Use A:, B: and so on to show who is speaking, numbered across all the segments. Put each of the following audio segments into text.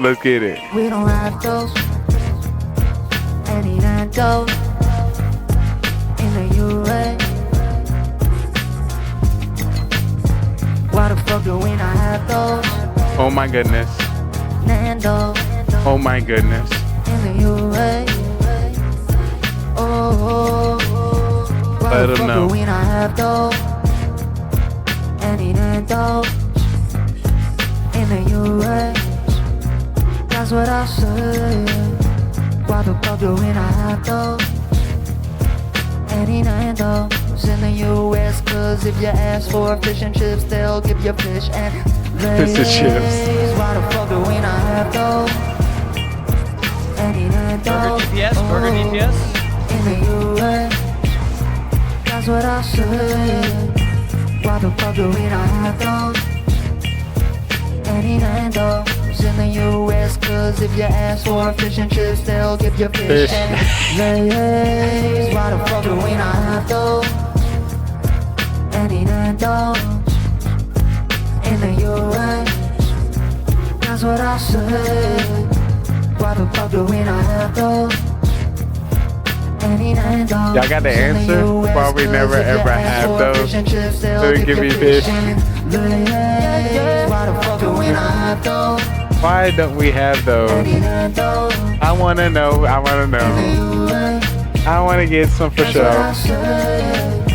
A: Let's get it.
B: We don't have those. Any those in the UA. Why the fuck do we not have those?
A: Oh my goodness.
B: Nando.
A: Oh my goodness.
B: In the UA. Oh. Why
A: Let
B: the
A: them
B: fuck
A: know.
B: do we not have those? Any those in the UA. That's what I say. Why the fuck do we not have those? Any those in the US. Cause if you ask for fish and chips, they'll give you fish and
A: Fish and chips.
B: Why the fuck do we not have those? Any
C: Burger
B: those
C: DPS, Burger DPS.
B: in the US. That's what I say. Why the fuck do we not have those? Any those in the US. Cause if you ask for fish and chips, they'll give you fish
A: Fish.
B: and lays. Why the fuck do we not have those? Any those in the US. That's what I say. Why the fuck do we not have those?
A: Y'all got the answer? Why we never ever have those? They give me fish.
B: Why the fuck do we not have those?
A: Why don't we have those? I wanna know. I wanna know. I wanna get some for sure.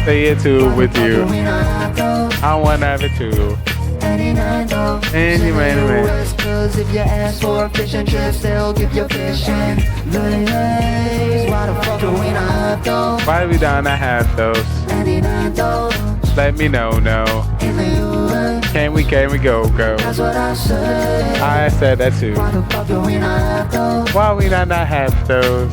A: Say it too with you. I wanna have it too. Any man.
B: Cause if you ask for fish and chips, they'll give you fish and lays. Why the fuck do we not have those?
A: Why do we not have those? Let me know, no. Can we go?
B: That's what I say.
A: I said that too.
B: Why the fuck do we not have those?
A: Why we not have those?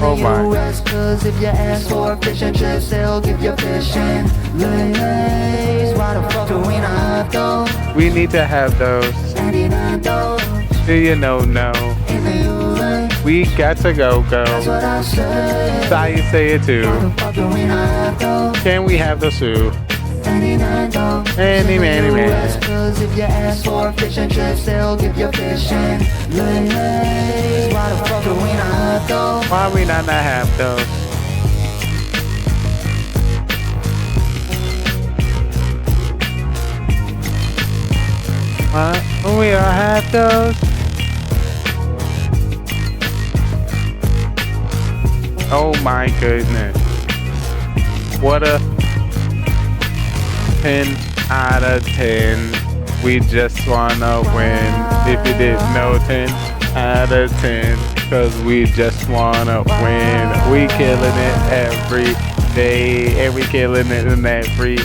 A: Oh my.
B: Cause if you ask for fish and chips, they'll give you fish and lays. Why the fuck do we not have those?
A: We need to have those. Do you know, no? We got to go.
B: That's what I say.
A: So you say it too.
B: Why the fuck do we not have those?
A: Can we have those too? Any man.
B: Cause if you ask for fish and chips, they'll give you fish and lays. Why the fuck do we not have those?
A: Why we not have those? We don't have those. Oh my goodness. What a 10 out of 10. We just wanna win. If you didn't know, 10 out of 10. Cause we just wanna win. We killing it every day. And we killing it in every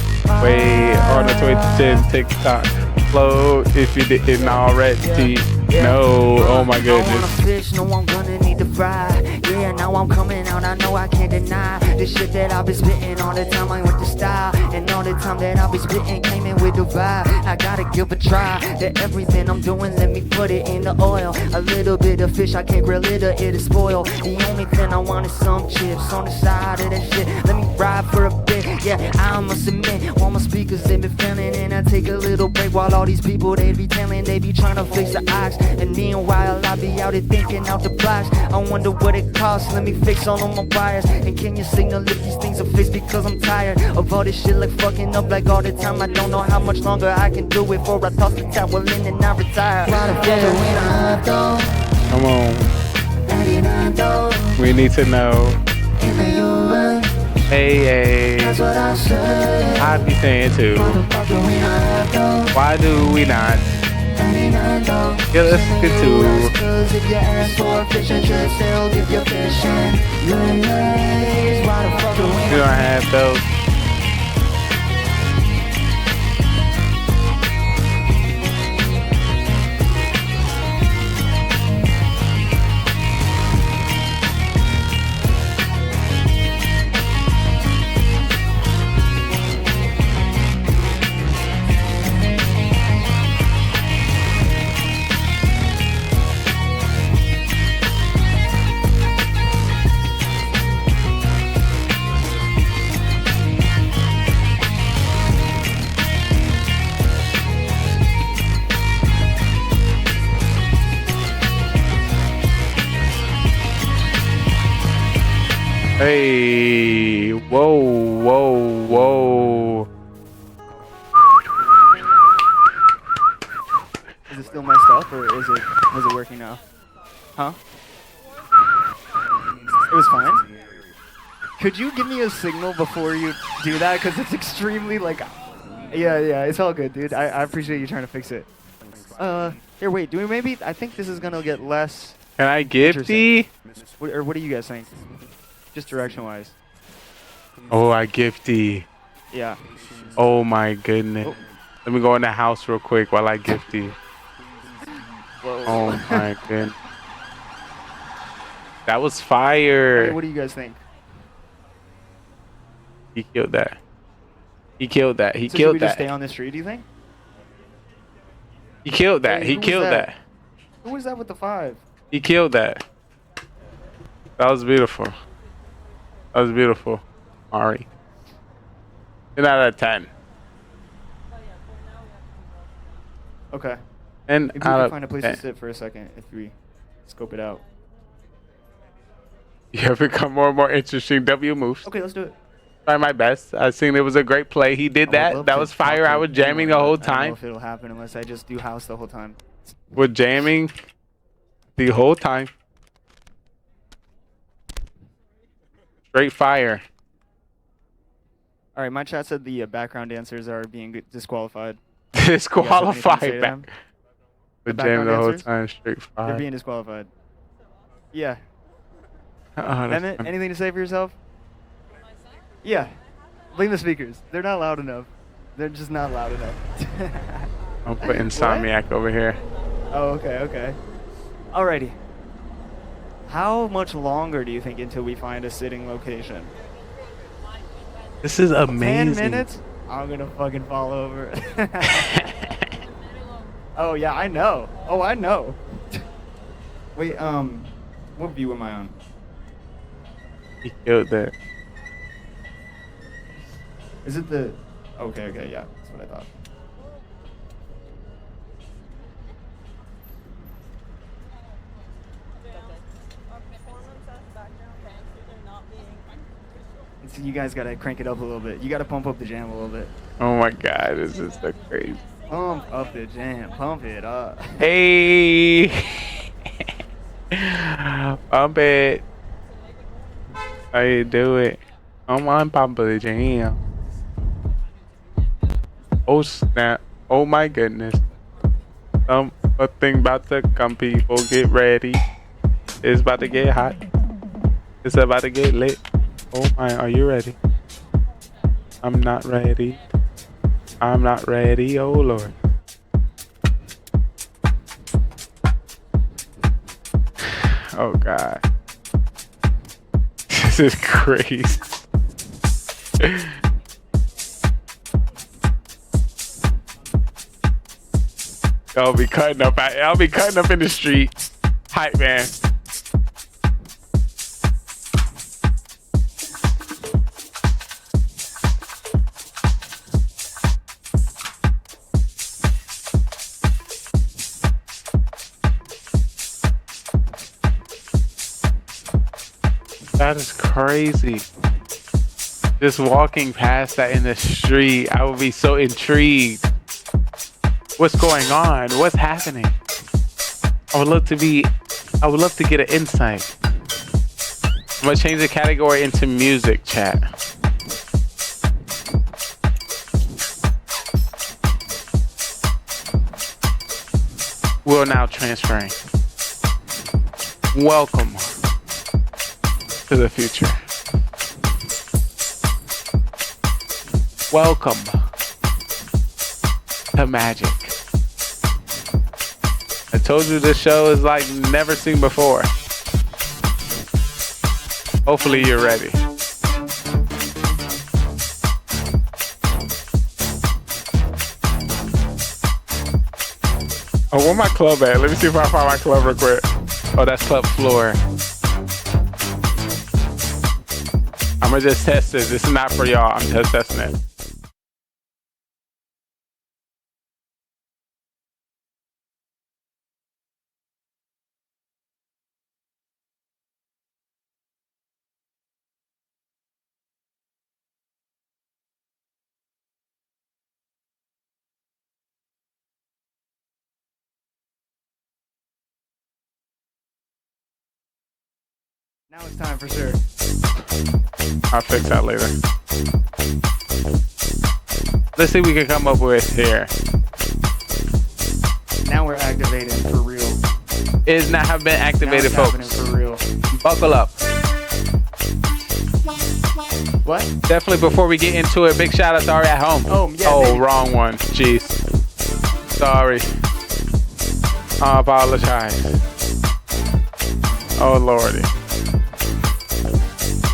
A: way. On the Twitch and TikTok. Flow if you didn't already know. Oh my goodness.
B: I wanna fish, no I'm gonna need to fry. Yeah, now I'm coming out, I know I can't deny. This shit that I've been spitting all the time, I with the style. And all the time that I've been spitting came in with the vibe. I gotta give a try to everything I'm doing, let me put it in the oil. A little bit of fish, I can't grill it or it'll spoil. The only thing I want is some chips on the side of that shit. Let me ride for a bit, yeah, I must admit. All my speakers, they been feeling, and I take a little break while all these people, they be telling, they be trying to fix the ox. And meanwhile, I be out here thinking out the blocks. I wonder what it costs, let me fix all of my wires. And can you signal if these things are fixed, because I'm tired of all this shit like fucking up like all the time. I don't know how much longer I can do it before I toss the towel in and I retire.
A: Come on. We need to know. Hey. I be saying too. Why do we not? Yeah, let's get to.
B: Cause if you ask for fish and chips, they'll give you fish and lays. Why the fuck do we
A: We don't have those. Hey, whoa.
C: Is it still messed up, or is it working now? Huh? It was fine. Could you give me a signal before you do that? Because it's extremely like, yeah, it's all good, dude. I appreciate you trying to fix it. Here, wait. Do we maybe? I think this is gonna get less.
A: Can I gifty?
C: What do you guys think? Just direction-wise.
A: Oh, I gifty.
C: Yeah.
A: Oh my goodness.
C: Oh.
A: Let me go in the house real quick while I gifty.
C: Whoa.
A: Oh my goodness. That was fire.
C: Okay, what do you guys think?
A: He killed that. He killed that. He
C: So should
A: killed
C: we just
A: that.
C: stay on this street, do you think?
A: He killed that.
C: Hey,
A: He
C: who was
A: killed
C: that?
A: that.
C: Who was that with the 5?
A: He killed that. That was beautiful. That was beautiful, Ari. 10 out of 10.
C: Okay.
A: And
C: Maybe we
A: out
C: can
A: of
C: find a place
A: 10.
C: to sit for a second if we scope it out.
A: You have become more and more interesting. W moves.
C: Okay, let's do it.
A: Try my best. I seen it was a great play. He did that. That was fire. I was jamming the whole
C: I don't know
A: time.
C: if it'll happen unless I just do house the whole time.
A: We're jamming the whole time. Straight fire.
C: All right, my chat said the background dancers are being disqualified.
A: Disqualified
C: them?
A: back. We're
C: The
A: jamming
C: background
A: the whole
C: dancers?
A: time. Straight
C: They're
A: fire.
C: being disqualified. Yeah.
A: Oh, that's
C: Emmett,
A: funny.
C: anything to say for yourself? Yeah. Blame the speakers. They're not loud enough. They're just not loud enough.
A: I'm putting Insomniac over here.
C: Oh, okay. Alrighty. How much longer do you think until we find a sitting location?
A: This is
C: 10
A: amazing.
C: minutes? I'm gonna fucking fall over. Oh yeah, I know. Oh, I know. Wait, what view am I on?
A: He killed that.
C: Is it the? Okay, yeah, that's what I thought. So you guys gotta crank it up a little bit. You gotta pump up the jam a little bit.
A: Oh my god, this is so crazy.
C: Pump up the jam. Pump it up.
A: Hey! Pump it. How you do it? Come on, pump the jam. Oh snap. Oh my goodness. A thing about to come, people. Get ready. It's about to get hot. It's about to get lit. Oh my, are you ready? I'm not ready. I'm not ready, oh lord. Oh god. This is crazy. I'll be cutting up in the street. Hype man. That is crazy. Just walking past that in the street, I would be so intrigued. What's going on? What's happening? I would love to get an insight. I'm gonna change the category into music chat. We're now transferring. Welcome to the future. Welcome to magic. I told you this show is like never seen before. Hopefully you're ready. Oh, where my club at? Let me see if I find my club real quick. Oh, that's club floor. I'm gonna just test this. This is not for y'all. I'm just testing it.
C: Now it's time for sure.
A: I'll fix that later. Let's see what we can come up with here.
C: Now we're activating for real.
A: It's not have been activated,
C: now it's
A: folks.
C: For real.
A: Buckle up.
C: What?
A: Definitely before we get into it, big shout out to Ari at home.
C: Oh, yeah.
A: Oh,
C: baby.
A: wrong one. Jeez. Sorry. I apologize. Oh, Lordy.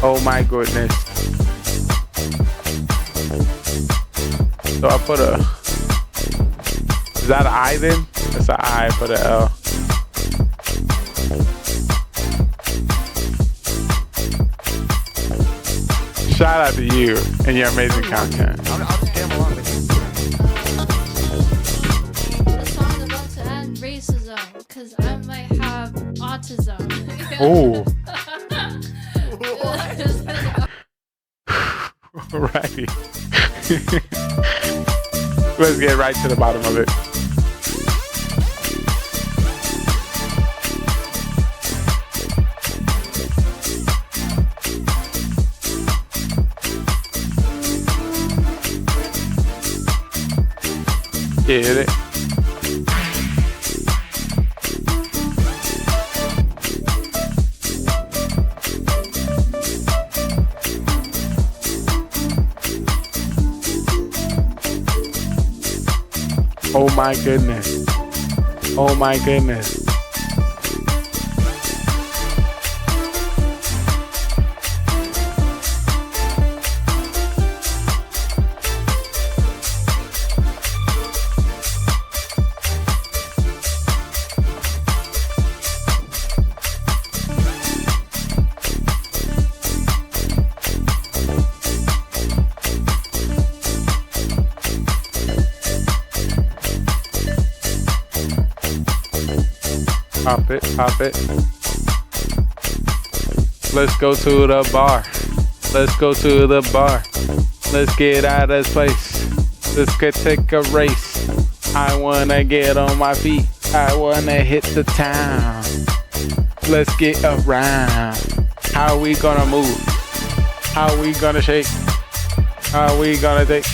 A: Oh, my goodness. So I put a... Is that an I then? It's an I for the L. Shout out to you and your amazing content.
C: I'll just jam along with you.
D: The song's about to end racism because I might have autism.
A: Oh.
D: Oh.
A: Right. Let's get right to the bottom of it. Get it? Oh my goodness. Oh my goodness. Pop it, pop it. Let's go to the bar. Let's go to the bar. Let's get out of this place. Let's go take a race. I wanna get on my feet. I wanna hit the town. Let's get around. How we gonna move? How we gonna shake? How we gonna take?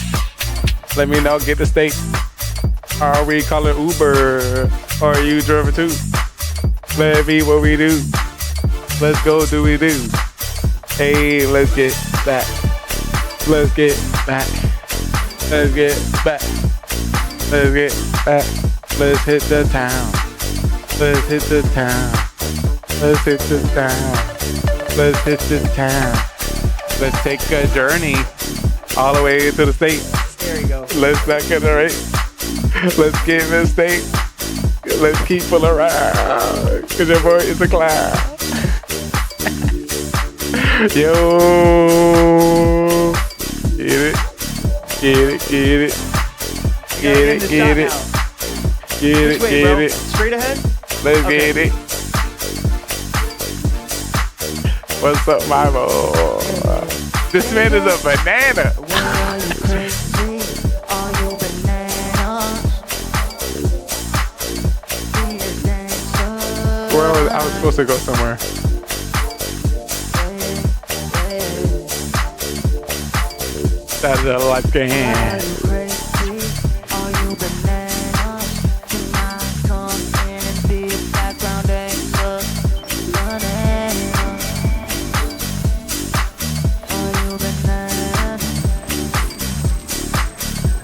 A: Let me know, get the steak. Are we calling Uber? Or are you driving too? Let me what we do. Let's go do we do. Hey, let's get back. Let's get back. Let's get back. Let's get back. Let's hit the town. Let's hit the town. Let's hit the town. Let's hit the town. Let's take a journey all the way to the state.
C: There you go.
A: Let's back in the race. Let's get in the state. Let's keep fooling around. Cause your boy is a clown. Yo. Get it. Get it. Get it. Get it. Get it. Get it. Get it.
C: Straight ahead?
A: Let's
C: Okay.
A: get it. What's up, my boy? This man is a banana.
B: Are you crazy? Are you bananas? Be a dancer.
A: Where was I was supposed to go somewhere. That's a like a
B: Are
A: hand.
B: you crazy? Are you bananas? Can I come in and be a background dancer? Banana. Are you bananas?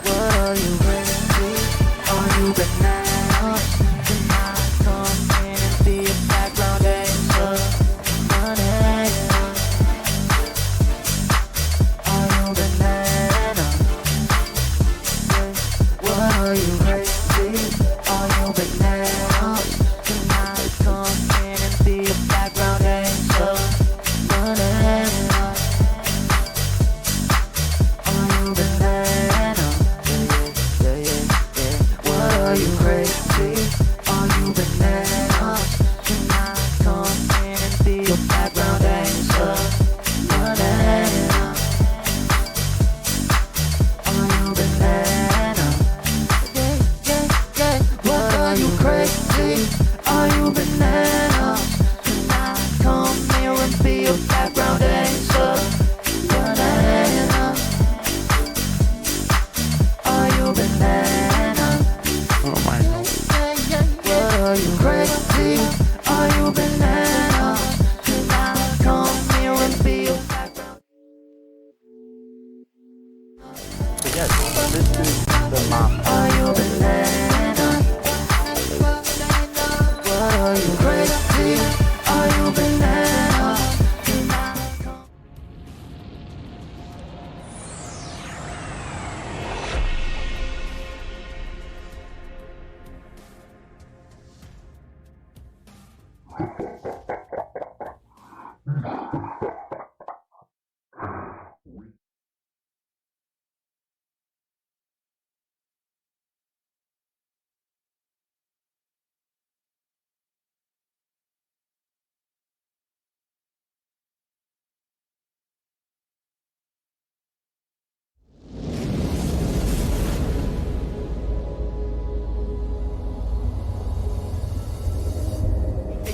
B: What are you crazy? Are you bananas? Can I come in and be a background dancer? Banana. Are you banana? What are you crazy? Are you banana? Can I come in and be a background dancer? Banana. Are you banana? What are you crazy? Are you banana? Can I come in and be a background dancer? Banana. Are you banana? What are you crazy? Are you banana? Can I come here and be are you crazy? Are you bananas? Can I come here and be your background?
C: Yes, this is the mom.
B: Are you bananas? What are you crazy? Are you bananas? Can I come?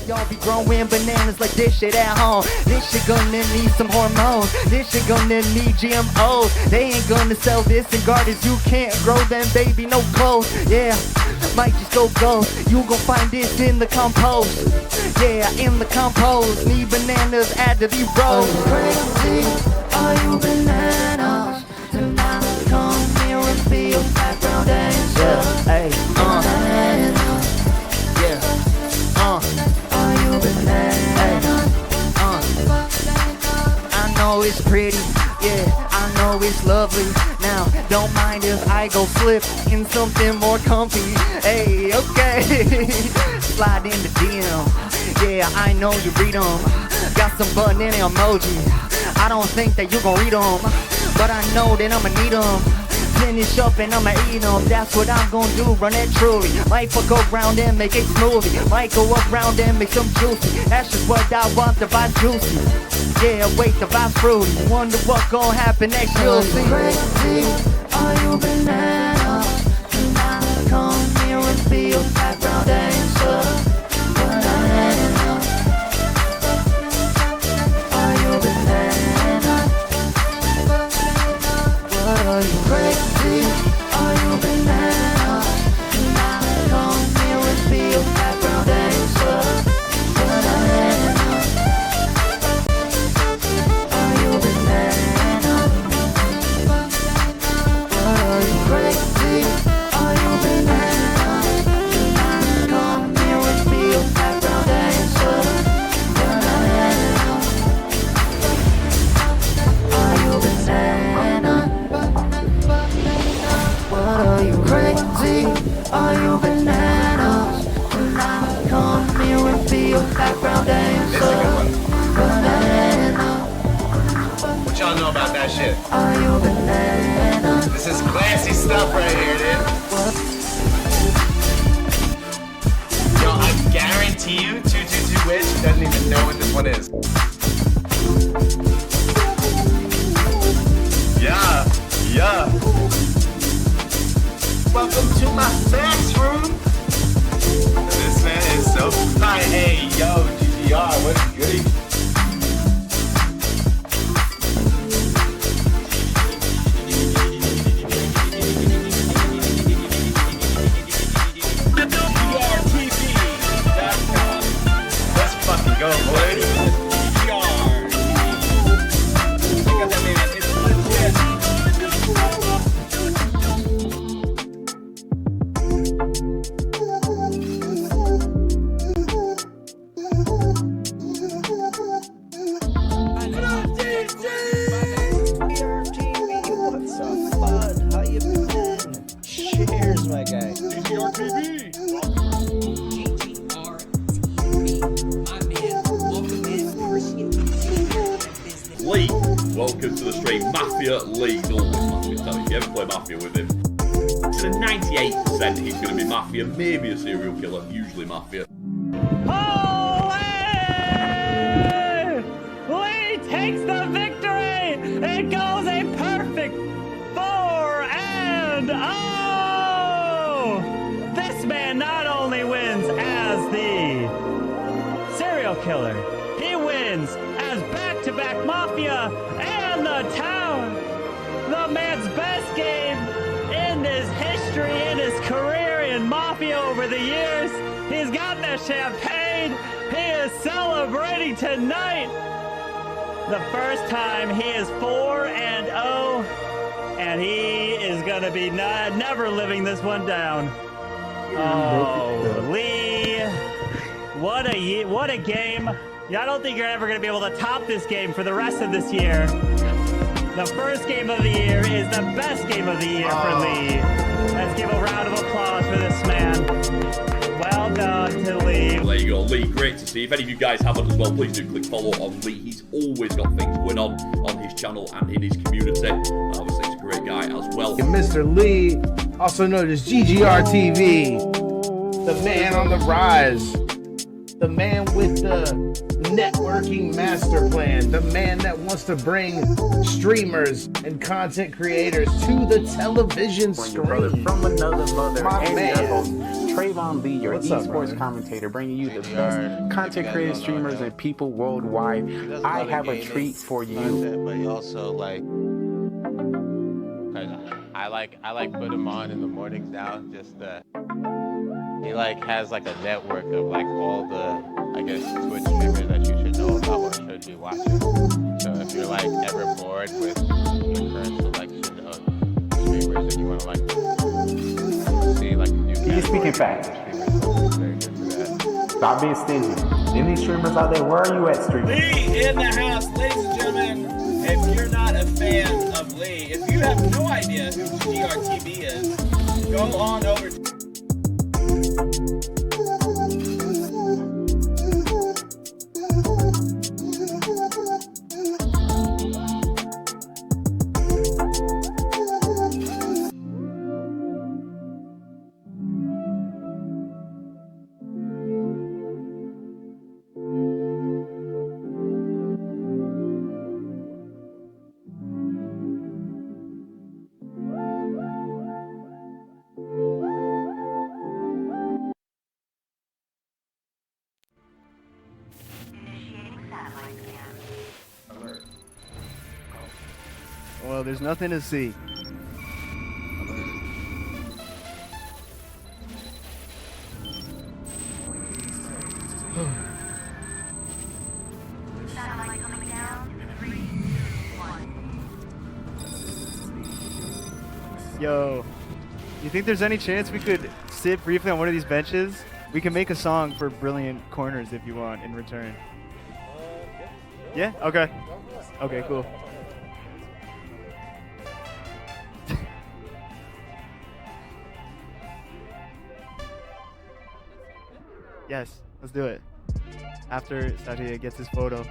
B: Y'all be growing bananas like this shit at home. This shit gonna need some hormones. This shit gonna need GMOs. They ain't gonna sell this in gardens. You can't grow them, baby, no clothes. Yeah, might just go ghost. You gon' find this in the compost. Yeah, in the compost. Need bananas, add to these rows. Crazy, are you bananas? Tonight, come here and be a background dancer.
C: Yeah, hey,
B: Are you bananas? I know it's pretty, yeah, I know it's lovely. Now, don't mind if I go flip in something more comfy. Hey, okay, slide in the DM. Yeah, I know you read them. Got some banana emoji. I don't think that you gon' read them, but I know that I'ma need them. Finish up and I'ma eat them. That's what I'm gonna do, run it truly. Might fuck around and make it smoothie. Might go around and make some juicy. That's just what I want, the vibe juicy. Yeah, wait, the vibe's fruity. Wonder what gon' happen next, you'll see. Crazy, are you bananas? Tonight, come here and be a background dancer. Bananas. Are you bananas? What are you crazy? Are you bananas? Tonight, come here and be a background dancer. Bananas. Are you bananas? What are you crazy? Are you bananas? Tonight, come here and be a background dancer. Bananas. Are you bananas? What are you crazy? Are you bananas? Tonight, come here and be a background dancer. Banana.
E: What y'all know about that shit?
B: Are you bananas?
E: This is classy stuff right here, dude. Yo, I guarantee you, 222 Witch doesn't even know what this one is. Yeah. Welcome to my sex room. This man is so fine. Hey, yo, GGR, what's goody? Let's fucking go, boys.
F: Lee, welcome to the stream. Mafia Lee, always Mafia. Tell you, if you ever play Mafia with him, to the 98% he's going to be Mafia, maybe a serial killer, usually Mafia.
G: Holy! Lee takes the victory! It goes a perfect 4-0! This man not only wins as the serial killer, he wins as back-to-back Mafia and the town! The man's best game in his history, in his career in Mafia over over the years. He's got the champagne. He is celebrating tonight. The first time he is 4-0, and he is going to be never living this one down. Oh, Lee. What a game. I don't think you're ever going to be able to top this game for the rest of this year. The first game of the year is the best game of the year for Lee. Let's give a round of applause for this man. Well done to Lee.
F: There you go, Lee. Great to see. If any of you guys haven't as well, please do click follow on Lee. He's always got things going on his channel and in his community. Obviously, he's a great guy as well.
H: And Mr. Lee, also known as GGR TV, the man on the rise, the man with the networking master plan, the man that wants to bring streamers and content creators to the television screen.
I: From another mother,
H: My
I: and
H: man.
I: your host, Trayvon Lee, your
H: What's up,
I: esports
H: brother?
I: commentator, bringing you the best content creators, streamers, and people worldwide. I have a treat for you.
J: But you also like, I like put him on in the mornings now. Just he like has like a network of like all the, I guess, Twitch streamers that you should know about or should be watching. So if you're like ever bored with your current selection of streamers and you want to like see like new
I: He's speaking facts.
J: very good for that.
I: Stop being stingy. Any streamers out there, where are you at, streamers?
E: Lee in the house, ladies and gentlemen. If you're not a fan of Lee, if you have no idea who GRTV is, go on over to
C: Well, there's nothing to see. Yo, you think there's any chance we could sit briefly on one of these benches? We can make a song for Brilliant Corners if you want in return. Yeah? Okay. Okay, cool. Yes, let's do it. After Satya gets his photo.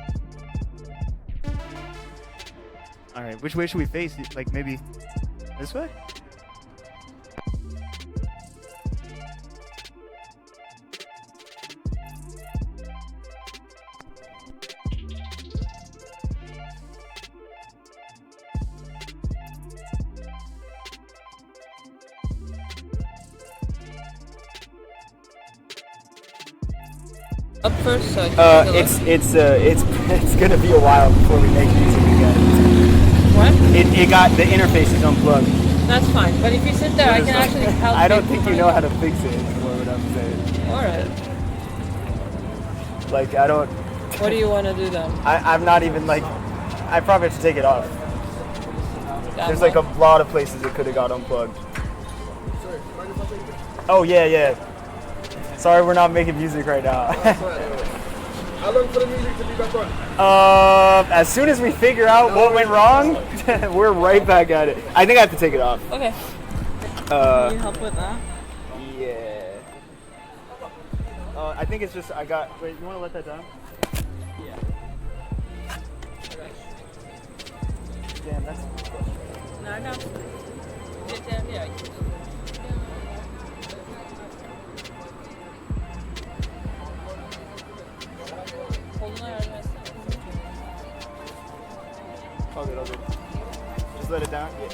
C: Alright, which way should we face? Like maybe this way?
K: Up first, so
C: it's gonna be a while before we make music again.
K: What?
C: It got the interface is unplugged.
K: That's fine. But if you sit there, I can actually help.
C: I don't think you know how to fix it. Is what I'm saying.
K: All right.
C: Like I don't.
K: What do you want to do then?
C: I'm not even like. I probably have to take it off. There's like a lot of places it could have got unplugged. Oh yeah. Sorry, we're not making music right now.
H: How long for the music to be back on?
C: As soon as we figure out what went wrong, we're right back at it. I think I have to take it off.
K: Okay. Can you help with that?
C: Yeah. I think it's just Wait, you want to let that down?
K: Yeah.
C: Damn, that's.
K: No, I got. Yeah.
C: All good. Just let it down. Yeah.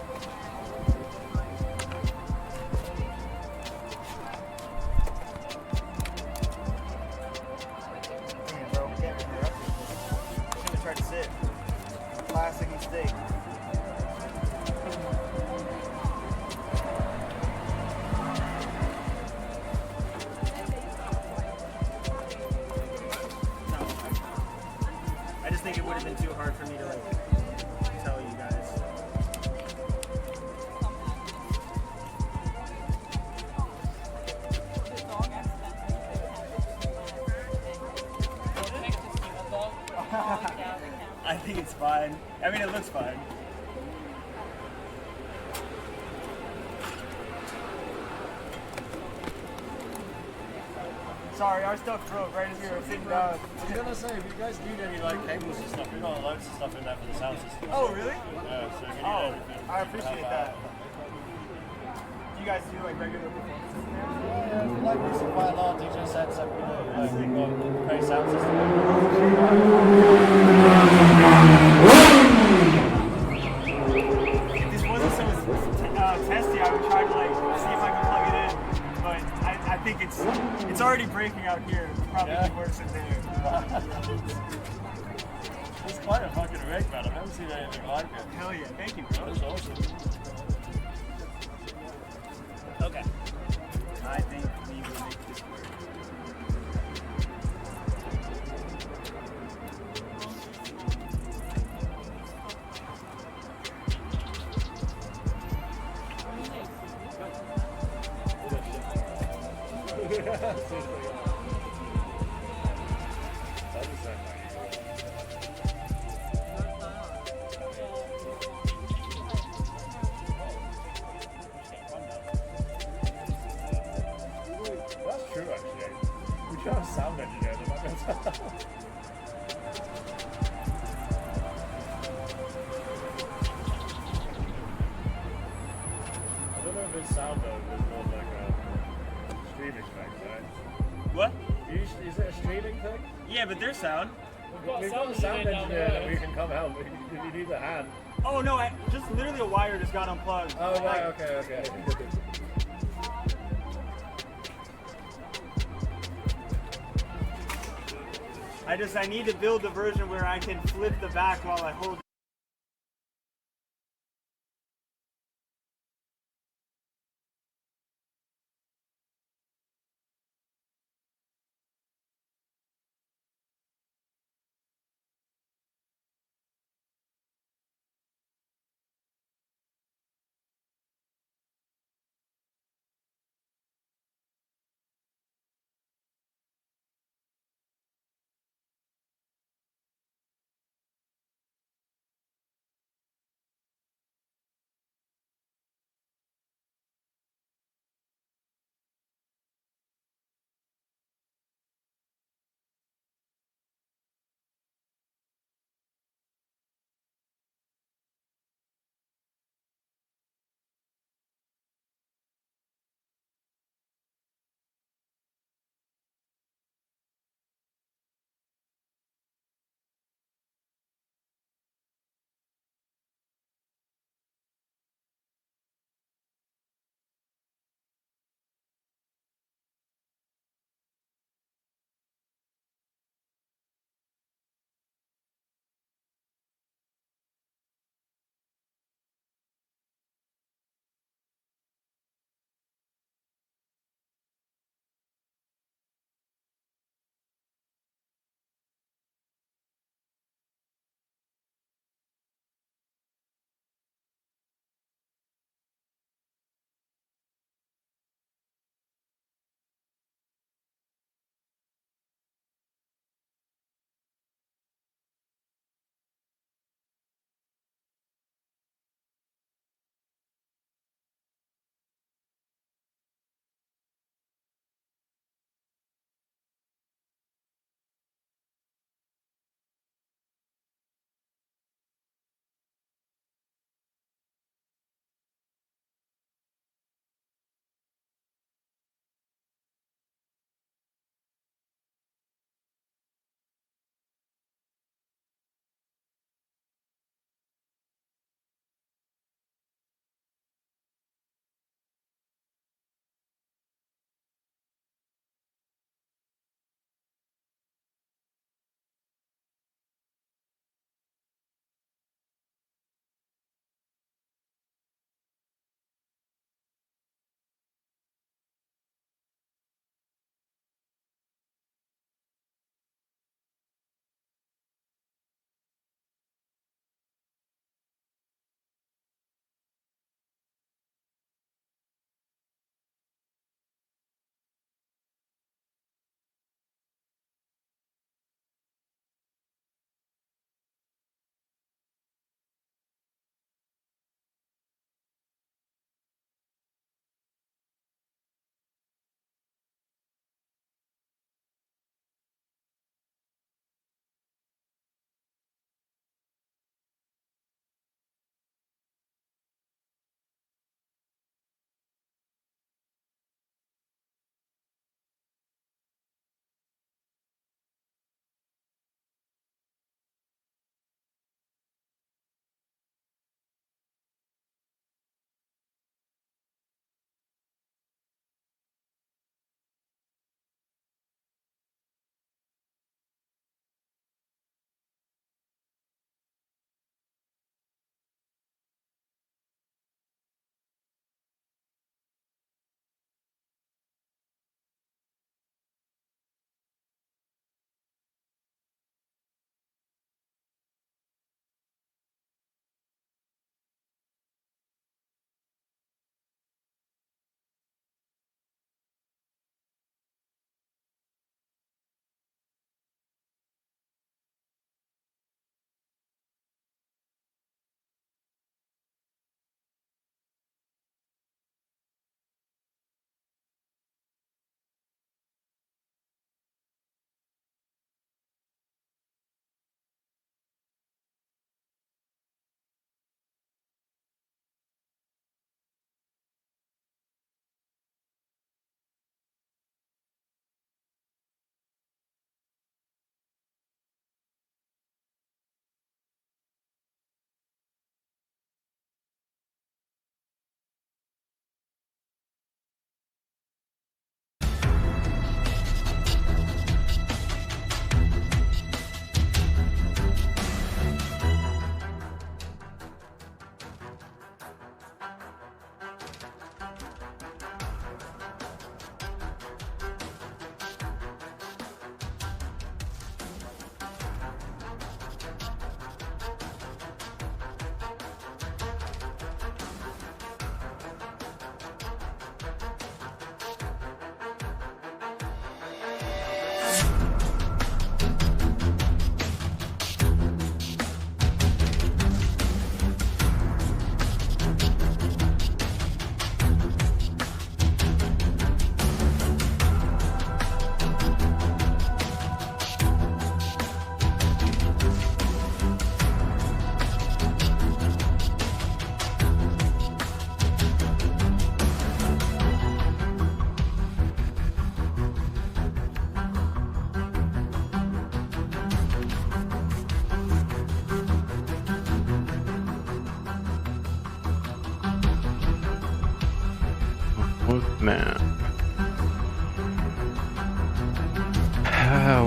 C: Damn, bro, we can't interrupt it. Should have tried to sit. Classic mistake.
L: would have been too hard for me to like tell you guys. I think it's fine. I mean, it looks fine. Sorry, our stuff broke right as we were sitting down.
M: I was gonna say, if you guys need any like cables and stuff, we got loads of stuff in there for the sound system.
L: Oh, really?
M: Yeah, so if you need anything,
L: I appreciate that. Do you guys do like regular performances?
M: Yeah, if you like music quite a lot, DJ sets up, you know, like we've got a great sound system.
L: If this wasn't so testy, I would try to like see if I can plug it in. But I think it's already breaking out here. It's probably worse in there.
M: It's quite a fucking rig, man. I've never seen anything like it.
L: Hell yeah, thank you, bro.
M: That's awesome.
L: Okay. I think we will make this work.
M: That's true, actually. We should have a sound engineer. They're not going to I don't know if it's sound though, but it's more like a streaming thing, right?
L: What?
M: Is it a streaming thing?
L: Yeah, but there's sound.
M: We've got a sound engineer that we can come help if you need a hand.
L: Oh no, just literally a wire just got unplugged.
M: Oh right, okay.
L: I need to build a version where I can flip the back while I hold
A: now.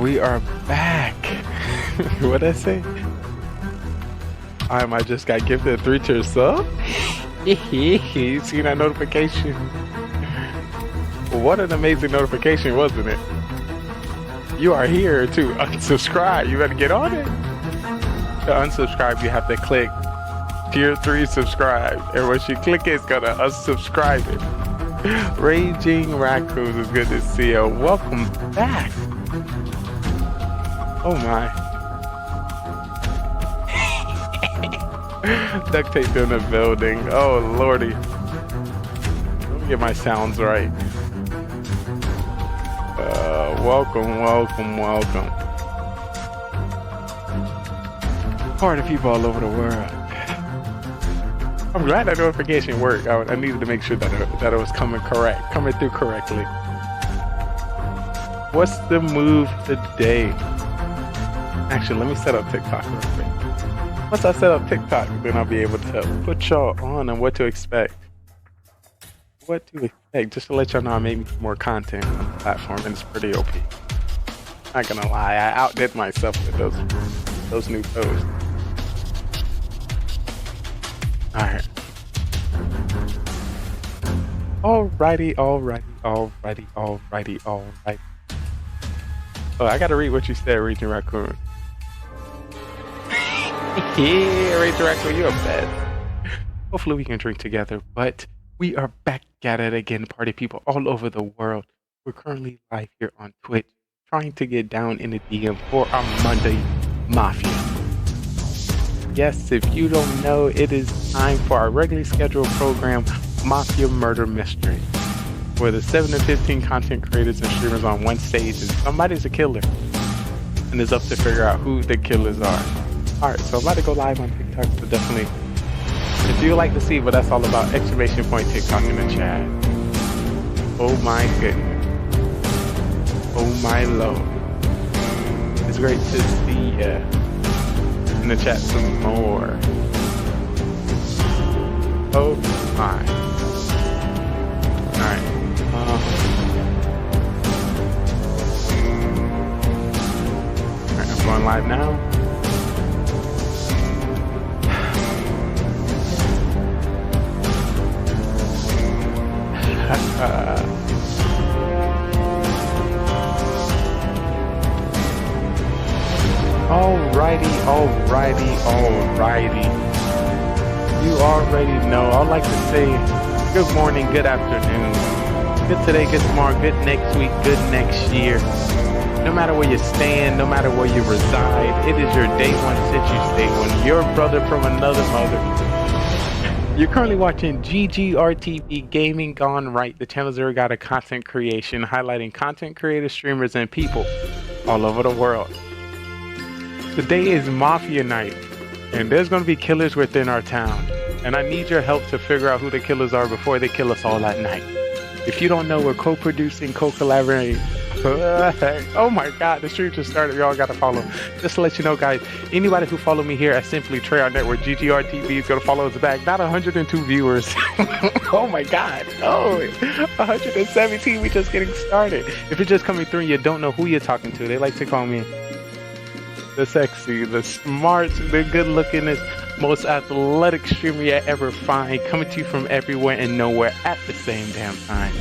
A: We are back. What'd I say? I just got gifted a 3-tier sub. You see that notification? What an amazing notification, wasn't it? You are here to unsubscribe. You better get on it. To unsubscribe, you have to click tier 3 subscribe. And once you click it, it's gonna unsubscribe it. Raging Raccoons, it's good to see you. Welcome back. Oh my. Duct tape in the building. Oh lordy. Let me get my sounds right. Welcome. Party people all over the world. I'm glad that notification worked. I needed to make sure that it was coming through correctly. What's the move today? Actually, let me set up TikTok real quick. Once I set up TikTok, then I'll be able to put y'all on and what to expect. Just to let y'all know, I made more content on the platform, and it's pretty OP. Not gonna lie, I outdid myself with those new posts. Alright. Alrighty. Oh, I gotta read what you said, Raging Raccoon. Yeah, Raging Raccoon, you're a best. Hopefully we can drink together, but we are back at it again, party people all over the world. We're currently live here on Twitch, trying to get down in the DM for our Monday Mafia. Yes, if you don't know, it is time for our regularly scheduled program, Mafia Murder Mystery, where the 7 to 15 content creators and streamers on one stage and somebody's a killer. And it's up to figure out who the killers are. Alright, so I'm about to go live on TikTok, so definitely, if you would like to see what that's all about, exclamation point TikTok in the chat. Oh my goodness. Oh my lord. It's great to see ya. In the chat some more. Oh my. Alright. Alright, I'm going live now. Alrighty. You already know. I'd like to say good morning, good afternoon, good today, good tomorrow, good next week, good next year. No matter where you stand, no matter where you reside, it is your day one since you stay one. Your brother from another mother. You're currently watching GGRTV Gaming GoneRight, the channel Zero God of content creation, highlighting content creators, streamers, and people all over the world. Today is Mafia Night, and there's going to be killers within our town, and I need your help to figure out who the killers are before they kill us all at night. If you don't know, we're co-producing, co-collaborating. Oh my god, the stream just started. Y'all gotta follow. Just to let you know, guys, anybody who follow me here at Simplee Trey on Network, GGRTV is gonna follow us back. Not 102 viewers. Oh my god. Oh, 117. We just getting started. If you're just coming through and you don't know who you're talking to, they like to call me the sexy, the smart, the good-lookingest, most athletic streamer you ever find, coming to you from everywhere and nowhere at the same damn time.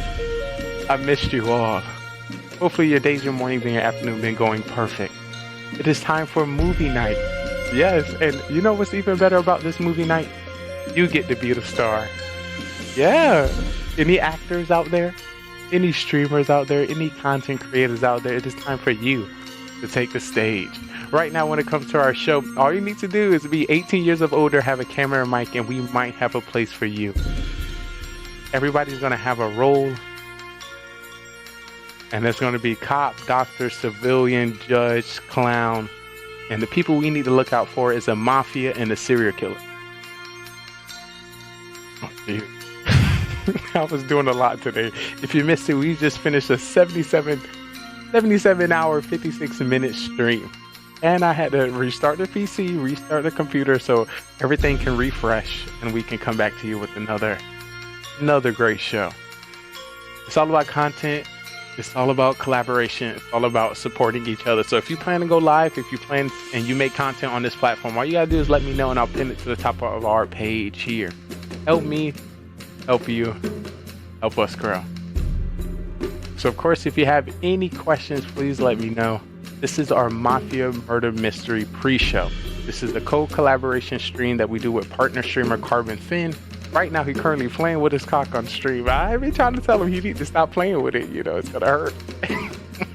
A: I missed you all. Hopefully your days, your mornings, and your afternoon been going perfect. It is time for movie night. Yes, and you know what's even better about this movie night? You get to be the star. Yeah. Any actors out there? Any streamers out there? Any content creators out there? It is time for you to take the stage. Right now, when it comes to our show, all you need to do is be 18 years of older, have a camera and mic, and we might have a place for you. Everybody's going to have a role. And there's going to be cop, doctor, civilian, judge, clown. And the people we need to look out for is a mafia and a serial killer. Oh, dude. I was doing a lot today. If you missed it, we just finished a 77 hour, 56-minute stream. And I had to restart the PC, restart the computer so everything can refresh and we can come back to you with another great show. It's all about content. It's all about collaboration. It's all about supporting each other. So if you plan to go live, if you plan and you make content on this platform, all you gotta do is let me know and I'll pin it to the top of our page here. Help me, help you, help us grow. So of course, if you have any questions, please let me know. This is our Mafia Murder Mystery pre-show. This is a co-collaboration stream that we do with partner streamer Carbon Finn. Right now, he's currently playing with his cock on stream. I've been trying to tell him he needs to stop playing with it. You know, it's gonna hurt.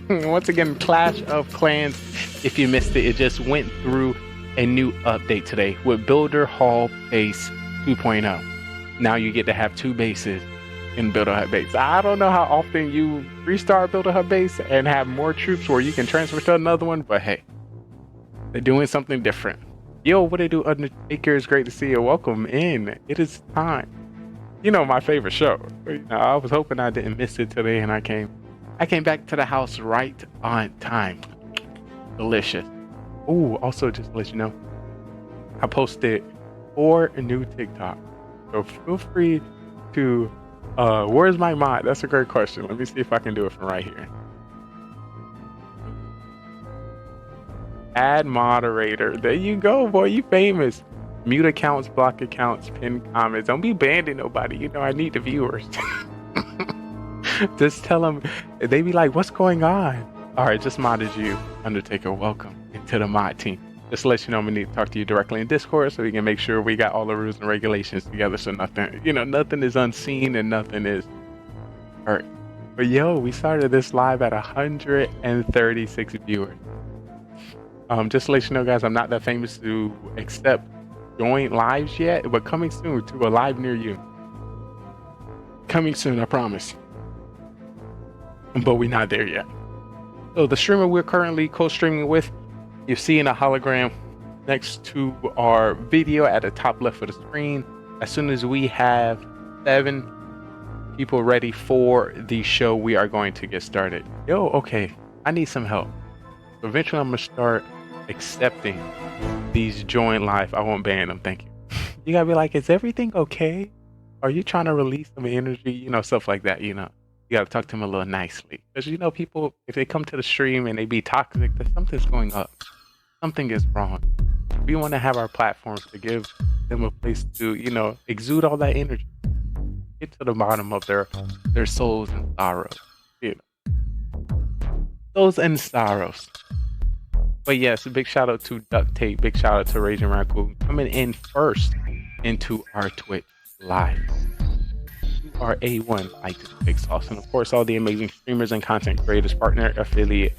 A: Once again, Clash of Clans. If you missed it, it just went through a new update today with Builder Hall Base 2.0. Now you get to have 2 bases in Builder Hub Base. I don't know how often you restart Builder Hub Base and have more troops where you can transfer to another one, but hey, they're doing something different. Yo, what they do, Undertaker? It's great to see you. Welcome in. It is time. You know, my favorite show. You know, I was hoping I didn't miss it today, and I came back to the house right on time. Delicious. Ooh, also just to let you know, I posted 4 new TikTok. So feel free to where's my mod? That's a great question. Let me see if I can do it from right here. Add moderator. There you go, boy. You famous. Mute accounts, block accounts, pin comments. Don't be banning nobody. You know, I need the viewers. Just tell them. They be like, what's going on? All right, just modded you. Undertaker, welcome into the mod team. Just to let you know, I'm gonna need to talk to you directly in Discord so we can make sure we got all the rules and regulations together so nothing, you know, nothing is unseen and nothing is hurt. But yo, we started this live at 136 viewers. Just to let you know, guys, I'm not that famous to accept joint lives yet, but coming soon to a live near you. Coming soon, I promise. But we're not there yet. So the streamer we're currently co-streaming with, you're seeing a hologram next to our video at the top left of the screen. As soon as we have 7 people ready for the show, we are going to get started. Yo, okay, I need some help. So eventually I'm gonna start accepting these join live. I won't ban them, thank you. You gotta be like, is everything okay? Are you trying to release some energy? You know, stuff like that, you know. You gotta talk to them a little nicely. Because you know, people, if they come to the stream and they be toxic, then something's going up. Something is wrong. We want to have our platforms to give them a place to, you know, exude all that energy. Get to the bottom of their souls and sorrows. You know. Souls and sorrows. But yes, a big shout out to Duct Tape, big shout out to Raging Raccoon coming in first into our Twitch live. You are A1 like this big sauce. And of course, all the amazing streamers and content creators, partner, affiliate,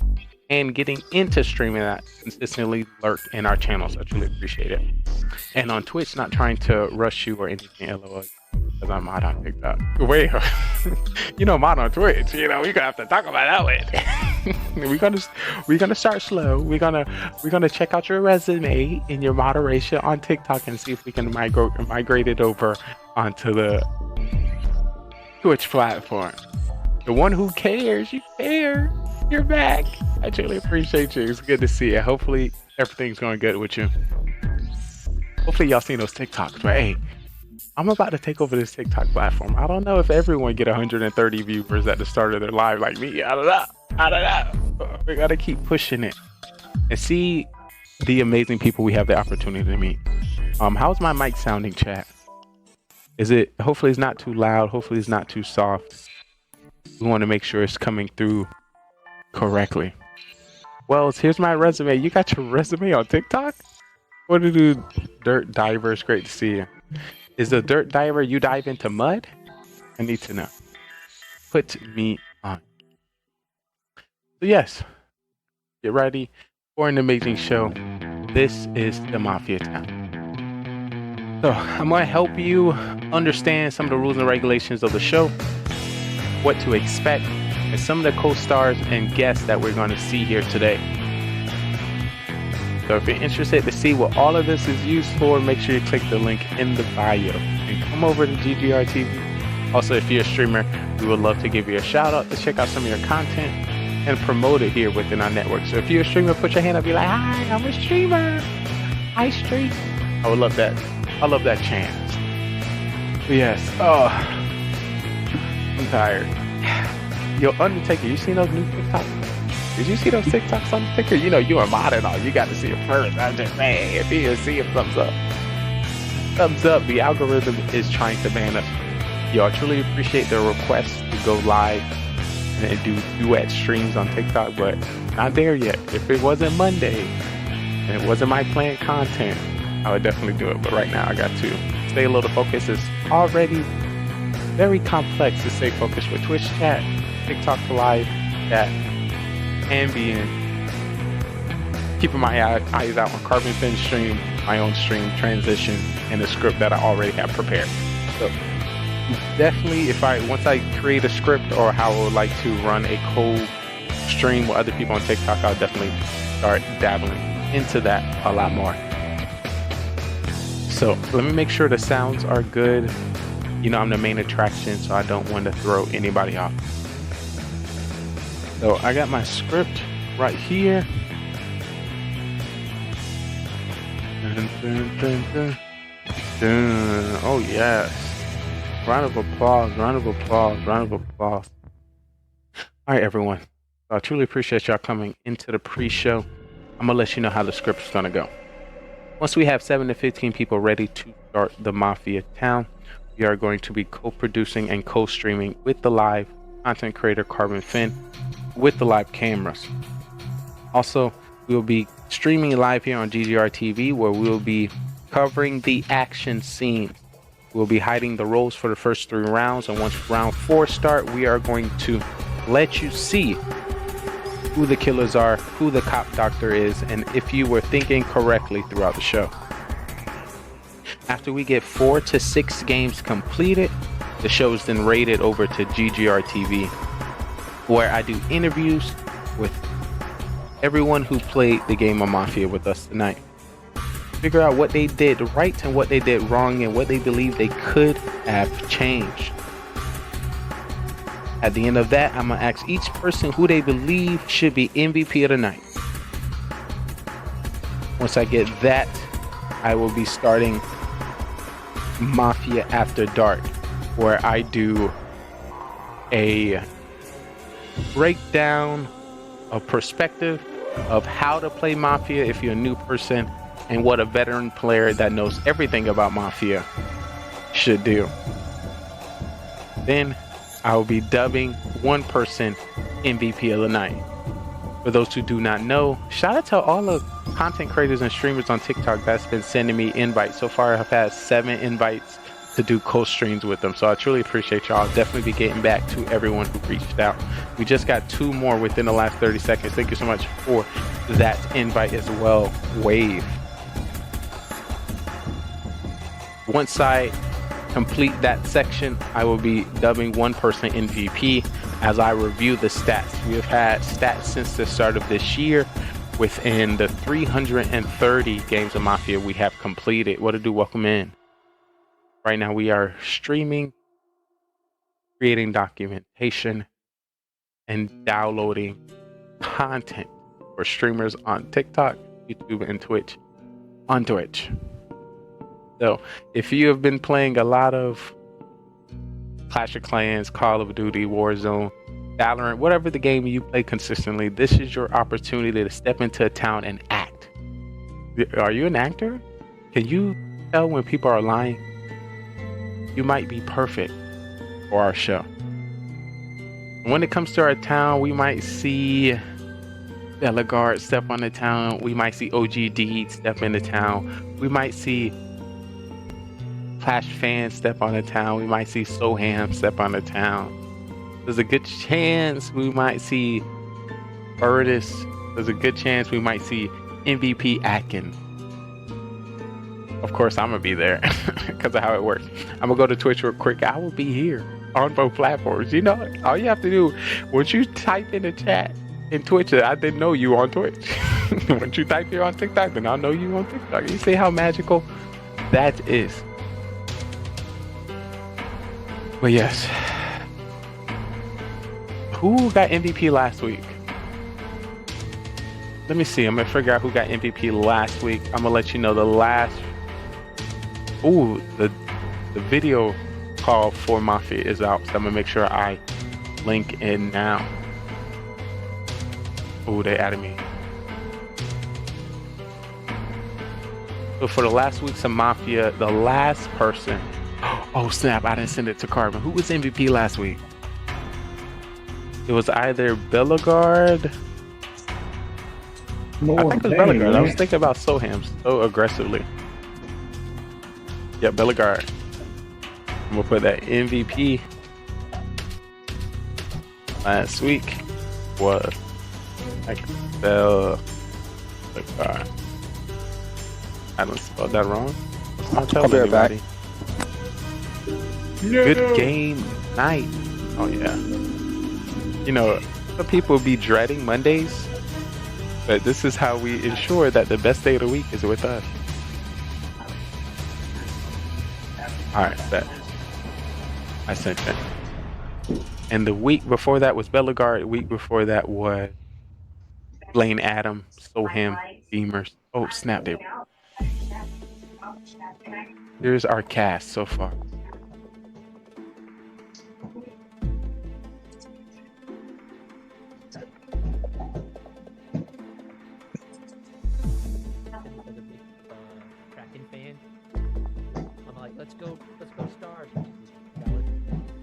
A: and getting into streaming that consistently lurk in our channels. I truly appreciate it. And on Twitch, not trying to rush you or anything, LOL, because I'm mod on TikTok. Wait, you know, mod on Twitch. You know, we're gonna have to talk about that one. we're gonna start slow. We're gonna check out your resume and your moderation on TikTok and see if we can migrate it over onto the Twitch platform. The one who cares, you care. You're back. I truly appreciate you. It's good to see you. Hopefully everything's going good with you. Hopefully y'all seen those TikToks. But hey, I'm about to take over this TikTok platform. I don't know if everyone get 130 viewers at the start of their live like me. I don't know. We gotta keep pushing it and see the amazing people we have the opportunity to meet. How's my mic sounding, chat? Is it? Hopefully it's not too loud. Hopefully it's not too soft. We want to make sure it's coming through correctly. Well, here's my resume. You got your resume on TikTok? What to do, Dirt Diver? It's great to see you. Is the Dirt Diver you dive into mud? I need to know. Put me on. So yes, get ready for an amazing show. This is the Mafia Town. So I'm going to help you understand some of the rules and regulations of the show, what to expect, and some of the co-stars and guests that we're going to see here today. So if you're interested to see what all of this is used for, make sure you click the link in the bio and come over to GGR TV. Also, if you're a streamer, we would love to give you a shout out to check out some of your content and promote it here within our network. So if you're a streamer, put your hand up, be like, hi, I'm a streamer. I stream. I would love that. I love that chance. But yes. Oh, I'm tired.
I: Yo, Undertaker, you seen those new TikToks? Did you see those TikToks, Undertaker? You know, you a mod and all. You got to see it first. I'm just saying. If you see it, thumbs up. Thumbs up. The algorithm is trying to ban us. Yo, I truly appreciate the request to go live and do duet streams on TikTok, but not there yet. If it wasn't Monday and it wasn't my planned content, I would definitely do it. But right now, I got to stay a little focused. It's already very complex to stay focused with Twitch chat, TikTok live chat, and being keeping my eyes out on Carbon Fin stream, my own stream transition, and the script that I already have prepared. So definitely, once I create a script or how I would like to run a co-stream with other people on TikTok, I'll definitely start dabbling into that a lot more. So let me make sure the sounds are good. You know, I'm the main attraction, so I don't want to throw anybody off. So I got my script right here. Dun, dun, dun, dun. Dun. Oh yes. Round of applause, round of applause, round of applause. All right, everyone. I truly appreciate y'all coming into the pre-show. I'm gonna let you know how the script is gonna go. Once we have 7 to 15 people ready to start the Mafia Town, we are going to be co-producing and co-streaming with the live content creator Carbon Fin with the live cameras. Also, we will be streaming live here on GGR TV, where we will be covering the action scenes. We'll be hiding the roles for the first 3 rounds, and once round 4 start, we are going to let you see who the killers are, who the cop doctor is, and if you were thinking correctly throughout the show. After we get 4 to 6 games completed, the show is then rated over to GGR TV, where I do interviews with everyone who played the game of Mafia with us tonight. Figure out what they did right and what they did wrong and what they believe they could have changed. At the end of that, I'm gonna ask each person who they believe should be MVP of the night. Once I get that, I will be starting Mafia After Dark, where I do a breakdown, a perspective of how to play Mafia if you're a new person, and what a veteran player that knows everything about Mafia should do. Then I will be dubbing one person MVP of the night. For those who do not know, shout out to all the content creators and streamers on TikTok that's been sending me invites. So far, I've had 7 invites to do co-streams with them. So I truly appreciate y'all. I'll definitely be getting back to everyone who reached out. We just got 2 more within the last 30 seconds. Thank you so much for that invite as well, Wave. Once I complete that section, I will be dubbing one person MVP as I review the stats. We have had stats since the start of this year within the 330 games of Mafia we have completed. What to do? Welcome in. Right now we are streaming, creating documentation, and downloading content for streamers on TikTok, YouTube, and Twitch on Twitch. So if you have been playing a lot of Clash of Clans, Call of Duty, Warzone, Valorant, whatever the game you play consistently, this is your opportunity to step into a town and act. Are you an actor? Can you tell when people are lying? You might be perfect for our show. When it comes to our town, we might see Bellegarde step on the town. We might see OG Deed step in the town. We might see Clash fans step on the town. We might see Soham step on the town. There's a good chance we might see Burtis. There's a good chance we might see MVP Atkins. Of course, I'm going to be there because of how it works. I'm going to go to Twitch real quick. I will be here on both platforms. You know, all you have to do, once you type in the chat in Twitch, I didn't know you on Twitch. Once you type here on TikTok, then I'll know you on TikTok. You see how magical that is. But yes, who got MVP last week? Let me see. I'm going to figure out who got MVP last week. I'm going to let you know the last... Ooh, the video call for Mafia is out. So I'm going to make sure I link in now. Oh, they added me. So for the last weeks of Mafia, the last person. Oh snap! I didn't send it to Carbon. Who was MVP last week? It was either Bellegarde. I think it was Bellegarde. I was thinking about Soham so aggressively. Yeah, Bellegarde. I'm gonna put that MVP last week was like Bellegarde. I don't spell that wrong. I'll be right back. Good game night. Oh yeah. You know, some people be dreading Mondays, but this is how we ensure that the best day of the week is with us. Alright, bet. I sent that. And the week before that was Bellegarde. The week before that was Blaine Adam, Soham, Beamers. Oh snap, they. Here's our cast so far.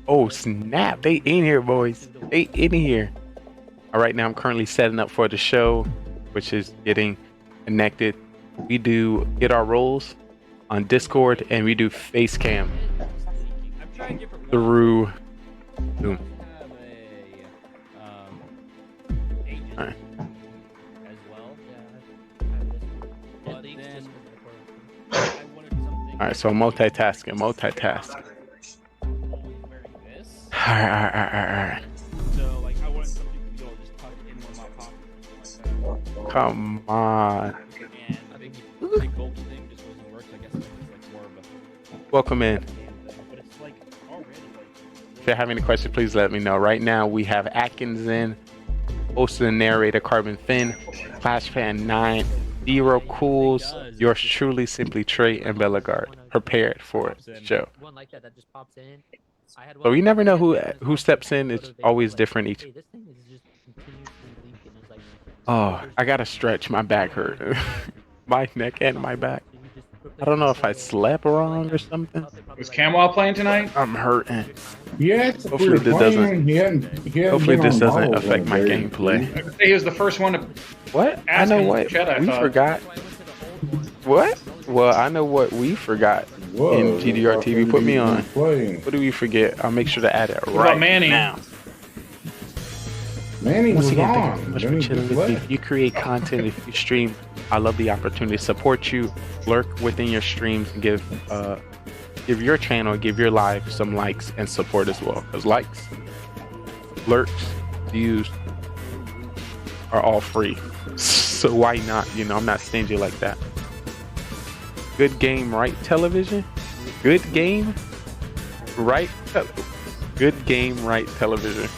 I: Oh snap, they in here, boys. They in here. All right, now I'm currently setting up for the show, which is getting connected. We do get our roles on Discord, and we do face cam through Zoom. All right. All right, so multitasking. All right.
N: So, like, I wanted something to be able to just tuck in one of my pockets.
I: Come on.
N: And I think the gold thing just wasn't working. I guess it's like more of a.
I: Welcome in.
N: But it's like already like.
I: If you have any questions, please let me know. Right now, we have Atkins in, host and narrator Carbon Finn, Clash Fan 9, Zero Cools, yours truly, Simplee Trey, and Bellegarde. Prepared for the show.
O: One like that just pops in.
I: But we never know who steps in. It's always different each. Oh, I gotta stretch. My back hurt. My neck and my back. I don't know if I slept wrong or something.
P: Was Camwell playing tonight?
I: I'm hurting.
H: Yeah,
I: hopefully this doesn't affect my gameplay.
P: He was the first one to.
I: What? I know what we forgot. What? Well, I know what we forgot. In GDR TV, put me on. What do we forget? I'll make sure to add it right now.
H: Manny was
I: again,
H: on.
I: thank you so much for chilling with me. If you create content, if you stream, I love the opportunity to support you, lurk within your streams, and give your channel, give your live some likes and support as well. Because likes, lurks, views are all free. So why not? You know, I'm not stingy like that. Good Game Right Television. Good Game Right. Good Game Right Television.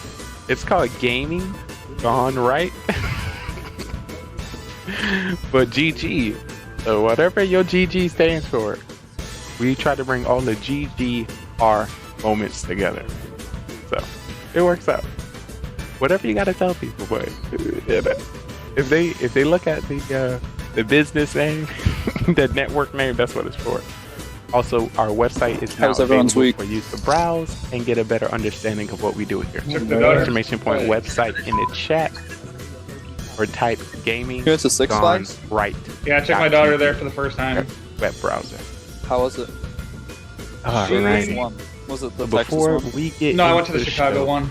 I: It's called Gaming GoneRight. But GG. So whatever your GG stands for, we try to bring all the GGR moments together. So it works out. Whatever you gotta tell people, but if they look at the business name, the network name, that's what it's for. Also, our website is now available for you to browse and get a better understanding of what we do here. Exclamation point website in the chat, or type Gaming GoneRight.
P: Yeah, I took my daughter there for the first time.
I: Web browser.
Q: How was it?
I: Alright.
Q: Was it the
I: Before
Q: Texas one?
I: we get
P: No, I went to the
I: into
P: Chicago
I: show,
P: one.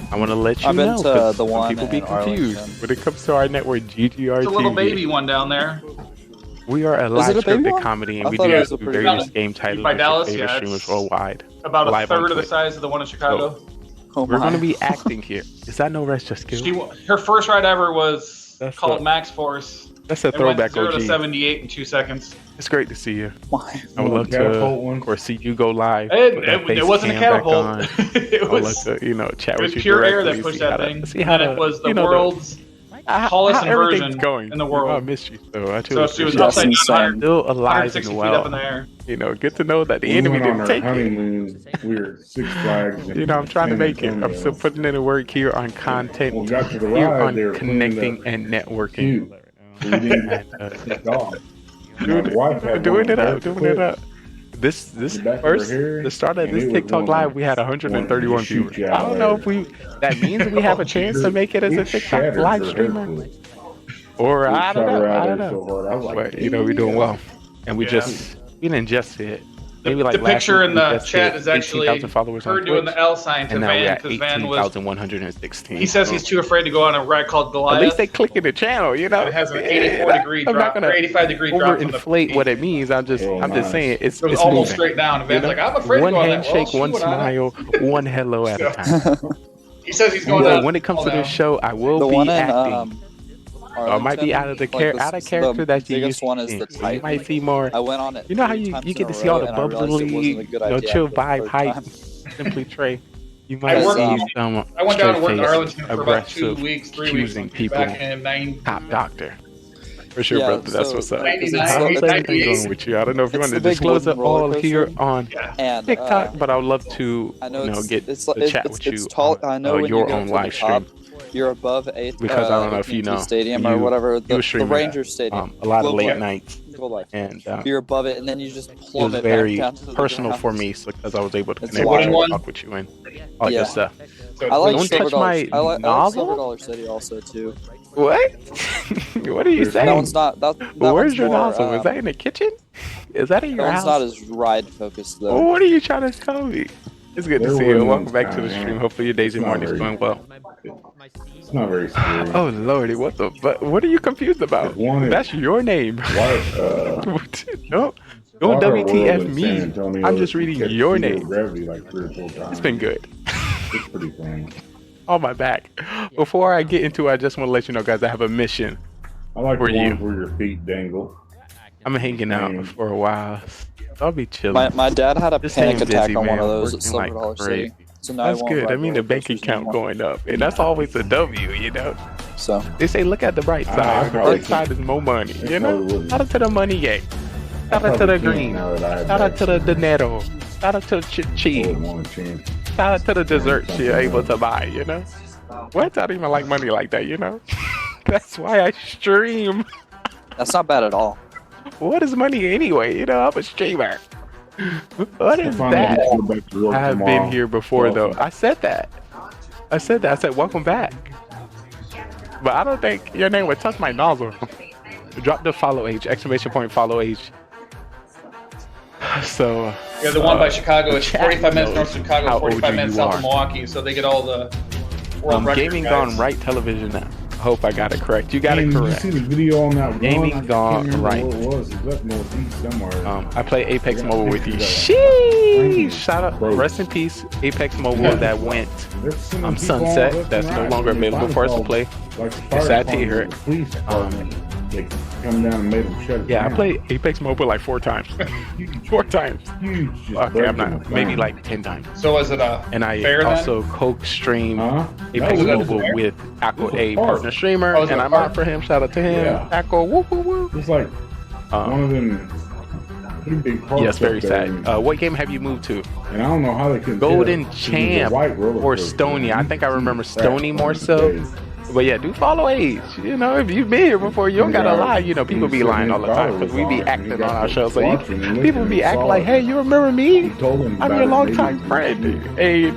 I: I want to let you
Q: I've been
I: know,
Q: to
I: 'cause
Q: the one
I: people be
Q: in
I: confused
Q: Arlington.
I: when it comes to our network, GGR
P: It's a little
I: TV.
P: baby one down there.
I: We are a
Q: Is
I: live
Q: it a baby
I: scripted
Q: one?
I: comedy, and
Q: I
I: we
Q: thought
I: do
Q: it was a pretty
I: various
P: big
I: game
P: one.
I: titles
P: By
I: with
P: Dallas,
I: your favorite
P: yeah,
I: streamers
P: it's
I: worldwide.
P: About a
I: live on
P: third of the
I: Twitch.
P: size of the one in Chicago.
Q: Oh
I: We're
Q: my.
I: going to be acting here. Is that no rest just skill?
P: Her first ride ever was
I: That's
P: called
I: a-
P: Max Force.
I: That's a
P: It went
I: throwback
P: 0 to
I: OG.
P: 78 in 2 seconds.
I: It's great to see you.
Q: Why?
I: I would love to, of course, see you go live. put that face
P: It wasn't a
I: cam back
P: catapult.
I: on.
P: It
I: I would love
P: was
I: to, chat
P: it
I: with
P: was
I: you
P: pure air
I: directly,
P: that pushed
I: see how
P: that
I: to-
P: thing.
I: see how
P: And
I: to,
P: it was the
I: you know,
P: world's tallest
A: everything's
P: inversion
A: going
P: in the
A: I
P: world.
A: miss you, so I
P: So she was
A: appreciate
P: upside
A: it.
P: down,
A: Still alive
P: 160
A: and
P: feet up
A: well.
P: in the air.
A: You know, good to know that the
H: We
A: enemy
H: went on
A: didn't
H: our
A: take it.
H: honeymoon. We were at Six Flags.
A: You know, I'm trying to
H: San
A: make it. I'm
H: Antonio.
A: still putting in the work here on content,
H: We got to the
A: here
H: ride,
A: on
H: they were cleaning
A: connecting
H: up
A: and networking.
H: queue. So we didn't take off. My wife had
A: Doing
H: one
A: it
H: of
A: up,
H: those
A: doing
H: clips
A: it up. This
H: the back of
A: first,
H: her hair,
A: the start of
H: and
A: this
H: it was
A: TikTok
H: one
A: live, we had
H: one
A: 131
H: to shoot
A: viewers.
H: you
A: I
H: out
A: don't know if
H: there.
A: that means we have a chance to make it as a
H: It
A: TikTok
H: shattered
A: live
H: her hair
A: streamer,
H: clip.
A: or
H: It
A: I don't
H: shot her
A: know.
H: out
A: I don't
H: there
A: know.
H: so hard. I was like,
A: But you know, we're doing
H: "Damn."
A: well, and we didn't just hit. Maybe like
P: The
A: last
P: picture
A: week
P: in
A: we
P: the
A: just
P: chat
A: hit
P: is actually
A: 18,000 followers
P: her
A: on
P: doing
A: Twitch,
P: the L sign to
A: and now we're
P: Van
A: at
P: because Van was.
A: 18,116.
P: He says he's too afraid to go on a ride called
A: At least
P: Goliath.
A: they clicking the channel, you know.
P: It has an 84-degree
A: I'm not
P: drop, or
A: gonna
P: 85-degree drop from the
A: overinflate what it means. I'm just saying it's
P: It was
A: it's
P: almost
A: moving.
P: straight down. And
A: You
P: Van's
A: know?
P: like, I'm afraid
A: One
P: to go on that. Well,
A: handshake,
P: she
A: one
P: went on it.
A: smile, one hello at a time.
P: He says he's going
A: So
P: on.
A: when it comes to this show, I will
O: The
A: be
O: one in
A: acting. I might be out of the
O: Arlington,
A: out of character that you
O: biggest
A: used
O: one
A: to
O: is
A: see.
O: the
A: So you might
O: Titan.
A: see more.
O: I went on it
A: You know how
O: 3
A: you
O: times
A: get
O: in
A: to
O: a
A: see all
O: row,
A: the
O: and I realized it
A: bubbly,
O: wasn't a good idea
A: chill
O: after the
A: vibe
O: third
A: hype,
O: time.
A: Simply Trey. You
P: I
A: might
P: worked-
A: see some
P: I went down and worked in
A: straight-faced,
P: Arlington for about 2
A: aggressive,
P: weeks, 3 weeks
A: accusing people.
P: back in 90.
A: Top doctor. For sure,
O: Yeah,
A: brother. That's
O: so,
A: what's up.
O: like, 'cause
A: How's
O: it's
A: everything
O: the-
A: going with you? I don't know if you
O: it's
A: want to
O: the big
A: disclose it
O: wooden roller
A: all here
O: coaster.
A: on
O: And,
A: TikTok, but I would love to,
O: I know
A: you know,
O: it's,
A: get
O: it's,
A: to
O: it's,
A: chat
O: it's,
A: with you
O: it's tall. I know
A: on
O: when
A: your
O: you go
A: own
O: to
A: live
O: the top,
A: stream.
O: you're above eighth.
A: Because I don't know if you
O: AT&T
A: know,
O: Stadium or
A: you
O: whatever, the
A: stream
O: Rangers Stadium.
A: a lot of
O: Globe
A: late
O: Life.
A: nights,
O: Globe Life.
A: and
O: You're above it, and then you just
A: it was
O: plummet
A: very
O: back down to the
A: personal
O: ground.
A: for me because I was able to
O: It's
A: connect with you,
O: wild.
A: talk with you, and all
O: Yeah.
A: good stuff.
O: I like
A: Don't
O: Silver
A: touch
O: Dollar.
A: my
O: I like
A: novel.
O: Silver Dollar City also too.
A: What? What are you saying?
O: That one's not. That
A: Where's
O: one's
A: your
O: more,
A: nozzle? Is that in the kitchen? Is that in your
O: That
A: house?
O: one's not as ride focused though.
A: Well, what are you trying to tell me? It's good to
H: There
A: see you.
H: wasn't
A: Welcome back to the
H: time,
A: stream.
H: man.
A: Hopefully your days and
H: It's not
A: mornings
H: very-
A: going well.
H: It's not very serious.
A: Oh lordy, what the? But what are you confused about?
H: One is-
A: That's your name.
H: Why,
A: No, don't
H: Water World
A: WTF
H: in
A: me.
H: San Antonio
A: I'm just reading
H: kept
A: your
H: zero
A: name.
H: Gravity like 3 or 4 times.
A: It's been good.
H: It's pretty fun.
A: On my back. Before I get into it, I just want to let you know, guys, I have a mission.
H: I like
A: for
H: the
A: you.
H: ones where your feet dangle.
A: I'm hanging out for a while. I'll be chilling.
O: My dad had a
A: Just
O: panic
A: staying
O: attack
A: busy,
O: on one
A: man.
O: of those at
A: Working
O: Silver
A: like
O: Dollar City.
A: crazy.
O: So now he
A: That's
O: won't
A: good.
O: ride
A: I mean, the
O: roller
A: bank
O: coasters
A: account
O: anymore.
A: going up, and that's always a W, you know.
O: So
A: they say, look at the bright
H: I
A: side. The
H: probably
A: bright side is more money, you
H: probably
A: know.
H: wouldn't.
A: Shout out to the money gang. Shout out to the
H: probably can't
A: green.
H: now that I have
A: Shout out to the
H: access.
A: dinero. Shout out to the cheese.
H: I wouldn't want a chance.
A: Shout out to the desserts
H: something
A: you're able
H: else.
A: to buy, you know. What? I don't even like money like that, you know. That's why I stream.
O: That's not bad at all.
A: What is money anyway? You know, I'm a streamer. What is
H: finally
A: that?
H: go back to work
A: I have
H: tomorrow.
A: been here before, though.
H: Awesome.
A: I said that. I said welcome back. But I don't think your name would touch my nozzle. Drop the follow age, exclamation point follow age. So.
P: Yeah, the one by Chicago. It's
A: chat
P: 45 minutes
A: knows
P: north of Chicago,
A: how
P: 45
A: OG
P: minutes
A: you
P: south
A: are.
P: of Milwaukee, so they get all the world record
A: Gaming
P: guys.
A: GoneRight television now. Hope I got it correct. You got it
H: Did you
A: correct.
H: see the video on that
A: Gaming
H: one? I can't remember
A: GoneRight.
H: what it was. It was up northeast somewhere.
A: I play Apex
H: I got
A: Mobile with you.
H: pictures of it.
A: Sheesh! Shout out, rest in peace, Apex Mobile
H: Yeah.
A: that went
H: They're sending people
A: sunset.
H: all left
A: That's
H: and
A: no
H: right.
A: longer
H: They
A: available for us to
H: called,
A: play.
H: Like the fire
A: It's sad to hear
H: department,
A: it.
H: the police department. They come down and made them shut it
A: Yeah, I
H: down.
A: played Apex Mobile like 4 times. 4 times.
H: Huge. just
A: Okay, I'm
H: breaking
A: not.
H: the
A: Maybe
H: phone.
A: like 10 times.
P: So was it a
A: And I
P: fair
A: also co-stream Apex
P: No,
A: Mobile
P: fair?
A: with Aqua, a
H: fun.
A: partner streamer,
P: Oh, is it
A: and
P: a
A: I'm
P: fun?
A: out for him. Shout out to him.
H: Yeah.
A: Aqua, woo woo woo.
H: It's like one of them pretty big parks.
A: Yes, very
H: up there,
A: sad. What game have you moved to?
H: And I don't know how they can
A: Golden
H: tell. It was a
A: Champ
H: white roller
A: or
H: coaster.
A: Stony. I think I remember Stony more
H: Crap,
A: so.
H: days.
A: But yeah, do follow age. You know, if you've been here before, you don't gotta lie. You know, people be lying all the time because we be acting on our shows. So people be acting like, hey, you remember me? I'm your longtime friend. Hey,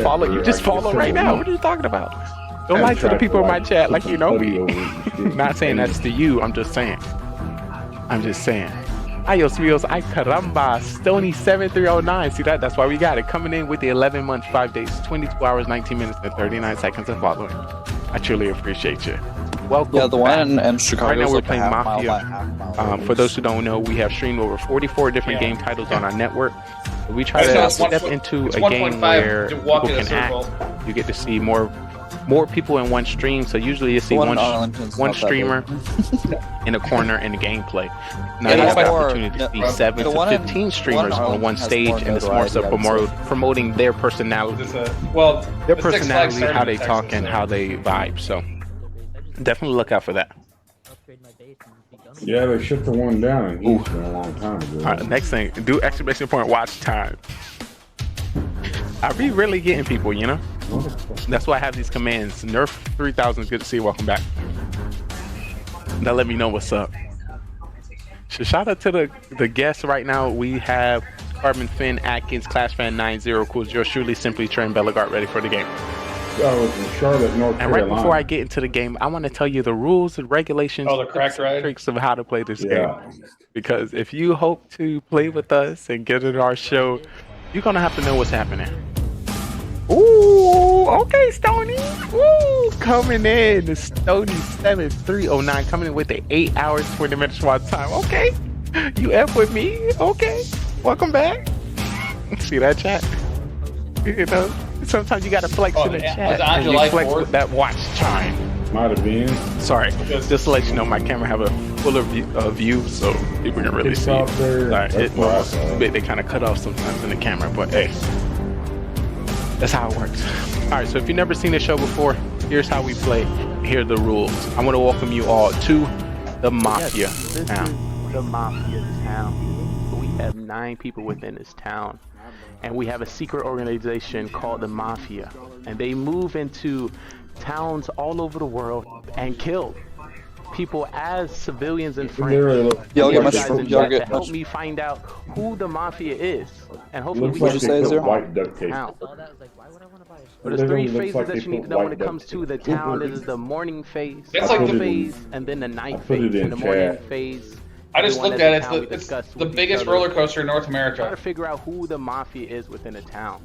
A: follow. You just follow right now. What are you talking about? Don't lie to the people in my chat like you know me. Not saying that's to you. I'm just saying. Ayos Rios, ay caramba, Stony 7309. See that? That's why we got it. Coming in with the 11 months, 5 days, 22 hours, 19 minutes, and 39 seconds of following. I truly appreciate you. Welcome.
O: Yeah, the one in Chicago.
A: Right now we're
O: like
A: playing
O: a half mile
A: Mafia.
O: by half mile.
A: For those who don't know, we have streamed over 44 different game titles on our network. We try
P: So
A: to
P: it's one
A: step
P: foot-
A: into
P: it's
A: a
P: 1.5
A: game where
P: to
A: people
P: walk in a
A: can
P: circle.
A: act. You get to see more people in one stream. So usually you see
O: The one
A: one
O: in Arlington's
A: one
O: not that
A: streamer in a corner in the gameplay. Now
O: It
A: you
O: has
A: have the
O: more-
A: opportunity to see
O: the
A: 7 to
O: one in-
A: 15
O: one
A: streamers
O: in
A: on
O: Arlington
A: one
O: has
A: stage,
O: more
A: and it's more so
O: notoriety, I would say.
A: promoting their personality.
P: Well,
A: Their
P: the Six Flags
A: personality,
P: started
A: how
P: in
A: they
P: Texas,
A: talk, and
P: so-
A: how they vibe. So
I: Definitely look out for that.
Q: Yeah, they shut the one down in Houston a long time ago.
I: All right, next thing, do exclamation point watch time. I be really getting people, you know? That's why I have these commands. Nerf 3000 is good to see you. Welcome back. Now let me know what's up. So shout out to the guests right now. We have Carbon Finn, Atkins, Clash Fan 90, Cool, yours truly, Simply Train, Bellegard, ready for the game.
Q: Oh, it's in Charlotte, North
I: And
Q: Carolina.
I: right before I get into the game, I want to tell you the rules and regulations,
P: Oh, the cracked ride?
I: tricks of how to play this game. Because if you hope to play with us and get in our show, you're going to have to know what's happening. Ooh, okay, Stony. Ooh, coming in. Stony 7309 coming in with the 8 hours, 20 minutes watch time. Okay, you F with me. Okay, welcome back. See that chat? You know, sometimes you got to flex in the chat. And you flex with that watch time.
Q: Might have been.
I: Sorry, just to let you know, my camera have a fuller view, so people can really see. They kind of cut off sometimes in the camera, but hey. That's how it works. All right, so if you've never seen the show before, here's how we play. Here are the rules. I want to welcome you all to the Mafia town. The Mafia town. We have 9 people within this town, and we have a secret organization called the Mafia, and they move into towns all over the world and kill people as civilians and friends. Help me find out who the Mafia is, and hopefully we can say white duct tape. But there's 3 phases that you need to know when it comes to the town. This is the morning phase, phase, and then the night phase. In the morning phase,
P: I just looked at it. It's the biggest roller coaster in North America.
I: Try to figure out who the Mafia is within a town.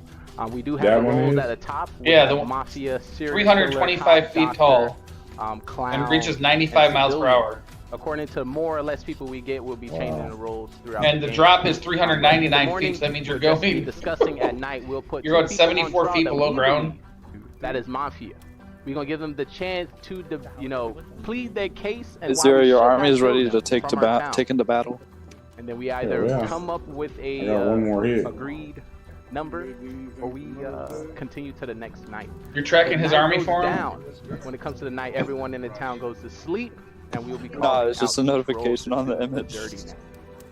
I: We do have the rules at the top.
P: Yeah, the
I: Mafia,
P: 325 feet tall.
I: Clown,
P: and reaches 95 miles per hour.
I: According to more or less people we get, we'll be changing the rules throughout.
P: And the drop is 399 feet, so that means you're going.
I: Discussing at night, we'll put.
P: You're going 74 feet below ground.
I: That is Mafia. We're gonna give them the chance to, plead their case. And
O: Zero, your army is ready to take into battle.
I: And then we either come up with a agreed number, or we continue to the next night.
P: You're tracking his army for him?
I: When it comes to the night, everyone in the town goes to sleep, and we'll be
O: no, it's just a notification on the image.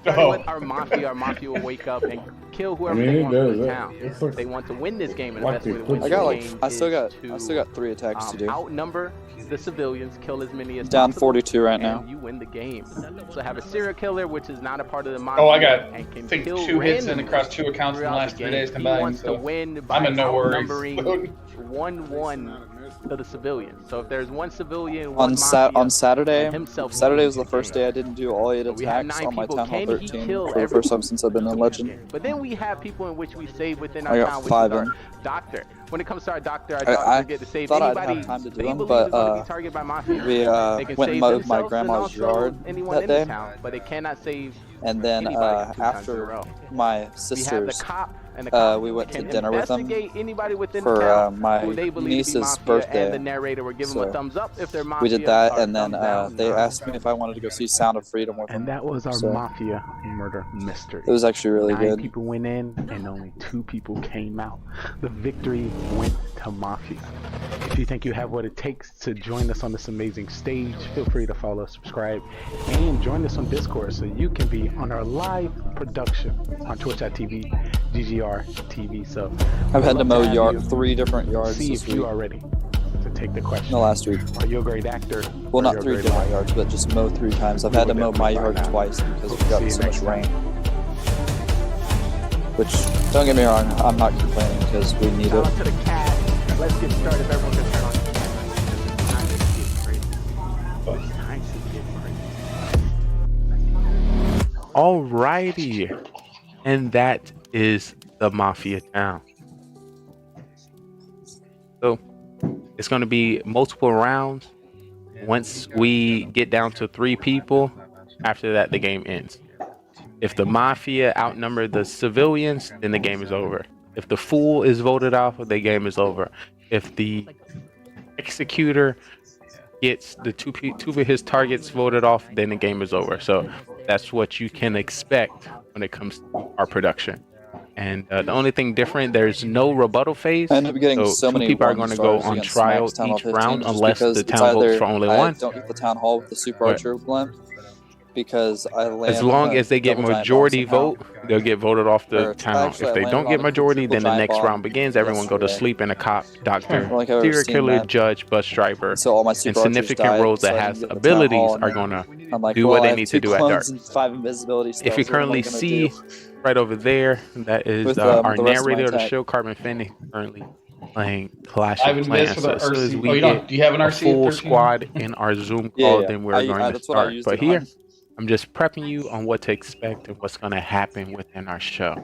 I: Our Mafia will wake up and kill whoever they want in the town. They want to win this game, and the best way to win this game
O: I still got 3 attacks to do.
I: Outnumber the civilians, kill as many as
O: down
I: possible,
O: 42 right now.
I: And you win the game. So have a serial killer, which is not a part of the Mafia.
P: Oh, I got
I: and can
P: think
I: kill
P: 2 hits in across 2 accounts in the last 3 days combined.
I: He wants to win by
P: I'm in no worries.
I: 1-1 to the civilians. So if there's one civilian,
O: on Saturday was the first day I didn't do all 8 attacks on my Town Hall 13 for the first time since I've been in Legend.
I: But then we have people in which we save within
O: I
I: our
O: got
I: town, which
O: 5
I: is our
O: in.
I: doctor. When it comes to our doctor get to save
O: thought
I: anybody
O: I'd have time to do
I: they
O: them,
I: believe
O: but
I: is going to be targeted by Mafia.
O: we
I: They can
O: went and
I: save
O: mowed my
I: themselves and
O: grandma's
I: also
O: yard
I: anyone
O: that
I: in
O: day.
I: the town, but they cannot save
O: And then
I: anybody 2 times in a
O: after
I: row.
O: my
I: We have the
O: sisters,
I: cop, and the cop
O: we went to
I: can
O: dinner with them
I: investigate anybody within
O: for
I: town
O: my
I: who they believe to be
O: niece's
I: Mafia,
O: birthday.
I: and the narrator will give them a
O: So
I: thumbs up if they're Mafia.
O: we did that,
I: or
O: and then
I: thumbs down.
O: they asked me if I wanted to go see Sound of Freedom with them.
I: And that was our
O: So
I: Mafia murder mystery.
O: it was actually really
I: 9
O: good.
I: people went in, and only 2 people came out. The victory went to Mafia. If you think you have what it takes to join us on this amazing stage, feel free to follow, subscribe, and join us on Discord so you can be on our live production on twitch.tv, GGR TV. So
O: I've had to mow 3 different yards
I: see
O: this
I: if
O: week.
I: you are ready to take the question.
O: No, last week.
I: Are you a great actor?
O: Well, not 3 different yards, but just mow 3 times. I've had to mow my yard twice because we've got so much rain. Which, don't get me wrong, I'm not complaining because we need it.
I: To the cat. Let's get started. If everyone can turn on the camera. It's time to get crazy. It's time to get crazy. Alrighty. And that is the Mafia town. So it's going to be multiple rounds. Once we get down to 3 people, after that the game ends. If the Mafia outnumber the civilians, then the game is over. If the fool is voted off, the game is over. If the executor gets the two of his targets voted off, then the game is over. So that's what you can expect when it comes to our production. And the only thing different, there's no rebuttal phase.
O: I end up getting so
I: two
O: many
I: people are going to go
O: stars
I: on
O: against
I: trial
O: Max Town Hall
I: each
O: 15
I: round
O: just
I: unless
O: because
I: the
O: it's
I: town votes
O: either
I: for only
O: I
I: one.
O: don't get the Town Hall with the Super
I: But
O: Archer blimp because I land
I: as long
O: on a
I: as they get
O: double giant bomb
I: majority
O: somehow.
I: vote, they'll get voted off the
O: Or
I: town.
O: actually,
I: If
O: I
I: they
O: landed
I: don't
O: on
I: get
O: a
I: majority,
O: triple
I: then the
O: giant
I: next
O: bomb
I: round begins. Everyone go to
O: yesterday.
I: sleep, and a cop,
O: I
I: doctor,
O: don't think I've ever
I: serial
O: seen
I: killer,
O: that.
I: judge, bus driver,
O: So all my
I: and
O: Super Archers
I: significant
O: died,
I: roles
O: so
I: that
O: I
I: has
O: didn't get the Town
I: abilities
O: Hall, and
I: are
O: then
I: going to
O: I'm like,
I: do
O: well,
I: what
O: I
I: they
O: have
I: need
O: 2
I: to do at dark.
O: clones and 5 invisibility spells.
I: If you
O: What am I
I: currently
O: gonna
I: see
O: do?
I: right over there, that is
O: With
I: our
O: the rest of my
I: narrator of the
O: attack.
I: show, Carbon Finn, currently playing Clash
P: I
I: of
P: have invis
I: Clans.
P: for
I: So
P: the
I: as soon as
P: RC.
I: we
P: Oh, you
I: get
P: don't? Do you have an
I: a
P: RC at
I: full
P: 13?
I: squad in our Zoom
O: Yeah,
I: call,
O: yeah.
I: then we're going to
O: That's what I
I: start.
O: used
I: But
O: it
I: here,
O: on.
I: I'm just prepping you on what to expect and what's going to happen within our show.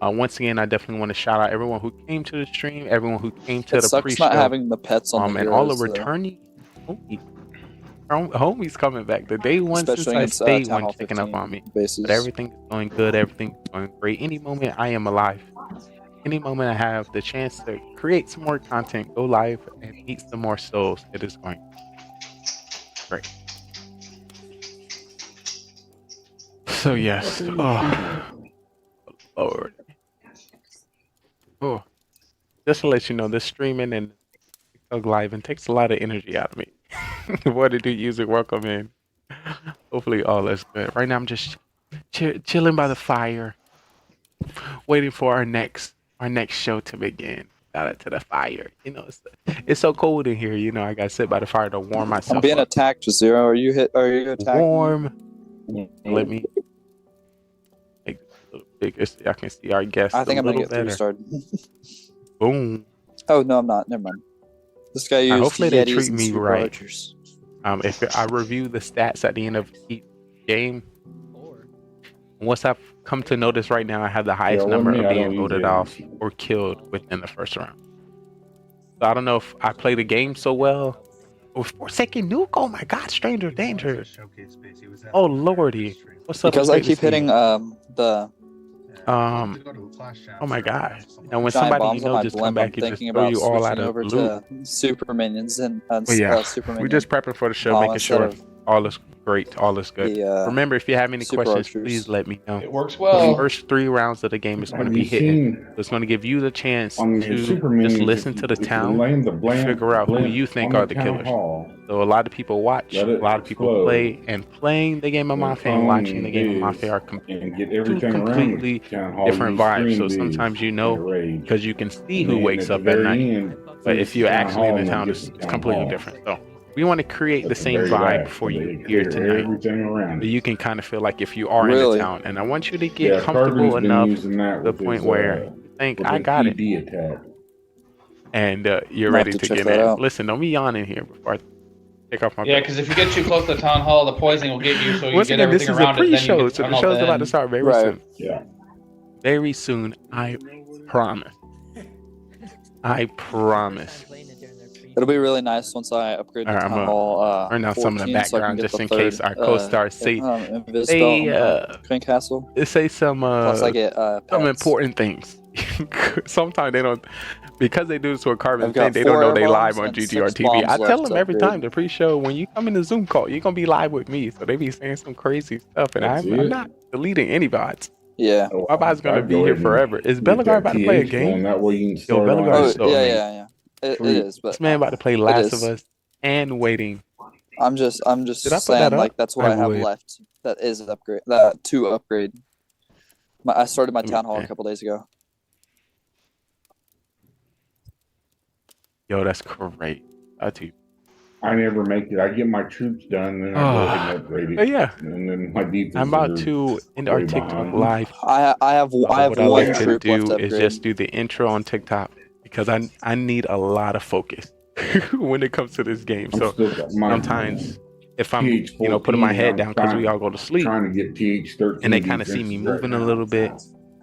I: Once again, I definitely want to shout out everyone who came to the stream, everyone who came to
O: It
I: the
O: sucks
I: pre-show,
O: not having the pets on the
I: and all the
O: heroes, though.
I: returning homies coming back. The day one since
O: Especially
I: I
O: against
I: stayed
O: Town
I: one
O: Hall
I: checking up
O: 15
I: on me.
O: bases.
I: But everything is going good. Everything is going great. Any moment I am alive. Any moment I have the chance to create some more content, go live, and meet some more souls, it is going great. So yes, oh Lord, oh, just to let you know, this streaming and TikTok live and takes a lot of energy out of me. What to do? Music, welcome in. Hopefully all is good. Right now I'm just chilling by the fire, waiting for our next show to begin. Shout out to the fire. You know, it's so cold in here. You know, I gotta sit by the fire to warm myself
O: I'm being
I: up.
O: attacked, Zero. Are you attacking?
I: Warm. Let me make this a little bigger so y'all can see our guests
O: I think
I: a
O: I'm gonna
I: little
O: get
I: better.
O: 3-starred.
I: Boom.
O: Oh no, I'm not. Never mind. This guy used
I: Hopefully they
O: Yetis
I: treat
O: and
I: me
O: Super
I: right.
O: Archers.
I: If I review the stats at the end of each game, once I've come to notice right now, I have the highest number of being voted off or killed within the first round. So I don't know if I played the game so well. Oh, 4-second nuke! Oh my God, Stranger Danger! Oh Lordy, what's up?
O: Because I keep hitting the
I: oh my God! And when
O: giant
I: somebody
O: bombs
I: you
O: on
I: know
O: my
I: just
O: blimp,
I: come back
O: I'm
I: and just
O: thinking
I: throw
O: about
I: you all out
O: switching
I: of
O: over
I: loot.
O: to super minions and
I: But yeah,
O: super
I: we're
O: minion.
I: just prepping for the show,
O: bomb
I: making
O: instead
I: sure
O: of
I: all is great, all is good.
O: the,
I: Remember, if you have any
O: Super
I: questions,
O: Archers.
I: please let me know.
P: It works
I: The
P: well.
I: first 3 rounds of the game is going to
Q: Have
I: be
Q: you
I: hitting.
Q: seen
I: So it's going to give you the chance
Q: on the
I: to
Q: Super
I: just
Q: Minions,
I: listen
Q: if
I: to the
Q: you
I: town
Q: land the
I: and figure out who you think
Q: on
I: are the
Q: town
I: killers.
Q: hall,
I: So a lot of people watch,
Q: let
I: a
Q: it
I: lot of people
Q: explode,
I: play, and playing the game of
Q: then
I: Mafia and
Q: clone
I: watching the game of
Q: Biz
I: Mafia are
Q: and get
I: two
Q: everything around
I: completely
Q: the town hall.
I: different
Q: You
I: vibes. So
Q: scream
I: sometimes
Q: Biz
I: you
Q: in
I: know
Q: a rage.
I: because you can see
Q: And
I: who
Q: then
I: wakes
Q: at the
I: up at night.
Q: very end,
I: But
Q: finish
I: if you're
Q: town
I: actually in
Q: hall
I: the
Q: and then
I: town,
Q: get
I: it's
Q: the town
I: completely
Q: hall.
I: different. So we want to create the
Q: That's the
I: same
Q: very
I: vibe
Q: last,
I: for
Q: so
I: you
Q: they
I: here
Q: clear
I: tonight.
Q: everything around
I: So
Q: it.
I: you can kind of feel like if you are in the
O: Really?
I: town. And I want you to get
Q: Yeah,
I: comfortable
Q: Carbon's been
I: enough
Q: using that
I: to the
Q: with
I: point
Q: his
I: where you think,
Q: with
I: I
Q: an
I: got it.
Q: ED attack.
I: And you're
O: I'm gonna have
I: ready
O: to
I: to
O: check
I: get
O: that
I: in.
O: out.
I: Listen, don't be yawning here before I take off my
P: Yeah,
I: belt.
P: because if you get too close to the town hall, the poisoning will get you, so you
I: Once
P: get
I: again, this
P: everything
I: is a
P: around it, then you
I: pre-show,
P: get the
I: so the
P: tunnel,
I: show's about to
P: then...
I: start very
O: Right.
I: soon.
Q: Yeah.
I: Very soon, I promise. I promise.
O: It'll be really nice once I upgrade to
I: All right,
O: Town Hall
I: turn down some of the
O: 14 so I can
I: background
O: get
I: just
O: the
I: in
O: third
I: case our co-stars say
O: Invis
I: they
O: belt on Crane Castle.
I: say some
O: Plus I get
I: some
O: pets.
I: important things. Sometimes they don't, because they do this with Carbon
O: I've got
I: thing, they don't
O: 4
I: know
O: air
I: they live
O: bombs
I: on
O: and 6
I: GGR TV.
O: bombs
I: I tell
O: left
I: them
O: to
I: every
O: upgrade.
I: time the pre-show, when you come in the Zoom call, you're gonna be live with me. So they be saying some crazy stuff, and
Q: That's
I: I'm
Q: it.
I: not deleting any bots.
O: Yeah.
Q: Oh,
I: My bot's gonna
Q: I'd
I: be
Q: go
I: here
Q: ahead and
I: forever. Is
Q: get
I: Bellegarde
Q: that
I: about to play a
Q: TH going.
I: game?
Q: That way you can
I: Yo,
Q: start on
I: Bellegarde
O: Oh
I: is so
O: yeah,
I: amazing.
O: yeah. It
Q: Sweet.
O: is, but
I: This man about to play
O: it
I: Last of
O: is.
I: Us and Waiting.
O: I'm just
I: Did I put that
O: saying
I: up?
O: like that's what
I: I
O: I have
I: would.
O: left. That is an upgrade. That to upgrade. I started my Town Hall a
I: Okay.
O: couple days ago.
I: Yo, that's great. I too.
Q: I never make it. I get my troops done, then I go ahead and upgrade it.
I: But yeah,
Q: And then my defense
I: I'm about
Q: are
I: to end our
Q: way
I: TikTok
Q: behind.
I: live.
O: I have
I: What I
O: one
I: like to
O: troop left
I: do
O: to
I: is
O: upgrade.
I: just do the intro on TikTok because I need a lot of focus when it comes to this game.
Q: I'm
I: So
Q: still got my
I: sometimes if I'm
Q: TH14,
I: putting my head
Q: I'm
I: down because we all go to sleep
Q: trying to get TH13
I: and they kind of see me
Q: defenses right
I: moving a
Q: now.
I: little bit,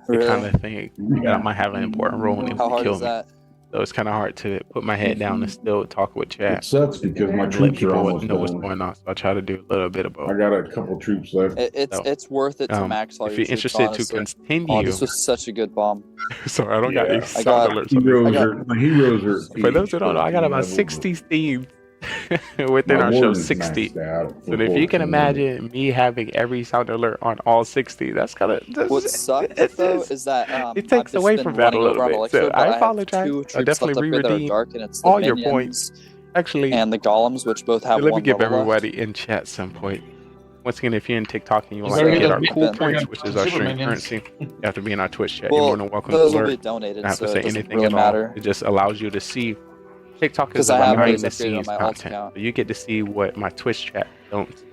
I: they
O: Really?
I: kind of think that I might have an important role and they
O: How
I: will
O: hard
I: kill
O: is
I: me.
O: that?
I: So it's kind of hard to put my head down and still talk with
Q: It
I: chat
Q: sucks because my
I: and let
Q: troops are
I: people
Q: almost
I: know what's
Q: done.
I: going on. So I try to do a little bit of both.
Q: I got a couple troops left.
O: It's worth it to max all
I: if
O: your
I: you're
O: troops,
I: interested
O: honestly.
I: to continue,
O: Oh, this was such a good bomb.
I: sorry, I don't got
Q: Yeah.
I: any
O: I
I: sound
O: got-
I: alerts.
Q: The
I: on this.
Q: heroes are
I: For those who don't know, I got about
Q: level.
I: 60 steams
A: within
Q: My
A: our show
Q: warden's
A: 60.
Q: maxed out
A: So
Q: for
A: if you can
Q: 14.
A: imagine me having every sound alert on all 60, that's kind of
O: What sucked though is that
A: it takes
O: I've just
A: away
O: been
A: from that a
O: running
A: little
O: over on
A: bit.
O: Elixir,
A: So
O: but
A: I
O: I have
A: apologize.
O: 2
A: I'll
O: troops
A: definitely
O: left up here that are
A: re-redeem
O: dark, and it's the
A: all your
O: minions
A: points. Actually,
O: and the golems, which both have
A: let me
O: 1
A: give
O: level left.
A: everybody in chat some point. Once again, if you're in TikTok and you would
P: You
A: like
P: better
A: to
P: get
A: get our
P: those
A: cool
P: minions.
A: points,
P: They're
A: which
P: gonna
A: is our
P: super
A: stream
P: minions.
A: currency, you have to be in our Twitch chat. You're
O: Well,
A: more than welcome to
O: those will
A: alert.
O: be donated,
A: I have
O: so
A: to say
O: it doesn't
A: anything
O: really
A: at all.
O: matter.
A: It just allows you to see. TikTok is
O: Because I have
A: behind
O: those
A: the
O: upgraded on
A: scenes
O: my alt
A: content.
O: account.
A: So you get to see what my Twitch chat don't see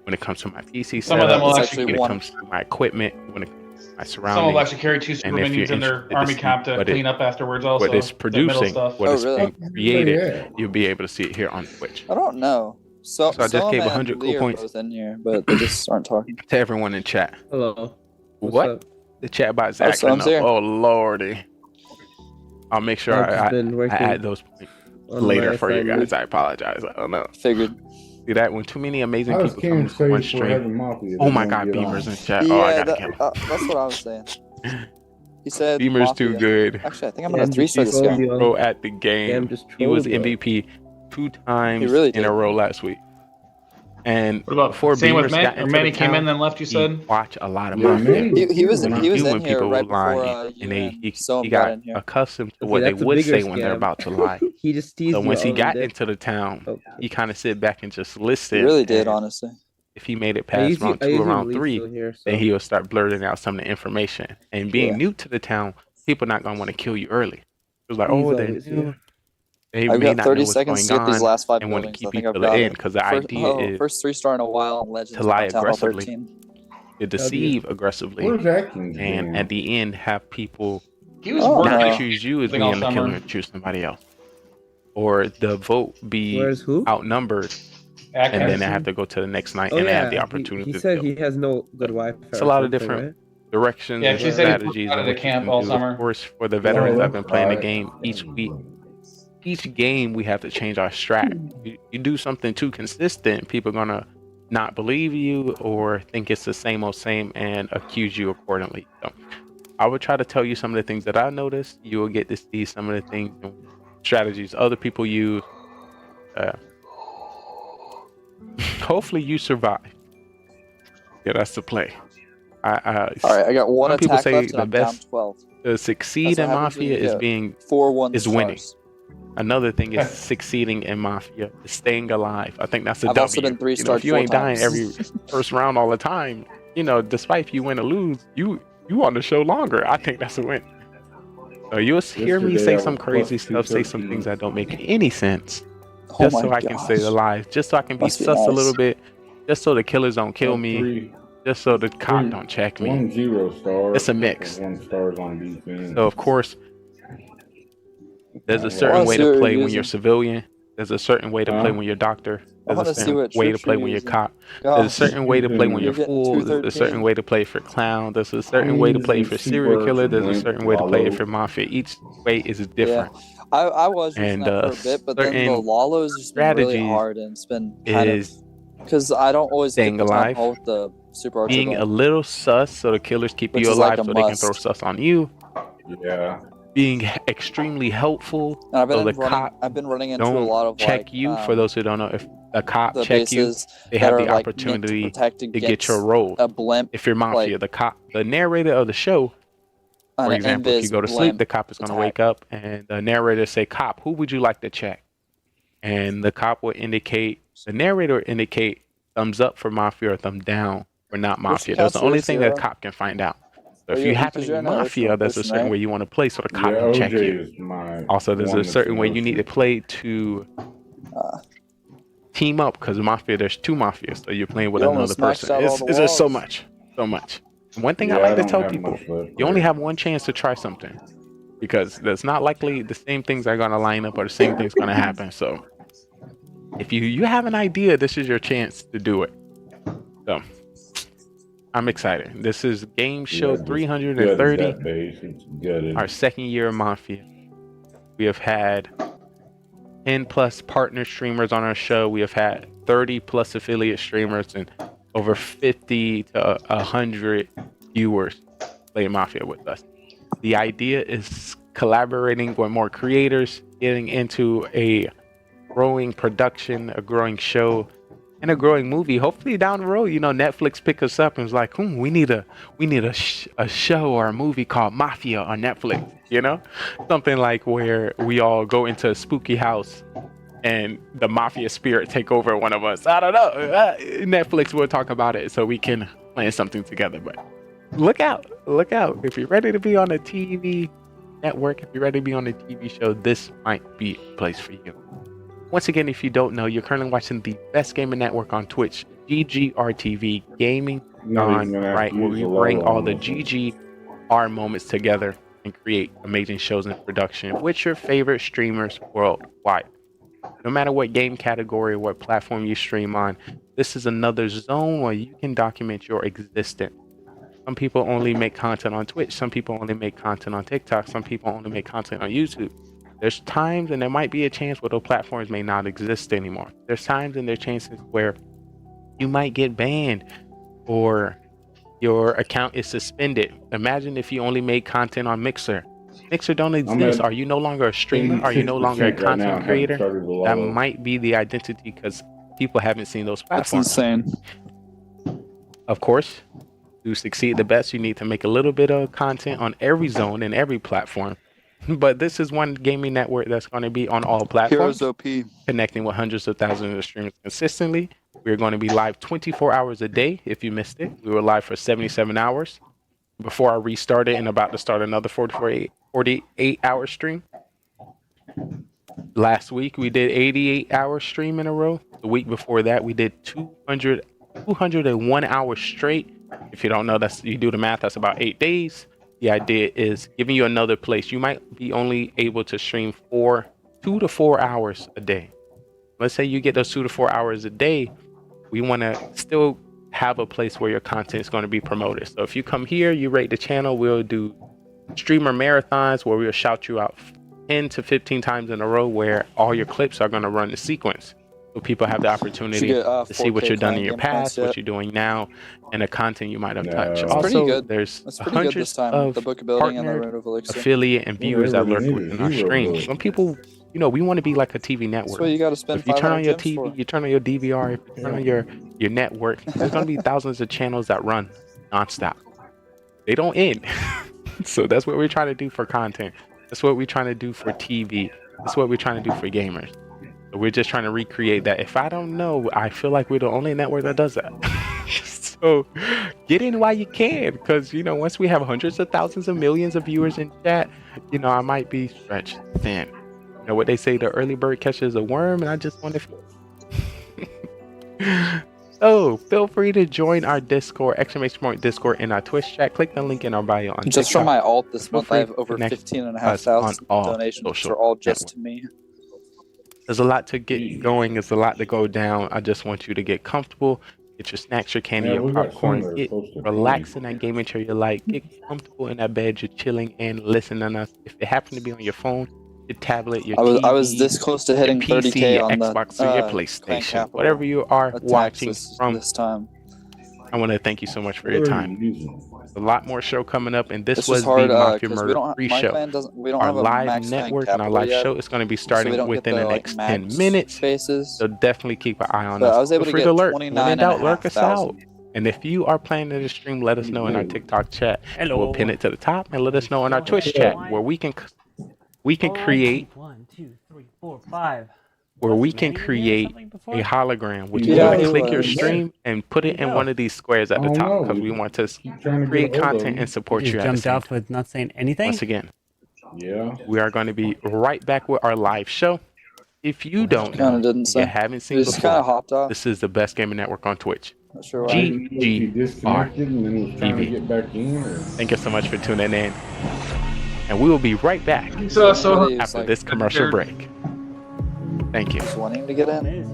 A: when it comes to my PC
P: Some of them
A: setup,
P: will
A: when
P: actually
A: it comes to my equipment, when it comes to my
P: Some will
A: surroundings.
P: actually carry 2 super
A: And if
P: minions
A: you're
P: in their
A: interested to
P: army
A: see
P: cap to
A: what
P: clean up afterwards. Also,
A: what it's
P: the middle
A: producing,
P: stuff.
A: what
O: Oh,
A: is
O: really?
A: being created, you'll be able to see it here on Twitch.
O: I don't know. So
A: I just gave 100
O: and
A: cool
O: Lee are
A: points
O: both in here, but they just aren't talking.
A: to everyone in chat.
R: Hello.
A: What?
R: up?
A: The chat bot's
O: Oh,
A: acting
O: Soam's
A: up.
O: here.
A: Oh lordy. I'll make sure
R: I've just
A: I
R: been working
A: add those points
R: on
A: later
R: my
A: for you
R: assignment.
A: guys. I apologize. I don't know.
O: Figured.
A: See that when too many amazing
Q: How does
A: people come
Q: Cam
A: into
Q: say
A: one
Q: for
A: stream.
Q: having Mafia?
A: Oh
Q: they
A: my
Q: won't
A: god,
Q: get
A: Beamer's
Q: on?
A: in chat. Oh, I
O: Yeah,
A: gotta kill him.
O: that's what I was saying. He said
A: Beamer's
O: Mafia.
A: too good.
O: Actually, I think I'm gonna 3-star this guy.
A: Pro at the game.
R: Cam just
A: He was
R: trolled you.
A: MVP 2 times
O: He really
A: in
O: did.
A: a row last week. And
P: What about
A: before
P: same with
A: Beamers
P: Manny?
A: got
P: Or
A: into
P: Manny
A: the
P: came
A: town,
P: in then left? You
A: he
P: said.
A: watched a lot of
Q: Yeah,
A: Mafia.
Q: Manny
O: He was
A: And
O: he was
A: knew
O: in
A: when
O: here
A: people
O: right
A: were lying,
O: before you
A: and
O: and
A: he
O: Soam
A: got
O: got in here.
A: accustomed to
R: Okay,
A: what they
R: that's a
A: would
R: bigger
A: say when they're
R: scam.
A: about to lie.
R: He just teased
A: So
R: you
A: once he
R: all
A: got
R: day.
A: into the town,
R: Okay.
A: he kind of sit back and just
O: He
A: listened.
O: really did,
A: and
O: honestly.
A: if he made it
R: I
A: past
R: usually-
A: round
R: I
A: 2 or
R: usually
A: round
R: leave
A: 3,
R: still here,
A: then
R: so-
A: he will start blurting out some of the information. And being
O: Yeah.
A: new to the town, people not gonna want to kill you early. It was like,
R: He's
A: oh, they're
R: always
A: new.
R: here.
A: They
O: I've
A: may
O: got
A: not
O: 30
A: know what's
O: seconds
A: going
O: to get these
A: on
O: last 5
A: and want to
O: buildings.
A: keep
O: I
A: you
O: think I've
A: to the
O: got
A: end
O: it.
A: because the idea is
O: First 3-star in a while in Legends
A: to lie
O: on Town Hall
A: aggressively,
O: 13.
A: to deceive aggressively,
Q: Where's Atkins?
A: and
Q: been?
A: at the end have people
P: He was
O: Oh,
P: working.
A: not
O: no.
A: choose you as
P: Thing all
A: being the killer
P: summer.
A: and choose somebody else, or the vote be
R: Where's who?
A: outnumbered, and then
P: Atkins.
A: they have to go to the next night
R: Oh
A: and they have
R: yeah,
A: the opportunity
R: he
A: to
R: said
A: kill.
R: he has no good Wi-Fi.
A: It's a
R: or
A: lot of
R: something,
A: different
R: right?
A: directions
P: Yeah,
A: and
P: she said he
A: strategies
P: out
A: and
P: of the
A: what you
P: camp
A: can
P: all
A: do.
P: summer.
A: Of course, for the veterans
Q: Oh,
A: I've been playing the
Q: right.
A: game each week. Each game we have to change our strat. You do something too consistent, people are gonna not believe you or think it's the same old same and accuse you accordingly. So I would try to tell you some of the things that I noticed. You will get to see some of the things and strategies other people use. Hopefully you survive. Yeah, that's the play.
O: All right, I got one
A: some people
O: attack
A: say
O: left and
A: the
O: I'm down
A: best
O: 12.
A: to succeed
O: That's
A: in
O: what happens when
A: Mafia
O: you
A: is
O: get
A: being
O: 4-1
A: is winning.
O: stars.
A: Another thing is succeeding in Mafia, is staying alive. I think that's a
O: I've
A: W.
O: also been 3-starred
A: if you
O: 4
A: ain't dying
O: times.
A: every first round all the time, despite if you win or lose, you on the show longer. I think that's a win. So you'll hear me say
Q: Yesterday I
A: some
Q: was
A: crazy
Q: plus
A: stuff, say some
Q: 213.
A: things that don't make any sense,
O: Oh
A: just
O: my
A: so I can stay
O: gosh.
A: alive, just so I can be
O: Must be
A: sus a
O: nice.
A: little bit, just so the killers don't kill me,
Q: Three,
A: just so the cop don't check me.
Q: 1 0 stars.
A: It's a mix.
Q: and 1 stars on defense.
A: So of course, there's a
O: I
A: certain
O: wanna
A: way
O: see
A: to
O: what
A: play
O: you're
A: when you're
O: using.
A: civilian. There's a certain way to play when you're doctor.
O: I
A: There's
O: wanna
A: a
O: see
A: certain
O: what
A: way to
O: troops
A: play
O: you're
A: when you're
O: using.
A: cop. There's a
O: Gosh.
A: certain way to play when you're
O: You're getting
A: fool. There's a
O: 213.
A: certain way to play for clown. There's a certain way to play for serial killer. There's a certain way to play for mafia. Each way is different.
O: Yeah, I was using
A: And,
O: that for a bit, but then the
A: certain
O: Lalo's just been really
A: strategies
O: hard and it's been kind of
A: Is
O: because I don't always get
A: staying
O: the town
A: alive,
O: hall with the super archer
A: being a
O: gun.
A: little sus so the killers keep
O: Which
A: you
O: is like
A: alive
O: a
A: so they can throw
O: must.
A: sus on you.
Q: Yeah.
A: Being extremely helpful
O: And I've
A: so
O: been
A: the cop
O: I've been running into a
A: don't
O: lot of
A: check
O: like
A: you. For those who don't know, if a cop
O: the
A: check you,
O: bases
A: they
O: that
A: have
O: are
A: the
O: like meant to
A: opportunity
O: protect
A: to get
O: against
A: your role.
O: a blimp.
A: If you're mafia,
O: like,
A: the narrator of the show, for
O: an
A: example, if you
O: invis
A: go to sleep,
O: blimp
A: the cop is going to
O: attack.
A: wake up and the narrator say, "Cop, who would you like to check?" And the cop will indicate, the narrator will indicate thumbs up for mafia or thumb down for not mafia. That's the
O: counts
A: only
O: as
A: thing that a
O: zero?
A: cop can find out. So
O: Oh,
A: if
O: yeah,
A: you happen
O: because
A: to
O: you're
A: be
O: an
A: mafia,
O: original
A: there's a
O: person,
A: certain
O: right?
A: way you want to play so the cop
Q: Yeah,
A: can check
Q: OJ
A: you.
Q: is my
A: Also, there's a
Q: one
A: certain way you need to
Q: person.
A: play to team up because mafia, there's 2 mafias, so you're playing with
O: You
A: another
O: almost maxed
A: person.
O: out all the
A: It's just so
O: walls.
A: much, so much. And one thing I
Q: Yeah,
A: like to
Q: don't
A: tell
Q: have
A: people,
Q: much left
A: you only
Q: there.
A: have one chance to try something because there's not likely the same things are going to line up or the same things going to happen. So if you have an idea, this is your chance to do it. So I'm excited. This is game show
Q: Yeah, just
A: 330,
Q: gutted that base. It's gutted.
A: our second year of Mafia. We have had 10 plus partner streamers on our show. We have had 30 plus affiliate streamers and over 50 to 100 viewers play Mafia with us. The idea is collaborating with more creators, getting into a
I: growing production, a growing show, and a growing movie. Hopefully down the road, Netflix pick us up and was like, we need a show or a movie called Mafia on Netflix. Something like where we all go into a spooky house and the mafia spirit take over one of us. I don't know. Netflix will talk about it so we can plan something together. But look out. If you're ready to be on a TV network, if you're ready to be on a TV show, this might be a place for you. Once again, if you don't know, you're currently watching the best gaming network on Twitch, GGRTV, Gaming GoneRight, where we bring all the GGR moments together and create amazing shows and production with your favorite streamers worldwide. No matter what game category or what platform you stream on, this is another zone where you can document your existence. Some people only make content on Twitch. Some people only make content on TikTok. Some people only make content on YouTube. There's times and there might be a chance where those platforms may not exist anymore. There's times and there's chances where you might get banned or your account is suspended. Imagine if you only made content on Mixer. Mixer don't exist. Are you no longer a streamer? Are you no longer a content creator? That might be the identity because people haven't seen those platforms.
O: That's insane.
I: Of course, to succeed the best, you need to make a little bit of content on every zone and every platform. But this is one gaming network that's going to be on all platforms,
O: Heroes OP.
I: connecting with hundreds of thousands of streamers consistently. We're going to be live 24 hours a day. If you missed it, we were live for 77 hours before I restarted and about to start another 48-hour stream. Last week, we did 88-hour stream in a row. The week before that, we did 201 hours straight. If you don't know, you do the math, that's about 8 days. The idea is giving you another place. You might be only able to stream 2 to 4 hours a day. Let's say you get those 2 to 4 hours a day. We want to still have a place where your content is going to be promoted. So if you come here, you rate the channel, we'll do streamer marathons where we'll shout you out 10 to 15 times in a row where all your clips are going to run the sequence. So people have the opportunity to see what you've done in your past, what you're doing now, and the content you might have touched.
O: It's
I: Also,
O: pretty good.
I: there's
O: That's pretty good this
I: hundreds
O: time.
I: of
O: The book building and the
I: partnered
O: Road of Elixir.
I: affiliate and viewers that lurk within our streams. Some people, we want to be like a TV network.
O: That's what you got to spend.
I: If you turn on your
O: 500
I: TV,
O: for.
I: you turn on your DVR, if you turn on your network, there's going to be thousands of channels that run nonstop. They don't end. So that's what we're trying to do for content. That's what we're trying to do for TV. That's what we're trying to do for gamers. So we're just trying to recreate that. If I don't know, I feel like we're the only network that does that. So get in while you can, because once we have hundreds of thousands of millions of viewers in chat, I might be stretched thin. You know what they say, the early bird catches a worm, and I just want to So feel free to join our Discord, Discord in our Twitch chat. Click the link in our bio on
O: Just
I: TikTok.
O: from my alt this month, I have over
I: Connect
O: 15,500 donations, which are all just to me.
I: There's a lot to get going. There's a lot to go down. I just want you to get comfortable. Get your snacks, your candy, your popcorn. Get relax in that gaming chair you like. Get comfortable in that bed. You're chilling and listening to us. If it happens to be on your phone, your tablet, your TV,
O: I was this close to hitting
I: your PC,
O: 30K
I: your
O: on
I: Xbox,
O: the
I: or your PlayStation, whatever you are watching from this
O: time.
I: I want to thank you so much for your time. There's a lot more show coming up, and this was
O: hard,
I: the Mafia
O: 'cause
I: Murder pre-show.
O: We don't
I: Our
O: have a
I: live
O: max rank
I: network and our live
O: capital
I: show
O: yet,
I: is going to be
O: so we
I: starting
O: don't
I: within
O: get
I: the
O: the,
I: next
O: like,
I: 10
O: max
I: minutes.
O: spaces.
I: So definitely keep an eye on
O: But
I: us.
O: I was able
I: Feel
O: to
I: free
O: get
I: lurk. When in doubt, lurk us
O: 29,500.
I: out. And if you are planning to stream, let us know in our TikTok chat. We'll pin it to the top and let us know in our Twitch chat where we can create
G: 1, 2, 3, 4, 5.
I: where we can create a hologram, which is
O: Yeah,
I: going to
O: it
I: click your
O: was.
I: stream and put it in one of these squares at the top, because we want to create content and support you.
G: Just
I: at the
G: jumped
I: same
G: off with not saying anything.
I: Once again, we are going to be right back with our live show. If you don't know, you haven't seen
O: Just kinda
I: before,
O: hopped off.
I: this is the best gaming network on Twitch.
O: Not sure why.
I: GGR TV. Thank you so much for tuning in. And we will be right back after this commercial break. Thank you.
O: Just wanting to get in.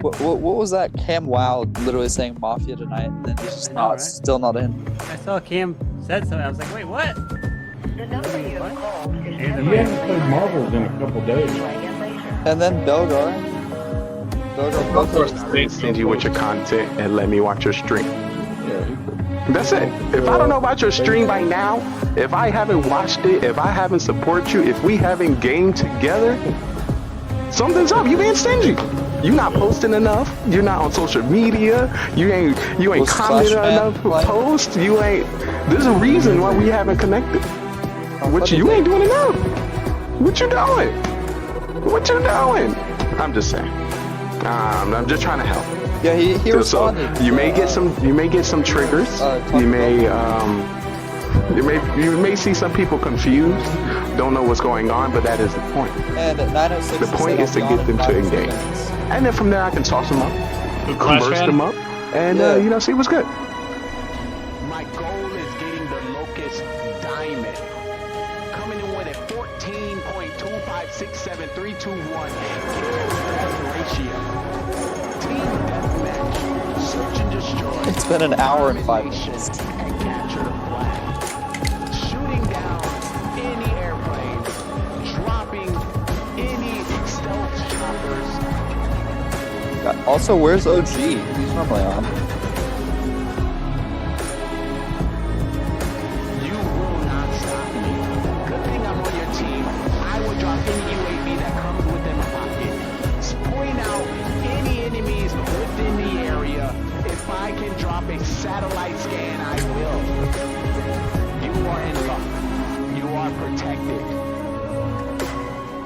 O: What was that? Cam Wow literally saying Mafia tonight, and then he's just not, still not in.
G: I saw Cam said something. I was like, wait, what?
Q: He hasn't played Marvels in a couple days.
O: And then Belgar.
I: Send you with your content and let me watch your stream. That's it. If I don't know about your stream by now, if I haven't watched it, if I haven't supported you, if we haven't gamed together, Something's up. You being stingy. You not posting enough. You're not on social media. You ain't commenting enough posts. You ain't. There's a reason why we haven't connected. Which you ain't doing enough. What you doing? What you doing? I'm just saying. I'm just trying to help.
O: Yeah, he responded.
I: So you may get some triggers. You may see some people confused, don't know what's going on, but that is the point.
O: And at 9:06,
I: the point is to get them to engage. And then from there I can toss them up, converse them up, and see what's good. My goal is getting the Locust Diamond. Coming in with a 14.2567321 ratio. Team deathmatch. Search and destroy.
O: It's been an hour and 5 minutes.
I: Capture the flag. Shooting down any airplanes. Dropping any stealth choppers.
O: Also, where's OG? He's normally on.
I: You will not stop me. Good thing I'm on your team. I will drop any UAV that comes within my pocket. Point out any enemies within the area. If I can drop a satellite scan, I will. You are in luck. You are protected.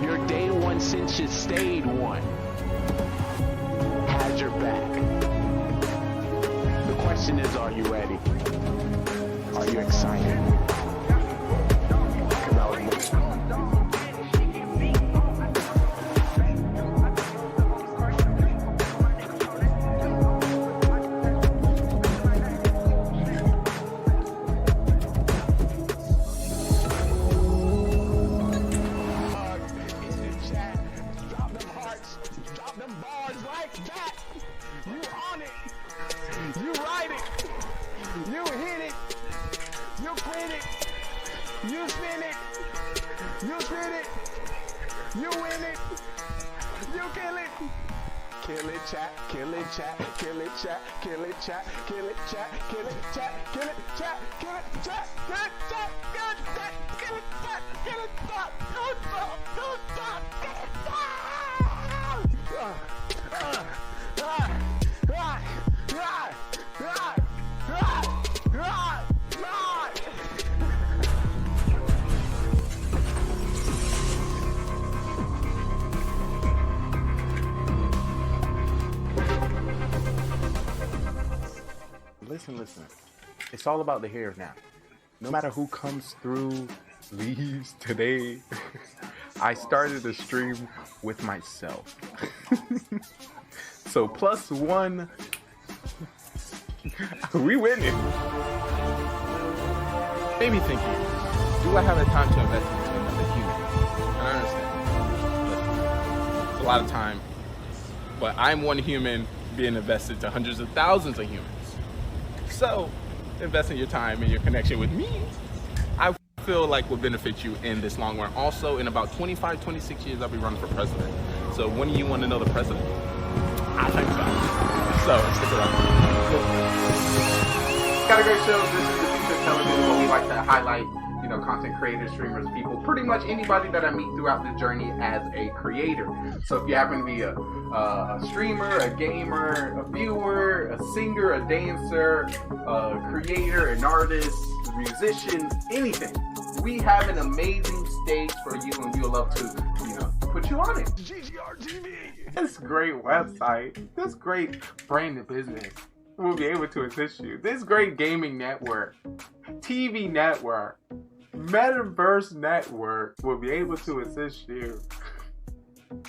I: Your day one since you stayed one has your back. The question is, are you ready? Are you excited? Kill it, chat, kill it, chat, kill it, chat, kill it, chat, kill it, chat, kill it, chat, kill it, chat, kill it, chat, kill it, chat, kill it, chat, kill it, chat, kill it, chat, kill it, chat, kill it, chat, kill
A: Listen. It's all about the here now. No matter who comes through, leaves today. I started a stream with myself. So +1, we winning.
J: Maybe thinking, do I have the time to invest into another human? And I understand. It's a lot of time. But I'm one human being invested to hundreds of thousands of humans. So, investing your time and your connection with me, I feel like will benefit you in this long run. Also, in about 25, 26 years, I'll be running for president. So, when do you want to know the president? I think so. So, stick around.
I: Got a great show. This is the Future Television, where we like to highlight, content creators, streamers, people, pretty much anybody that I meet throughout the journey as a creator. So if you happen to be a streamer, a gamer, a viewer, a singer, a dancer, a creator, an artist, a musician, anything, we have an amazing stage for you, and we would love to, put you on it. GGR-TV. This great website, this great branded business will be able to assist you. This great gaming network, TV network, Metaverse network will be able to assist you.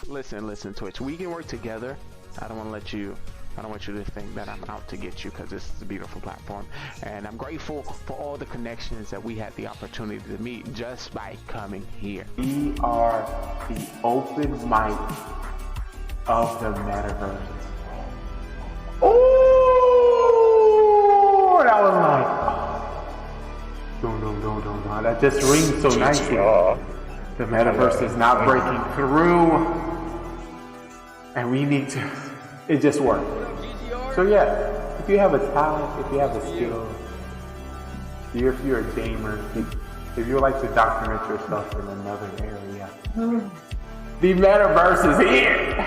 J: Listen, Twitch. We can work together. I don't want you to think that I'm out to get you, because this is a beautiful platform. And I'm grateful for all the connections that we had the opportunity to meet just by coming here.
A: We are the open mic of the Metaverse. Oh, that was like, no. That just rings so nicely. The Metaverse is not breaking through, and we need to. It just worked. So yeah, if you have a talent, if you have a skill, if you're a gamer, if you would like to document yourself in another area, The metaverse is here.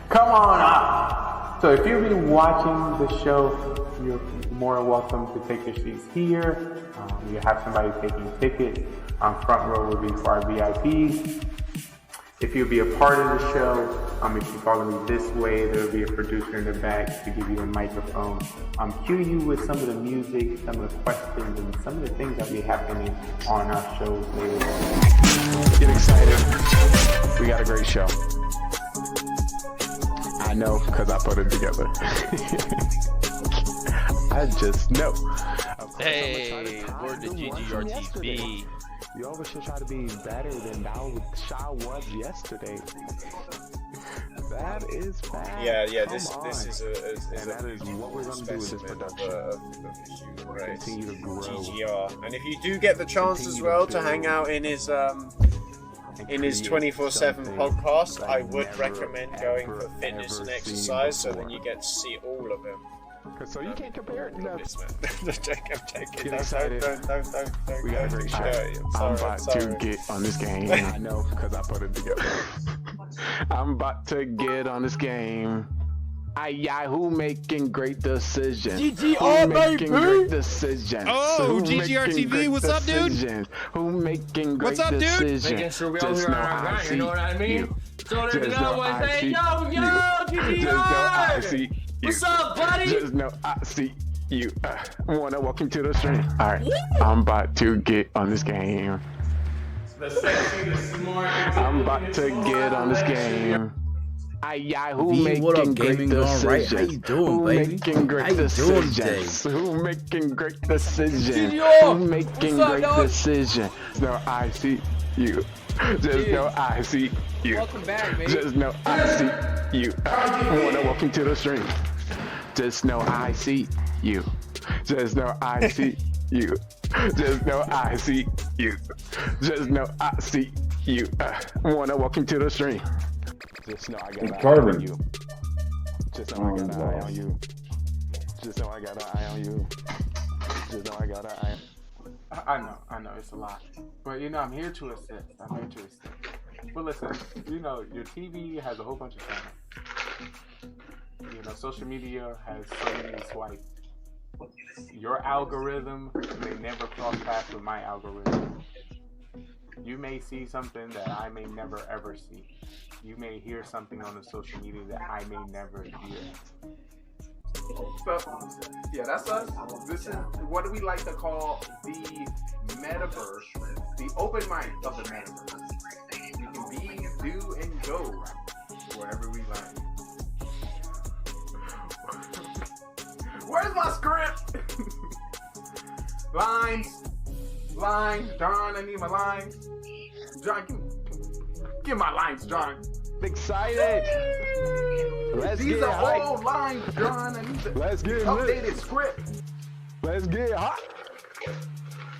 A: Come on up. So if you've been watching the show, you're more than welcome to take your seats here. You have somebody taking tickets. Front row will be for our VIPs. If you'll be a part of the show, if you follow me this way, there'll be a producer in the back to give you a microphone. Cue you with some of the music, some of the questions, and some of the things that will be happening on our shows later. Get excited. We got a great show. I know, because I put it together. I just know.
N: Hey, word to GGRTV.
A: You always should try to be better than Shaw was yesterday. That is bad.
E: Yeah.
A: Come
E: This
A: on.
E: is
A: that is what we're going to do with this production. Continue to grow.
E: GGR. And if you do get the chance as well to hang out in his 24/7 podcast, I would recommend going for fitness and exercise, so then you get to see all of him.
A: So you can't compare it. No.
E: I'm taking.
A: Get excited.
E: Don't.
A: We got a great show. I'm about to get on this game. I know, because I put it together. I'm about to get on this game. Who making great decisions?
N: GGR,
A: making
N: baby!
A: great decisions?
N: Oh, GGRTV, what's up, dude?
A: Who making great
N: What's up, dude?
A: decisions?
N: Making sure we all
A: Just
N: hear
A: know
N: our
A: I
N: guy, you know what I
A: see
N: mean?
A: you.
N: So let me
A: Just
N: know
A: know
N: what
A: I
N: say.
A: see
N: Yo,
A: you.
N: GGR!
A: Just know I see you.
N: What's up, buddy?
A: Just know I see you. Wanna walk into the stream? Alright, I'm about to get on this game.
N: The sexy, the smart.
A: I'm about to get on this game. Who
R: V,
A: making
R: what up,
A: great
R: Gaming GoneRight?
A: decisions?
R: How you doing,
A: Who
R: baby?
A: making great
R: How you doing today?
A: decisions? Who making great decisions?
N: GGR!
A: Who making
N: What's up,
A: great
N: dog?
A: decisions? No, I see you. Just know I see you.
K: Welcome back, baby.
A: Just know I see you. Wanna walk into the stream? Just know I see you. Just know I see you. Just know I see you. Just know I see you. Wanna walk into the stream? Just know I got an eye on you. Just know I got an eye on you. Just know I got an eye on you. Just know I got an eye on I know, it's a lot. But I'm here to assist. But listen, your TV has a whole bunch of channels. Social media has so many swipes. Your algorithm may never cross paths with my algorithm. You may see something that I may never ever see. You may hear something on the social media that I may never hear. So, yeah, that's us. This is what do we like to call the metaverse, the open mind of the metaverse. We can be, do, and go wherever we like. Where's my script? Lines, John, I need my lines. John, give my lines, John. Excited. These are all lines, John. I need the updated script. Let's get hot.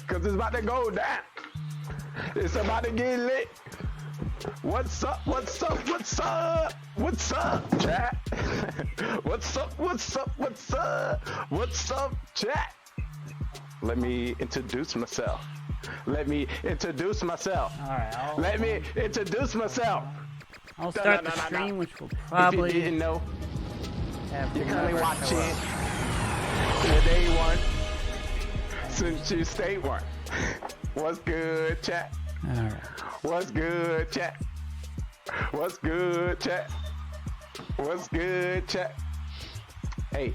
A: Cause it's about to go down. It's about to get lit. What's up, chat? What's up, chat? Let me introduce myself. Let me introduce myself.
S: I'll start the stream, which will probably.
A: If you didn't know, you're currently watching
S: the
A: day one since you stay one. What's good, chat?
S: Alright.
A: What's good, chat? What's good, chat? What's good, chat? Hey,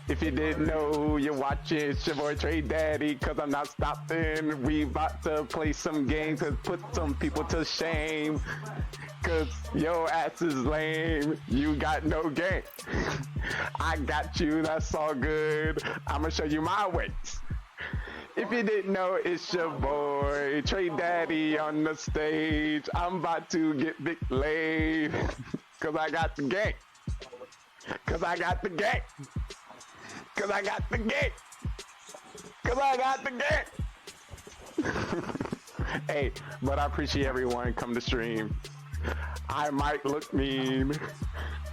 A: if you didn't know, you're watching, it's your boy Trey Daddy, cause I'm not stopping. We about to play some games and put some people to shame. Cause your ass is lame, you got no game. I got you, that's all good. I'ma show you my ways. If you didn't know, it's your boy Trey Daddy on the stage. I'm about to get big laid. Cause I got the game. Cause I got the game. Cause I got the game. Cause I got the game. Hey, but I appreciate everyone come to stream. I might look mean,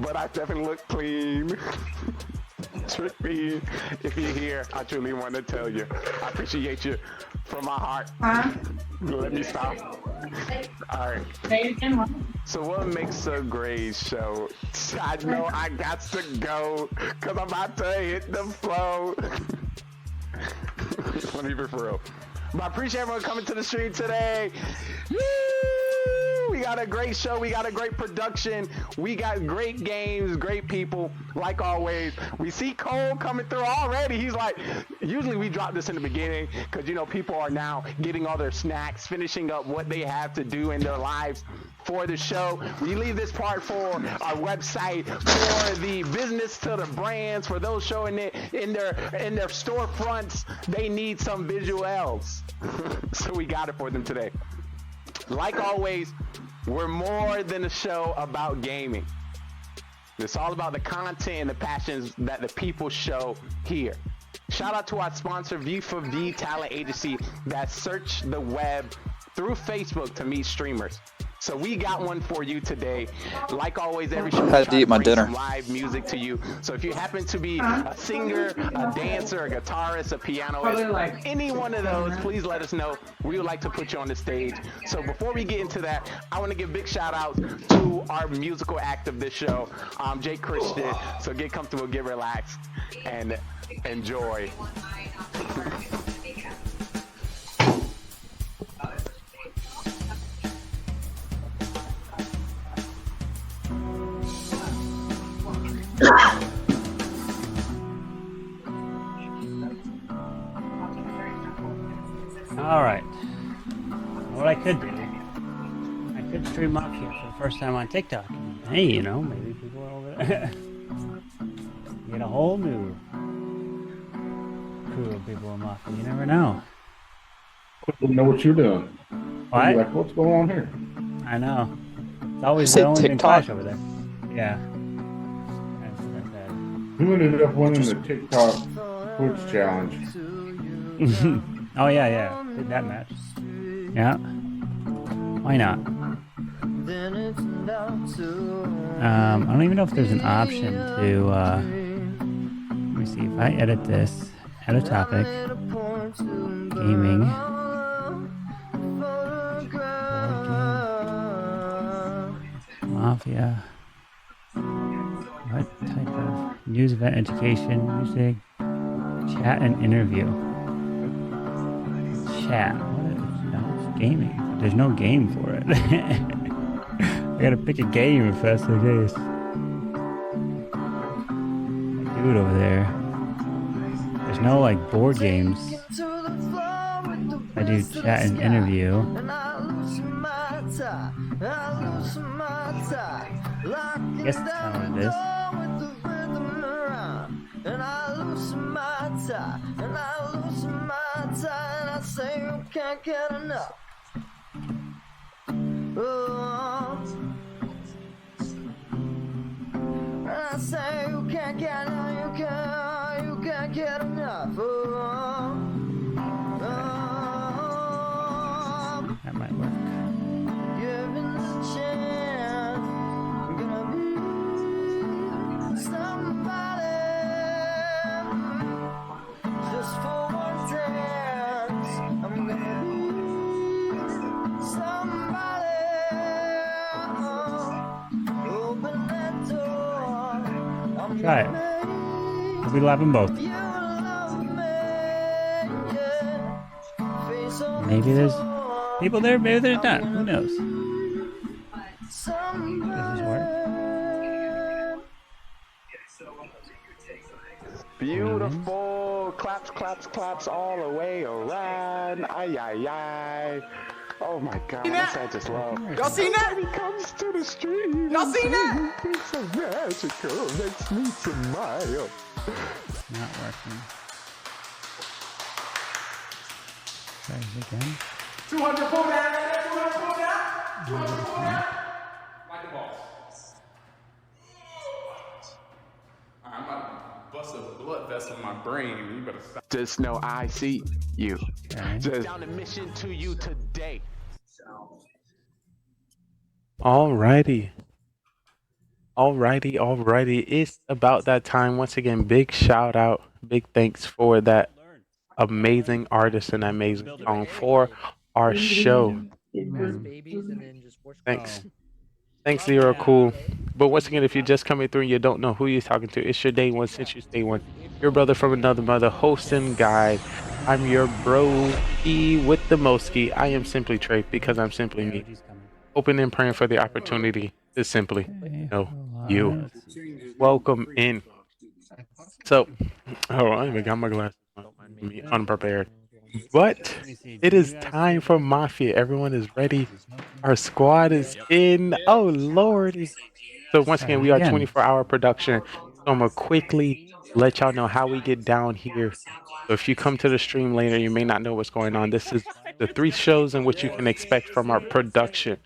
A: but I definitely look clean. Trick me. If you're here, I truly want to tell you, I appreciate you
I: From my heart. Let me stop. All right. So what makes a great show? I know I got to go because I'm about to hit the flow. Let me be for real. But I appreciate everyone coming to the stream today. Woo! We got a great show. We got a great production. We got great games, great people, like always. We see Cole coming through already. He's like, usually we drop this in the beginning because, you know, people are now getting all their snacks, finishing up what they have to do in their lives for the show. We leave this part for our website, for the business to the brands, for those showing it in their storefronts. They need some visuals. So we got it for them today. Like always, we're more than a show about gaming. It's all about the content and the passions that the people show here. Shout out to our sponsor, V4V Talent Agency, that search the web through Facebook to meet streamers. So we got one for you today. Like always, every show
O: I had to eat my dinner.
I: some live music to you. So if you happen to be a singer, a dancer, a guitarist, a pianist, any one of those, please let us know. We would like to put you on the stage. So before we get into that, I want to give big shout outs to our musical act of this show, Jake Christian. So get comfortable, get relaxed, and enjoy.
S: All right. What I could do, I could stream Mafia for the first time on TikTok. Hey, you know, maybe people are over there. Get a whole new crew of people in Mafia. You never know.
Q: People know what you're doing.
S: What?
Q: You're like, what's going on here?
S: I know. It's always
O: Say
S: the only thing
O: TikTok?
S: Clash over there. Yeah.
Q: Who ended up winning the TikTok Twitch challenge?
S: Oh yeah. Did that match. Yeah. Why not? I don't even know if there's an option to let me see if I edit this. Add a topic. Gaming. Mafia. What type of news event, education, music, chat, and interview? Chat. What is, no, it's gaming. There's no game for it. I gotta pick a game if that's the case. Dude over there. There's no like board games. I do chat and interview. I guess that's kind of what it is. And I lose my time, and I lose my time, and I say you can't get enough. Oh. And I say you can't get enough, you can't get enough. Oh. That might work. Given the chance, I'm gonna be somebody. Just for one dance, I'm gonna be somebody. Open that door. Try it. We'll be laughing both. Maybe there's people there, maybe there's not. Who knows? Does this work?
I: Beautiful. Claps, claps, claps all the way around. Ay, ay, ay. Oh my God, this I just love.
E: Y'all seen that?
I: He comes to the stream.
E: Y'all seen that?
I: It's so magical. Makes me smile.
S: Not working. Try it again.
E: 200 pull down, 200 pull down, 200 pull down. Like a boss.
A: I'm about to bust a blood vessel in my brain. You better stop.
I: Just know I see you.
S: Okay.
I: Just down the mission to you today.
A: Alrighty. It's about that time. Once again, big shout out, big thanks for that
I: amazing artist and amazing song for our show. Thanks. Thanks, Zero Cool. But once again, if you're just coming through and you don't know who you're talking to, it's your day one since you stay one. Your brother from another mother, host and guide. I'm your bro E with the Moski. I am Simply Trey because I'm simply me. Hoping and praying for the opportunity to simply know you. Welcome in. So, oh, I even got my glasses on. Me unprepared. But it is time for Mafia. Everyone is ready. Our squad is in. Oh, Lordy. So once again, we are 24-hour production. So I'm going to quickly let y'all know how we get down here. So if you come to the stream later, you may not know what's going on. This is the 3 shows in which you can expect from our production.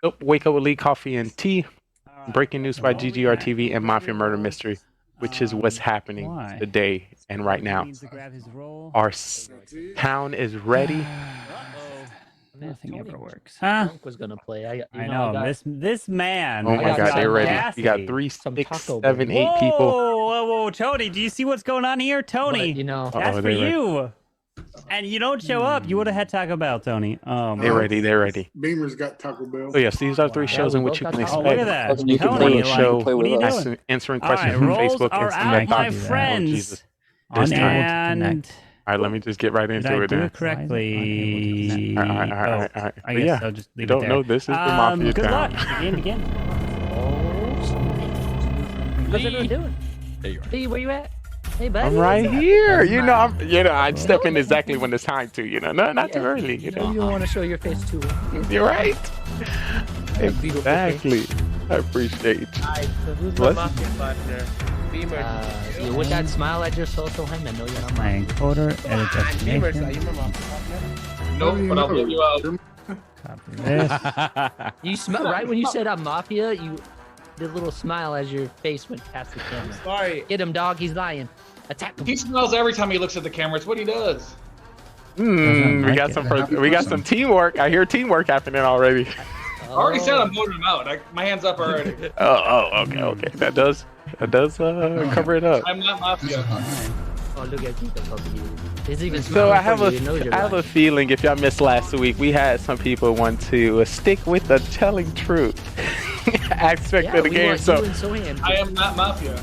I: So Wake Up with Lee, Coffee and Tea, Breaking News by GGR TV, and Mafia Murder Mystery, which is what's happening today and right now. Our town is ready.
S: Nothing ever works. Huh?
R: Was gonna play.
S: I know. This man.
I: Oh my God, they're ready. You got 3, 6, 7, 8 people.
S: Whoa, Tony, do you see what's going on here? Tony, that's for you. And you don't show up. You would have had Taco Bell, Tony.
I: They're ready. They're ready.
Q: Beamer's got Taco Bell.
I: So yes, these are 3 shows in which you can expect.
S: Oh, look at that.
I: You can play a show,
S: what are you doing?
I: answering questions from Facebook, and
S: my friends.
I: Oh, Jesus. This time.
S: And
I: all right, let me just get right into it.
S: do it correctly?
I: All right.
S: I guess I'll just leave it there.
I: You don't know this is the Mafia
S: good
I: town.
S: luck. Begin.
R: How's everyone doing?
N: There you are.
R: Hey, where you at? Hey, buddy.
I: I'm right here. I step in exactly when it's time to. Not too early.
R: You don't want to show your face too.
I: You're right. Exactly. I appreciate you.
R: Alright, so who's my Mafia partner? Beamer. With that smile at your social, I know you're not
S: my encoder, edit destination.
P: Beamer, are you my Mafia? Nope, but I'll get you out.
S: Copy this.
R: You smell right when you said I'm Mafia. You did a little smile as your face went past the camera.
P: Sorry.
R: Get him, dog. He's lying. Attack him.
P: He smiles every time he looks at the camera. It's what he does.
I: We got some teamwork. I hear teamwork happening already.
P: I already said I'm voting him out. My hand's up already.
I: Okay. That does cover it up.
P: I'm not Mafia.
R: Oh, look at you.
I: So I have a feeling if y'all missed last week, we had some people want to stick with the telling truth aspect of the game. So
P: I am not Mafia.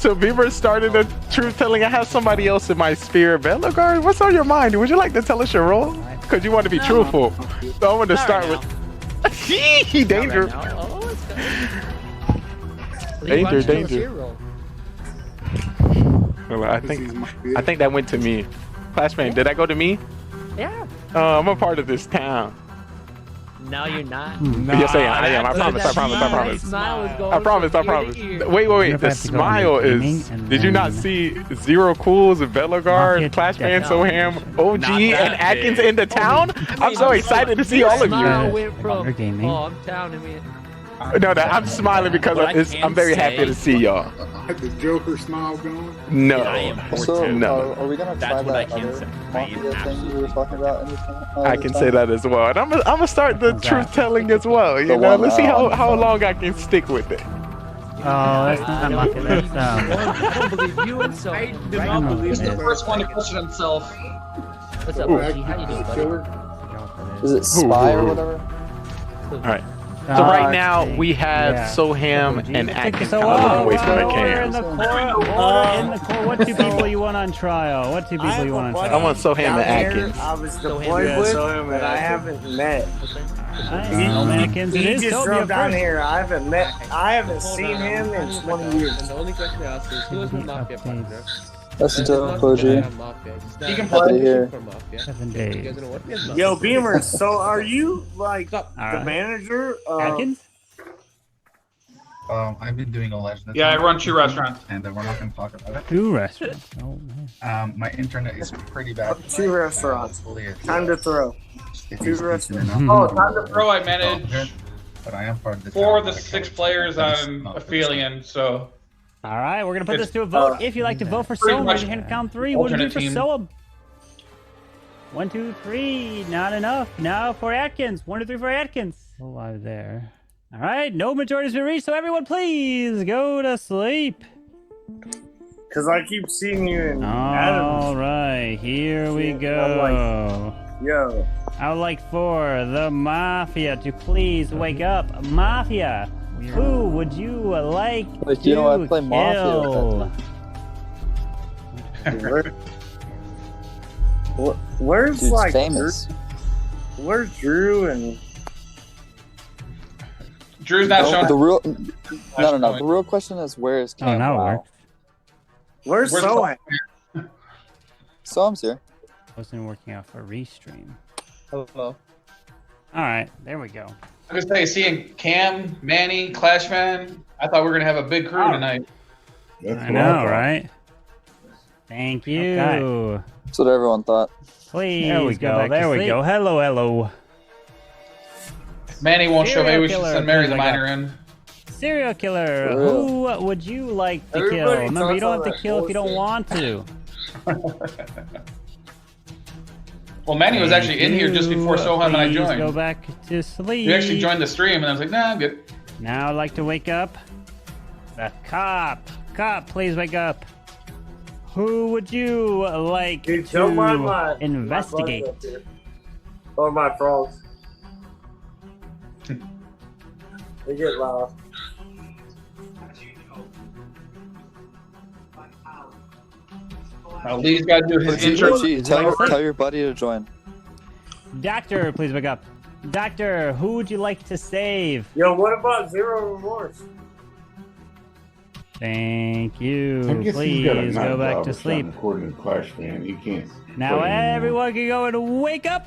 I: So Beaver started the truth telling. I have somebody else in my spirit. Velogard, what's on your mind? Would you like to tell us your role? Because you want to be truthful. So I want to start with. Danger. Danger. Well, I think that went to me. Flashbang, did that go to me?
R: Yeah.
I: I'm a part of this town.
R: No, you're not.
I: Yes, I am. I promise. I promise. Wait. The smile is. Did you not see Zero Cools, Velogard, Flashbang, Soham, OG, and Atkins in the town? I'm so excited to see all of you.
R: Oh, I'm down in
I: No, I'm smiling because I'm very happy to see y'all.
Q: Had the Joker smile going?
I: No.
O: So,
I: no.
O: are we gonna try that other Mafia thing you were talking about?
I: I can say that as well, and I'm gonna start the truth telling as well. Let's see how long I can stick with it.
S: Oh, that's not Mafia. That's
R: I don't believe you and so.
P: I do not believe he's the first one to question himself.
R: What's up, OG? How you doing, buddy?
O: Is it Spy or whatever?
I: All right. So right now we have Soham and Atkins kind of looking away from the cam.
S: In the core, what 2 people you want on trial? What 2 people you want on trial?
I: I want Soham and Atkins.
T: I was deployed with, but I haven't met.
S: He
T: just drove down here. I haven't seen him in 20 years.
N: And the only question I ask is, who is my Mafia partner?
O: That's the dope, OG.
P: He can play
O: here.
S: 7 days.
T: Yo, Beamer, so are you like the manager?
S: Atkins?
U: I've been doing all that.
P: Yeah, I run 2 restaurants.
U: And we're not going to talk about it.
S: 2 restaurants. Oh, man.
U: My internet is pretty bad.
T: 2 restaurants. Time to throw. 2 restaurants.
P: Oh, time to throw. I manage
U: but I am part of the
P: 4 of the 6 players I'm affiliating, so.
S: All right, we're going to put this to a vote. If you'd like to vote for Soam, raise your hand and count 3. 1, 2 for Soam. 1, 2, 3. Not enough. Now for Atkins. 1, 2, 3 for Atkins. Still alive there. All right, no majority's been reached, so everyone please go to sleep.
T: Because I keep seeing you in
S: All right, here we go.
T: Yo.
S: I would like for the Mafia to please wake up. Mafia, who would you like
O: Wait,
S: to
O: you know I play
S: kill?
O: Mafia
T: Where's
O: Dude's
T: like
O: famous.
T: Where's Drew and
P: Drew's not showing.
O: The real no. The real question is where is Cam?
S: now it
O: Wow.
S: works.
T: Where's Sohan?
O: Soam's here.
S: Wasn't working out for restream.
P: Hello.
S: All right, there we go.
P: I was say seeing Cam, Manny, Clashman. I thought we were gonna have a big crew tonight.
S: I know, right? Thank you.
O: Okay. That's what everyone thought.
S: Please. There we go. There we go. Hello, hello.
P: Manny won't show. Maybe we should send Mary the
S: please,
P: Miner in.
S: Serial killer.
O: For real.
S: Who would you like to kill?
T: Everybody
S: Remember, you don't
T: talks
S: have
T: all
S: to kill
T: that
S: if you don't want to.
P: Well, Manny was actually in here just before Sohan and I
S: Please
P: joined.
S: Go back to sleep.
P: We actually joined the stream, and I was like, nah, I'm good.
S: Now I'd like to wake up. The cop. Cop, please wake up. Who would you like
T: Dude, don't mind
S: to
T: my
S: investigate?
T: my buds up here. Or my frogs. They get loud.
P: Now Lee's got to do his intro.
O: Tell your buddy to join.
S: Doctor, please wake up. Doctor, who would you like to save?
T: Yo, what about Zero Remorse?
S: Thank
Q: I
S: you.
Q: guess he's got a
S: Please
Q: night
S: go back
Q: job
S: to
Q: or
S: sleep.
Q: something, according to Clash Fan. He can't.
S: Now
Q: play anymore.
S: everyone can go and wake up,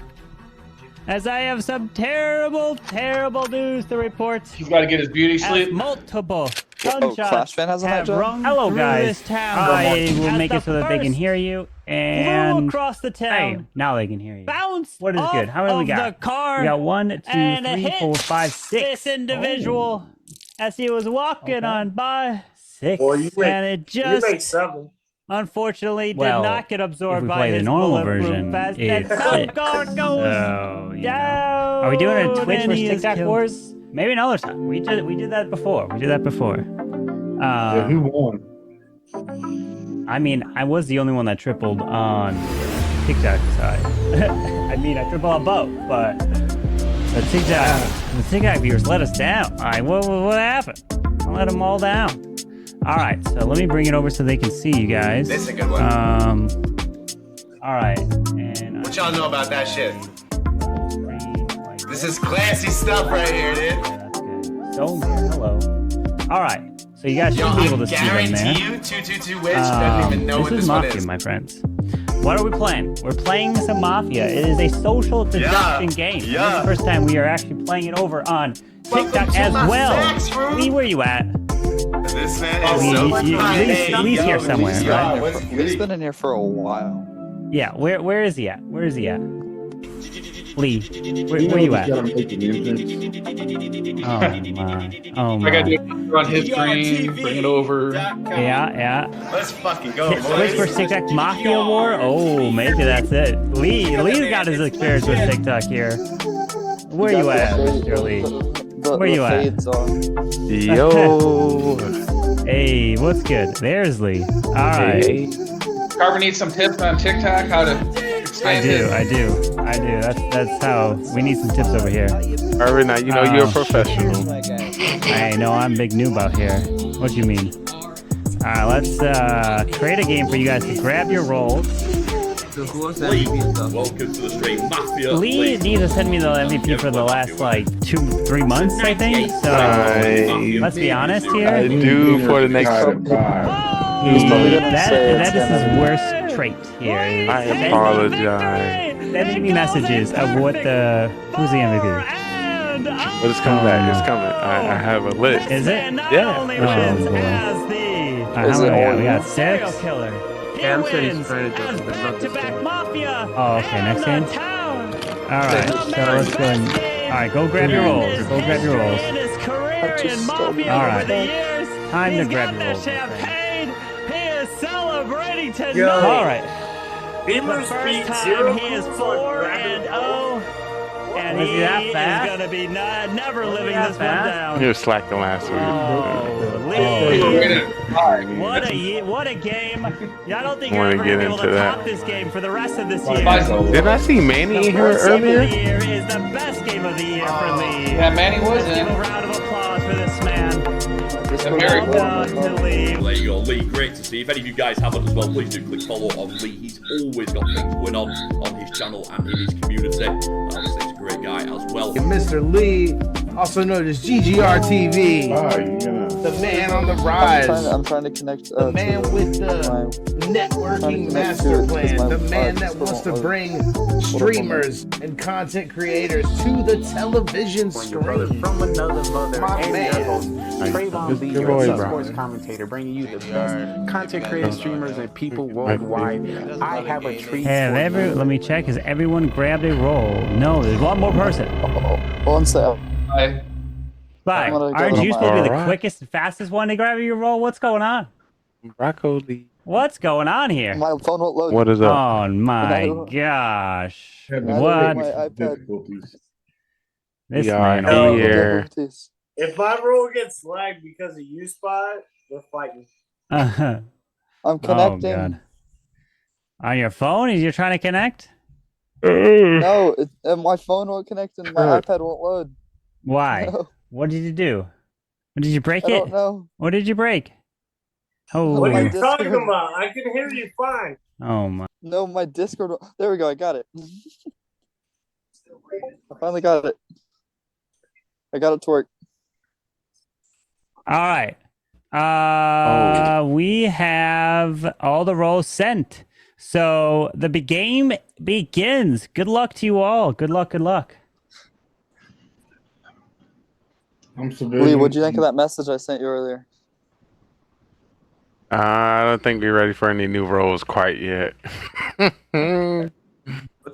S: as I have some terrible, terrible news to report.
P: He's got to get his beauty
S: As
P: sleep.
S: multiple
O: Clash
S: gunshots
O: Fan has a night
S: have
O: job?
S: rung
C: Hello,
S: through
C: guys.
S: this town.
C: I
S: will
C: as
S: make
C: the
S: it so that they can
C: first
S: hear you.
C: Flew
S: And
C: across the
S: hey,
C: town.
S: now they can hear you.
C: Bounced
S: What is
C: off
S: good? How many we
C: of
S: got?
C: the car
S: We got 1, 2,
C: and
S: 3,
C: hit
S: 4, 5, 6.
C: this individual as he was walking on by.
S: 6.
T: Well, you make,
C: And it
T: you make
C: just
T: 7.
C: unfortunately did
S: Well,
C: not get
S: if
C: absorbed
S: we
C: by
S: play the
C: his
S: normal
C: bulletproof
S: version,
C: vest.
S: it's
C: And some
S: 6.
C: car goes
S: So, you know.
C: down.
S: Are we doing a Twitch
C: and
S: versus
C: he is
S: TikTok
C: killed.
S: wars? Maybe another time. We did that before.
Q: Yeah, who won?
S: I mean, I was the only one that tripled on TikTok side. I mean, I tripled on both, but the TikTok viewers let us down. All right, what happened? I let them all down. All right, so let me bring it over so they can see you guys.
D: This is a good one.
S: All right, and
D: What y'all know about that shit? This is classy stuff right here, dude.
S: that's good. So hello. All right, so you guys should
D: Yo,
S: be able
D: I
S: to see them there.
D: guarantee you, 222 Witch doesn't even know what
S: This
D: this
S: is
D: one
S: Mafia,
D: is.
S: my friends. What are we playing? We're playing some Mafia. It is a social deduction game. This is the first time we are actually playing it over on TikTok
D: to
S: as
D: my
S: well.
D: sex room.
S: Lee, where you at?
D: This man is so
S: Lee's here somewhere, right?
O: He's been in here for a while.
S: Yeah, where is he at? Where is he at? Lee, where you at? Oh my. Oh
P: I got to
S: my.
P: do it on his screen, bring it over.
S: Yeah.
D: Let's fucking go,
S: Twitch
D: boys.
S: for TikTok Mafia War? Oh, maybe that's it. Lee's got his experience with TikTok here. Where you at, Mr. Lee? Where you at?
I: Yo.
S: Hey, what's good? There's Lee. All right.
I: Hey.
P: Carver needs some tips on TikTok, how to expand it.
S: I do. That's how we need some tips over here.
I: Irvin, now you know you're a professional.
S: I know I'm big noob out here. What do you mean? All right, let's create a game for you guys to grab your roles.
F: Welcome to the stream, Mafia.
S: Lee needs to send me the MVP for the last like 2-3 months, I think. So let's be honest here.
I: I do for the next.
S: That is his worst trait here.
I: I apologize.
S: Sending me messages of who's the MVP.
I: But it's coming back. It's coming. I have a list.
S: Is it?
I: Yeah.
S: Oh boy. How many we got? We got 6.
K: Cam said he's trying to do it, but not this game.
S: Oh, okay. Next game. All right. So let's go. All right. Go grab your rolls. Go grab your rolls. All right. Time to grab your rolls.
K: Celebrating tonight.
T: Yo.
S: All right.
T: Beamer's
K: The first
T: beat
K: time
T: 0
K: he is
T: Coons
K: 4-0, and
S: Was
K: he
S: he that
K: is
S: fast?
K: going to be never living
S: that
K: this
S: fast?
K: one down.
I: He was slacking last week.
S: Oh, Lee What a game! Yeah, I don't think
A: Wanna
S: you're ever
A: get
S: gonna be able
A: into
S: to
A: that.
S: top this game for the rest of this year.
A: Did I see Manny in here
S: First game
A: earlier?
S: of the year is the best game of the year for Lee.
P: Yeah, Manny was
S: Let's give
P: in.
S: a round of applause for this man.
P: Very
S: Well done to Lee.
F: There you go, Lee. Great to see. If any of you guys haven't as well, please do click follow on Lee. He's always got things going on his channel and in his community. And obviously, he's a great guy as well.
H: And Mr. Lee, also known as GGR TV, the man on the rise.
O: I'm trying to connect.
H: The man with the networking master plan. The man that wants to bring streamers and content creators to the television screen.
I: From another mother.
H: My man.
I: Trayvon Lee, your sports commentator, bringing you the best content creators, streamers, and people worldwide. I have a treat for you.
S: Let me check. Has everyone grabbed a roll? No, there's one more person.
O: One second.
S: Bye. Aren't you supposed to be the quickest, fastest one to grab your roll? What's going on?
A: Broccoli.
S: What's going on here?
O: My phone won't load.
A: What is up?
S: Oh my gosh! What? This man
A: here.
T: If my roll gets lagged because of you, Spot, we're fighting.
O: I'm connecting.
S: Oh, God. On your phone? You're trying to connect?
O: No, my phone won't connect and my iPad won't load.
S: Why?
O: No.
S: What did you do? Did you break
O: I
S: it?
O: don't know.
S: What did you break? Oh,
T: What are you talking about? I can hear you fine.
S: Oh my!
O: No, my Discord. There we go. I got it. I finally got it. I got it to work.
S: All right. We have all the rolls sent. So the game begins. Good luck to you all. Good luck. Good luck.
O: Lee, what'd you think of that message I sent you earlier?
A: I don't think we're ready for any new roles quite yet.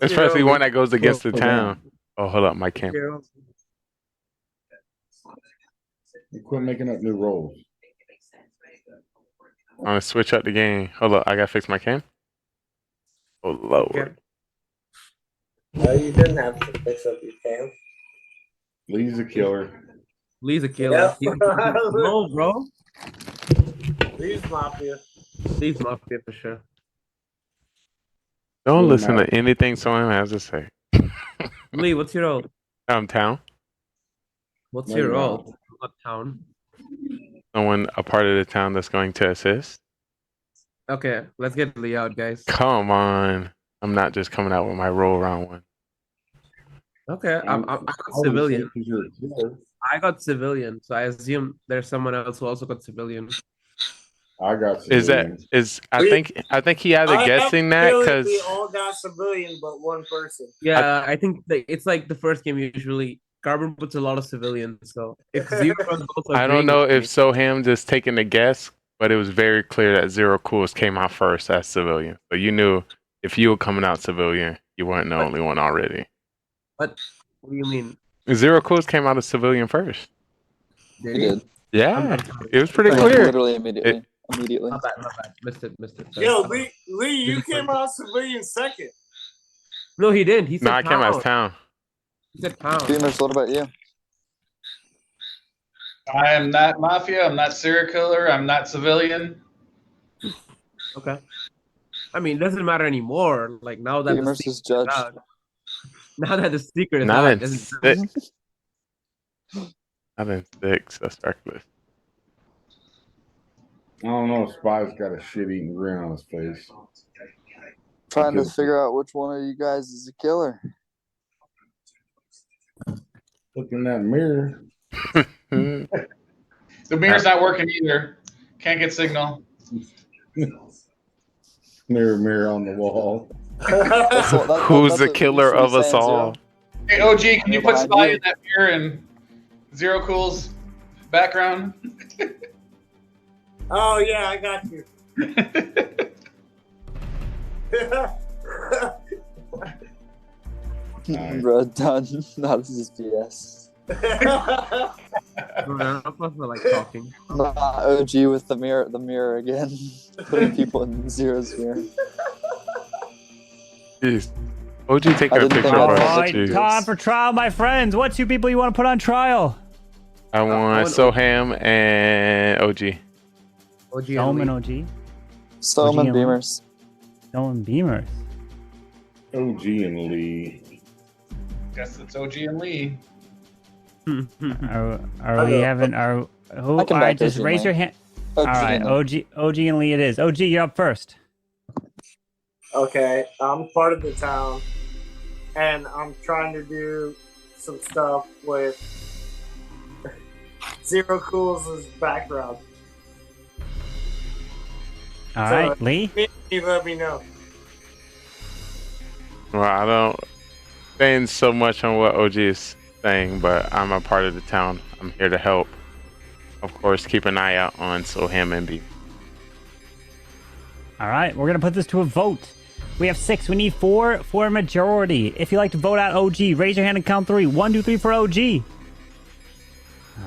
A: Especially one that goes against the town. Oh, hold up, my camera.
Q: Quit making up new roles.
A: I'm gonna switch up the game. Hold up, I gotta fix my cam. Oh Lord.
T: You didn't have to fix up your cam.
Q: Lee's a killer.
N: Lee's a killer.
T: Yep.
N: No, bro.
T: Lee's Mafia.
N: Lee's Mafia for sure.
A: Don't listen to anything someone has to say.
N: Lee, what's your role?
A: Town.
N: What's your role? What town?
A: Someone a part of the town that's going to assist.
N: Okay, let's get Lee out, guys.
A: Come on. I'm not just coming out with my roll round one.
N: Okay, I got civilian. I got civilian, so I assume there's someone else who also got civilian.
Q: I got civilian.
A: I think he either guessing that because
T: we all got civilian, but one person.
N: Yeah, I think it's like the first game usually. Carbon puts a lot of civilians, so if Zero
A: I don't know if Soham just taking a guess, but it was very clear that Zero Cools came out first as civilian. So you knew if you were coming out civilian, you weren't the only one already.
N: What do you mean?
A: Zero Cools came out as civilian first.
O: He did.
A: Yeah, it was pretty clear.
O: Literally immediately. Immediately.
N: My bad. Missed it.
T: Yo, Lee, you came out civilian second.
N: No, he didn't. He said
A: I came out as town.
N: He said pound.
O: Beamers, what about you?
P: I am not Mafia. I'm not serial killer. I'm not civilian.
N: Okay. I mean, it doesn't matter anymore. Like now that
O: Beamers is judge.
N: Now that the secret is
A: Not
N: out,
A: in
N: it doesn't
A: 6. Not in 6. That's reckless.
Q: I don't know. Spy's got a shit-eating grin on his face.
O: Trying to figure out which one of you guys is a killer.
Q: Look in that mirror.
P: The mirror's not working either. Can't get signal.
Q: Mirror, mirror on the wall.
A: Who's the killer of us all?
P: Hey, OG, can you put Spy in that mirror and Zero Cool's background?
T: Oh yeah, I got you.
O: Bro, done. Not this BS.
N: I'm supposed to like talking.
O: Not OG with the mirror again. Putting people in Zero's mirror.
A: Jeez. OG taking a picture of
S: All
A: us.
S: right,
A: Jeez.
S: time for trial, my friends. What two people you want to put on trial?
A: I want Soham and OG.
S: Soham and OG.
O: Soham and Beamers.
S: Soham and Beamers.
Q: OG and Lee.
P: Guess it's OG and Lee.
S: Are we having our who?
O: I can
S: All right,
O: back
S: just
O: OG
S: raise
O: and
S: your
O: Lee.
S: hand.
O: OG
S: All right,
O: and Lee.
S: OG and Lee it is. OG, you're up first.
T: Okay, I'm part of the town, and I'm trying to do some stuff with Zero Cool's background.
S: All right, Lee.
T: You let me know.
A: Well, I don't saying so much on what OG is saying, but I'm a part of the town. I'm here to help. Of course, keep an eye out on Soham and B.
S: All right, we're gonna put this to a vote. We have 6. We need 4 for a majority. If you'd like to vote out OG, raise your hand and count 3. 1, 2, 3 for OG.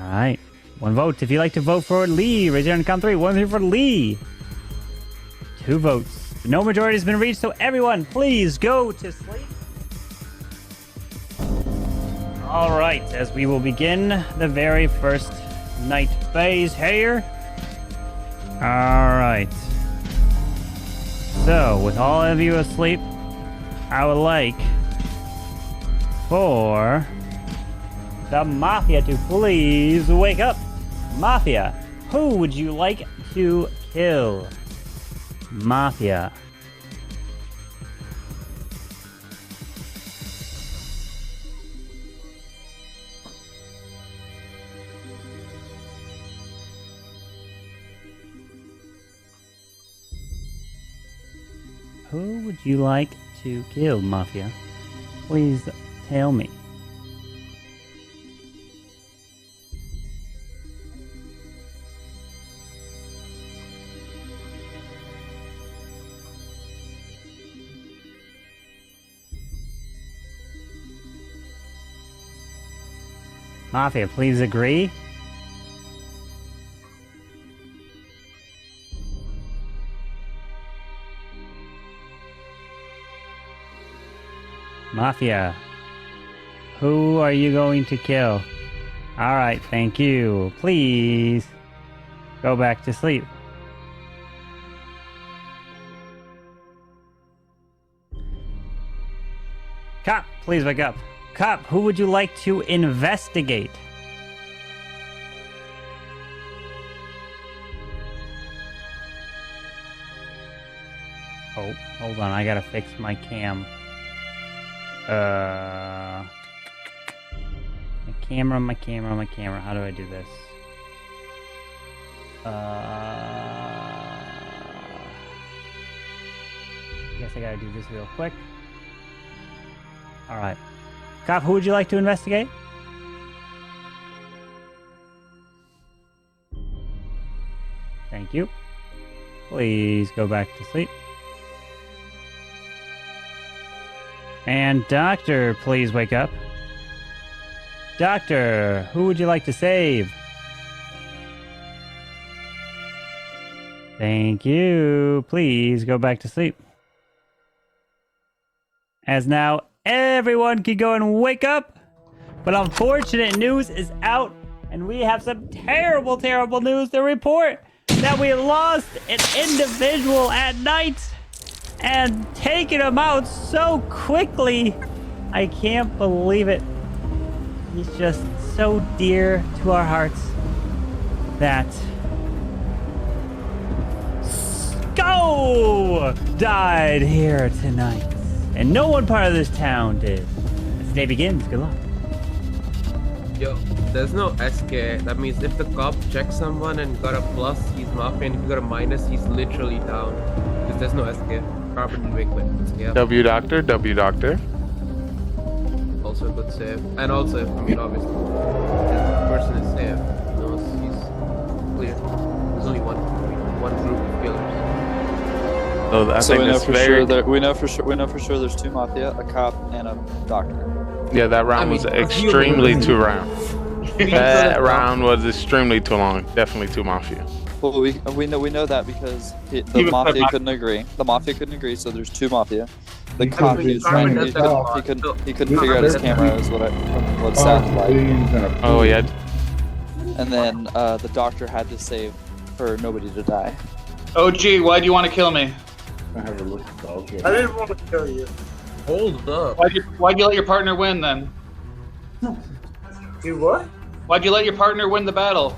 S: All right, 1 vote. If you'd like to vote for Lee, raise your hand and count 3. 1, 3 for Lee. 2 votes. No majority has been reached, so everyone, please go to sleep. All right, as we will begin the very first night phase here. All right. So, with all of you asleep, I would like for the Mafia to please wake up. Mafia, who would you like to kill? Mafia. Who would you like to kill, Mafia? Please tell me. Mafia, please agree. Mafia, who are you going to kill? All right, thank you. Please go back to sleep. Cop, please wake up. Cop, who would you like to investigate? Oh, hold on, I gotta fix my cam. My camera. How do I do this? I guess I gotta do this real quick. All right. Cop, who would you like to investigate? Thank you. Please go back to sleep. And Doctor, please wake up. Doctor, who would you like to save? Thank you. Please go back to sleep. As now everyone can go and wake up. But unfortunate news is out, and we have some terrible, terrible news to report that we lost an individual at night. And taking him out so quickly. I can't believe it. He's just so dear to our hearts that Sko died here tonight. And no one part of this town did. As the day begins, good luck.
N: Yo, there's no SK. That means if the cop checks someone and got a plus, he's Mafia, and if you got a minus, he's literally down. Because there's no SK. Yeah.
A: W Doctor.
N: Also a good save. And also, I mean, obviously, if the person is safe, knows he's clear. There's only one group of killers.
A: So I
O: So
A: think
O: we know
A: it's
O: for
A: very...
O: sure that we know for sure there's 2 Mafia, a cop, and a doctor.
A: Yeah, that round was extremely too round. That round was extremely too long. Definitely too Mafia.
O: Well, we know that because the Mafia couldn't agree. The Mafia couldn't agree, so there's 2 Mafia. The cop he was trying to he couldn't figure out his camera is what it sounded like.
A: Oh yeah.
O: and then the doctor had to save for nobody to die.
P: OG, why do you want to kill me?
Q: I have a look at the okay.
T: I didn't want to kill you.
N: Hold up.
P: Why'd you let your partner win then?
T: Do what?
P: Why'd you let your partner win the battle?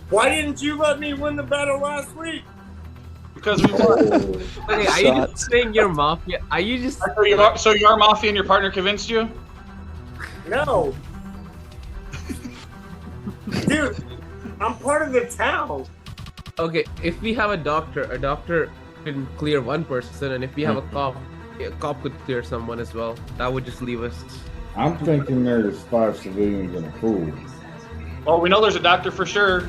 T: Why didn't you let me win the battle last week?
P: Because we won.
N: Okay, are you just saying you're mafia? Are you just...
P: So you're mafia and your partner convinced you?
T: No. Dude, I'm part of the town.
N: Okay, if we have a doctor can clear one person, and if we have a cop could clear someone as well. That would just leave us.
Q: I'm thinking there's 5 civilians in a pool.
P: Well, we know there's a doctor for sure.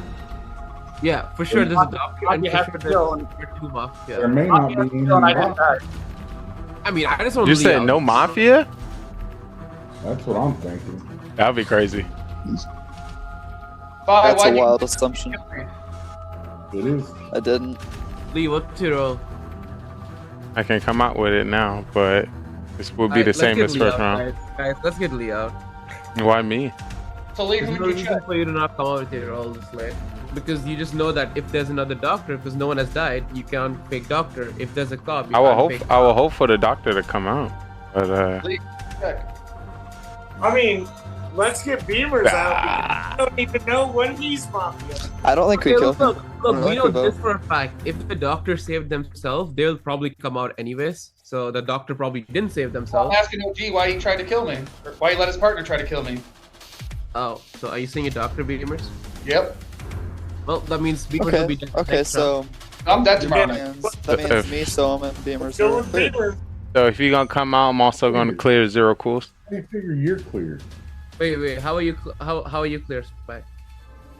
N: Yeah, for sure there's a doctor, and
P: You
N: for
P: have
N: sure
P: to kill.
N: there's 2 mafia.
Q: There may not be any mafia.
N: I mean, I just want
A: You
N: to
A: said no mafia?
Q: That's what I'm thinking.
A: That'd be crazy.
O: That's a wild assumption.
Q: It is.
O: I didn't.
N: Lee, what's your role?
A: I can come out with it now, but this will be the same as first round.
N: Guys, let's get Lee out.
A: Why me?
P: So Lee,
N: There's
P: who
N: no
P: would you
N: reason
P: check?
N: for you to not come out with your role this late. Because you just know that if there's another doctor, because no one has died, you can't fake doctor. If there's a cop, you
A: I will
N: can't
A: hope.
N: fake
A: I will hope for the doctor to come out, but
P: Lee, check.
T: I mean, let's get Beamers out. I don't even know when he's mafia.
O: I don't think we killed him.
N: Look, we know this for a fact. If the doctor saved themselves, they'll probably come out anyways. So the doctor probably didn't save
P: I'm
N: themselves.
P: asking OG why he tried to kill me. Or why he let his partner try to kill me.
N: Oh, so are you saying a doctor Beamers?
P: Yep.
N: Well, that means Beamers
O: Okay.
N: will be dead
O: Okay.
N: next
O: So
N: round.
P: I'm dead tomorrow
O: that
P: night.
O: means me, Soam, and Beamers
T: Go
O: are
T: with
O: clear.
T: Beamers.
A: so if you're gonna come out, I'm also gonna clear 0 cools.
Q: I figure you're clear.
N: Wait. How are you? How are you clear, Spike?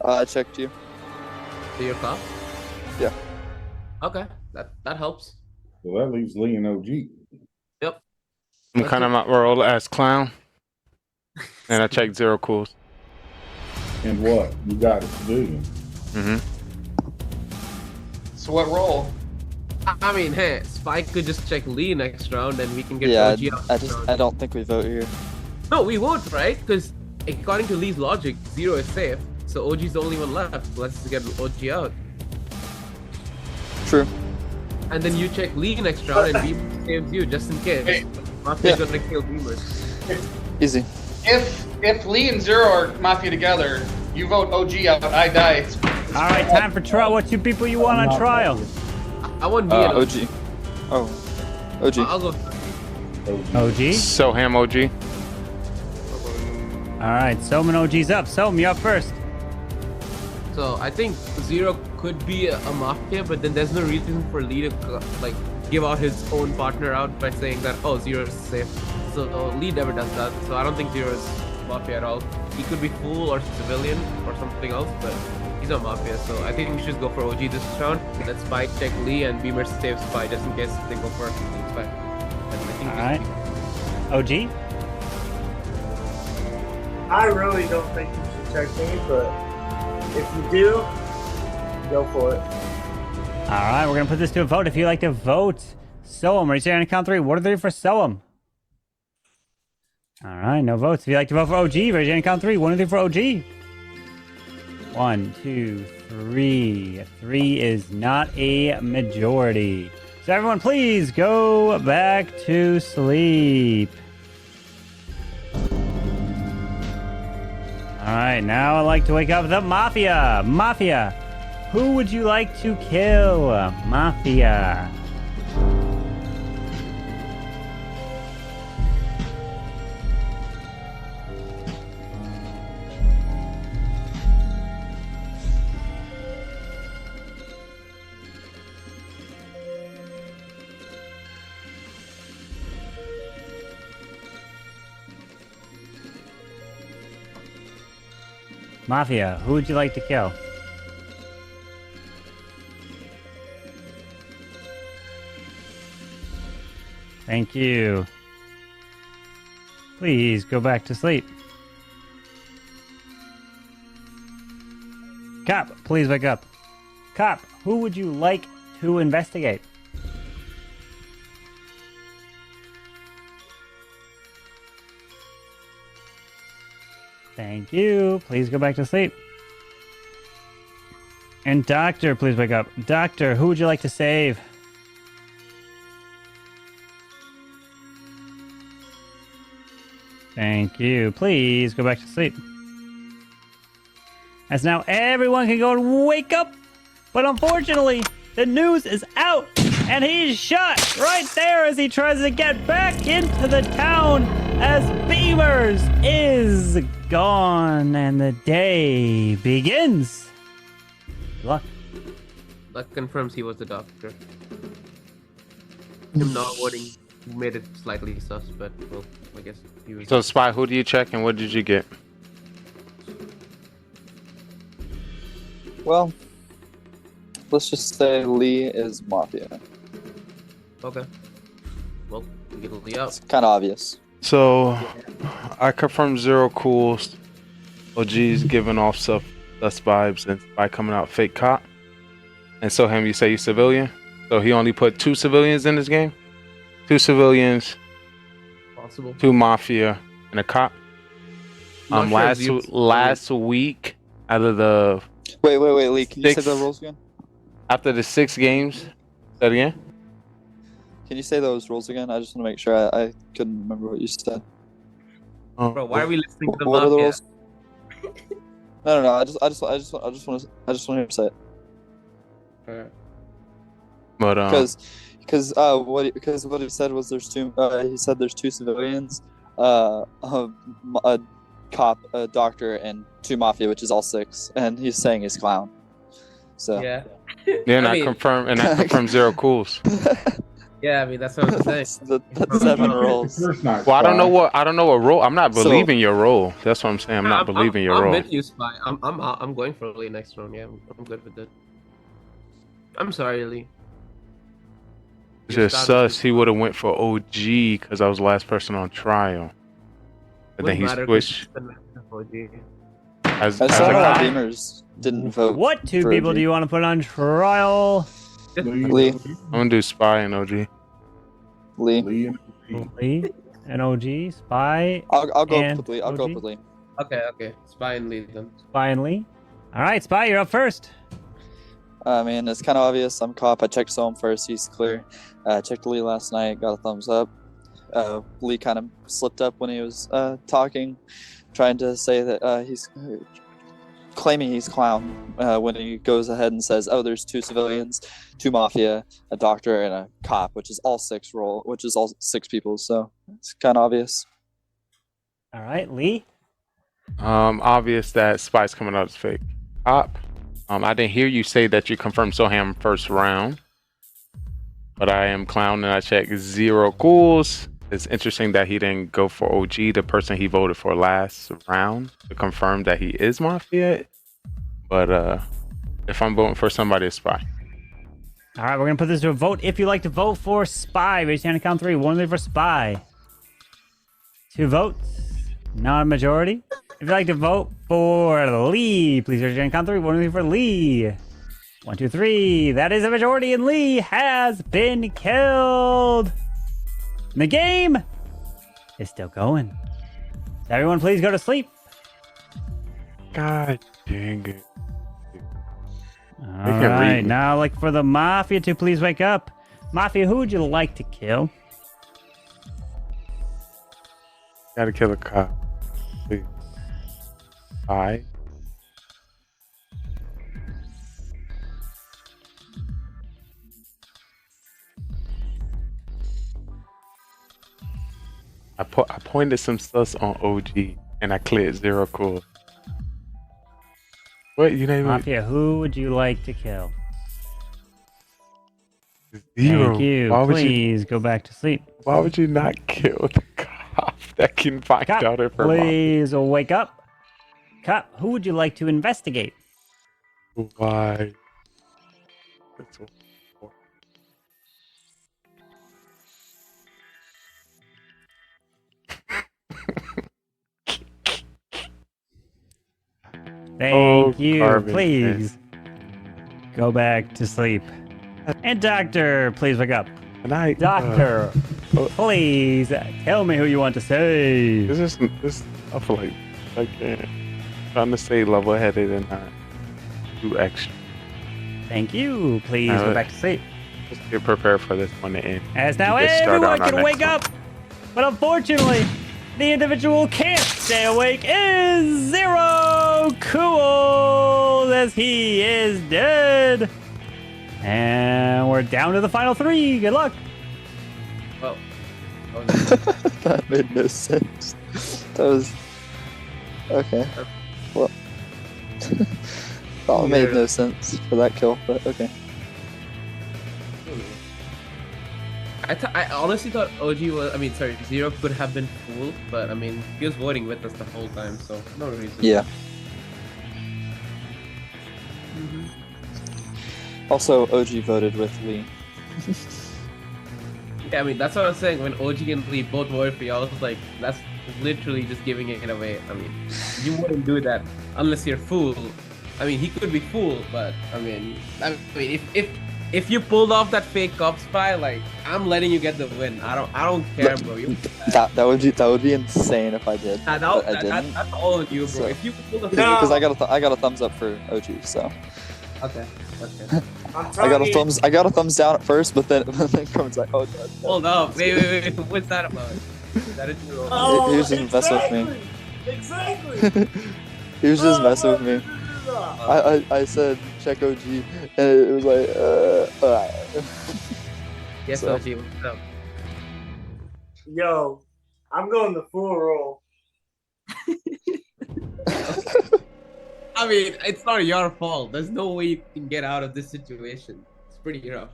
O: I checked you.
N: So you're cop?
O: Yeah.
N: Okay, that helps.
Q: So that leaves Lee and OG.
N: Yep.
A: I'm kind of my role as clown, and I checked 0 cools.
Q: And what? You got a civilian.
A: Mm-hmm.
P: So what role?
N: I mean, hey, Spike could just check Lee next round, and we can get
O: Yeah,
N: OG out.
O: I don't think we vote here.
N: No, we won't, right? Because according to Lee's logic, 0 is safe. So OG's the only one left. Let's get OG out.
O: True.
N: And then you check Lee next round, and Beamer saves you just in case.
P: Hey.
N: Mafia's gonna kill Beamers.
O: Easy.
P: If Lee and Zero are mafia together, you vote OG out, I die.
S: All right, time for trial. What 2 people you want on trial?
N: I want me and
O: OG. Oh. OG.
N: I'll go.
S: OG.
A: So ham OG.
S: All right, Soam and OG's up. Soam, you're up first.
N: So I think 0 could be a mafia, but then there's no reason for Lee to like give out his own partner out by saying that 0 is safe. So Lee never does that. So I don't think 0 is mafia at all. He could be fool or civilian or something else, but he's not mafia. So I think we should go for OG this round. Let Spike check Lee and Beamer save Spike just in case they go for Spike.
S: All right. OG.
T: I really don't think you should check me, but if you do, go for it.
S: All right, we're gonna put this to a vote. If you'd like to vote, Soam, raise your hand and count 3. 1 to 3 for Soam. All right, no votes. If you'd like to vote for OG, raise your hand and count 3. 1 to 3 for OG. 1, 2, 3. 3 is not a majority. So everyone, please go back to sleep. All right, now I'd like to wake up the Mafia. Mafia, who would you like to kill? Mafia. Mafia, who would you like to kill? Thank you. Please go back to sleep. Cop, please wake up. Cop, who would you like to investigate? Thank you. Please go back to sleep. And Doctor, please wake up. Doctor, who would you like to save? Thank you. Please go back to sleep. As now everyone can go and wake up. But unfortunately, the news is out. And he's shot right there as he tries to get back into the town as Beamers is gone and the day begins. Good luck.
N: That confirms he was the doctor. Him not voting made it slightly sus, but well, I guess he was.
I: So, Spy, who do you check and what did you get?
O: Well, let's just say Lee is Mafia.
N: Okay. Well, we get Lee out.
O: It's kind of obvious.
I: So, I confirmed Zero Cools. OG's giving off sus vibes and by coming out fake cop. And so him, you say he's civilian? So he only put 2 civilians in this game? 2 civilians,
N: Possible.
I: 2 mafia, and a cop.
N: Not sure if
I: Last week, out of the
O: Wait, Lee, can you say the rules again?
I: after the 6 games, say that again?
O: Can you say those rules again? I just want to make sure I couldn't remember what you said.
N: Bro, why are we listening to the
O: What are the
N: mafia?
O: rules? No. I just want to hear you say it.
N: Alright.
I: But
O: Because what he said was there's 2. He said there's 2 civilians, a cop, a doctor, and 2 mafia, which is all 6. And he's saying he's clown. So
N: Yeah.
I: yeah, and I confirmed Zero Cools.
N: Yeah, I mean that's what I'm saying.
O: That's 7 rolls.
I: Well, I don't know what role. I'm not believing your role. That's what I'm saying. I'm not believing your
N: I'm
I: role.
N: with you, Spy. I'm going for Lee next round. Yeah, I'm good with it. I'm sorry, Lee.
I: It's just sus. He would have went for OG because I was the last person on trial, and then he switched. As
O: I
I: a
O: saw
I: cop.
O: Beamers didn't vote.
S: What 2
O: for
S: people
O: OG.
S: do you want to put on trial?
O: Lee.
I: I'm gonna do Spy and OG.
O: Lee.
S: Lee and OG, Spy.
O: I'll go
S: and
O: with Lee. I'll go
S: OG?
O: with Lee.
N: Okay. Spy and Lee then.
S: Spy and Lee. All right, Spy, you're up first.
O: I mean, it's kind of obvious. I'm cop. I checked Soam first. He's clear. Checked Lee last night. Got a thumbs up. Lee kind of slipped up when he was talking, trying to say that he's claiming he's clown when he goes ahead and says, "Oh, there's 2 civilians, 2 mafia, a doctor, and a cop," which is all 6 people. So it's kind of obvious.
S: All right, Lee.
I: Obvious that Spy's coming out as fake cop. I didn't hear you say that you confirmed Soham first round, but I am clown and I checked Zero Cools. It's interesting that he didn't go for OG, the person he voted for last round, to confirm that he is Mafia. But if I'm voting for somebody, it's Spy.
S: All right, we're going to put this to a vote. If you'd like to vote for Spy, raise your hand and count 3. 1 for Spy. 2 votes. Not a majority. If you'd like to vote for Lee, please raise your hand and count 3. 1 for Lee. 1, 2, 3. That is a majority, and Lee has been killed. And the game is still going. So everyone, please go to sleep.
I: God dang it.
S: All right, now like for the Mafia to please wake up. Mafia, who would you like to kill?
I: Gotta kill a cop. Please. Spy. I pointed some sus on OG and I cleared Zero Cool. What you name
S: Mafia, who would you like to kill?
I: Zero.
S: Thank you.
I: Why would
S: Please go back to sleep.
I: Why would you not kill the cop that can find out if her mom?
S: Please wake up. Cop, who would you like to investigate?
I: Why?
S: Thank you.
I: Carbon,
S: Please go back to sleep. And Doctor, please wake up.
I: Good night.
S: Doctor, please tell me who you want to save.
I: This I feel like
A: Okay. Trying to stay level-headed and not do extra.
S: Thank you. Please go back to sleep.
A: Just get prepared for this one to end.
S: As now
A: We get started
S: everyone
A: on our
S: can
A: next
S: wake
A: one.
S: up, but unfortunately, the individual who can't stay awake is Zero Cool, as he is dead. And we're down to the final 3. Good luck.
N: Oh.
O: That made no sense. That was okay. Well, that made no sense for that kill, but okay.
N: I honestly thought OG was, Zero could have been fool, but I mean, he was voting with us the whole time, so no reason.
O: Yeah. Also, OG voted with Lee.
N: Yeah, I mean, that's what I was saying. When OG and Lee both voted for you, I was like, that's literally just giving it away. I mean, you wouldn't do that unless you're fool. I mean, he could be fool, but I mean, if you pulled off that fake cop spy, like, I'm letting you get the win. I don't care, bro.
O: That would be insane if I did. But I didn't.
N: That's all on you, bro.
O: So-
N: If you pulled off,
O: Because I got a thumbs up for OG, so.
N: Okay.
O: I got a thumbs down at first, but then Crone's like, oh god.
N: Hold up, wait. What's that about? That is your
O: He was just messing with me.
T: Exactly.
O: He was just messing with me. I said check OG, and it was like,
N: Yes,
O: So-
N: OG, what's up?
T: Yo, I'm going the full roll.
N: I mean, it's not your fault. There's no way you can get out of this situation. It's pretty rough.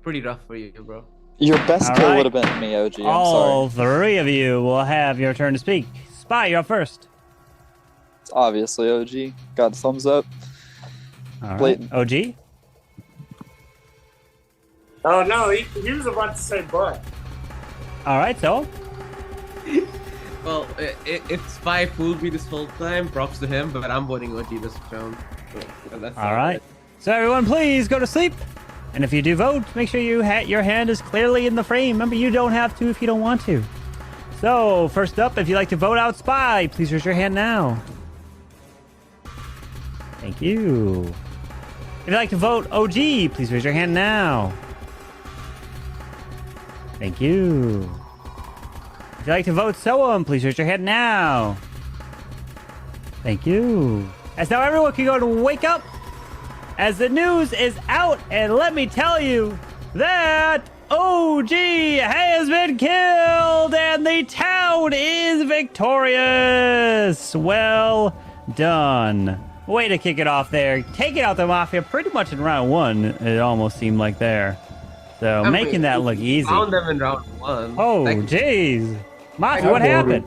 N: Pretty rough for you, bro.
O: Your best
S: All
O: kill
S: right.
O: would have been me, OG. I'm
S: All
O: sorry.
S: 3 of you will have your turn to speak. Spy, you're up first.
O: It's obviously OG. Got a thumbs up.
S: All right.
O: Blatant.
S: OG?
T: Oh no, he was about to say butt.
S: All right, so?
N: Well, if Spy fooled me this whole time, props to him, but I'm voting OG this round. So, that's
S: All right. So everyone, please go to sleep. And if you do vote, make sure your hand is clearly in the frame. Remember, you don't have to if you don't want to. So, first up, if you'd like to vote out Spy, please raise your hand now. Thank you. If you'd like to vote OG, please raise your hand now. Thank you. If you'd like to vote Soam, please raise your hand now. Thank you. As now everyone can go to wake up, as the news is out, and let me tell you that OG has been killed and the town is victorious. Well done. Way to kick it off there. Taking out the Mafia pretty much in round 1, it almost seemed like there. So
N: I
S: making
N: mean,
S: that look
N: we
S: easy.
N: found them in round 1.
S: Oh,
N: Like,
S: jeez. Mafia, what
Q: voted-
S: happened?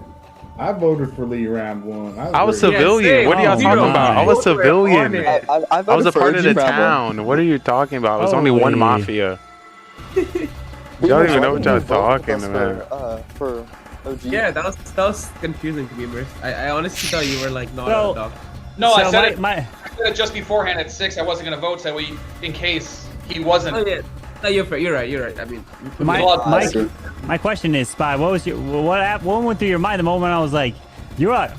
Q: I voted for Lee round 1.
A: I was
Q: ready.
A: civilian. What are y'all
S: Oh,
A: talking
S: my.
A: about? I was
N: You were
A: civilian.
N: on it.
O: I
A: I was
O: voted
A: a
O: for
A: part of
O: OG
A: the
O: round
A: town. What are you talking about? It was only one
S: Holy.
A: mafia.
O: one.
A: Y'all don't even know what y'all
O: Why didn't you vote with
A: talking
O: us
A: about.
O: For OG.
N: yeah, that was confusing to me, Merce. I honestly thought you were like not
S: So-
N: a dog.
P: No, I
S: So
P: said
S: my-
P: I said it just beforehand at 6. I wasn't gonna vote, so we, in case he wasn't.
N: Oh yeah, no, you're fair. You're right. I mean,
S: My question is, Spy, what was what went through your mind the moment I was like, you're up?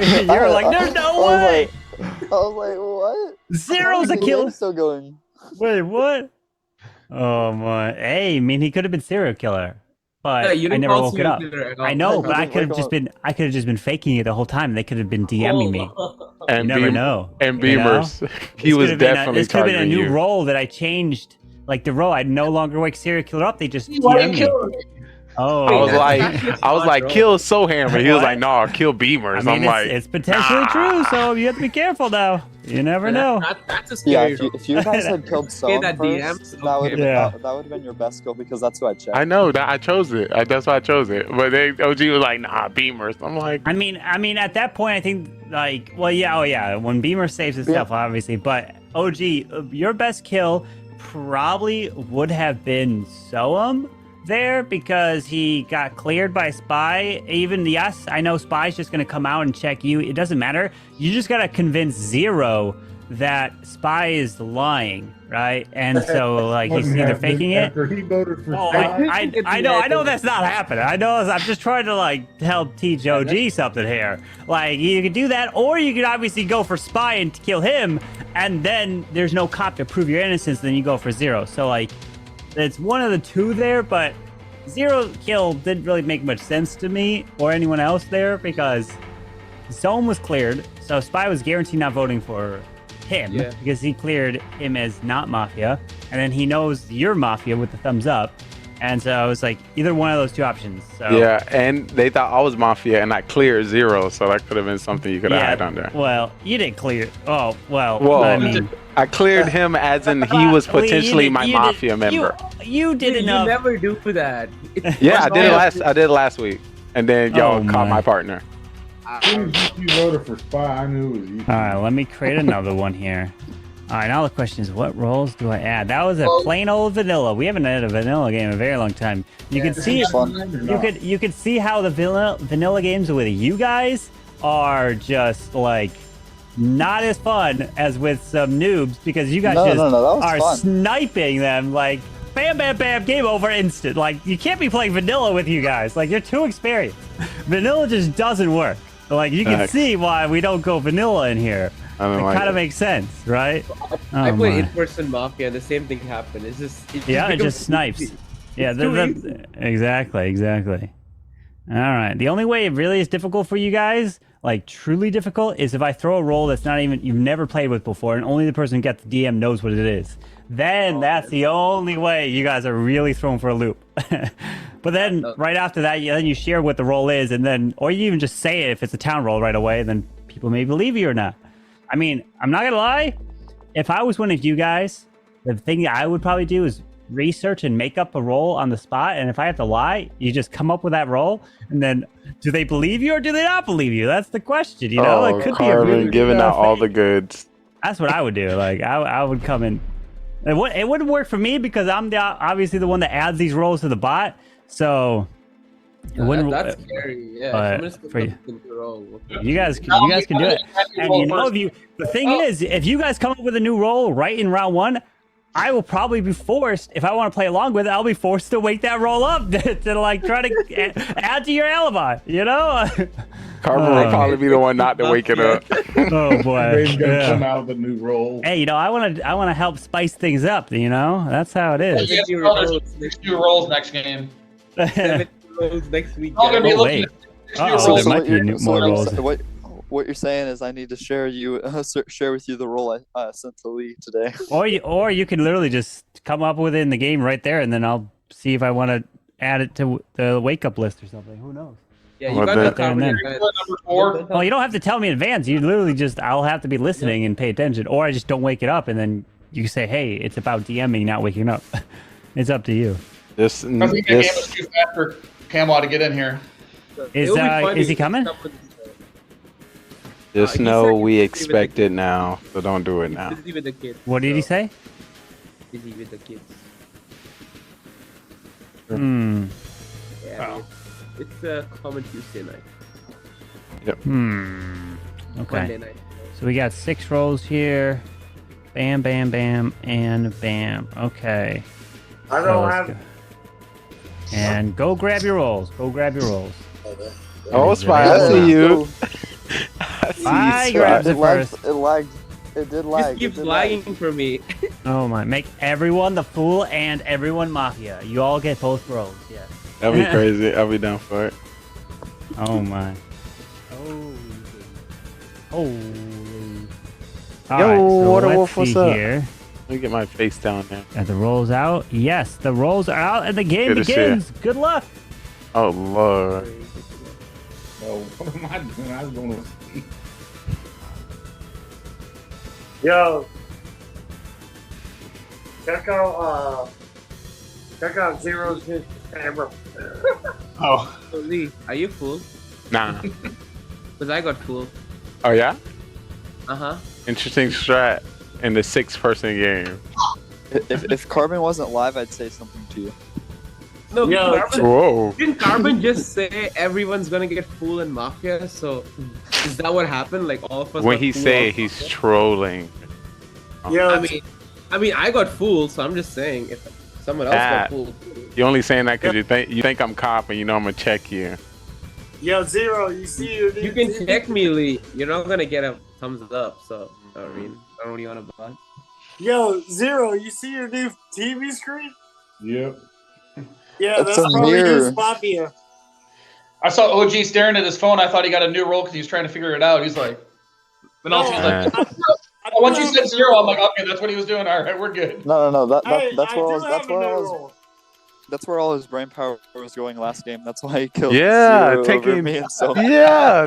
S: You were like, there's no way.
O: I was like, what?
S: Zero's a
O: The
S: kill.
O: game's still going.
S: Wait, what? Oh my! Hey, I mean, he could have been serial killer, but
N: Yeah, you
S: I
N: didn't
S: never
N: call
S: woke it
N: serial
S: up.
N: killer at all.
S: I know, but I
O: Wake
S: could have
O: up.
S: just been. I could have just been faking it the whole time. They could have been DMing me.
A: And
S: You never
A: Beam-
S: know.
A: And
S: you know?
A: Beamers. He
S: This
A: was
S: could have been
A: definitely
S: this could have been a
A: targeting
S: new
A: you.
S: role that I changed. Like the role, I'd no longer wake serial killer up. They just
P: Why
S: DM
P: you
S: me.
P: killing me?
S: Oh,
A: I was like, kill So Hammer. He was
S: What?
A: like, no, kill Beamers.
S: I mean,
A: I'm like,
S: it's potentially true, so you have to be careful now. You never know.
N: That's a
O: Yeah,
N: scary.
O: if you guys had killed Soam
N: that DM,
O: first, that would
S: Yeah.
O: have been your best kill because that's who I checked.
A: I know that I chose it. That's why I chose it. But OG was like, nah, Beamers. I'm like,
S: I mean, at that point, I think like, well, yeah, oh yeah, when Beamer saves his stuff, obviously, but OG, your best kill probably would have been Soam there because he got cleared by Spy. Even yes, I know Spy's just gonna come out and check you. It doesn't matter. You just gotta convince Zero that Spy is lying, right? And so like he's either faking it.
Q: After he voted for
S: Oh,
Q: Spy?
S: I know that's not happening. I'm just trying to like help teach OG something here. Like you could do that, or you could obviously go for Spy and kill him, and then there's no cop to prove your innocence. Then you go for Zero. So like, it's one of the two there, but Zero kill didn't really make much sense to me or anyone else there because Zone was cleared, so Spy was guaranteed not voting for him because he cleared him as not Mafia, and then he knows you're Mafia with the thumbs up, and so it was like either one of those two options. So
A: yeah, and they thought I was Mafia, and I cleared Zero, so that could have been something you could have had on there.
S: Well, you didn't clear. Oh, well,
A: Well,
S: I mean,
A: I cleared him as in he was potentially my Mafia member.
S: You did enough.
N: You never do that.
A: Yeah, I did it last week, and then y'all caught my partner.
Q: As soon as you voted for Spy, I knew it was you.
S: All right, let me create another one here. All right, now the question is, what roles do I add? That was a plain old vanilla. We haven't had a vanilla game in a very long time. You can see, you could see how the vanilla games with you guys are just like not as fun as with some noobs because you guys are sniping them like bam, bam, bam, game over, instant. Like you can't be playing vanilla with you guys. Like you're too experienced. Vanilla just doesn't work. Like you can see why we don't go vanilla in here. It kind of makes sense, right?
N: I play in-person Mafia, and the same thing happened. It's just
S: it just snipes. Yeah, exactly. All right. The only way it really is difficult for you guys, like truly difficult, is if I throw a role that's not even you've never played with before, and only the person who gets the DM knows what it is. Then that's the only way you guys are really thrown for a loop. But then right after that, then you share what the role is, and then or you even just say it if it's a town role right away, and then people may believe you or not. I mean, I'm not gonna lie. If I was one of you guys, the thing I would probably do is research and make up a role on the spot. And if I have to lie, you just come up with that role, and then do they believe you or do they not believe you? That's the question. You know, it could be a really
A: giving out all the goods.
S: That's what I would do. Like I would come in. It wouldn't work for me because I'm obviously the one that adds these roles to the bot. So it wouldn't.
N: That's scary. Yeah.
S: But for you guys can do it. And you know, the thing is, if you guys come up with a new role right in round one, I will probably be forced, if I want to play along with it, I'll be forced to wake that roll up to like try to add to your alibi, you know?
A: Carver will probably be the one not to wake it up.
S: Oh boy.
Q: Ray's gonna come out with a new role.
S: Hey, you know, I wanna help spice things up, you know? That's how it is.
P: There's 2 roles next game.
N: 7 roles next week.
S: Oh, wait. There might be more roles.
O: What you're saying is I need to share with you the role I sent to Lee today.
S: Or you can literally just come up with it in the game right there, and then I'll see if I want to add it to the wake up list or something. Who knows?
N: Yeah, you got that
P: number 4.
S: Well, you don't have to tell me in advance. You literally just I'll have to be listening and pay attention, or I just don't wake it up, and then you say, "Hey, it's about DMing, not waking up." It's up to you.
P: I think the game is too fast for Camwa to get in here.
S: Is he coming?
A: Just know we expect it now, so don't do it now.
N: Busy with the kids.
S: What did he say?
N: Busy with the kids. Yeah, it's a common Tuesday night.
A: Yep.
S: Okay.
N: Monday night.
S: So we got 6 rolls here. Bam, bam, bam, and bam. Okay.
T: I don't have.
S: And go grab your rolls. Go grab your rolls.
A: Oh, Spy, I see you.
S: I grabbed it first.
O: It lagged. It did lag.
N: Just keeps lagging for me.
S: Oh my! Make everyone the fool and everyone mafia. You all get both rolls. Yeah.
A: That'd be crazy. I'll be down for it.
S: Oh my. Holy.
A: Waterwolf, what's up?
S: Here.
A: Let me get my face down there.
S: Are the rolls out? Yes, the rolls are out, and the game begins. Good luck.
A: Oh Lord.
Q: Oh, what am I doing? I was going to sleep.
T: Yo, check out Zero's new camera.
P: Oh,
N: Lee, are you fooled?
A: Nah.
N: Because I got fooled.
A: Oh yeah?
N: Uh-huh.
A: Interesting strat in the 6-person game.
O: If Carbon wasn't live, I'd say something to you.
N: No,
A: Whoa.
N: Didn't Carbon just say everyone's gonna get fooled in Mafia? So is that what happened? Like all of us.
A: When he say he's trolling.
T: Yo,
N: I mean, I got fooled, so I'm just saying if someone else got fooled.
A: You're only saying that because you think I'm cop and you know I'm gonna check you.
T: Yo, Zero, you see your new
N: You can
T: TV?
N: check me, Lee. You're not gonna get a thumbs up, so I mean, I don't really want to buy.
T: Yo, Zero, you see your new TV screen?
Q: Yep.
T: Yeah,
O: It's
T: that's
O: a
T: probably
O: mirror.
T: his Mafia.
P: I saw OG staring at his phone. I thought he got a new role because he was trying to figure it out. He's like, then also he's like, once you said zero, I'm like, okay, that's what he was doing. All right, we're good.
O: No. That's
T: That's
O: where all his brain power was going last game. That's why he killed
A: Yeah,
O: Zero over
A: taking
O: me and so.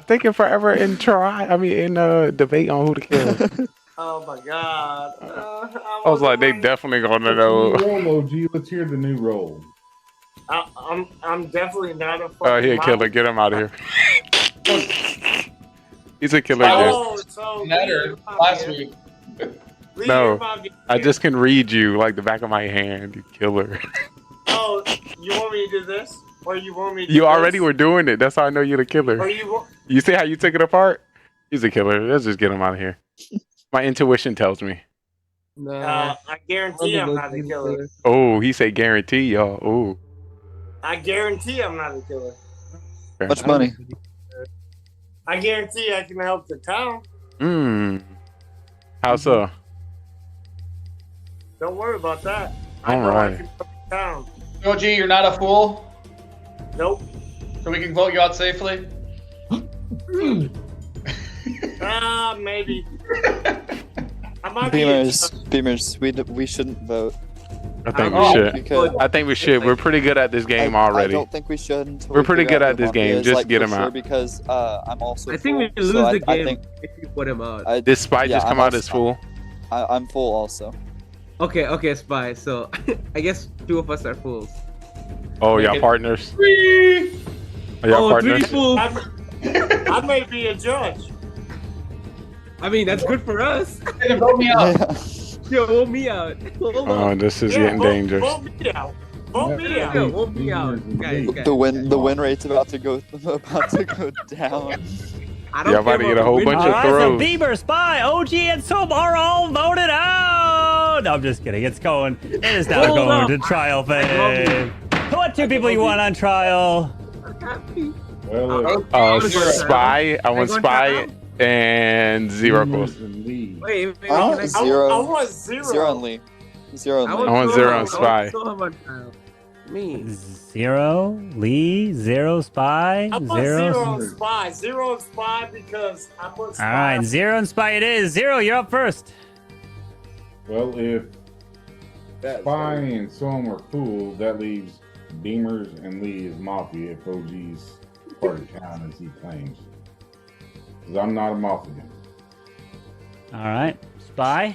A: taking forever in debate on who to kill.
T: Oh my god.
A: I was like, they definitely gonna know.
Q: Roll, OG. Let's hear the new roll.
T: I'm definitely not a.
A: Oh, he a killer. Get him out of here. He's a killer.
T: So
P: Netter last week.
A: No, I just can read you like the back of my hand. You killer.
T: Oh, you want me to do this, or you want me? To
A: You
T: do
A: already
T: this?
A: were doing it. That's how I know you're the killer.
T: Or you?
A: You see how you took it apart? He's a killer. Let's just get him out of here. My intuition tells me.
T: I guarantee I'm not a killer.
A: Oh, he said guarantee, y'all. Oh.
T: I guarantee I'm not a killer.
O: Much money.
T: I guarantee I can help the town.
A: How so?
T: Don't worry about that. I
A: All
T: know I
A: right.
T: can help the town.
P: OG, you're not a fool.
T: Nope.
P: So we can vote you out safely.
T: Maybe. I might be.
O: Beamers, we shouldn't vote.
A: I think we should.
O: Because
A: I think we should. We're pretty good at this game
O: I
A: already.
O: don't think we should. Until
A: We're pretty
O: figure
A: good
O: out
A: at
O: who
A: this
O: Mafia
A: game.
O: is,
A: Just
O: like,
A: get
O: for
A: him
O: sure,
A: out.
O: Because I'm also.
N: I think we
O: full,
N: lose
O: so
N: the game
O: think,
N: if you put him out.
A: Did Spy just come out as full?
O: I'm full also.
N: Okay, Spy. So I guess two of us are fools.
A: Oh, y'all partners?
P: Three.
A: Are y'all partners?
N: 3 fools.
T: I may be a judge.
N: I mean, that's good for us.
P: Vote me out.
N: Yo, vote me out.
A: Oh, this is getting dangerous.
T: Vote me out. Vote me out.
N: Yo, vote me out, guys.
O: The win rate's about to go down.
A: Y'all about to get a whole bunch of
S: Alright, so
A: throws.
S: Bieber, Spy, OG, and Soap are all voted out! No, I'm just kidding. It's going. It is now
N: Hold
S: going
N: up.
S: to trial phase. What two people you want on trial?
Q: Well,
A: Spy. I want Spy and Zero course.
N: Wait,
O: Zero.
T: I want Zero.
O: Zero and Lee. Zero and
A: I
O: Lee.
A: want Zero and Spy.
N: Me.
S: Zero, Lee, Zero, Spy,
T: I want Zero and Spy. Zero and Spy because I put Spy.
S: Alright, Zero and Spy it is. Zero, you're up first.
Q: Well, if Spy and Soam are fools, that leaves Beamers and Lee as Mafia if OG's part of town as he claims. Because I'm not a Mafia.
S: Alright, Spy.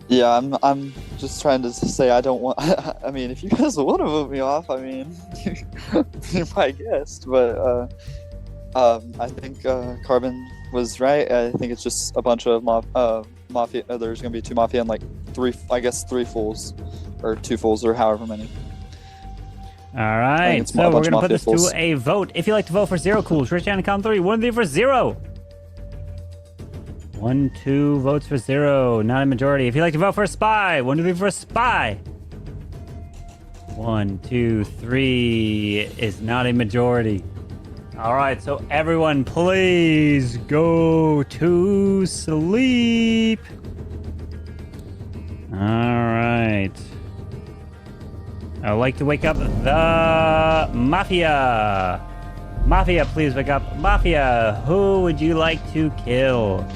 O: Yeah, I'm just trying to say I don't want. I mean, if you guys want to vote me off, I mean, you're my guest. But I think Carbon was right. I think it's just a bunch of Mafia. There's gonna be 2 Mafia and like 3 fools, or 2 fools, or however many.
S: Alright,
O: it's a
S: so we're
O: bunch of
S: gonna put
O: Mafia
S: this
O: fools.
S: to a vote. If you'd like to vote for Zero, cool. Raise your hand and count 3. 1, 3 for Zero. 1, 2 votes for Zero. Not a majority. If you'd like to vote for Spy, 1, 2, 3 for Spy. 1, 2, 3 is not a majority. Alright, so everyone please go to sleep. Alright. I'd like to wake up the Mafia. Mafia, please wake up. Mafia, who would you like to kill?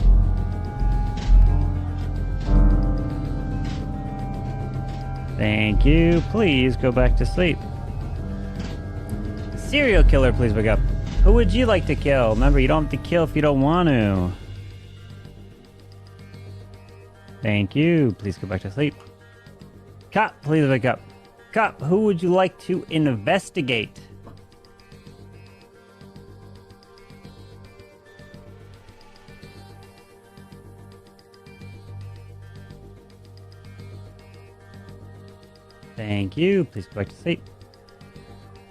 S: Thank you. Please go back to sleep. Serial killer, please wake up. Who would you like to kill? Remember, you don't have to kill if you don't want to. Thank you. Please go back to sleep. Cop, please wake up. Cop, who would you like to investigate? Thank you. Please go back to sleep.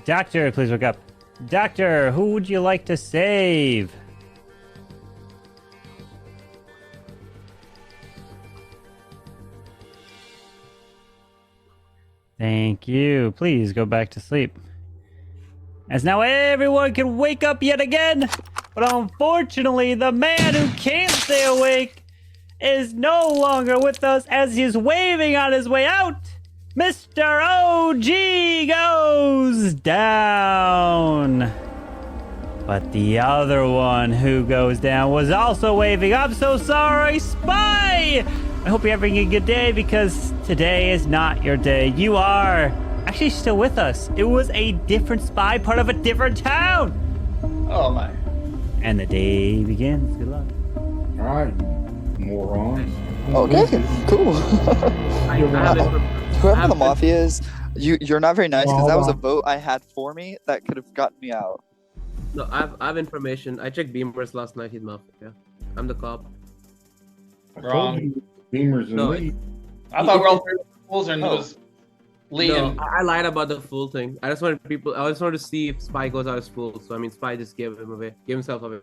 S: Doctor, please wake up. Doctor, who would you like to save? Thank you. Please go back to sleep. As now everyone can wake up yet again. But unfortunately, the man who can't stay awake is no longer with us as he's waving on his way out. Mr. OG goes down. But the other one who goes down was also waving. I'm so sorry, Spy! I hope you're having a good day because today is not your day. You are actually still with us. It was a different Spy, part of a different town.
P: Oh my.
S: And the day begins. Good luck.
Q: All right, morons.
O: Okay, cool. Whoever the Mafia is, you're not very nice because that was a vote I had for me that could have gotten me out.
N: No, I have information. I checked Beamers last night. He's Mafia. I'm the cop.
P: Wrong.
Q: Beamers and
N: No,
Q: Lee.
P: I thought we're all three fools and it
N: Oh.
P: was Lee
N: No,
P: and
N: I lied about the fool thing. I just wanted to see if Spy goes out as fool. So I mean, Spy just gave himself away.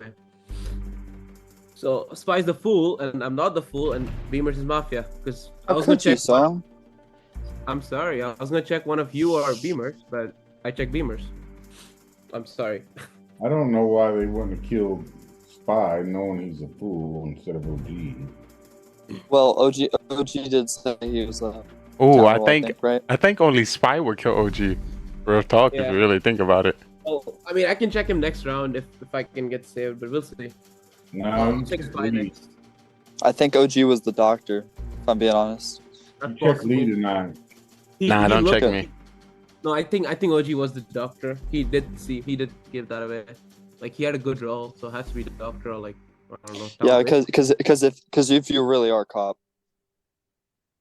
N: So Spy's the fool, and I'm not the fool, and Beamers is Mafia. Because I was gonna check. I'm sorry, I was gonna check one of you or Beamers, but I checked Beamers. I'm sorry.
Q: I don't know why they wouldn't have killed Spy knowing he's a fool instead of OG.
O: Well, OG did say he was a.
A: Oh, I
O: General,
A: think
O: right?
A: I think only Spy would kill OG. Real talk, if
N: Yeah.
A: you really think about it.
N: Oh, I mean, I can check him next round if I can get saved, but we'll see.
Q: No,
N: Check Spy next.
O: I think OG was the doctor, if I'm being honest.
N: That's
Q: Check
N: possible.
Q: Lee tonight.
A: Nah, don't check
N: looked-
A: me.
N: No, I think OG was the doctor. He did give that away. Like he had a good role, so it has to be the doctor or like I don't know.
O: Yeah,
N: town witch.
O: because if you really are a cop.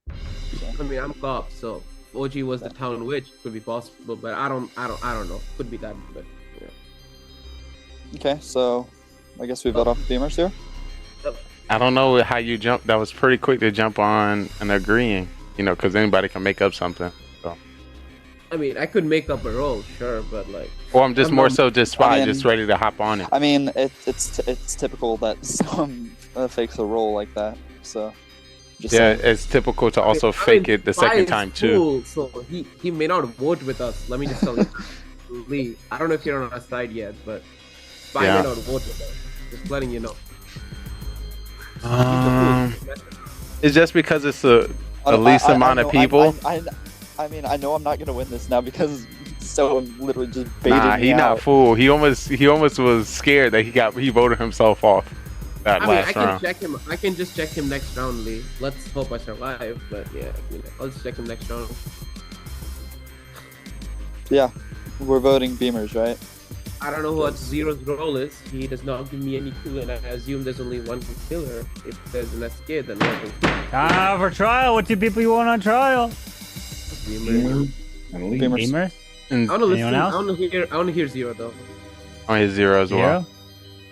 N: I mean, I'm cop, so if OG was the town witch, could be possible, but I don't know. Could be that, but yeah.
O: Okay, so I guess we vote off Beamers here.
A: I don't know how you jumped. That was pretty quick to jump on and agreeing. You know, because anybody can make up something. So.
N: I mean, I could make up a role, sure, but like.
A: Or I'm just more so just Spy,
O: I mean-
A: just ready to hop on it.
O: I mean, it's typical that someone fakes a role like that. So. Just
A: Yeah,
O: saying.
A: it's typical to also fake it the
N: Spy
A: second
N: is
A: time too.
N: cool, so he may not vote with us. Let me just tell you, Lee. I don't know if you're on our side yet, but Spy
A: Yeah.
N: may not vote with us. Just letting you know.
A: It's just because it's the
O: I-
A: least
O: I- I
A: amount
O: know-
A: of people.
O: I mean, I know I'm not gonna win this now because someone literally just baited
A: Nah,
O: me
A: he
O: out.
A: not fool. He almost was scared that he voted himself off that
N: I mean,
A: last
N: I can
A: round.
N: check him. I can just check him next round, Lee. Let's hope I survive. But yeah, I'll just check him next round.
O: Yeah, we're voting Beamers, right?
N: I don't know what Zero's role is. He does not give me any clue, and I assume there's only one killer. If there's an SK, then nothing.
S: Time for trial. What two people you want on trial?
N: Beamers.
Q: And Lee.
S: Beamers?
N: I want to listen.
S: Anyone else?
N: I want to hear Zero though.
A: On his zero as well.
S: Zero?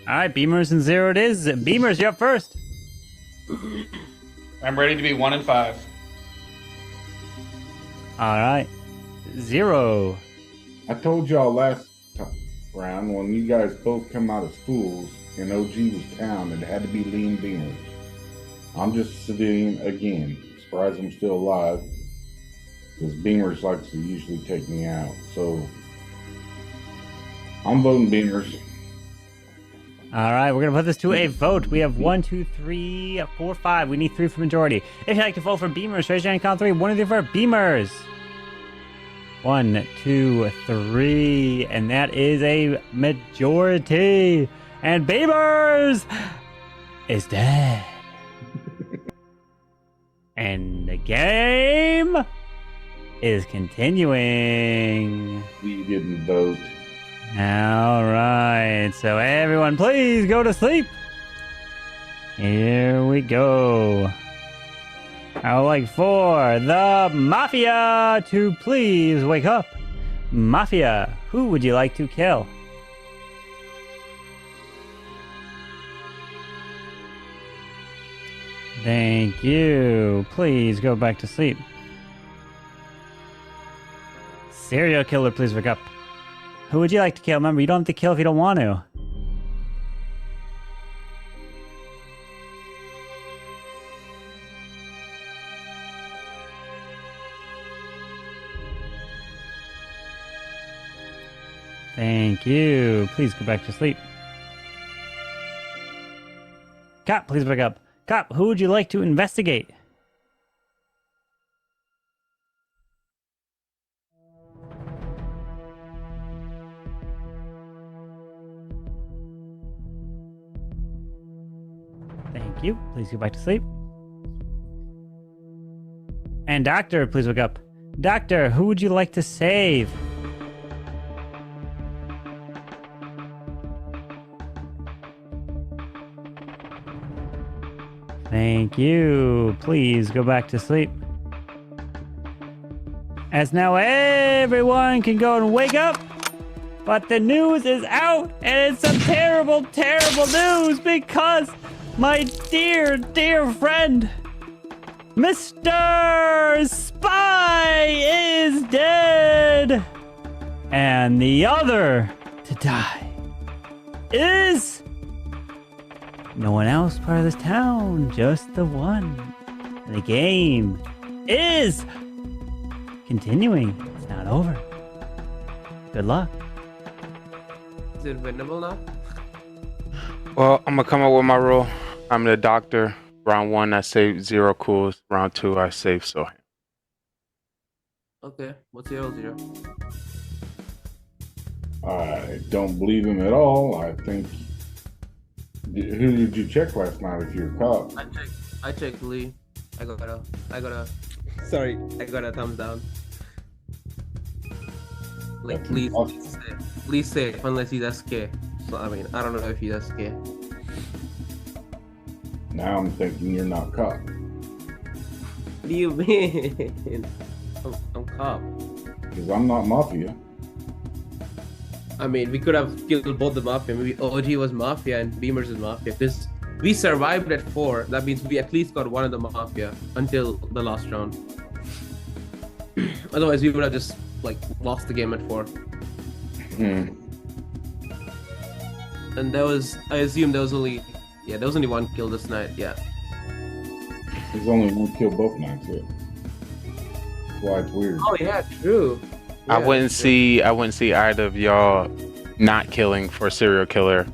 S: All right, Beamers and Zero it is. Beamers, you're up first.
P: I'm ready to be 1 and 5.
S: All right. Zero.
Q: I told y'all last round when you guys both come out as fools and OG was town, it had to be Lee and Beamers. I'm just a civilian again. Surprised I'm still alive. Because Beamers likes to usually take me out. So I'm voting Beamers.
S: All right, we're going to put this to a vote. We have 1, 2, 3, 4, 5. We need 3 for majority. If you'd like to vote for Beamers, raise your hand, count 3. 1, 2, 3 for Beamers. 1, 2, 3. And that is a majority. And Beamers is dead. And the game is continuing.
Q: We didn't vote.
S: All right, so everyone, please go to sleep. Here we go. I would like for the Mafia to please wake up. Mafia, who would you like to kill? Thank you. Please go back to sleep. Serial killer, please wake up. Who would you like to kill? Remember, you don't have to kill if you don't want to. Thank you. Please go back to sleep. Cop, please wake up. Cop, who would you like to investigate? Thank you. Please go back to sleep. And Doctor, please wake up. Doctor, who would you like to save? Thank you. Please go back to sleep. As now everyone can go and wake up. But the news is out, and it's some terrible, terrible news because my dear, dear friend, Mr. Spy is dead. And the other to die is no one else part of this town, just the one. And the game is continuing. It's not over. Good luck.
N: Is it winnable now?
I: Well, I'm gonna come up with my rule. I'm the doctor. Round 1, I saved 0 cools. Round 2, I saved Sohan.
N: Okay, what's your zero?
Q: I don't believe him at all. I think. Who did you check last night if you're a cop?
N: I checked Lee. I got a thumbs down. Like Lee's safe unless he's SK. So I mean, I don't know if he's SK.
Q: Now I'm thinking you're not cop.
N: What do you mean? I'm cop.
Q: Because I'm not mafia.
N: I mean, we could have killed both the mafia. Maybe OG was mafia and Beamers is mafia. Because we survived at 4. That means we at least got one of the mafia until the last round. Otherwise, we would have just like lost the game at 4. And there was, I assume there was only one kill this night. Yeah.
Q: There's only one kill both nights. Yeah. That's why it's weird.
N: Oh yeah, true.
I: I wouldn't see either of y'all not killing for a serial killer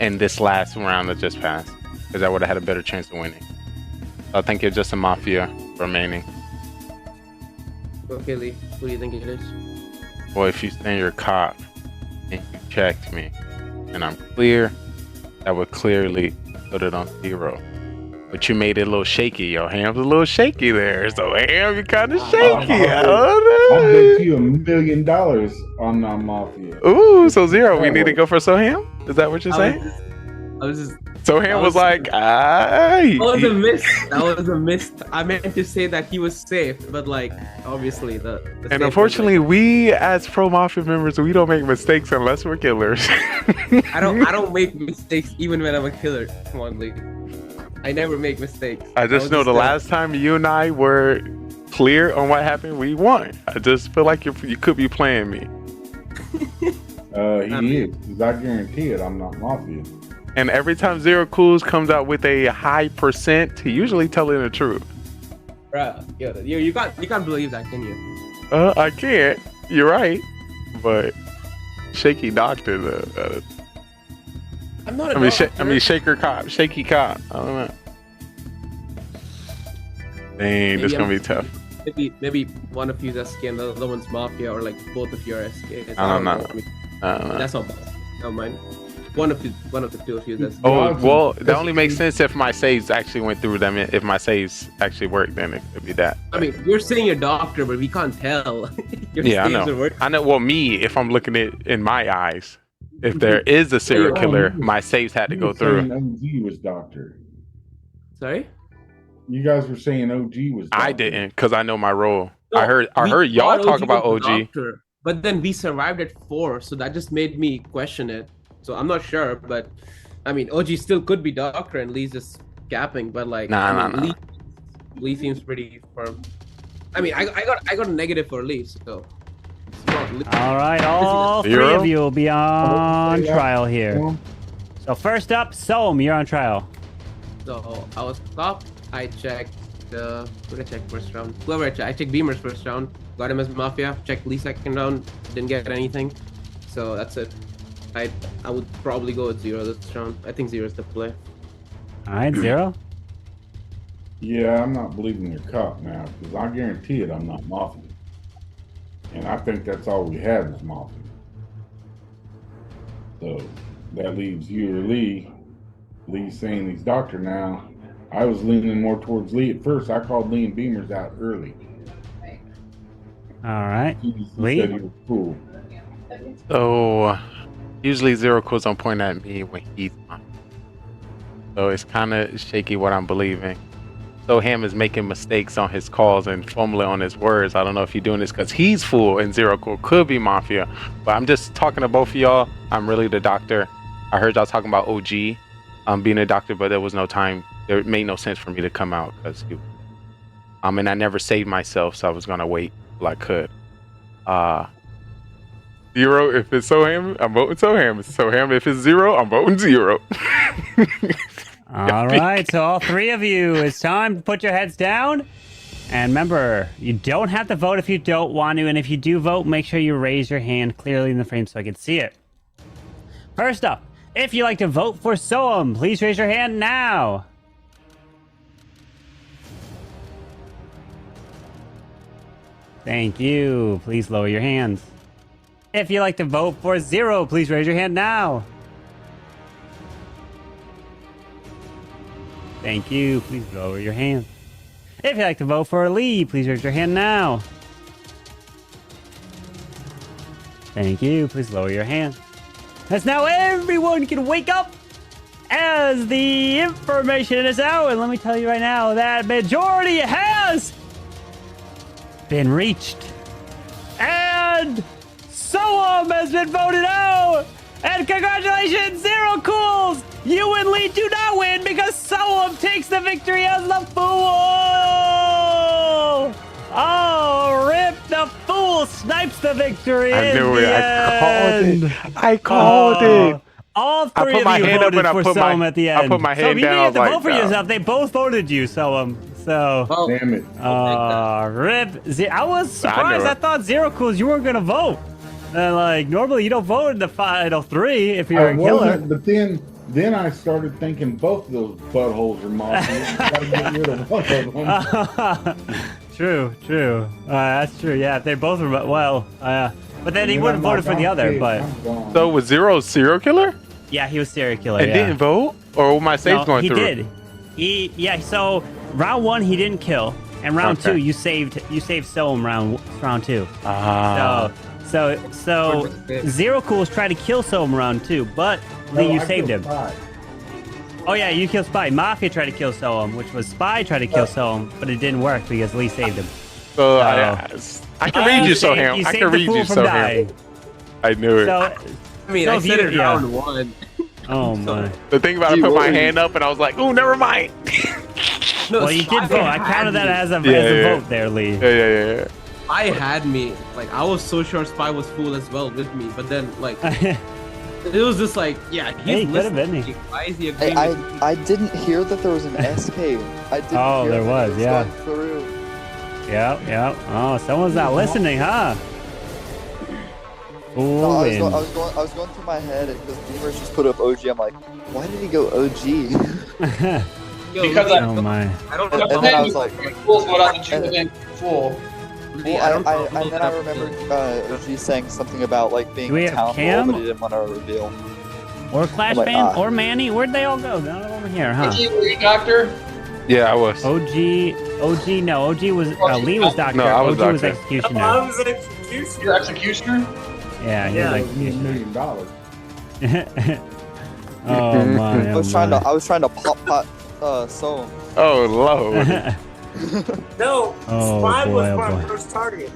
I: in this last round that just passed, because I would have had a better chance of winning. So I think it's just a mafia remaining.
N: Okay, Lee, what do you think it is?
I: Well, if you say you're a cop and you checked me and I'm clear, that would clearly put it on 0. But you made it a little shaky. Your hand's a little shaky there. So, Ham, you're kind of shaky. I don't know.
Q: I'll bet you $1 million on non-mafia.
I: Ooh, so 0. We need to go for Soham? Is that what you're saying? Soham was like,
N: That was a miss. That was a miss. I meant to say that he was safe, but like, obviously the
I: and unfortunately, we as pro mafia members, we don't make mistakes unless we're killers.
N: I don't make mistakes even when I'm a killer. Come on, Lee. I never make mistakes.
I: I just know the last time you and I were clear on what happened, we won. I just feel like you could be playing me.
Q: He is. Because I guarantee it, I'm not mafia.
I: And every time 0 Cools comes out with a high percent, he usually telling the truth.
N: Bruh, you can't believe that, can you?
I: I can't. You're right. But shaky doctor though.
N: I'm not a doctor.
I: Shaker cop, shaky cop. I don't know. Dang, this gonna be tough.
N: Maybe one of you is SK and the other one's mafia, or like both of you are SK.
I: I don't know.
N: That's not bad. Never mind. One of the two of you is SK.
I: Oh well, that only makes sense if my saves actually went through them. If my saves actually worked, then it could be that.
N: I mean, you're saying you're doctor, but we can't tell.
I: Yeah, I know. I know. Well, me, if I'm looking at it in my eyes. If there is a serial killer, my saves had to go through.
Q: OG was doctor.
N: Sorry?
Q: You guys were saying OG was doctor.
I: I didn't, because I know my role.
N: No,
I: I heard y'all talk about OG.
N: Doctor, but then we survived at 4, so that just made me question it. So I'm not sure, but I mean, OG still could be doctor and Lee's just capping, but like, Lee seems pretty firm. I mean, I got a negative for Lee, so.
S: All right, all 3 of you will be on trial here. So first up, Soam, you're on trial.
N: So I was cop. I checked who did I check first round? Whoever I checked Beamer's first round. Got him as mafia. Checked Lee second round. Didn't get anything. so that's it. I would probably go with 0 this round. I think 0 is the play.
S: All right, 0.
Q: Yeah, I'm not believing your cop now because I guarantee it, I'm not Mafia. And I think that's all we have is Mafia. So that leaves you or Lee. Lee's saying he's doctor now. I was leaning more towards Lee at first. I called Lee and Beamers out early.
S: All right,
Q: He
S: Lee.
Q: said he was cool.
I: So usually 0 Cool's on point at me when he's on. So it's kind of shaky what I'm believing. So Ham is making mistakes on his calls and fumbling on his words. I don't know if he's doing this because he's full and 0 Cool could be Mafia. But I'm just talking to both of y'all. I'm really the doctor. I heard y'all talking about OG being a doctor, but there was no time. It made no sense for me to come out because and I never saved myself, so I was gonna wait till I could. 0 if it's Soham, I'm voting Soham. If it's Soham, if it's 0, I'm voting 0.
S: All right, so all 3 of you, it's time to put your heads down. And remember, you don't have to vote if you don't want to. And if you do vote, make sure you raise your hand clearly in the frame so I can see it. First up, if you'd like to vote for Soham, please raise your hand now. Thank you. Please lower your hands. If you'd like to vote for 0, please raise your hand now. Thank you. Please lower your hand. If you'd like to vote for Lee, please raise your hand now. Thank you. Please lower your hand. As now everyone can wake up as the information is out. And let me tell you right now that majority has been reached. And Soham has been voted out. And congratulations, 0 Cools! You and Lee do not win because Soham takes the victory as the fool! Oh, rip, the fool snipes the victory.
I: I knew it. I called it. I called it.
S: All 3 of you voted for Soham at the end.
I: I put my hand
S: so you
I: down.
S: didn't have to vote for yourself. They both voted you, Soham. So,
Q: damn it.
S: rip. I was surprised. I thought 0 Cools, you weren't going to vote. Like, normally you don't vote in the final 3 if you're a killer.
Q: But then I started thinking both of those buttholes are Mafia. Gotta get rid of one of them.
S: True. That's true. Yeah, if they both were, well, but then he would have voted for the other. But
I: so was 0 serial killer?
S: Yeah, he was serial killer.
I: And didn't vote, or were my saves going through?
S: He did. So round 1 he didn't kill, and round 2 you saved Soham round 2. So 0 Cools tried to kill Soham round 2, but Lee, you saved him. Oh yeah, you killed Spy. Mafia tried to kill Soham, which was Spy tried to kill Soham, but it didn't work because Lee saved him.
I: So I can read you, Soham. I can read you, Soham. I knew it.
N: I mean, I said it round 1.
S: Oh my.
I: The thing about I put my hand up and I was like, "Ooh, never mind."
S: Well, you did vote. I counted that as a vote there, Lee.
I: Yeah.
N: I had me. Like, I was so sure Spy was fool as well with me, but then, like, it was just like, yeah, he's listening. Why is he agreeing with me?
O: I didn't hear that there was an SK. I didn't hear
S: there
O: that
S: was,
O: it
S: yeah.
O: going through.
S: Yep. Oh, someone's not listening, huh?
O: No, I was going through my head because Beamers just put up OG. I'm like, why did he go OG?
P: Because
S: I don't
O: and then I was like,
P: Fool's what I'm choosing. Fool.
O: Well, and then I remembered OG saying something about like being a town hall, but he didn't want to reveal.
S: Or Clash Fan, or Manny. Where'd they all go? None of them are here, huh?
P: OG, were you doctor?
I: Yeah, I was.
S: OG, no. OG was, Lee was doctor.
I: No, I was
S: OG was
I: doctor.
S: executioner.
L: I was executioner.
P: You're executioner?
S: Yeah, he was executioner.
Q: $1 million.
S: Oh my.
O: I was trying to pop Soham.
I: Oh Lord.
L: No,
S: Oh,
L: Spy
S: boy,
L: was
S: oh,
L: my
S: boy.
L: first target.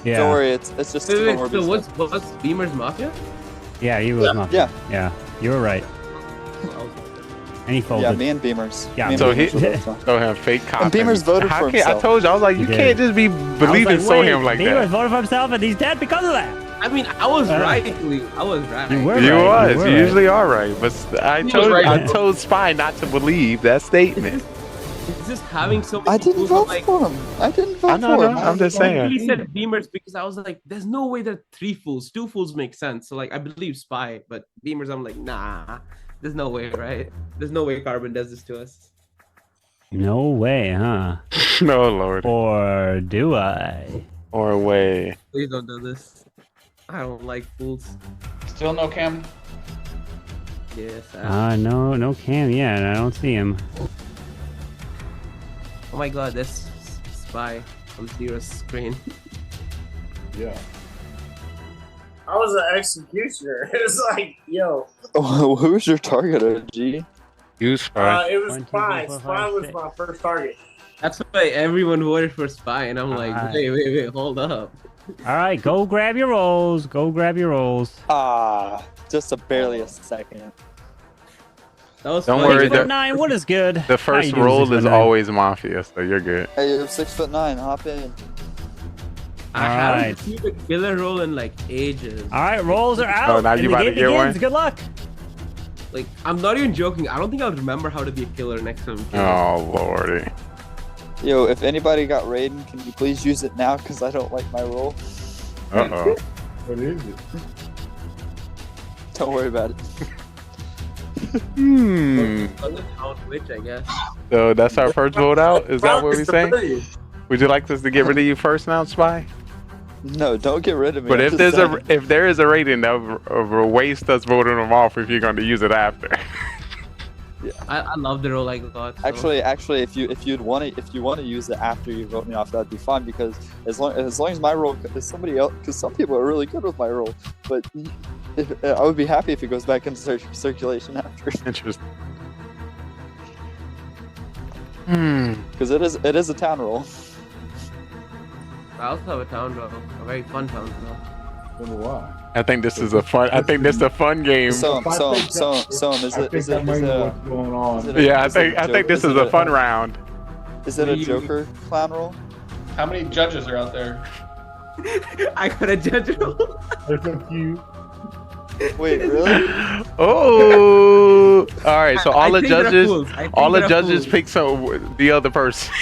S: Yeah.
O: Don't worry, it's just
N: Wait,
O: more
N: so
O: business.
N: what's Beamer's Mafia?
S: Yeah, he was not.
O: Yeah.
S: Yeah, you were right. And he folded.
O: Yeah, me and Beamers.
S: Yeah.
O: Me and
I: So
O: Beamers
I: he,
O: were both on.
I: Soham fake cop.
O: And Beamers voted for
I: I
O: himself.
I: told you, I was like, you
S: He
I: can't
S: did.
I: just be believing Soham like
S: Beamers
I: that.
S: voted for himself and he's dead because of that.
N: I mean, I was right, Lee. I was right.
S: You were
I: You
S: right.
I: was. You usually are right, but I
P: He was
I: told
P: right.
I: I told Spy not to believe that statement.
N: It's just having so many
O: I didn't
N: fools,
O: vote
N: like,
O: for him. I didn't vote
A: I know,
O: for
A: no,
O: him.
A: I'm just saying.
N: He said Beamers because I was like, there's no way that 3 fools. 2 fools make sense. So like I believe Spy, but Beamers, I'm like, nah. There's no way, right? There's no way Carbon does this to us.
S: No way, huh?
A: No, Lord.
S: Or do I?
A: Or way.
N: Please don't do this. I don't like fools.
P: Still no Cam.
N: Yes.
S: No Cam yet. I don't see him.
N: Oh my god, this Spy on Zero's screen.
Q: Yeah.
T: I was an executioner. It was like, yo.
O: Oh, who's your target, OG?
A: You Spy.
T: It was Spy. Spy was my first target.
N: That's why everyone voted for Spy, and I'm like, wait, hold up.
S: All right, go grab your rolls. Go grab your rolls.
O: Just barely a second.
N: That was
A: Don't
N: funny.
A: worry.
S: 6'9", what is good?
A: The first
S: How you doing,
A: roll is
S: 6'9"?
A: always Mafia, so you're good.
O: Hey, you're 6'9". Hop in.
N: I haven't
S: Alright.
N: received a killer roll in like ages.
S: All right, rolls are out.
A: Oh, now
S: and
A: you
S: the
A: about to
S: game
A: get one?
S: begins. Good luck.
N: Like, I'm not even joking. I don't think I'll remember how to be a killer next time.
A: Oh, Lordy.
O: Yo, if anybody got Raiden, can you please use it now? Because I don't like my roll.
A: Uh-oh.
Q: What is it?
O: Don't worry about it.
N: Which I guess.
A: So that's our first vote out? Is that what we're saying? Would you like us to get rid of you first now, Spy?
O: No, don't get rid of me.
A: But
O: I'm
A: if
O: just
A: there's
O: saying.
A: if there is a rating, that would waste us voting them off if you're going to use it after.
N: I love the roll I got. So.
O: Actually, if you want to use it after you vote me off, that'd be fine because as long as my roll is somebody else, because some people are really good with my roll, but I would be happy if it goes back into circulation after.
A: Interesting.
O: Because it is a town roll.
N: I also have a town roll, a very fun town roll.
Q: Why?
A: I think this is a fun. I think this is a fun game.
O: So is it?
Q: What's going on?
A: Yeah, I think this is a fun round.
O: Is it a Joker clown roll?
P: How many judges are out there?
N: I got a judge roll.
Q: There's a few.
O: Wait, really?
A: Oh, all right. So all the
N: think they're
A: judges,
N: fools. I think
A: all the
N: they're
A: judges
N: fools.
A: pick the other person.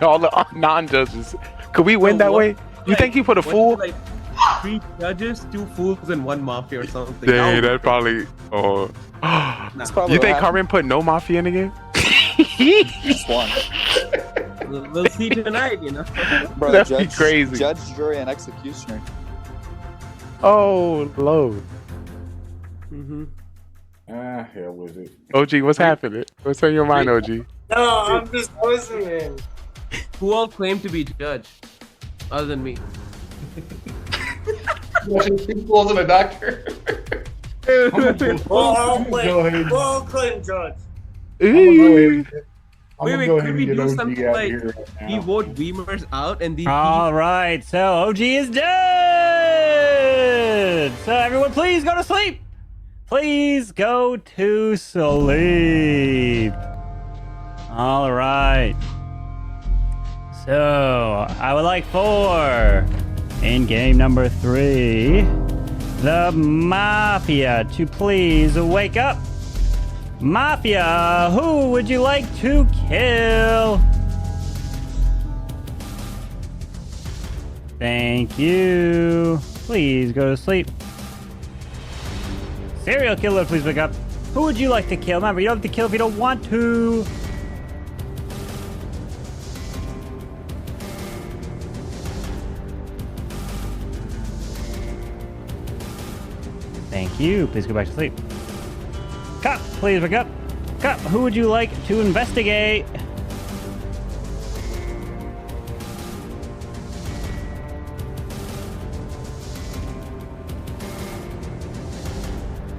A: All the non-judges. Could we win that way? You think you put a fool?
N: Like 3 judges, 2 fools, and 1 mafia or something.
A: Dang, that probably. Oh. You think Carmen put no mafia in the game?
O: Just one.
N: We'll see tonight, you know.
O: Bro,
A: That'd be crazy.
O: Judge, jury, and executioner.
A: Oh, Lord.
Q: Hell with it.
A: OG, what's happening? What's on your mind, OG?
T: No, I'm just listening.
N: Who all claim to be judge, other than me?
P: Watching 2 fools and a doctor.
T: We'll all claim judge.
N: Wait,
Q: I'm gonna
N: wait,
Q: go
N: could
Q: ahead
N: we
Q: and get
N: do
Q: OG
N: something
Q: out
N: like
Q: here right
N: we
Q: now.
N: vote Beamers out and the
S: All right, so OG is dead. So everyone, please go to sleep. Please go to sleep. All right. So I would like for in game number 3, the Mafia to please wake up. Mafia, who would you like to kill? Thank you. Please go to sleep. Serial killer, please wake up. Who would you like to kill? Remember, you don't have to kill if you don't want to. Thank you. Please go back to sleep. Cop, please wake up. Cop, who would you like to investigate?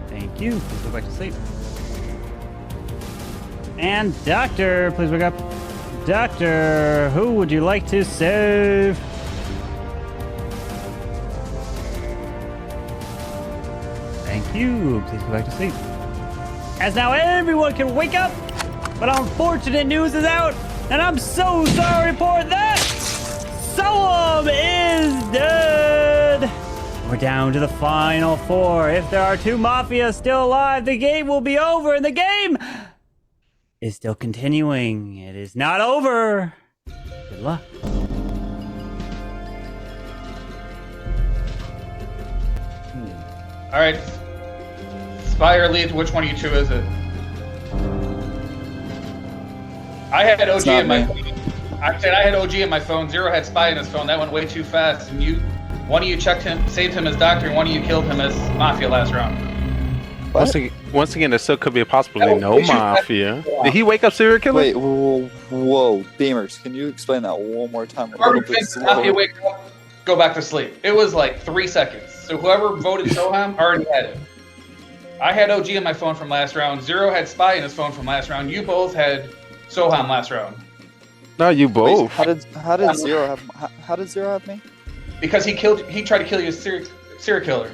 S: Thank you. Please go back to sleep. And Doctor, please wake up. Doctor, who would you like to save? Thank you. Please go back to sleep. As now everyone can wake up, but unfortunate news is out, and I'm so sorry to report that Soam is dead. We're down to the final 4. If there are 2 Mafias still alive, the game will be over, and the game is still continuing. It is not over. Good luck.
P: All right. Spy or lead, which one of you two is it? I had OG in my phone. I said I had OG in my phone. Zero had Spy in his phone. That went way too fast. And one of you checked him, saved him as Doctor, and one of you killed him as Mafia last round.
I: Once again, there still could be a possibility no Mafia. Did he wake up serial killer?
O: Wait, whoa, Beamers, can you explain that one more time?
P: Whoever thinks Mafia wake up, go back to sleep. It was like 3 seconds. So whoever voted Soham already had it. I had OG in my phone from last round. Zero had Spy in his phone from last round. You both had Soham last round.
I: No, you both.
O: Wait, how did Zero have me?
P: Because he tried to kill you as serial killer.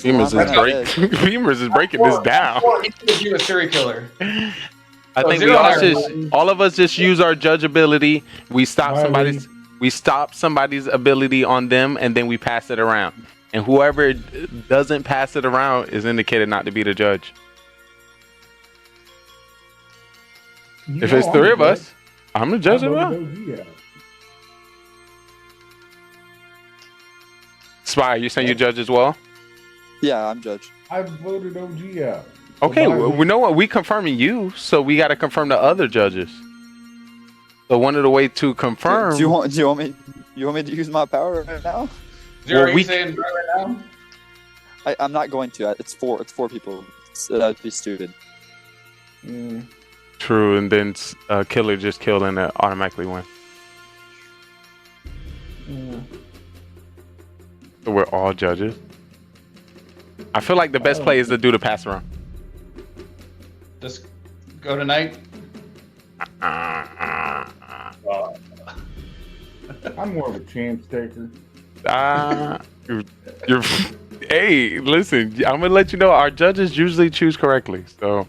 I: Beamers is breaking this down.
P: He killed you a serial killer.
I: I think all of us just use our judge ability. We stop somebody's ability on them, and then we pass it around. And whoever doesn't pass it around is indicated not to be the judge. If it's three of us, I'm the judge as well. Spy, you saying you judge as well?
O: Yeah, I'm judge.
Q: I voted OG out.
I: Okay, we know what we confirming you, so we got to confirm the other judges. So one of the way to confirm.
O: Do you want me to use my power right now?
P: Zero, are you saying right now?
O: I'm not going to. It's four people. That'd be stupid.
I: True, and then killer just killed and automatically win. So we're all judges. I feel like the best play is to do the pass around.
P: Just go tonight.
Q: I'm more of a chance taker.
I: Hey, listen, I'm gonna let you know our judges usually choose correctly, so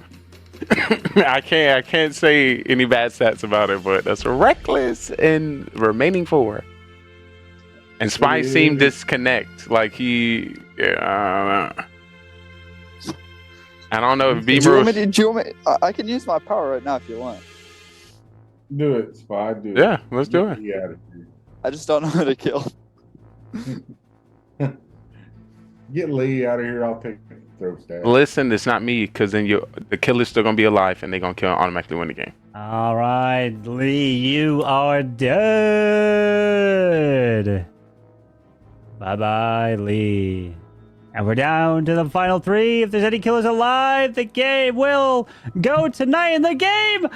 I: I can't say any bad stats about it, but that's reckless and remaining 4. And Spy seemed disconnect, like he. I don't know if Beamer.
O: I can use my power right now if you want.
Q: Do it, Spy. Do it.
I: Yeah, let's do it.
Q: Yeah.
O: I just don't know how to kill.
Q: Get Lee out of here. I'll take throw stats.
I: Listen, it's not me, because then the killer's still gonna be alive, and they're gonna kill and automatically win the game.
S: All right, Lee, you are dead. Bye-bye, Lee. And we're down to the final 3. If there's any killers alive, the game will go tonight, and the game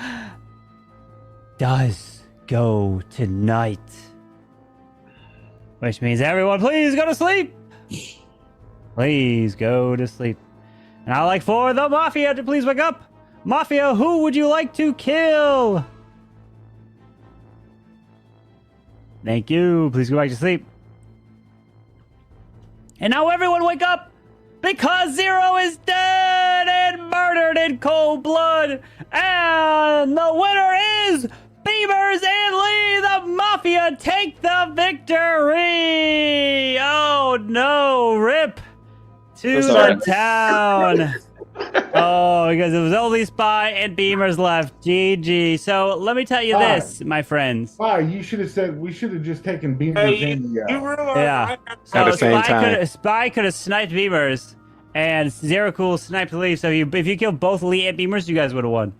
S: does go tonight. Which means everyone, please go to sleep. Please go to sleep. And I'd like for the Mafia to please wake up. Mafia, who would you like to kill? Thank you. Please go back to sleep. And now everyone wake up, because Zero is dead and murdered in cold blood. And the winner is Beamers and Lee. The Mafia take the victory. Oh no, rip to the town. Oh, because it was only Spy and Beamers left. GG. So let me tell you this, my friends.
Q: Spy, you should have said we should have just taken Beamers in.
S: Yeah. So Spy could have sniped Beamers, and Zero Cool sniped Lee. So if you killed both Lee and Beamers, you guys would have won.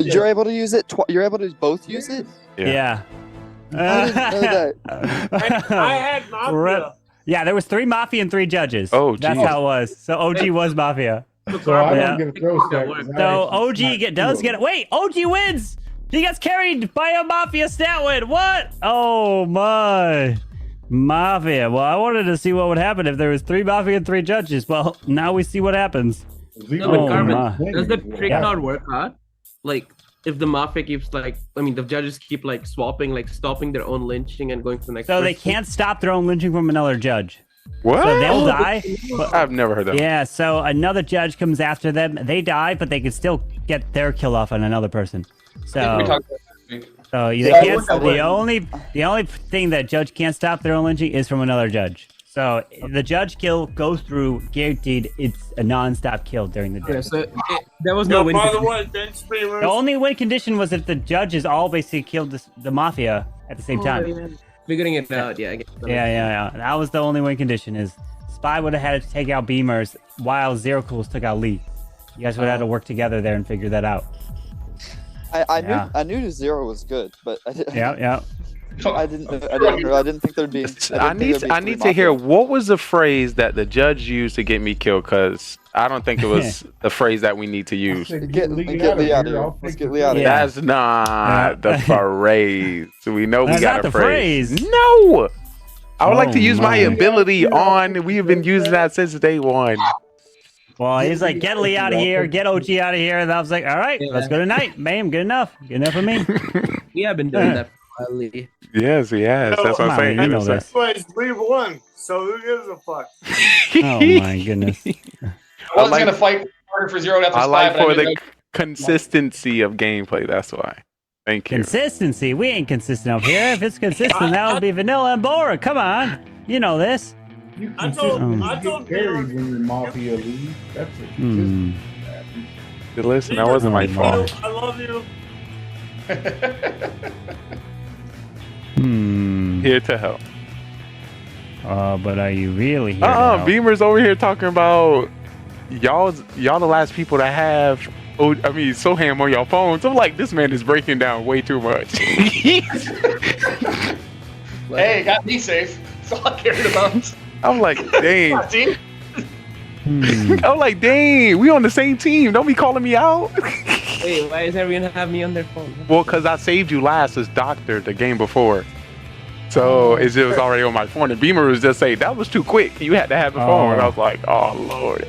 O: You're able to use it. You're able to both use it.
S: Yeah.
O: I didn't know that.
L: I had Mafia.
S: Yeah, there was 3 Mafia and 3 judges.
I: Oh,
S: that's how it was. So OG was Mafia.
Q: So I don't get a throw stack.
S: So OG does get it. Wait, OG wins. He gets carried by a Mafia stat win. What? Oh my. Mafia. Well, I wanted to see what would happen if there was 3 Mafia and 3 judges. Well, now we see what happens.
N: No, but Carmen, does the trick not work out? Like, if the Mafia keeps the judges keep swapping, stopping their own lynching and going to the next person.
S: They can't stop their own lynching from another judge.
I: What?
S: So they'll die.
I: I've never heard that.
S: Yeah, so another judge comes after them. They die, but they can still get their kill off on another person. So they can't. The only thing that judge can't stop their own lynching is from another judge. So the judge kill goes through, guaranteed. It's a non-stop kill during the day.
N: Yeah, so there was no win.
T: By the
N: condition.
T: way, thanks, streamers.
S: The only win condition was if the judges all basically killed the mafia at the same time.
N: Yeah. Figuring it out, yeah.
S: Yeah. That was the only win condition. Is Spy would have had to take out Beamers while Zero Cools took out Lee. You guys would have had to work together there and figure that out.
O: I knew Zero was good, but I didn't.
S: Yeah.
O: I didn't think there'd be.
I: I need to hear what was the phrase that the judge used to get me killed, because I don't think it was the phrase that we need to use.
O: Get Lee out of here. Let's get Lee out of here.
I: That's not the phrase. We know we
S: That's
I: got
S: not
I: a
S: the
I: phrase.
S: phrase.
I: No, I would like to use my
S: my.
I: ability on. We have been using that since day one.
S: Well, he's like, get Lee out of here, get OG out of here, and I was like, all right, let's go tonight. Bam, good enough for me.
N: We have been doing that for a while, Lee.
I: Yes, he has. That's what I'm saying.
S: You know this.
T: Anyways, we won, so who gives a fuck?
S: Oh my goodness.
P: I was gonna fight harder for Zero after
I: I
P: Spy,
I: like
P: but
I: for
P: I
I: the
P: knew
I: consistency of gameplay. That's why. Thank you.
S: Consistency. We ain't consistent up here. If it's consistent, that would be vanilla and boring. Come on, you know this.
T: I told
Q: Carried when your mafia leaves. That's it.
I: Listen, that wasn't my fault.
T: I love you.
I: Here to help.
S: But are you really here? to help?
I: Beamer's over here talking about y'all the last people to have Soham on your phones. I'm like, this man is breaking down way too much.
P: Hey, got me safe. That's all I cared about.
I: I'm like, dang.
P: See?
I: I'm like, dang, we on the same team. Don't be calling me out.
N: Wait, why is everyone have me on their phone?
I: Well, because I saved you last as Doctor the game before. So it was already on my phone. And Beamer was just saying, that was too quick. You had to have a phone. And I was like, oh, Lord.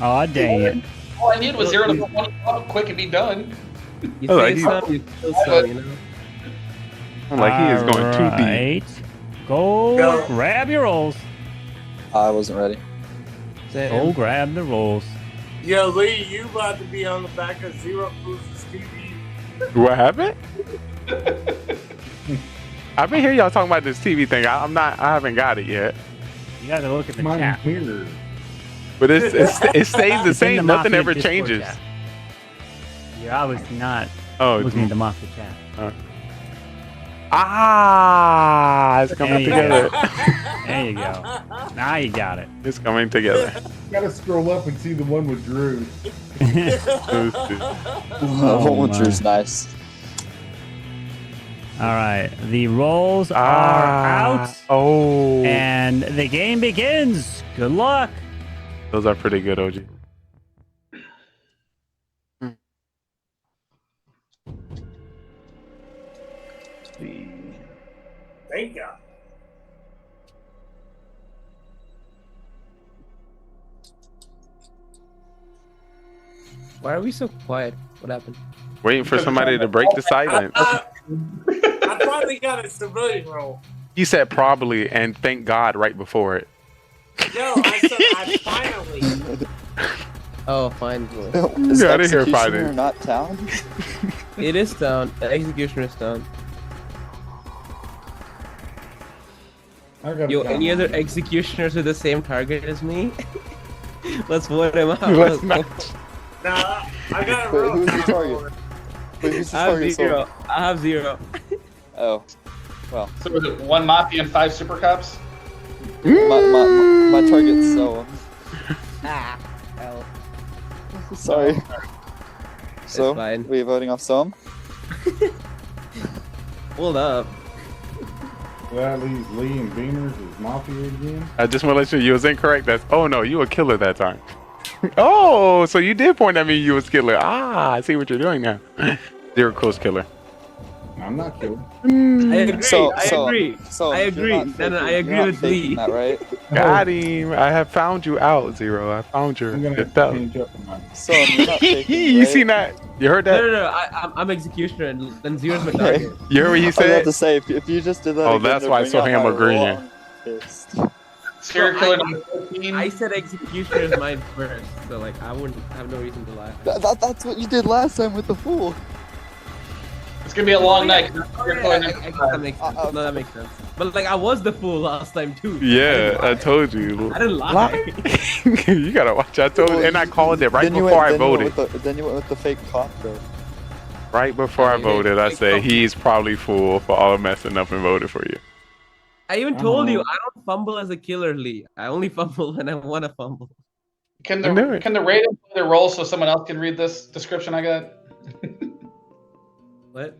S: Oh, dang it.
P: All I needed was 0 to 1 up quick and be done.
N: You
I: Oh,
N: save
I: he-
N: some, you kill some, you know?
I: I'm like, he is going too deep.
S: Alright. Go grab your rolls.
O: I wasn't ready.
S: Go grab the rolls.
T: Yo, Lee, you about to be on the back of Zero Cruise's TV.
I: What happened? I've been hearing y'all talking about this TV thing. I haven't got it yet.
S: You gotta look at the
Q: Mine
S: chat.
Q: here.
I: But it stays the
S: It's in the
I: same. Nothing
S: Mafia
I: ever
S: Discord
I: changes.
S: chat. You're obviously not looking at the Mafia chat.
I: It's coming
S: There you
I: together.
S: go. There you go. Now you got it.
I: It's coming together.
Q: You gotta scroll up and see the one with Drew.
O: Oh, Drew's nice.
S: All right, the rolls are out.
I: Oh.
S: And the game begins. Good luck.
I: Those are pretty good, OG.
T: Thank God.
N: Why are we so quiet? What happened?
I: Waiting for somebody to break the silence.
T: I finally got a civilian role.
I: He said probably, and thank God right before it.
T: No, I said I finally.
N: Oh, fine.
O: Is
I: Yeah, I didn't hear
O: Executioner
I: fighting.
O: not town?
N: It is down. The executioner is down. Yo, any other executioners with the same target as me? Let's vote him out.
I: Let's not.
T: Nah, I got a
O: Wait,
T: role.
O: who's the target? Wait, who's the
N: I have
O: target?
N: zero. I have zero.
O: Oh, well.
P: So was it 1 Mafia and 5 Super Cops?
O: My target's so.
N: Ah, hell.
O: Sorry. So,
N: fine.
O: we voting off Soam?
N: Hold up.
Q: So that leaves Lee and Beamers as Mafia again.
I: I just want to let you know you was incorrect. Oh no, you were killer that time. Oh, so you did point at me. You was killer. I see what you're doing now. Zero Coast killer.
Q: I'm not killer.
N: I agree.
O: So-
N: I
O: so-
N: agree.
O: so
N: I
O: you're
N: agree.
O: not
N: No,
O: faking-
N: I
O: you're
N: agree
O: not
N: with
O: faking
N: Lee.
O: that, right?
I: Got him. I have found you out, Zero. I found your.
Q: I'm gonna have
I: your
Q: to change up on mine.
O: Soam, you're not faking,
I: You
O: right?
I: seen that? You heard
N: No,
I: that?
N: no, no. I'm executioner, and then zero's my
O: Okay.
N: target.
I: You heard what he
O: I was about
I: said?
O: to say, if you just did that
I: Oh,
O: again,
I: that's
O: they'd
I: why
O: bring out
I: Soham
O: my
I: agreeing.
O: long fist.
P: Serial killer number 14.
N: I said executioner is mine first, so like I wouldn't have no reason to lie.
O: That's what you did last time with the fool.
P: It's gonna be a long night.
N: That makes sense. No, that makes sense. But like, I was the fool last time too.
A: Yeah, I told you.
N: I didn't lie.
A: You gotta watch. I told you, and I called it right
O: Then you
A: before I
O: went-
A: voted.
O: Then you went with the fake cop, though.
A: Right before I voted, I said he's probably fool for all messing up and voted for you.
N: I even told you I don't fumble as a killer, Lee. I only fumble when I want to fumble.
P: Can the Raiden play their role so someone else can read this description I got?
N: What?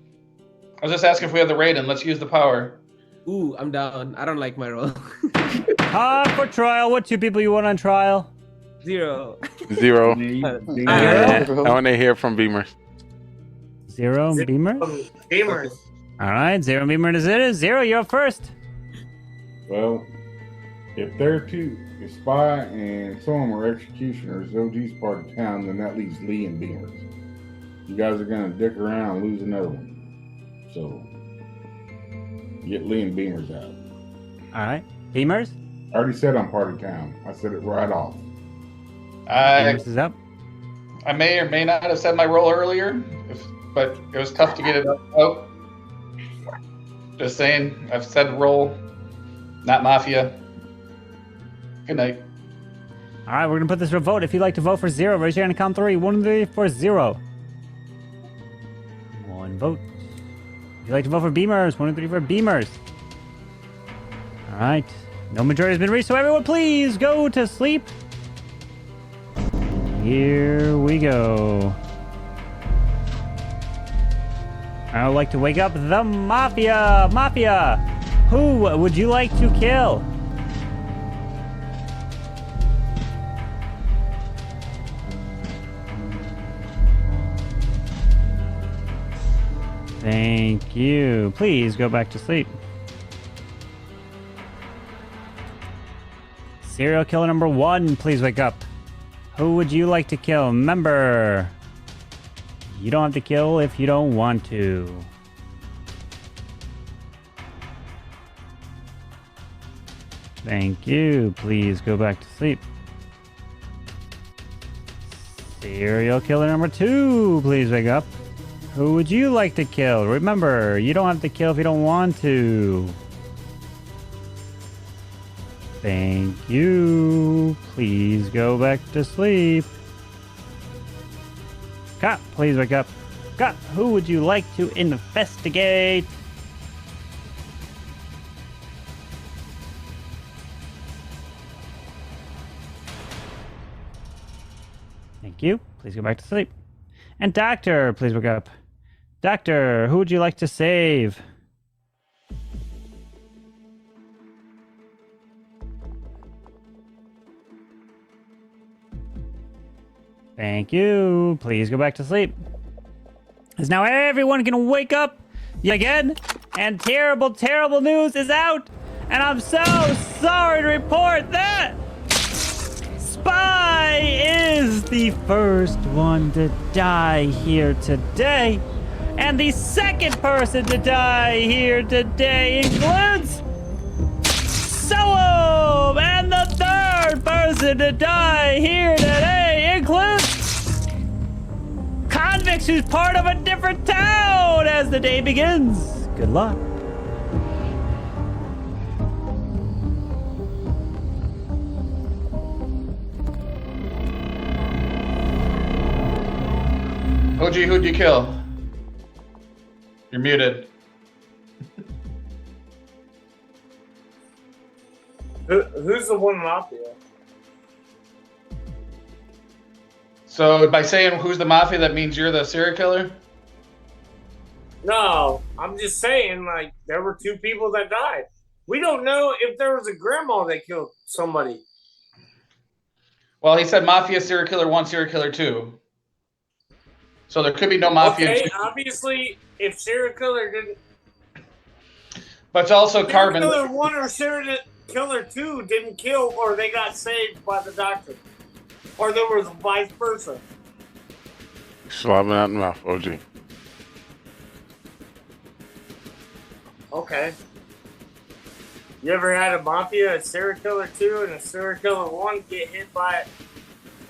P: I was just asking if we have the Raiden. Let's use the power.
N: Ooh, I'm down. I don't like my role.
S: For trial. What 2 people you want on trial?
N: 0.
A: 0. I want to hear from Beamers.
S: 0 Beamer.
T: Beamers.
S: All right, 0 Beamer it is. 0, you're up first.
Q: Well, if they're two, if Spy and Soam are executioners, OG's part of town, then that leaves Lee and Beamers. You guys are gonna dick around and lose another one. So get Lee and Beamers out.
S: All right, Beamers.
Q: I already said I'm part of town. I said it right off.
S: Beamers is up.
P: I may or may not have said my role earlier, but it was tough to get it out. Just saying, I've said role, not mafia. Good night.
S: All right, we're gonna put this to a vote. If you'd like to vote for 0, raise your hand and count 3. 1, 3 for 0. 1 vote. If you'd like to vote for Beamers, 1, 3 for Beamers. All right. No majority has been reached, so everyone please go to sleep. Here we go. I would like to wake up the Mafia. Mafia, who would you like to kill? Thank you. Please go back to sleep. Serial killer number 1, please wake up. Who would you like to kill? Remember, you don't have to kill if you don't want to. Thank you. Please go back to sleep. Serial killer number 2, please wake up. Who would you like to kill? Remember, you don't have to kill if you don't want to. Thank you. Please go back to sleep. Cop, please wake up. Cop, who would you like to investigate? Thank you. Please go back to sleep. And Doctor, please wake up. Doctor, who would you like to save? Thank you. Please go back to sleep. Because now everyone can wake up yet again. And terrible, terrible news is out. And I'm so sorry to report that Spy is the first one to die here today. And the second person to die here today includes Soam. And the third person to die here today includes Convicts, who's part of a different town as the day begins. Good luck.
P: OG, who'd you kill? You're muted.
T: Who's the one mafia?
P: So by saying who's the mafia, that means you're the serial killer?
T: No, I'm just saying, like, there were 2 people that died. We don't know if there was a grandma that killed somebody.
P: Well, he said mafia, serial killer 1, serial killer 2. So there could be no mafia.
T: Okay, obviously, if serial killer didn't...
P: But it's also Carbon.
T: Serial killer 1 or serial killer 2 didn't kill, or they got saved by the doctor. Or there was vice versa.
A: Slobbing out the mouth, OG.
T: Okay. You ever had a mafia, a serial killer 2, and a serial killer 1 get hit by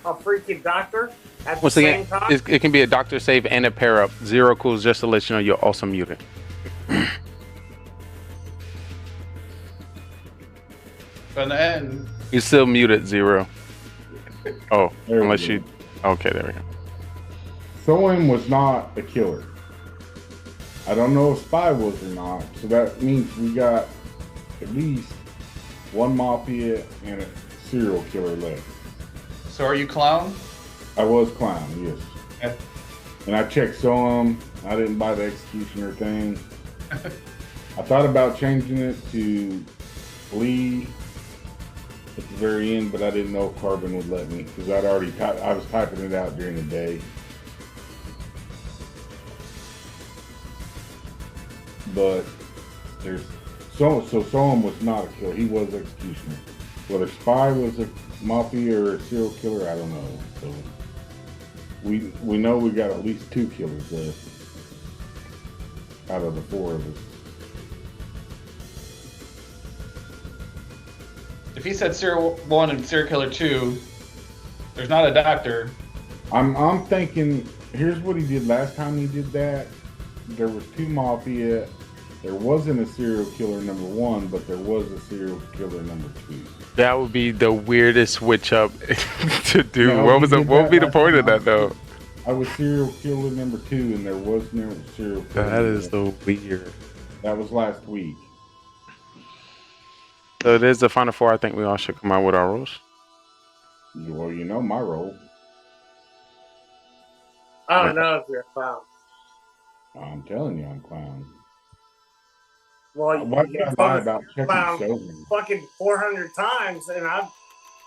T: a freaking doctor? At the
I: Once
T: same
I: again,
T: time?
I: it can be a doctor save and a pair up. Zero cools just to let you know you're also muted.
P: In the end,
I: You're still muted, Zero. Oh,
Q: There we
I: unless
Q: go.
I: you. Okay, there we go.
Q: Someone was not a killer. I don't know if Spy was or not, so that means we got at least one Mafia and a serial killer left.
P: so are you clown?
Q: I was Clown, yes.
P: Okay.
Q: And I checked Soham. I didn't buy the Executioner thing. I thought about changing it to Lee at the very end, but I didn't know if Carbon would let me because I was typing it out during the day. But there's so Soham was not a killer. He was Executioner. Whether Spy was a Mafia or a serial killer, I don't know. So we know we got at least 2 killers left out of the 4 of us.
P: If he said serial 1 and serial killer 2, there's not a doctor.
Q: I'm thinking. Here's what he did last time he did that. There was 2 Mafia. There wasn't a serial killer number 1, but there was a serial killer number 2.
I: That would be the weirdest switch up to do.
Q: No,
I: what
Q: he
I: would
Q: did
I: be
Q: that
I: the point of
Q: last
I: that though?
Q: I was serial killer number 2, and there was no serial killer.
I: That is so weird.
Q: That was last week.
I: So it is the final 4. I think we all should come out with our rules.
Q: Well, you know my role.
T: I don't know if you're a clown.
Q: I'm telling you, I'm Clown.
T: Well,
Q: Why would I lie about checking
T: clown
Q: Soham?
T: fucking 400 times, and I've.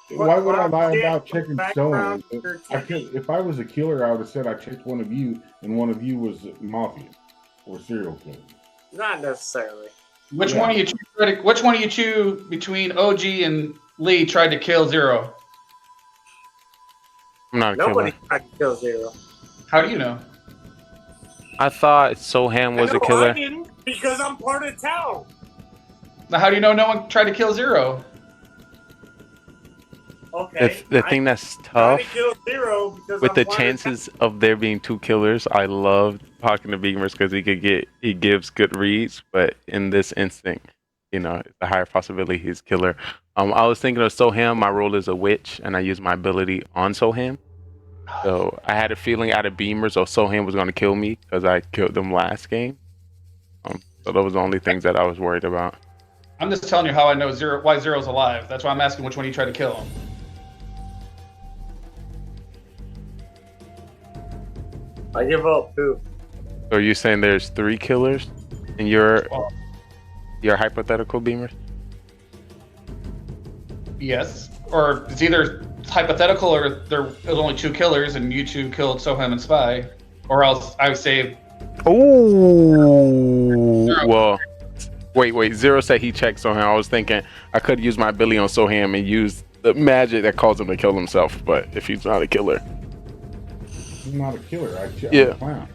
Q: Why would I lie
T: Yeah,
Q: about checking
T: background
Q: Soham?
T: your
Q: I could, if I was a killer, I would have said I checked one of you, and one of you was Mafia or serial killer.
T: Not necessarily.
P: Which one of you two between OG and Lee tried to kill Zero?
I: I'm not a
T: Nobody
I: killer.
T: tried to kill Zero.
P: How do you know?
I: I thought Soham was a
T: No,
I: killer.
T: I didn't, because I'm part of town.
P: Now, how do you know no one tried to kill Zero?
T: Okay.
I: The thing that's
T: Tried
I: tough
T: to kill Zero because
I: with
T: I'm
I: the
T: part of
I: chances of there being 2 killers, I love talking to Beamers because he gives good reads, but in this instant, you know, it's a higher possibility he's killer. I was thinking of Soham. My role is a witch, and I use my ability on Soham. So I had a feeling out of Beamers, Soham was going to kill me because I killed them last game. So those were the only things that I was worried about.
P: I'm just telling you how I know why Zero's alive. That's why I'm asking which one you tried to kill him.
T: I give up too.
I: So are you saying there's 3 killers in your hypothetical Beamers?
P: Yes. Or it's either hypothetical or there's only 2 killers and you 2 killed Soham and Spy. Or else I would say.
I: Oh, well, wait. Zero said he checked Soham. I was thinking I could use my ability on Soham and use the magic that caused him to kill himself. But if he's not a killer,
Q: He's not a killer. I'm
I: Yeah.
Q: a Clown.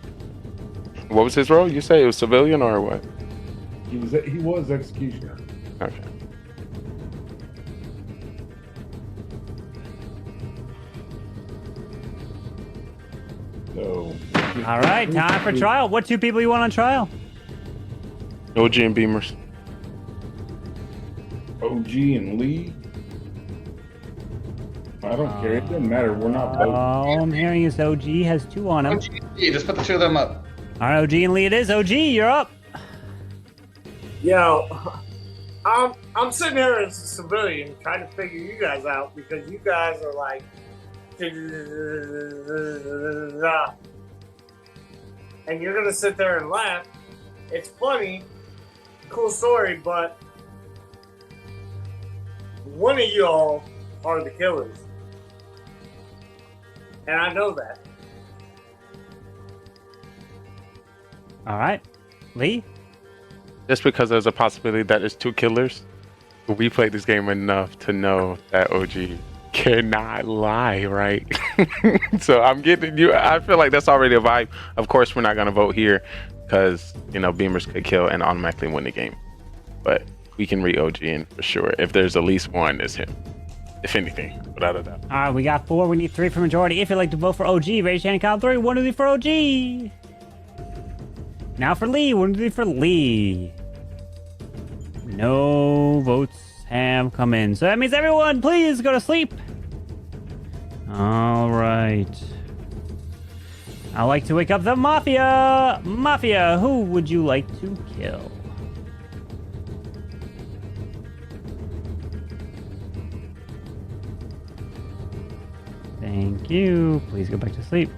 I: what was his role? You say it was civilian or what?
Q: He was Executioner.
I: Okay.
Q: So.
S: All right, time for trial. What 2 people you want on trial?
I: OG and Beamers.
Q: OG and Lee. I don't care. It doesn't matter. We're not both.
S: All I'm hearing is OG has 2 on him.
P: Just put the 2 of them up.
S: All right, OG and Lee it is. OG, you're up.
T: Yo, I'm sitting here as a civilian trying to figure you guys out because you guys are like, and you're gonna sit there and laugh. It's funny, cool story, but one of y'all are the killers, and I know that.
S: All right, Lee.
I: Just because there's a possibility that there's 2 killers, we played this game enough to know that OG cannot lie, right? So I'm getting you. I feel like that's already a vibe. Of course, we're not gonna vote here because Beamers could kill and automatically win the game. But we can re OG in for sure. If there's at least one, it's him.
A: if anything, without a doubt.
S: All right, we got 4. We need 3 for majority. If you'd like to vote for OG, raise your hand and count 3. 1, 2, 3 for OG. Now for Lee. 1, 2, 3 for Lee. No votes have come in. So that means everyone, please go to sleep. All right. I like to wake up the Mafia. Mafia, who would you like to kill? Thank you. Please go back to sleep.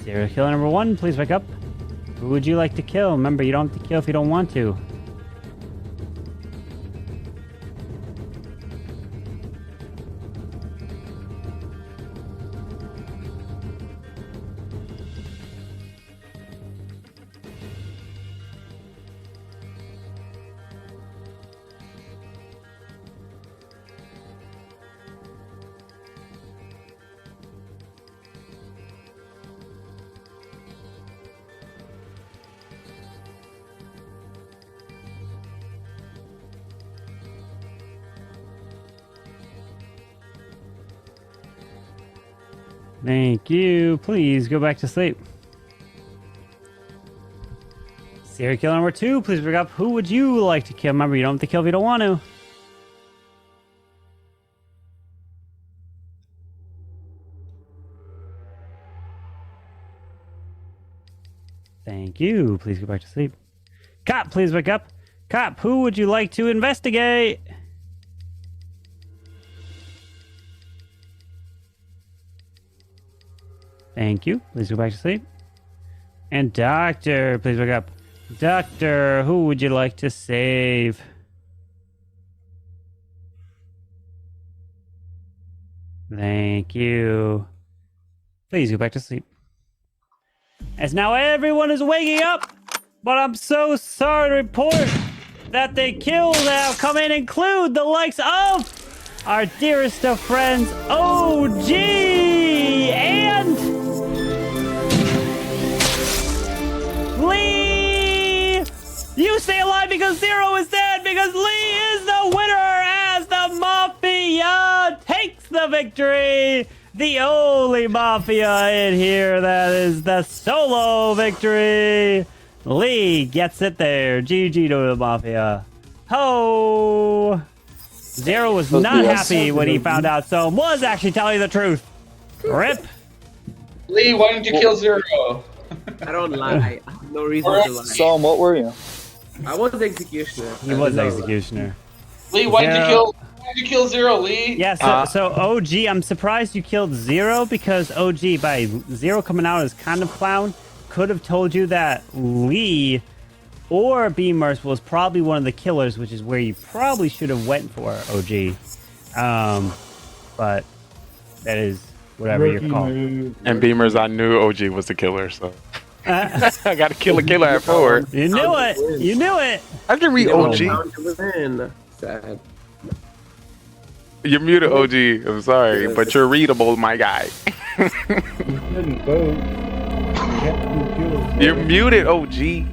S: Serial killer number 1, please wake up. Who would you like to kill? Remember, you don't have to kill if you don't want to. Thank you. Please go back to sleep. Serial killer number 2, please wake up. Who would you like to kill? Remember, you don't have to kill if you don't want to. Thank you. Please go back to sleep. Cop, please wake up. Cop, who would you like to investigate? Thank you. Please go back to sleep. And Doctor, please wake up. Doctor, who would you like to save? Thank you. Please go back to sleep. As now everyone is waking up, but I'm so sorry to report that the kills that have come in include the likes of our dearest of friends, OG, and Lee! You stay alive because Zero is dead, because Lee is the winner as the Mafia takes the victory! The only Mafia in here that is the solo victory! Lee gets it there. GG to the Mafia. Ho! Zero was not happy when he found out Soam was actually telling the truth. Rip!
P: Lee, why didn't you kill Zero?
N: I don't lie. I have no reason to lie.
O: Soam, what were you?
N: I was the executioner.
S: He was executioner.
P: Lee, why did you kill Zero, Lee?
S: Yeah, so OG, I'm surprised you killed Zero because OG, by Zero coming out as kind of clown, could have told you that Lee or Beamers was probably one of the killers, which is where you probably should have went for OG. But that is whatever you're called.
A: And Beamers, I knew OG was the killer, so I got to kill a killer at 4.
S: You knew it. You knew it.
A: I can read OG.
N: Sad.
A: You're muted, OG. I'm sorry, but you're readable, my guy. You're muted, OG.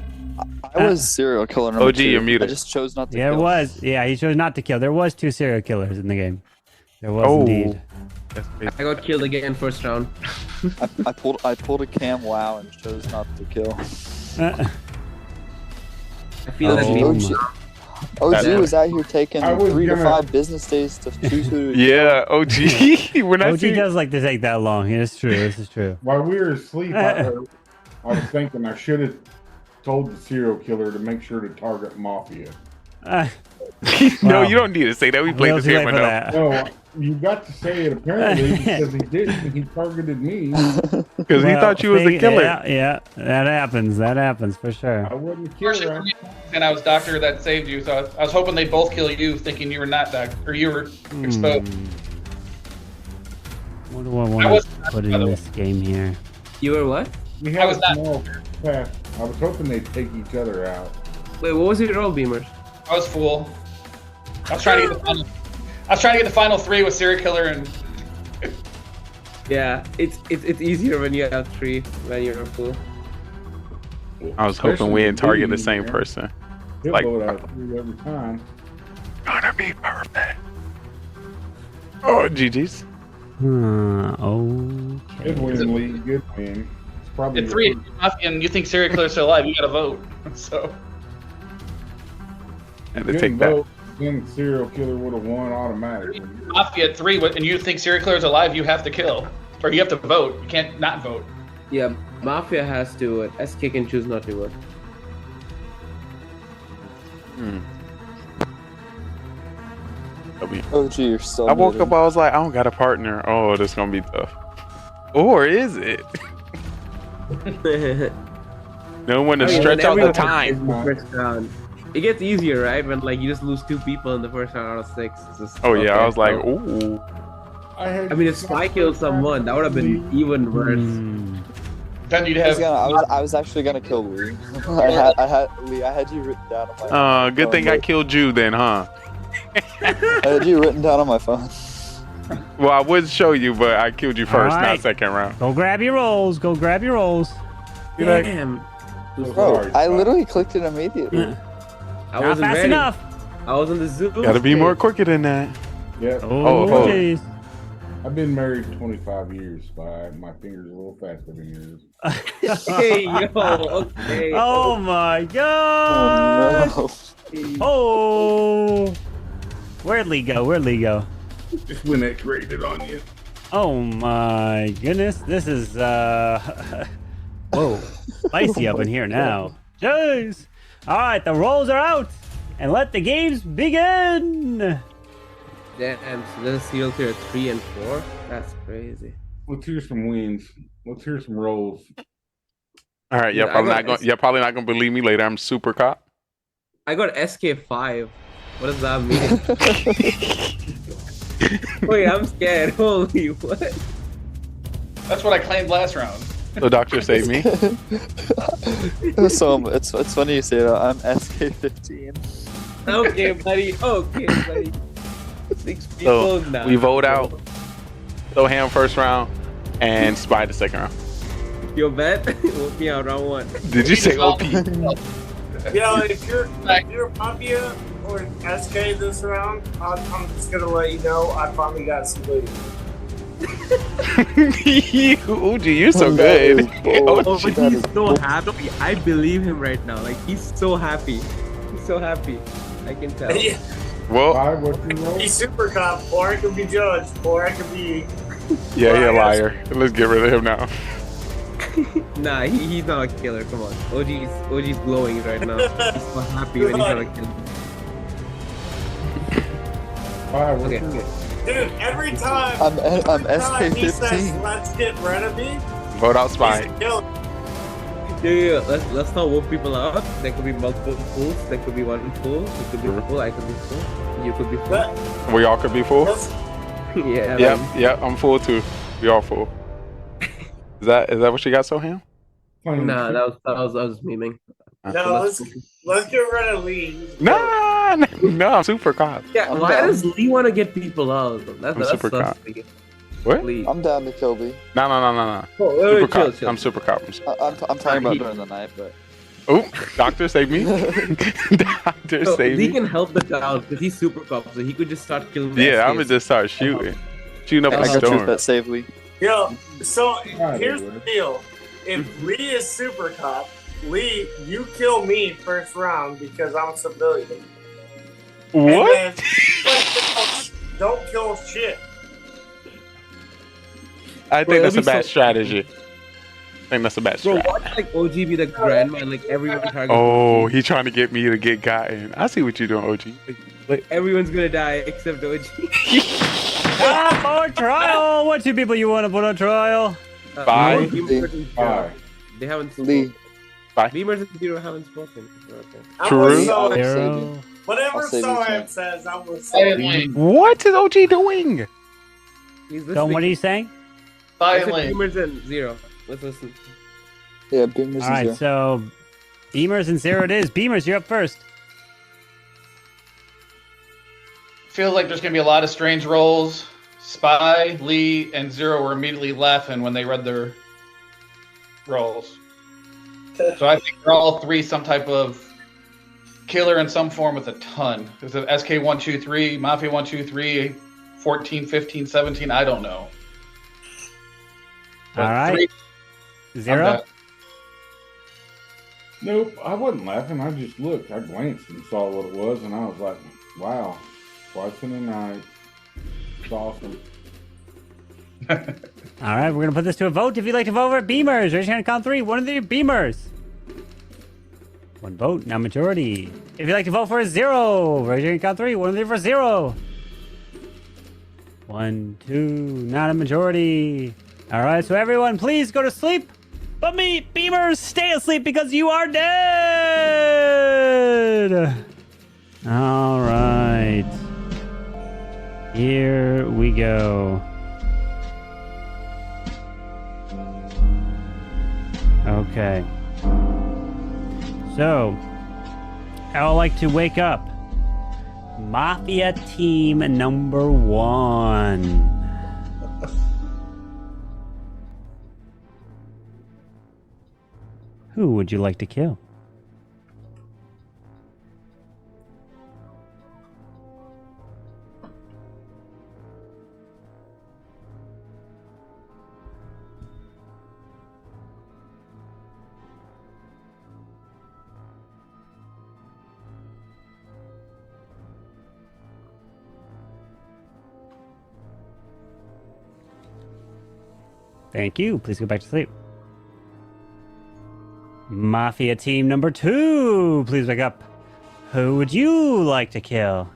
O: I was serial killer number
A: OG,
O: 2.
A: you're muted.
O: I just chose not to
S: Yeah,
O: kill.
S: it was. Yeah, he chose not to kill. There was 2 serial killers in the game. There was indeed.
N: I got killed again first round.
O: I pulled a Cam Wow and chose not to kill.
N: I feel that
O: OG was out here taking
Q: I was
O: 3 to
Q: gonna-
O: 5 business days to choose who to
A: Yeah, OG. When I
S: OG
A: see
S: does like to take that long. Yeah, it's true. This is true.
Q: While we were asleep, I was thinking I should have told the serial killer to make sure to target Mafia.
A: No, you don't need to say that. We played this game enough.
Q: No, you got to say it apparently because he didn't. He targeted me.
A: Because he thought you was the killer.
S: Yeah, that happens. That happens for sure.
Q: I wasn't the killer.
P: And I was Doctor that saved you, so I was hoping they both kill you, thinking you were not Doctor, or you were exposed.
S: What do I want to put in this game here?
N: You were what?
Q: We had a small path. I was hoping they'd take each other out.
N: Wait, what was your role, Beamers?
P: I was fool. I was trying to get the final. I was trying to get the final 3 with serial killer and.
N: Yeah, it's easier when you have 3 when you're a fool.
A: I was hoping we didn't target the same person.
Q: He'll
A: Like,
Q: blow it out of 3 every time.
A: gonna be perfect. Oh, GG's.
S: Okay.
Q: Good win, Lee. Good win. It's probably
P: At
Q: your
P: 3,
Q: first-
P: Mafia, and you think serial killer's still alive, you gotta vote. So.
A: Had
Q: You
A: to
Q: didn't
A: take that.
Q: vote, then serial killer would have won automatically.
P: Mafia at 3, and you think serial killer's alive, you have to kill. Or you have to vote. You can't not vote.
N: Yeah, Mafia has to. SK can choose not to vote.
O: Oh, gee, you're still.
A: I woke up, I was like, I don't got a partner. Oh, this gonna be tough. Or is it? No one to
N: I mean,
A: stretch
N: when
A: out the
N: everyone is
A: time.
N: in the first round, it gets easier, right? When like you just lose 2 people in the first round out of 6. It's just,
A: Oh yeah,
N: okay,
A: I was like,
N: so-
A: ooh.
N: I mean, if Spy killed someone, that would have been even worse.
P: Then you'd
O: I was,
P: have.
O: I was actually gonna kill Lee. I had Lee. I had you written down on my.
A: Good thing I killed you then, huh?
O: I had you written down on my phone.
A: Well, I would show you, but I killed you first,
S: Alright.
A: not second round.
S: Go grab your rolls. Go grab your rolls.
N: Damn.
O: Bro, I literally clicked it immediately.
N: I
S: Not
N: wasn't
S: fast
N: ready.
S: enough.
N: I was in the Zoom.
A: Gotta be more quicker than that.
Q: Yeah.
A: Oh,
S: jeez.
Q: I've been married 25 years, Spy. My fingers a little faster than yours.
N: Hey, yo, okay.
S: Oh my god. Oh. Where'd Lee go? Where'd Lee go?
Q: Just when that created on you.
S: Oh my goodness. This is whoa. Spicy up in here now. Jeez. Alright, the rolls are out. And let the games begin.
N: Damn, so there's serial killer 3 and 4? That's crazy.
Q: Let's hear some wins. Let's hear some rolls.
A: All right,
N: Dude,
A: you're probably not gonna believe me later. I'm super cop.
N: I got SK5. What does that mean? Wait, I'm scared. Holy what?
P: That's what I claimed last round.
A: The doctor saved me.
O: So it's funny you say that. I'm SK15.
N: Okay, buddy. Okay, buddy. 6 people
A: So
N: now.
A: we vote out Soham first round and Spy the second round.
N: Your bet? We'll be out round 1.
A: Did you say OP?
T: Yo, if you're Mafia or SK this round, I'm just gonna let you know I finally got Simplee.
A: OG, you're so good.
N: Oh, but he's so happy. I believe him right now. Like, he's so happy. He's so happy. I can tell.
A: Well,
T: He's super cop, or I could be judge, or I could be.
A: yeah, you're a liar. Let's get rid of him now.
N: Nah, he's not a killer. Come on. OG's glowing right now. He's so happy when he's not a killer. Okay.
T: Dude, every time.
O: I'm
T: he says,
O: SK15.
T: let's get rid of me.
A: Vote out Spy.
N: Yeah. Let's not vote people out. There could be multiple pools. There could be one pool. You could be full. I could be full. You could be full.
A: We all could be full.
N: Yeah.
A: Yep, I'm full too. We all full. Is that what you got, Soham?
N: Nah, that was memeing.
T: No, let's get rid of Lee.
A: No, I'm super cop.
N: Yeah, why does Lee want to get people out? That's
A: super
N: sus.
A: cop. What?
N: Lee.
O: I'm down to kill Lee.
A: No.
N: Oh,
A: Super
N: chill,
A: cop.
N: chill.
A: I'm super cop.
O: I'm talking about during the night, but.
A: Oh, doctor save me. Doctor
N: So
A: save
N: Lee
A: me.
N: can help the town because he's super cop, so he could just start killing. the
A: Yeah, I'm
N: SKs.
A: gonna just start shooting up
O: I
A: a
O: got you
A: storm.
O: that save Lee.
T: Yo, so here's the deal. If Lee is super cop, Lee, you kill me first round because I'm a civilian.
A: What?
T: And then, don't kill shit.
A: I think
N: Bro,
A: that's a
N: that'd be
A: bad
N: so-
A: strategy. I think that's a bad
N: Bro,
A: strategy.
N: watch like OG be the grandma and like everyone targets.
A: Oh, he trying to get me to get gotten. I see what you're doing, OG.
N: Everyone's gonna die except OG.
S: For trial. What 2 people you want to put on trial?
A: Bye.
N: Beamers and
Q: Bye.
N: Zero. They haven't
O: Lee.
A: Bye.
N: Beamers and Zero haven't spoken. Okay.
A: True.
S: Zero.
T: Whatever
O: I'll save you,
T: Sohan
O: Sam.
T: says, I'm gonna say.
A: What is OG doing?
N: He's
S: Don't, what are you saying?
N: I said Beamers and Zero. Let's listen.
O: Yeah, Beamers
S: All right,
O: is here.
S: so Beamers and Zero it is. Beamers, you're up first.
P: Feels like there's gonna be a lot of strange rolls. Spy, Lee, and Zero were immediately laughing when they read their rolls. So I think they're all 3 some type of Killer in some form with a ton. There's a SK123, Mafia 123, 14, 15, 17. I don't know.
S: All right. Zero.
Q: Nope, I wasn't laughing. I just looked. I glanced and saw what it was, and I was like, wow, twice in a night. It's awesome.
S: All right, we're going to put this to a vote. If you'd like to vote for Beamers, raise your hand and count 3. One of the Beamers. One vote, now majority. If you'd like to vote for a 0, raise your hand and count 3. One of the for 0. 1, 2, not a majority. All right, so everyone, please go to sleep. But me, Beamers, stay asleep because you are dead. All right. Here we go. Okay. So, I would like to wake up Mafia Team number 1. Who would you like to kill? Thank you. Please go back to sleep. Mafia Team number 2, please wake up. Who would you like to kill?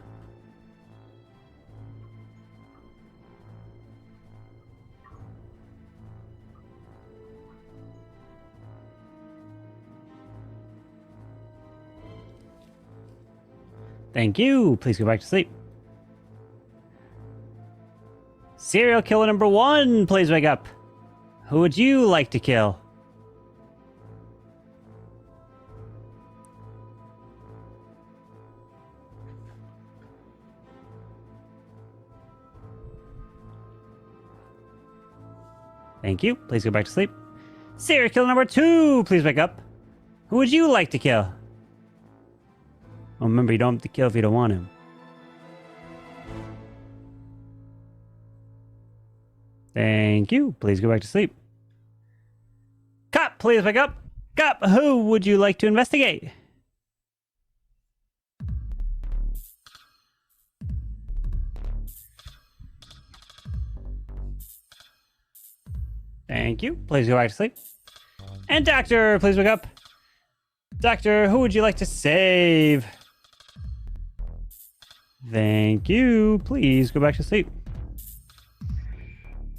S: Thank you. Please go back to sleep. Serial killer number 1, please wake up. Who would you like to kill? Thank you. Please go back to sleep. Serial killer number 2, please wake up. Who would you like to kill? Oh, remember, you don't have to kill if you don't want him. Thank you. Please go back to sleep. Cop, please wake up. Cop, who would you like to investigate? Thank you. Please go back to sleep. And Doctor, please wake up. Doctor, who would you like to save? Thank you. Please go back to sleep.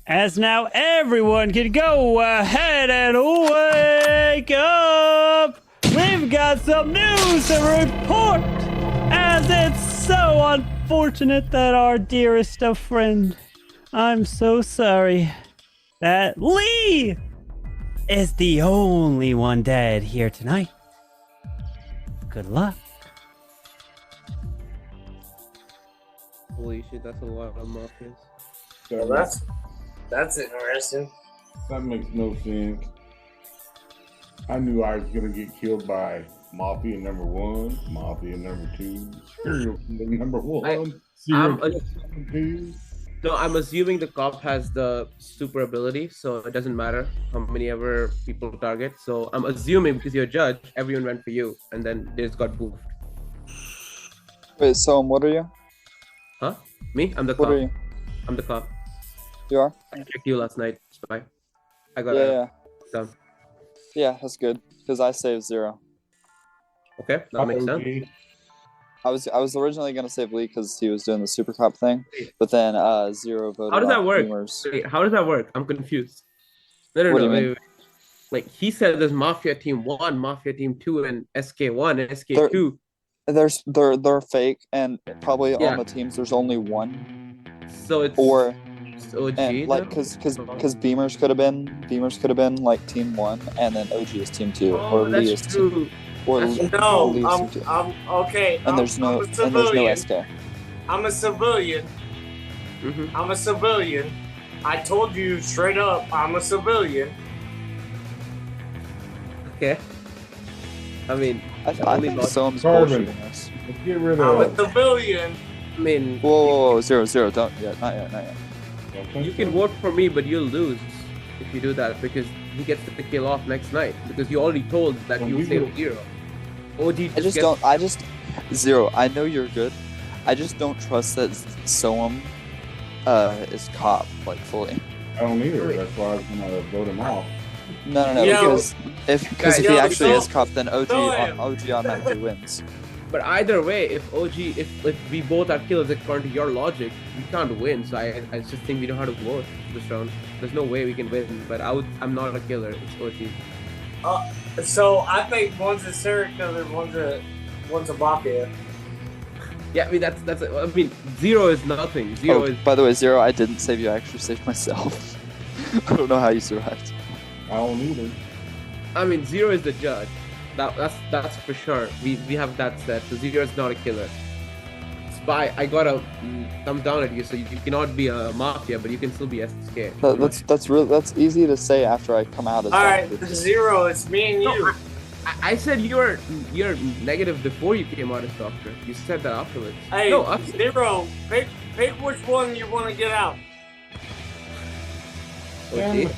S: As now everyone can go ahead and wake up. We've got some news to report. As it's so unfortunate that our dearest of friend, I'm so sorry, that Lee is the only one dead here tonight. Good luck.
N: Holy shit, that's a lot of mafias.
T: Well, that's interesting.
Q: That makes no sense. I knew I was gonna get killed by Mafia number 1, Mafia number 2, serial killer number 1, serial killer number 2.
N: No, I'm assuming the cop has the super ability, so it doesn't matter how many ever people target. So I'm assuming because you're a judge, everyone went for you, and then they just got boofed.
O: Wait, so what are you?
N: Huh? Me? I'm the cop.
O: What are you?
N: I'm the cop.
O: You are?
N: I checked you last night, spy. I got done.
O: Yeah, that's good because I saved 0.
N: Okay, that makes sense.
O: I was originally gonna save Lee because he was doing the super cop thing, but then 0 voted.
N: How does that work?
O: Beamers.
N: Wait, how does that work? I'm confused. No,
O: What do you mean?
N: wait. Like he said, there's Mafia Team 1, Mafia Team 2, and SK1 and SK2.
O: They're fake, and probably on the teams there's only 1.
N: So it's
O: OG,
N: then?
O: like because Beamers could have been like Team 1, and then OG is Team 2, or Lee is
T: true.
O: Lee is Team 2.
T: I'm okay.
O: And there's no SK.
T: I'm a civilian. I'm a civilian. I told you straight up, I'm a civilian.
N: Okay. I mean,
O: I think Soam's
Q: Carbon.
O: bullshitting us.
Q: Let's get rid
T: I'm a
Q: of.
T: civilian.
N: I mean,
O: Whoa, zero, don't yet, not yet.
N: you can vote for me, but you'll lose if you do that because he gets to kill off next night because you already told that you would save Zero. OG
O: I just Zero. I know you're good. I just don't trust that Soam is cop like fully.
Q: I don't either. That's why I was gonna vote him off.
O: No, because if he actually is cop, then OG automatically wins.
N: But either way, if we both are killers according to your logic, we can't win. So I just think we know how to vote this round. There's no way we can win. But I'm not a killer. It's OG.
T: So I think one's a serial killer, one's a mafia.
N: Yeah, I mean that's I mean Zero is nothing. Zero is.
O: By the way, Zero, I didn't save you. I actually saved myself. I don't know how you survived.
Q: I don't either.
N: I mean Zero is the judge. That's for sure. We have that set. So Zero is not a killer. Spy, I got a thumbs down at you. So you cannot be a mafia, but you can still be SK.
O: That's easy to say after I come out as.
T: All right, Zero, it's me and you.
N: I said you're negative before you came out as doctor. You said that afterwards.
T: Hey,
N: no,
T: Zero, pick which one you want to get out.
N: Okay.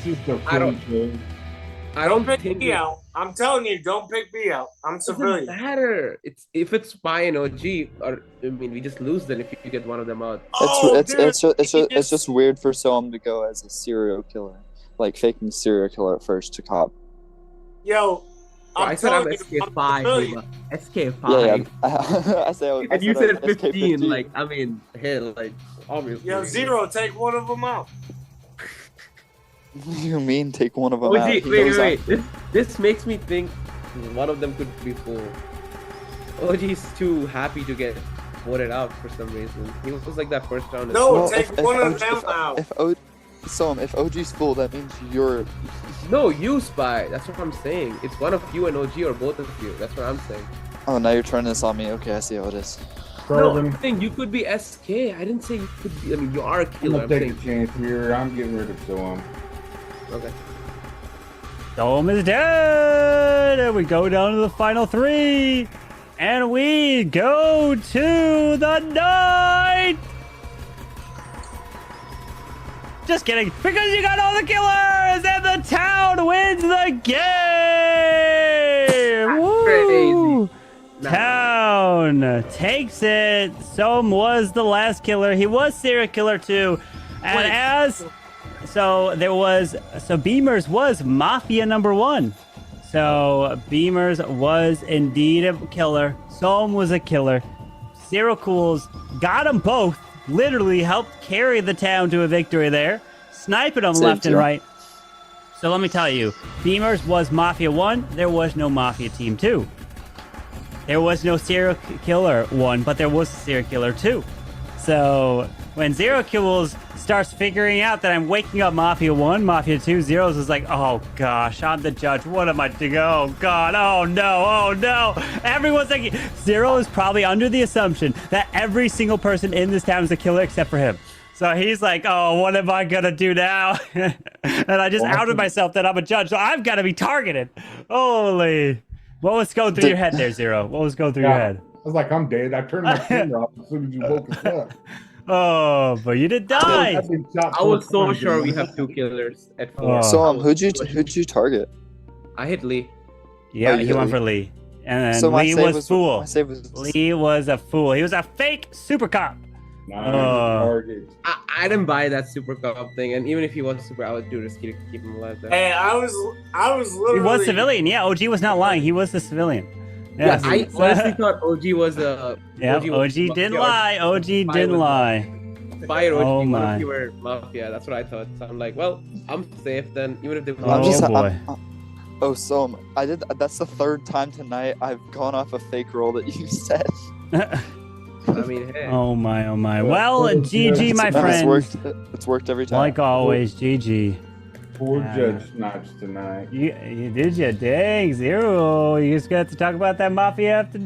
N: I don't
T: pick
N: think
T: me out. I'm telling you, don't pick me out. I'm civilian.
N: Doesn't matter. If it's Spy and OG, or I mean, we just lose then if you get one of them out.
O: It's just weird for Soam to go as a serial killer, like faking serial killer at first to cop.
T: Yo,
N: I said I'm SK5. SK5.
O: Yeah.
N: And you said 15. Like, I mean, hell, like, obviously.
T: Yo, Zero, take one of them out.
O: You mean take one of them out?
N: Wait. This makes me think one of them could be full. OG's too happy to get voted out for some reason. He was like that first round.
T: No, take one of them out.
O: If OG's full, that means you're.
N: No, you Spy. That's what I'm saying. It's one of you and OG or both of you. That's what I'm saying.
O: Oh, now you're turning this on me. Okay, I see how it is.
N: No, I'm saying you could be SK. I didn't say you could be. I mean, you are a killer.
Q: I'm gonna take a chance here. I'm getting rid of Soam.
N: Okay.
S: Soam is dead! And we go down to the final three. And we go to the night! Just kidding. Because you got all the killers! And the town wins the game! Woo! Town takes it. Soam was the last killer. He was serial killer too. And So Beamers was Mafia #1. So Beamers was indeed a killer. Soam was a killer. Zero Cools got them both. Literally helped carry the town to a victory there. Sniping them left and right. So let me tell you, Beamers was Mafia 1. There was no Mafia Team 2. There was no Serial Killer 1, but there was a Serial Killer 2. So when Zero Kills starts figuring out that I'm waking up Mafia 1, Mafia 2, Zeros is like, oh gosh, I'm the judge. What am I doing? Oh god, oh no. Everyone's like, Zero is probably under the assumption that every single person in this town is a killer except for him. So he's like, oh, what am I gonna do now? And I just outed myself that I'm a judge, so I've got to be targeted. Holy. What was going through your head there, Zero? What was going through your head?
Q: I was like, I'm dead. I turned my camera off as soon as you woke us up.
S: Oh, but you did die.
N: I was so sure we have 2 killers at 4.
O: So who'd you target?
N: I hit Lee.
S: Yeah, he went for Lee. And then Lee was fool. Lee was a fool. He was a fake super cop.
N: I didn't buy that super cop thing, and even if he was super, I would do risky to keep him alive there.
T: Hey, I was literally.
S: He was civilian. Yeah, OG was not lying. He was the civilian.
N: Yeah, I honestly thought OG was a.
S: Yeah, OG didn't lie. OG didn't lie.
N: Fire OG.
S: Oh
N: my. You were mafia. That's what I thought. So I'm like, well, I'm safe then. Even if they.
O: So I did. That's the 3rd time tonight I've gone off a fake roll that you said.
N: I mean, hey.
S: Oh my. Well, GG, my friends.
O: It's worked every time.
S: Like always, GG.
Q: 4 judge snipes tonight.
S: You did you? Dang, Zero. You just got to talk about that Mafia After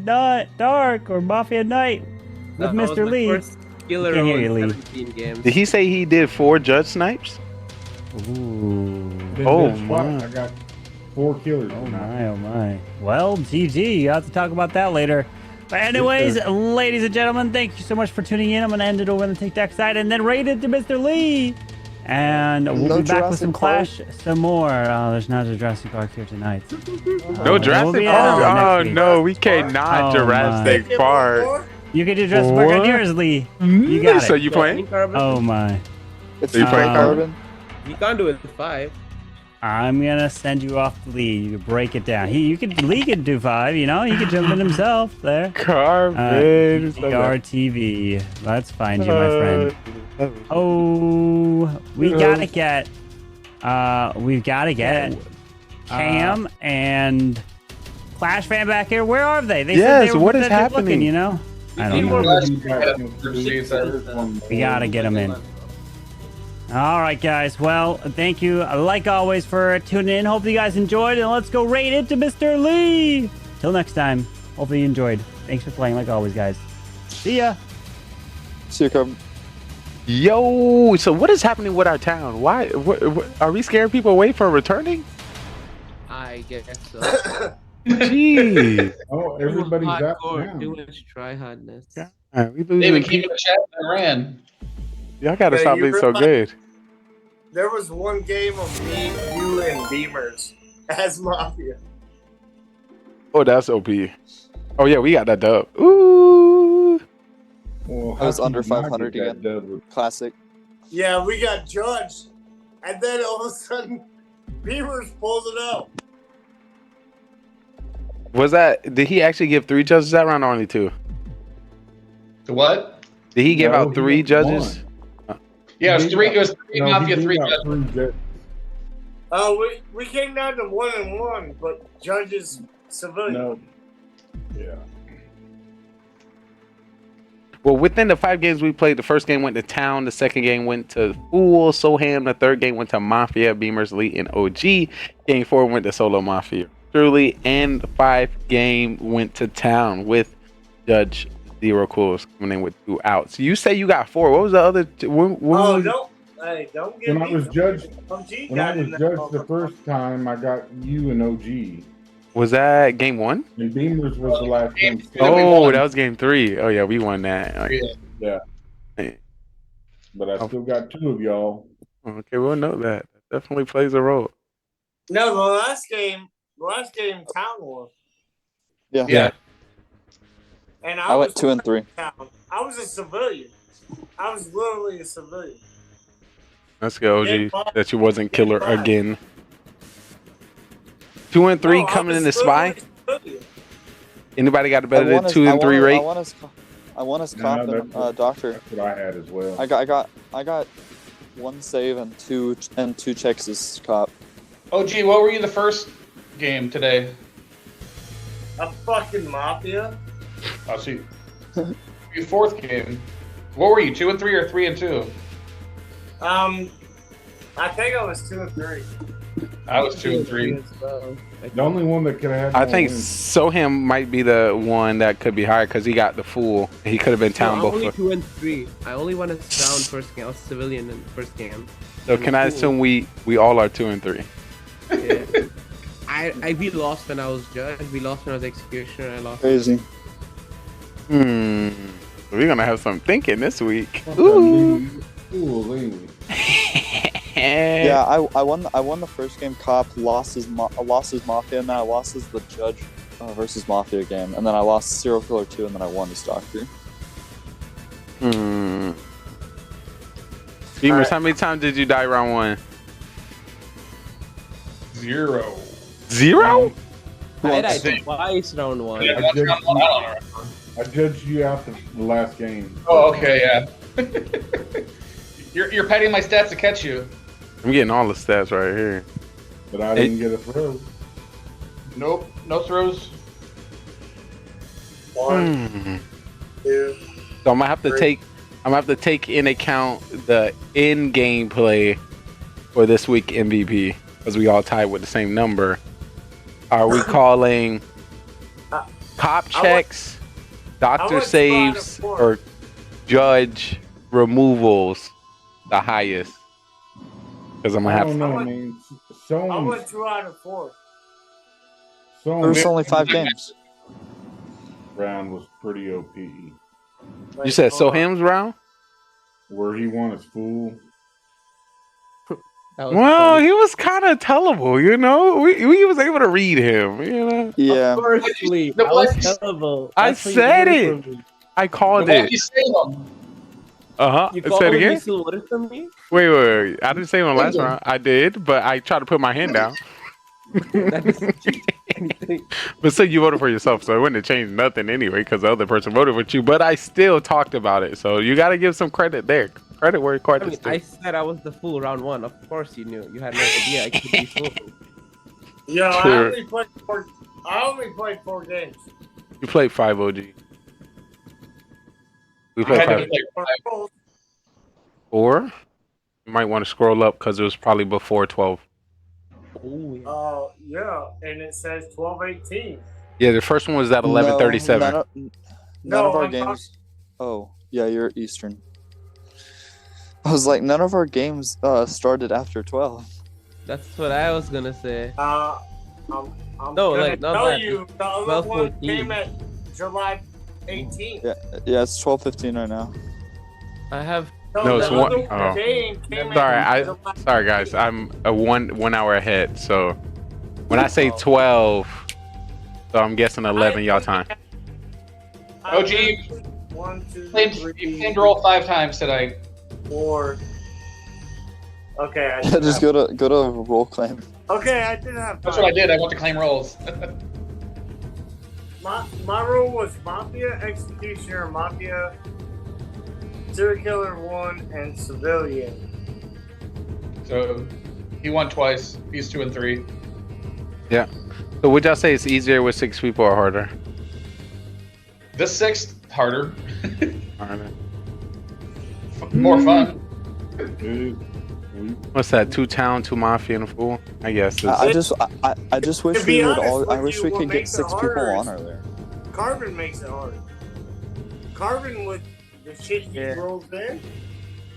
S: Dark or Mafia Night with Mr. Lee.
N: Killer
S: Can't hear you, Lee.
N: Games.
I: Did he say he did 4 judge snipes?
S: Ooh.
Q: Oh my! I got 4 killers.
S: Oh my. Well, GG. You have to talk about that later. But anyways, ladies and gentlemen, thank you so much for tuning in. I'm going to end it over on the TikTok side and then rate it to Mr. Lee. And we'll be back with some Clash some more. Oh, there's not a Jurassic Park here tonight.
A: No Jurassic Park? Oh, no, we cannot Jurassic Park.
S: You can do Jurassic Park on yours, Lee. You got it.
A: So you playing?
S: Oh, my.
O: It's
A: you playing
O: Carbon?
N: You can't do it with 5.
S: I'm gonna send you off to Lee. You can break it down. Lee could do 5. You know, he could jump in himself there.
A: Carbon.
S: RTV. Let's find you, my friend. Oh, we've gotta get Cam and Clash fan back here. Where are they? They said they were
A: what is happening?
S: Looking, you know, I don't know. We gotta get them in. All right, guys. Well, thank you, like always, for tuning in. Hope you guys enjoyed, and let's go rate it to Mr. Lee. Till next time. Hopefully you enjoyed. Thanks for playing, like always, guys. See ya.
O: See you, Carbon.
A: Yo, so what is happening with our town? Why? What, are we scaring people away from returning?
N: I guess so.
A: Jeez.
Q: Oh, everybody's out now.
N: Too much tryhardness.
A: We
P: David came in the chat and ran.
A: Y'all gotta stop being so
T: realize-
A: good.
T: There was one game of me, you, and Beamers as Mafia.
A: Oh, that's OP. Oh yeah, we got that dub. Ooh.
Q: Well,
O: I was
Q: how
O: under
Q: can you not
O: 500
Q: get that
O: again.
Q: dub with-
O: Classic.
T: Yeah, we got judged. And then all of a sudden, Beamers pulls it out.
A: Was that? Did he actually give 3 judges that round or only 2?
P: The what?
A: Did he give
Q: No,
A: out
Q: he
A: 3
Q: got
A: judges?
P: Yeah, it was 3. It was 3
Q: No,
P: Mafia,
Q: he
P: 3
Q: got
P: judges.
Q: 3 judges.
T: We came down to 1-1, but judges civilian.
Q: No. Yeah.
A: Well, within the 5 games we played, the first game went to Town, the second game went to Fool, Soham, the third game went to Mafia, Beamers, Elite, and OG. Game 4 went to Solo Mafia, Truly, and the 5th game went to Town with Judge Zero Cools coming in with 2 outs. You say you got 4. What was the other? When
T: Oh,
A: was
T: don't get
Q: When
T: me.
Q: I was judged,
T: OG
Q: when I
T: got
Q: was
T: in there.
Q: judged the first time, I got you and OG.
A: Was that game 1?
Q: And Beamers was the last game.
A: Oh, that was game 3. Oh yeah, we won that.
Q: Yeah. But I still got 2 of y'all.
A: Okay, we'll know that. Definitely plays a role.
T: No, the last game, Town won.
O: Yeah.
T: And
O: I went
T: was
O: 2 and 3.
T: Town. I was a civilian. I was literally a civilian.
A: Let's go, OG. That you wasn't killer again. 2 and 3 coming in the spy. Anybody got a better than 2 and 3 rate?
O: I won as cop and doctor.
Q: That's what I had as well.
O: I got 1 save and two checks as cop.
P: OG, what were you the first game today?
T: A fucking Mafia.
P: I see. Your 4th game. What were you, 2 and 3 or 3 and 2?
T: I think I was 2 and 3.
P: I was 2 and 3.
Q: The only one that could have had
A: I
Q: more
A: think
Q: wins.
A: Soham might be the one that could be higher because he got the Fool. He could have been Town
N: No, I'm only
A: before.
N: 2 and 3. I only won as Town first game. I was civilian in the first game.
A: So can I assume we all are 2 and 3?
N: Yeah. We lost when I was judge. We lost when I was executioner. I lost.
O: Crazy.
A: We're gonna have some thinking this week. Ooh.
O: Yeah, I won the first game cop, lost his Mafia, and then I lost as the judge versus Mafia game, and then I lost Serial Killer 2, and then I won as doctor.
A: Beamers, how many times did you die round 1?
P: 0.
A: 0?
N: I died twice round 1.
Q: I judged you out the last game.
P: Oh, okay, yeah. You're padding my stats to catch you.
A: I'm getting all the stats right here.
Q: But I didn't get a throw.
P: Nope, no throws.
T: 1, 2.
A: So I'm gonna have to take in account the in-game play for this week MVP because we all tied with the same number. Are we calling cop checks, doctor saves, or judge removals the highest? Because I'm gonna have
Q: I don't know, man.
T: I went 2 out of 4.
O: There's only 5 games.
Q: Round was pretty OP.
A: You said Soham's round?
Q: Where he won his fool.
A: Well, he was kind of tellable, you know. We was able to read him, you know.
O: Yeah.
N: Of course, Lee. I was terrible.
A: I
N: That's what you
A: said
N: did
A: it.
N: for me.
A: I called
P: Why
A: it.
P: did you say them?
N: You
A: Say
N: called
A: it
N: him
A: again.
N: you still voted for me?
A: Wait. I didn't say it on last round. I did, but I tried to put my hand down. But so you voted for yourself, so it wouldn't have changed nothing anyway because the other person voted with you. But I still talked about it, so you got to give some credit there. Credit where credit is due.
N: I said I was the fool round 1. Of course you knew. You had no idea I could be fool.
T: Yo,
A: Sure.
T: I only played 4 games.
A: You played 5 OG. We
P: I
A: played
P: had
A: 5.
P: to play
A: 4. You might want to scroll up because it was probably before 12.
T: Yeah, and it says 12:18.
A: Yeah, the first one was at 11:37.
O: None of our games. Oh, yeah, you're Eastern. I was like, none of our games started after 12.
N: That's what I was gonna say.
T: I'm
N: No,
T: gonna
N: like, not
T: tell
N: that.
T: you the other
N: 12,
T: one
N: 14.
T: came at July 18th.
O: Yeah, it's 12:15 right now.
N: I have.
A: No, it's
T: the
A: one.
T: other
A: Oh.
T: game came
A: Sorry,
T: at
A: sorry guys. I'm a one hour ahead. So when I say 12, so I'm guessing 11 y'all time.
P: OG, claimed roll 5 times today.
T: 4. Okay, I
O: Yeah, just go to roll claim.
T: Okay, I did have.
P: That's what I did. I went to claim rolls.
T: My role was Mafia, Executioner, Mafia, Serial Killer 1, and Civilian.
P: So he won twice. He's 2 and 3.
A: Yeah. So would y'all say it's easier with 6 people or harder?
P: The 6th harder.
A: Harder.
P: More fun.
A: What's that? 2 town, 2 mafia, and a fool. I guess.
O: I just wish
T: be
O: we would
T: honest
O: all. I
T: with
O: wish
T: you,
O: we
T: what
O: could get
T: makes it
O: 6 people
T: harder
O: on
T: is-
O: earlier.
T: Carbon makes it hard. Carbon with the shit he rolls in,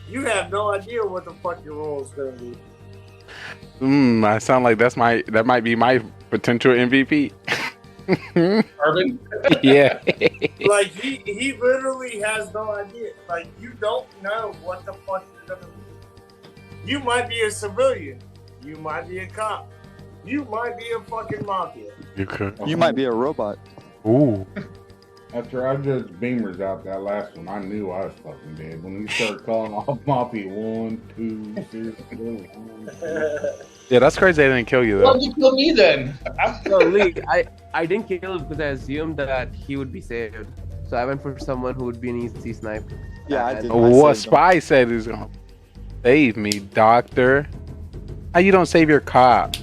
T: you have no idea what the fuck your roll is gonna be.
A: I sound like that might be my potential MVP.
P: Carbon?
A: Yeah.
T: Like he literally has no idea. Like you don't know what the fuck you're gonna be. You might be a civilian. You might be a cop. You might be a fucking mafia.
A: You could.
O: You might be a robot.
A: Ooh.
Q: After I judged Beamers out that last one, I knew I was fucking dead. When he started calling off Mafia 1, 2, 3, 4.
A: Yeah, that's crazy. They didn't kill you though.
P: Why did you kill me then?
N: No, Lee, I didn't kill him because I assumed that he would be saved. So I went for someone who would be an easy snipe.
O: Yeah, I did.
A: What Spy said is gonna save me, doctor. How you don't save your cop?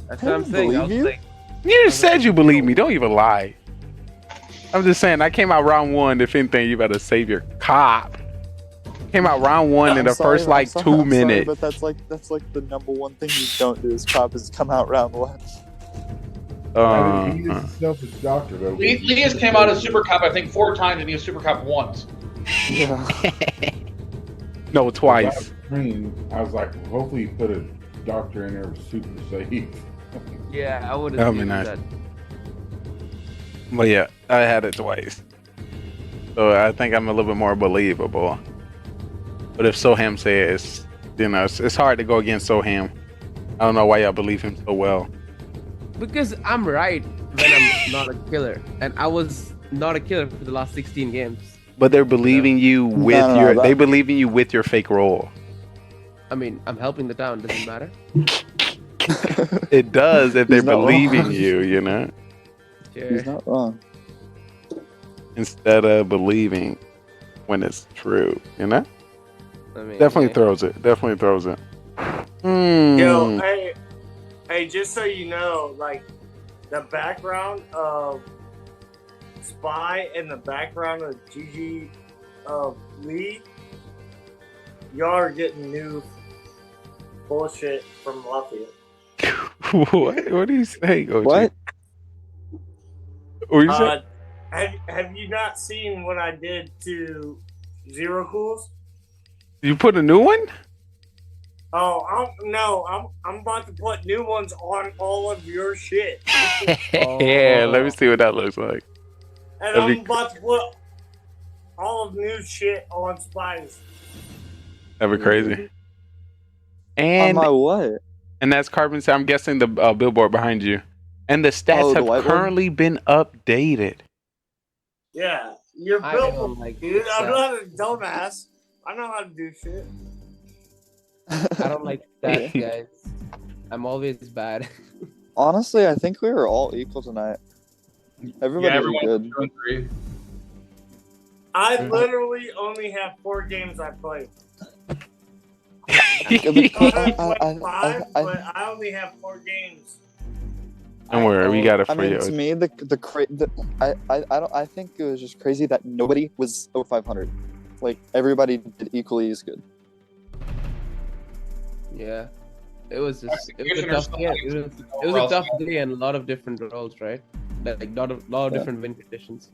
N: That's what I'm saying. I was like,
A: You just said you believe me. Don't even lie. I'm just saying. I came out round 1. If anything, you better save your cop. Came out round 1 in the first like 2 minutes.
O: But that's like the number one thing you don't do as cop is come out round 1.
Q: He is a selfish doctor though.
P: Lee has came out as Super Cop, I think, 4 times, and he was Super Cop once.
O: Yeah.
A: No, twice.
Q: I was like, hopefully you put a doctor in there with super safe.
N: yeah, I would
A: That'd
N: have
A: be
N: used
A: nice.
N: that.
A: But yeah, I had it twice. So I think I'm a little bit more believable. But if Soham says, it's hard to go against Soham. I don't know why y'all believe him so well.
N: Because I'm right when I'm not a killer. And I was not a killer for the last 16 games.
A: But they're believing you with they believe in you with your fake role.
N: I mean, I'm helping the town, doesn't matter.
A: It does if they're
O: He's not
A: believing
O: wrong.
A: you, you know?
O: He's not wrong.
A: Instead of believing when it's true, you know?
N: I mean,
A: Definitely throws it. Definitely throws it.
T: Yo, hey, just so you know, like the background of Spy and the background of GG Lee, y'all are getting new bullshit from Mafia.
A: What do you say, OG?
O: What?
A: What you say?
T: Have you not seen what I did to Zero Cools?
A: You put a new one?
T: Oh, I'm about to put new ones on all of your shit.
A: Yeah, let me see what that looks like.
T: And
A: That'd
T: I'm
A: be,
T: about to put all of new shit on Spice.
A: that'd be crazy.
O: On
A: And
O: my what?
A: and that's carbon. I'm guessing the billboard behind you. And the stats
O: Oh, the
A: have
O: whiteboard?
A: currently been updated.
T: Yeah, you're
N: I
T: built,
N: don't like
T: dude. I'm
N: that.
T: not a dumbass. I know how to do shit.
N: I don't like that, guys. I'm always bad.
O: Honestly, I think we were all equal tonight. Everybody did good.
T: I literally only have 4 games I played.
O: I-
T: Five, but I only have 4 games.
A: Don't worry, we got it
O: I
A: for
O: mean,
A: you.
O: to me, I think it was just crazy that nobody was over 500. Like everybody did equally as good.
N: Yeah. It was a tough game. It was a tough day and a lot of different roles, right? Like lot of different win conditions.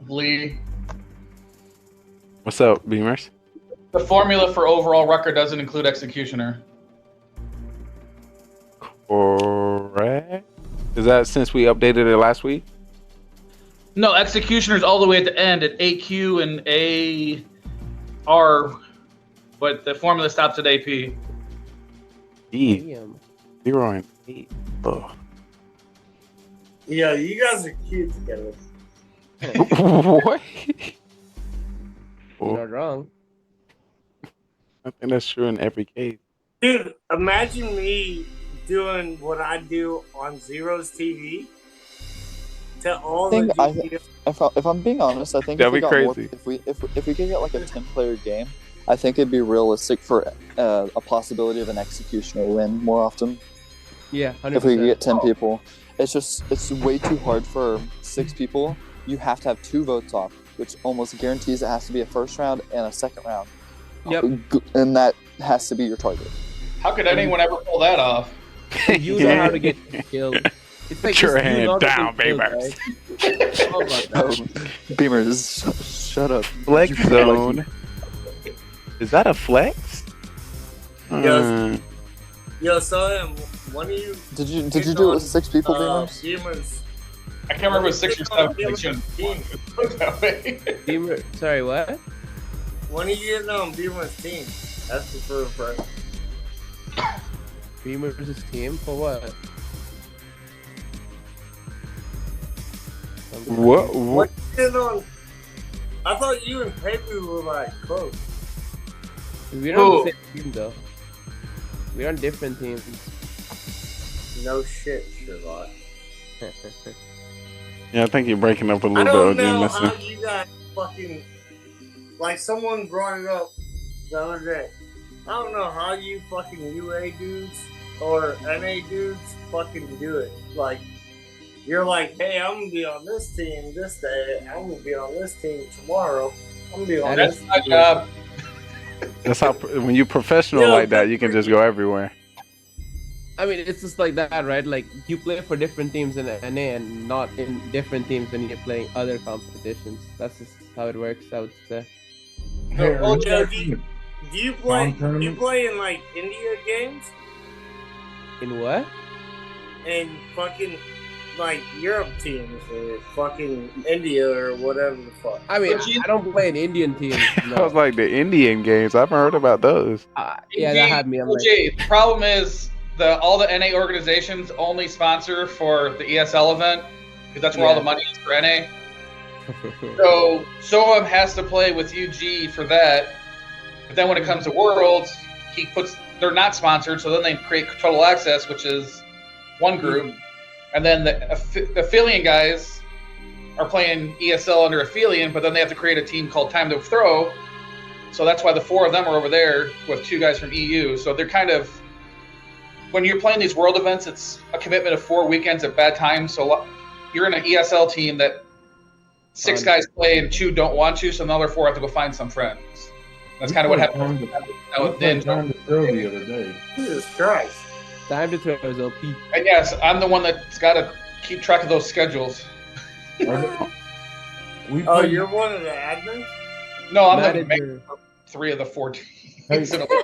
P: Lee,
A: What's up, Beamers?
P: the formula for overall record doesn't include executioner.
A: Correct. Is that since we updated it last week?
P: No, executioner's all the way at the end at AQ and AR, but the formula stops at AP.
A: E. 0 and 8. Ugh.
T: Yeah, you guys are cute together.
A: What?
N: You're not wrong.
A: I think that's true in every case.
T: Dude, imagine me doing what I do on Zero's TV to all the
O: If I'm being honest, I think
A: That'd
O: if we
A: be
O: got
A: crazy.
O: more, if we could get like a 10-player game, I think it'd be realistic for a possibility of an executioner win more often.
N: Yeah, 100%.
O: If we could get 10 people, it's way too hard for 6 people. You have to have 2 votes off, which almost guarantees it has to be a first round and a second round.
N: Yep.
O: And that has to be your target.
P: How could anyone ever pull that off?
N: You know how to get killed. It's like
A: Put your
N: just you
A: hand
N: know how to
A: down,
N: get killed,
A: Beamers.
N: right? How about that?
O: Beamers, shut up.
A: Flex zone. Is that a flex?
T: Yo, so one of you.
O: Did you do it with 6 people, Beamers?
T: Beamers.
P: I can't remember if it was 6 or 7. I shouldn't put it that way.
N: Beamer, sorry, what?
T: When are you getting on Beamer's team? That's the first part.
N: Beamer's team for what?
A: What?
T: What you getting on? I thought you and Pepe were like close.
N: We're on the same team though. We're on different teams.
T: No shit, Sherlock.
A: Yeah, I think you're breaking up a
T: I
A: little
T: don't
A: bit.
T: know
A: Listen.
T: how you guys fucking. Like someone brought it up the other day. I don't know how you fucking UA dudes or NA dudes fucking do it. Like, you're like, hey, I'm gonna be on this team this day. I'm gonna be on this team tomorrow. I'm gonna be on
P: That's
T: this
P: my
T: team.
P: job.
A: That's how when you're professional like that, you can just go everywhere.
N: I mean, it's just like that, right? Like, you play for different teams in NA and not in different teams when you're playing other competitions. That's just how it works, I would say.
T: Oh, Joe, do you play? Do you play in like India games?
N: In what?
T: And fucking like Europe teams or fucking India or whatever the fuck.
N: I mean, I don't play in Indian teams. No.
A: I was like the Indian games. I haven't heard about those.
N: Yeah, that had me. I'm like,
P: the problem is all the NA organizations only sponsor for the ESL event because that's where all the money is for NA. So Soam has to play with UG for that, but then when it comes to Worlds, they're not sponsored, so then they create Total Access, which is one group, and then the Aphelion guys are playing ESL under Aphelion, but then they have to create a team called Time to Throw, so that's why the 4 of them are over there with 2 guys from EU. So they're kind of, when you're playing these World events, it's a commitment of 4 weekends at bad times. So you're in an ESL team that 6 guys play and 2 don't want to, so another 4 have to go find some friends. That's kind of what happened with Din.
Q: Time to throw the other day.
T: Jesus Christ.
N: Time to throw is OP.
P: And yes, I'm the one that's got to keep track of those schedules.
T: You're one of the admins?
P: No, I'm the main for 3 of the 4 teams. weeks in a row.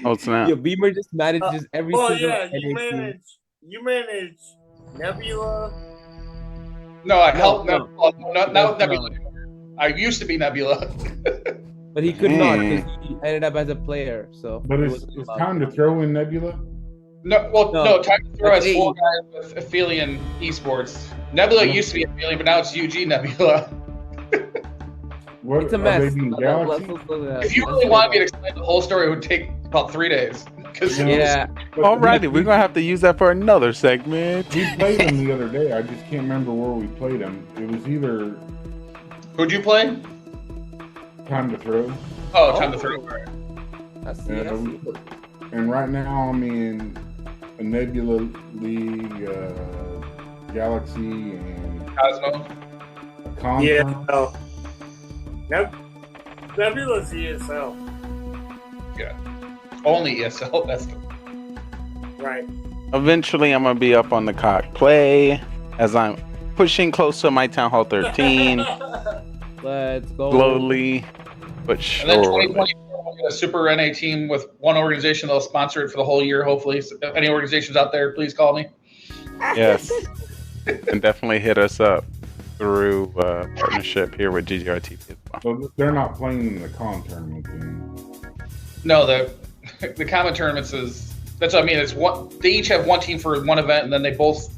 A: Oh, snap.
N: Yo, Beamer just manages every
T: Well,
N: single
T: yeah,
N: NA team.
T: you manage Nebula.
P: No, I
N: No,
P: helped
N: no.
P: Nebula. Not
N: No.
P: Nebula anymore. I used to be Nebula.
N: But he could not because
Q: Dang.
N: he ended up as a player. So
Q: But
N: he
Q: it's
N: wasn't allowed.
Q: time to throw in Nebula.
P: No, Time to Throw
N: that's
P: has 4
N: AE.
P: guys with Aphelion Esports. Nebula used to be Aphelion, but now it's UG Nebula.
Q: What,
N: It's a
Q: are
N: mess.
Q: they being Galaxy?
P: If you really want me to explain the whole story, it would take about 3 days.
N: Yeah.
A: Alrighty, we're gonna have to use that for another segment.
Q: We played them the other day. I just can't remember where we played them. It was either
P: Who'd you play?
Q: Time to Throw.
P: Oh, Time to Throw.
Q: And right now I'm in a Nebula League, Galaxy, and
P: Cosmo.
Q: Con.
T: no. Nebula's ESL.
P: Yeah. Only ESL. That's
T: Right.
A: Eventually, I'm gonna be up on the cock play as I'm pushing close to my Town Hall 13.
N: Let's go.
A: Slowly, but
P: And then
A: surely.
P: 2024, we'll get a Super NA team with one organization that'll sponsor it for the whole year, hopefully. So if any organizations out there, please call me.
A: Yes, and definitely hit us up through partnership here with GGRTV as well.
Q: So they're not playing in the con tournament then.
P: No, the common tournaments that's what I mean. It's one. They each have one team for one event, and then they both.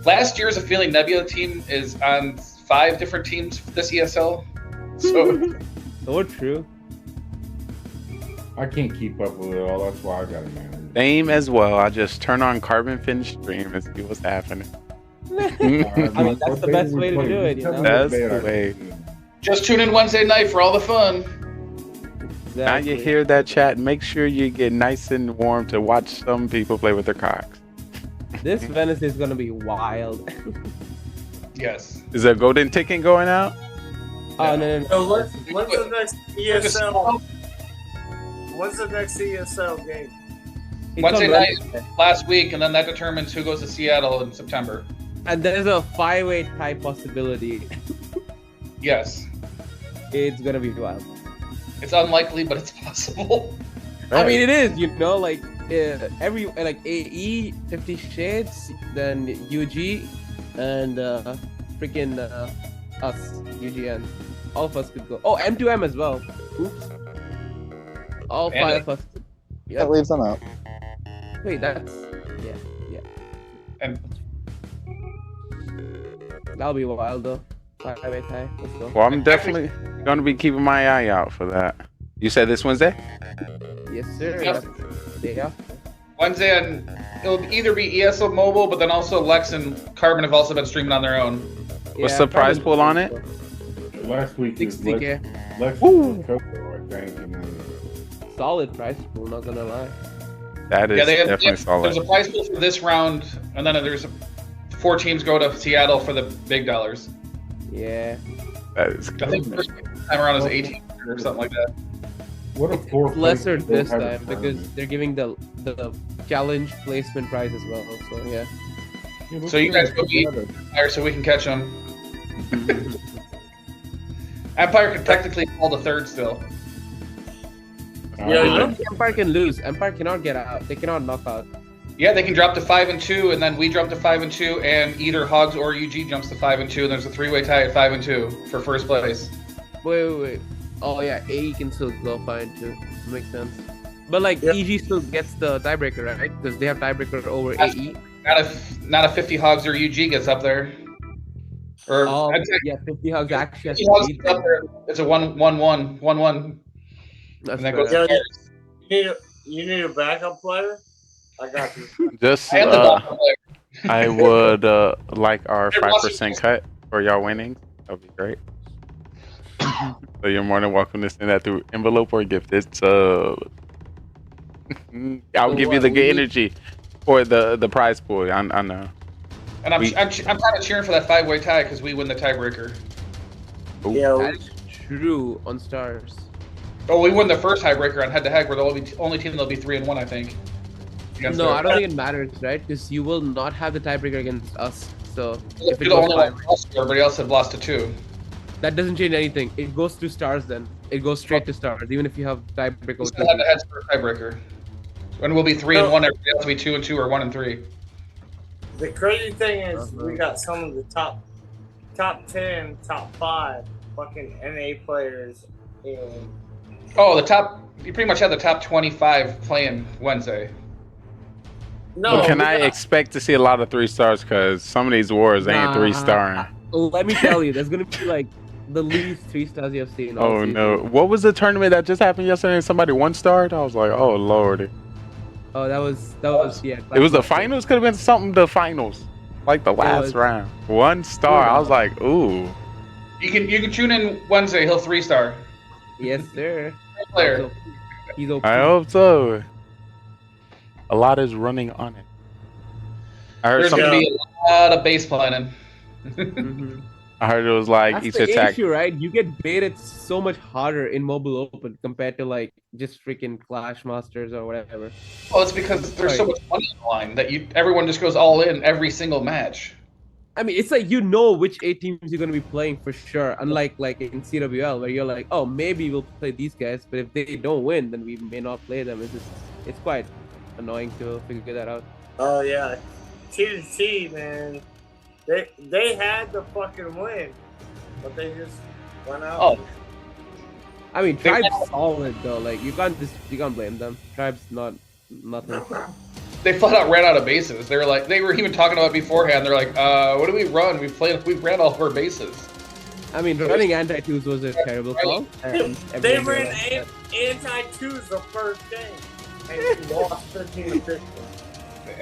P: Last year's Aphelion Nebula team is on 5 different teams for this ESL. So.
N: So true.
Q: I can't keep up with it all. That's why I got a manager.
A: Same as well. I just turn on Carbon Fin stream and see what's happening.
N: I mean, that's the best way to do it, you know?
A: That's the way.
P: Just tune in Wednesday night for all the fun.
A: Now you hear that, chat. Make sure you get nice and warm to watch some people play with their cocks.
N: This Venice is gonna be wild.
P: Yes.
A: Is there a golden ticket going out?
N: Oh no.
T: So when's the next ESL? When's the next ESL game?
P: Wednesday night last week, and then that determines who goes to Seattle in September.
N: And there's a 5-way tie possibility.
P: Yes.
N: It's gonna be wild.
P: It's unlikely, but it's possible.
N: I mean, it is. You know, like every like AE, 50 Shades, then UG, and freaking us, UGN. All of us could go. Oh, M2M as well. Oops. All 5 of us.
O: That leaves them out.
N: Wait, that's yeah.
P: And
N: that'll be wild though. 5-way tie. Let's go.
A: Well, I'm definitely going to be keeping my eye out for that. You said this Wednesday?
N: Yes, sir.
P: Yep.
N: Yeah.
P: Wednesday, and it'll either be ESL Mobile, but then also Lex and Carbon have also been streaming on their own.
A: What's the prize pool on it?
Q: Last week was
N: 60K.
Q: Lex and Coco, I think. And then
N: Solid price pool, not gonna lie.
A: That is definitely solid.
P: There's a prize pool for this round, and then there's 4 teams go to Seattle for the big dollars.
N: Yeah.
A: That is
P: I think the first time around was 18 or something like that.
Q: What a
N: It's lesser this time because they're giving the challenge placement prize as well. So yeah.
P: So you guys go beat Empire so we can catch them. Empire can technically fall to 3rd still.
N: Yeah, I don't think Empire can lose. Empire cannot get out. They cannot knock out.
P: Yeah, they can drop to 5-2, and then we drop to 5-2, and either Hogs or UG jumps to 5-2, and there's a 3-way tie at 5-2 for first place.
N: Wait. Oh yeah, AE can still go 5-2. Makes sense. But like EG still gets the tiebreaker, right? Because they have tiebreaker over AE.
P: Not a 50 Hogs or UG gets up there. Or
N: yeah, 50 Hogs actually.
P: 50 Hogs gets up there. It's a 1-1.
N: That's
P: and that
N: fair.
P: goes
T: You need a backup player? I got you.
A: Just, I would like our 5% cut for y'all winning. That would be great. So you're more than welcome to send that through envelope or gifted sub. I'll give you the good energy for the prize pool. I know.
P: And I'm kind of cheering for that 5-way tie because we win the tiebreaker.
T: Yeah,
N: that is true on stars.
P: Oh, we won the first tiebreaker on head-to-head. We're the only team that'll be 3-1, I think.
N: No, I don't think it matters, right? Because you will not have the tiebreaker against us. So
P: if the only one lost, everybody else had lost to 2.
N: That doesn't change anything. It goes to stars then. It goes straight to stars, even if you have tiebreaker.
P: We still have the heads for a tiebreaker. And we'll be 3 and 1. Everybody else will be 2 and 2 or 1 and 3.
T: The crazy thing is, we got some of the top 10, top 5 fucking NA players in.
P: Oh, the top. You pretty much have the top 25 playing Wednesday.
T: No,
A: But can I expect to see a lot of 3 stars? Because some of these wars ain't 3 starring.
N: Let me tell you, there's gonna be like the least 3 stars you have seen. all
A: Oh
N: season.
A: no! What was the tournament that just happened yesterday? And somebody 1 starred. I was like, oh lordy.
N: Oh, that was yeah.
A: It was the finals. Could have been something. The finals, like the last round. 1 star. I was like, ooh.
P: You can tune in Wednesday. He'll 3-star.
N: Yes, sir.
P: Player.
N: He's OP.
A: I hope so. A lot is running on it. I heard
P: There's going to be a lot of base planning.
A: I heard it was like
N: That's
A: each
N: the
A: attack.
N: issue, right? You get baited so much harder in Mobile Open compared to like just freaking Clash Masters or whatever.
P: Well, it's because there's so much money on the line that everyone just goes all in every single match.
N: I mean, it's like you know which 8 teams you're gonna be playing for sure. Unlike like in CWL, where you're like, oh, maybe we'll play these guys, but if they don't win, then we may not play them. It's quite annoying to figure that out.
T: Oh yeah, T2T, man. They had the fucking win, but they just went out.
P: Oh.
N: I mean, Tribe's solid though. Like you can't blame them. Tribe's nothing.
P: They flat out ran out of bases. They were even talking about it beforehand. They're like, what do we run? We ran all of our bases.
N: I mean, running anti-twos was a terrible call. And
T: They ran anti-twos the first game, and they lost 15 to 15.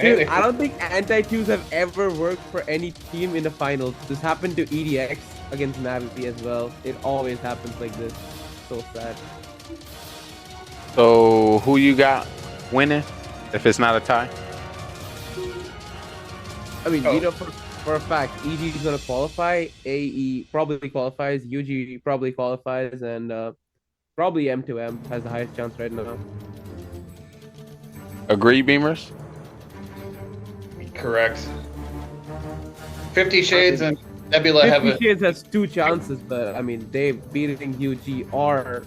N: Dude, I don't think anti-twos have ever worked for any team in the finals. This happened to EDX against Navi as well. It always happens like this. So sad.
A: So who you got winning? If it's not a tie.
N: I mean, you know for a fact, EG is gonna qualify. AE probably qualifies. UG probably qualifies, and probably M2M has the highest chance right now.
A: Agree, Beamers?
P: Correct. 50 Shades and Nebula have
N: 50 Shades has 2 chances, but I mean, they beating UG are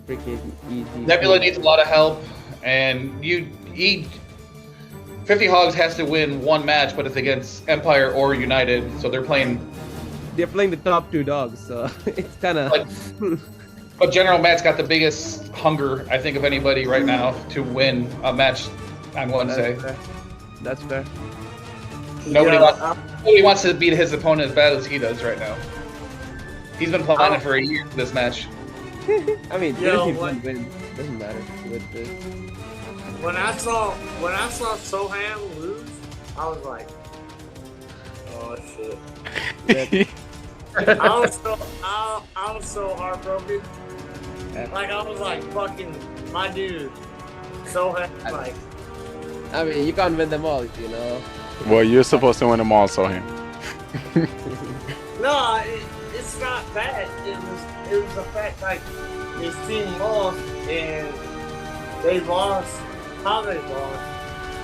N: freaking easy.
P: Nebula needs a lot of help, and 50 Hogs has to win 1 match, but it's against Empire or United, so they're playing
N: the top 2 dogs, so it's kind of.
P: But General Matt's got the biggest hunger, I think, of anybody right now to win a match on Wednesday.
N: That's fair.
P: Nobody wants to beat his opponent as bad as he does right now. He's been planning for a year for this match.
N: I mean, win. Doesn't matter.
T: When I saw Soham lose, I was like, oh shit. I was so heartbroken. Like I was like, fucking my dude. Soham, like.
N: I mean, you can't win them all, you know.
A: Well, you're supposed to win them all, so him.
T: No, it's not that. It was the fact like his team lost and they lost. How they lost?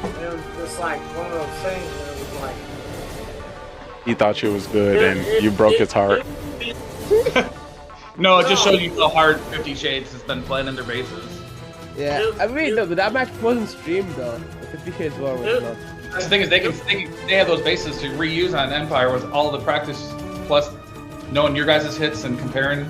T: And it was just like one of those things where it was like.
A: He thought you was good, and you broke his heart.
P: No, it just shows you how hard 50 Shades has been playing in their bases.
N: Yeah, I mean, no, but that match wasn't streamed though. 50 Shades was not.
P: The thing is, they have those bases to reuse on Empire with all the practice, plus knowing your guys' hits and comparing.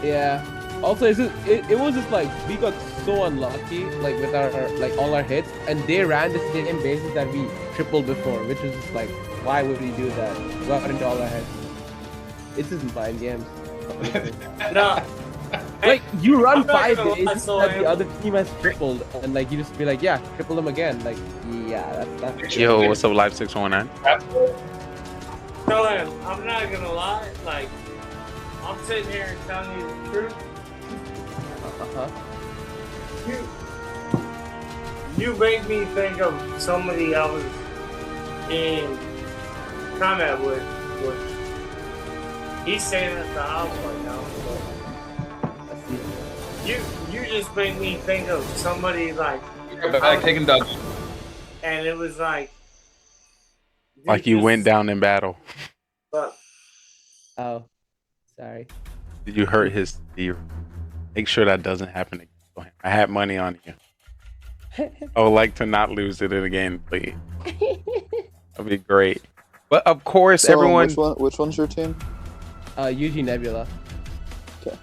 N: Yeah. Also, it was just like we got so unlucky, like with our all our hits, and they ran the same bases that we tripled before, which was just like, why would we do that? We got into all our heads. It's just fine games.
T: No.
N: Like you run
T: I'm not
N: 5
T: gonna lie,
N: bases
T: so
N: that the other team has tripled, and like you just be like, yeah, triple them again. Like, yeah, that's.
A: Yo, what's up, Live 619?
T: No, I'm not gonna lie. Like, I'm sitting here and telling you the truth. You made me think of somebody I was in combat with. He's staying at the house right now. You just made me think of somebody like.
P: Taking Doug.
T: And it was like.
A: Like you went down in battle.
T: But,
N: oh, sorry.
A: You hurt his theory. Make sure that doesn't happen again. I had money on you. I would like to not lose it again, please. That'd be great. But of course,
O: So,
A: everyone.
O: Which one's your team?
N: UG Nebula.
O: Okay.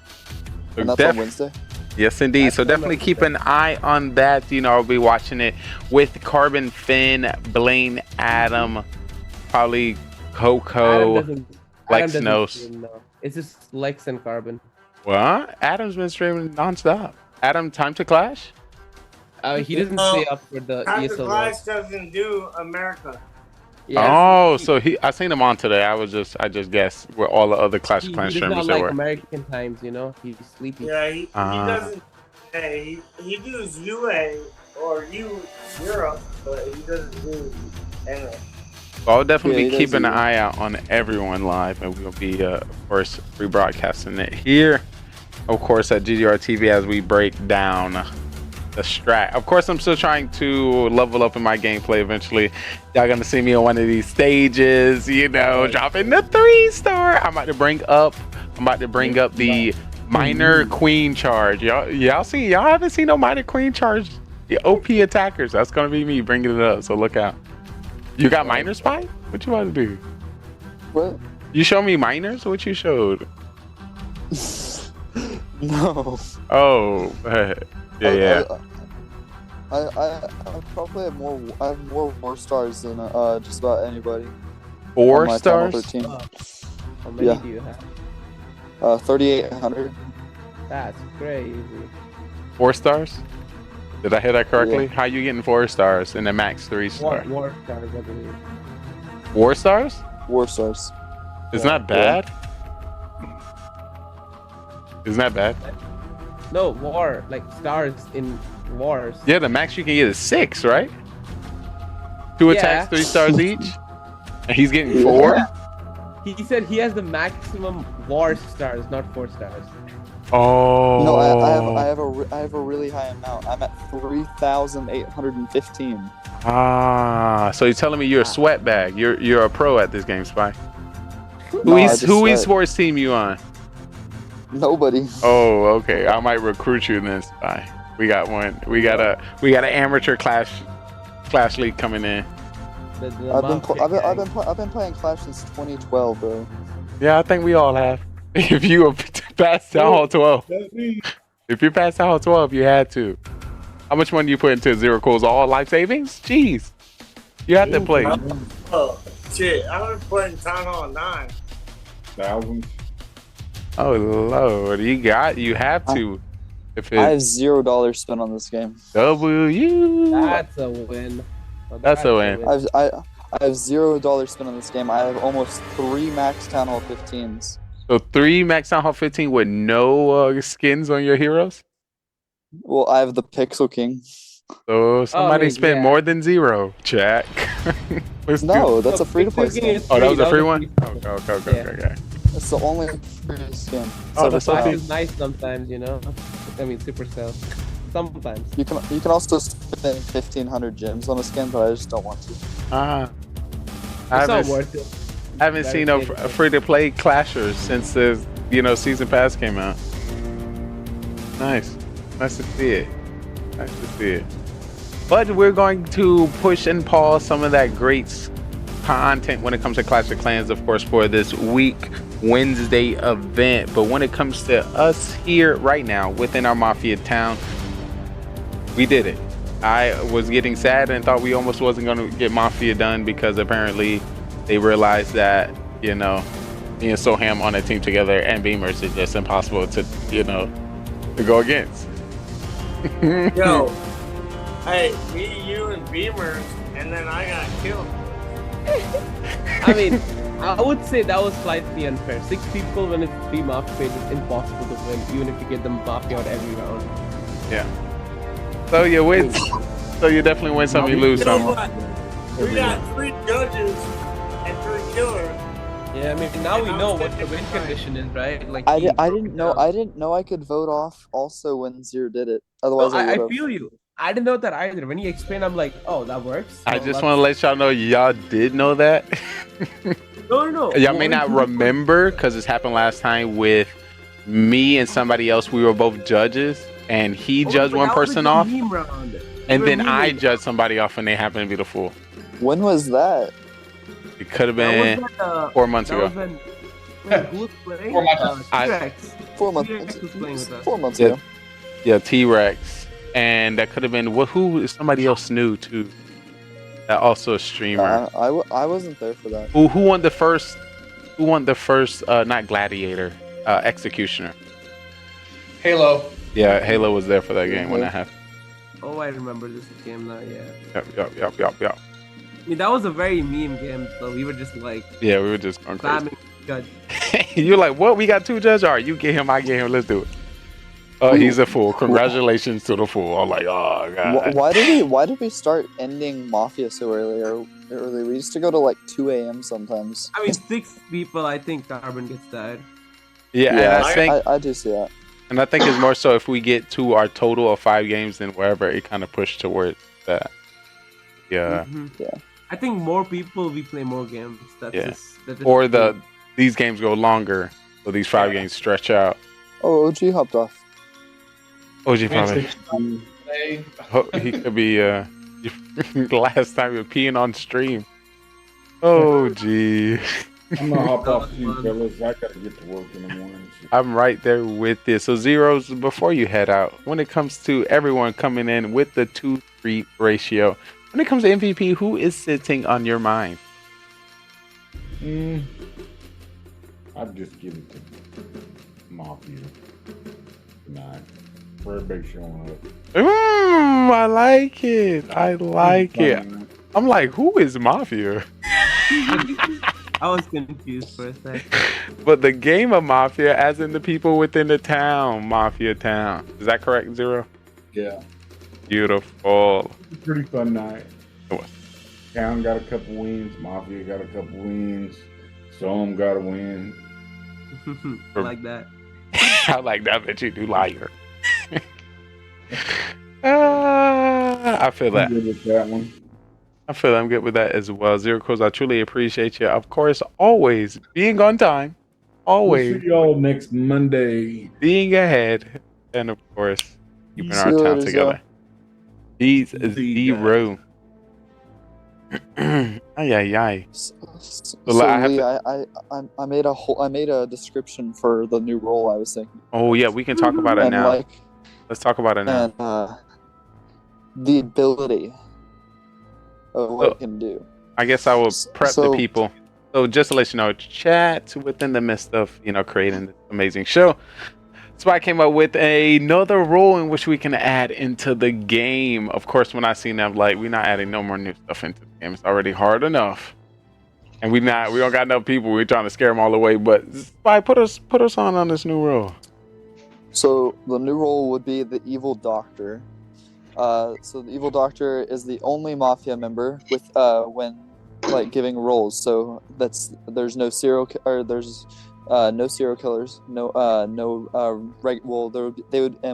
O: And that's on Wednesday?
A: Yes, indeed.
N: That's
A: so definitely keep an eye on that. You know, I'll be watching it with Carbon, Finn, Blaine, Adam, probably Coco, Lex knows.
N: It's just Lex and Carbon.
A: What? Adam's been streaming nonstop. Adam, time to clash?
N: He doesn't stay up for the
T: Time to
N: ESL.
T: Clash doesn't do America.
A: Oh, so I seen him on today. I just guessed where all the other Clash of Clans
N: He does not
A: streamers
N: like
A: were.
N: American times, you know. He's sleepy.
T: Yeah, he doesn't. Hey, he does UA or Europe, but he doesn't do NA.
A: So I'll definitely be keeping an eye out on everyone live, and we'll be, of course, rebroadcasting it here, of course, at GGR TV as we break down the strat. Of course, I'm still trying to level up in my gameplay eventually. Y'all gonna see me on one of these stages, you know, dropping the 3-star. I'm about to bring up the minor queen charge. Y'all haven't seen no minor queen charge. The OP attackers. That's gonna be me bringing it up. So look out. You got minor spy? What you want to do?
O: What?
A: You show me minors? What you showed?
O: No.
A: Oh, yeah.
O: I probably have more. I have more war stars than just about anybody.
A: 4
O: on my
A: stars?
O: Total 13.
N: How many do you have?
O: 3,800.
N: That's crazy.
A: 4 stars? Did I hear that correctly? How you getting 4 stars and the max 3-star?
N: War stars, I believe.
A: War stars?
O: War stars.
A: Isn't that bad? Isn't that bad?
N: No, war, like stars in wars.
A: Yeah, the max you can get is 6, right? 2 attacks, 3 stars each? And he's getting 4?
N: He said he has the maximum war stars, not 4 stars.
A: Oh.
O: No, I have a really high amount. I'm at 3,815.
A: Ah, so you're telling me you're a sweat bag. You're a pro at this game, Spy. Who
O: No, I
A: is
O: just
A: who
O: sweat.
A: esports team you on?
O: Nobody.
A: Oh, okay. I might recruit you then, Spy. We got one. We got an amateur clash league coming in.
O: I've been playing Clash since 2012, bro.
A: Yeah, I think we all have. If you were past Town Hall 12, if you passed Town Hall 12, you had to. How much money you put into Zero Cool's all life savings? Jeez, you had to play.
T: Oh shit! I was playing Town Hall 9.
Q: Thousands.
A: Oh Lord, you have to. If
O: I have $0 spent on this game.
A: W.
N: That's a win.
A: That's a win.
O: I have $0 spent on this game. I have almost 3 max Town Hall 15s.
A: So 3 max Town Hall 15 with no skins on your heroes?
O: Well, I have the Pixel King.
A: So somebody spent more than 0, Jack.
O: No, that's a free-to-play skin.
A: Oh, that was a free one? Okay.
O: That's the only free skin.
A: Oh, that's
N: Clash
A: okay.
N: is nice sometimes, you know. I mean, Supercell. Sometimes.
O: You can also spend 1,500 gems on a skin, but I just don't want to.
N: It's not worth it.
A: I haven't seen a free-to-play clashers since the season pass came out. Nice to see it. But we're going to push and pause some of that great content when it comes to Clash of Clans, of course, for this week Wednesday event. But when it comes to us here right now within our Mafia town, we did it. I was getting sad and thought we almost wasn't going to get Mafia done because apparently they realized that, me and Soham on a team together and Beamers is just impossible to go against.
T: Yo, hey, me, you, and Beamers, and then I got killed.
N: I mean, I would say that was slightly unfair. 6 people when it's 3 Mafia, it's impossible to win, even if you get them Mafia out every round.
A: Yeah. So you win. So you definitely win some, you lose some.
T: We got 3 judges and 3 killers.
N: Yeah, I mean now we know what the win condition is, right? Like
O: I didn't know I could vote off also when Zero did it. Otherwise,
N: I feel you. I didn't know that either. When you explained, I'm like, oh, that works.
A: I just want to let y'all know y'all did know that.
N: No.
A: Y'all may not remember because this happened last time with
I: me and somebody else, we were both judges, and he judged
N: but
I: one
N: that was
I: person
N: a
I: off,
N: meme round.
I: and
N: We were
I: then I
N: memeing.
I: judged somebody off, and they happened to be the fool.
O: When was that?
I: It could have
N: That
I: been
N: was when,
I: 4 months
N: that
I: ago.
N: was when, wait, who was playing?
P: 4 months.
N: T-Rex.
O: 4 months.
N: T-Rex was playing with us.
O: 4 months
I: Yeah,
O: ago.
I: yeah, T-Rex, and that could have been who is somebody else new too. That also a streamer.
O: I wasn't there for that.
I: Who won the first? Who won the first? Not Gladiator, Executioner.
P: Halo.
I: Yeah, Halo was there for that game when that happened.
N: Oh, I remember this game now. Yeah.
I: Yep.
N: I mean, that was a very meme game, so we were just like.
I: Yeah, we were just going crazy.
N: Spamming judge.
I: You're like, what? We got 2 judges? All right, you get him, I get him. Let's do it. Oh, he's a fool. Congratulations to the fool. I'm like, oh god.
O: Why did we start ending Mafia so early? We used to go to like 2 a.m. sometimes.
N: I mean, 6 people. I think Carbon gets tired.
I: Yeah, and I think
O: I do see that.
I: And I think it's more so if we get to our total of 5 games, then wherever it kind of pushed towards that. Yeah.
O: Yeah.
N: I think more people, we play more games. That's
I: Yeah.
N: that is
I: Or
N: true.
I: these games go longer, so these 5 games stretch out.
O: Oh, OG hopped off.
I: OG probably. Oh, he could be the last time you're peeing on stream. Oh gee.
Q: I'm gonna hop off too, fellas. I gotta get to work in the morning.
I: I'm right there with this. So Zeros, before you head out, when it comes to everyone coming in with the 2-3 ratio, when it comes to MVP, who is sitting on your mind?
Q: I'd just give it to Mafia tonight. For everybody showing up.
I: I like it. I like it. I'm like, who is Mafia?
N: I was confused for a second.
I: But the game of Mafia, as in the people within the town, Mafia Town. Is that correct, Zero?
Q: Yeah.
I: Beautiful.
Q: Pretty fun night.
I: It was.
Q: Town got a couple wins. Mafia got a couple wins. Some got a win.
N: I like that.
I: I like that, but you do liar. I feel that.
Q: I'm good with that one.
I: I feel I'm good with that as well. Zero Cruz, I truly appreciate you. Of course, always being on time. Always.
Q: We'll see y'all next Monday.
I: Being ahead. And of course, keeping our time together. He's Zero. Ay.
O: So
I: I
O: I made a description for the new role I was thinking.
I: Oh yeah, we can talk about it
O: And,
I: now.
O: like,
I: Let's talk about it now.
O: And the ability of what it can do.
I: I guess I will prep the
O: So-
I: people. So just to let you know, chat within the midst of creating this amazing show. So I came up with another role in which we can add into the game. Of course, when I seen them, like, we're not adding no more new stuff into the game. It's already hard enough, and we don't got enough people. We're trying to scare them all away. But Spy, put us on this new role.
O: So the new role would be the Evil Doctor. So the Evil Doctor is the only Mafia member with when giving roles. So there's no serial killers, and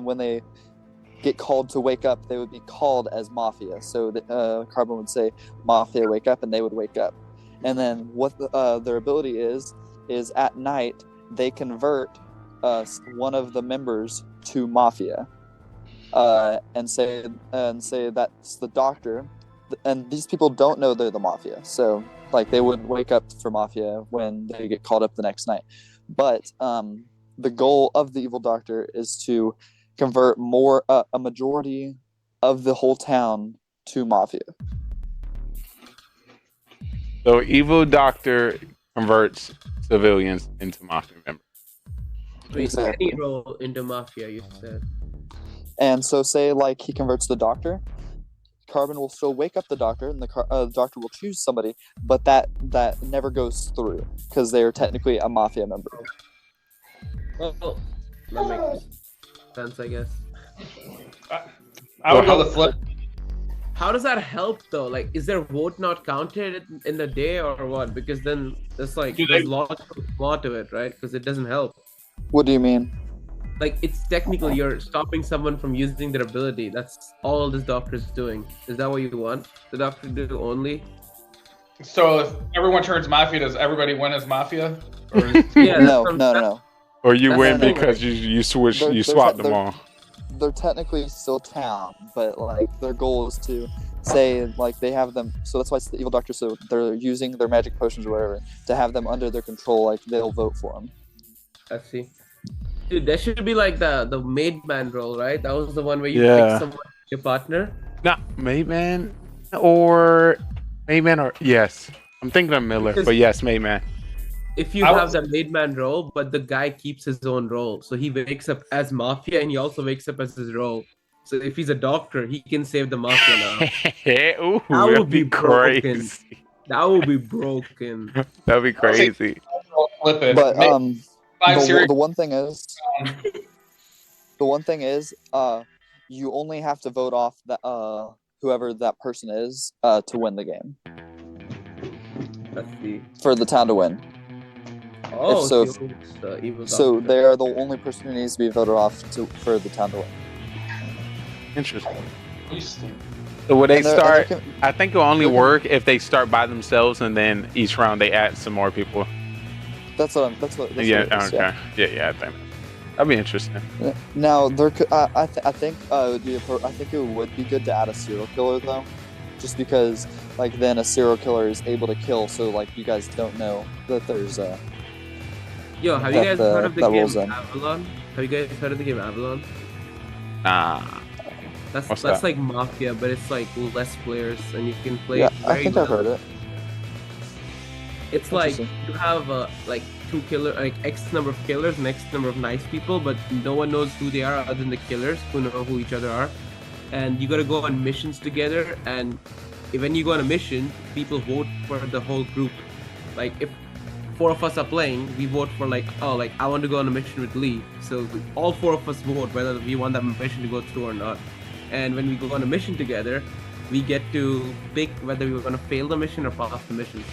O: when they get called to wake up, they would be called as Mafia. So Carbon would say, "Mafia, wake up," and they would wake up. And then what their ability is at night they convert one of the members to Mafia, and say that's the Doctor. And these people don't know they're the Mafia, so they would wake up for Mafia when they get called up the next night. But the goal of the Evil Doctor is to convert a majority of the whole town to Mafia.
I: So Evil Doctor converts civilians into Mafia members.
O: Exactly.
N: Any role into Mafia, you said.
O: And so say he converts the Doctor, Carbon will still wake up the Doctor, and the Doctor will choose somebody, but that never goes through because they are technically a Mafia member.
N: Well, that makes sense, I guess.
P: I would go the flip.
N: How does that help though? Is their vote not counted in the day or what? Because then it's there's lots more to it, right? Because it doesn't help.
O: What do you mean?
N: It's technically you're stopping someone from using their ability. That's all this Doctor is doing. Is that what you want the Doctor to do only?
P: So if everyone turns Mafia, does everybody win as Mafia? Or
O: No.
A: Or you
O: That's
A: win
O: the thing.
A: because you swapped them all.
O: They're technically still town, but like their goal is to say like they have them. So that's why it's the evil doctor. So they're using their magic potions or whatever to have them under their control. Like they'll vote for them.
N: I see. Dude, that should be like the maid man role, right? That was the one where you
A: Yeah.
N: pick someone your partner.
A: Not Mayman or yes. I'm thinking of Miller,
N: Because-
A: but yes, Mayman.
N: If you have that maid man role, but the guy keeps his own role, so he wakes up as Mafia and he also wakes up as his role. So if he's a doctor, he can save the Mafia now.
A: Ooh,
N: that would be
A: crazy.
N: broken. That would be broken.
A: That'd be crazy.
O: But the one thing is, you only have to vote off that whoever that person is to win the game.
N: Let's see.
O: For the town to win.
N: Oh,
O: So they are the only person who needs to be voted off for the town to win.
A: Interesting. So would they start? I think it'll only work if they start by themselves, and then each round they add some more people.
O: That's what.
A: Yeah.
O: What it is,
A: Okay. Yeah. I think that'd be interesting.
O: Now there could. I think it would be good to add a serial killer though, just because like then a serial killer is able to kill. So like you guys don't know that there's a.
N: Yo, have you guys heard of the
O: that
N: game
O: rolls in.
N: Avalon? Have you guys heard of the game Avalon?
A: Nah.
N: That's like Mafia, but it's like less players, and you can play.
O: Yeah,
N: it very
O: I think
N: well.
O: I've heard it.
N: It's like
O: Interesting.
N: you have like X number of killers and X number of nice people, but no one knows who they are other than the killers who know who each other are. And you gotta go on missions together, and when you go on a mission, people vote for the whole group. Like if 4 of us are playing, we vote for like I want to go on a mission with Lee. So all 4 of us vote whether we want that mission to go through or not. And when we go on a mission together, we get to pick whether we want to fail the mission or pass the mission.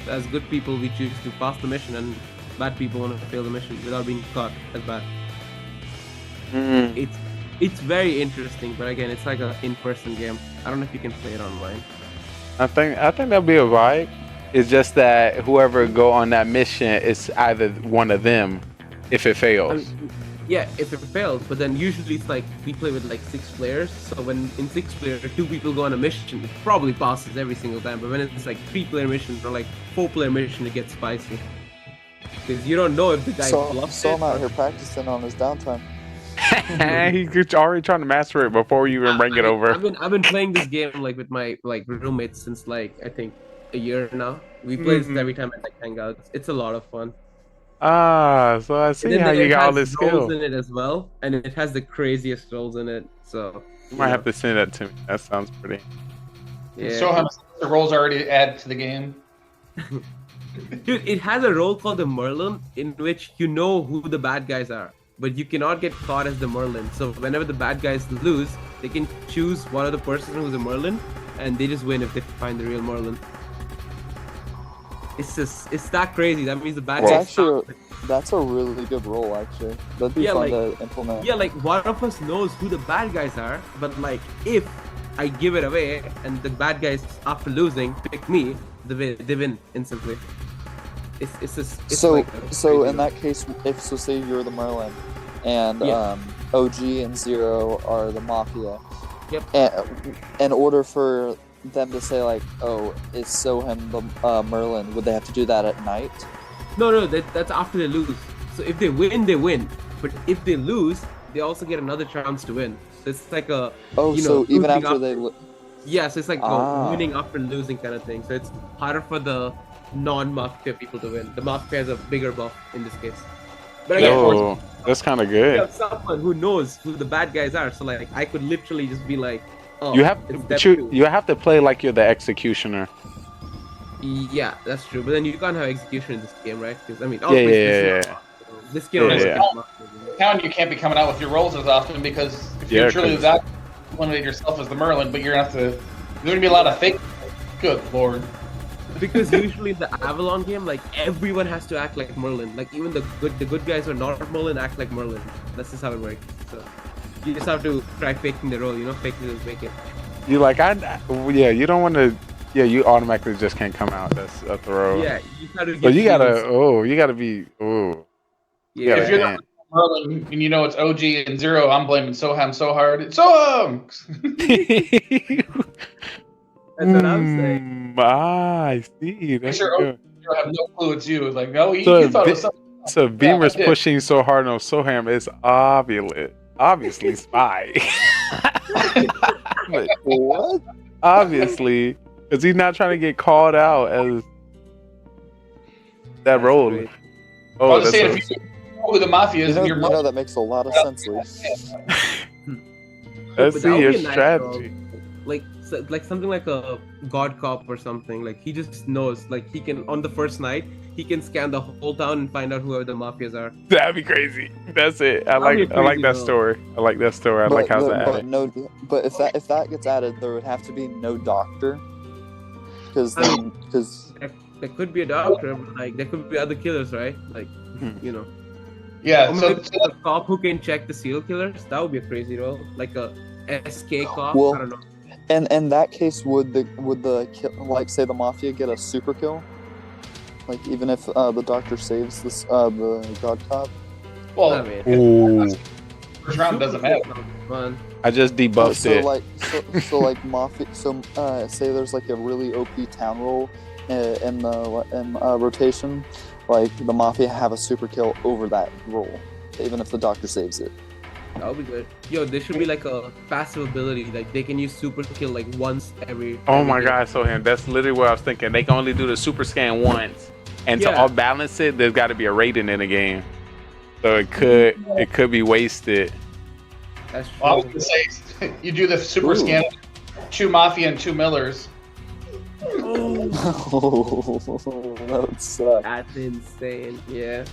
N: So as good people, we choose to pass the mission, and bad people want to fail the mission without being caught as bad. It's very interesting, but again, it's like an in-person game. I don't know if you can play it online.
A: I think that'd be a vibe. It's just that whoever go on that mission is either one of them if it fails.
N: Yeah, if it fails, but then usually it's like we play with like 6 players. So when in 6 players, 2 people go on a mission, it probably passes every single time. But when it's like 3-player mission or like 4-player mission, it gets spicy. Because you don't know if the guy bluffs
O: So
N: it.
O: I'm out here practicing on his downtime.
A: He's already trying to master it before you even bring it over.
N: I've been playing this game like with my like roommates since like I think a year now. We play this every time at like hangouts. It's a lot of fun.
A: So I see how you got all this
N: roles
A: skill.
N: in it as well, and it has the craziest roles in it. So
A: You might have to send that to me. That sounds pretty.
N: Yeah.
P: So how the roles already added to the game?
N: Dude, it has a role called the Merlin, in which you know who the bad guys are, but you cannot get caught as the Merlin. So whenever the bad guys lose, they can choose one of the person who's a Merlin, and they just win if they find the real Merlin. It's that crazy. That means the bad guys.
O: That's a really good role, actually. That'd be fun to implement.
N: Yeah, like one of us knows who the bad guys are, but like if I give it away and the bad guys after losing pick me, they win instantly.
O: So in that case, say you're the Merlin, and OG and Zero are the Mafia.
N: Yep.
O: And in order for them to say like, oh, is Soham the Merlin? Would they have to do that at night?
N: No, that's after they lose. So if they win, they win. But if they lose, they also get another chance to win. So it's like a
O: so even after they
N: yeah, so it's like winning after losing kind of thing. So it's harder for the non-Mafia people to win. The Mafia has a bigger buff in this case. But again,
A: that's kind of good.
N: You have someone who knows who the bad guys are. So like I could literally just be like, oh,
A: you have to play like you're the executioner.
N: Yeah, that's true. But then you can't have execution in this game, right? Because I mean, this game.
P: Town, you can't be coming out with your roles as often because if you're truly that eliminate yourself as the Merlin, but you're gonna have to. There's gonna be a lot of fake. Good lord.
N: Because usually in the Avalon game, like everyone has to act like Merlin. Like even the good guys who are not Merlin act like Merlin. That's just how it works. So you just have to try faking the role, fake it and make it.
A: You like you don't want to. Yeah, you automatically just can't come out. That's a throw.
N: Yeah, you gotta.
A: You gotta be.
N: Yeah.
P: If you're not Merlin and you know it's OG and Zero, I'm blaming Soham so hard. Soham!
N: That's what I'm saying.
A: I see. That's
P: Sure,
A: good.
P: you have no clue it's you. Like, no, you
A: So,
P: thought it was something.
A: so Beamer's
P: I did.
A: pushing so hard on Soham is obviously spy. But
O: What?
A: obviously, because he's not trying to get called out as that role.
P: I
A: Oh,
P: was just saying,
A: that's
P: if you know who the Mafia is,
O: You
P: and
O: know,
P: you're
O: that makes a lot of sense, Lee.
A: Let's
N: But that
A: see
N: would
A: your
N: be a nice
A: strategy.
N: role. Like something like a God Cop or something. Like he just knows. Like he can on the first night he can scan the whole town and find out whoever the mafias are.
A: That'd be crazy. That's it. I
N: That'd be
A: like
N: crazy,
A: that
N: though.
A: story. I like that story. I like how that
O: but
A: added.
O: no, but if that gets added, there would have to be no doctor, because
N: There could be a doctor, but like there could be other killers, right? Like you know.
P: Yeah,
N: Or
P: so-
N: maybe a cop who can check the serial killers. That would be a crazy role. Like a SK cop.
O: Well,
N: I don't know.
O: and in that case, would the like say the mafia get a super kill? Like even if the doctor saves this the god cop.
P: Well,
N: I mean,
A: Ooh.
P: first round doesn't matter.
N: Fun.
A: I just debuffed
O: so
A: it.
O: like so like mafia. So say there's like a really OP town roll in rotation. Like the mafia have a super kill over that roll, even if the doctor saves it.
N: That would be good. Yo, there should be like a passive ability. Like they can use super kill like once every.
A: Oh my god, Soham, that's literally what I was thinking. They can only do the super scan once. And to
N: Yeah.
A: all balance it, there's gotta be a rating in the game. So it could be wasted.
N: That's true.
P: Well, I was gonna say, you do the super scan, 2 Mafia and 2 Millers.
O: That would suck.
N: That's insane. Yeah.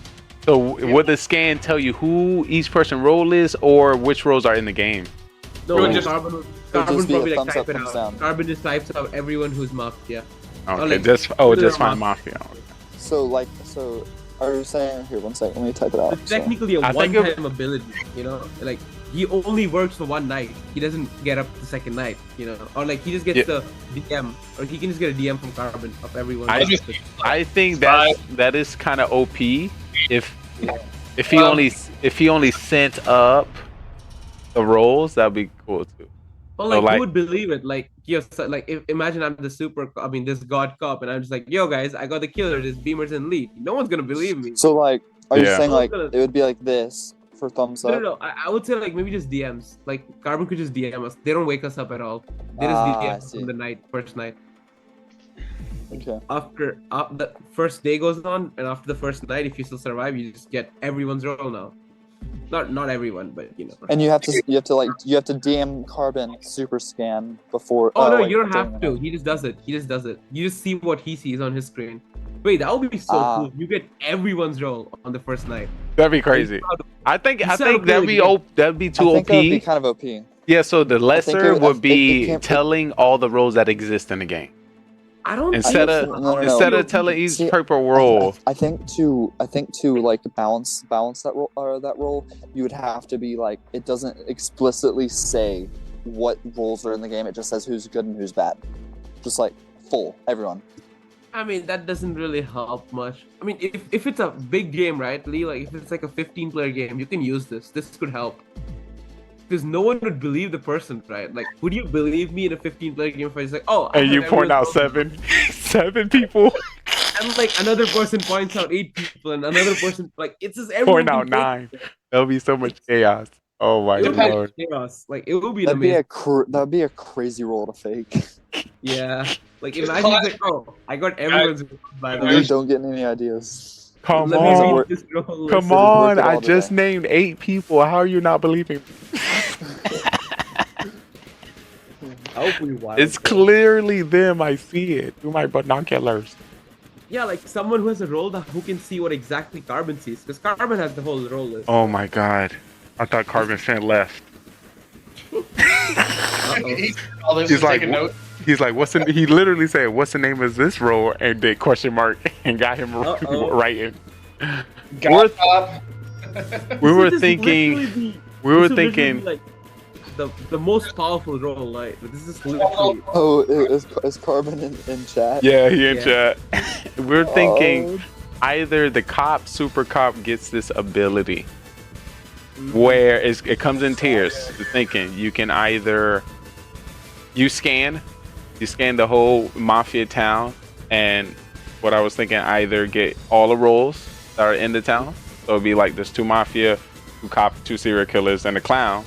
A: So would the scan tell you who each person role is or which roles are in the game?
N: No,
P: It would just-
N: Carbon
O: just be a
N: probably like
O: thumbs
N: type
O: up,
N: it
O: thumbs
N: out.
O: down.
N: Carbon just types out everyone who's mafia.
A: Okay,
N: like,
A: just
N: literally
A: find Mafia.
O: So are you saying here? One second, let me type it out.
N: It's technically a
A: I think
N: one-time ability, you know. Like he only works for one night. He doesn't get up the second night, you know. Or like he just gets the DM, or he can just get a DM from Carbon of everyone.
A: I think that is kind of OP if he only sent up the roles, that'd be cool too.
N: Well,
A: So,
N: like, who would believe it? Like, imagine I'm the this god cop, and I'm just like, yo, guys, I got the killer. This Beamer's in lead. No one's gonna believe me.
O: So like, are you
A: Yeah.
O: saying like it would be like this for thumbs up?
N: No. I would say like maybe just DMs. Like Carbon could just DM us. They don't wake us up at all. They just
O: I
N: DM
O: see.
N: from the first night.
O: Okay.
N: After the first day goes on, and after the first night, if you still survive, you just get everyone's role now. Not everyone, but you know.
O: And you have to DM Carbon super scan before.
N: Oh no,
O: like,
N: you don't
O: during
N: have
O: the
N: to.
O: night.
N: He just does it. You just see what he sees on his screen. Wait, that would be so cool. You get everyone's role on the first night.
A: That'd be crazy. I think that'd be
N: good.
A: that'd be too
O: I think
A: OP.
O: that would be kind of OP.
A: Yeah, so the lesser
O: it-
A: would
O: it
A: be
O: can't-
A: telling all the roles that exist in the game.
N: I don't
A: Instead
N: think
A: of
N: so.
A: instead of telling each purple role.
O: I think to like balance that role, you would have to be like, it doesn't explicitly say what roles are in the game. It just says who's good and who's bad. Just like full everyone.
N: I mean, that doesn't really help much. I mean, if it's a big game, right, Lee? Like if it's like a 15-player game, you can use this. This could help. Because no one would believe the person, right? Like, would you believe me in a 15-player game if I was like, oh, I
A: And you
N: have
A: point out
N: everyone's
A: seven people.
N: and like another person points out 8 people, and another person like it's just everyone
A: Point out
N: can
A: 9. There'll be so much chaos. Oh my
N: It would
A: lord.
N: be chaos. Like it would be
O: That'd be
N: amazing.
O: that'd be a crazy role to fake.
N: Yeah. Like imagine like, oh, I got everyone's by the
O: You
N: way.
O: don't get any ideas.
A: Come
N: Let me
A: on.
N: read this role
A: Come
N: list.
A: on.
O: Work it
A: I
O: all
A: just
O: today.
A: named 8 people. How are you not believing me?
N: That would be wild.
A: It's clearly them. I see it through my binoculars.
N: Yeah, like someone who has a role who can see what exactly Carbon sees, because Carbon has the whole role list.
A: Oh my god. I thought Carbon sent left. He's like, he's like, what's the? He literally said, "What's the name of this role?" and did question mark and got him writing. We were thinking. We were thinking.
N: Like the most powerful role, like this is literally.
O: Oh, is Carbon in chat?
A: Yeah, he in chat. We're thinking. either the cop, super cop gets this ability where it comes in tiers. The thinking you can either you scan the whole mafia town, and what I was thinking, either get all the roles that are in the town. So it'd be like there's 2 mafia, 2 cops, 2 serial killers, and a clown.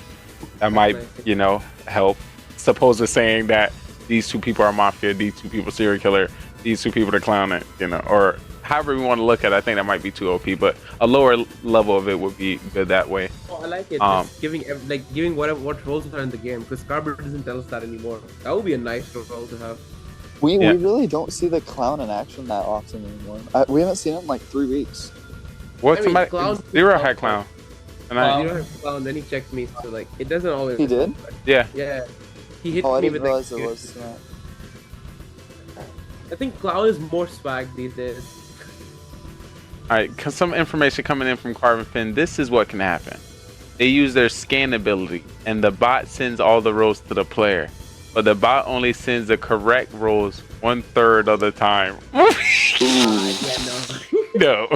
A: That might, you know, help. Supposed to saying that these 2 people are mafia, these 2 people serial killer, these 2 people the clown, you know, or however you want to look at it. I think that might be too OP, but a lower level of it would be good that way.
N: Oh, I like it. Just giving what roles are in the game, because Carver doesn't tell us that anymore. That would be a nice role to have.
O: We really don't see the clown in action that often anymore. We haven't seen him in like 3 weeks.
A: What? Zero had clown. And
N: Zero had clown, then he checked me, so like it doesn't always.
O: He did?
A: Yeah.
N: Yeah. He hit
O: I
N: me
O: didn't
N: with
O: realize
N: like,
O: it was that.
N: I think clown is more swag these days.
A: Alright, cause some information coming in from Carvin Finn. This is what can happen. They use their scan ability, and the bot sends all the roles to the player. But the bot only sends the correct roles 1/3 of the time. No.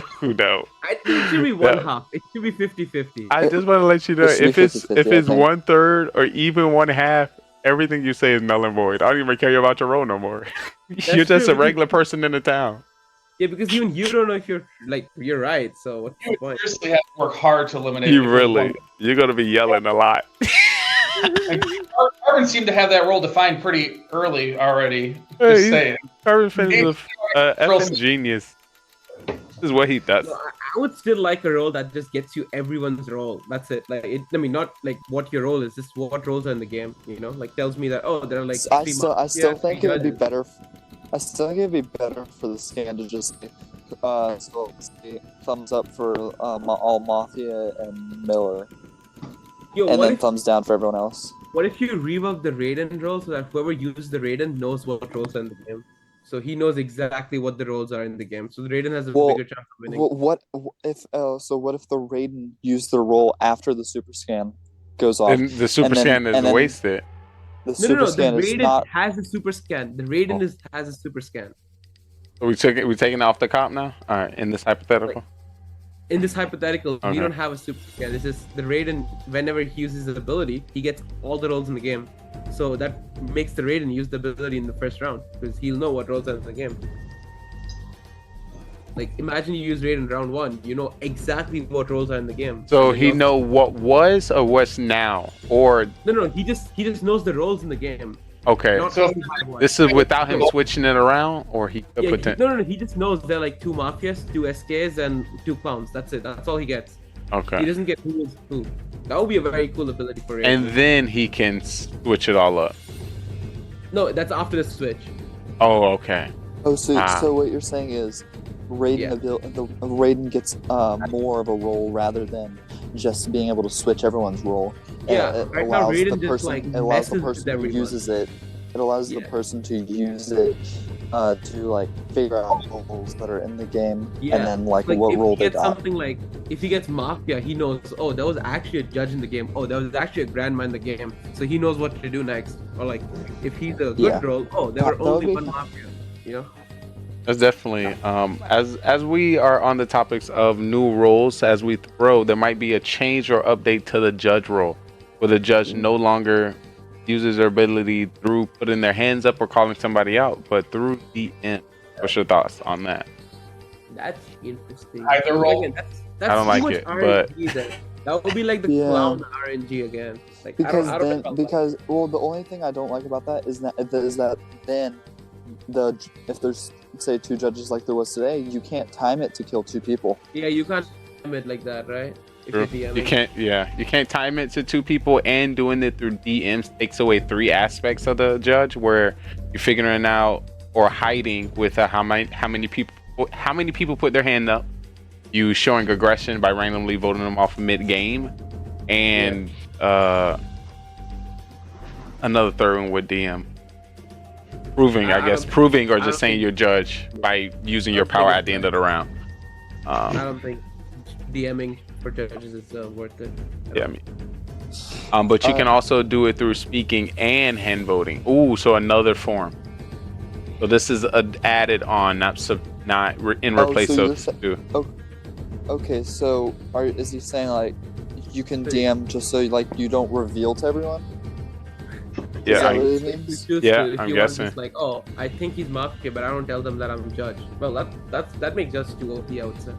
N: I think it should be one half. It should be 50-50.
A: I just want to let you know, if it's 1/3 or even 1/2, everything you say is null and void. I don't even care about your role no more. You're just a regular person in the town.
N: Yeah, because even you don't know if you're right. So what's the point?
P: Seriously, have to work hard to eliminate.
A: You're gonna be yelling a lot.
P: Carvin seemed to have that role defined pretty early already. Just saying.
A: Carvin Finn is a effing genius. This is what he does.
N: No, I would still like a role that just gets you everyone's role. That's it. Like, I mean, not like what your role is, just what roles are in the game. You know, like tells me that there are like.
O: I still think it would be better. I still think it'd be better for the scan to just thumbs up for all Mafia and Miller, and then thumbs down for everyone else.
N: What if you rework the Raiden role so that whoever uses the Raiden knows what roles are in the game? So he knows exactly what the roles are in the game. So the Raiden has a bigger chance of winning.
O: What if the Raiden used the role after the super scan goes off?
A: And the super scan is wasted.
N: No. The Raiden has a super scan. The Raiden has a super scan.
A: So we taking off the cop now? All right, in this hypothetical.
N: In this hypothetical,
A: Okay.
N: we don't have a super scan. This is the Raiden. Whenever he uses his ability, he gets all the roles in the game. So that makes the Raiden use the ability in the first round because he'll know what roles are in the game. Like, imagine you use Raiden round 1, you know exactly what roles are in the game.
A: So he know what was or what's now, or
N: no, he just knows the roles in the game.
A: Okay.
N: So
A: this is without him switching it around, or he could put
N: no, he just knows they're like 2 mafias, 2 SKs, and 2 clowns. That's it. That's all he gets.
A: Okay.
N: He doesn't get who is who. That would be a very cool ability for Raiden.
A: And then he can switch it all up.
N: No, that's after the switch.
A: Oh, okay.
O: Oh, so what you're saying is Raiden gets more of a role rather than just being able to switch everyone's role.
N: Yeah,
O: it
N: right now
O: allows
N: Raiden
O: the
N: just
O: person.
N: like
O: It allows the
N: messes
O: person
N: with
O: who
N: everyone.
O: uses it. It allows the person to use it to like figure out roles that are in the game, and then like what
N: if
O: role
N: he
O: they
N: gets
O: got.
N: something like if he gets Mafia, he knows, oh, there was actually a judge in the game. Oh, there was actually a grandma in the game. So he knows what to do next. Or like if he's a good role, oh, there were only one Mafia. You know?
A: That's definitely as we are on the topics of new roles, as we throw, there might be a change or update to the judge role, where the judge no longer uses their ability through putting their hands up or calling somebody out, but through DM. What's your thoughts on that?
N: That's interesting.
P: Either role.
N: Again, that's
A: I don't
N: too
A: like
N: much
A: it,
N: RNG
A: but
N: that would be like the clown RNG again. Like
O: Because
N: I don't know about
O: the only thing I don't like about that is that then if there's say 2 judges like there was today, you can't time it to kill 2 people.
N: Yeah, you can't time it like that, right? If
A: True.
N: you're DMing.
A: You can't time it to 2 people, and doing it through DMs takes away 3 aspects of the judge, where you're figuring out or hiding with how many people put their hand up, you showing aggression by randomly voting them off mid game, and another third one with DM. Proving or just saying you're judge by using your power at the end of the round.
N: I don't think DMing for judges is worth it.
A: Yeah, I mean, but you can also do it through speaking and hand voting. Ooh, so another form. So this is added on, not
I: not in
O: Oh,
I: replace
O: so you're
I: of two.
O: Okay, so is he saying like you can DM just so like you don't reveal to everyone?
I: Yeah,
O: Is that what it means?
I: Yeah,
N: If
I: I'm
N: you want
I: guessing.
N: just like, oh, I think he's Mafia, but I don't tell them that I'm Judge. Well, that makes Judge too OP, I would say.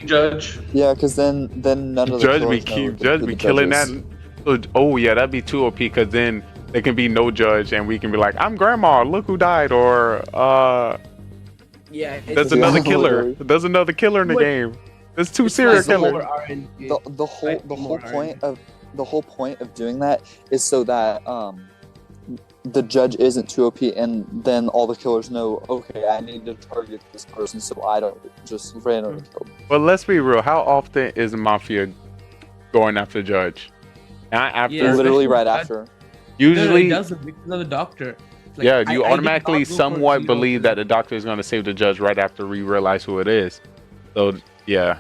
P: Judge.
O: Yeah, because then none of the
I: Judge be
O: killers know
I: Judge
O: who
I: be
O: the
I: killing
O: judge
I: that.
O: is.
I: Oh yeah, that'd be too OP because then there can be no judge and we can be like, I'm grandma, look who died, or
N: Yeah,
I: there's another killer. There's another killer in the game. There's two serial killers.
O: The whole point of doing that is so that the judge isn't too OP, and then all the killers know, okay, I need to target this person so I don't just randomly kill them.
I: But let's be real. How often is Mafia going after Judge? Not after.
O: Literally right after.
I: Usually,
N: it doesn't because of the doctor. Like,
I: yeah, you
N: I
I: automatically
N: did not go for
I: somewhat
N: zero
I: believe
N: to
I: that the doctor is going to save the judge right after we realize who it is. So yeah,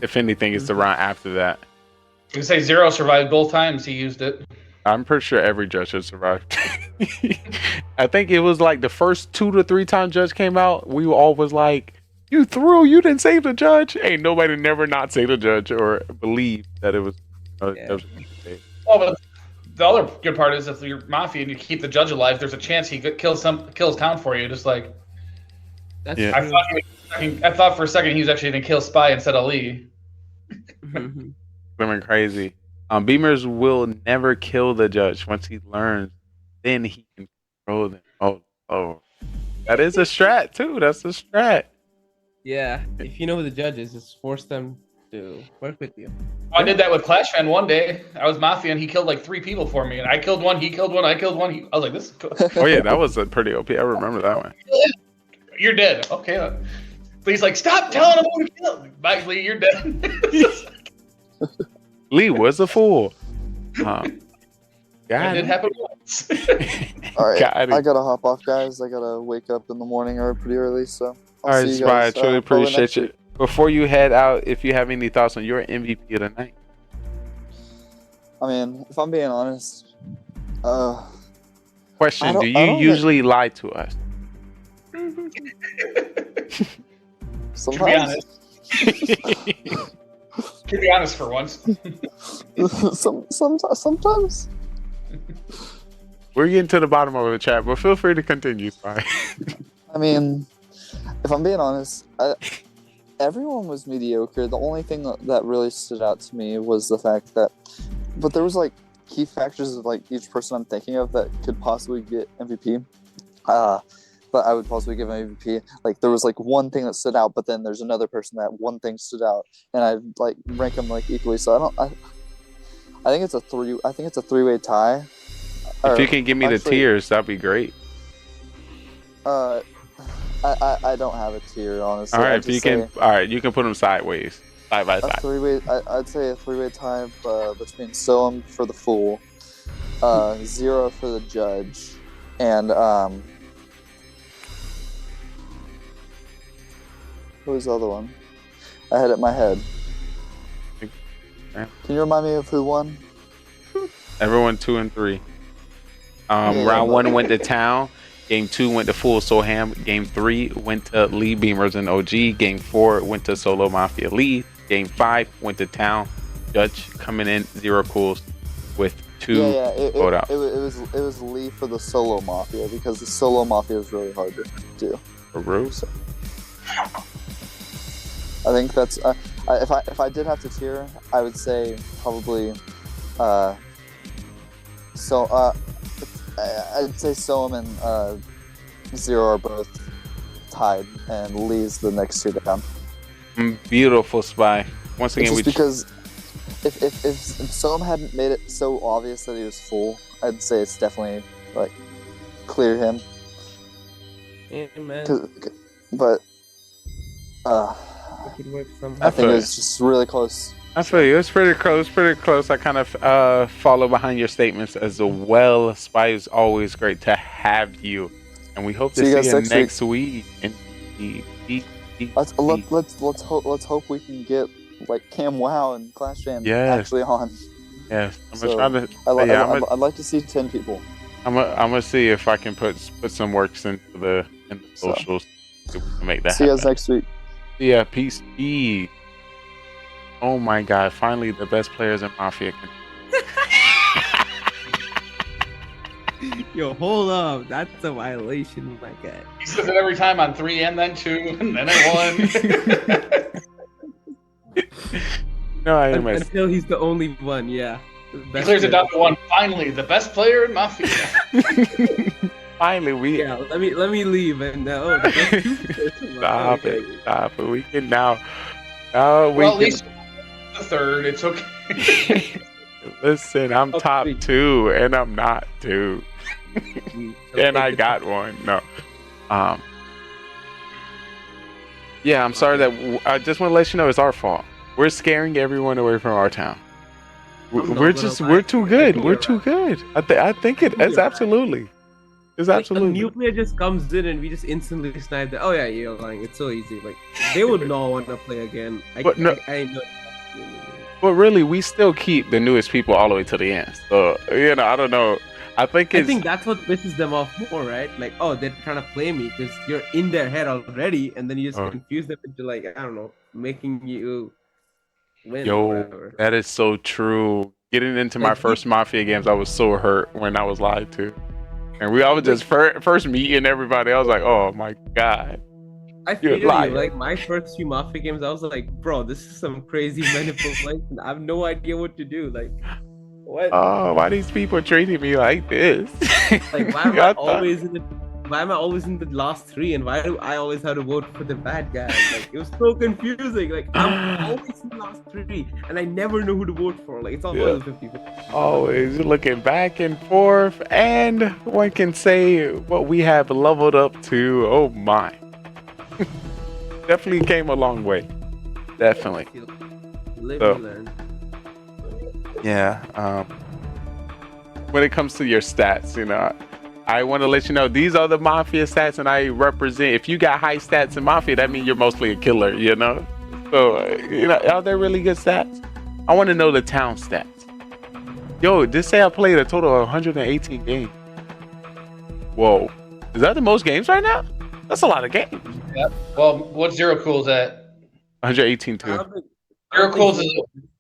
I: if anything, it's around after that.
P: You say Zero survived both times he used it.
I: I'm pretty sure every judge has survived. I think it was like the first 2 to 3 times Judge came out, we all was like, you didn't save the judge. Ain't nobody never not save the judge or believe that it was.
P: Oh, but the other good part is if you're Mafia and you keep the judge alive, there's a chance he kills town for you. Just like
N: that's
I: Yeah.
P: I thought for a second he was actually going to kill Spy instead of Lee.
I: Women crazy. Beamers will never kill the judge. Once he learns, then he can control them. Oh, that is a strat too. That's a strat.
N: Yeah, if you know who the judge is, just force them to work with you.
P: I did that with Clash Fan one day. I was Mafia and he killed like 3 people for me, and I killed one, he killed one, I killed one. I was like, this is cool.
I: Oh yeah, that was a pretty OP. I remember that one.
P: You're dead. Okay. But he's like, stop telling him who to kill. Bye, Lee, you're dead.
I: Lee was a fool.
P: That did happen once.
O: All right,
I: Got it.
O: I gotta hop off, guys. I gotta wake up in the morning or pretty early, so
I: All right,
O: see you
I: Spy, I
O: guys,
I: truly
O: probably
I: appreciate
O: next
I: you.
O: week.
I: Before you head out, if you have any thoughts on your MVP of the night.
O: I mean, if I'm being honest,
I: Question:
O: I don't-
I: do
O: I
I: you
O: don't
I: usually lie to us?
O: sometimes.
P: To be honest for once.
O: Sometimes.
I: We're getting to the bottom of the chat, but feel free to continue, Spy.
O: I mean, if I'm being honest, everyone was mediocre. The only thing that really stood out to me was the fact that, but there was like key factors of like each person I'm thinking of that could possibly get MVP. But I would possibly give an MVP. Like there was like one thing that stood out, but then there's another person that one thing stood out, and I like rank them like equally. So I think it's a 3-way tie.
I: If you can give me the tiers, that'd be great.
O: I don't have a tier, honestly.
I: All right, if you can, all right, you can put them sideways, side by
O: A
I: side.
O: 3-way. I'd say a 3-way tie between Soam for the fool, Zero for the judge, and who was the other one? I had it in my head. Can you remind me of who won?
I: Everyone 2 and 3.
O: Yeah,
I: Round
O: but-
I: 1 went to Town. Game 2 went to Full Soham. Game 3 went to Lee Beamers and OG. Game 4 went to Solo Mafia Lee. Game 5 went to Town. Judge coming in 0 cools with 2 vote out.
O: It was Lee for the Solo Mafia because the Solo Mafia is really hard to do.
I: For real?
O: So, I think that's if I did have to tier, I would say probably I'd say Soam and Zero are both tied, and Lee's the next 2 down.
I: Beautiful, Spy. Once again,
O: Just because if Soam hadn't made it so obvious that he was full, I'd say it's definitely like clear him.
N: Amen.
O: But I think it was just really close.
I: I feel you. It's pretty close. I kind of follow behind your statements as well. Spy is always great to have you, and we hope to see you next week.
O: Let's hope we can get like Cam Wow and Clash Fan actually on.
I: Yes, I'm
O: So,
I: gonna try to.
O: I'd like to see 10 people.
I: I'm gonna see if I can put some works into the socials. We can make that
O: See you guys
I: happen.
O: next week.
I: Yeah, peace. Oh my God! Finally, the best players in Mafia can.
N: Yo, hold up. That's a violation, my guy.
P: He says it every time on 3 and then 2 and then at 1.
I: No, I
N: Until he's the only one, yeah.
P: He clears it down to 1. Finally, the best player in Mafia.
I: Finally, we.
N: Yeah, let me leave and now.
I: Stop it! Stop it! We can now. Now we
P: Well, at
I: can.
P: least the third. It's okay.
I: Listen, I'm top 2, and I'm not 2, and I got 1. No. Yeah, I'm sorry that. I just want to let you know it's our fault. We're scaring everyone away from our town. We're too good. We're too good. I think it's absolutely. It's absolutely.
N: A new player just comes in and we just instantly snipe them. Oh yeah, you're lying. It's so easy. Like they would not want to play again. I know.
I: But really, we still keep the newest people all the way to the end. So I don't know. I think
N: that's what pisses them off more, right? Like, oh, they're trying to play me because you're in their head already, and then you just confuse them into like, I don't know, making you win.
I: Yo,
N: or whatever.
I: that is so true. Getting into my first Mafia games, I was so hurt when I was lied to. And I was just first meeting everybody. I was like, oh my God.
N: I feel you. Like my first few Mafia games, I was like, bro, this is some crazy manipulation. I have no idea what to do. Like, what?
I: Oh, why these people treating me like this?
N: Like, why am I always in the last 3, and why do I always have to vote for the bad guy? Like, it was so confusing. Like, I'm always in the last 3, and I never know who to vote for. Like, it's always 50-50.
I: Always looking back and forth, and one can say what we have leveled up to. Oh my. Definitely came a long way. Definitely.
N: Live and learn.
I: Yeah. When it comes to your stats, I want to let you know these are the Mafia stats, and I represent. If you got high stats in Mafia, that means you're mostly a killer. So are there really good stats? I want to know the town stats. Yo, just say I played a total of 118 games. Whoa, is that the most games right now? That's a lot of games.
P: Yep. Well, what's Zero Cool's at?
I: 118 too.
P: Zero Cool's is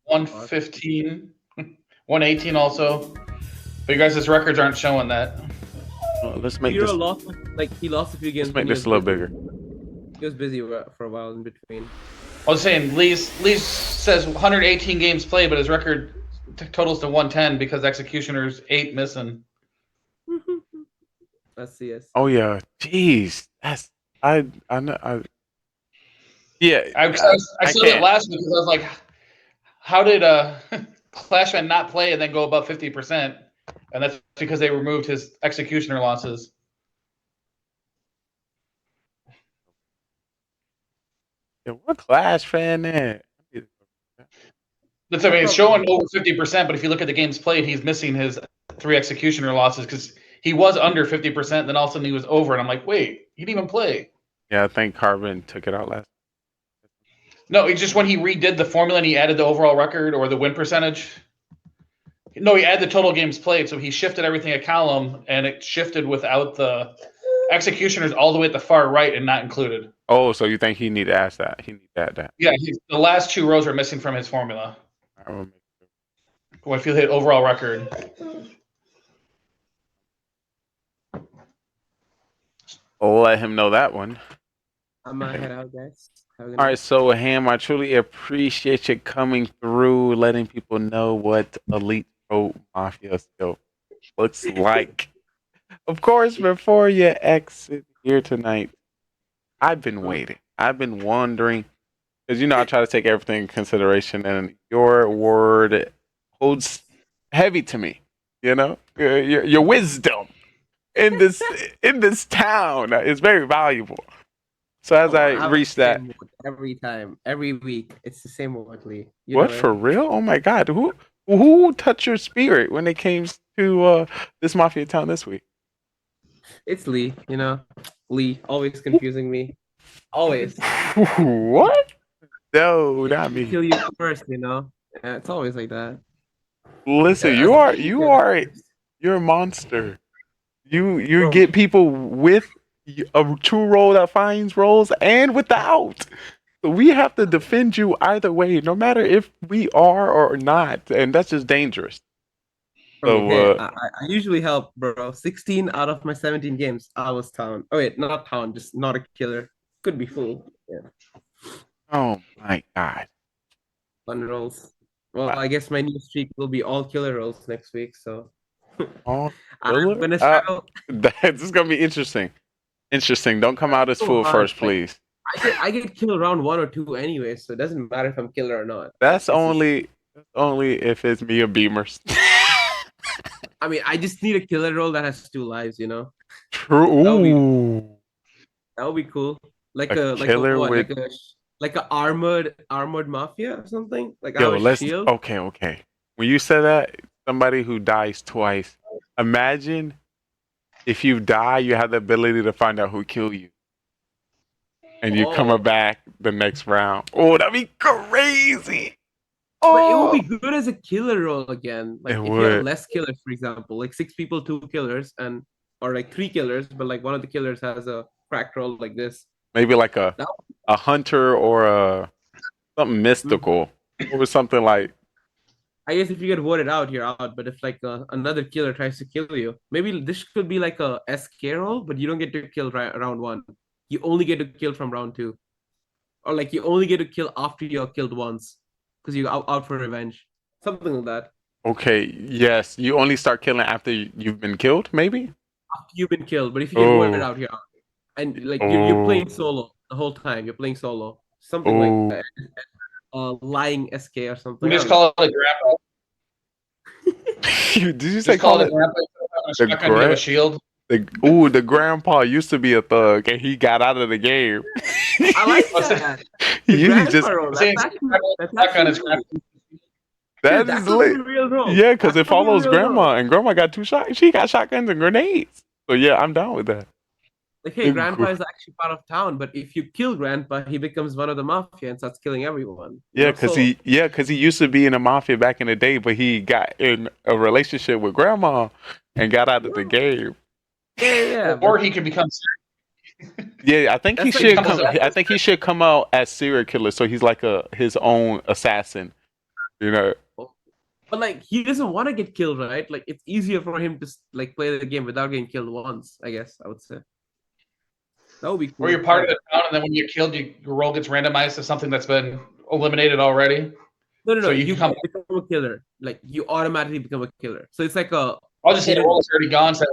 P: 115, 118 also. But you guys' records aren't showing that.
I: Let's make
N: Zero
I: this.
N: he lost a few games.
I: Let's make this a little bigger.
N: He was busy for a while in between.
P: I was saying, Lee says 118 games played, but his record totals to 110 because Executioner's 8 missing.
N: That's CS.
I: Oh yeah, jeez, that's I know. Yeah,
P: I saw that last week because I was like, how did Clashman not play and then go above 50%? And that's because they removed his Executioner losses.
I: Yeah, what Clash fan there?
P: It's showing over 50%, but if you look at the games played, he's missing his 3 Executioner losses because he was under 50%, then all of a sudden he was over, and I'm like, wait, he didn't even play.
I: Yeah, I think Carbon took it out last.
P: No, it's just when he redid the formula and he added the overall record or the win percentage. No, he added the total games played, so he shifted everything a column, and it shifted without the Executioners all the way at the far right and not included.
I: Oh, so you think he need to ask that? He need that.
P: Yeah, the last 2 rows are missing from his formula. When if you hit overall record.
I: I'll let him know that one.
N: I'm gonna head out, guys.
I: All right, so Ham, I truly appreciate you coming through, letting people know what Elite Pro Mafia still looks like. Of course, before you exit here tonight, I've been waiting. I've been wondering, because I try to take everything in consideration, and your word holds heavy to me. Your wisdom in this town is very valuable. So as I reach that,
N: every time, every week, it's the same word, Lee.
I: What, for real? Oh my God, who touched your spirit when it came to this Mafia town this week?
N: It's Lee. Lee always confusing me. Always.
I: What? No, not me.
N: Kill you first, Yeah, it's always like that.
I: Listen, you're a monster. You get people with
A: a true role that finds roles and without. So we have to defend you either way, no matter if we are or not, and that's just dangerous.
N: I mean, hey,
A: So
N: I usually help, bro. 16 out of my 17 games, I was town. Oh wait, not town, just not a killer. Could be full. Yeah.
A: oh my god.
N: Fun rolls. Well, I guess my new streak will be all killer rolls next week, so
A: Oh,
N: I'm
A: killer?
N: gonna struggle.
A: This is gonna be interesting. Interesting. Don't come out as
N: So
A: full
N: hard.
A: first, please.
N: I get killed round 1 or 2 anyway, so it doesn't matter if I'm killer or not.
A: That's only if it's me or Beamers.
N: I mean, I just need a killer roll that has 2 lives, you know.
A: True. Ooh.
N: That would be cool. Like
A: A
N: a
A: killer
N: what?
A: with-
N: Like a armored mafia or something. Like I
A: Yo,
N: have a
A: let's.
N: shield.
A: Okay. When you said that, somebody who dies twice. Imagine if you die, you have the ability to find out who killed you, and you coming back the next round. Oh, that'd be crazy.
N: But it would be good as a killer roll again. Like
A: It
N: if you
A: would.
N: have less killers, for example, like 6 people, 2 killers, or like 3 killers, but like one of the killers has a crack roll like this.
A: Maybe like a hunter or something mystical, or something like.
N: I guess if you get voted out, you're out. But if like another killer tries to kill you, maybe this could be like a SK roll, but you don't get to kill round 1. You only get to kill from round 2, or like you only get to kill after you're killed once, because you're out for revenge, something like that.
A: Okay, yes, you only start killing after you've been killed, maybe?
N: After you've been killed, but if you get voted out here, and like you're playing solo the whole time, you're playing solo, something like that. Lying SK or something.
P: We just call it like grandpa.
A: Did you say
P: Just call it grandpa? Shotgun, you have a shield.
A: The grandpa used to be a thug and he got out of the game.
N: I like that.
A: You just that is lit. Yeah, because it follows grandma, and grandma got 2 shots. She got shotguns and grenades. So yeah, I'm down with that.
N: Like, hey, grandpa is actually part of town, but if you kill grandpa, he becomes one of the mafia and starts killing everyone.
A: Yeah, because he used to be in the mafia back in the day, but he got in a relationship with grandma and got out of the game.
N: Yeah.
P: Or he could become.
A: Yeah, I think he should come. I think he should come out as serial killer, so he's like his own assassin. You know.
N: But like he doesn't want to get killed, right? Like it's easier for him to like play the game without getting killed once. I guess I would say. That would be cool.
P: Or you're part of the town, and then when you get killed, your roll gets randomized to something that's been eliminated already.
N: No.
P: So
N: you become a killer. Like you automatically become a killer. So it's like a.
P: I'll just say the roll is already gone, so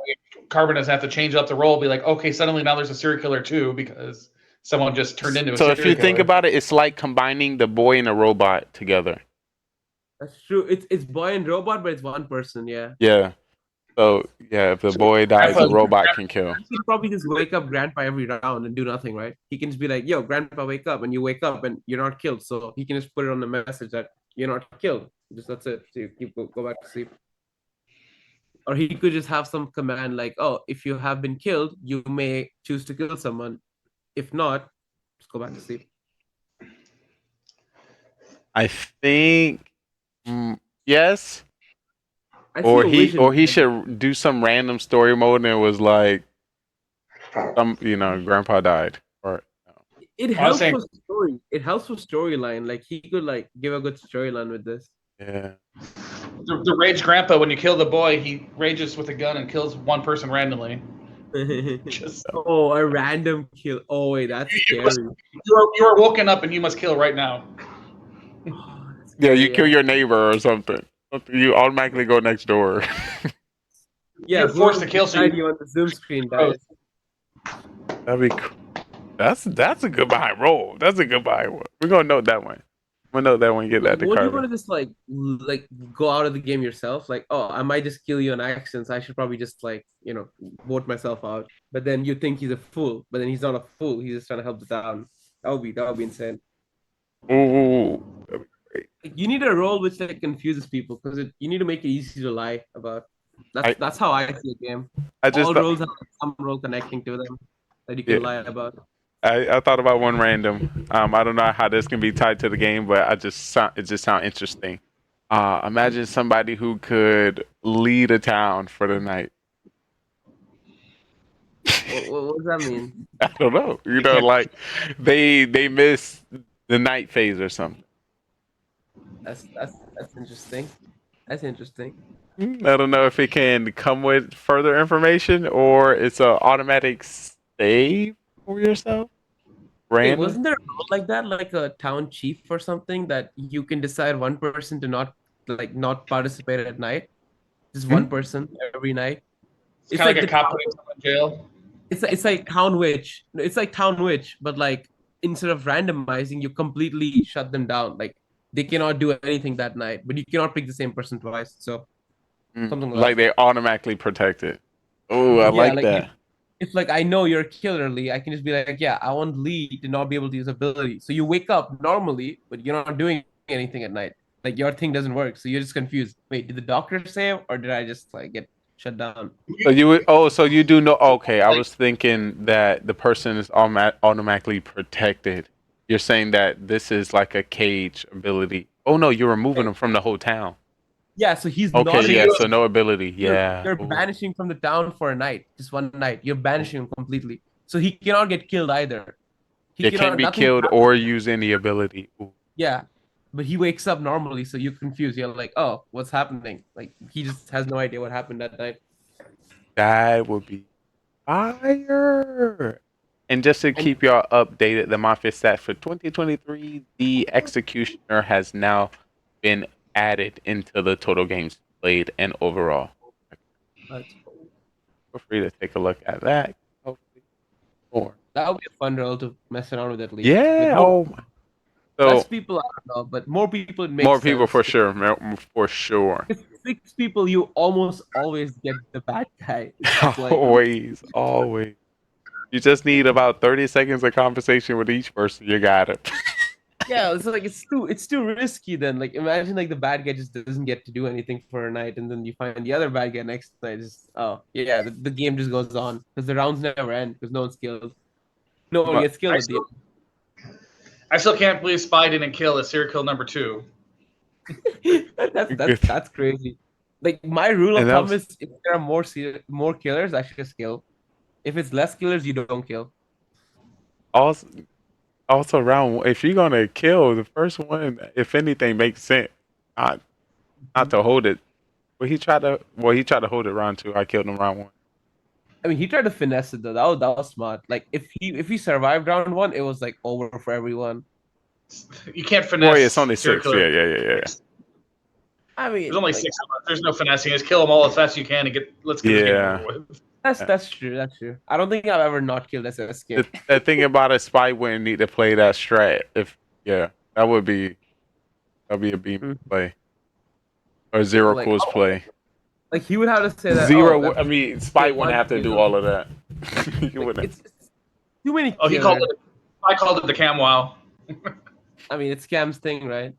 P: Carbon doesn't have to change up the roll. Be like, okay, suddenly now there's a serial killer too because someone just turned into a serial killer.
A: So if you think about it, it's like combining the boy and a robot together.
N: That's true. It's boy and robot, but it's one person. Yeah.
A: Yeah. So yeah, if the boy dies, the robot can kill.
N: He can probably just wake up grandpa every round and do nothing, right? He can just be like, "Yo, grandpa, wake up!" and you wake up and you're not killed. So he can just put it on the message that you're not killed. Just that's it. So you keep go back to sleep. Or he could just have some command like, "Oh, if you have been killed, you may choose to kill someone. If not, just go back to sleep."
A: I think yes.
N: Or
A: he should do some random story mode and it was like grandpa died. Or
N: it helps with story. It helps with storyline. Like he could like give a good storyline with this.
A: Yeah.
P: The rage grandpa, when you kill the boy, he rages with a gun and kills one person randomly.
N: A random kill. Oh wait, that's scary.
P: You are woken up and you must kill right now.
A: Yeah, you kill your neighbor or something. You automatically go next door.
N: Yeah,
P: you're forced to kill
N: you on the Zoom screen, guys.
A: That'd be that's a good buy roll. That's a good buy one. We're gonna note that one. We'll note that one. Get that to
N: What do you
A: Carbon.
N: want to just like go out of the game yourself? Like, oh, I might just kill you on accident. So I should probably just vote myself out. But then you think he's a fool, but then he's not a fool. He's just trying to help the town. That would be insane.
A: Ooh.
N: You need a role which like confuses people because you need to make it easy to lie about. That's how I see a game. All roles have some role connecting to them that you can lie about.
A: I thought about one random. I don't know how this can be tied to the game, but it just sounds interesting. Imagine somebody who could lead a town for the night.
N: What does that mean?
A: I don't know. You know, like they miss the night phase or something.
N: That's interesting. That's interesting.
A: I don't know if it can come with further information or it's a automatic save for yourself.
N: Wait,
A: Random.
N: wasn't there a rule like that, like a town chief or something, that you can decide one person to not participate at night? Just one person every night.
P: It's kind of like
N: the
P: a cop
N: town-
P: putting someone in jail.
N: It's like Town Witch. It's like Town Witch, but like instead of randomizing, you completely shut them down. Like they cannot do anything that night, but you cannot pick the same person twice. So something like
A: Like
N: that.
A: they automatically protect it. Oh, I
N: Yeah,
A: like
N: like
A: that.
N: if like I know you're a killer, Lee, I can just be like, yeah, I want Lee to not be able to use ability. So you wake up normally, but you're not doing anything at night. Like your thing doesn't work, so you're just confused. Wait, did the doctor save, or did I just like get shut down?
A: So you would, so you do know. Okay, I was thinking that the person is automatically protected. You're saying that this is like a cage ability. Oh no, you're removing him from the whole town.
N: Yeah, so he's
A: Okay,
N: not.
A: yeah, so no ability. Yeah.
N: You're banishing from the town for a night, just one night. You're banishing him completely, so he cannot get killed either.
A: It can't be
N: nothing
A: killed
N: happens.
A: or use any ability. Ooh.
N: Yeah, but he wakes up normally, so you're confused. You're like, oh, what's happening? Like he just has no idea what happened that night.
A: That would be fire. And just to keep y'all updated, the Mafia stat for 2023, the Executioner has now been added into the total games played and overall.
N: That's
A: Feel free to take a look at that. Hopefully more.
N: That would be a fun role to mess around with at least.
A: Yeah. Oh my.
N: Less
A: So
N: people, I don't know, but more people. It makes
A: more people
N: sense.
A: for sure. For sure.
N: If 6 people, you almost always get the bad guy. It's like,
A: Always. You just need about 30 seconds of conversation with each person. You got it.
N: yeah, it's like it's too risky. Then like imagine like the bad guy just doesn't get to do anything for a night, and then you find the other bad guy next night. Just the game just goes on because the rounds never end because no one's killed. No one gets killed at the end.
P: I still can't believe Spy didn't kill a serial kill number 2.
N: That's crazy. Like my rule of
A: And that
N: thumb
A: was-
N: is if there are more killers, I should just kill. If it's less killers, you don't kill.
A: Also, round if you're gonna kill the first one, if anything makes sense, not to hold it. But he tried to hold it round 2. I killed him round 1.
N: I mean, he tried to finesse it though. That was smart. Like if he survived round 1, it was like over for everyone.
P: You can't finesse.
A: Boy, it's only
P: serial
A: 6.
P: killer.
A: Yeah.
N: I mean,
P: There's only 6 of us. There's no finessing. Just kill them all as fast as you can and let's get the game over with.
N: That's true. That's true. I don't think I've ever not killed SSK.
A: The thing about a Spy wouldn't need to play that strat. That would be a beam play or Zero
N: Like,
A: Cool's play.
N: Like he would have to say that.
A: Zero. I mean, Spy wouldn't have to do all of that. He wouldn't.
N: It's too many.
P: Oh, I called it the cam wow.
N: I mean, it's Cam's thing, right?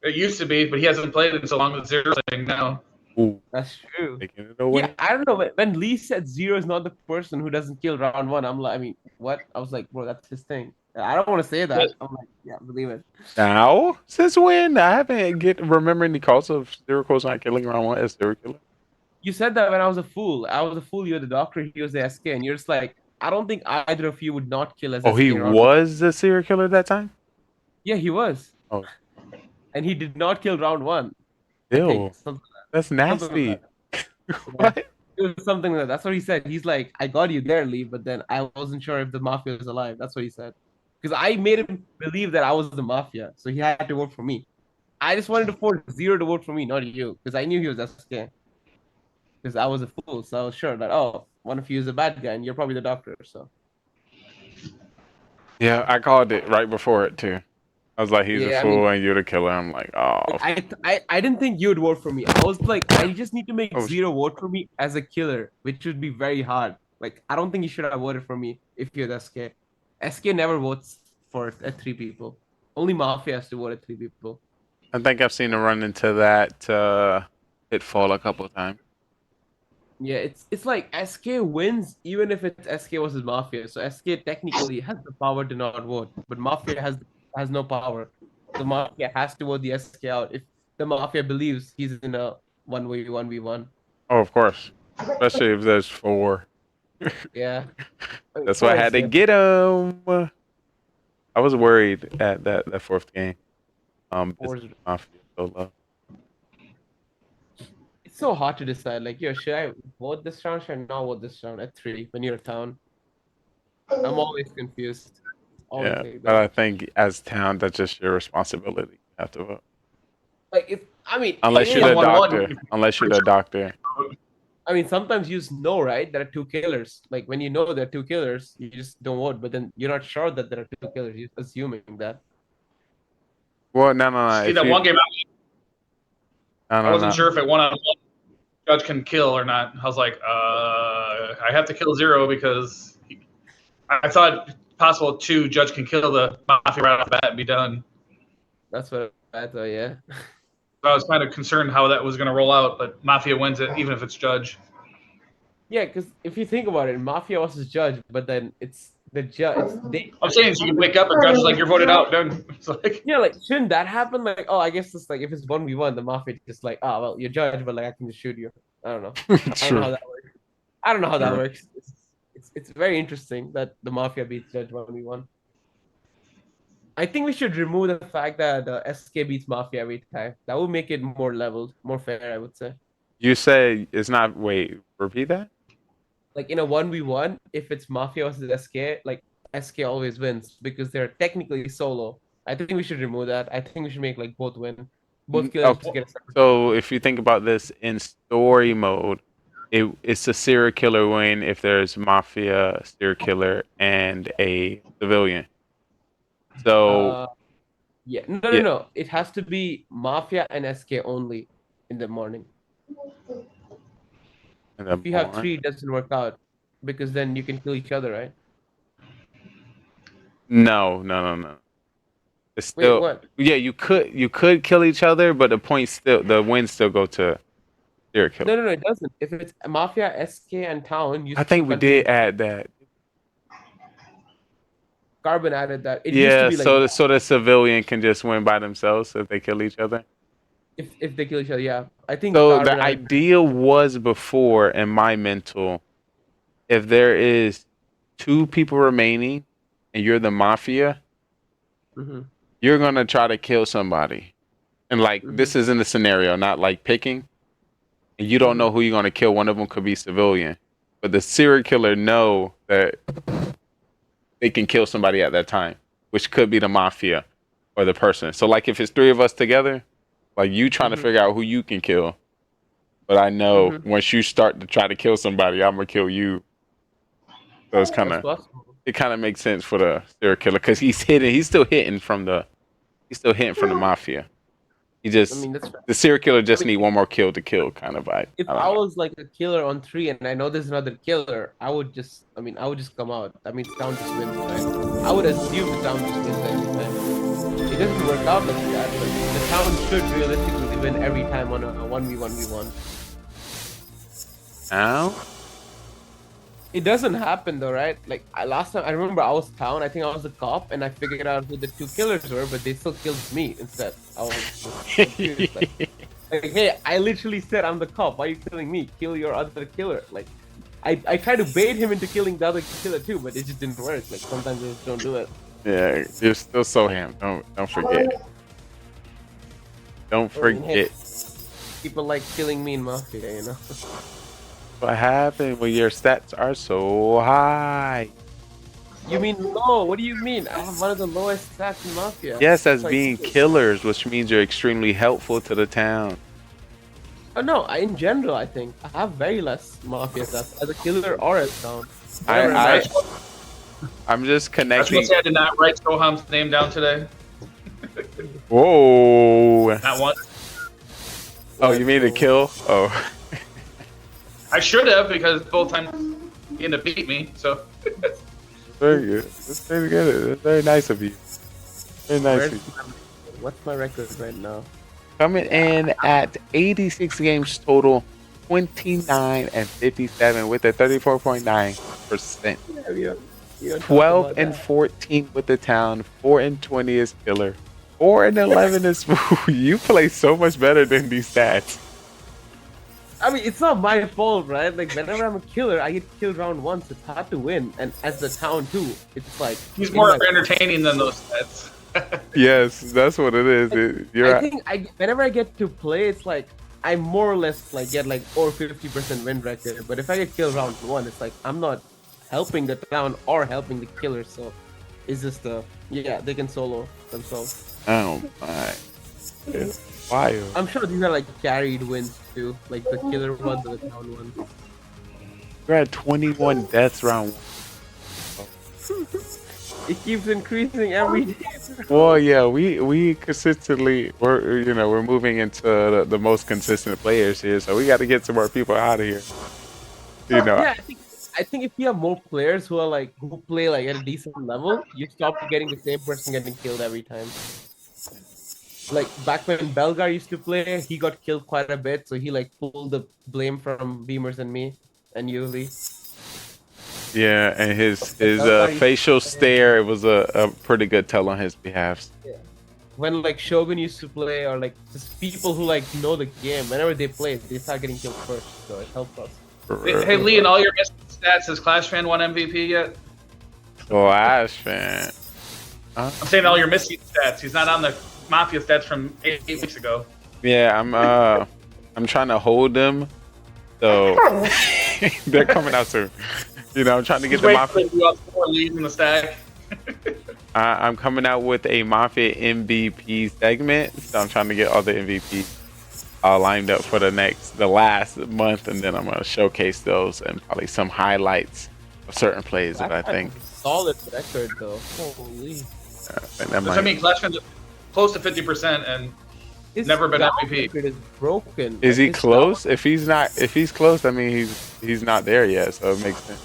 P: It used to be, but he hasn't played it in so long with Zero thing now.
A: Ooh.
N: That's true.
A: Taking it away.
N: Yeah, I don't know. When Lee said Zero is not the person who doesn't kill round 1, I'm like, I mean, what? I was like, bro, that's his thing. I don't want to say that. I'm like, yeah, believe it.
A: Now, since when? I haven't remembering the calls of Zero Cool's not killing round 1 as Zero Killer.
N: You said that when I was a fool. I was a fool. You're the doctor. He was the SK, and you're just like, I don't think either of you would not kill as.
A: Oh, he was the serial killer that time?
N: Yeah, he was.
A: Oh.
N: And he did not kill round 1.
A: Ew. That's nasty.
N: What? It was something like that. That's what he said. He's like, I got you there, Lee, but then I wasn't sure if the mafia was alive. That's what he said. Because I made him believe that I was the mafia, so he had to vote for me. I just wanted to force Zero to vote for me, not you, because I knew he was SK. Because I was a fool, so I was sure that one of you is a bad guy, and you're probably the doctor. So.
A: Yeah, I called it right before it too. I was like, he's a fool and you're the killer. I'm like, oh.
N: I didn't think you would vote for me. I was like, I just need to make Zero vote for me as a killer, which would be very hard. Like, I don't think you should have voted for me if you're the SK. SK never votes for at 3 people. Only Mafia has to vote at 3 people.
A: I think I've seen him run into that pitfall a couple of times.
N: Yeah, it's like SK wins even if it's SK versus Mafia. So SK technically has the power to not vote, but Mafia has no power. The Mafia has to vote the SK out if the Mafia believes he's in a 1v1v1.
A: Oh, of course. Especially if there's 4.
N: Yeah.
I: That's why I had to get him. I was worried at that fourth game. This Mafia so low.
N: It's so hard to decide. Like, yo, should I vote this round? Should I not vote this round at 3 when you're town? I'm always confused. Always
I: Yeah,
N: like
I: but I
N: that.
I: think as town, that's just your responsibility. You have to vote.
N: Like, if I mean,
I: Unless
N: it
I: you're the
N: is 1-1.
I: doctor. Unless you're the doctor.
N: I mean, sometimes you just know, right? There are 2 killers. Like, when you know there are 2 killers, you just don't vote. But then you're not sure that there are 2 killers. You're assuming that.
I: Well, no.
P: See that one game I wasn't
I: No.
P: sure if it one-on-one judge can kill or not. I was like, I have to kill 0 because I thought possible 2 judge can kill the Mafia right off the bat and be done.
N: That's what I thought, yeah.
P: I was kind of concerned how that was going to roll out, but Mafia wins it even if it's judge.
N: Yeah, because if you think about it, Mafia versus Judge, but then it's the judge.
P: I'm saying so you can wake up and judge is like, you're voted out, done. It's like,
N: yeah, like shouldn't that happen? Like, oh, I guess it's like if it's 1v1, the Mafia just like, oh well, you're judge, but like I can just shoot you. I don't know. I don't know how that works. I don't know how that works. It's very interesting that the Mafia beats Judge 1v1. I think we should remove the fact that the SK beats Mafia every time. That would make it more leveled, more fair, I would say.
I: You say it's not. Wait, repeat that.
N: Like in a 1v1, if it's Mafia versus SK, like SK always wins because they're technically solo. I think we should remove that. I think we should make like both win. Both killers just get a separate.
I: So if you think about this in story mode, it's a serial killer win if there's Mafia, serial killer, and a civilian. So
N: yeah, no. It has to be Mafia and SK only in the morning. If you have 3, it doesn't work out because then you can kill each other, right?
I: No. It's still.
N: Wait, what?
I: Yeah, you could kill each other, but the wins still go to serial killer.
N: No, it doesn't. If it's Mafia, SK, and Town, you.
I: I think we did add that.
N: Carbon added that. It
I: Yeah,
N: used to be
I: so the civilian can just win by themselves if they kill each other.
N: If they kill each other, yeah. I think
I: so.
N: Carbon
I: The idea was before in my mental, if there is 2 people remaining, and you're the Mafia, you're gonna try to kill somebody, and like this isn't a scenario, not like picking, and you don't know who you're gonna kill. One of them could be civilian, but the serial killer know that they can kill somebody at that time, which could be the Mafia or the person. So like if it's 3 of us together, like you trying to figure out who you can kill, but I know once you start to try to kill somebody, I'm gonna kill you. So it's kind of it kind of makes sense for the serial killer because he's still hitting from the Mafia. He just the serial killer just need one more kill to kill kind of vibe.
N: If I was like a killer on 3 and I know there's another killer, I would just come out. That means Town just wins, right? I would assume the Town just wins every time. It doesn't work out like that, but the Town should realistically win every time on a 1v1v1.
I: Now?
N: It doesn't happen though, right? Like last time I remember I was Town, I think I was the cop, and I figured out who the 2 killers were, but they still killed me instead. I was confused, like, hey, I literally said I'm the cop. Why are you killing me? Kill your other killer. Like, I tried to bait him into killing the other killer too, but it just didn't work. Like sometimes they just don't do it.
I: Yeah, you're still so ham. Don't forget. Don't forget.
N: People like killing me in Mafia, you know.
I: What happened when your stats are so high?
N: You mean low? What do you mean? I have one of the lowest stats in Mafia.
I: Yes, as being killers, which means you're extremely helpful to the town.
N: Oh no, in general, I think I have very less Mafia stats as a killer or as Town.
I: I'm just connecting.
P: That's what I did not write Soham's name down today.
I: Whoa.
P: Not one.
I: Oh, you mean to kill? Oh.
P: I should have because both times he ended up beating me. So.
I: Very good. That's very good. That's very nice of you. Very nice of you.
N: What's my record right now?
I: Coming in at 86 games total, 29 and 57 with a 34.9%. 12 and 14 with the Town. 4 and 20 is killer. 4 and 11 is smooth. You play so much better than these stats.
N: I mean, it's not my fault, right? Like, whenever I'm a killer, I get killed round one, so it's hard to win. And as the town, too, it's like...
P: He's more entertaining than those sets.
A: Yes, that's what it is. You're
N: I think whenever I get to play, it's like, I more or less like get like over 50% win record. But if I get killed round one, it's like, I'm not helping the town or helping the killer, so... It's just, yeah, they can solo themselves.
A: Oh my. It's wild.
N: I'm sure these are like carried wins too, like the killer ones and the town ones.
A: We're at 21 deaths round one.
N: It keeps increasing every day.
A: Well, yeah, we consistently we're moving into the most consistent players here, so we got to get some more people out of here. You know.
N: Yeah, I think if you have more players who play like at a decent level, you stop getting the same person getting killed every time. Like back when Belgar used to play, he got killed quite a bit, so he like pulled the blame from Beamers and me and Yuli.
A: Yeah, and his facial stare, it was a pretty good tell on his behalf.
N: Yeah. When like Shogun used to play, or like just people who like know the game, whenever they play, they start getting killed first, so it helps us.
P: Hey Lee, in all your missing stats, has Clash Fan won MVP yet?
A: Clash Fan.
P: I'm saying all your missing stats. He's not on the Mafia stats from 8 weeks ago.
A: Yeah, I'm trying to hold them, so they're coming out soon. You know, I'm trying to get the Mafia.
P: You have 4 leads in the stack.
A: I'm coming out with a Mafia MVP segment, so I'm trying to get all the MVPs lined up for the last month, and then I'm gonna showcase those and probably some highlights of certain plays that I think.
N: Solid record though. Holy.
P: I mean, Clash Fan's close to 50% and never been MVP.
N: Is broken.
A: Is he close? If he's close, I mean he's not there yet, so it makes sense.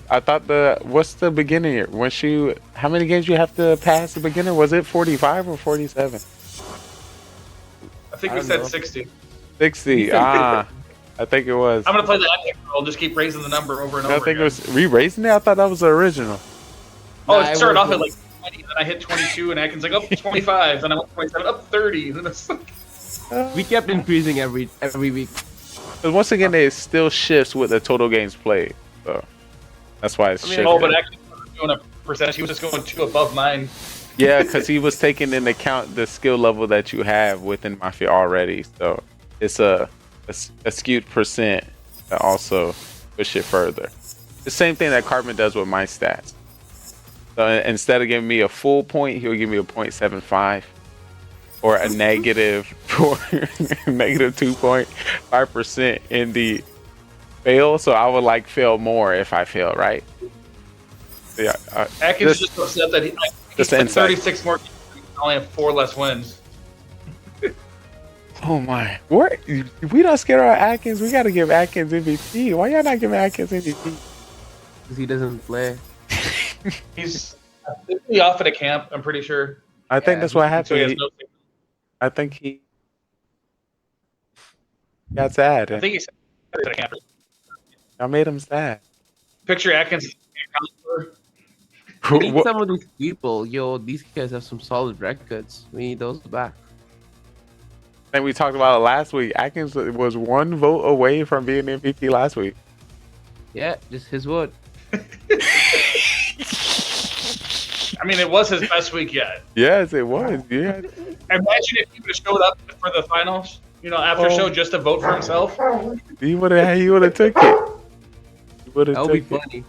A: I thought what's the beginning here? How many games you have to pass the beginner? Was it 45 or 47?
P: I think we said 60.
A: 60. I think it was.
P: I'm gonna play the epic roll. Just keep raising the number over and over.
A: I think it was re-raising it. I thought that was the original.
P: Oh, it started off at like 20, then I hit 22, and Atkins like up 25, then I went 27, up 30. Then it's like...
N: We kept increasing every week.
A: But once again, it still shifts with the total games played. So that's why it's shifting.
P: Oh, but Atkins wasn't doing a percentage. He was just going 2 above mine.
A: Yeah, because he was taking into account the skill level that you have within Mafia already. So it's a skewed percent to also push it further. The same thing that Cartman does with my stats. So instead of giving me a full point, he'll give me a 0.75 or a negative 2.5% in the fail. So I would like fail more if I fail, right? Yeah.
P: Atkins is just upset that he
A: just
P: played 36 more games, he only have 4 less wins.
A: Oh my! We don't scare our Atkins. We gotta give Atkins MVP. Why y'all not giving Atkins MVP?
N: Because he doesn't play.
P: He's off at a camp, I'm pretty sure.
A: I think that's what happened.
P: So
A: I think he got sad.
P: I think he's at a camp.
A: I made him sad.
P: Picture Atkins.
N: We need some of these people. Yo, these guys have some solid records. We need those back.
A: And we talked about it last week. Atkins was 1 vote away from being MVP last week.
N: Yeah, just his vote.
P: I mean, it was his best week yet.
A: Yes, it was. Yeah.
P: Imagine if he would have showed up for the finals, after show just to vote for himself.
A: He would have took it.
N: That would be funny.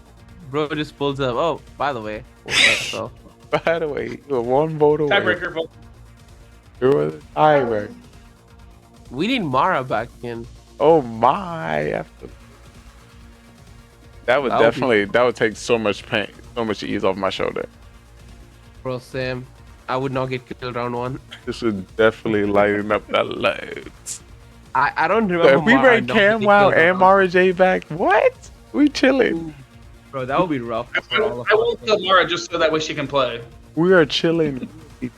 N: Bro just pulls up. Oh, by the way. So.
A: By the way, you were 1 vote away.
P: Tiebreaker vote.
A: You were the tiebreaker.
N: We need Mara back in.
A: Oh my! That would take so much pain, so much ease off my shoulder.
N: Bro, Sam, I would not get killed round 1.
A: This would definitely lighten up the loads.
N: I don't remember.
A: If we bring Cam Wow and Mara J back, what? We chilling.
N: Bro, that would be rough.
P: I won't kill Mara just so that way she can play.
A: We are chilling.
P: I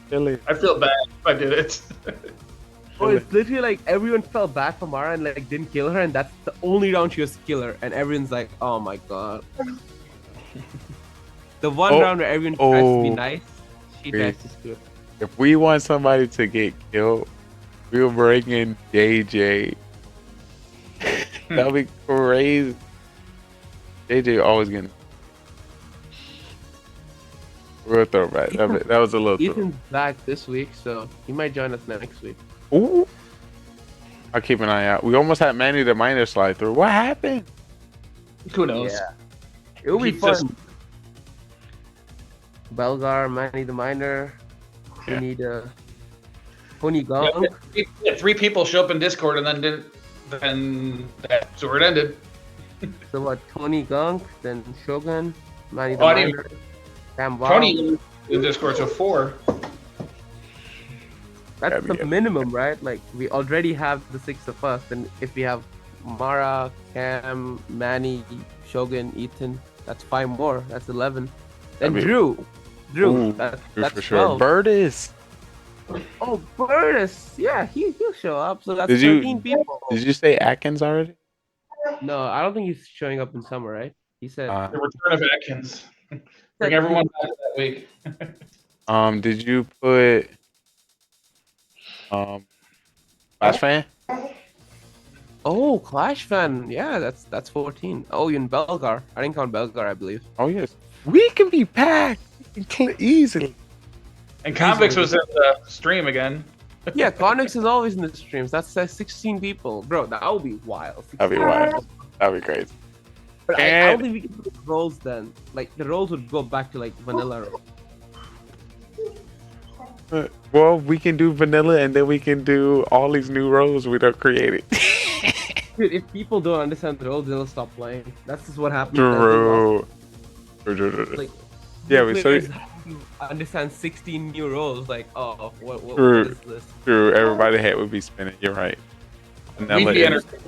P: feel bad if I did it.
N: Oh, it's literally like everyone fell back from Mara and like didn't kill her, and that's the only round she was to kill her, and everyone's like, "Oh my god." The one round where everyone tries to be nice, she tries to screw.
A: If we want somebody to get killed, We'll bring in JJ. That'll be crazy. JJ always getting. Real throwback. That was a little throwback.
N: Ethan's back this week, so he might join us next week.
A: Ooh. I'll keep an eye out. We almost had Manny the Miner slide through. What happened?
P: Who knows?
N: Yeah. It'll be fun. Belgar, Manny the Miner. We need Tony Gong.
P: Yeah, 3 people show up in Discord and then that's where it ended.
N: So what? Tony Gong, then Shogun, Manny the
P: Oh, I didn't-
N: Miner, Cam Wow.
P: Tony in Discord, so 4.
N: That's the minimum, right? Like we already have the 6 of us, and if we have Mara, Cam, Manny, Shogun, Ethan, that's 5 more. That's 11. Then Drew.
A: Ooh,
N: that's
A: for sure.
N: 12.
A: Birdis.
N: Oh, Birdis. Yeah, he'll show up. So that's
A: Did
N: 13 people.
A: Did you say Atkins already?
N: No, I don't think he's showing up in summer, right? He said
P: The return of Atkins. Bring everyone back that week.
A: Did you put Clash fan?
N: Oh, Clash fan. Yeah, that's 14. Oh, you're in Belgar. I didn't count Belgar, I believe.
A: Oh yes. We can be packed easily.
P: And Convicts was in the stream again.
N: Yeah, Convicts is always in the streams. That's 16 people. Bro, that would be wild.
A: That'd be wild. That'd be crazy.
N: But I don't think we can put the roles then. Like, the roles would go back to, like, vanilla roles.
A: Well, we can do vanilla and then we can do all these new roles we done created.
N: Dude, if people don't understand the roles, they'll stop playing. That's just what happens.
A: True.
N: Like,
A: yeah, we so
N: understand 16 new roles. Like, oh, what
A: true.
N: is this?
A: True. Everybody's head would be spinning. You're right.
P: We'd be entertained.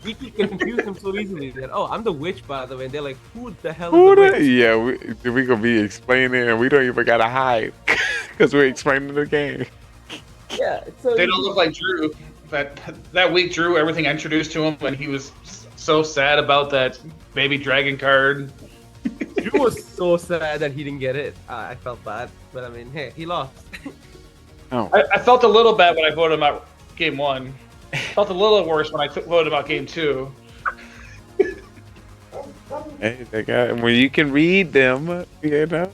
N: We can confuse them so easily that, oh, I'm the witch, by the way. And they're like, who the hell
A: Who
N: is the
A: the,
N: witch?
A: yeah, we gonna be explaining and we don't even gotta hide because we're explaining the game.
N: Yeah, so
P: They don't look like Drew. That week, Drew, everything introduced to him, and he was so sad about that baby dragon card.
N: Drew was so sad that he didn't get it. I felt bad, but I mean, hey, he lost.
A: Oh.
P: I felt a little bad when I voted him out game 1. Felt a little worse when I voted him out game 2.
A: Hey, they got when you can read them, you know.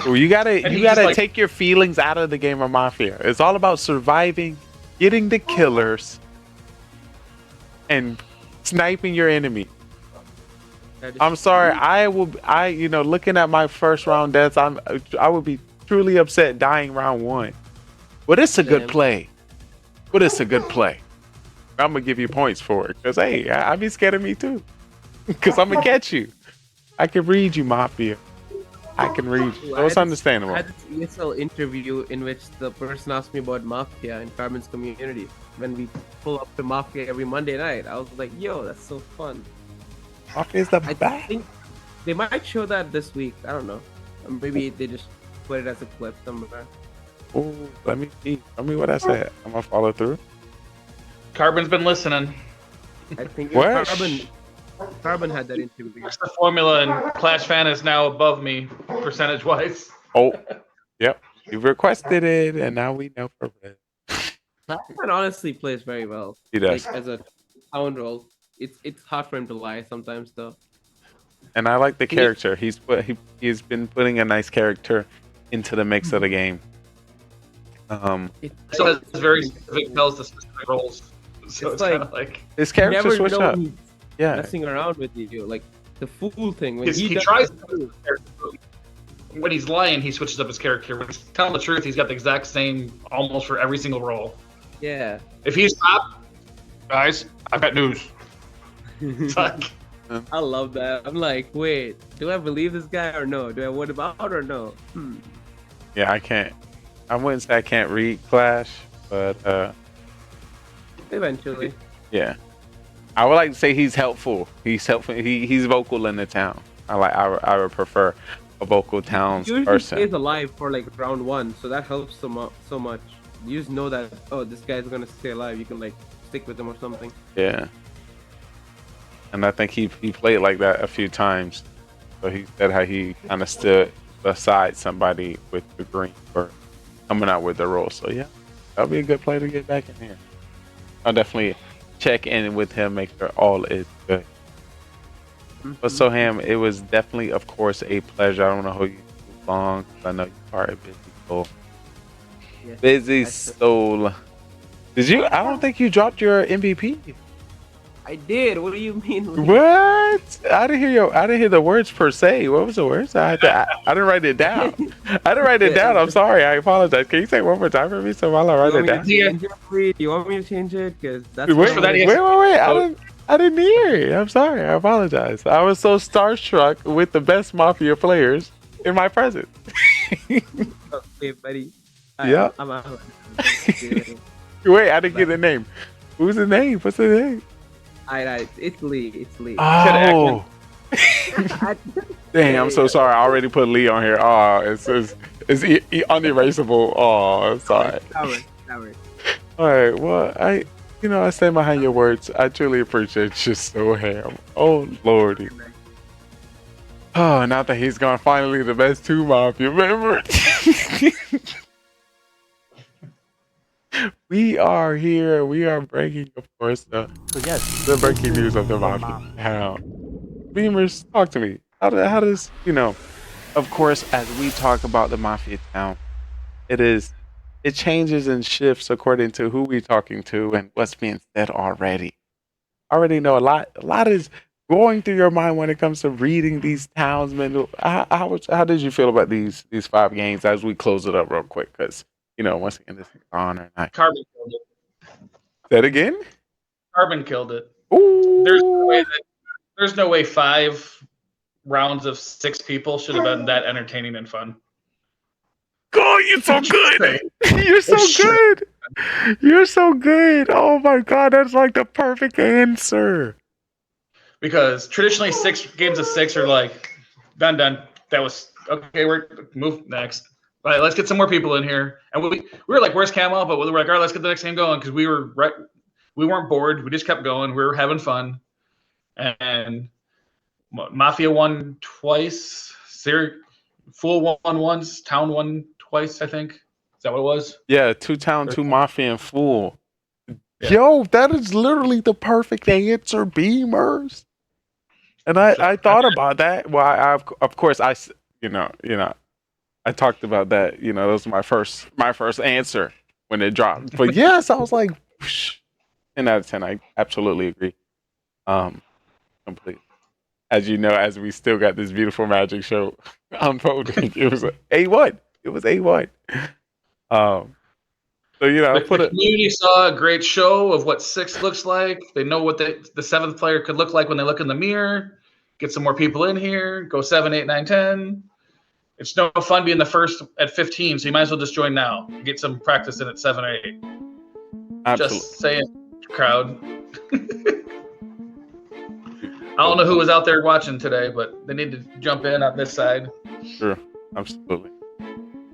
A: Well, you gotta
P: like,
A: take your feelings out of the game of Mafia. It's all about surviving, getting the killers, and sniping your enemy. I'm sorry, looking at my first round deaths, I would be truly upset dying round 1. But it's a good play. I'm gonna give you points for it, cause hey, I'd be scared of me too, cause I'm gonna catch you. I can read you, Mafia. I can read you. So it's understandable.
N: I had this ESL interview in which the person asked me about Mafia in Carbon's community. When we pull up to Mafia every Monday night, I was like, yo, that's so fun.
A: Mafia's the
N: I
A: best.
N: think they might show that this week. I don't know. Or maybe they just put it as a clip somewhere.
A: Oh, let me see. Tell me what I said. I'm gonna follow through.
P: Carbon's been listening.
N: I think
A: What?
N: Carbon had that interview.
P: That's the formula, and Clash Fan is now above me percentage-wise.
A: Oh, yep. You requested it, and now we know for it.
N: Carbon honestly plays very well.
A: He does.
N: Like, as a sound role, it's hard for him to lie sometimes, though.
A: And I like the character. He's been putting a nice character into the mix of the game.
P: So has very specific tells the specific roles. So it's kind of like
A: his character
N: never
A: switch
N: know
A: up.
N: he's
A: Yeah.
N: messing around with you, like the fool thing. When
P: he
N: does
P: tries.
N: that,
P: When he's lying, he switches up his character. When he's telling the truth, he's got the exact same almost for every single role.
N: yeah.
P: If he's top, guys, I've got news. It's like,
N: I love that. I'm like, wait, do I believe this guy or no? Do I what about or no?
A: Yeah, I can't. I wouldn't say I can't read Clash, but
N: Eventually.
A: yeah. I would like to say he's helpful. He's helpful. He's vocal in the town. I would prefer a vocal towns
N: Usually
A: person.
N: stays alive for like round 1, so that helps so much. You just know that, oh, this guy's gonna stay alive. You can like stick with him or something.
A: Yeah. And I think he played like that a few times. So he said how he kind of stood beside somebody with the green for coming out with the role. So yeah, That'll be a good player to get back in here. I'll definitely check in with him, make sure all is good. But Soham, it was definitely, of course, a pleasure. I don't want to hold you too long, 'cause I know you are a busy soul.
N: Yes,
A: Busy soul. Did you? I don't think you dropped your MVP.
N: I did. What do you mean?
A: What? I didn't hear the words per se. What was the words? I didn't write it down. I didn't write it down. I'm sorry. I apologize. Can you say it one more time for me so while I write it down?
N: You want me to change it? Because that's
A: Wait. I didn't hear it. I'm sorry. I apologize. I was so starstruck with the best Mafia players in my presence.
N: Okay, buddy.
A: Yeah.
N: I'm out.
A: Wait, I didn't get the name. Who's the name? What's the name?
N: It's Lee. It's Lee.
A: Oh. Dang, I'm so sorry. I already put Lee on here. Oh, it's unerasable. Oh, I'm sorry.
N: That works.
A: All right. Well, I stand behind your words. I truly appreciate you, Soham. Oh, Lordy. Oh, now that he's gone, finally the best 2 Mafia member. We are here. We are breaking, of course, the breaking news of the Mafia town. Beamers, talk to me. How does, of course, as we talk about the Mafia town, it changes and shifts according to who we're talking to and what's being said already. I already know a lot is going through your mind when it comes to reading these townsmen. How did you feel about these 5 games as we close it up real quick? Because, once again, this is on or not.
P: Carbon killed it.
A: That again?
P: Carbon killed it.
A: Ooh.
P: There's no way 5 rounds of 6 people should have been that entertaining and fun.
A: Oh, you're so good. You're so good. You're so good. Oh my God, that's like the perfect answer.
P: Because traditionally 6 games of 6 are like done. That was okay. We're move next. All right, let's get some more people in here. And we were like, where's Camo? But we were like, all right, let's get the next game going because we weren't bored. We just kept going. We were having fun. And Mafia won twice. Fool won once. Town won twice, I think. Is that what it was?
A: Yeah, 2 Town, 2 Mafia, and Fool. Yeah. Yo, that is literally the perfect answer, Beamers. And I thought about that. Well, of course I talked about that. That was my first answer when it dropped. But yes, I was like, 10 out of 10. I absolutely agree. Completely. As you know, as we still got this beautiful magic show unfolding, it was A1. It was A1. So
P: the community saw a great show of what 6 looks like. They know what the 7th player could look like when they look in the mirror. Get some more people in here. Go 7, 8, 9, 10. It's no fun being the first at 15, so you might as well just join now. Get some practice in at 7 or 8.
A: Absolutely.
P: Just saying, crowd. I don't know who was out there watching today, but they need to jump in on this side.
A: Sure, absolutely.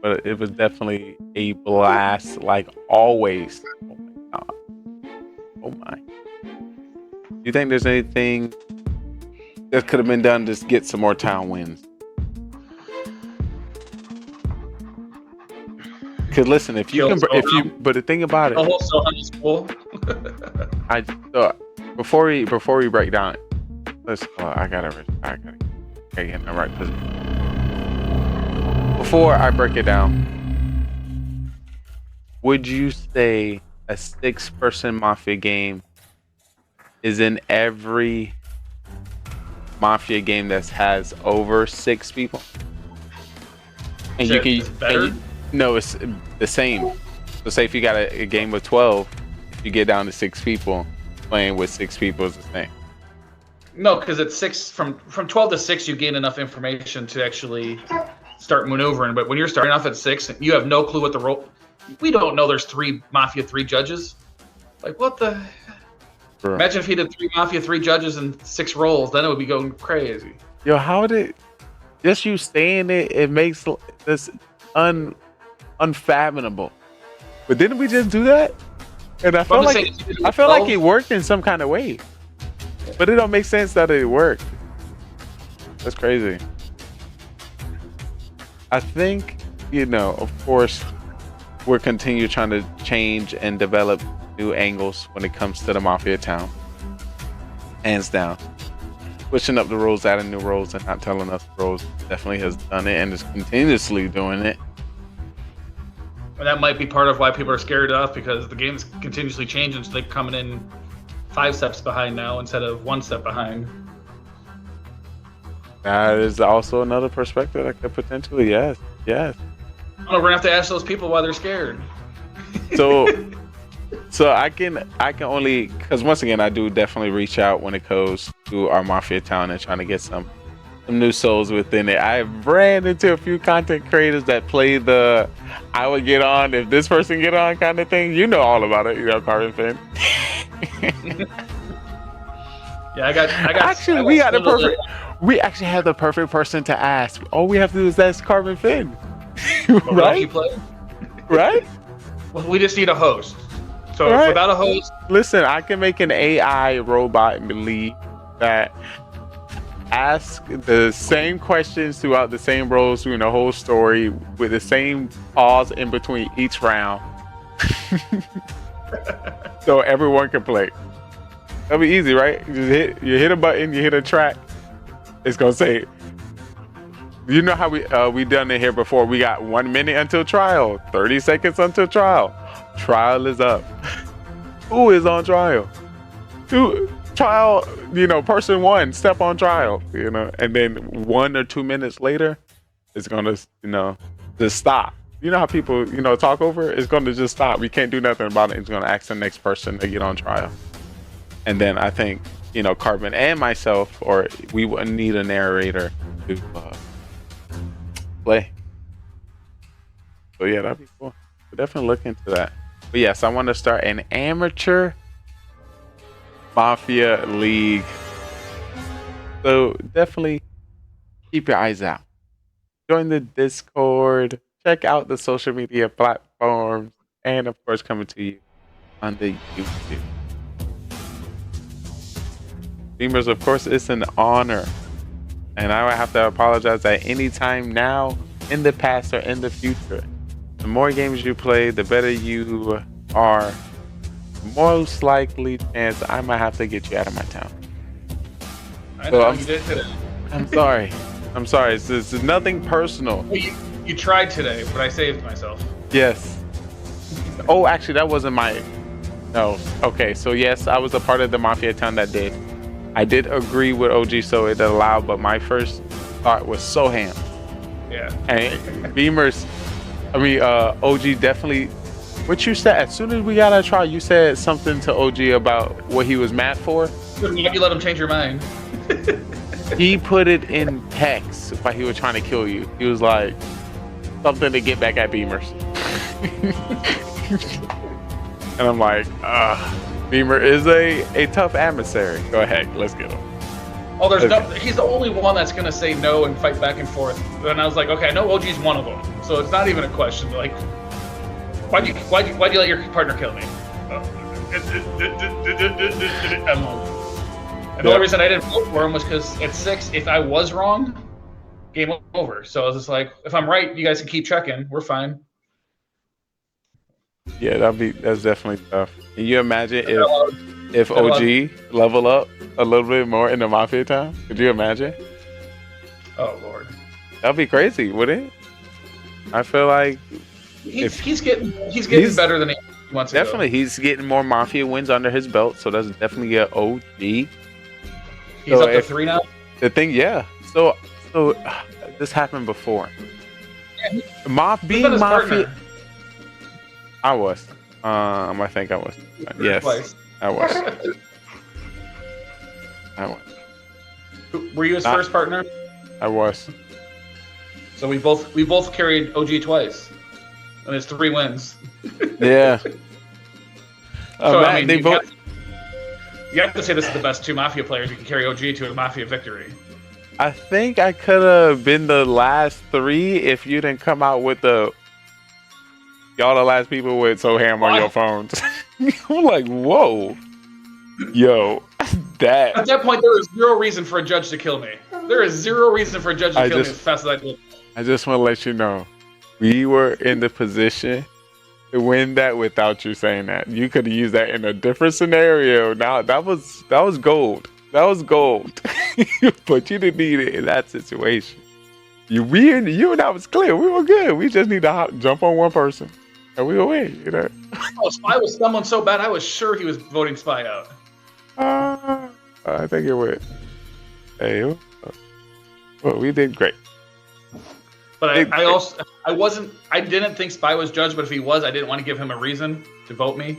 A: But it was definitely a blast, like always. Oh my God. Oh my. Do you think there's anything that could have been done to get some more town wins? Because listen, but the thing about it, I thought before we break down, I gotta get in the right position. Before I break it down, would you say a 6-person Mafia game is in every Mafia game that has over 6 people? And you can
P: better?
A: No, it's the same. So say if you got a game with 12, you get down to 6 people, playing with 6 people is the same.
P: No, because it's 6 from 12 to 6, you gain enough information to actually start maneuvering. But when you're starting off at 6, you have no clue what the role. We don't know there's 3 Mafia 3 judges. Like what the? Sure. Imagine if he did 3 Mafia 3 judges and 6 roles, then it would be going crazy.
A: Yo, how did just you saying it makes this unfathomable. But didn't we just do that? And I felt like it worked in some kind of way. But it don't make sense that it worked. That's crazy. I think, of course, we're continue trying to change and develop new angles when it comes to the Mafia Town. Hands down. Switching up the rules, adding new rules, and not telling us the rules definitely has done it and is continuously doing it.
P: And that might be part of why people are scared of, because the game's continuously changing, so they're coming in 5 steps behind now instead of 1 step behind.
A: That is also another perspective that could potentially, yes.
P: I don't know, we're gonna have to ask those people why they're scared.
A: So I can only, because once again I do definitely reach out when it goes to our Mafia Town and trying to get some new souls within it. I've ran into a few content creators that play the I would get on if this person get on kind of thing. You know all about it, Carbon Finn.
P: Yeah, I got
A: actually we actually have the perfect person to ask. All we have to do is ask Carbon Finn. Right? Right?
P: Well, we just need a host. So
A: right.
P: Without a host,
A: listen, I can make an AI robot in the league that ask the same questions throughout the same roles through the whole story with the same pause in between each round. So everyone can play. That'll be easy, right? You hit a button, you hit a track, it's gonna say, you know how we done it here before. We got 1 minute until trial, 30 seconds until trial. Trial is up. Who is on trial? Trial, person 1, step on trial, and then 1 or 2 minutes later, it's gonna, just stop. You know how people, talk over it? It's gonna just stop. We can't do nothing about it. It's gonna ask the next person to get on trial. And then I think, Carbon and myself, or we wouldn't need a narrator to play. So yeah, that'd be cool. We'll definitely look into that. But yes, I want to start an amateur Mafia League. So definitely keep your eyes out. Join the Discord. Check out the social media platforms. And of course, coming to you on the YouTube. Streamers, of course, it's an honor. And I would have to apologize at any time now, in the past, or in the future. The more games you play, the better you are. Most likely chance I might have to get you out of my town.
P: I know, you did today.
A: I'm sorry. I'm sorry. It's nothing personal.
P: Well, you tried today, but I saved myself.
A: Yes. Oh, actually, that wasn't my... No. Okay, so yes, I was a part of the Mafia Town that did. I did agree with OG, so it allowed, but my first thought was Soham.
P: Yeah.
A: And Beamers, OG definitely... What you said, as soon as we got our trial, you said something to OG about what he was mad for.
P: You let him change your mind.
A: He put it in text while he was trying to kill you. He was like, something to get back at Beamers. And I'm like, Beamer is a tough adversary. Go ahead, let's get him.
P: Oh, he's the only one that's gonna say no and fight back and forth. And I was like, okay, I know OG's one of them, so it's not even a question. Like, why'd you let your partner kill me? And the only reason I didn't vote for him was because at 6, if I was wrong, game over. So I was just like, if I'm right, you guys can keep checking. We're fine.
A: Yeah, that's definitely tough. Can you imagine if OG level up a little bit more in the Mafia Town? Could you imagine?
P: Oh Lord,
A: that'd be crazy, wouldn't it? I feel like
P: he's getting better than he wants to.
A: Definitely, he's getting more Mafia wins under his belt, so that's definitely an OG.
P: He's up to 3 now.
A: The thing, yeah. So this happened before.
P: Yeah,
A: being Mafia. I was. I think I was. Yes, I was. I was.
P: Were you his first partner?
A: I was.
P: So we both carried OG twice, and it's 3 wins.
A: Yeah.
P: So I mean, you have to say this is the best 2 Mafia players you can carry OG to a Mafia victory.
A: I think I could have been the last 3 if you didn't come out with y'all the last people with Soham on your phones. I'm like, whoa. Yo, that.
P: At that point, there is 0 reason for a judge to kill me. There is 0 reason for a judge to kill me as fast as I did.
A: I just want to let you know, we were in the position win that without you saying that. You could have used that in a different scenario. Now that was gold. That was gold. But you didn't need it in that situation. You and I was clear. We were good. We just need to jump on one person, and we will win. You know.
P: Oh, Spy was someone so bad. I was sure he was voting Spy out.
A: I think it would. Hey, well, we did great.
P: But I didn't think Spy was judged, but if he was, I didn't want to give him a reason to vote me.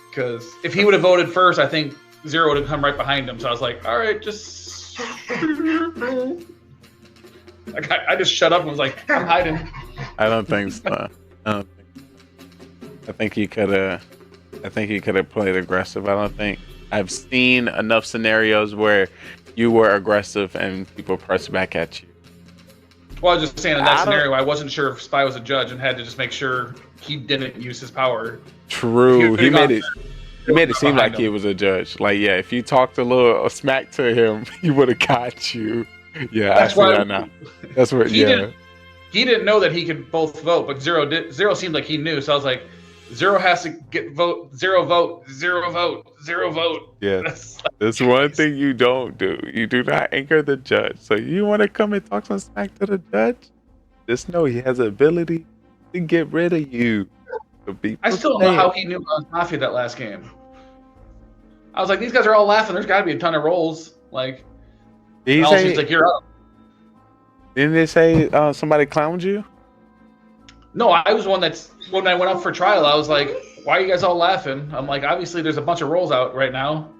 P: Because if he would have voted first, I think Zero would have come right behind him. So I was like, all right, just. I just shut up and was like, I'm hiding.
A: I don't think so. I think he could have. I think he could have played aggressive. I don't think I've seen enough scenarios where you were aggressive and people pressed back at you.
P: Well, I was just saying in that scenario, I wasn't sure if Spy was a judge and had to just make sure he didn't use his power.
A: True. He made it seem like he was a judge. Like, yeah, if you talked a smack to him, he would have got you. Yeah,
P: That's
A: I see
P: why
A: that now. That's what.
P: he
A: Yeah.
P: He didn't know that he could both vote, but Zero did. Zero seemed like he knew, so I was like, Zero has to vote. Zero vote. Zero vote. Zero vote.
A: Yeah. That's one thing you don't do. You do not anchor the judge. So you want to come and talk some smack to the judge? Just know he has the ability to get rid of you.
P: I still don't know how he knew I was Mafia that last game. I was like, these guys are all laughing. There's got to be a ton of rolls. Like,
A: Did he
P: and all
A: say,
P: seems like you're up.
A: Didn't they say somebody clowned you?
P: No, I was one that's when I went up for trial. I was like, why are you guys all laughing? I'm like, obviously there's a bunch of rolls out right now.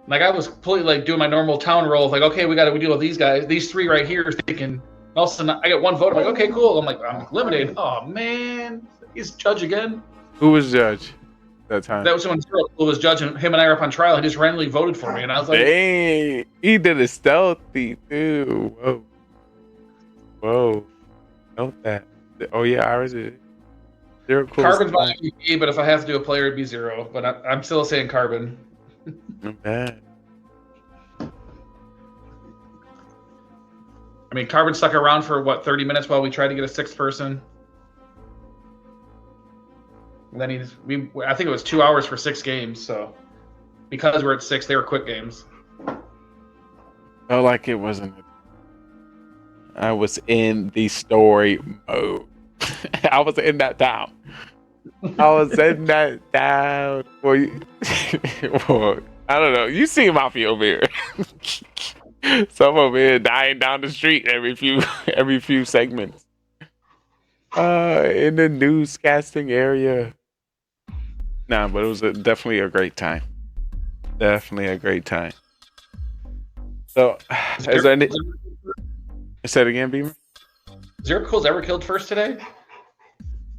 P: Like I was completely like doing my normal town roll of like, okay, we got to deal with these guys. These three right here thinking. All of a sudden, I get one vote. I'm like, okay, cool. I'm like, I'm eliminated. Oh man, he's judge again.
A: Who was judge that time?
P: That was when Zero was judging. Him and I were up on trial. He just randomly voted for me, and I was like,
A: Dang, he did it stealthy too. Whoa. Note that. Oh yeah, I was it. Zero cool.
P: Carbon's my MVP, but if I have to do a player, it'd be Zero. But I'm still saying Carbon.
A: Not bad.
P: I mean, Carbon stuck around for what 30 minutes while we tried to get a sixth person. And then I think it was 2 hours for 6 games. So because we're at 6, they were quick games.
A: Felt like it wasn't. I was in the story mode. I was in that town. Well, I don't know. You see Mafia over here. Some over here dying down the street every few segments. In the newscasting area. Nah, but it was definitely a great time. Definitely a great time. So, is there any? Say it again, Beamer.
P: Zero Cool's ever killed first today?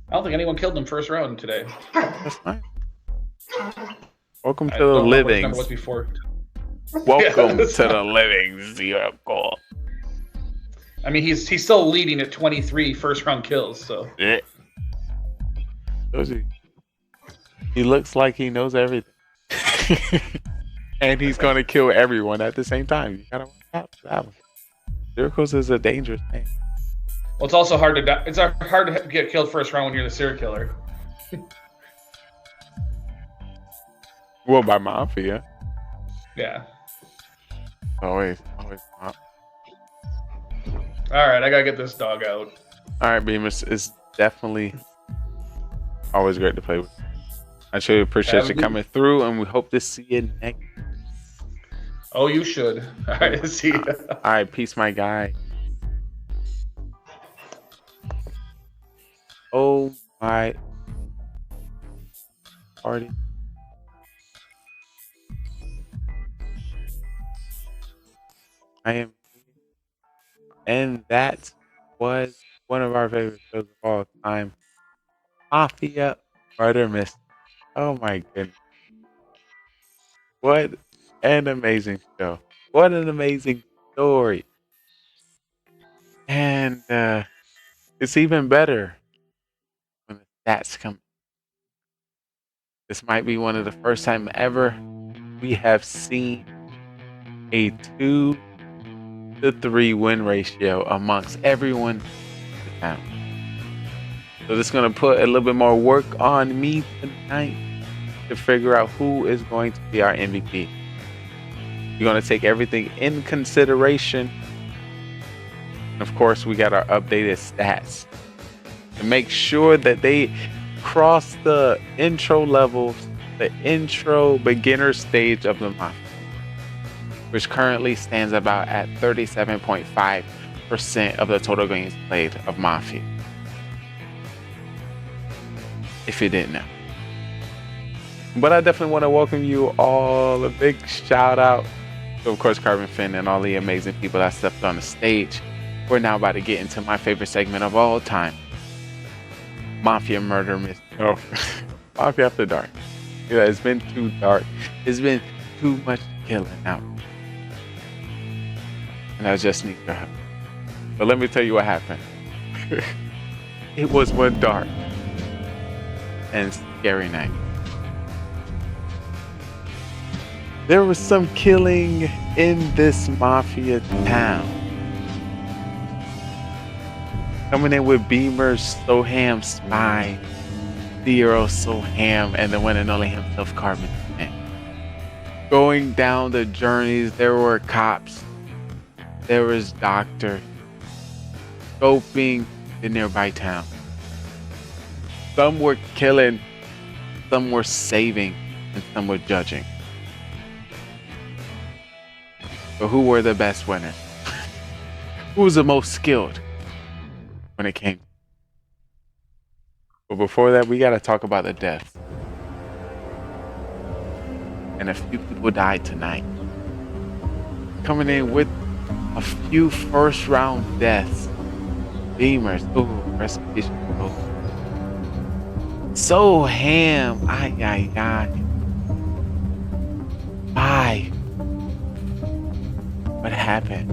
P: I don't think anyone killed him first round today.
A: That's nice. Welcome to the living.
P: Was before.
A: Welcome to the living, Zero Cool.
P: I mean, he's still leading at 23 first round kills. So
A: yeah. He looks like he knows everything, and he's gonna kill everyone at the same time. You gotta watch out for that one. Zero Cool is a dangerous man.
P: Well, it's also hard to die. It's hard to get killed first round when you're the serial killer.
A: Well, by Mafia.
P: Yeah.
A: Always.
P: All right, I gotta get this dog out.
A: All right, Beamus, it's definitely always great to play with. I sure appreciate you coming through, and we hope to see you next.
P: Oh, you should. All right, see you.
A: All right, peace, my guy. Oh my party. I am, and that was one of our favorite shows of all time, Mafia Murder Mystery. Oh my goodness. What an amazing show. What an amazing story. And it's even better when the stats come. This might be one of the first time ever we have seen a 2-to-3 win ratio amongst everyone in the town. So this is going to put a little bit more work on me tonight to figure out who is going to be our MVP. You're going to take everything in consideration. And of course, we got our updated stats to make sure that they cross the intro levels, the intro beginner stage of the Mafia, which currently stands about at 37.5% of the total games played of Mafia. If you didn't know. But I definitely want to welcome you all. A big shout out to, of course, Carbon Finn and all the amazing people that stepped on the stage. We're now about to get into my favorite segment of all time. Mafia Murder Mystery. Oh, Mafia After Dark. Yeah, it's been too dark. It's been too much killing out. And I just need your help. But let me tell you what happened. It was one dark and scary night. There was some killing in this Mafia town. Coming in with Beamers, Soham Spy, Zero Soham, and the one and only himself, Carbon. Going down the journeys, there were cops. There was doctor scoping the nearby town. Some were killing, some were saving, and some were judging. But who were the best winners? Who was the most skilled when it came? But before that, we gotta talk about the deaths. And a few people died tonight. Coming in with a few first round deaths. Beamers, ooh, rest in peace. Soham, ay. Why? What happened?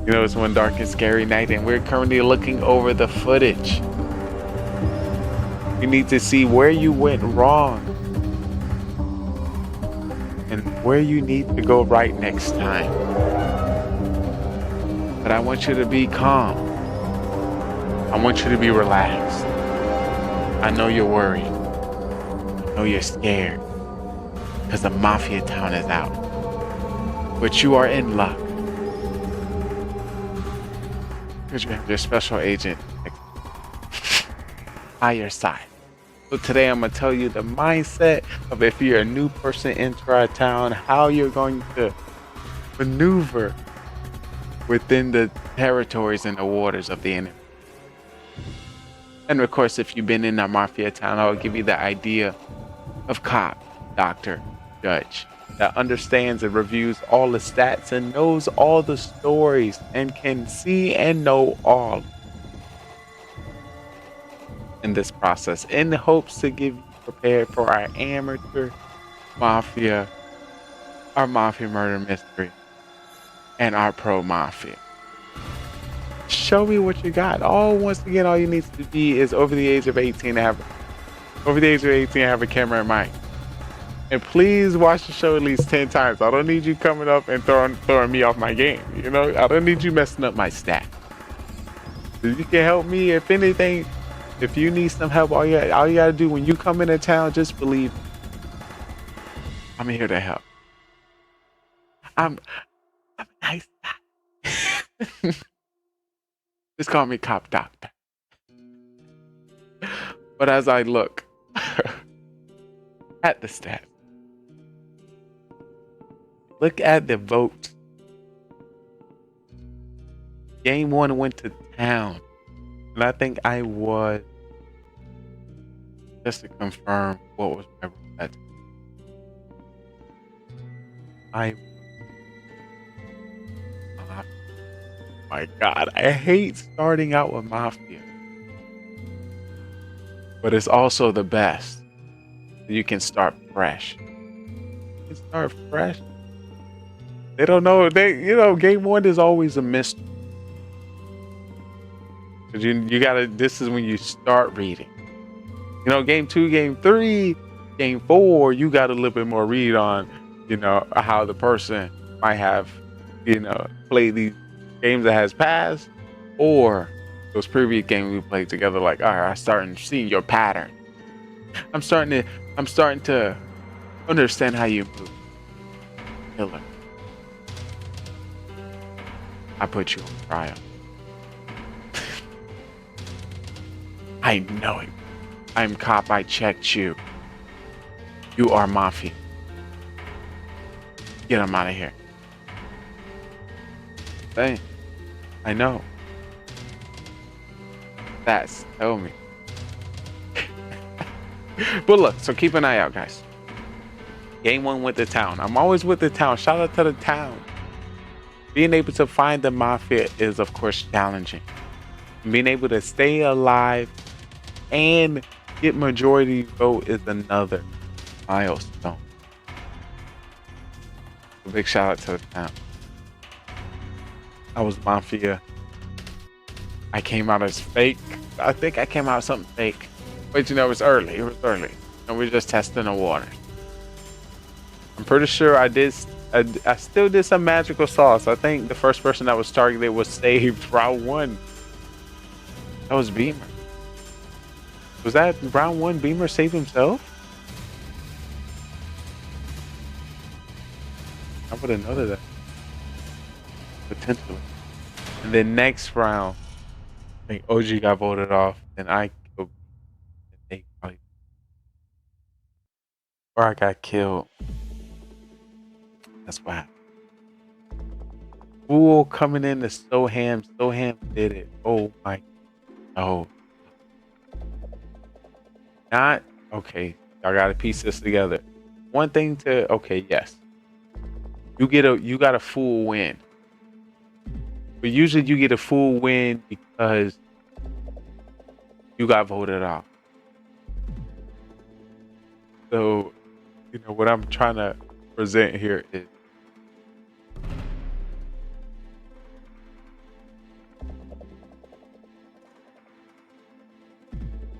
A: You know, it's one dark and scary night, and we're currently looking over the footage. You need to see where you went wrong and where you need to go right next time. But I want you to be calm. I want you to be relaxed. I know you're worried. I know you're scared because the Mafia town is out. But you are in luck. Because you have your special agent by your side. So today I'm going to tell you the mindset of if you're a new person into our town, how you're going to maneuver within the territories and the waters of the enemy. And of course, if you've been in our Mafia town, I'll give you the idea of cop, doctor, judge that understands and reviews all the stats and knows all the stories and can see and know all in this process in the hopes to give you prepared for our amateur Mafia, our Mafia Murder Mystery, and our Pro Mafia. Show me what you got. Once again, all you need to be is over the age of 18 to have a camera and mic. And please watch the show at least 10 times. I don't need you coming up and throwing me off my game. You know, I don't need you messing up my stat. If you can help me, if anything, if you need some help, all you gotta do when you come into town, just believe me. I'm here to help. I'm a nice guy. Just call me Cop Doctor. But as I look at the stats, look at the votes. Game 1 went to town. And I think I was, just to confirm what was my role at. My God, I hate starting out with Mafia. But it's also the best. You can start fresh. They don't know. Game 1 is always a mystery. Cause you gotta, this is when you start reading. Game 2, game 3, game 4, you got a little bit more read on, how the person might have, played these games that has passed, or those previous games we played together, like, all right, I'm starting seeing your pattern. I'm starting to understand how you move. Killer. I put you on trial. I know it. I'm cop. I checked you. You are mafia. Get him out of here. Hey, I know. That's tell me. But look, so keep an eye out, guys. Game 1 with the town. I'm always with the town. Shout out to the town. Being able to find the mafia is, of course, challenging. Being able to stay alive and get majority vote is another milestone. A big shout out to the town. I was mafia. I came out as fake. I think I came out as something fake. But you know, it was early. It was early. And we were just testing the water. I'm pretty sure I still did some magical sauce. I think the first person that was targeted was saved round 1. That was Beamer. Was that round 1 Beamer saved himself? I would have noted that. Potentially. And then next round, I think OG got voted off, and I killed. Or I got killed. That's what happened. Fool coming in to Soham. Soham did it. Oh my. Oh. Not okay. Y'all gotta piece this together. One thing to okay, yes. You got a full win. But usually you get a full win because you got voted off. So, you know, what I'm trying to present here is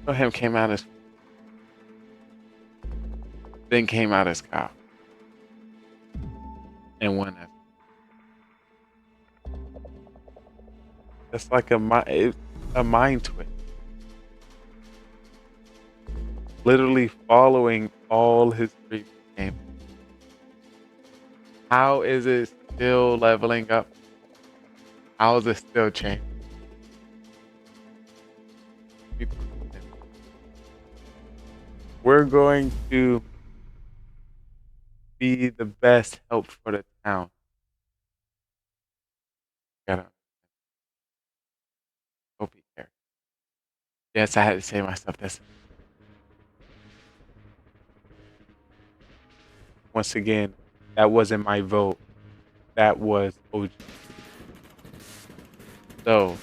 A: him came out as then came out as cop and won as that's like a mind twist. Literally following all his previous games. How is it still leveling up? How is it still changing? We're going to be the best help for the town. Gotta hope he cares. Yes, I had to say myself this. Once again, that wasn't my vote. That was OG. So,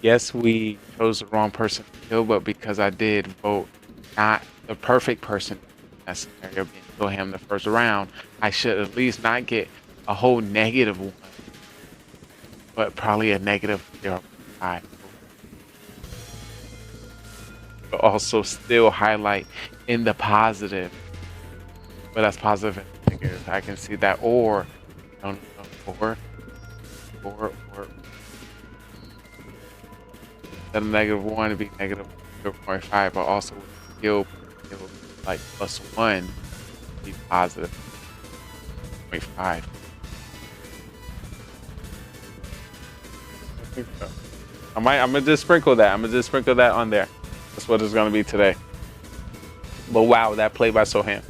A: yes, we chose the wrong person to kill, but because I did vote not the perfect person in that scenario, being kill him the first round, I should at least not get a whole negative 1, but probably a negative 0.5. But also still highlight in the positive. But that's positive and negative. I can see that. Or instead of -1 to be negative 0.5, but also kill like +1 be positive 0.5. I think so. I'm gonna just sprinkle that. On there. That's what it's gonna be today. But wow, that play by Soham.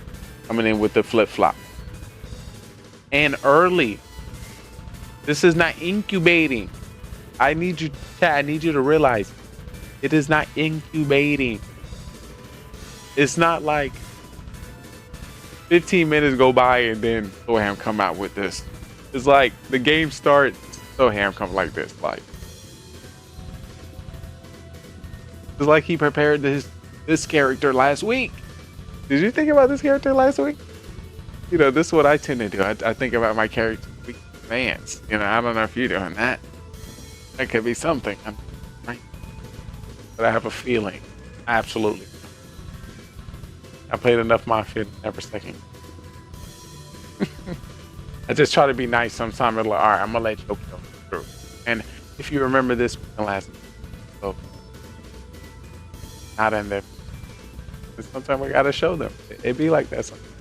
A: Coming in with the flip-flop. And early. This is not incubating. I need you to realize it is not incubating. It's not like 15 minutes go by and then Soham come out with this. It's like the game starts, Soham comes like this. Like it's like he prepared this character last week. Did you think about this character last week? You know, this is what I tend to do. I think about my character in advance. You know, I don't know if you're doing that. That could be something, right? But I have a feeling. Absolutely. I played enough Mafia to never second. I just try to be nice sometimes. I'm like, all right, I'm gonna let you go through. And if you remember this last, so not in there. And sometimes we gotta show them. It be like that sometimes.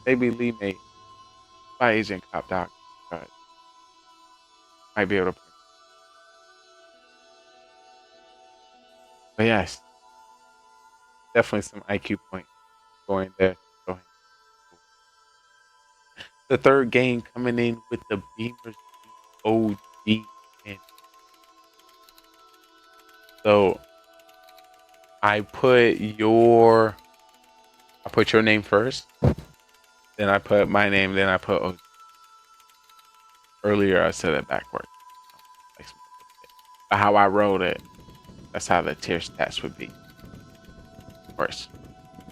A: They be Lee made by Agent Cop Doc. But might be able to. But yes, definitely some IQ point going there. So the third game coming in with the Beamers OG. And so I put your name first. Then I put my name. Then I put OG. Earlier I said it backwards. How I wrote it. That's how the tier stats would be. Of course.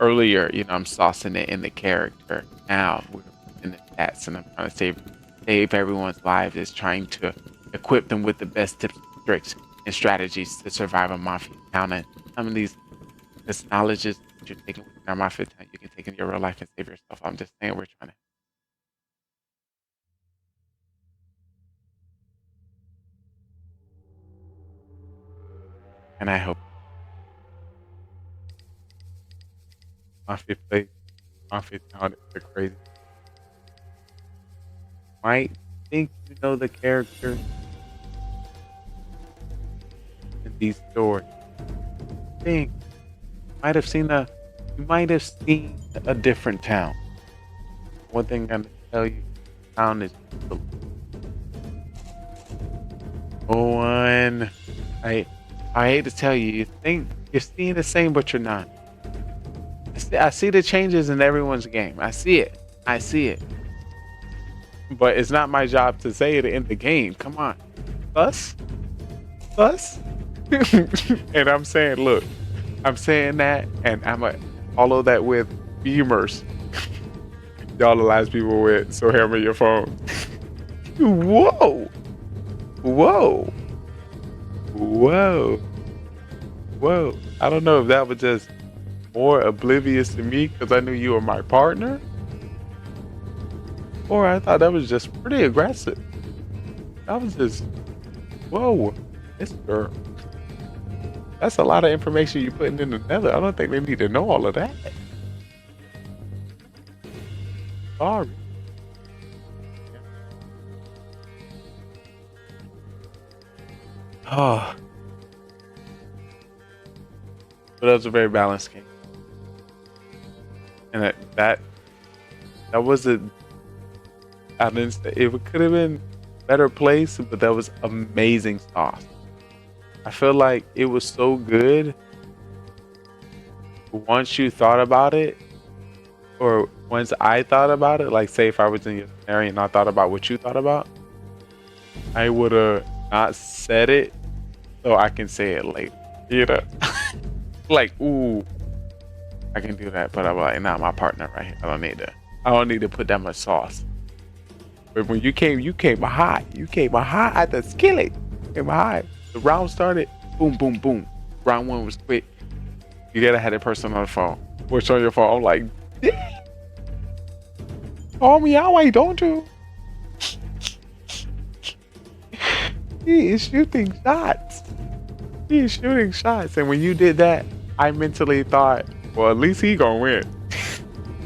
A: Earlier, I'm saucing it in the character. Now we're in the stats, and I'm trying to save everyone's lives. Is trying to equip them with the best tips, tricks, and strategies to survive a mafia town. And some of this knowledge that you're taking with our mafia town, you can take in your real life and save yourself. I'm just saying we're trying to. And I hope Mafia Place, Mafia Town is the crazy. Might think you know the characters in these stories. Think you might have seen a different town. One thing I'm gonna tell you, town is one. I hate to tell you, you think you're seeing the same, but you're not. I see the changes in everyone's game. I see it. But it's not my job to say it in the game. Come on. Us? And I'm saying, look, I'm saying that, and I'm going to follow that with Beamers. Y'all the last people with, so hammer your phone. Whoa. I don't know if that was just more oblivious to me because I knew you were my partner, or I thought that was just pretty aggressive. That was just, whoa, this girl. That's a lot of information you're putting in the nether. I don't think they need to know all of that. Sorry. Oh. But that was a very balanced game. And that wasn't, I didn't say, it could have been better place, but that was amazing sauce. I feel like it was so good once you thought about it, or once I thought about it, like say if I was in your scenario and I thought about what you thought about, I would have not said it so I can say it later. Like, ooh, I can do that, but I'm like, nah, my partner right here. I don't need to put that much sauce. But when you came hot. You came hot at the skillet. Came hot. The round started, boom, boom, boom. Round one was quick. You gotta have that person on the phone. What's on your phone? I'm like, damn. Call me out, why don't you? He is shooting shots. And when you did that, I mentally thought, well, at least he gonna win.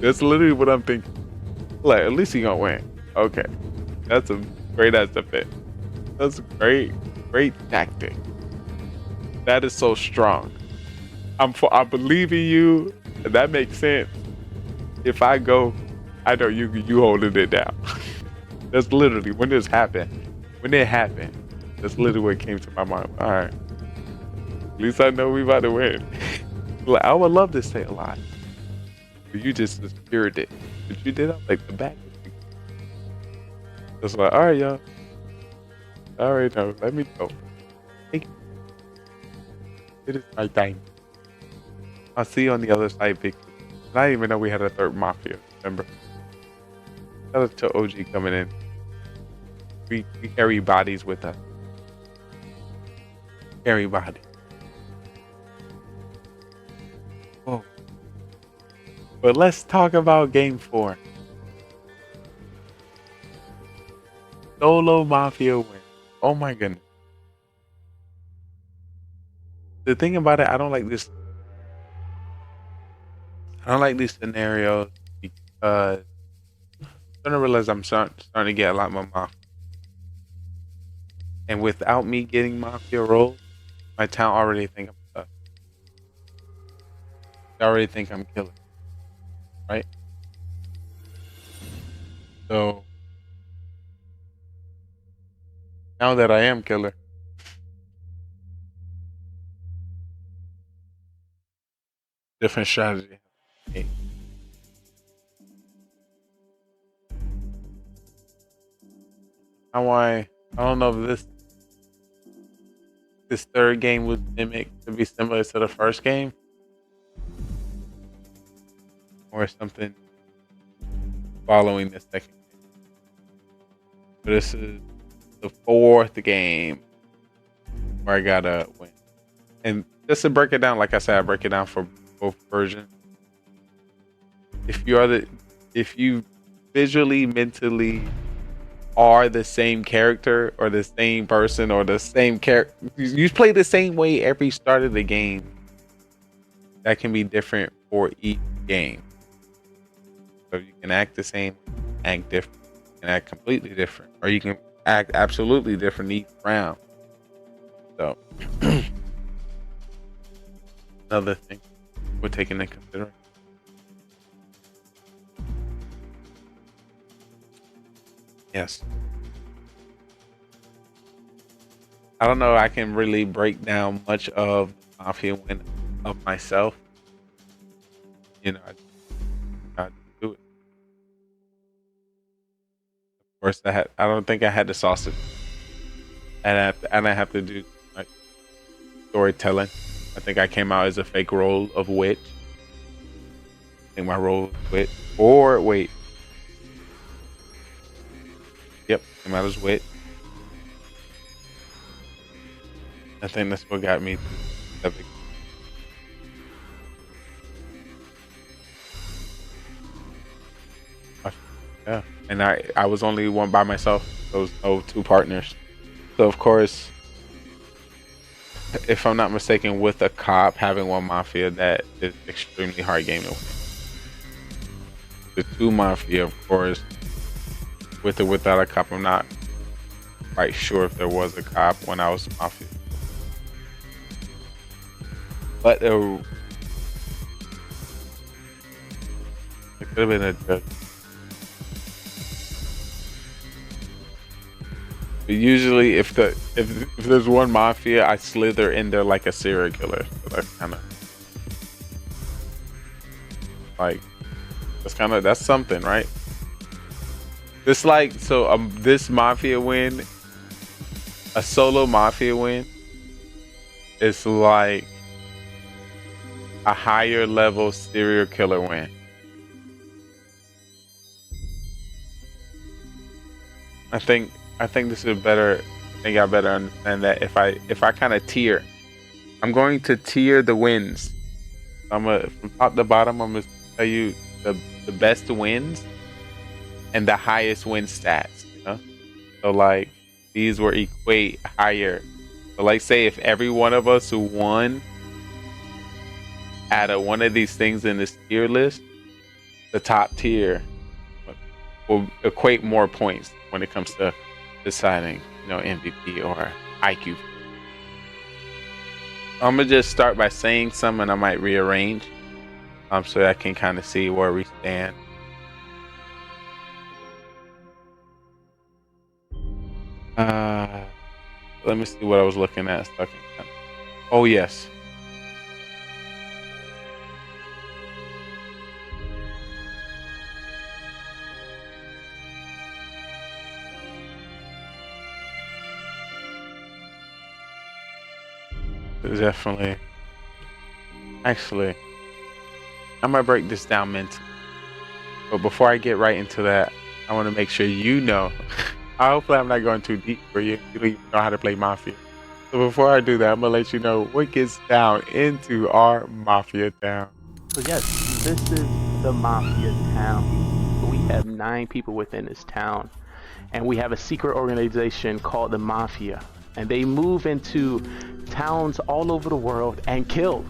A: That's literally what I'm thinking. Like, at least he gonna win. Okay. That's a great ass defense. That's a great tactic. That is so strong. I believe in you. That makes sense. If I go, I know you holding it down. That's literally when it happened. That's literally what came to my mind. All right. At least I know we about to win. Like, I would love to stay alive. But you just secured it. But you did like the back. It's like, all right, y'all. All right, now let me go. Thank you. It is my time. I'll see you on the other side, Vic. I didn't even know we had a third mafia. Remember? Shout out to OG coming in. We carry bodies with us. Carry bodies. Oh. But let's talk about game 4. Solo Mafia win. Oh my goodness. The thing about it, I don't like this I don't like these scenarios because I'm starting to realize I'm starting to get a lot more mafia. And without me getting mafia roles, my town already think I'm tough. They already think I'm killer, right? So now that I am killer, different strategy. Hey. I don't know if this third game was mimicked to be similar to the first game, or something following the second game. But this is the fourth game where I gotta win. And just to break it down, like I said, I break it down for both versions. If you visually, mentally are the same character or the same person or the same character, you play the same way every start of the game, that can be different for each game. So you can act the same, act different, and act completely different, or you can act absolutely different each round. So another thing we're taking into consideration. Yes. I don't know. I can really break down much of Mafia win of myself. You know, I do it. Of course, I don't think I had the sausage, and I have to do like storytelling. I think I came out as a fake role of witch. I think my role was witch. Or wait. Yep, came out as witch. I think that's what got me to that big. Yeah, and I was only one by myself. There was no two partners. So of course, if I'm not mistaken, with a cop having one mafia, that is extremely hard game to win. The two mafia, of course, with or without a cop, I'm not quite sure if there was a cop when I was mafia. But it could have been a judge. But usually, if there's one mafia, I slither in there like a serial killer. So that's kind of like that's something, right? This this mafia win, a solo mafia win, is like a higher level serial killer win. I think this is better. I think I better understand that if I kind of tier, I'm going to tier the wins. From top to bottom, I'm gonna tell you the best wins and the highest win stats. You know, so like these will equate higher. So like say if every one of us who won out of one of these things in this tier list, the top tier will equate more points when it comes to deciding, MVP or IQ. I'm gonna just start by saying some, and I might rearrange, so I can kind of see where we stand. Let me see what I was looking at. Oh yes. Definitely. Actually, I might break this down mentally. But before I get right into that, I want to make sure you know. Hopefully I'm not going too deep for you. You don't even know how to play Mafia. So before I do that, I'm going to let you know what gets down into our Mafia town.
I: So yes, this is the Mafia town. We have 9 people within this town. And we have a secret organization called the Mafia. And they move into towns all over the world and kill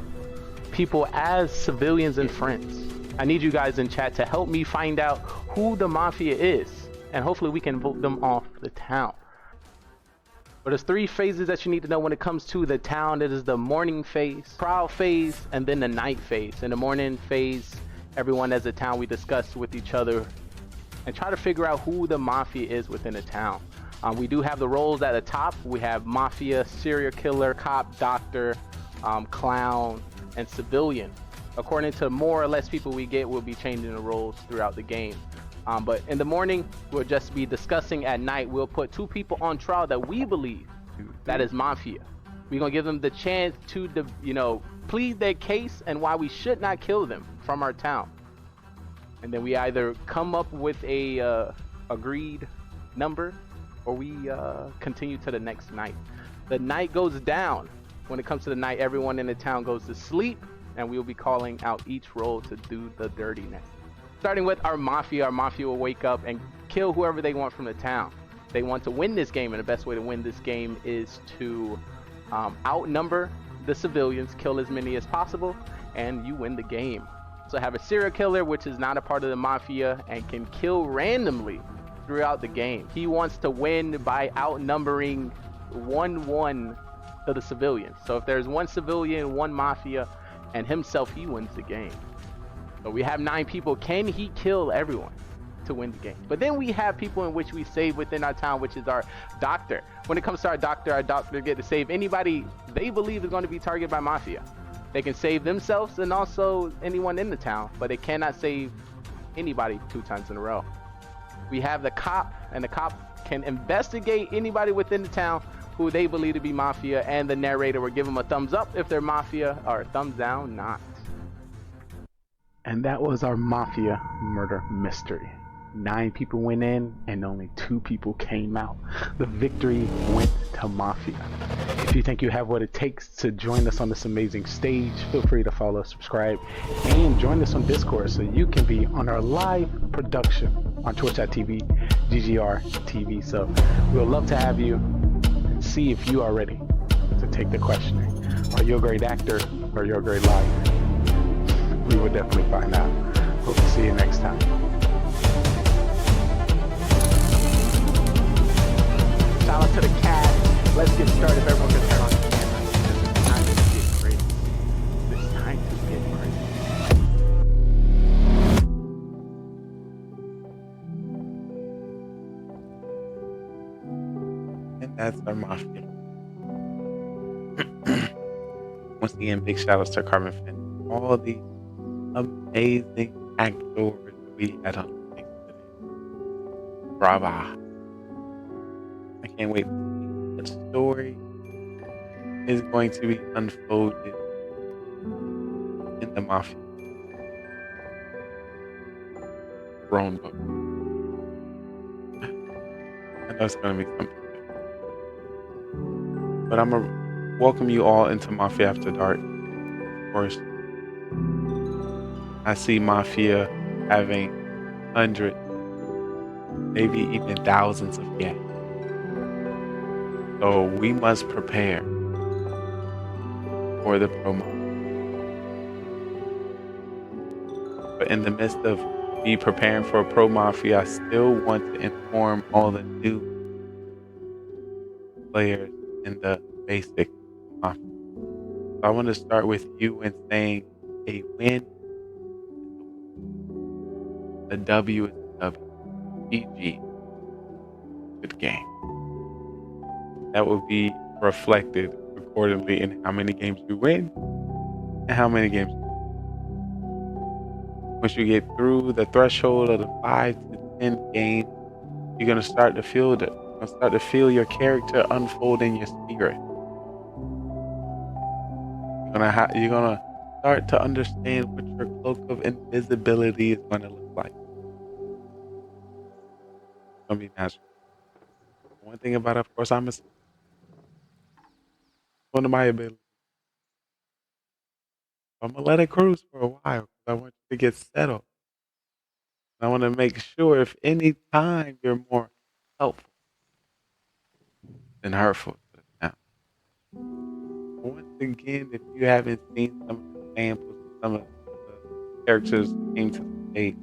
I: people as civilians and friends. I need you guys in chat to help me find out who the Mafia is, and hopefully we can vote them off the town. But there's 3 phases that you need to know when it comes to the town. It is the morning phase, trial phase, and then the night phase. In the morning phase, everyone as a town, we discuss with each other and try to figure out who the Mafia is within the town. We do have the roles at the top. We have Mafia, Serial Killer, Cop, Doctor, Clown, and Civilian. According to more or less people we get, we'll be changing the roles throughout the game. But in the morning, we'll just be discussing. At night, we'll put 2 people on trial that we believe that is Mafia. We're gonna give them the chance to, plead their case and why we should not kill them from our town. And then we either come up with a agreed number, or we continue to the next night. The night goes down. When it comes to the night, everyone in the town goes to sleep, and we'll be calling out each role to do the dirtiness. Starting with our Mafia will wake up and kill whoever they want from the town. They want to win this game, and the best way to win this game is to outnumber the civilians, kill as many as possible, and you win the game. So have a serial killer, which is not a part of the Mafia and can kill randomly throughout the game. He wants to win by outnumbering 1-1 to the civilians. So if there's 1 civilian, 1 Mafia, and himself, he wins the game. So we have 9 people. Can he kill everyone to win the game? But then we have people in which we save within our town, which is our doctor. When it comes to our doctor get to save anybody they believe is going to be targeted by Mafia. They can save themselves and also anyone in the town, but they cannot save anybody 2 times in a row. We have the cop, and the cop can investigate anybody within the town who they believe to be Mafia, and the narrator will give them a thumbs up if they're Mafia, or a thumbs down not. And that was our Mafia murder mystery. 9 people went in and only 2 people came out. The victory went to Mafia. If you think you have what it takes to join us on this amazing stage, feel free to follow, subscribe, and join us on Discord so you can be on our live production on twitch.tv, GGR TV. So we'll love to have you and see if you are ready to take the questioning. Are you a great actor or you're a great liar? We will definitely find out. Hope to see you next time. Shout out to the cat. Let's get started. If everyone can turn on the camera. It's time to get crazy. It's time to get crazy.
A: And that's our Mafia. Once again, big shout outs to Carbon Fin. All the amazing actors we had on the thing today. Brava. I can't wait to see what story is going to be unfolded in the Mafia. Grown book. I know it's going to be something. But I'm going to welcome you all into Mafia After Dark. Of course, I see Mafia having hundreds, maybe even thousands of guests. So we must prepare for the promo. But in the midst of me preparing for a Pro Mafia, I still want to inform all the new players in the basic Mafia. So I want to start with you in saying a win, a W is a W. GG. Good game. That will be reflected accordingly in how many games you win and how many games you win. Once you get through the threshold of the 5 to 10 games, you're going to start to feel it. You're going to start to feel your character unfold in your spirit. You're going to start to understand what your cloak of invisibility is going to look like. It's going to be natural. One thing about it, of course, I'm one of my abilities. I'm going to let it cruise for a while because I want you to get settled. I want to make sure if any time you're more helpful than hurtful to the town. Once again, if you haven't seen some of the samples, some of the characters came to the stage.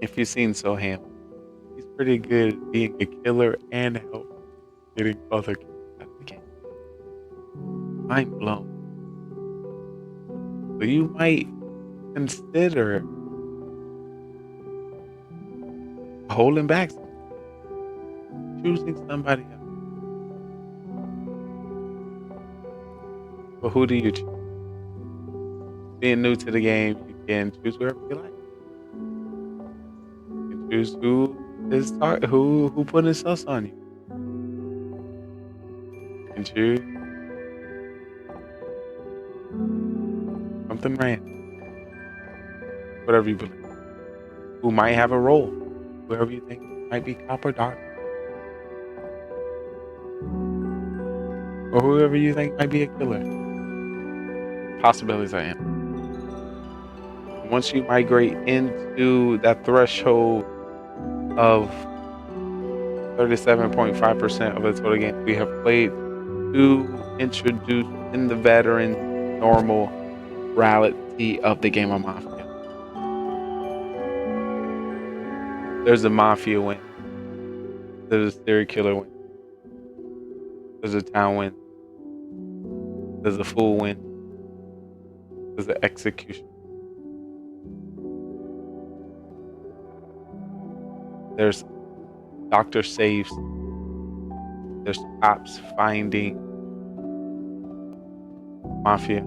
A: If you've seen Soham, he's pretty good at being a killer and help getting other kills out of the game. Mind blown. So you might consider holding back, choosing somebody else. But who do you choose? Being new to the game, you can choose whoever you like. You can choose who putting sauce on you. You can choose something random. Whatever you believe. Who might have a role. Whoever you think might be cop or dark. Or whoever you think might be a killer. Possibilities are endless. Once you migrate into that threshold of 37.5% of the total game we have played to introduce in the veteran normal reality of the game of Mafia. There's a Mafia win. There's a serial killer win. There's a town win. There's a fool win. There's an execution. There's doctor saves. There's cops finding Mafia.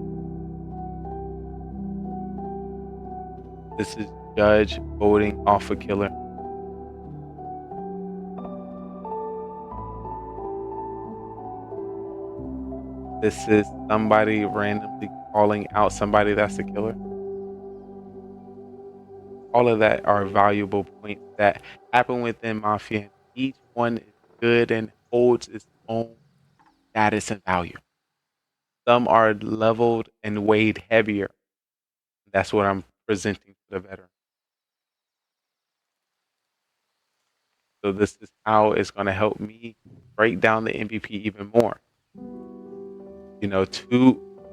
A: This is judge voting off a killer. This is somebody randomly calling out somebody that's a killer. All of that are valuable points that happen within Mafia. Each one is good and holds its own status and value. Some are leveled and weighed heavier. That's what I'm presenting to the veteran. So this is how it's going to help me break down the MVP even more. You know,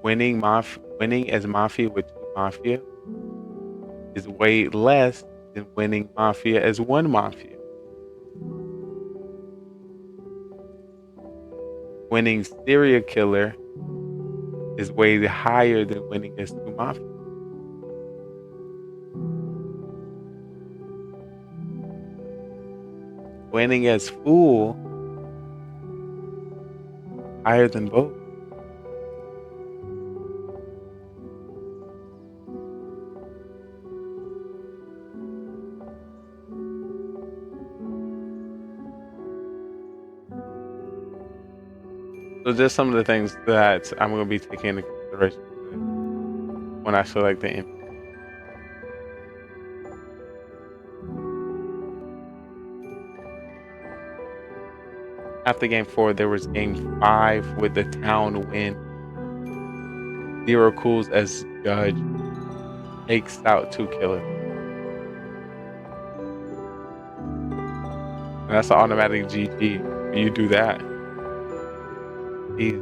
A: winning as Mafia with 2 Mafia is way less than winning Mafia as 1 Mafia. Winning serial killer is way higher than winning as 2 Mafia. Winning as fool higher than both. So just some of the things that I'm going to be taking into consideration when I select the MVP. After game 4, there was game 5 with the town win. 0 Cools as judge takes out 2 killers. And that's an automatic GG. You do that. Easy.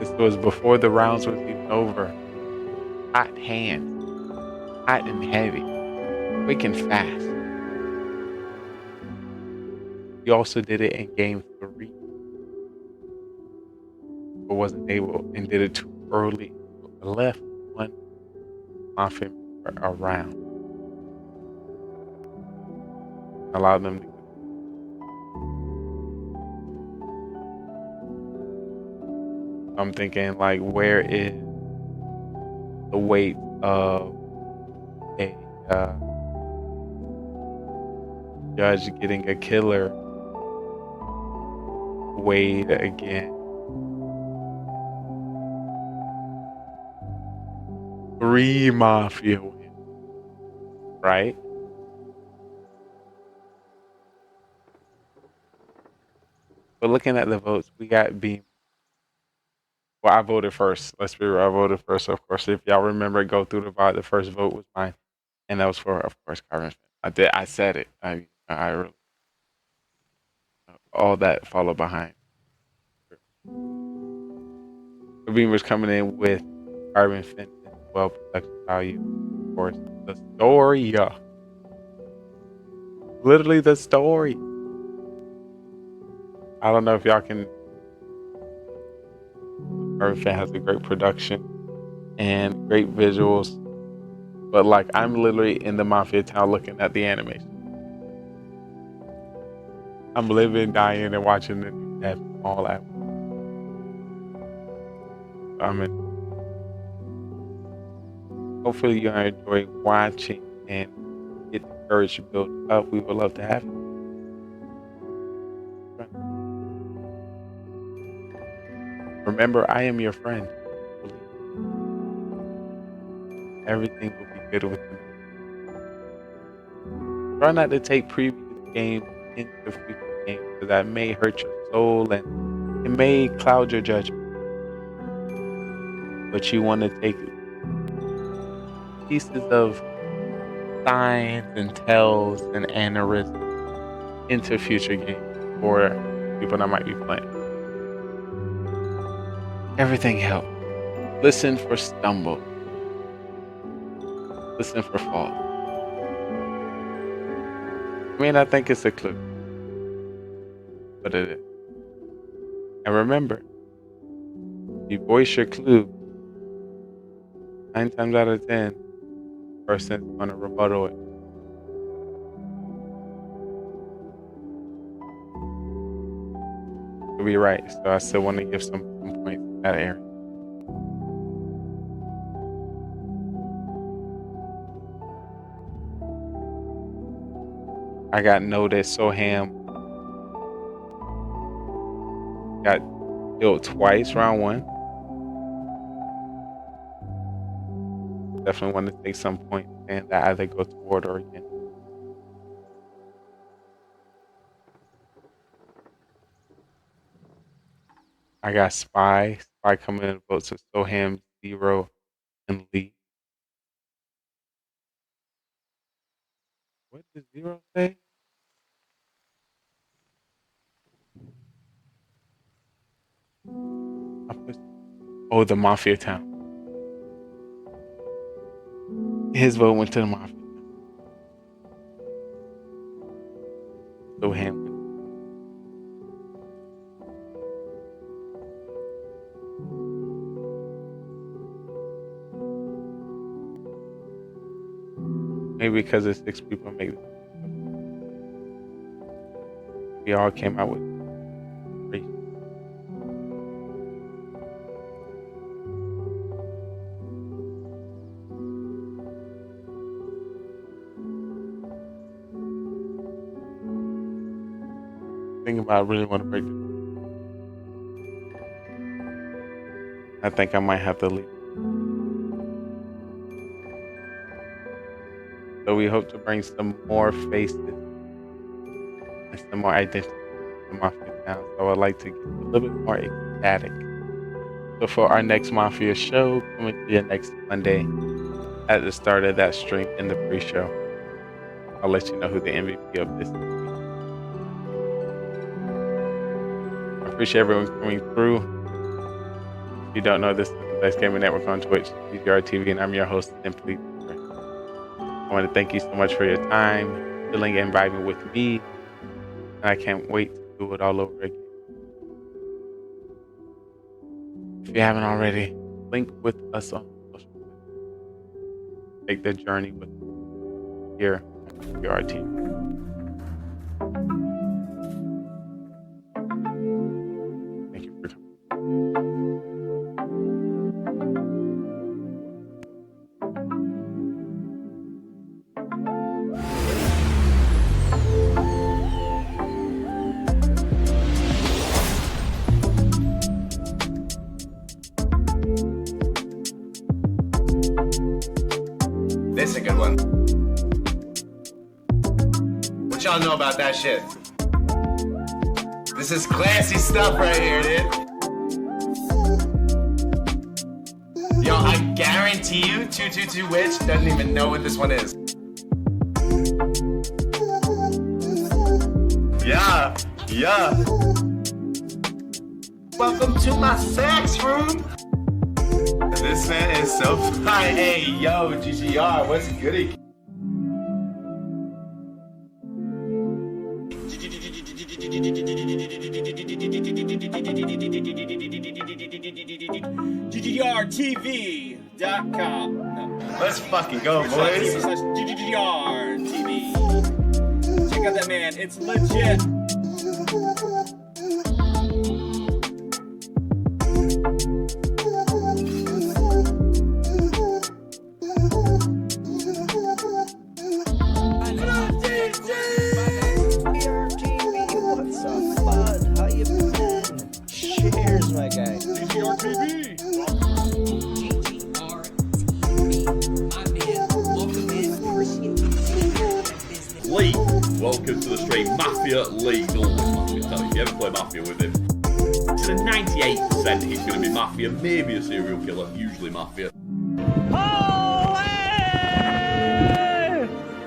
A: This was before the rounds was even over. Hot hands. Hot and heavy. Quick and fast. You also did it in game 3. But wasn't able and did it too early. Left 1 Mafia around. Allowed them to. I'm thinking, like, where is the weight of a judge getting a killer weighed again? 3 Mafia wins, right? But looking at the votes, we got Beam. Well, I voted first. Let's be real. I voted first, of course. If y'all remember, go through the vote. The first vote was mine, and that was for, of course, Carbon. I said it. I really, all that followed behind. Beam was coming in with Carbon Fenton well production value. Of course, the story. Literally the story. I don't know if y'all can, or if it has a great production and great visuals, but like I'm literally in the Mafia town looking at the animation. I'm living, dying, and watching it happen all at once. Hopefully you enjoy watching and get the courage to build up. We would love to have you. Remember, I am your friend. Everything will be good with you. Try not to take previous games into future games, because that may hurt your soul and it may cloud your judgment. But you want to take pieces of signs and tells and aneurysms into future games for people that might be playing. Everything helps. Listen for stumble. Listen for fall. I mean, I think it's a clue, but it is. And remember, if you voice your clue, 9 times out of 10, the person's going to rebuttal it. You'll be right, so I still want to give some points in that area. I got noticed, Soham got killed twice, round 1. Definitely want to take some points and that either go toward or against. I got Spy coming in votes of Soham, 0, and Lee. What did 0 say? Oh, the Mafia town. His vote went to the Mafia. Soham. Maybe because it's 6 people make it. We all came out with 3. Think about I really want to break this. I think I might have to leave. So we hope to bring some more faces and some more identity to Mafia Town. So I'd like to get a little bit more ecstatic. So for our next Mafia show, coming to you next Monday at the start of that stream in the pre-show, I'll let you know who the MVP of this is. I appreciate everyone coming through. If you don't know, this is the Best Gaming Network on Twitch, GGR TV, and I'm your host, Simplee. I want to thank you so much for your time, chilling and vibing with me, and I can't wait to do it all over again. If you haven't already, link with us on social media. Take the journey with us here at GGR TV. Thank you for coming.
D: This is a good one. What y'all know about that shit? This is classy stuff right here, dude. Yo, I guarantee you 222 Witch doesn't even know what this one is. Yeah, yeah. Welcome to my sex room. This man is so fine. Hey, yo, GGR, what's goody?
E: GGRTV.com. No.
D: Let's fucking go, boys.
E: GGRTV. Check out that man. It's legit.
B: What's up, bud? How you been? Cheers, my guy.
E: GGRTV.
F: Lee, welcome to the stream. Mafia Lee, always Mafia. Tell you, if you ever play Mafia with him, to the 98% he's going to be Mafia, maybe a serial killer, usually Mafia.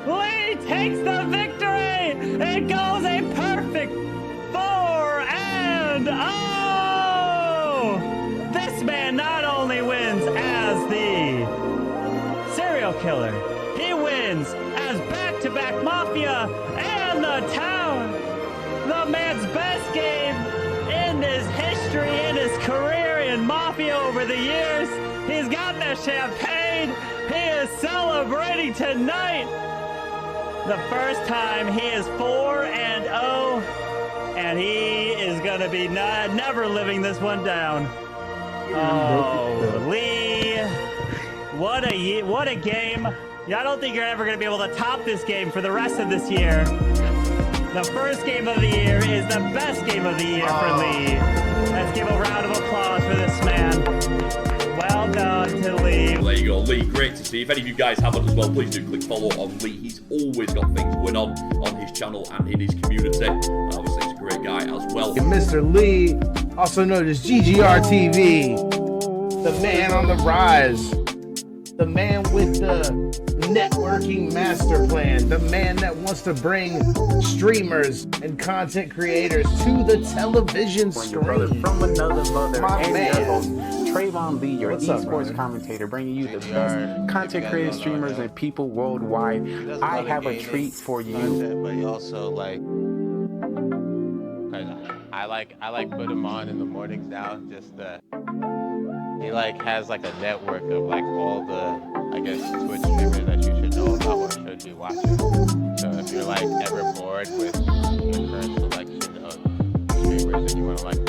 G: Lee takes the victory! It goes a perfect 4-0! This man not only wins as the serial killer, he wins as back-to-back Mafia and the town! The man's best game in his history, in his career in Mafia over the years. He's got the champagne. He is celebrating tonight. The first time he is 4-0, and he is going to be never living this one down. Oh, Lee, what a game. I don't think you're ever going to be able to top this game for the rest of this year. The first game of the year is the best game of the year for Lee. Let's give a round of applause for this man. Well done to Lee.
F: There you go, Lee. Great to see. If any of you guys haven't as well, please do click follow on Lee. He's always got things going on his channel and in his community. And obviously, he's a great guy as well.
H: And Mr. Lee, also known as GGR TV, the man on the rise, the man with the networking master plan, the man that wants to bring streamers and content creators to the television screen.
I: From another mother,
H: my
I: and
H: man.
I: your host, Trayvon Lee, your
H: What's up,
I: esports
H: brother?
I: commentator, bringing you the best content creators, streamers, and people worldwide. I have a treat for you.
J: But you also like, I like put him on in the mornings now. Just he like has like a network of like all the, I guess, Twitch streamers that you should know about or should be watching. So if you're like ever bored with your current selection of streamers and you want to like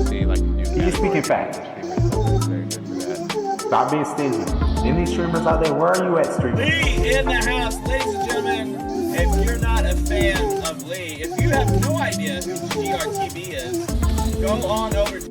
J: see like new
I: He's speaking facts. Stop being stingy. Any streamers out there, where are you at, streamers?
E: Lee in the house, ladies and gentlemen. If you're not a fan of Lee, if you have no idea who GRTV is, go on over to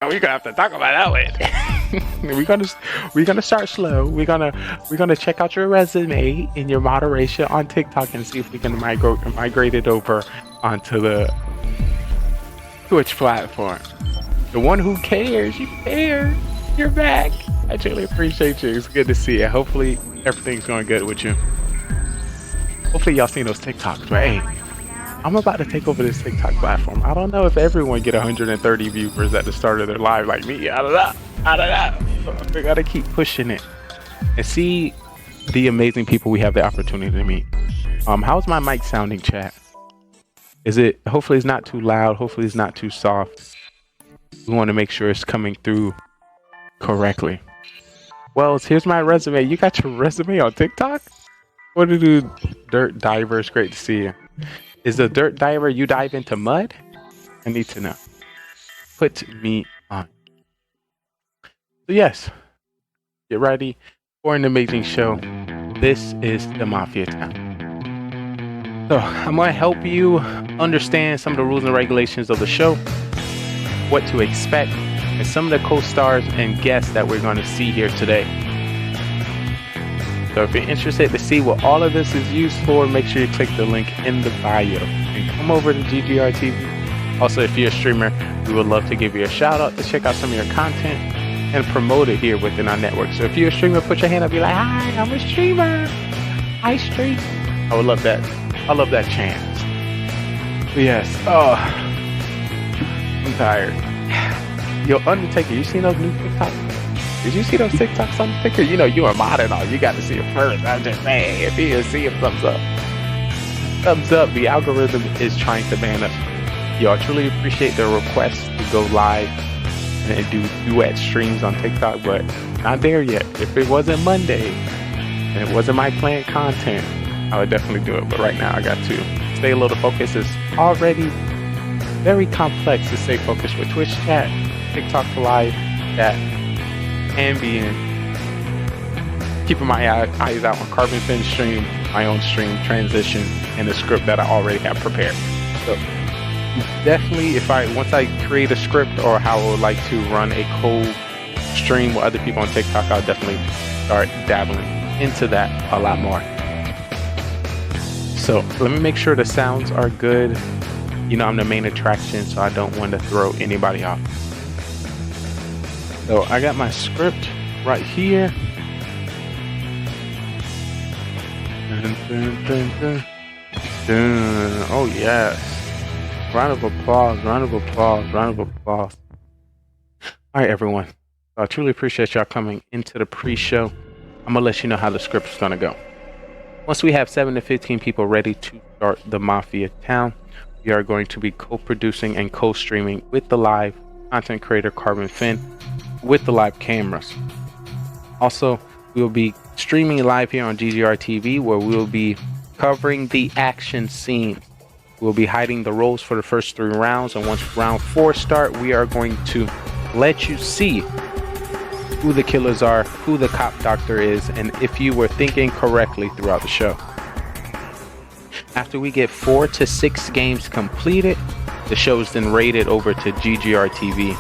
I: We're gonna have to talk about that one. we're gonna start slow. We're gonna check out your resume and your moderation on TikTok and see if we can migrate it over onto the Twitch platform. The one who cares, you care. You're back. I truly appreciate you. It's good to see you. Hopefully everything's going good with you. Hopefully y'all seen those TikToks, but hey, I'm about to take over this TikTok platform. I don't know if everyone get 130 viewers at the start of their live like me. I don't know. We gotta keep pushing it and see the amazing people we have the opportunity to meet. How's my mic sounding, chat? Is it? Hopefully it's not too loud. Hopefully it's not too soft. We want to make sure it's coming through correctly. Well, here's my resume. You got your resume on TikTok? What to do, Dirt Diver? It's great to see you. Is the Dirt Diver you dive into mud? I need to know. Put me on. So yes, get ready for an amazing show. This is the Mafia Town. So I'm going to help you understand some of the rules and regulations of the show, what to expect, and some of the co-stars and guests that we're going to see here today. So if you're interested to see what all of this is used for, make sure you click the link in the bio and come over to GGR TV. Also, if you're a streamer, we would love to give you a shout out to check out some of your content and promote it here within our network. So if you're a streamer, put your hand up, be like, hi, I'm a streamer. I stream. I would love that. I love that chance. But yes. Oh, I'm tired. Yo, Undertaker, you seen those new TikToks? Did you see those TikToks, Undertaker? You know, you are mod and all. You got to see it first. I'm just saying, if you see it, thumbs up. Thumbs up. The algorithm is trying to ban us. Yo, I truly appreciate the request to go live and do duet streams on TikTok, but not there yet. If it wasn't Monday and it wasn't my planned content, I would definitely do it. But right now, I got to stay a little focused. It's already very complex to stay focused with Twitch chat, TikTok live, chat, and being keeping my eyes out on Carbon Fin stream, my own stream transition, and the script that I already have prepared. So definitely, once I create a script or how I would like to run a co-stream with other people on TikTok, I'll definitely start dabbling into that a lot more. So let me make sure the sounds are good. You know, I'm the main attraction, so I don't want to throw anybody off. So I got my script right here. Dun, dun, dun, dun. Dun. Oh yes. Round of applause, round of applause, round of applause. All right, everyone. I truly appreciate y'all coming into the pre-show. I'm gonna let you know how the script's gonna go. Once we have 7 to 15 people ready to start the Mafia Town, we are going to be co-producing and co-streaming with the live content creator Carbon Fin with the live cameras. Also, we will be streaming live here on GGR TV, where we will be covering the action scene. We'll be hiding the roles for the first 3 rounds, and once round 4 start, we are going to let you see who the killers are, who the cop doctor is, and if you were thinking correctly throughout the show. After we get 4 to 6 games completed, the show is then rated over to GGR TV,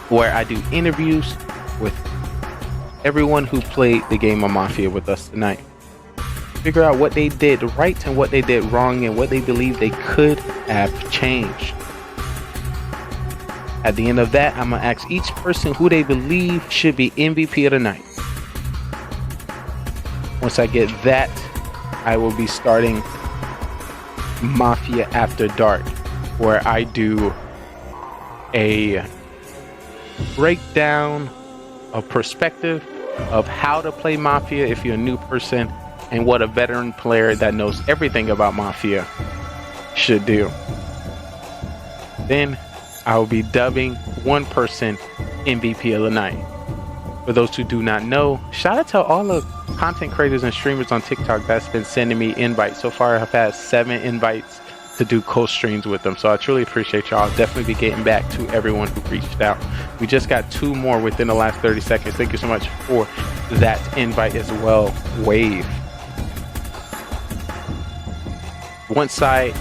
I: where I do interviews with everyone who played the game of Mafia with us tonight. Figure out what they did right and what they did wrong and what they believe they could have changed. At the end of that, I'm going to ask each person who they believe should be MVP of the night. Once I get that, I will be starting Mafia After Dark, where I do a breakdown, a perspective of how to play Mafia if you're a new person, and what a veteran player that knows everything about Mafia should do. Then I will be dubbing one person MVP of the night. For those who do not know, shout out to all the content creators and streamers on TikTok that's been sending me invites. So far, I've had 7 invites to do co-streams with them. So I truly appreciate y'all. I'll definitely be getting back to everyone who reached out. We just got 2 more within the last 30 seconds. Thank you so much for that invite as well, Wave. Once I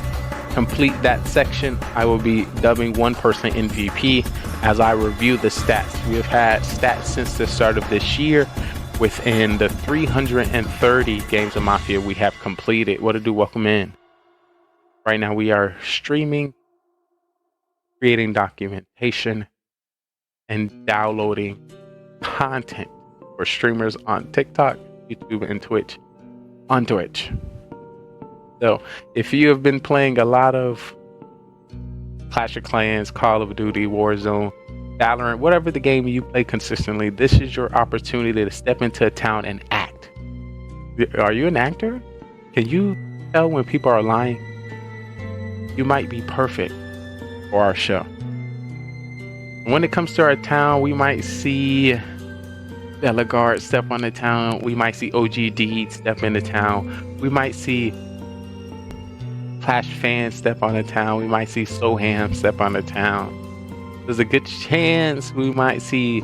I: complete that section, I will be dubbing one person MVP as I review the stats. We have had stats since the start of this year within the 330 games of Mafia we have completed. What to do? Welcome in. Right now we are streaming, creating documentation, and downloading content for streamers on TikTok, YouTube, and Twitch. On Twitch. So if you have been playing a lot of Clash of Clans, Call of Duty, Warzone, Valorant, whatever the game you play consistently, this is your opportunity to step into a town and act. Are you an actor? Can you tell when people are lying? You might be perfect for our show. When it comes to our town, we might see Bellegarde step on the town. We might see OG Deed step into town. We might see Clash fans step on the town. We might see Soham step on the town. There's a good chance we might see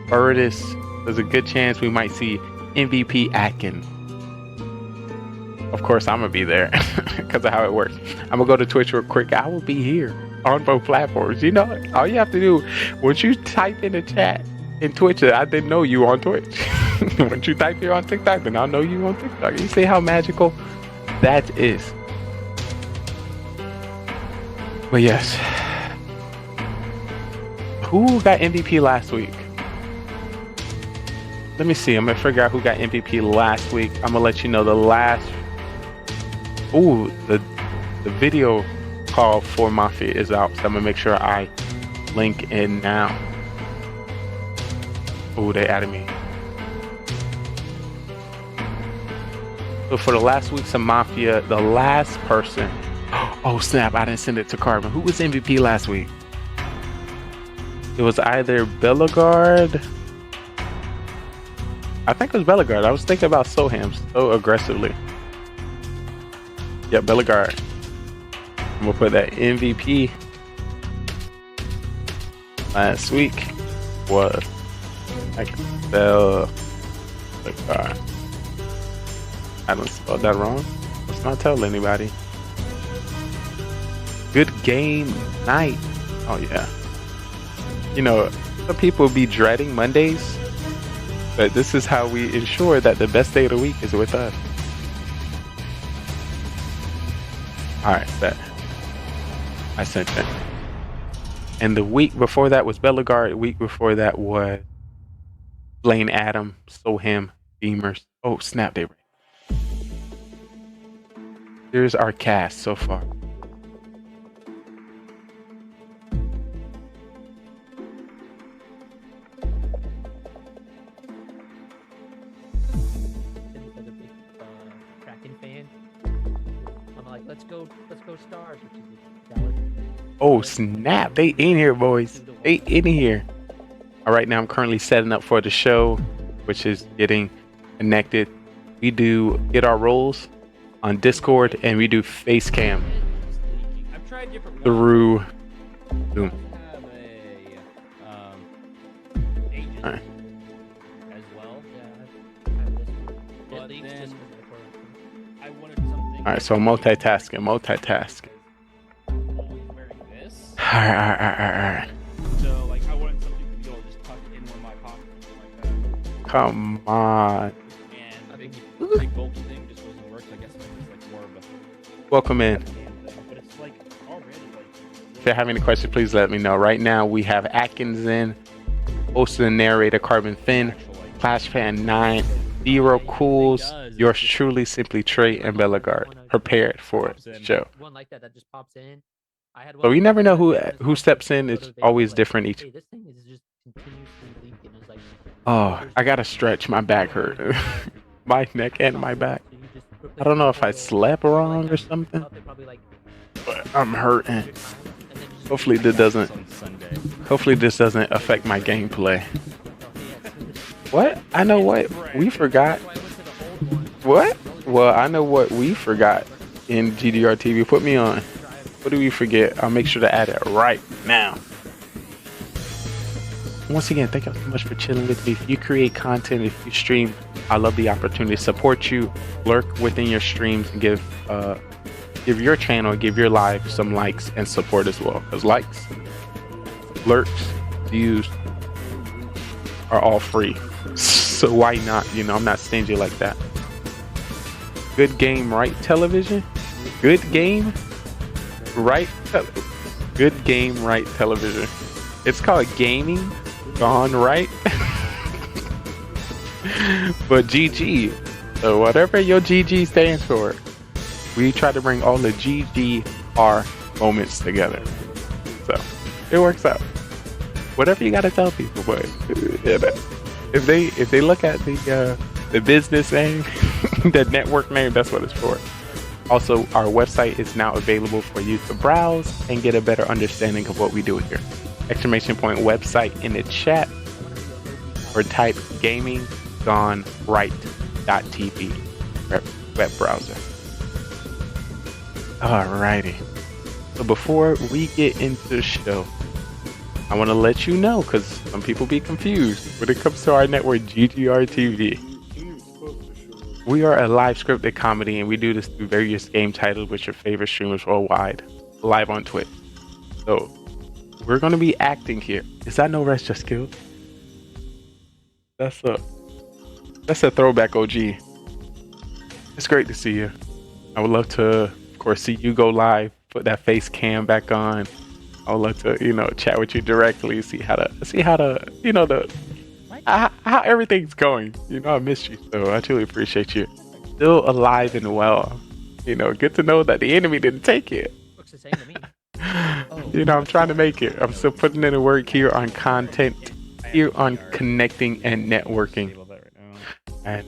I: Burtis. There's a good chance we might see MVP Atkins. Of course, I'm going to be there because of how it works. I'm going to go to Twitch real quick. I will be here. on both platforms. You know, all you have to do once you type in the chat in Twitch, I didn't know you on Twitch. Once you type here on TikTok, then I'll know you on TikTok. You see how magical that is. But yes, who got MVP last week? Let me see. I'm gonna figure out who got MVP last week. I'm gonna let you know the last. Ooh, the video call for Mafia is out, so I'm gonna make sure I link in now. Ooh, they added me. So for the last week's of Mafia, the last person. Oh snap! I didn't send it to Carbon. Who was MVP last week? It was either Bellegarde. I think it was Bellegarde. I was thinking about Soham so aggressively. Yeah, Bellegarde. I'm gonna put that MVP last week was like Bellegarde. I don't spell that wrong. Let's not tell anybody. Good game night. Oh yeah. You know, some people be dreading Mondays, but this is how we ensure that the best day of the week is with us. Alright, bet. I sent it. And the week before that was Bellegarde. The week before that was Blaine Adam, Soham, Beamers. Oh, snap, they. Here's our cast so far.
R: Let's go Stars, which is Dallas.
I: Oh snap, they in here, boys. They in here. All right, now I'm currently setting up for the show, which is getting connected. We do get our roles on Discord, and we do face cam through Zoom. All right. All right, so multitasking. Alright.
L: So, like, I wanted something to be able to just tuck in one of my pockets like that.
I: Come on.
L: And I think the big bulky thing just wasn't working. I guess it's like more of a
I: Welcome in.
L: but it's like already like.
I: If you have any questions, please let me know. Right now, we have Atkins in, host and narrator Carbon Finn, Clash Fan 9, Zero Cools, yours truly, Simplee Trey, and Bellegarde. Prepared for the show.
R: One like that just pops in. I had
I: So we never know who steps in. It's always different each.
R: This thing is just continuously leaking. It's like,
I: Oh, I gotta stretch. My back hurt. My neck and my back. I don't know if I slept wrong or something, but I'm hurting. Hopefully this doesn't affect my gameplay. What? I know what we forgot. What? Well, I know what we forgot in GDR TV. Put me on. What do we forget? I'll make sure to add it right now. Once again, thank you so much for chilling with me. If you create content, if you stream, I love the opportunity to support you, lurk within your streams, and give your channel, give your live some likes and support as well. Because likes, lurks, views are all free. So why not? You know, I'm not stingy like that. Good Game Right Television. Good Game Right. Good Game Right Television. It's called Gaming GoneRight. But GG. So whatever your GG stands for, we try to bring all the GGR moments together. So it works out. Whatever you gotta tell people, but if they look at the business name, the network name, that's what it's for. Also, our website is now available for you to browse and get a better understanding of what we do here. Exclamation point website in the chat, or type GamingGoneRight.tv web browser. Alrighty. So before we get into the show, I want to let you know, because some people be confused when it comes to our network, GGR TV. We are a live scripted comedy, and we do this through various game titles with your favorite streamers worldwide, live on Twitch. So we're gonna be acting here. Is that no rest just killed? That's a throwback, OG. It's great to see you. I would love to, of course, see you go live, put that face cam back on. I would love to, you know, chat with you directly, see how to, you know, how everything's going. You know, I missed you, so I truly appreciate you. Still alive and well. You know, good to know that the enemy didn't take it.
R: Looks the same to me.
I: You know, I'm trying to make it. I'm still putting in the work here on content, here on connecting and networking, and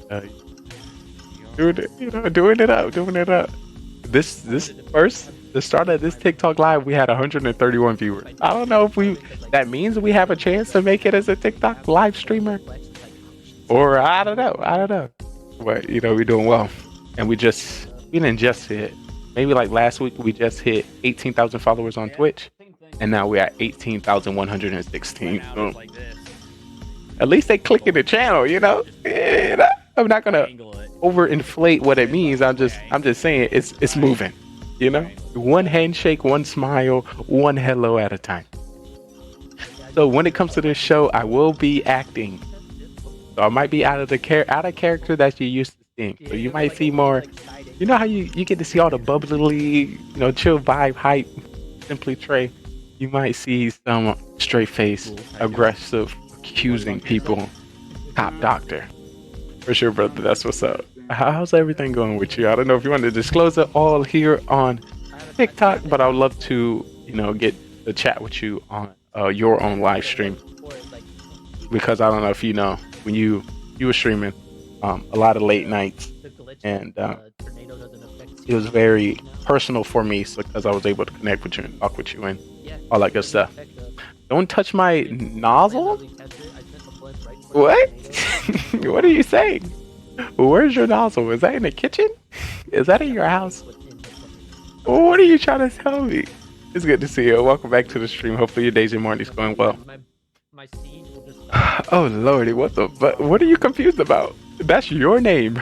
I: doing it up. The start of this TikTok live, we had 131 viewers. I don't know if that means we have a chance to make it as a TikTok live streamer, or I don't know. But you know, we're doing well, and we didn't just hit. Maybe like last week we just hit 18,000 followers on Twitch, and now we're at 18,116. So at least they click in the channel, you know. I'm not gonna overinflate what it means. I'm just saying it's moving, you know. One handshake, one smile, one hello at a time. So when it comes to this show, I will be acting. So I might be out of character that you used to seeing. So you might see more. You know how you get to see all the bubbly, you know, chill vibe, hype, Simplee Trey. You might see some straight face, aggressive, accusing people, top doctor. For sure, brother. That's what's up. How's everything going with you? I don't know if you want to disclose it all here on TikTok, but I would love to, you know, get the chat with you on your own live stream. Because I don't know if you know, when you were streaming a lot of late nights, and it was very personal for me, so because I was able to connect with you and talk with you and all that good stuff. Don't touch my nozzle? What? What are you saying? Where's your nozzle? Is that in the kitchen? Is that in your house? What are you trying to tell me? It's good to see you. Welcome back to the stream. Hopefully your days and mornings going well. Oh lordy, what are you confused about? That's your name.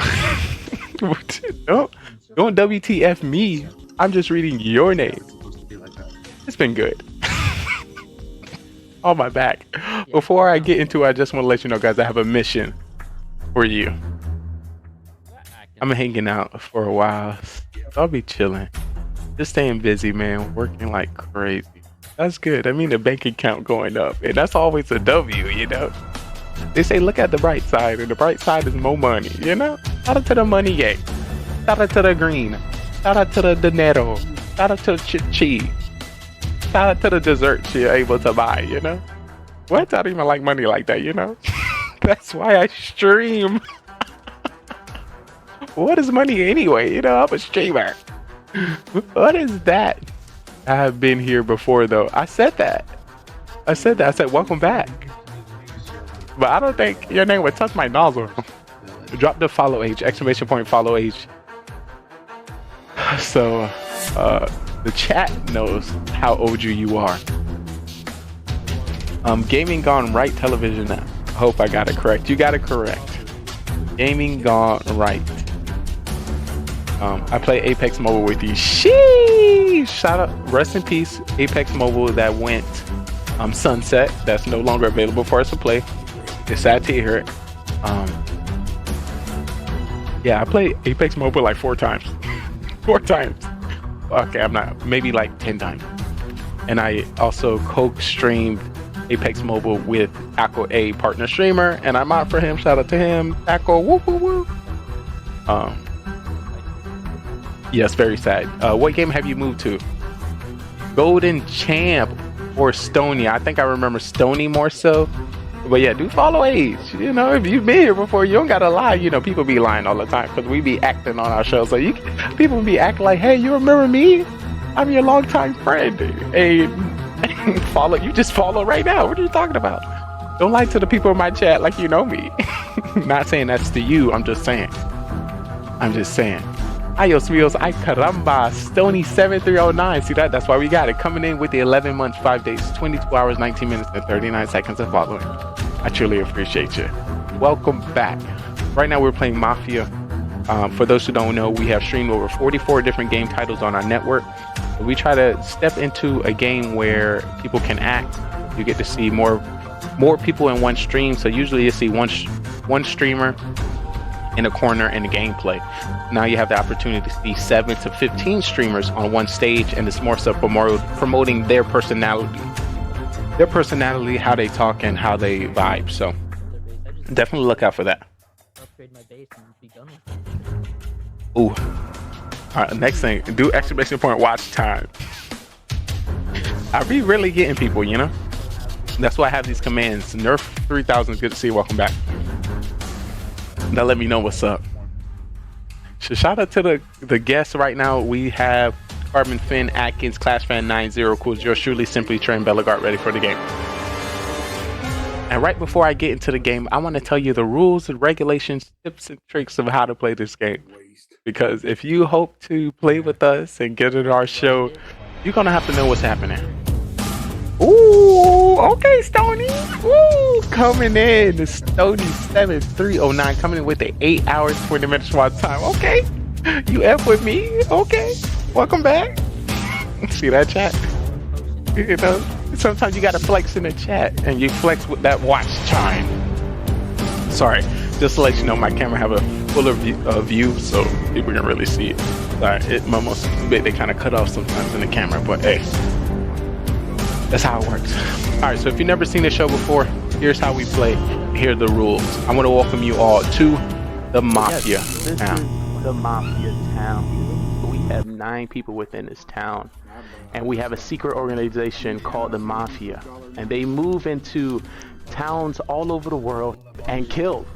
I: Don't WTF me. I'm just reading your name. It's been good. On my back. Before I get into it, I just want to let you know, guys, I have a mission for you. I'm hanging out for a while. I'll be chilling. Just staying busy, man. Working like crazy. That's good. I mean, the bank account going up. And that's always a W, you know? They say look at the bright side, and the bright side is more money, you know? Shout out to the money gang. Shout out to the green. Shout out to the dinero. Shout out to the cheese. Shout out to the desserts you're able to buy, you know? What? I don't even like money like that, you know? That's why I stream. What is money anyway? You know, I'm a streamer. What is that? I have been here before, though. I said that. I said welcome back. But I don't think your name would touch my nozzle. Drop the follow age, exclamation point follow age. So, the chat knows how OG you are. Gaming GoneRight television. I hope I got it correct. You got it correct. Gaming GoneRight. I play Apex Mobile with you. Sheesh! Shout out, rest in peace, Apex Mobile that went sunset. That's no longer available for us to play. It's sad to hear it. Yeah, I played Apex Mobile like 4 times. 4 times. Okay, I'm not. Maybe like 10 times. And I also co-streamed Apex Mobile with Akko, a partner streamer, and I'm out for him. Shout out to him. Akko, woo woo woo. Yes, very sad. What game have you moved to? Golden Champ or Stony? I think I remember Stony more so. But yeah, do follow age. You know, if you've been here before, you don't gotta lie. You know, people be lying all the time because we be acting on our show. So people be acting like, hey, you remember me? I'm your longtime friend. Hey, follow. You just follow right now. What are you talking about? Don't lie to the people in my chat like you know me. Not saying that's to you. I'm just saying. Ayos Mios, ay caramba, Stony7309. See that? That's why we got it. Coming in with the 11 months, 5 days, 22 hours, 19 minutes, and 39 seconds of following. I truly appreciate you. Welcome back. Right now we're playing Mafia. For those who don't know, we have streamed over 44 different game titles on our network. We try to step into a game where people can act. You get to see more people in one stream. So usually you see one streamer in a corner in the gameplay. Now you have the opportunity to see 7 to 15 streamers on one stage, and it's more so promoting their personality, how they talk and how they vibe. So definitely look out for that. Ooh. All right, next thing, do exclamation point watch time. I be really getting people, you know? That's why I have these commands. Nerf 3000 is good to see you. Welcome back. Now let me know what's up. So shout out to the guests right now. We have Carbon Finn, Atkins, Clash Fan 90, Cool, yours truly, Simplee, Train, Bellegard, ready for the game. And right before I get into the game, I want to tell you the rules and regulations, tips and tricks of how to play this game. Because if you hope to play with us and get in our show, you're going to have to know what's happening. Ooh, okay, Stony. Ooh, coming in. Stony 7309 coming in with the 8 hours, 20 minutes watch time. Okay, you F with me. Okay, welcome back. See that chat? You know, sometimes you got to flex in the chat, and you flex with that watch time. Sorry, just to let you know, my camera have a fuller view, so people can really see it. Sorry, it almost they kind of cut off sometimes in the camera, but hey. That's how it works. All right, so if you've never seen the show before, here's how we play. Here are the rules. I want to welcome you all to the Mafia town. The Mafia town. We have 9 people within this town, and we have a secret organization called the Mafia, and they move into towns all over the world and kill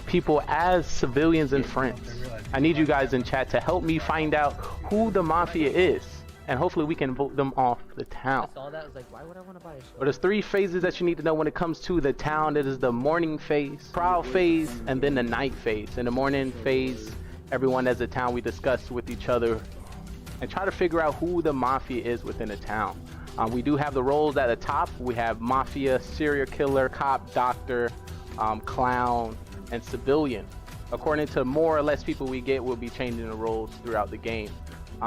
I: people as civilians and friends. I need you guys in chat to help me find out who the Mafia is. And hopefully we can vote them off the town. But there's 3 phases that you need to know when it comes to the town. It is the morning phase, trial phase, and then the night phase. In the morning phase, everyone as a town, we discuss with each other and try to figure out who the Mafia is within the town. We do have the roles at the top. We have Mafia, serial killer, cop, doctor, clown, and civilian. According to more or less people we get, we'll be changing the roles throughout the game.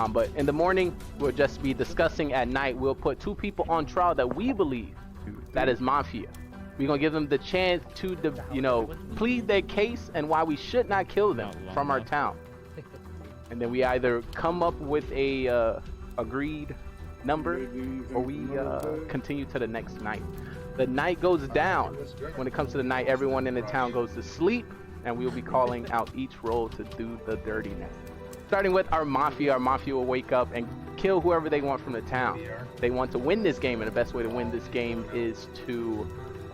I: But in the morning, we'll just be discussing. At night, we'll put 2 people on trial that we believe that is Mafia. We're going to give them the chance to, plead their case and why we should not kill them from our town. And then we either come up with a agreed number, or we continue to the next night. The night goes down. When it comes to the night, everyone in the town goes to sleep, and we'll be calling out each role to do the dirtiness. Starting with our Mafia will wake up and kill whoever they want from the town. They want to win this game, and the best way to win this game is to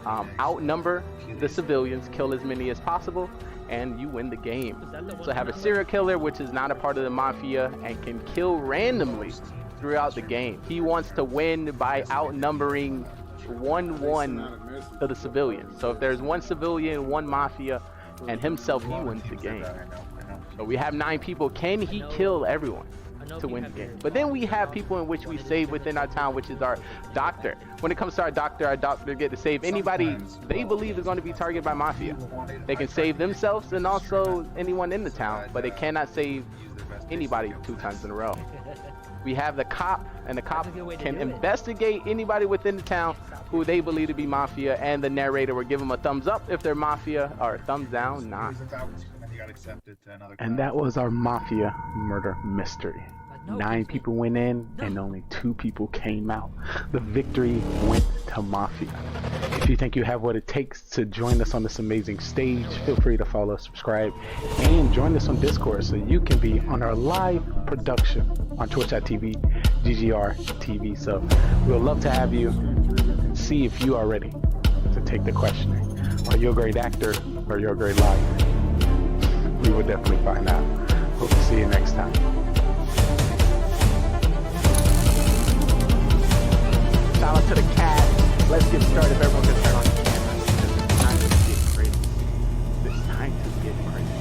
I: outnumber the civilians, kill as many as possible, and you win the game. So have a serial killer, which is not a part of the Mafia and can kill randomly throughout the game. He wants to win by outnumbering 1-1 to the civilians. So if there's 1 civilian, 1 Mafia, and himself, he wins the game. So we have 9 people. Can he kill everyone to win the game? But then we have people in which we save within our town, which is our doctor. When it comes to our doctor get to save anybody they believe is going to be targeted by Mafia. They can save themselves and also anyone in the town, but they cannot save anybody 2 times in a row. We have the cop, and the cop can investigate anybody within the town who they believe to be Mafia, and the narrator will give them a thumbs up if they're Mafia, or a thumbs down, not. And that was our Mafia murder mystery. 9 people went in and only 2 people came out. The victory went to Mafia. If you think you have what it takes to join us on this amazing stage, feel free to follow, subscribe, and join us on Discord so you can be on our live production on twitch.tv, GGR.TV. So we'll love to have you. See if you are ready to take the questioning. Are you a great actor or you're a great liar? We will definitely find out. Hope to see you next time. Shout out to the cat. Let's get started. If everyone can turn on the camera. It's time to get crazy. It's time to get crazy.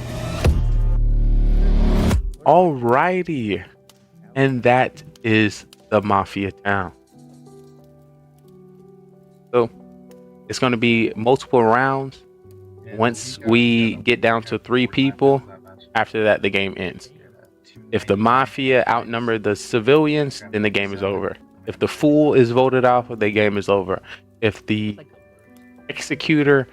I: Alrighty. And that is the Mafia town. So it's going to be multiple rounds. Once we get down to 3 people, after that the game ends. If the Mafia outnumber the civilians, then the game is over. If the Fool is voted off, the game is over. If the Executor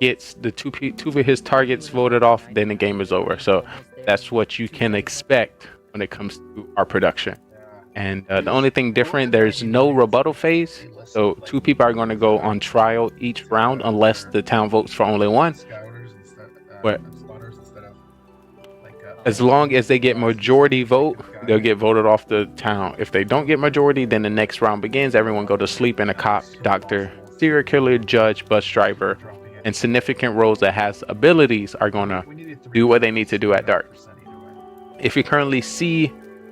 I: gets the two of his targets voted off, then the game is over. So that's what you can expect when it comes to our production. And the only thing different, there's no rebuttal phase. So 2 people are going to go on trial each round unless the town votes for only one. But as long as they get majority vote, they'll get voted off the town. If they don't get majority, then the next round begins. Everyone go to sleep, and a cop, doctor, serial killer, judge, bus driver, and significant roles that has abilities are going to do what they need to do at dark. If you currently see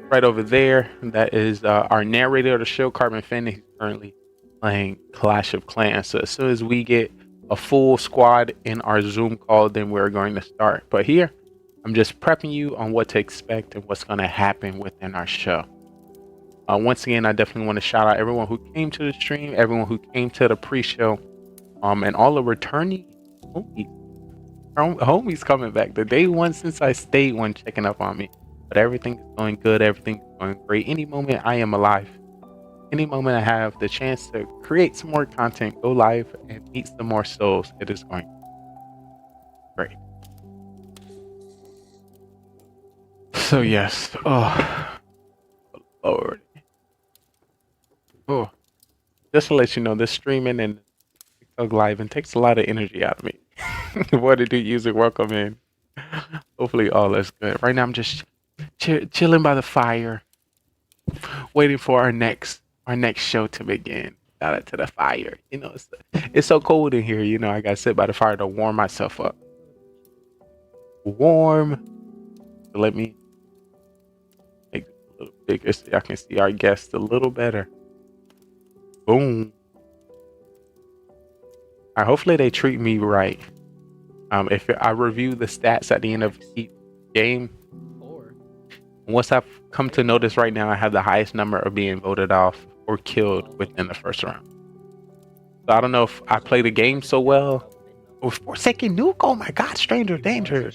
I: right over there, that is our narrator of the show, Carbon Finn. He's currently playing Clash of Clans. So as soon as we get a full squad in our Zoom call, then we're going to start. But here, I'm just prepping you on what to expect and what's going to happen within our show. Once again, I definitely want to shout out everyone who came to the stream, everyone who came to the pre-show, and all the returning homies coming back. The day one since I stayed one checking up on me. But everything is going good. Everything is going great. Any moment I am alive. Any moment I have the chance to create some more content, go live, and meet some more souls, it is going great. So yes. Oh, Lord. Oh, just to let you know, this streaming and TikTok live and takes a lot of energy out of me. What to do, user, welcome in. Hopefully all is good. Right now I'm just chilling by the fire, waiting for our next show to begin. Shout out to the fire. You know, it's so cold in here. You know, I gotta sit by the fire to warm myself up. Warm. So let me make it a little bigger so I can see our guests a little better. Boom. All right, hopefully they treat me right. If I review the stats at the end of each game, once I've come to notice right now, I have the highest number of being voted off or killed within the first round. So I don't know if I play the game so well. Oh, 4-second nuke! Oh my God, Stranger Danger!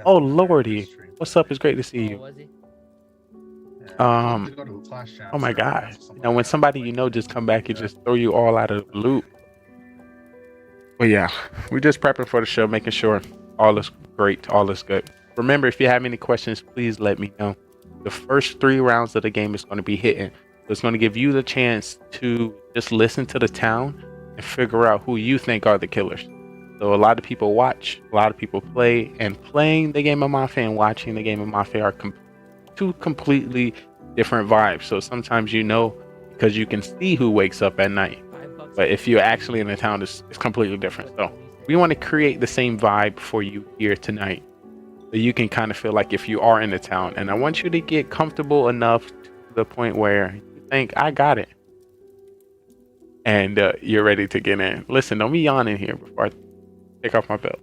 I: Oh Lordy, what's up? It's great to see you. Oh my God! You know, when somebody you know just come back and just throw you all out of the loop. But yeah, we're just prepping for the show, making sure all is great, all is good. Remember, if you have any questions, please let me know. The first 3 rounds of the game is going to be hitting. So it's going to give you the chance to just listen to the town and figure out who you think are the killers. So a lot of people watch, a lot of people play, and playing the game of Mafia and watching the game of Mafia are 2 completely different vibes. So sometimes you know because you can see who wakes up at night. But if you're actually in the town, it's completely different. So we want to create the same vibe for you here tonight. So you can kind of feel like if you are in the town. And I want you to get comfortable enough to the point where you think, I got it. And you're ready to get in. Listen, don't be yawning here before I take off my belt.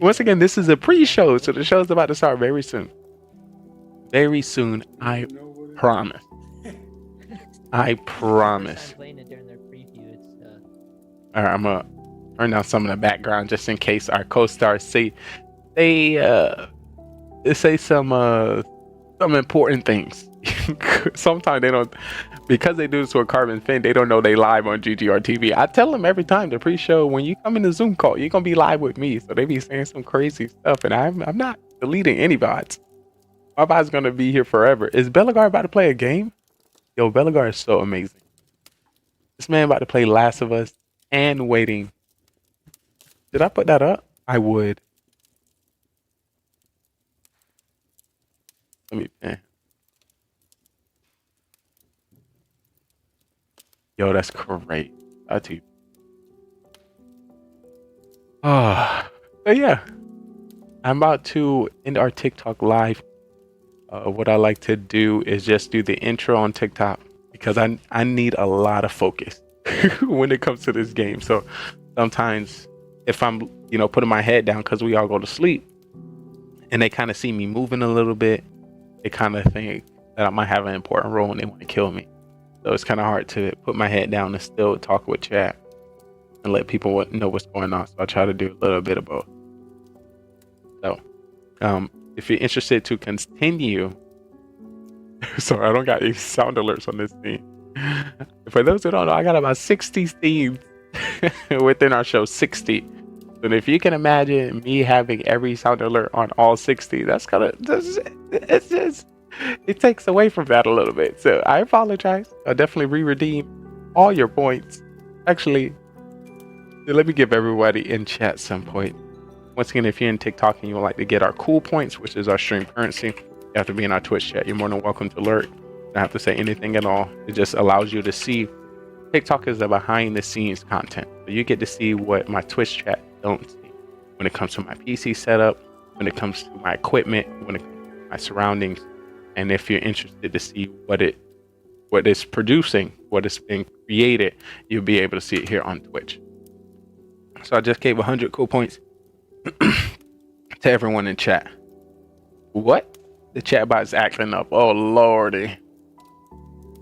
I: Once again, this is a pre-show. So the show's about to start very soon. Very soon, I promise. I promise. All right, I'm gonna turn down some of the background just in case our co-stars say some important things. Sometimes they don't, because they do this with Carbon Finn, they don't know they live on GGR TV. I tell them every time the pre-show, when you come in the Zoom call, you're gonna be live with me. So they be saying some crazy stuff, and I'm not deleting any bots. My bot's gonna be here forever. Is Bellegar about to play a game? Yo, Bellegar is so amazing. This man about to play Last of Us and Waiting. Did I put that up? I would. Let me. Yo, that's great. I too. But yeah, I'm about to end our TikTok live. What I like to do is just do the intro on TikTok because I need a lot of focus when it comes to this game. So sometimes if I'm, putting my head down because we all go to sleep and they kind of see me moving a little bit, they kind of think that I might have an important role and they want to kill me. So it's kind of hard to put my head down and still talk with chat and let people know what's going on. So I try to do a little bit of both. So If you're interested to continue, sorry, I don't got any sound alerts on this theme. For those who don't know, I got about 60 themes within our show, 60. And if you can imagine me having every sound alert on all 60, it takes away from that a little bit. So I apologize. I'll definitely re-redeem all your points. Actually, let me give everybody in chat some point. Once again, if you're in TikTok and you would like to get our cool points, which is our stream currency, you have to be in our Twitch chat. You're more than welcome to alert. You don't have to say anything at all. It just allows you to see. TikTok is the behind the scenes content. So you get to see what my Twitch chat don't see. When it comes to my PC setup, when it comes to my equipment, when it comes to my surroundings. And if you're interested to see what it's producing, what is being created, you'll be able to see it here on Twitch. So I just gave 100 cool points to everyone in chat. What? The chat bot is acting up. Oh lordy.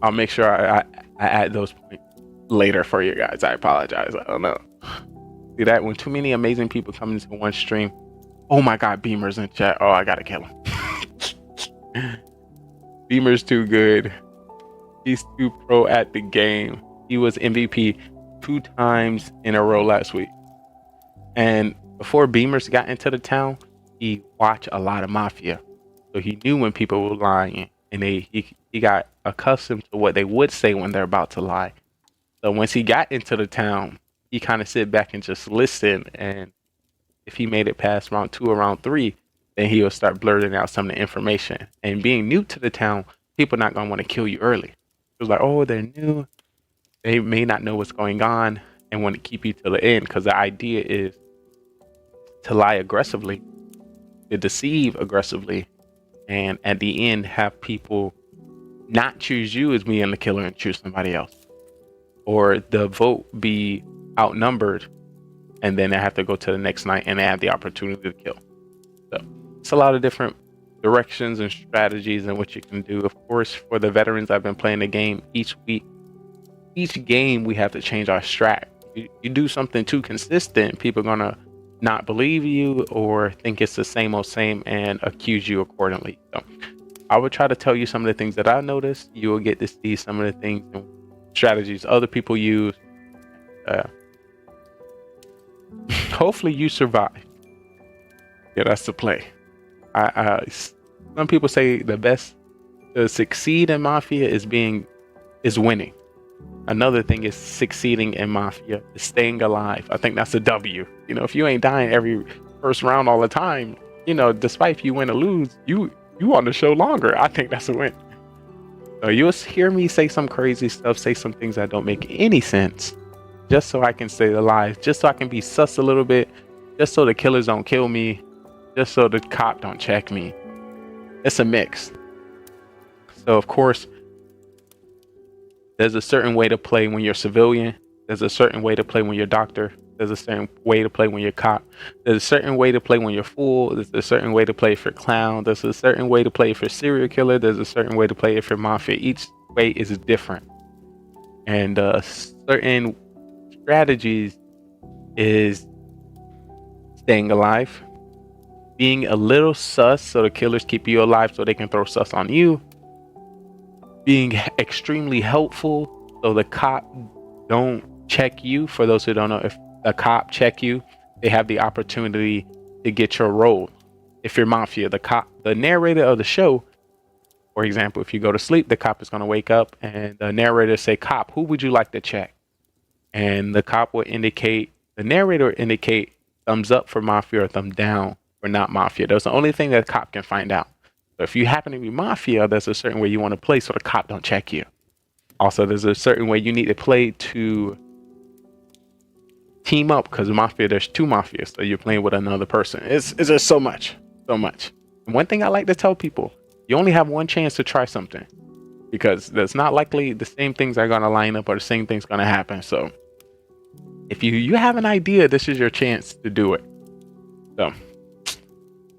I: I'll make sure I add those points later for you guys. I apologize. I don't know. See that? When too many amazing people come into one stream. Oh my god, Beamer's in chat. Oh, I gotta kill him. Beamer's too good. He's too pro at the game. He was MVP 2 times in a row last week. And before Beamers got into the town, he watched a lot of Mafia. So he knew when people were lying, and he got accustomed to what they would say when they're about to lie. So once he got into the town, he kind of sit back and just listen. And if he made it past round 2 or round 3, then he will start blurting out some of the information. And being new to the town, people not going to want to kill you early. It was like, oh, they're new. They may not know what's going on and want to keep you till the end, because the idea is to lie aggressively, to deceive aggressively, and at the end have people not choose you as being the killer and choose somebody else, or the vote be outnumbered and then they have to go to the next night and they have the opportunity to kill. So it's a lot of different directions and strategies and what you can do. Of course, for the veterans, I've been playing the game each week. Each game we have to change our strat. You do something too consistent, people are gonna not believe you or think it's the same old same and accuse you accordingly. So I would try to tell you some of the things that I noticed. You will get to see some of the things and strategies other people use. Hopefully you survive. Yeah, that's the play. Some people say the best to succeed in Mafia is winning. Another thing is succeeding in Mafia is staying alive. I think that's a W. You know, if you ain't dying every first round all the time, you know, despite if you win or lose, you on the show longer. I think that's a win. So you'll hear me say some crazy stuff, say some things that don't make any sense, just so I can stay alive, just so I can be sus a little bit, just so the killers don't kill me, just so the cop don't check me. It's a mix. So of course, there's a certain way to play when you're civilian. There's a certain way to play when you're doctor. There's a certain way to play when you're cop. There's a certain way to play when you're fool. There's a certain way to play for clown. There's a certain way to play for serial killer. There's a certain way to play it for mafia. Each way is different. And certain strategies is staying alive, being a little sus so the killers keep you alive so they can throw sus on you, being extremely helpful so the cop don't check you. For those who don't know, if a cop check you, they have the opportunity to get your role. If you're mafia, the narrator of the show, for example, if you go to sleep, the cop is going to wake up and the narrator say, cop, who would you like to check? And the cop will indicate, the narrator will indicate thumbs up for mafia or thumb down for not mafia. That's the only thing that the cop can find out. So if you happen to be mafia, there's a certain way you want to play so the cop don't check you. Also, there's a certain way you need to play to team up, because mafia, there's 2 mafias, so you're playing with another person. It's just so much. And one thing I like to tell people, you only have one chance to try something, because there's not likely the same things are going to line up or the same thing's going to happen. So if you have an idea, this is your chance to do it. So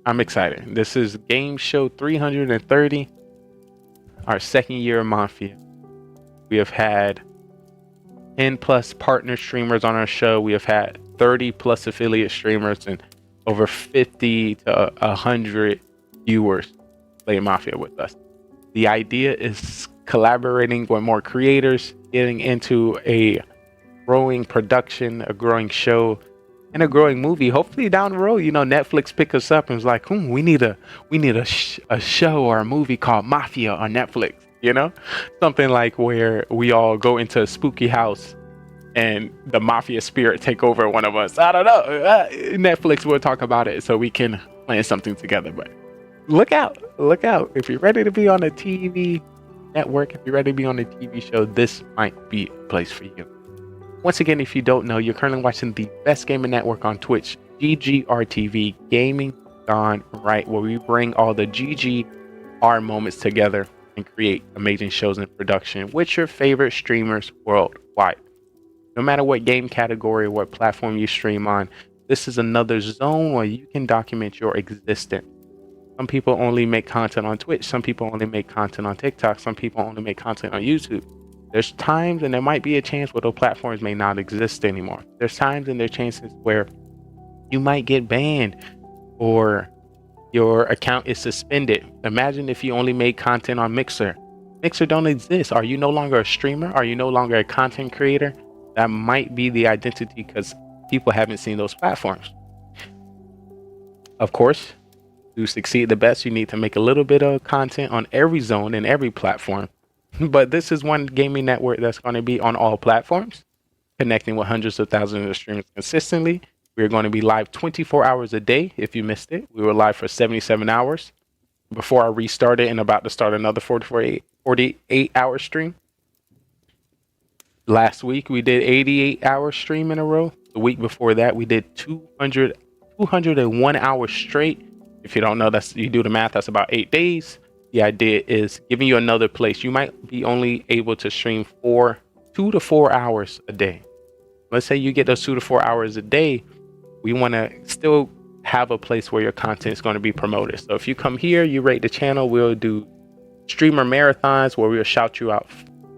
I: I'm excited. This is game show 330, our second year of Mafia. We have had 10 plus partner streamers on our show. We have had 30 plus affiliate streamers, and over 50 to 100 viewers play Mafia with us. The idea is collaborating with more creators, getting into a growing production, a growing show, and a growing movie. Hopefully down the road, Netflix pick us up and was like, we need a show or a movie called Mafia on Netflix. Something like where we all go into a spooky house and the mafia spirit take over one of us. I don't know. Netflix will talk about it so we can plan something together. But look out. If you're ready to be on a TV network, if you're ready to be on a TV show, this might be a place for you. Once again, if you don't know, you're currently watching the best gaming network on Twitch, GGRTV, Gaming GoneRight, where we bring all the GGR moments together and create amazing shows and production with your favorite streamers worldwide. No matter what game category or what platform you stream on, this is another zone where you can document your existence. Some people only make content on Twitch. Some people only make content on TikTok. Some people only make content on YouTube. There's times and there might be a chance where those platforms may not exist anymore. There's times and there's chances where you might get banned or your account is suspended. Imagine if you only made content on Mixer. Mixer don't exist. Are you no longer a streamer? Are you no longer a content creator? That might be the identity because people haven't seen those platforms. Of course, to succeed the best, you need to make a little bit of content on every zone and every platform. But this is one gaming network that's going to be on all platforms, connecting with hundreds of thousands of streamers consistently. We're going to be live 24 hours a day. If you missed it, we were live for 77 hours before I restarted and about to start another 48-hour stream. Last week, we did 88-hour stream in a row. The week before that, we did 201 hours straight. If you don't know, you do the math, that's about 8 days. The idea is giving you another place. You might be only able to stream 2 to 4 hours a day. Let's say you get those 2 to 4 hours a day. We want to still have a place where your content is going to be promoted. So if you come here, you rate the channel, we'll do streamer marathons where we'll shout you out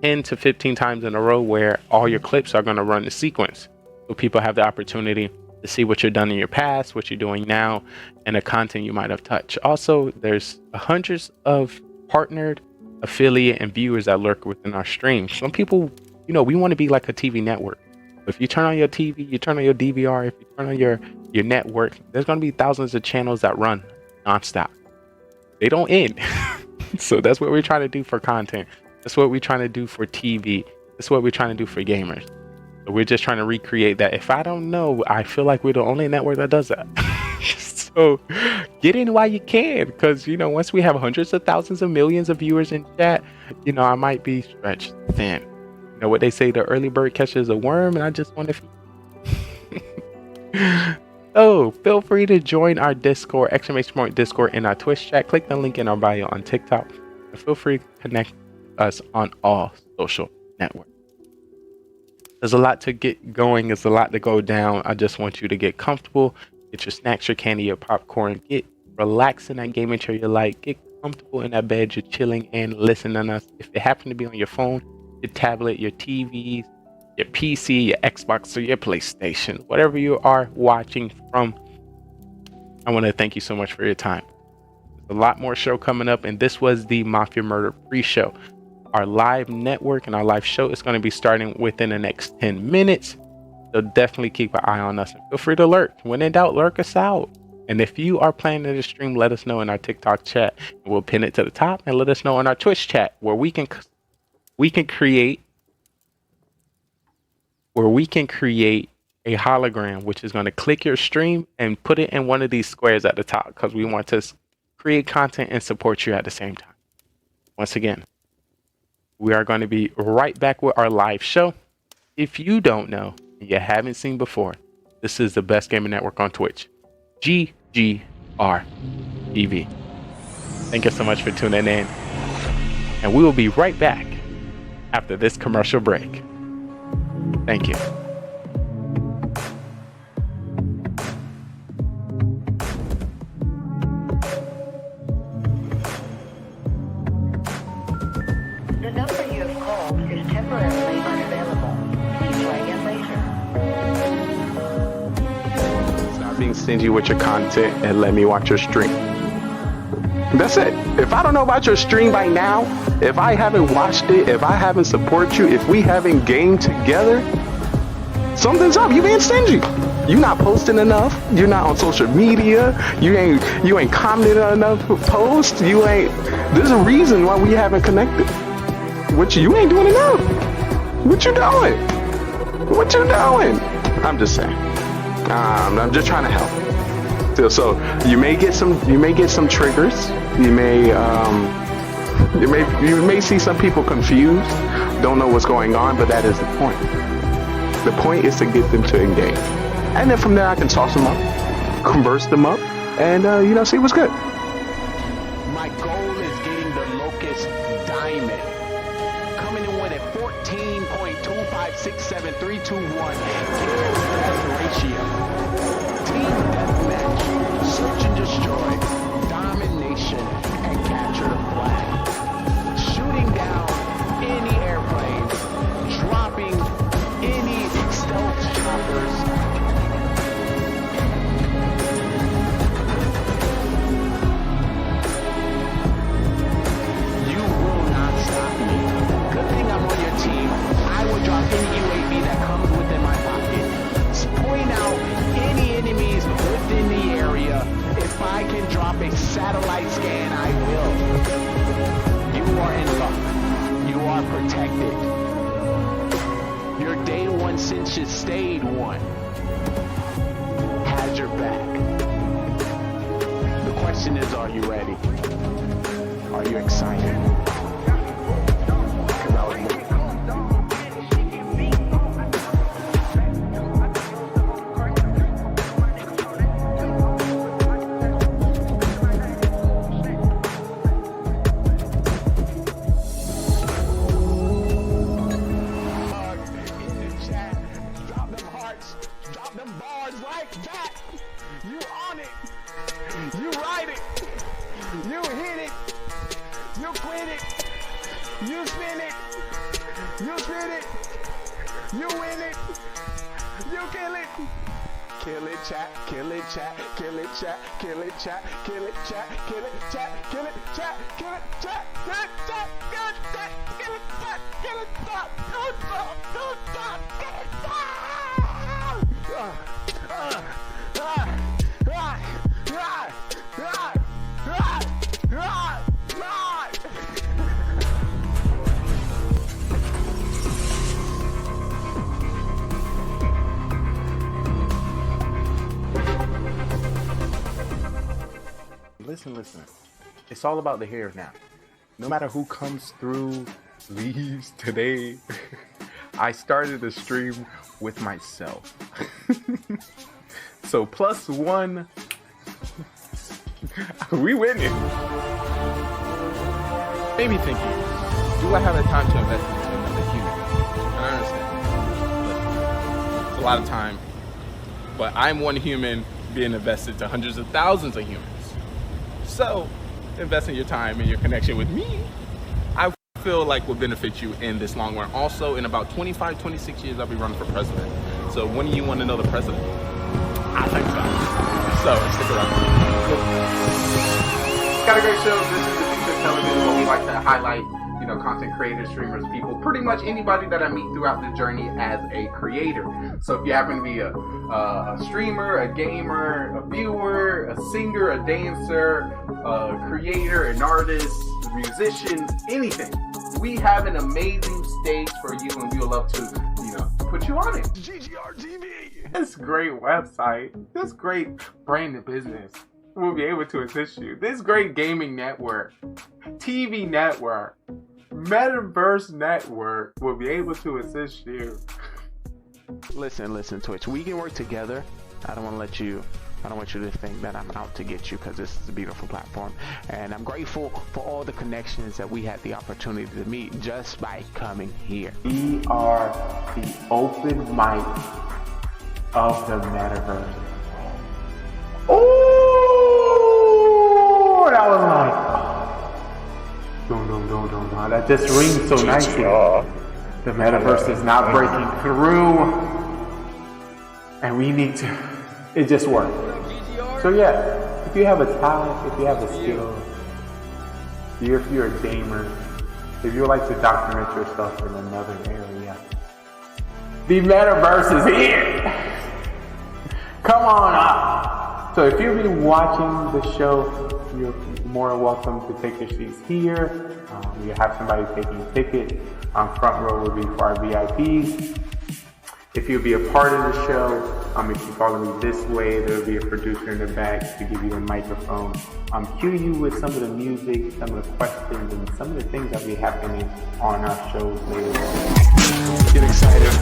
I: 10 to 15 times in a row where all your clips are going to run the sequence. So people have the opportunity to see what you've done in your past, what you're doing now, and the content you might have touched. Also, there's hundreds of partnered affiliate and viewers that lurk within our stream. Some people, we want to be like a TV network. If you turn on your TV, you turn on your DVR, if you turn on your network, there's going to be thousands of channels that run nonstop. They don't end. So that's what we're trying to do for content. That's what we're trying to do for TV. That's what we're trying to do for gamers. So we're just trying to recreate that. If I don't know, I feel like we're the only network that does that. So get in while you can, because once we have hundreds of thousands of millions of viewers in chat, I might be stretched thin. You know what they say, the early bird catches a worm, and I just want to feed. So feel free to join our Discord, !Discord in our Twitch chat. Click the link in our bio on TikTok, and feel free to connect us on all social networks. There's a lot to get going. There's a lot to go down. I just want you to get comfortable. Get your snacks, your candy, your popcorn. Get relaxed in that gaming chair you like. Get comfortable in that bed you're chilling and listening to us. If it happen to be on your phone, your tablet, your TV, your PC, your Xbox, or your PlayStation, whatever you are watching from, I want to thank you so much for your time. There's a lot more show coming up, and this was the Mafia Murder pre-show. Our live network and our live show is going to be starting within the next 10 minutes. So definitely keep an eye on us and feel free to lurk. When in doubt, lurk us out. And if you are planning to stream, let us know in our TikTok chat. We'll pin it to the top, and let us know in our Twitch chat where we can create a hologram, which is going to click your stream and put it in one of these squares at the top, because we want to create content and support you at the same time. Once again, we are going to be right back with our live show. If you don't know, you haven't seen before, this is the best gaming network on Twitch, GGR TV. Thank you so much for tuning in, and we will be right back after this commercial break. Thank you.
M: The number you have called is temporarily unavailable. Please try again later.
I: Stop being stingy with your content and let me watch your stream. That's it. If I don't know about your stream by now, if I haven't watched it, if I haven't supported you, if we haven't gamed together, something's up. You being stingy. You not posting enough. You're not on social media. You ain't commenting on enough posts. You ain't. There's a reason why we haven't connected. What you ain't doing enough. What you doing? What you doing? I'm just saying. I'm just trying to help. So you may get some triggers. You may see some people confused, don't know what's going on, but that is the point. The point is to get them to engage, and then from there I can toss them up, converse them up, and see what's good. My goal is getting the Locust Diamond, coming in with a 14.2567321 ratio. Team deathmatch, search and destroy, domination, and capture the flag. Shooting down any airplanes, dropping any stealth choppers. You will not stop me. Good thing I'm on your team. I will drop any UAV that comes within my pocket. Point out any enemies within the area. If I can drop a satellite scan, I will. You are in luck. You are protected. Your day one since you stayed one has your back. The question is, are you ready? Are you excited? Because I was Kill it, chat, kill it, chat, kill it, chat, kill it, chat, kill it, chat, kill it, chat, kill it, chat, kill it, chat, kill it, chat, kill it, chat, kill it, chat, kill it, stop, don't stop, don't stop, kill it,
U: Listen. It's all about the here now. No matter who comes through, leaves today, I started the stream with myself. So +1, we winning. Maybe thinking, do I have the time to invest into another human? And I understand. It's a lot of time, but I'm one human being invested to hundreds of thousands of humans. So, investing your time and your connection with me, I feel like will benefit you in this long run. Also, in about 25, 26 years, I'll be running for president. So, when do you want to know the president? I think so. So, stick around. Got a great show. This is the Future Television, where we like to highlight, content creators, streamers, people, pretty much anybody that I meet throughout the journey as a creator. So if you happen to be a streamer, a gamer, a viewer, a singer, a dancer, a creator, an artist, a musician, anything, we have an amazing stage for you, and we would love to, put you on it. GGR TV. This great website, this great branded business will be able to assist you. This great gaming network, TV network, Metaverse network will be able to assist you. Listen, Twitch. We can work together. I don't want you to think that I'm out to get you, because this is a beautiful platform. And I'm grateful for all the connections that we had the opportunity to meet just by coming here. We are the open mic of the Metaverse. Oh, that was like, no, that just rings so nicely. The Metaverse is not breaking through, and we need to, it just worked.
A: So yeah, if you have a talent, if you have a skill, if you're a gamer, if you like to document yourself in another area, the metaverse is here. Come on up. So if you've been watching the show, you're more than welcome to take your seats here. You have somebody taking a ticket. Front row will be for our VIPs. If you'll be a part of the show, if you follow me this way, there will be a producer in the back to give you a microphone. Cue you with some of the music, some of the questions, and some of the things that will be happening on our shows later.
I: Get excited.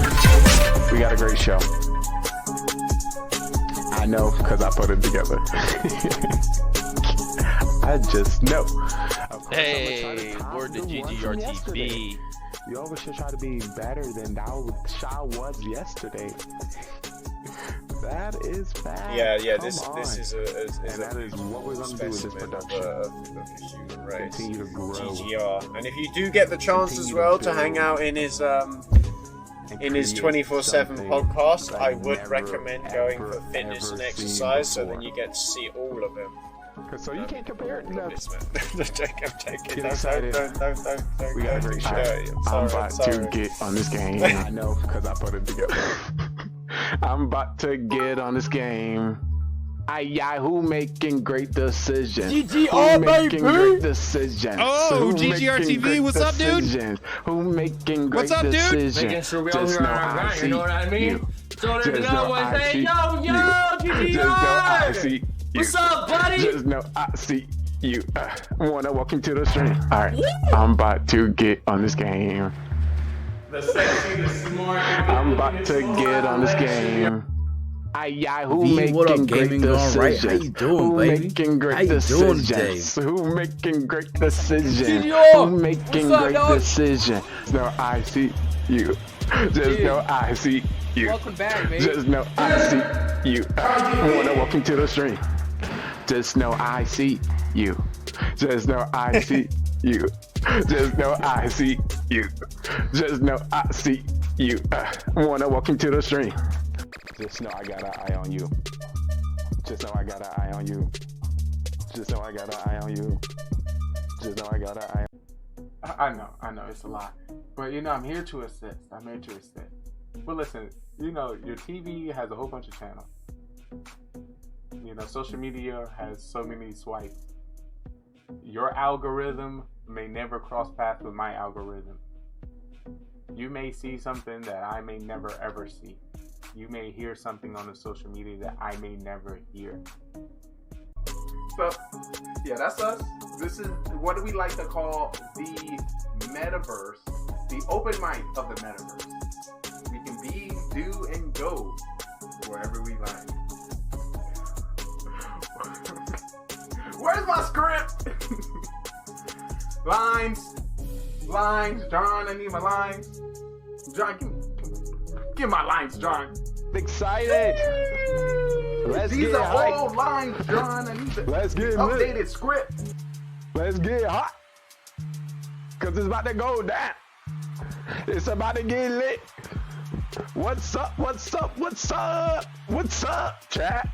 I: We got a great show. I know because I put it together. I just know.
C: Hey, word to GGRTV.
I: You always should try to be better than Shaw was yesterday. That is bad.
E: Yeah.
I: Come
E: This
I: on.
E: is
I: that is what we're gonna do with this production. Continue to grow.
E: GGR. And if you do get the chance as well to hang out in his 24/7 podcast, I would recommend going for fitness and exercise, so then you get to see all of him.
I: So you can't compare it. No.
E: I'm joking.
I: Get excited.
E: Don't.
I: We got a great show. I'm about to get on this game. I know because I put it together. I'm about to get on this game. Who making great decisions?
V: GGR,
I: who making
V: baby.
I: great decisions?
V: Oh,
I: Who
V: GGR
I: making
V: TV,
I: great
V: what's up, dude?
I: decisions? Who making great
V: What's up, dude?
I: decisions?
V: Making sure we all
I: Just
V: hear
I: know
V: our
I: I
V: guy,
I: see
V: you know what I mean?
I: you.
V: So let me
I: Just
V: know
I: know
V: what
I: I
V: say,
I: see
V: yo,
I: you.
V: GGR!
I: Just know I see you.
V: What's up, buddy?
I: Just know I see you. Wanna walk into the stream? Alright, I'm about to get on this game.
U: The sexy, the smart.
I: I'm about to get on this game. Who
V: V,
I: making
V: what up,
I: great
V: Gaming GoneRight? How you
I: decisions?
V: doing,
I: Who
V: baby?
I: making great
V: How you doing today?
I: decisions? Who making great decisions?
V: GGR!
I: Who making
V: What's up,
I: great
V: dog?
I: decisions? No, I see you. Just know I see you.
V: Welcome back, baby.
I: Just know I see you. Wanna walk into the stream? Just know I see you. Just know I see you. Just know I see you. Just know I see you. Wanna walk into the stream? Just know I got an eye on you. Just know I got an eye on you. Just know I got an eye on you. Just know I got an eye on you.
A: I know, it's a lot. But I'm here to assist. But listen, your TV has a whole bunch of channels. Social media has so many swipes. Your algorithm may never cross paths with my algorithm. You may see something that I may never ever see. You may hear something on the social media that I may never hear.
U: So, yeah, that's us. This is what do we like to call the metaverse, the open mic of the metaverse. We can be, do, and go wherever we like. Where's my script? Lines, John. I need my lines. John, give my lines, John.
I: Excited. Let's
U: These
I: get
U: are
I: hype.
U: old lines, John. I need the
I: Let's get
U: updated
I: lit.
U: script.
I: Let's get hot. Cause it's about to go down. It's about to get lit. What's up? What's up? What's up? What's up, chat?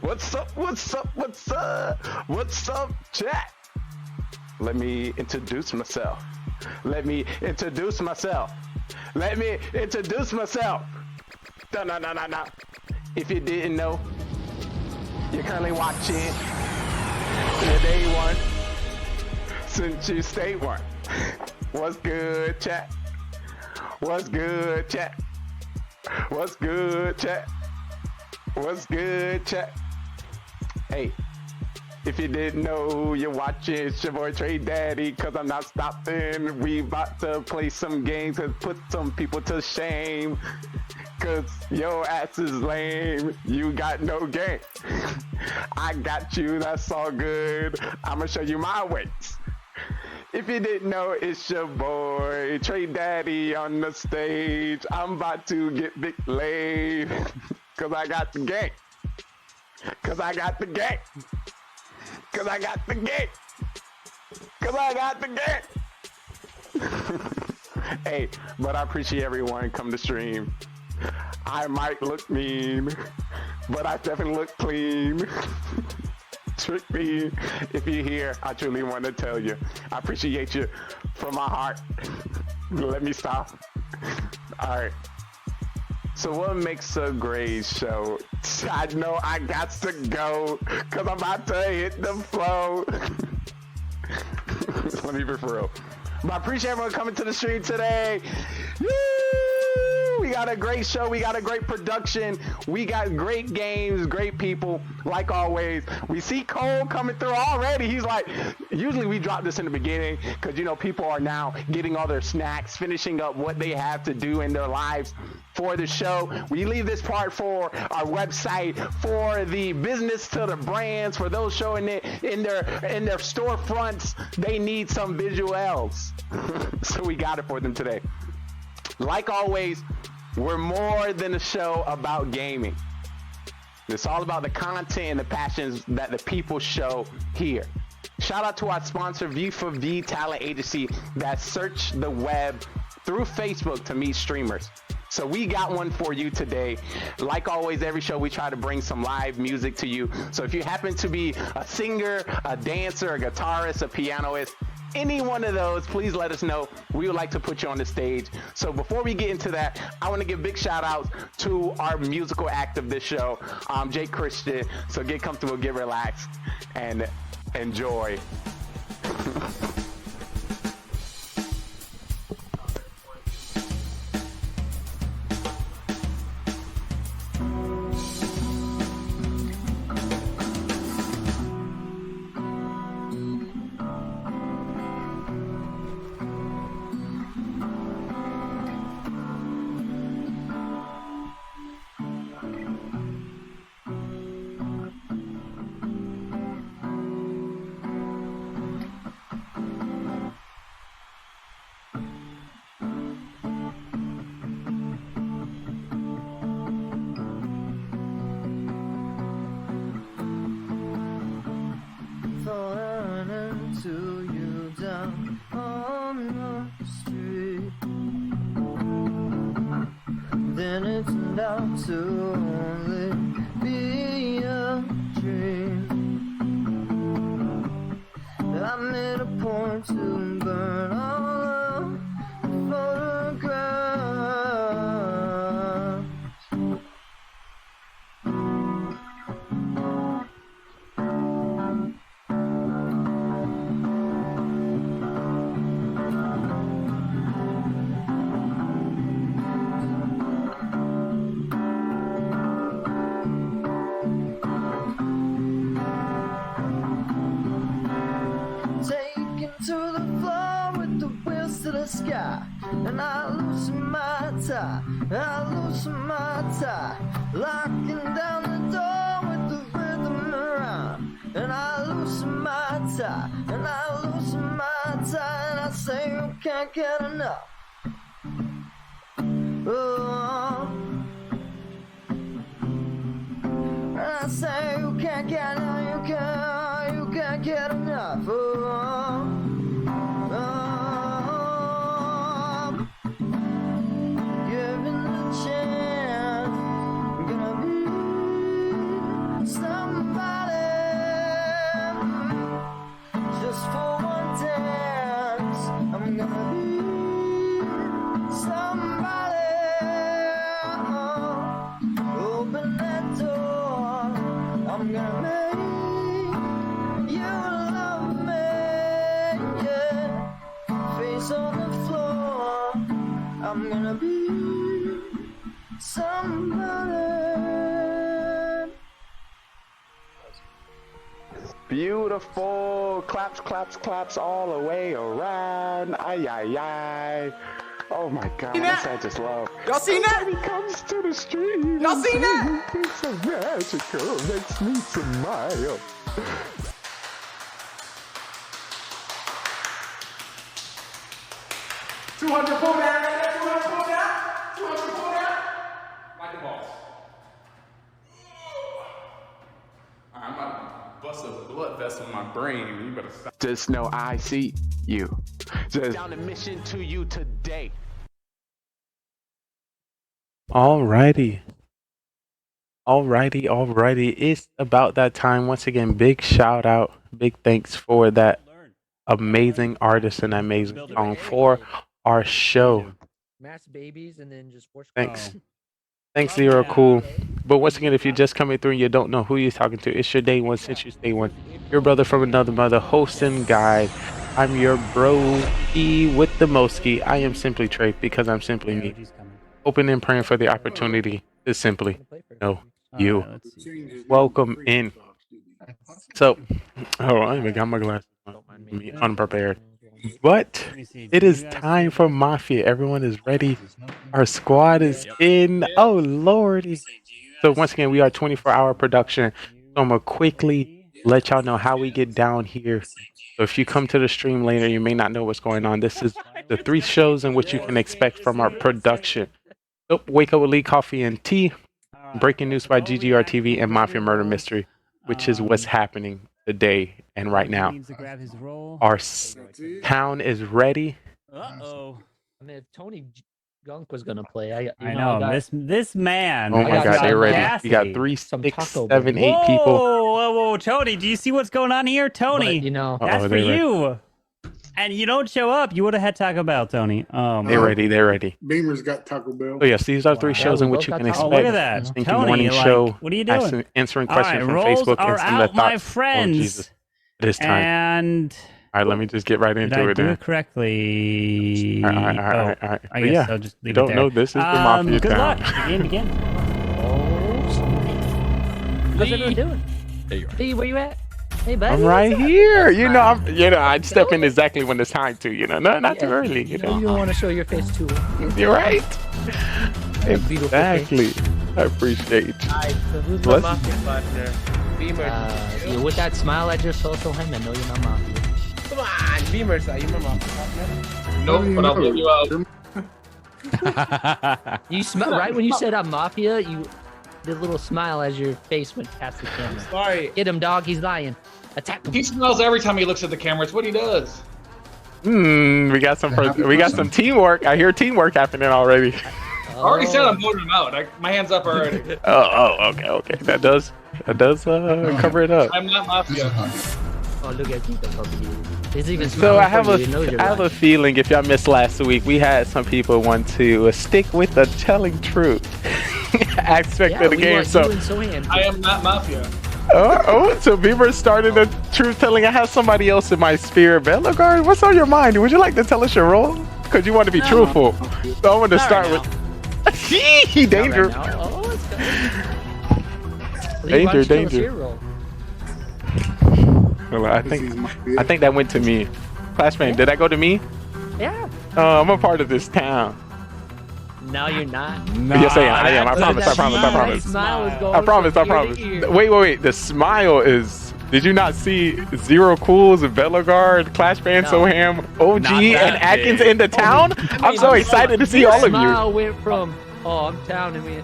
I: What's up? What's up? What's up? What's up, chat? Let me introduce myself. Let me introduce myself. Let me introduce myself. No. If you didn't know, you're currently watching the day one since you stay one. What's good, chat? What's good, chat? What's good, chat? What's good, chat? Hey, if you didn't know, you're watching, it's your boy Trey Daddy, cause I'm not stopping. We about to play some games and put some people to shame. Cause your ass is lame, you got no game. I got you, that's all good. I'ma show you my ways. If you didn't know, it's your boy Trey Daddy on the stage. I'm about to get big laid. Cause I got the game. Cause I got the game. Cause I got the game. Cause I got the game. Hey, but I appreciate everyone come to stream. I might look mean, but I definitely look clean. Trick me. If you're here, I truly want to tell you, I appreciate you from my heart. Let me stop. All right. So what makes a great show? I know I got to go because I'm about to hit the flow. Let me be for real. But I appreciate everyone coming to the stream today. Woo! We got a great show. We got a great production. We got great games, great people, like always. We see Cole coming through already. He's like, usually we drop this in the beginning because, you know, people are now getting all their snacks, finishing up what they have to do in their lives for the show. We leave this part for our website, for the business to the brands, for those showing it in their storefronts. They need some visuals. So we got it for them today. Like always, we're more than a show about gaming. It's all about the content and the passions that the people show here. Shout out to our sponsor, V4V Talent Agency, that search the web through Facebook to meet streamers. So we got one for you today. Like always, every show we try to bring some live music to you. So if you happen to be a singer, a dancer, a guitarist, a pianist, any one of those, please let us know. We would like to put you on the stage. So before we get into that, I want to give big shout outs to our musical act of this show, Jake Christian. So get comfortable, get relaxed, and enjoy. Beautiful. Claps, claps, claps all the way around. Ay, ay, ay. Oh my God, that's I just love.
E: Y'all seen that?
I: He comes to the street.
E: Y'all seen that?
I: It's so magical. Makes me smile.
E: $200 pull down, $200 pull down, $200 pull down. Like the boss.
A: I'm about to bust a blood vessel in my brain. You better stop.
I: Just know I see you. Just down a mission to you today.
A: Alrighty.
I: Alrighty. It's about that time. Once again, big shout out, big thanks for that amazing artist and amazing song for our show.
R: Mass babies and then just force.
I: Thanks. Thanks, Zero Cool. But once again, if you're just coming through and you don't know who you're talking to, it's your day one since you stay one. Your brother from another mother, host and guide. I'm your bro E with the Moski. I am simply Trey because I'm simply me. Hoping and praying for the opportunity to simply know you. Welcome in. So, hold on, I even got my glasses on. Me unprepared. But it is time for Mafia. Everyone is ready. Our squad is in. Oh, lordy. So once again, we are 24-hour production. So I'm going to quickly let y'all know how we get down here. So if you come to the stream later, you may not know what's going on. This is the 3 shows in which you can expect from our production. So Wake Up with Lee, Coffee and Tea, Breaking News by GGR TV, and Mafia Murder Mystery, which is what's happening today and right now. Our town is ready.
R: Uh-oh. I mean, if Tony Gunk was gonna play,
G: I know this man.
I: Oh my God, they're ready. You got 3, 6, 7, 8 people.
G: Whoa, Tony, do you see what's going on here, Tony?
R: But,
G: that's for you. And you don't show up. You would have had Taco Bell, Tony.
I: They're ready.
K: Beamer's got Taco Bell.
I: So yes, these are 3 shows in which you can expect.
G: Oh, look at that.
I: Stinky
G: Tony,
I: Morning Show.
G: What are you doing?
I: Answering questions from
G: rolls
I: Facebook
G: are
I: and some of
G: out,
I: the
G: my
I: thoughts.
G: friends.
I: Oh, Jesus. It is time.
G: And
I: all right, let me just get right into
G: did I
I: it
G: do
I: then.
G: it correctly?
I: All right.
G: I
I: But
G: guess
I: yeah,
G: I'll just leave
I: you
G: it
I: don't know this is the Mafia
G: good
I: town.
G: luck. Begin.
R: How's everyone doing?
C: There you are.
R: Hey, where you at? Hey, buddy.
I: I'm right here. I step in exactly when it's time to. Not too early.
R: You don't want to show your face too.
I: You're right. Exactly. I appreciate you.
N: Alright, so who's my Mafia partner?
R: Beamer. With that smile I just saw, so him, I know you're not Mafia.
N: Come on, Beamer, are you my Mafia partner?
P: Nope, but I'll blow you out.
R: You smell right when you said I'm Mafia. You did a little smile as your face went past the camera.
N: Sorry.
R: Get him, dog. He's lying. Attack him.
P: He smiles every time he looks at the camera. It's what he does.
I: We got some teamwork. I hear teamwork happening already.
P: I already said I'm blowing him out. My hand's up already.
I: Okay. That does cover it up.
P: I'm not Mafia.
R: Oh, look at you. He's even
I: So I have
R: a
I: a feeling if y'all missed last week, we had some people want to stick with the telling truth aspect of the game.
P: I am not Mafia.
I: So Beaver started the truth telling. I have somebody else in my sphere. Belogard, what's on your mind? Would you like to tell us your role? Because you want to be truthful. So I want to start with danger. Danger. Well, I think that went to me. Classmate, did that go to me?
R: Yeah.
I: I'm a part of this town.
R: No, you're not.
I: Yes, I am. I promise. I promise. Wait. The smile is. Did you not see Zero Cools, Velogard, Clashband, Soham, OG, and Atkins in the town? I'm so excited to see all of you.
R: Smile went from I'm down to me.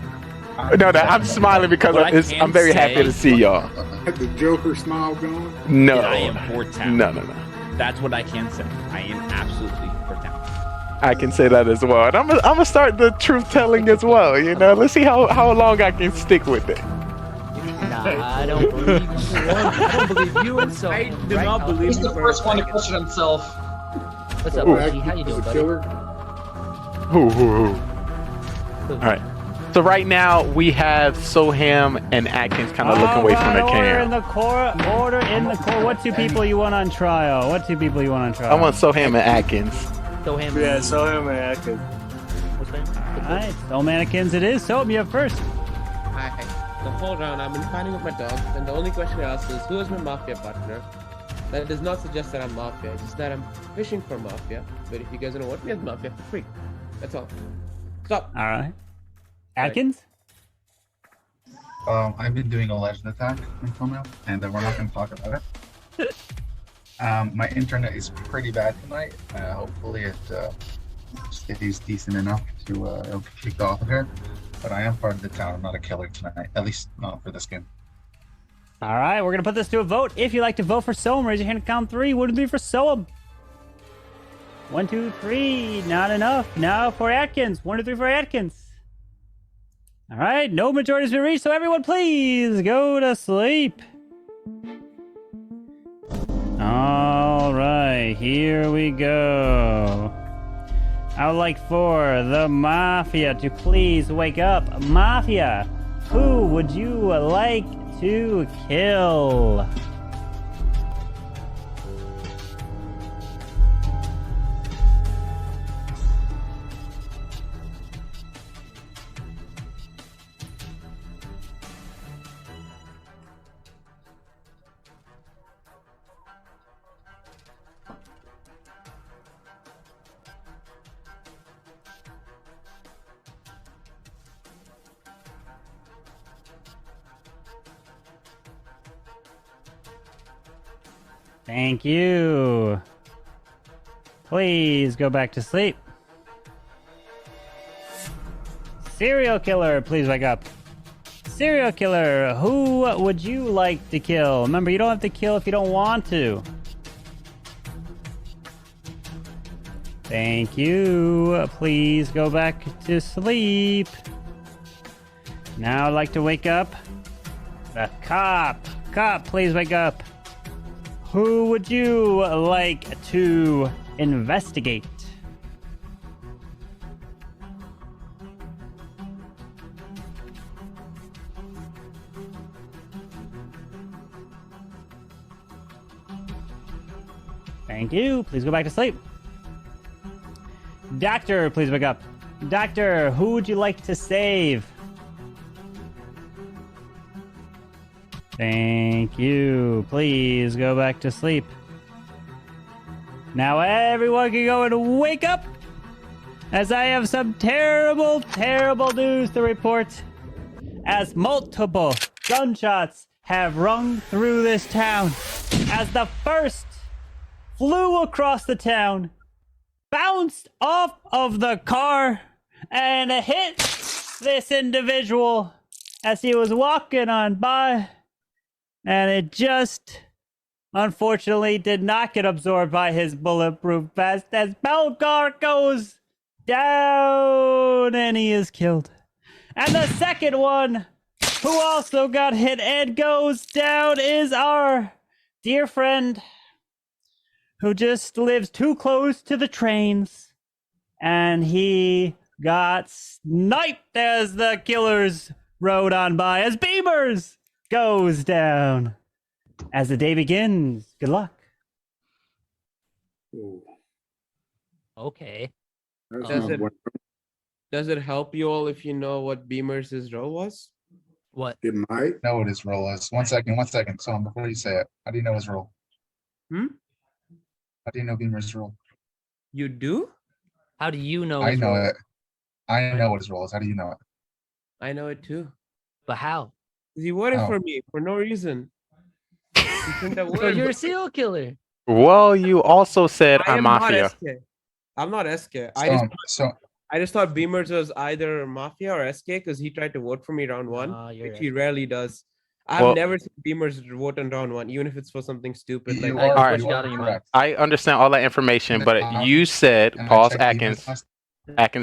I: No, I'm smiling because I'm very happy to see y'all.
K: Had the Joker smile going?
I: No.
C: I am for town.
I: No.
C: That's what I can say. I am absolutely for town.
I: I can say that as well. And I'm gonna start the truth telling as well. Let's see how long I can stick with it.
R: Nah, I don't believe you. I don't believe you and so.
N: I do not believe
P: He's the first one to question himself.
R: What's up, OG? How you doing, buddy?
I: All right. So right now we have Soham and Atkins kind of looking away from the cam.
G: Order in the core. What 2 people you want on trial?
I: I want Soham and Atkins.
R: Soham.
T: Yeah, Soham and Atkins.
R: What's that?
G: All right, Soham it is. Soham, you up first.
N: Hi. The whole round I've been fighting with my dog, and the only question I ask is, who is my Mafia partner? That does not suggest that I'm Mafia, it's just that I'm fishing for Mafia. But if you guys don't want me as Mafia, for free. That's all. Stop.
G: All right. Atkins?
S: I've been doing a legend attack until now, and we're not going to talk about it. My internet is pretty bad tonight. Hopefully it stays decent enough to kick off of here. But I am part of the town. I'm not a killer tonight, at least not for this game.
G: All right, we're going to put this to a vote. If you'd like to vote for Soham, raise your hand and count 3. Would it be for Soham? 1, 2, 3. Not enough. Now for Atkins. 1, 2, 3 for Atkins. All right, no majority's been reached, so everyone please go to sleep. All right, here we go. I would like for the Mafia to please wake up. Mafia, who would you like to kill? Thank you. Please go back to sleep. Serial killer, please wake up. Serial killer, who would you like to kill? Remember, you don't have to kill if you don't want to. Thank you. Please go back to sleep. Now I'd like to wake up the cop. Cop, please wake up. Who would you like to investigate? Thank you. Please go back to sleep. Doctor, please wake up. Doctor, who would you like to save? Thank you. Please go back to sleep. Now everyone can go and wake up, as I have some terrible, terrible news to report. As multiple gunshots have rung through this town, as the first flew across the town, bounced off of the car, and hit this individual as he was walking on by. And it just, unfortunately, did not get absorbed by his bulletproof vest as Belgar goes down and he is killed. And the second one, who also got hit and goes down, is our dear friend who just lives too close to the trains. And he got sniped as the killers rode on by, as Beamers goes down. As the day begins, good luck.
R: Okay.
N: Does it help you all if you know what Beamer's role was?
R: What?
K: It might.
S: Know what his role is. One second. So before you say it, how do you know his role?
N: Hmm?
S: How do you know Beamer's role?
N: You do?
R: How do you know?
S: I know it. I know what his role is. How do you know it?
N: I know it too.
R: But how?
N: He voted
S: Oh.
N: for me for no reason.
R: So you're a serial killer.
I: Well, you also said
N: I
I: I'm
N: am
I: Mafia.
N: not SK. I'm not SK.
S: So
N: I just thought Beamers was either Mafia or SK because he tried to vote for me round one, which he rarely does. I've
I: Well-
N: never seen Beamers vote on round one, even if it's for something stupid. Like
I: All right. I understand all that information, but you said, pause, Atkins,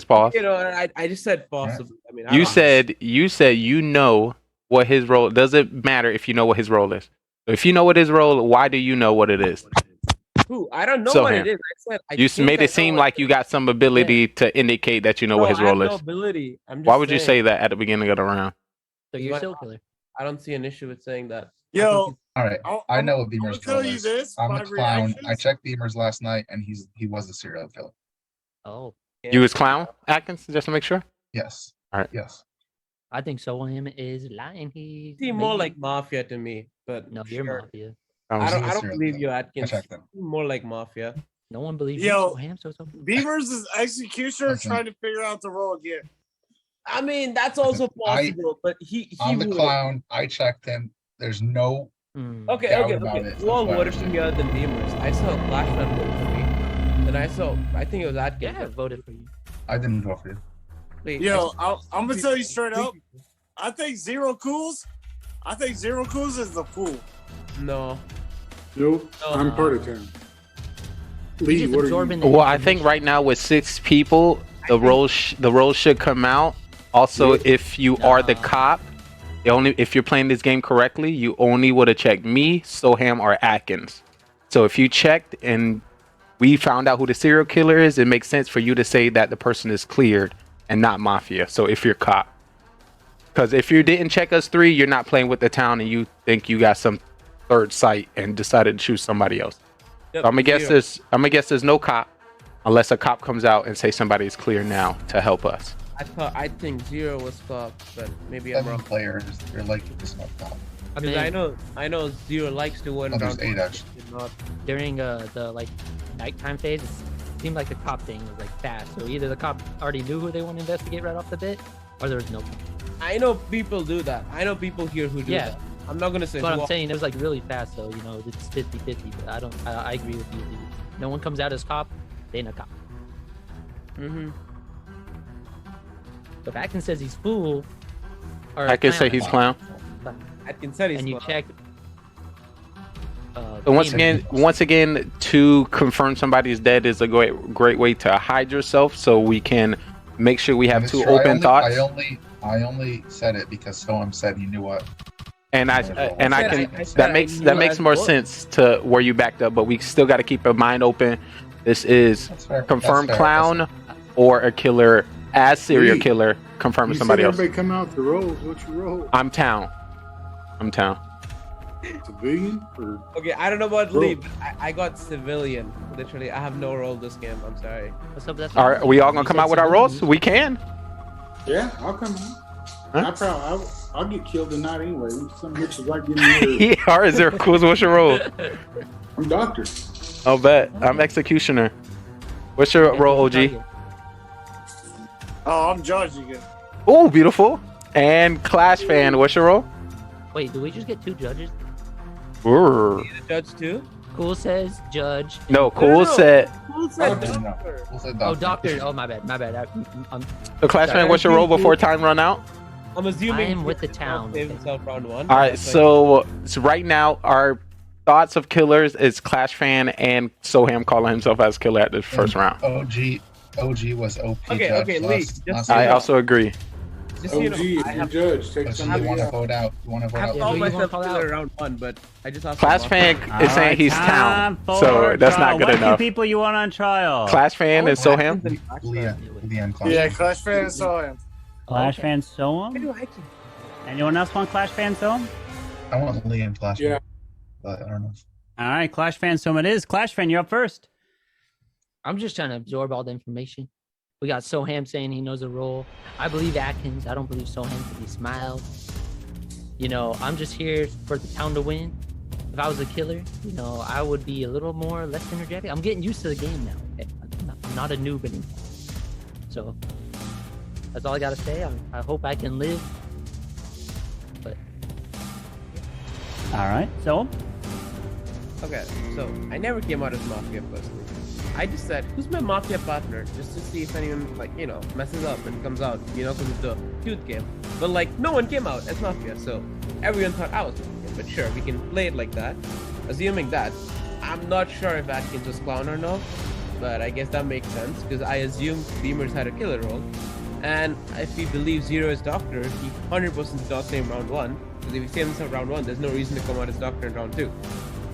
I: pause.
N: You know, I just said possibly. I mean, I
I: You
N: don't
I: said you know what his role. Does it matter if you know what his role is? If you know what his role, why do you know what it is?
N: Who? I don't know
I: So
N: what
I: him.
N: it is. I said
I: You
N: think
I: made
N: I
I: it seem like you got some ability to indicate that you know
N: No,
I: what his
N: I have
I: role
N: no
I: is.
N: ability. I'm just
I: Why would you
N: saying.
I: say that at the beginning of the round?
R: So you're a serial killer.
N: I don't see an issue with saying that.
T: Yo,
S: all right. I know what Beamer's
T: tell
S: role
T: you
S: is.
T: this,
S: I'm
T: my
S: a clown.
T: reactions-
S: I checked Beamer's last night, and he was a serial killer.
R: Oh.
I: You was clown, Atkins, just to make sure.
S: Yes.
I: All right.
S: Yes.
R: I think so. Him is lying. He
N: Seem more like Mafia to me, but
R: no, you're
N: sure.
R: Mafia.
N: I don't
S: serial
N: believe
S: killer.
N: you, Atkins.
S: checked them.
N: More like Mafia.
R: No one believes
T: Yo,
R: you. So
T: Beavers is executioner
S: Listen.
T: trying to figure out the role again.
N: I mean, that's also possible, but he
S: I'm the
N: would.
S: clown. I checked him. There's no
N: Okay,
S: doubt
N: okay,
S: about
N: okay.
S: it.
N: Who all
S: That's why
N: voted for me other than Beamers? I saw Flashman vote for me. And I think it was Atkins.
R: Yeah, I voted for you.
S: I didn't vote for you.
N: Wait,
T: Yo, I'm gonna tell you straight up. I think Zero Cools is the fool.
N: No.
K: Nope. I'm part of town. Lee, what are you?
I: Well, I think right now with 6 people, the roles should come out, Also, if you are the cop, if you're playing this game correctly, you only would have checked me, Soham, or Atkins. So if you checked and we found out who the serial killer is, it makes sense for you to say that the person is cleared and not Mafia. So if you're cop. Because if you didn't check us 3, you're not playing with the town and you think you got some third sight and decided to choose somebody else.
N: Yep,
I: So I'm gonna guess there's no cop unless a cop comes out and say somebody's clear now to help us.
N: I think 0 was cop, but maybe I'm
S: 7
N: wrong.
S: players, they're likely to smoke cop.
N: Because I know 0 likes to win.
S: Oh, there's 8 actually.
R: During the like nighttime phase, it seemed like the cop thing was like fast. So either the cop already knew who they want to investigate right off the bat, or there was no cop.
N: I know people do that. I know people here who do that. I'm not gonna say.
R: But
N: who
R: I'm saying it was like really fast, so you know it's 50-50. But I agree with you. No one comes out as cop, they ain't a cop. If Atkins says he's fool, or
I: I can say he's clown.
N: Atkins said he's
R: and you
N: clown.
R: check.
I: So once again, to confirm somebody's dead is a great way to hide yourself, so we can make sure we have 2 open thoughts.
S: I only said it because Soham said he knew what.
I: And that makes more sense to where you backed up, but we still got to keep a mind open. This is confirmed clown or a killer as serial killer confirming somebody else.
K: Everybody come out the rolls. What's your roll?
I: I'm town.
K: Civilian or
N: Okay, I don't know about Lee, but I got civilian. Literally, I have no role this game. I'm sorry.
R: What's up? That's
I: Are we all gonna come out with our roles? We can.
K: Yeah, I'll come on.
I: Huh?
K: I'll get killed tonight anyway. Some bitches like getting me.
I: Yeah, is there cool? What's your role?
K: I'm doctor.
I: I'll bet. I'm executioner. What's your role, OG?
T: Oh, I'm judge again.
I: Oh, beautiful. And Clash fan, what's your role?
R: Wait, do we just get 2 judges?
I: Ooh.
N: Judge 2?
R: Cool says judge.
I: No, Cool said.
N: Cool said
S: doctor.
R: Oh, doctor. Oh, my bad.
I: So Clash fan, what's your role before time run out?
N: I'm assuming
R: I am with the town.
N: Save himself round 1.
I: All right, so right now our thoughts of killers is Clash fan and Soham calling himself as killer at the first round.
S: OG was OP.
N: Okay, Lee.
I: I also agree.
N: Just so you know,
K: I have judge. Take some.
S: You want to vote out? You want to vote
N: I
S: out?
N: called myself killer round 1, but I just asked.
I: Clash fan is saying he's town,
G: for
I: so that's
G: trial.
I: not good
G: What
I: enough.
G: 2 people you want on trial?
I: Clash fan and Soham.
S: Leon Clash.
T: Yeah, Clash fan and Soham.
G: Clash fan Soham? Anyone else want Clash fan Soham?
S: I want Leon Clash.
K: Yeah.
S: But I don't know.
G: All right, Clash fan Soham it is. Clash fan, you're up first.
R: I'm just trying to absorb all the information. We got Soham saying he knows the role. I believe Atkins. I don't believe Soham because he smiled. You know, I'm just here for the town to win. If I was a killer, you know, I would be a little more less energetic. I'm getting used to the game now. Okay? I'm not a noob anymore. So that's all I gotta say. I hope I can live. But
G: all right, so
N: Okay, so I never came out as Mafia personally. I just said, who's my Mafia partner? Just to see if anyone, like, you know, messes up and comes out, you know, because it's the cute game. But, like, no one came out as Mafia, so everyone thought I was Mafia. But sure, we can play it like that. Assuming that, I'm not sure if Atkins was clown or not, but I guess that makes sense, because I assumed Beamers had a killer role. And if we believe 0 is Doctor, he 100% did not save round 1, because if he saved himself round 1, there's no reason to come out as Doctor in round 2.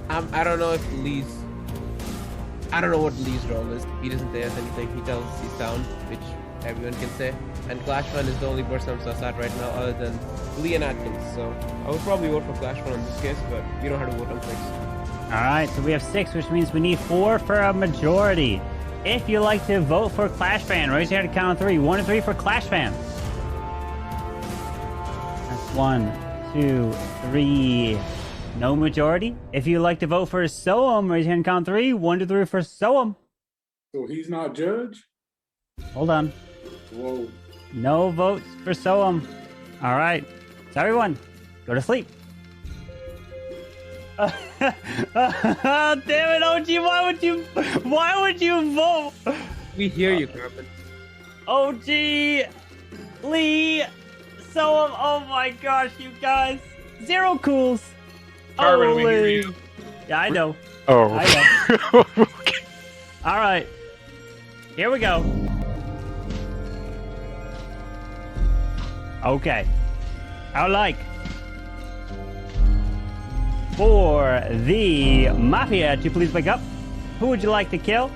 N: I don't know if I don't know what Lee's role is. He doesn't say us anything. He tells us he's down, which everyone can say. And Clashman is the only person I'm sus at right now other than Lee and Atkins. So I would probably vote for Clashman in this case, but we don't have to vote on 6.
G: all right, so we have 6, which means we need 4 for a majority. If you like to vote for Clash fan, raise your hand to count of 3. 1 to 3 for Clash fan. That's 1, 2, 3. No majority. If you like to vote for Soham, raise your hand, count 3. 1 to 3 for Soham.
K: So he's not judge?
G: Hold on.
K: Whoa.
G: No votes for Soham. All right. So everyone, go to sleep. Damn it, OG! Why would you vote?
N: We hear you, Carmen.
G: OG, Lee, Soham. Oh my gosh, you guys! 0 cools.
P: Carmen, we hear you.
G: Yeah, I know.
I: Oh.
G: I know. All right. Here we go. Okay. I would like for the Mafia to please wake up. Who would you like to kill?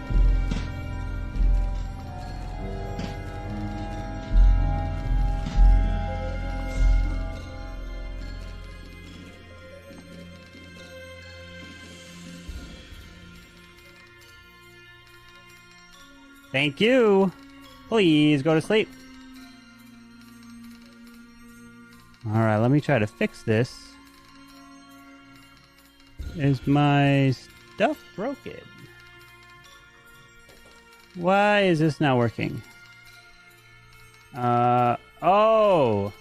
G: Thank you. Please go to sleep. All right, let me try to fix this. Is my stuff broken? Why is this not working? Oh.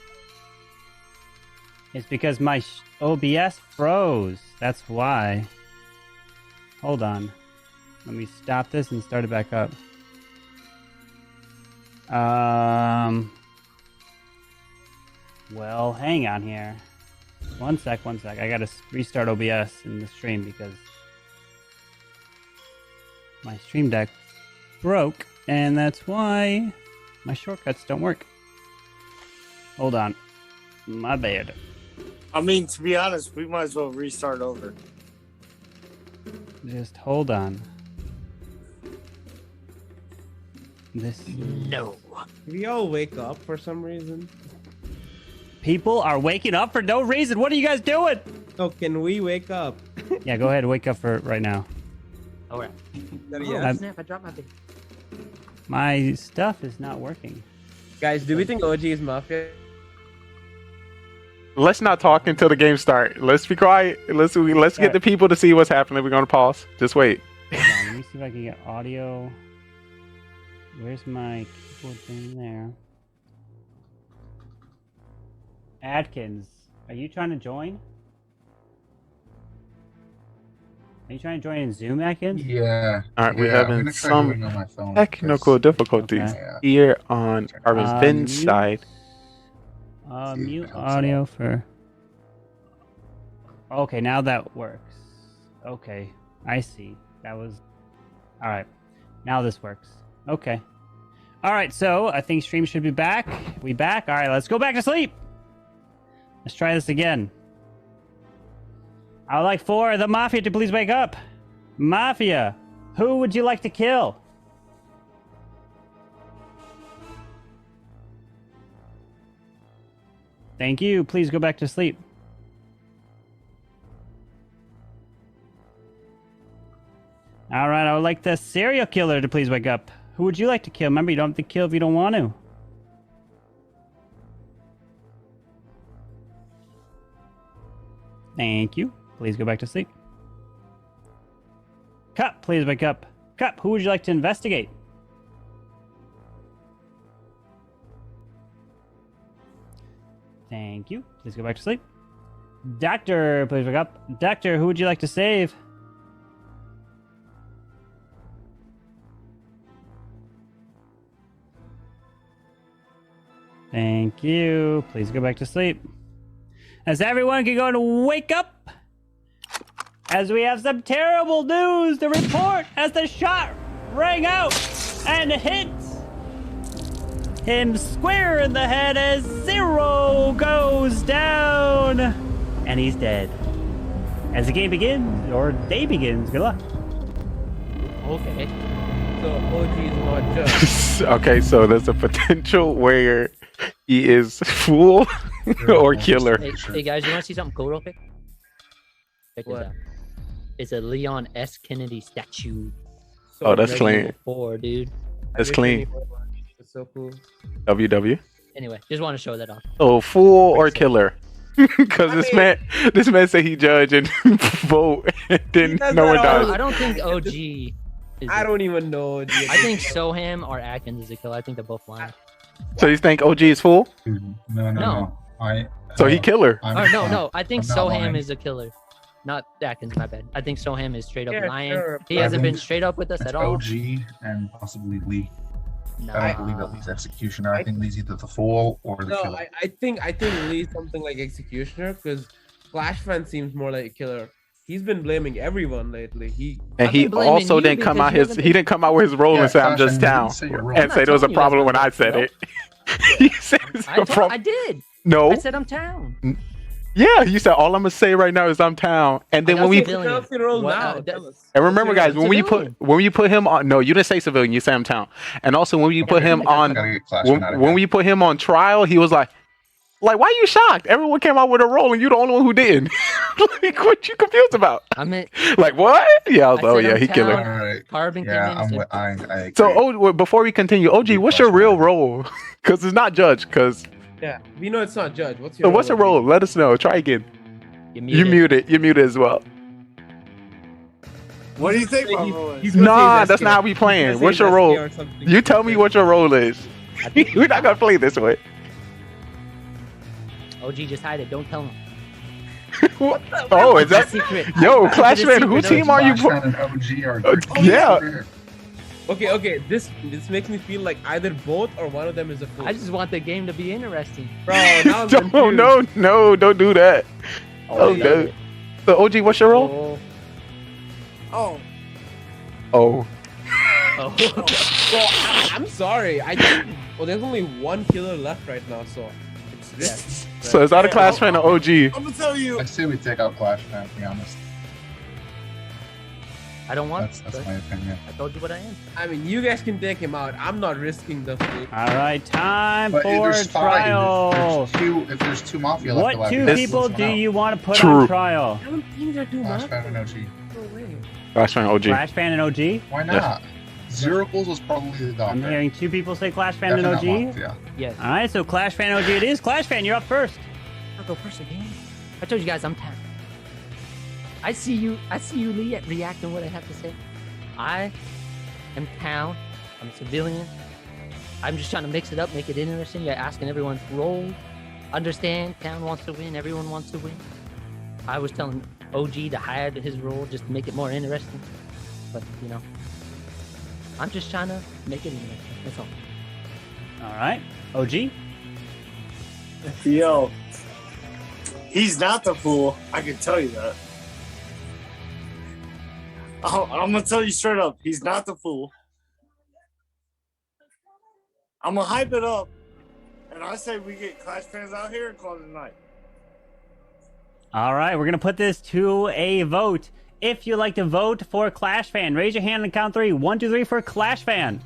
G: It's because my OBS froze. That's why. Hold on. Let me stop this and start it back up. Well, hang on here. One sec. I gotta restart OBS in the stream because my stream deck broke, and that's why my shortcuts don't work. Hold on. My bad.
T: I mean, to be honest, we might as well restart over.
G: Just hold on. This
R: no.
N: We all wake up for some reason.
G: People are waking up for no reason. What are you guys doing?
N: Oh, can we wake up?
G: Yeah, go ahead. Wake up for right now.
R: All right.
N: Yeah.
R: Snap! I dropped my thing.
G: My stuff is not working.
N: Guys, do we think OG is Mafia?
I: Let's not talk until the game start. Let's be quiet. Let's get the people to see what's happening. We're gonna pause. Just wait.
G: Hold on, let me see if I can get audio. Where's my keyboard thing there? Adkins, are you trying to join? Are you trying to join in Zoom, Atkins?
S: Yeah.
I: All right, we're
S: Yeah, I'm
I: having
S: gonna try doing it
I: some
S: on my phone,
I: technical difficulties here on our Vin's
G: mute.
I: side.
G: Mute audio for... Okay, now that works. Okay, I see. That was... Alright, now this works. Okay. Alright, so I think stream should be back. We back? Alright, let's go back to sleep! Let's try this again. I would like for the Mafia to please wake up. Mafia, who would you like to kill? Thank you. Please go back to sleep. All right, I would like the serial killer to please wake up. Who would you like to kill? Remember, you don't have to kill if you don't want to. Thank you. Please go back to sleep. Cup, please wake up. Cup, who would you like to investigate? Thank you. Please go back to sleep. Doctor, please wake up. Doctor, who would you like to save? Thank you. Please go back to sleep. As everyone can go and wake up, as we have some terrible news to report as the shot rang out and hit him square in the head as Zero goes down and he's dead. As the game begins, or day begins, good luck.
R: Okay.
N: So OG is not just.
I: Okay, so there's a potential where he is fool or killer.
R: Hey guys, you want to see something cool real quick? Check this out. It's a Leon S. Kennedy statue.
I: Oh, that's clean.
R: 4, dude.
I: That's clean.
N: It's so cool.
I: WW.
R: Anyway, just want to show that off.
I: Oh, fool or killer? Because this man said he judge and vote, and then no one does.
R: I don't think OG.
N: I don't even know.
R: I think Soham or Atkins is a killer. I think they're both lying.
I: So you think OG is fool?
S: No.
I: So he killer.
R: No. I think
S: I'm not
R: Soham
S: lying.
R: is a killer. Not Atkins, my bad. I think Soham is straight up
N: Yeah,
R: lying.
N: sure.
R: He hasn't been straight up with us at all.
S: OG and possibly Lee.
R: Nah.
S: I don't believe that Lee's executioner. I think Lee's either the fool or the
N: No,
S: killer.
N: I think Lee's something like executioner because Flash fan seems more like a killer. He's been blaming everyone lately. He
I: also didn't come out he didn't come out with his role and say I'm just down and say there was a problem when I said it. You said
R: I did.
I: No.
R: I said I'm town.
I: Yeah, you said all I'm gonna say right now is I'm town, and then when we and remember, guys, when you put him on, no, you didn't say civilian, you said I'm town, and also when you put him on, when we put him on trial, he was like, why are you shocked? Everyone came out with a role, and you're the only one who didn't. Like, what you confused about?
R: I meant
I: like what? Yeah, I was like, oh yeah, he killer.
S: Alright.
R: Carbon
S: Yeah, I agree.
I: So, before we continue, OG, what's your real role? Because it's not judge. Because
N: Yeah, we know it's not judge. What's
I: so
N: your
I: what's your role? Let us know. Try again. You muted. You muted as well.
T: What do you think my role is?
I: Nah, that's not how we playing. What's your role? You tell me what your role is. We're not gonna play this way.
R: OG, just hide it. Don't tell him.
I: What? Oh, is that
R: secret?
I: Yo, Clash fan? Whose team are you? Yeah.
N: Okay. This makes me feel like either both or one of them is a fool.
R: I just want the game to be interesting.
N: Bro, now I'm confused.
I: No, don't do that. Oh, no. So, OG, what's your role?
T: Oh.
I: Oh.
N: Well, I'm sorry. I think. Well, there's only one killer left right now, so it's this.
I: So is that a Clash fan or OG?
T: I'm gonna tell you.
S: I say we take out Clash fan, to be honest.
R: I don't want.
S: That's my opinion.
R: I told you what I am.
N: I mean, you guys can take him out. I'm not risking the fool.
G: All right, time
S: But
G: for
S: there's
G: trial.
S: If there's two mafia left,
G: What two
S: alive,
G: people
S: this
G: do
S: one out.
G: you want to put
I: True.
G: on trial?
N: I don't think they're too
S: Clash
N: much.
S: fan and OG.
N: No way.
I: Clash fan OG.
G: Clash fan and OG?
S: Why not? Zero Bulls was probably the doctor.
G: I'm hearing two people say Clash fan and
S: Definitely
G: OG.
S: not Mafia.
R: Yes.
G: All right, so Clash fan OG it is. Clash fan, you're up first.
R: I'll go first again. I told you guys I'm town. I see you, Lee, reacting to what I have to say. I am town. I'm a civilian. I'm just trying to mix it up, make it interesting. You're asking everyone's role. Understand, town wants to win. Everyone wants to win. I was telling OG to hide his role just to make it more interesting. But, you know, I'm just trying to make it interesting. That's all.
G: All right, OG.
T: Yo, he's not the fool. I can tell you that. I'm gonna tell you straight up. He's not the fool. I'm gonna hype it up, and I say we get Clash fans out here and call it a night.
G: All right, we're gonna put this to a vote. If you'd like to vote for Clash fan, raise your hand and count 3. 1, 2, 3 for Clash fan.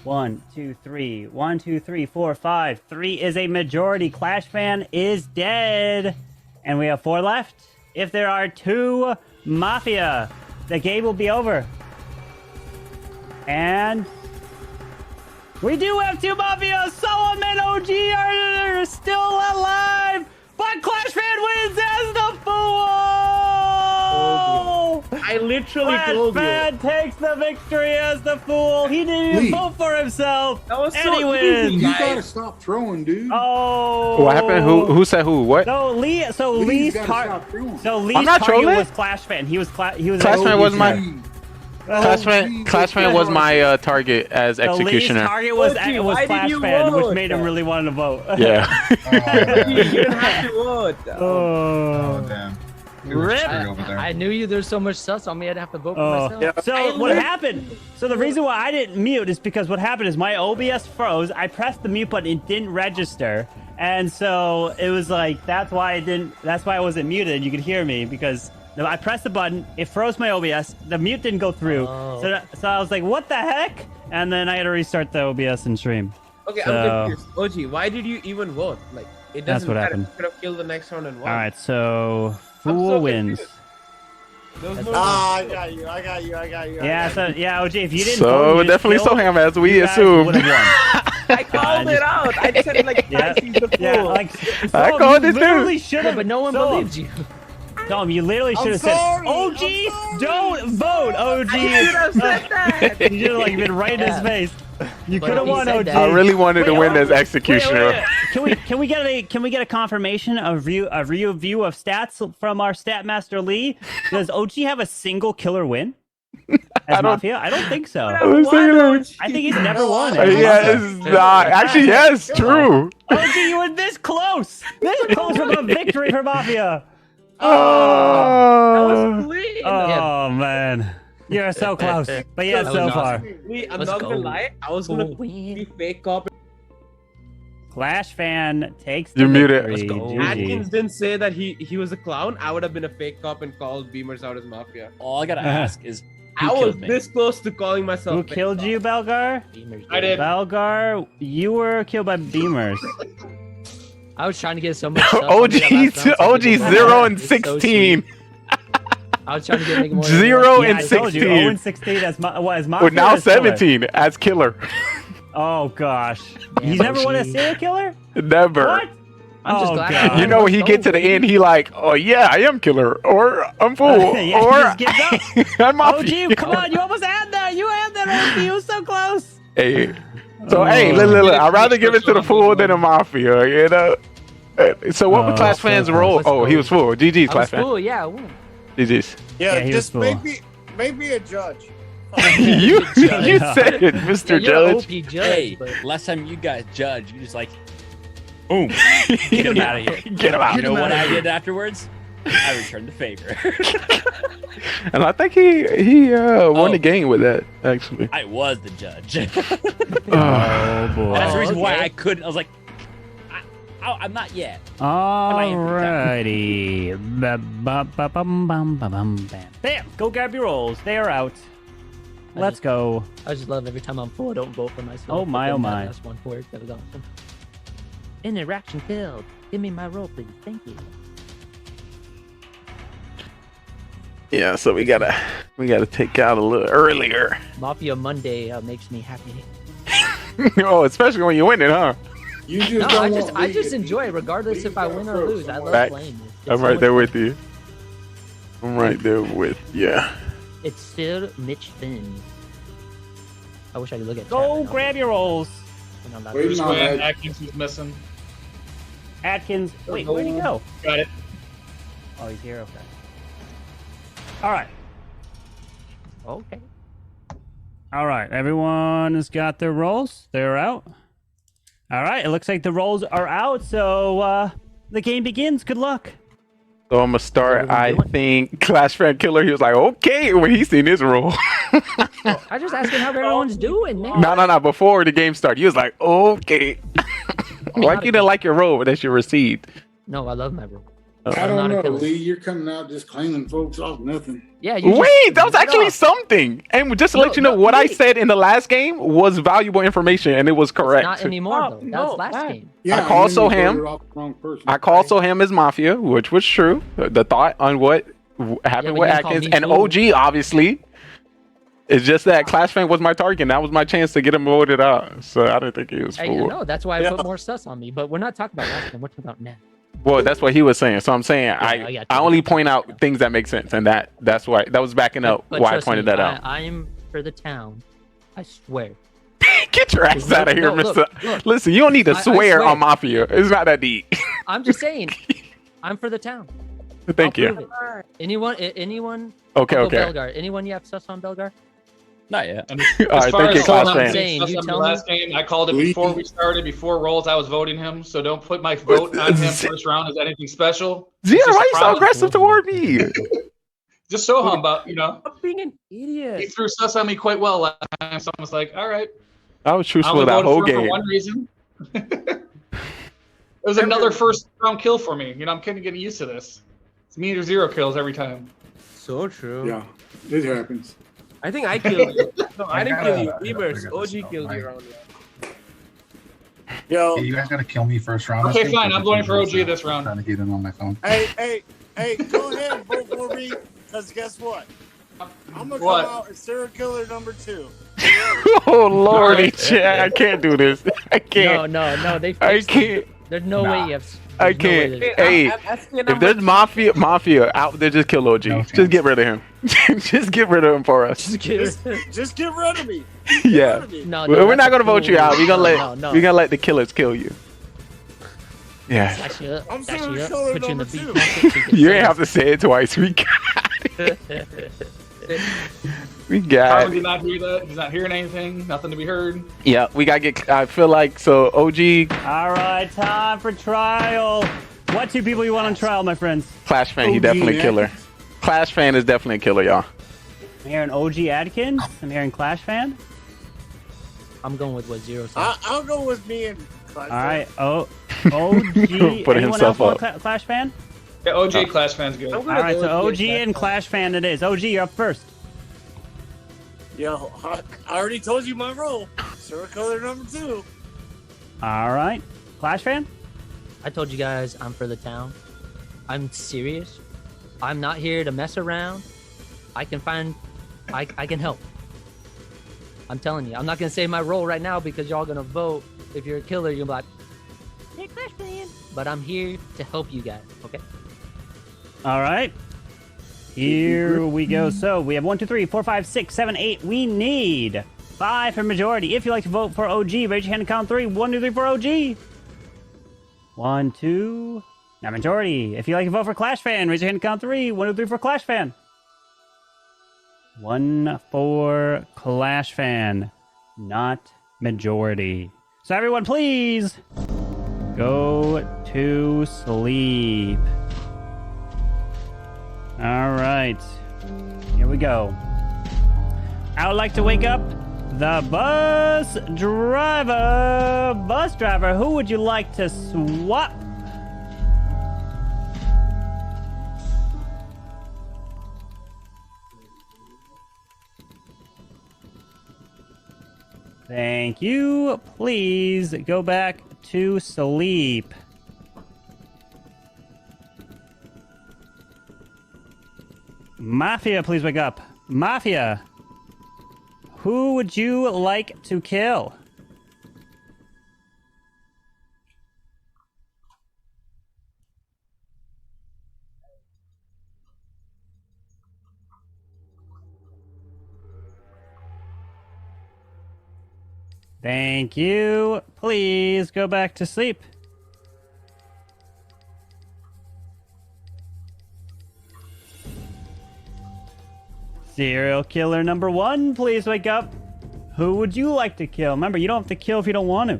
G: 1, 2, 3. 1, 2, 3, 4, 5. 3 is a majority. Clash fan is dead. And we have 4 left. If there are 2 Mafia, the game will be over. And we do have 2 Mafia. Solomon and OG are still alive. But Clash fan wins as the fool!
N: I literally
G: Clash
N: told you.
G: fan takes the victory as the fool. He didn't even
K: Lee.
G: vote for himself.
N: That was
G: and
N: so
G: he wins.
K: You gotta stop throwing, dude.
G: Oh.
I: What happened? Who said who? What?
G: So Lee's
K: Lee's gotta
G: target.
K: stop throwing.
G: So Lee's
I: I'm not
G: target
I: trolling.
G: was Clash fan. He was
I: Clash fan was my Clash fan was my target as
G: So Lee's
I: executioner.
G: target was
N: OG,
G: was
N: why did
G: Clash
N: you
G: fan,
N: vote?
G: which made him really want to vote.
I: Yeah.
N: You didn't have to vote.
S: Oh, damn. We were
G: Rip.
S: screwed over there.
R: I knew you. There's so much sus on me. I'd have to vote for
G: Oh.
R: myself.
G: So what happened? So the reason why I didn't mute is because what happened is my OBS froze. I pressed the mute button, it didn't register, and so it was like that's why I didn't. That's why I wasn't muted. You could hear me because I pressed the button, it froze my OBS. The mute didn't go through.
R: Oh.
G: So I was like, what the heck? And then I had to restart the OBS and stream.
N: Okay,
G: So-
N: I'm confused. OG, why did you even vote? Like, it
G: That's
N: doesn't
G: what
N: matter.
G: happened.
N: You could have killed the next round and won.
G: All right, so
N: I'm
G: Fool
N: so
G: wins.
N: confused. There was no
T: I got you.
G: Yeah, so yeah, OG, if you didn't vote,
I: So
G: you
I: definitely
G: still-
I: Soham as we
G: you guys
I: assumed.
G: would've won.
N: I called it out. I said it like
G: Yeah,
N: he's the fool.
G: yeah, like
I: I
G: so
I: called
G: you
I: it too.
G: literally should
R: Yeah,
G: have,
R: but no one believed you.
G: Tom, you literally should have said, OG, don't vote, OG.
N: I should have said that.
G: You should have like been right in his face. You
R: But
G: could have
R: he
G: won,
R: said
G: OG.
R: that.
I: I really wanted to
G: Wait,
I: win
G: hold
I: as
G: on.
I: executioner.
G: Wait. Can we get a confirmation of view of stats from our stat master Lee? Does OG have a single killer win as Mafia? I don't think so.
I: I was thinking that.
G: I think he's never won.
I: Yeah, it's not. Actually, yes, true.
G: OG, you were this close from a victory for Mafia.
I: Oh,
G: Oh man, you're so close. But yeah, so far.
N: Lee, I'm
R: Let's
N: not gonna
R: go.
N: lie. I was gonna be fake cop
G: Clash fan takes the
A: You're muted.
G: victory.
A: Let's go.
G: GG.
N: Atkins didn't say that he was a clown. I would have been a fake cop and called Beamers out as mafia.
C: All I gotta ask is, who
N: I was
C: killed me?
N: this close to calling myself.
G: Who
N: fake
G: killed
N: cop.
G: you, Belgar?
P: I did.
G: Belgar, you were killed by Beamers.
R: I was trying to get so much stuff.
A: OG 0 and 16.
R: I was trying to make more.
A: 0
G: Yeah,
A: and
G: I told you,
A: 16.
G: 0 and 16 as
A: Well,
G: mafia.
A: now
G: or as killer?
A: 17 as killer.
G: Oh gosh, he's never won a serial killer.
A: Never.
G: What?
R: I'm just
G: Oh,
R: glad.
G: God.
A: You know when he get to the end, he like, oh yeah, I am killer, or I'm fool,
G: Yeah,
A: or
G: he just gives
A: I'm
G: up.
A: mafia.
G: OG, come on, you almost had that. You had that. OG, you were so close.
A: Hey, so hey, look, I'd rather give it to the fool than a mafia, you know. So what would Clash fans roll? Oh, he was full. GG's Clash fan.
R: Cool, yeah. Woo.
A: GG's.
T: Yeah,
G: he was
T: just
G: full.
T: make me a judge.
A: you said it, Mr. Judge.
R: OP judge,
C: Hey,
R: but
C: last time you guys judged, you just like, boom, get him out of here.
A: Get him out.
C: You know what I did afterwards? I returned the favor.
A: And I think he won the game with that, actually.
C: I was the judge.
A: Oh
G: boy.
C: That's the reason why
R: okay.
C: I couldn't. I was like, I'm not yet.
G: Alrighty. Bam! Go grab your rolls. They are out. Let's go.
R: I just love every time I'm full, I don't vote for myself.
G: Oh my,
R: but
G: oh
R: then
G: my.
R: that last one worked. That was awesome. Interaction failed. Give me my roll, please. Thank you.
A: Yeah, so we gotta take out a little earlier.
R: Mafia Monday makes me happy.
A: Oh, especially when you win it, huh?
K: You just
R: No,
K: don't
R: I just enjoy it, regardless if I win or lose. I love
A: Facts.
R: playing it. It's
A: I'm
R: so
A: right
R: much
A: there
R: fun.
A: with you. I'm right there with you.
R: It's still Mitch Finn. I wish I could look at.
G: Go grab your rolls.
K: Waiting on that.
P: Atkins is missing.
G: Atkins. Wait, where'd he go?
P: Got it.
G: Oh, he's here. Okay. All right.
R: Okay.
G: All right. Everyone has got their rolls. They're out. All right. It looks like the rolls are out. So the game begins. Good luck.
A: So I'm gonna start. I think Clash Fan Killer. He was like, okay, when he seen his roll.
R: I just asking how everyone's doing, man.
A: No. Before the game started, he was like, okay. Like you didn't like your roll, but that's your receipt.
R: No, I love my roll.
K: I
R: I'm
K: don't
R: not a
K: know,
R: killer.
K: Lee. You're coming out just claiming folks off nothing.
R: Yeah, you
A: Wait, that was actually something. And just to let you know, what I said in the last game was valuable information, and it was correct.
R: Not anymore, though. That's last game.
K: Yeah,
A: I called
K: and then you
A: Soham.
K: voted off the wrong person.
A: I called Soham as Mafia, which was true. The thought on what happened
R: but
A: with
R: you called
A: Atkins
R: me
A: and
R: fool.
A: OG, obviously. It's just that Clash Fan was my target. And that was my chance to get him voted out. So I didn't think he was
R: Hey,
A: fooled.
R: you know, that's why I put more sus on me. But we're not talking about last game. We're talking about now.
A: Well, that's what he was saying. So I'm saying
R: I got
A: I
R: you.
A: only point out things that make sense, and that's why that was backing up
R: But
A: why I
R: trust
A: pointed
R: me,
A: that out.
R: I am for the town. I swear.
A: Get your ass out of here,
R: No,
A: Mister.
R: look.
A: Listen, you don't need to
R: I
A: swear
R: swear.
A: on Mafia. It's not that deep.
R: I'm just saying. I'm for the town.
A: Thank
R: I'll
A: you.
R: prove it. Anyone?
A: Okay,
R: I'll go
A: okay.
R: Belgar. Anyone you have sus on Belgar?
C: Not yet.
A: All right, thank you, Clash Fan.
R: Saying, you
P: The
R: tell me.
P: last game, I called it before we started, before rolls. I was voting him, so don't put my vote on him first round as anything special.
A: Zia,
P: It's just
A: why
P: a
A: you so
P: promise.
A: aggressive toward me?
P: Just so but you know,
N: I'm being an
P: he
N: idiot.
P: threw sus on me quite well last time. So I was like, all right.
A: I was
P: I
A: truthful
P: only
A: that
P: voted
A: whole
P: for him for
A: game.
P: one reason. It was another first round kill for me. You know, I'm kind of getting used to this. It's me or 0 kills every time.
N: So true.
K: Yeah, it happens.
N: I think I killed you. No, I didn't kill you.
S: I
N: Beavers.
S: gotta
N: OG
S: stop
N: killed
S: my-
N: you around
T: Yo,
S: Hey, you guys gotta kill me first round.
P: Okay,
S: this game,
P: fine,
S: because
P: I'm voting for
S: it's,
P: OG this round.
S: Trying to get in on my phone.
T: hey, go ahead and vote for me, because guess what? I'm going to
P: What?
T: come out as serial killer number 2.
A: Oh lordy, Chad, I can't do this. I can't.
R: No. They
A: I
R: fixed it.
A: can't.
R: There's no way you have.
A: I
R: there's no way
A: can't.
R: that-
A: Hey,
N: I'm asking
A: if
N: how
A: there's
N: much-
A: mafia out there, just kill OG. Just get rid of him. Just get rid of him for us.
R: Just get
T: Just get rid of me.
A: Yeah.
R: No,
A: We're
R: that's
A: not gonna
R: a
A: vote you
R: fool.
A: out. We're gonna
R: No.
A: we're gonna let the killers kill you. Yeah.
R: Dash you up.
T: I'm
R: Dash
T: serial
R: you up.
T: killer
R: Put you in the
T: number
R: beat
T: 2.
R: pocket so can
A: You ain't
R: say
A: have to say it twice. We got it. We got
P: Carmen
A: it.
P: did not hear that. He's not hearing anything. Nothing to be heard.
A: Yeah, we gotta get. I feel like so. OG
G: All right, time for trial. What 2 people you want on trial, my friends?
A: Clash fan, he
K: OG
A: definitely
K: and
A: killer. Clash fan is definitely a killer, y'all.
G: I'm hearing OG Adkins. I'm hearing Clash fan.
R: I'm going with what 0 said.
T: I'll go with me and Clash
G: All right.
T: fan.
G: Oh, OG.
A: Put
G: Anyone
A: himself
G: else want
A: up.
G: Clash fan?
P: Yeah, OG Clash fan's good.
G: All right, so OG and Clash fan it is. OG, you're up first.
T: Yo, I already told you my role. Serial killer number 2.
G: All right, Clash fan.
R: I told you guys I'm for the town. I'm serious. I'm not here to mess around. I can help. I'm telling you. I'm not gonna say my role right now because y'all gonna vote. If you're a killer, you're gonna be like, hey, Clash fan. But I'm here to help you guys. Okay.
G: All right. Here we go. So we have 1, 2, 3, 4, 5, 6, 7, 8. We need 5 for majority. If you like to vote for OG, raise your hand and count 3. 1, 2, 3 for OG. 1, 2. Now majority. If you like to vote for Clash fan, raise your hand and count 3. 1, 2, 3 for Clash fan. 1 for Clash fan. Not majority. So everyone, please go to sleep. All right, here we go. I would like to wake up the bus driver. Bus driver, who would you like to swap? Thank you. Please go back to sleep. Mafia, please wake up. Mafia, who would you like to kill? Thank you. Please go back to sleep. Serial killer number 1, please wake up. Who would you like to kill? Remember, you don't have to kill if you don't want to.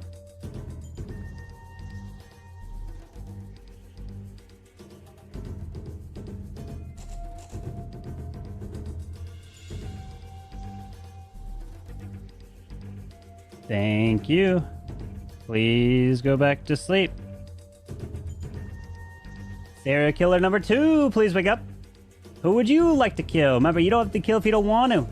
G: Thank you. Please go back to sleep. Serial killer number 2, please wake up. Who would you like to kill? Remember, you don't have to kill if you don't want to.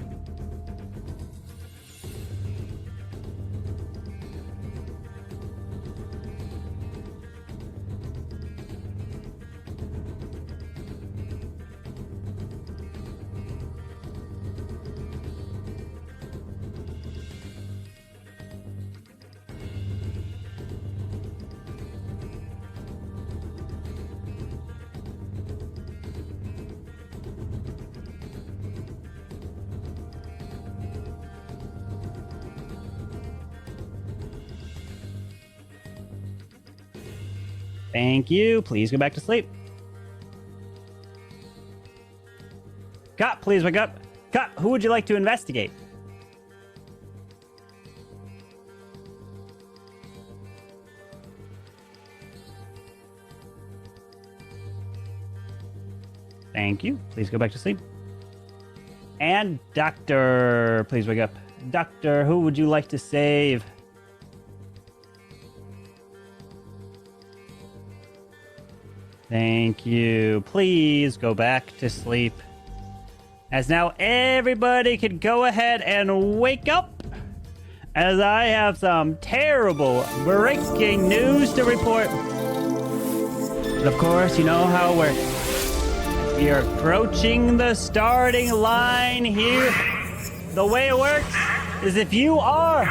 G: Thank you. Please go back to sleep. Cop, please wake up. Cop, who would you like to investigate? Thank you. Please go back to sleep. And Doctor, please wake up. Doctor, who would you like to save? Thank you. Please go back to sleep. As now everybody can go ahead and wake up, as I have some terrible breaking news to report. But of course, you know how it works. We are approaching the starting line here. The way it works is if you are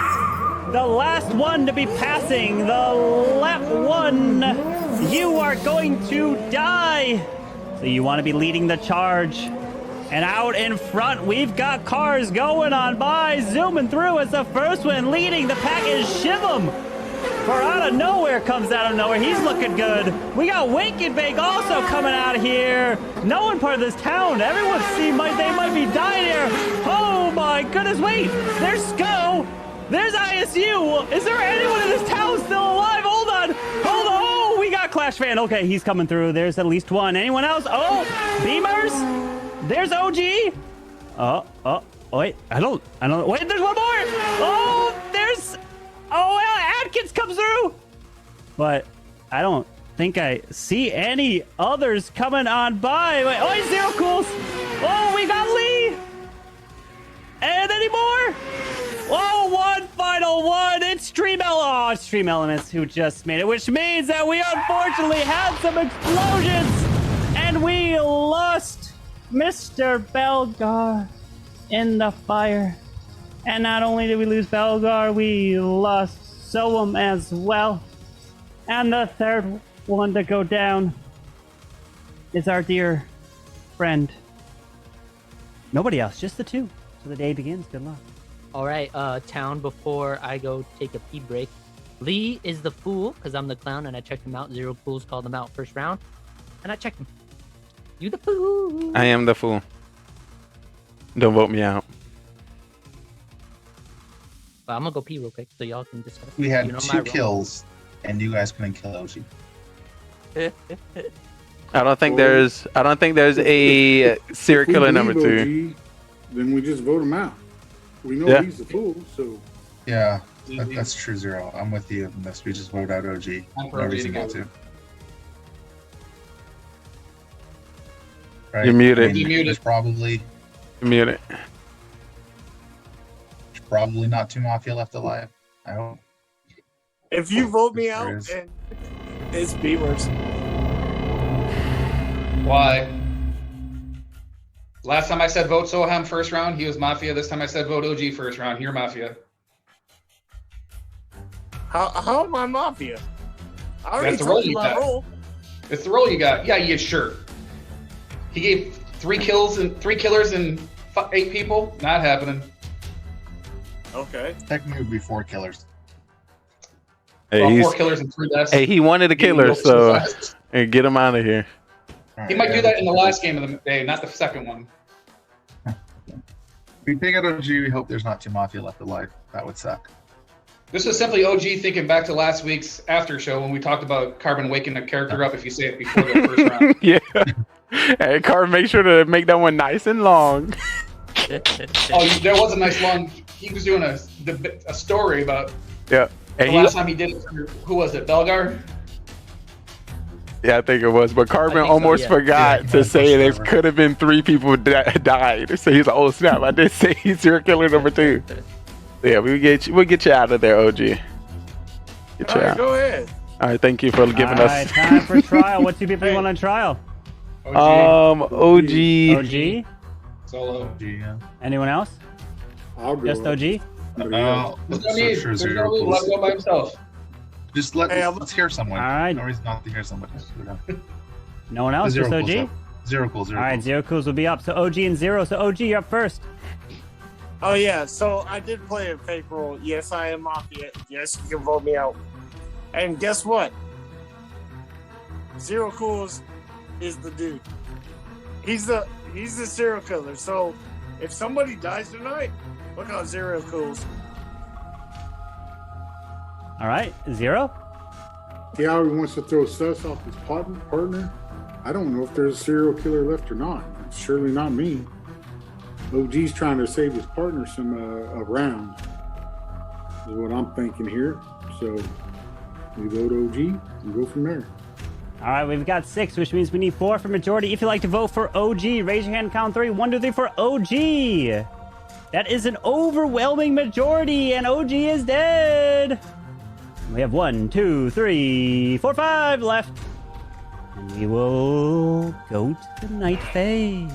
G: the last one to be passing the lap 1, you are going to die. So you want to be leading the charge. And out in front, we've got cars going on by, zooming through as the first one leading the pack is Shiv'em. For out of nowhere comes out of nowhere. He's looking good. We got Wake and Bake also coming out of here. No one part of this town. Everyone they might be dying here. Oh my goodness, wait. There's Sko. There's ISU. Is there anyone in this town still alive? Hold on. Hold on. Oh, we got Clash Fan. Okay, he's coming through. There's at least one. Anyone else? Oh, Beamers. There's OG. Oh, wait. I don't. Wait, there's one more. Oh, there's. Oh, Adkins comes through. but I don't think I see any others coming on by. Wait, oh, Zero Cools. Oh, we got Lee. And any more? Oh, one final one. It's Stream Elements who just made it, which means that we unfortunately had some explosions and we lost Mr. Belgar in the fire. And not only did we lose Belgar, we lost Soam as well. And the third one to go down is our dear friend. Nobody else, just the two. So the day begins. Good luck.
R: All right, town, before I go take a pee break. Lee is the fool, because I'm the clown, and I checked him out. Zero Cools called him out first round, and I checked him. You the fool.
I: I am the fool. Don't vote me out.
R: Well, I'm gonna go pee real quick so y'all can discuss.
S: We had
R: You know my
S: two
R: role.
S: kills, and you guys couldn't kill OG.
I: I don't think there's a serial killer
K: If we
I: number
K: believe
I: 2.
K: OG, then we just vote him out. We know
I: Yeah.
K: he's the fool, so
S: Yeah, that's true, Zero. I'm with you on this. We just vote out OG.
P: I'm for
S: No
P: OG
S: reason
P: to
S: not
P: go.
S: to. Right?
I: You're muted.
S: I mean,
P: You're muted.
S: There's probably
I: Muted.
S: not 2 Mafia left alive. I hope.
T: If you vote me
S: There
T: out,
S: is.
T: and it's Beavers.
P: Why? Last time I said vote Soham first round, he was Mafia. This time I said vote OG first round, you're Mafia.
T: How am I Mafia? I already
P: That's the role
T: told you
P: you
T: my
P: got.
T: role.
P: It's the role you got. Yeah, sure. He gave 3 killers and 8 people. Not happening.
T: Okay.
S: Technically, it would be 4 killers.
I: Hey,
P: Well,
I: he's-
P: 4 killers and 3 deaths.
I: hey, he wanted a
P: He
I: killer,
P: goes
I: so
P: too fast.
I: hey, get him out of here.
P: He might do that in the last game of the day, not the second one.
S: If we take out OG, we hope there's not 2 Mafia left alive. That would suck.
P: This was simply OG thinking back to last week's after show when we talked about Carbon waking a character up if you say it before the first round.
I: Yeah. Hey, Car, make sure to make that one nice and long.
P: There was a nice long. He was doing a story about
I: Yeah.
P: the
I: And
P: last time he did it. Who was it? Belgar?
I: Yeah, I think it was. But Carbon
P: think so,
I: almost
P: yeah.
I: forgot to say there could have been 3 people that died. So he's like, oh snap! I did say he's serial killer number 2. Yeah, we'll get you out of there, OG. Get you
T: All right,
I: out.
T: go ahead.
I: All right, thank you for giving
G: All right,
I: us.
G: time for trial. What 2 people you want on trial?
I: OG.
G: OG.
P: Solo.
S: Yeah.
G: Anyone else?
K: I'll go.
G: Just OG.
P: There's no need. There's no need. Let him go by himself.
S: Just let's hear someone.
G: All right.
S: No reason not to hear somebody.
G: No one else?
S: Zero
G: Just
S: Cools
G: OG?
S: up. Zero Cools.
G: All right, Zero Cools will be up. So OG and Zero. So OG, you're up first.
T: Oh yeah, so I did play a fake role. Yes, I am Mafia. Yes, you can vote me out. And guess what? Zero Cools is the dude. He's the serial killer. So if somebody dies tonight, look out Zero Cools.
G: All right, Zero.
K: He always wants to throw Sus off his partner. I don't know if there's a serial killer left or not. It's surely not me. OG's trying to save his partner some round, is what I'm thinking here. So we vote OG and go from there.
G: All right, we've got 6, which means we need 4 for majority. If you'd like to vote for OG, raise your hand, count 3. 1, 2, 3 for OG. That is an overwhelming majority, and OG is dead. We have 1, 2, 3, 4, 5 left. And we will go to the night phase.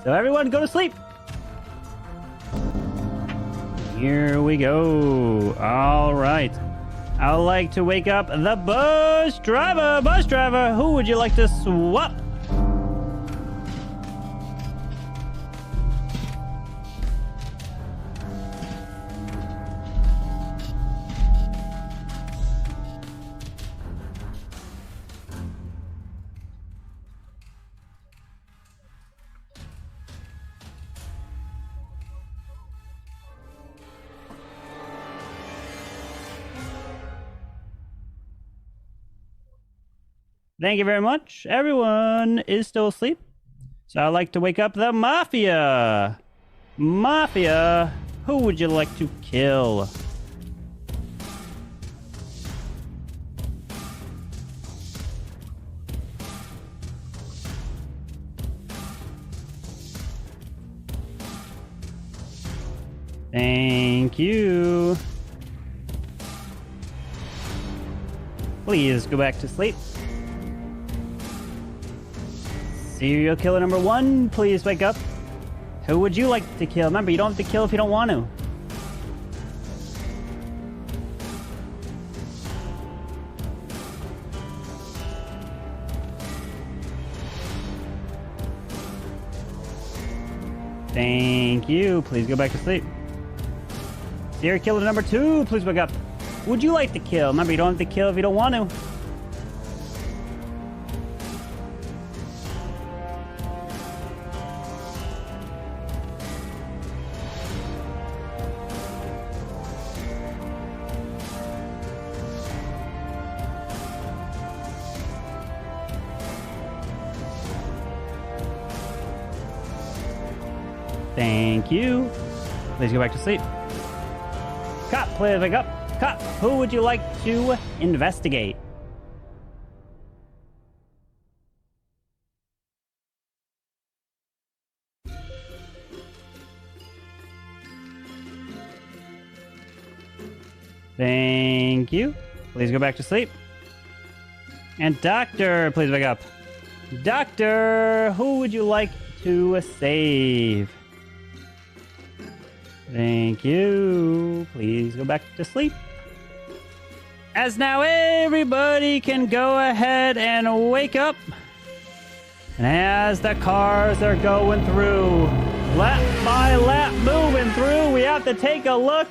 G: So everyone go to sleep. Here we go. All right. I would like to wake up the bus driver. Bus driver, who would you like to swap? Thank you very much. Everyone is still asleep. So I'd like to wake up the Mafia. Mafia, who would you like to kill? Thank you. Please go back to sleep. Serial killer number 1, please wake up. Who would you like to kill? Remember, you don't have to kill if you don't want to. Thank you. Please go back to sleep. Serial killer number 2, please wake up. Would you like to kill? Remember, you don't have to kill if you don't want to. Thank you. Please go back to sleep. Cop, please wake up. Cop, who would you like to investigate? Thank you. Please go back to sleep. And doctor, please wake up. Doctor, who would you like to save? Thank you. Please go back to sleep. As now everybody can go ahead and wake up. And as the cars are going through, lap by lap moving through, we have to take a look.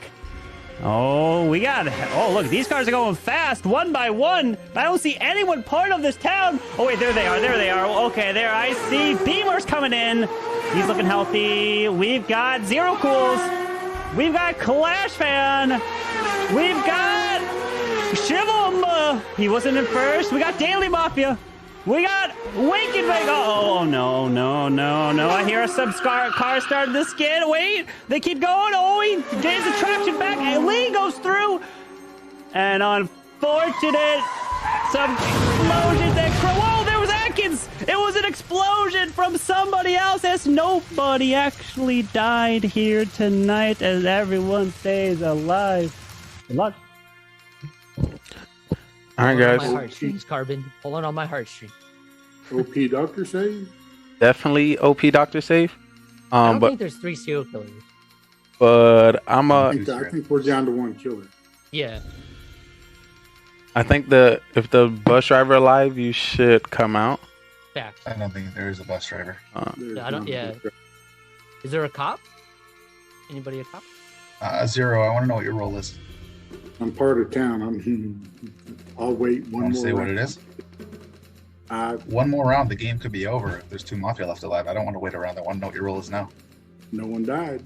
G: Oh, look, these cars are going fast, one by one. I don't see anyone part of this town. Oh, wait, there they are. Okay, there, I see Beamer's coming in. He's looking healthy. We've got Zero Cools. We've got Clash Fan. We've got Shivam. He wasn't in first. We got Daily Mafia. We got Wake and Wake. Oh, no. I hear some car starting to skid. Wait, they keep going. Oh, he gains the traction back. And Lee goes through. And unfortunate, some explosions that whoa, there was Atkins. It was an explosion from somebody else, as nobody actually died here tonight, as everyone stays alive. Good luck.
A: All right, guys.
R: My heartstrings, Carbon. Pulling on my heartstrings.
K: OP Doctor Save?
A: Definitely OP Doctor Save.
R: I don't think there's 3 serial killers.
A: But I
K: think we're down to 1 killer.
R: Yeah.
A: I think if the bus driver alive, you should come out.
R: Fact.
S: I don't think there is a bus driver.
R: Yeah. Is there a cop? Anybody a cop?
S: Zero. I want to know what your role is.
K: I'm part of town. I'll wait one more.
S: Say what it is. One more round, the game could be over. If there's 2 Mafia left alive, I don't want to wait around. I want to know what your role is now.
K: No one died.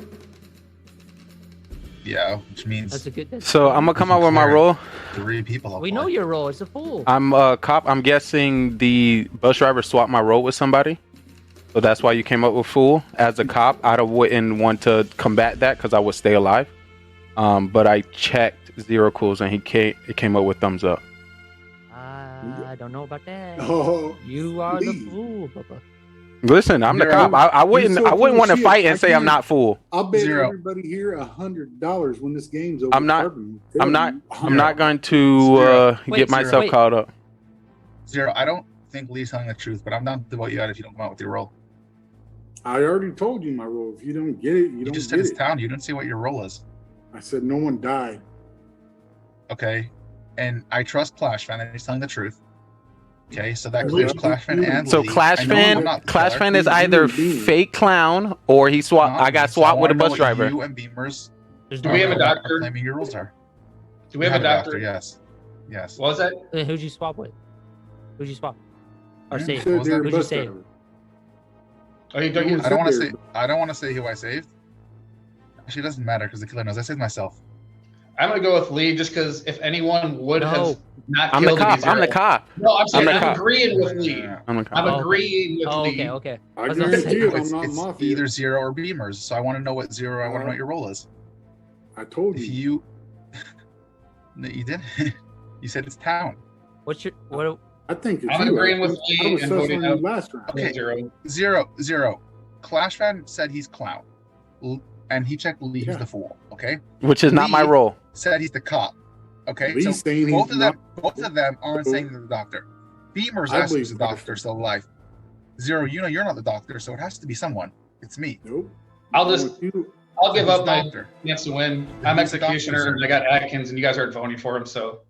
S: Yeah, which means.
R: That's a good.
A: So I'm gonna come out with my role.
S: 3 people.
R: We know your role. It's a fool.
A: I'm a cop. I'm guessing the bus driver swapped my role with somebody, so that's why you came up with fool. As a cop, I wouldn't want to combat that because I would stay alive. But I checked Zero Cools and it came up with thumbs up.
R: I don't know about that.
K: Oh,
R: you are the fool, Papa.
A: Listen, I'm the cop. I wouldn't want to fight and say I'm not fool.
K: I'll bet everybody here $100 when this game's over.
A: I'm not going to get myself caught up.
S: Zero, I don't think Lee's telling the truth, but I'm down to vote you out if you don't come out with your role.
K: I already told you my role. If you don't get it, you don't
S: just
K: get
S: said
K: it.
S: it's town. You didn't say what your role is.
K: I said no one died.
S: Okay, and I trust Clash Fan, and he's telling the truth. Okay, so that clears Clash Fan and
A: so
S: Lee.
A: Clash Fan is either fake clown or he swapped. I got swapped with a bus driver.
S: You and Beamers.
P: Do we have a doctor?
S: Claiming your rules are.
P: Do we have a doctor?
S: Yes. Yes.
P: What was that?
R: Who'd you swap with? Who'd you swap? Or
S: Yeah,
R: save?
S: who'd you
R: Who'd you save?
P: Oh, you
S: I don't want to say. I don't want to say who I saved. Actually, it doesn't matter because the killer knows. I saved myself.
P: I'm gonna go with Lee just because if anyone would have not
A: I'm
P: killed
A: the cop.
P: Zero.
A: I'm the cop.
P: No, I'm saying
A: I'm the
P: I'm
A: cop.
P: agreeing with Lee.
A: I'm the cop.
P: I'm agreeing with Lee.
R: Okay.
K: I guarantee you, I'm not
S: It's
K: Mafia.
S: either Zero or Beamers. So I want to know what Zero. I want to know what your role is.
K: I told
S: you. No, you didn't. You said it's town.
R: What's your what?
K: I think it's
P: I'm
K: you.
P: agreeing with
K: I
P: Lee
K: was
P: and
K: sus
P: voting
K: on you
P: out
K: last round.
S: Okay.
P: Zero.
S: Zero. Clash Fan said he's clown, and and he checked Lee. He's the fool. Okay.
I: Which is not my
S: Lee
I: role.
S: Said he's the cop. Okay.
K: Lee's
S: So
K: saying
S: both
K: he's
S: of them,
K: not-
S: both of them aren't saying they're the doctor. Beamer's
K: I
S: asking
K: believe
S: who's the doctor still alive. Zero, you know you're not the doctor, so it has to be someone. It's me.
K: Nope.
P: I'll give up my
S: doctor.
P: chance to win. I'm
S: Who's the doctor,
P: executioner,
S: sir?
P: and I got Atkins, and you guys aren't voting for him, so.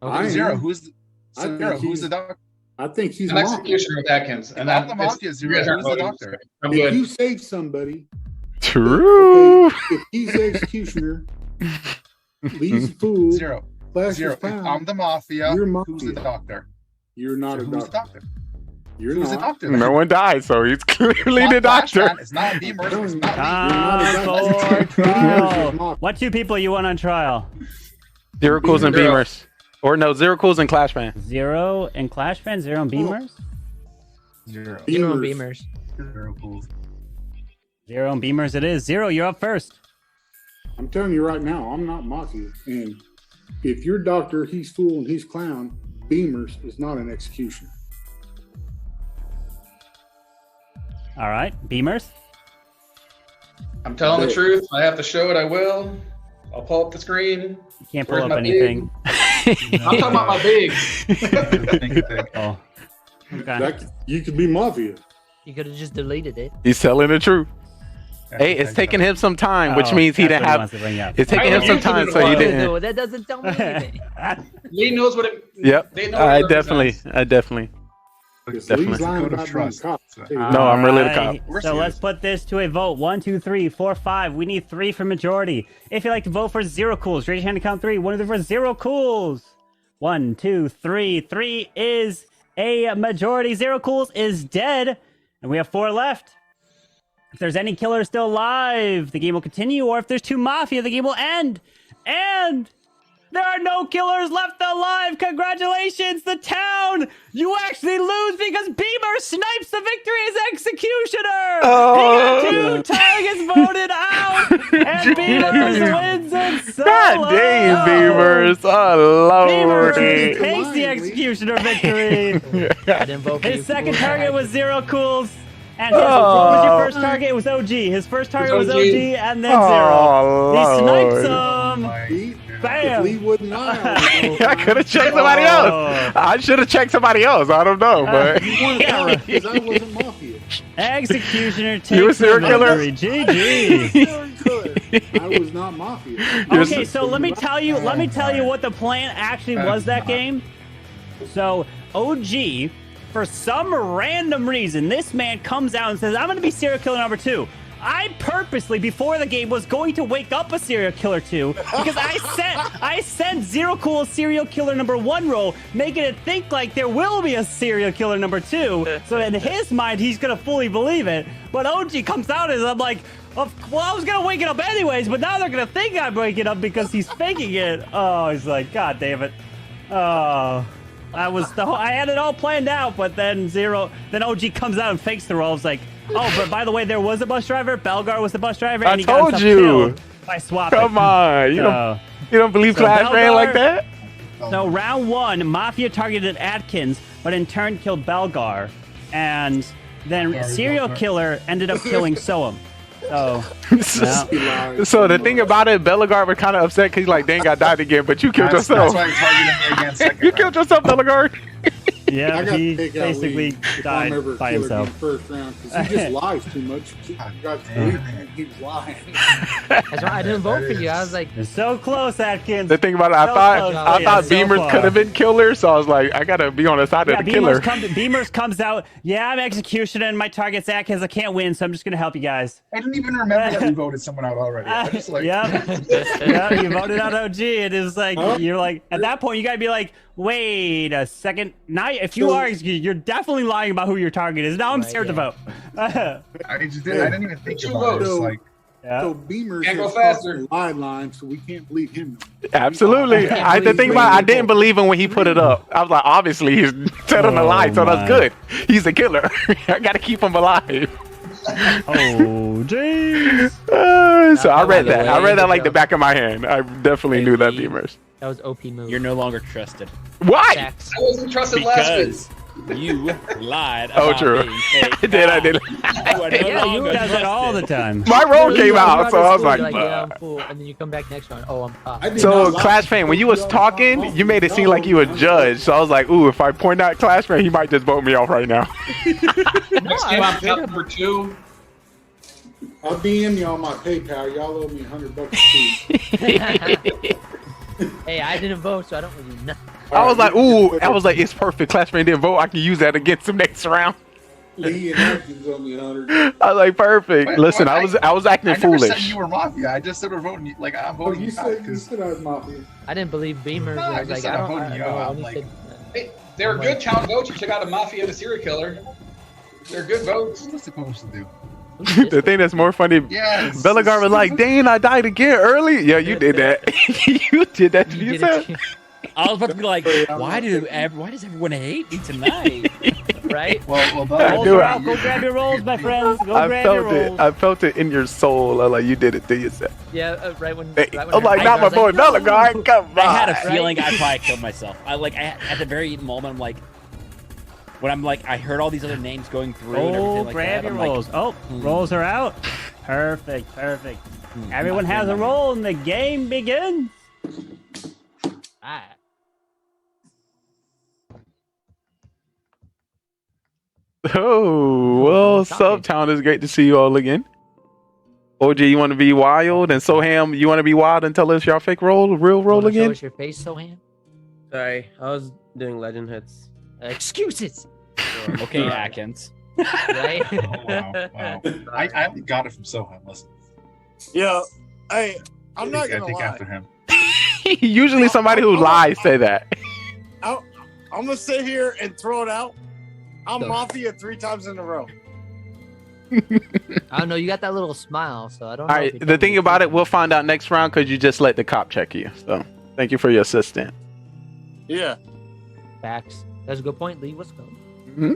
S: Okay, Zero, who's
K: I think
S: Zero? Who's
K: he's-
S: the doctor?
K: I think he's
P: I'm
K: mafia.
P: executioner with Atkins, and
S: I'm
P: then
S: the
P: it's-
S: mafia,
P: you
S: Zero.
P: guys aren't
S: Who's the
P: voting,
S: doctor?
P: so I'm
K: If
P: good.
K: you save somebody,
I: True.
K: if he's the executioner, Lee's fool,
S: Zero.
K: Flash
S: Zero.
K: is
S: If
K: found,
S: I'm the mafia.
K: you're
S: Who's the
K: mafia.
S: doctor?
K: You're not
S: So
K: a
S: who's the
K: doctor.
S: doctor?
K: You're
S: Who's the
K: not.
S: doctor?
I: No one died, so he's clearly the doctor.
S: It's not Beamer. It's not
L: Time for trial. What two people you want on trial?
I: Zero Cools and
P: Zero.
I: Beamers. Or no, Zero Cools and Clash Fan.
L: Zero and Clash Fan, Zero and Beamers?
S: Zero.
R: Zero and Beamers.
S: Zero Cools.
L: Zero and Beamers it is. Zero, you're up first.
K: I'm telling you right now, I'm not mafia. And if you're doctor, he's fool and he's clown, Beamers is not an executioner.
L: All right, Beamers.
P: I'm telling the
K: Okay.
P: truth. If I have to show it, I will. I'll pull up the screen.
L: You can't pull
P: Where's
L: up
P: my
L: anything.
P: I'm talking about my big.
L: Oh. Okay.
K: That, you could be mafia.
R: You could have just deleted it.
I: He's telling the truth. Hey, it's taking him some time, which
L: Oh,
I: means he
L: that's
I: didn't
L: what he
I: have.
L: wants to bring up.
I: It's taking him some time, so he didn't.
R: No, that doesn't tell me anything.
P: Lee knows what it.
I: Yep.
P: They know what
I: I
P: it
I: definitely.
P: represents.
K: Because
I: Definitely.
K: Lee's lying
S: Code of
K: about being
S: trust.
K: cop.
I: No, I'm really the cop.
L: Alright, So let's put this to a vote. 1, 2, 3, 4, 5. We need 3 for majority. If you'd like to vote for Zero Cools, raise your hand to count 3. 1, 2, 3 for Zero Cools. 1, 2, 3. 3 is a majority. Zero Cools is dead. And we have 4 left. If there's any killer still alive, the game will continue. Or if there's 2 Mafia, the game will end. And there are no killers left alive. Congratulations, the town. You actually lose because Beamer snipes the victory as executioner.
I: Oh.
L: He got 2 targets voted out, and Beamers wins it solo.
I: God dang, Beamers. Oh,
L: Beamers
I: lordy.
L: takes the executioner victory.
R: I didn't vote for you.
L: His second target was Zero Cools. And his, what was your first target? It was OG. His first target was OG, and then
I: Oh,
L: Zero. He snipes
I: Lord.
L: him. Bam.
K: Lee wouldn't lie.
I: I could have checked somebody else. I should have checked somebody else. I don't know, but
K: Because I wasn't mafia.
L: Executioner takes
I: You a
L: the
I: serial killer?
L: victory. GG.
K: I was not mafia.
L: Okay, so let me tell you what the plan actually was that game. So OG, for some random reason, this man comes out and says, "I'm going to be serial killer number 2." I purposely, before the game, was going to wake up a serial killer 2 because I sent Zero Cool serial killer number 1 role, making it think like there will be a serial killer number 2. So in his mind, he's gonna fully believe it. But OG comes out and I'm like, well, I was gonna wake it up anyways, but now they're gonna think I'm waking up because he's faking it. Oh, he's like, God damn it. Oh. I had it all planned out, but then OG comes out and fakes the role. I was like, oh, but by the way, there was a bus driver. Belgar was the bus driver, and
I: I
L: he got
I: told
L: himself
I: you.
L: killed by swapping.
I: Come on. You don't believe
L: So
I: Clash Fan like
L: Belgar-
I: that?
L: So round 1, Mafia targeted Atkins, but in turn killed Belgar, and then serial killer ended up killing Soam. So,
I: So the thing about it, Bellegarde was kind of upset because he's like, dang, I died again, but you killed yourself.
S: That's why I targeted him again second
I: You killed yourself, Bellegarde.
L: yeah,
K: I got
L: he
K: to take out
L: basically
K: Lee if
L: died
K: I'm ever
L: by
K: killer
L: himself.
K: in the first round because he just lies too much. You guys believe him. He's lying.
R: That's why I didn't vote for you. I was like,
L: You're so close, Atkins.
I: The thing about it, I thought Beamers could have been killer, so I was like, I gotta be on the side of the killer.
L: Beamers comes out. Yeah, I'm executioner and my target's Atkins. I can't win, so I'm just gonna help you guys.
S: I didn't even remember that we voted someone out already. I just like,
L: yeah, you voted out OG. It is like you're like at that point you gotta be like, wait a second. Now, if you are executed, you're definitely lying about who your target is. Now I'm scared to vote.
S: I didn't even think about it. It's like,
K: So Beamer
P: Can't go
K: has
P: faster.
K: crossed the line line, so we can't believe him.
I: Absolutely. I the thing about it, I didn't believe him when he put it up. I was like, obviously he's telling a lie, so that's good. He's a killer. I gotta keep him alive.
L: Oh, jeez.
I: So I read that. I read that like the back of my hand. I definitely knew that, Beamers.
R: that was OP move.
C: You're no longer trusted.
I: Why?
R: Facts.
P: I wasn't trusted last week.
C: You lied
A: Oh,
C: about
A: true.
C: being fake.
A: I did. I did.
C: You are no
L: Yeah, you
C: longer
L: does it all the
C: trusted.
L: time.
A: My roll
R: Literally,
A: came
R: you're
A: out,
R: out
A: so
R: of
A: I was
R: school,
A: like,
R: you're yeah,
A: "Fuck."
R: I'm full, and then you come back next round. Oh, I'm top.
K: I did
A: So,
K: not lie
A: Clash
K: to
A: Fan, when you
K: you
A: was
K: all
A: talking,
K: about
A: you made it
K: Mafia.
A: seem like you a
K: Y'all
A: judge. So I was like, ooh, if I point out Clash Fan, he might just vote me off right now.
P: Next game, I'm top number 2.
K: I'll DM you on my PayPal. Y'all owe me $100 a piece.
R: Hey, I didn't vote, so I don't really know.
A: I was like, ooh, I was like, it's perfect. Clash Fan didn't vote. I can use that against him next round.
K: Lee and Atkins owe me 100.
A: I was like, perfect.
S: Wait,
A: Listen,
S: what?
A: I was acting
S: I never said
A: foolish.
S: you were Mafia. I just said we're voting. Like I'm
K: Oh,
S: voting
K: you
S: you out
K: said you
S: 'cause-
K: said I was Mafia.
R: I didn't believe Beamers.
S: No,
R: I
S: I
R: was
S: just
R: like,
S: said
R: I
S: I'm
R: don't
S: voting you
R: know.
S: out.
R: When he
S: Like-
R: said,
P: Hey, they were good challenge votes. You took out a Mafia and a serial killer. They're good votes.
S: What was supposed to do?
A: The thing that's more funny,
S: Yes.
A: Bellegarde was like, Dane, I died again early. Yeah, you did that. You did that to
R: You did
A: yourself.
R: it,
C: I was about to be like, why does everyone hate me tonight?
R: right?
S: Well,
L: Rolls are out. Go grab your rolls, my friends. Go
A: I
L: grab your
A: felt it.
L: rolls.
A: I felt it in your soul. I like, you did it to yourself.
R: Yeah, right when.
A: Hey,
R: Right when
A: I'm like, not my boy Bellegarde. Come on.
C: I had a feeling I probably killed myself. At the very moment, I'm like, when I'm like, I heard all these other names going through and
L: Oh,
C: everything like
L: grab
C: that.
L: your
C: I'm
L: rolls.
C: like,
L: Oh, rolls are out. Perfect, perfect. Everyone
C: not
L: has
C: good,
L: a
C: not
L: roll and the game begins.
R: Ah.
A: Oh, well, Subtown is great to see you all again. OG, you want to be wild? And Soham, you want to be wild and tell us your fake roll, real roll
R: Wanna show
A: again?
R: us your face, Sohan?
N: Sorry, I was doing legend hits.
R: Excuses.
C: Okay, Atkins.
R: Right?
S: Wow. I got it from Sohan. Listen.
T: Yeah. Hey, I'm not
S: I
T: gonna
S: think
T: lie.
S: after him.
A: Usually somebody who lies say that.
T: I'm gonna sit here and throw it out. I'm
R: Go.
T: Mafia 3 times in a row.
R: I don't know. You got that little smile, so I don't know.
A: All right, the thing about it, we'll find out next round because you just let the cop check you. So thank you for your assistance.
T: Yeah.
R: Facts. That's a good point, Lee. What's going?
A: Hmm?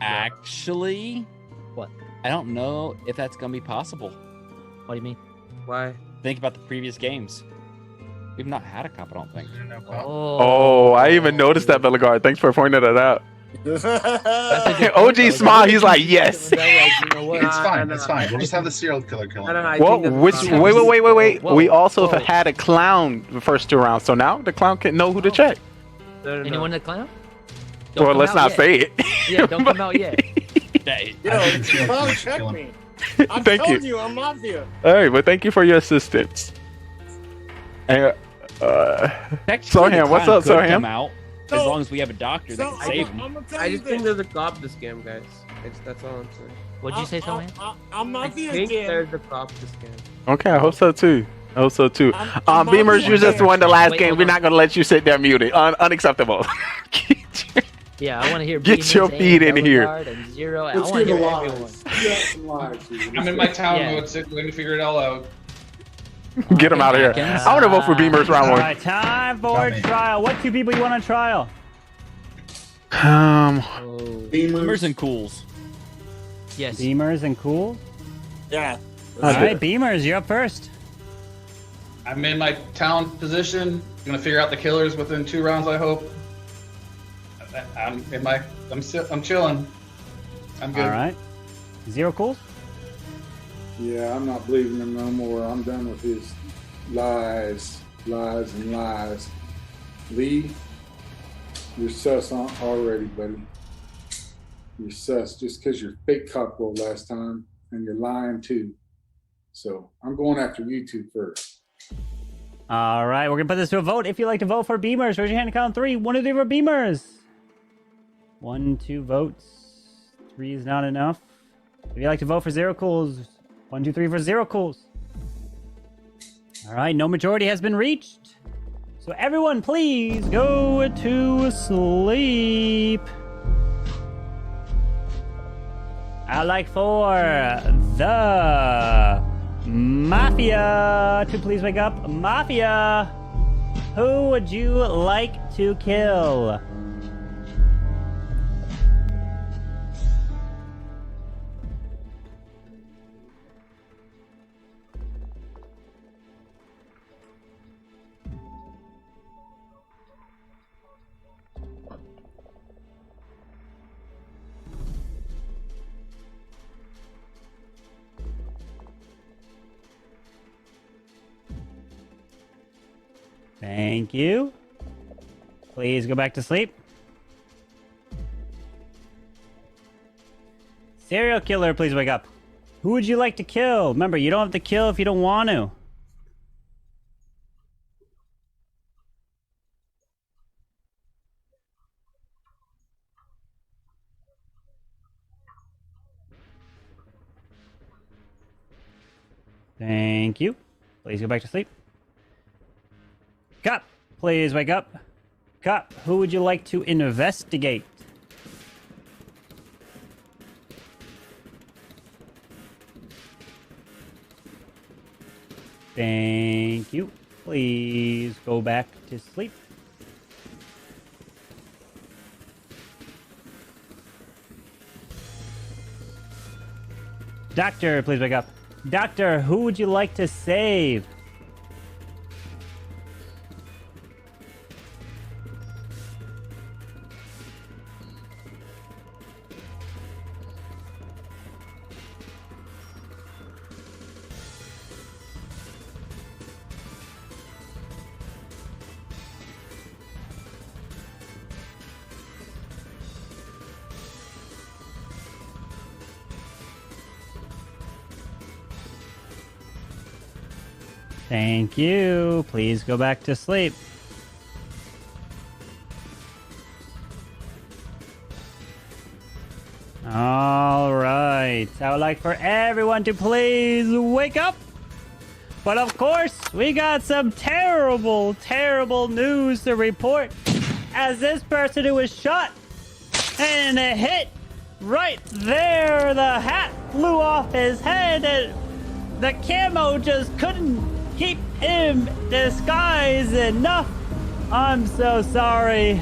C: Actually,
R: what?
C: I don't know if that's gonna be possible.
R: What do you mean?
N: Why?
C: Think about the previous games. We've not had a cop, I don't think.
A: Oh, I even noticed that, Bellegarde. Thanks for pointing that out.
R: That's a good point,
A: OG
R: though.
A: smile. He's like, yes.
R: You know what?
S: It's fine. It's fine. We'll just have the serial killer kill him.
A: Well, wait.
R: Whoa,
A: We also
R: whoa.
A: had a clown the first 2 rounds, so now the clown can know who to check.
R: Anyone that clown?
A: Well,
R: come
A: let's
R: out
A: not
R: yet.
A: say it.
R: Yeah, don't come out yet.
T: Yo, clown check me. I'm
A: Thank
T: telling
A: you.
T: you, I'm Mafia.
A: All right, but thank you for your assistance. And, Soham, what's up,
C: Could come
A: Soham?
C: out as long as we have a doctor that can save him.
N: I just think there's a cop this game, guys. That's all I'm saying.
R: What'd you say, Sohan?
T: I'm
N: I
T: Mafia
N: think
T: again.
N: there's a cop this game.
A: Okay, I hope so too. I hope so too.
T: I'm
A: Beamers, you just won the last
R: Wait,
A: game.
R: hold
A: We're
R: on.
A: not gonna let you sit there muted. Unacceptable.
R: Yeah, I want to hear.
A: Get
R: Beamers
A: your
R: and
A: feet in here.
R: Bellegarde And Zero. I
K: Let's
R: want to
K: hear the
R: hear everyone.
K: lies. You got some lies here.
P: I'm in my town
R: Yeah.
P: mode, so let me figure it all out.
A: Get him out of here. I want to vote for Beamers round
L: All
A: one.
L: right, time for a trial. What 2 people you want on trial?
C: Beamers and Cools.
R: Yes.
L: Beamers and Cool.
T: Yeah.
L: All right, Beamers, you're up first.
P: I'm in my town position. I'm gonna figure out the killers within 2 rounds. I hope. I'm chilling. I'm good.
L: All right. Zero Cools.
K: Yeah, I'm not believing him no more. I'm done with his lies. Lee, you're sus already, buddy. You're sus just because you're fake cop roll last time and you're lying too. So I'm going after you 2 first.
L: All right, we're gonna put this to a vote. If you'd like to vote for Beamers, raise your hand and count 3. 1, 2, 3 for Beamers. 1, 2 votes. 3 is not enough. If you'd like to vote for Zero Cools, 1, 2, 3 for Zero Cools. All right, no majority has been reached. So everyone, please go to sleep. I'd like for the Mafia to please wake up. Mafia, who would you like to kill? Thank you. Please go back to sleep. Serial killer, please wake up. Who would you like to kill? Remember, you don't have to kill if you don't want to. Thank you. Please go back to sleep. Cop, please wake up. Cop, who would you like to investigate? Thank you. Please go back to sleep. Doctor, please wake up. Doctor, who would you like to save? Thank you. Please go back to sleep. All right. I would like for everyone to please wake up. But of course, we got some terrible, terrible news to report. As this person who was shot and a hit right there, the hat flew off his head and the camo just couldn't keep him disguised enough. I'm so sorry.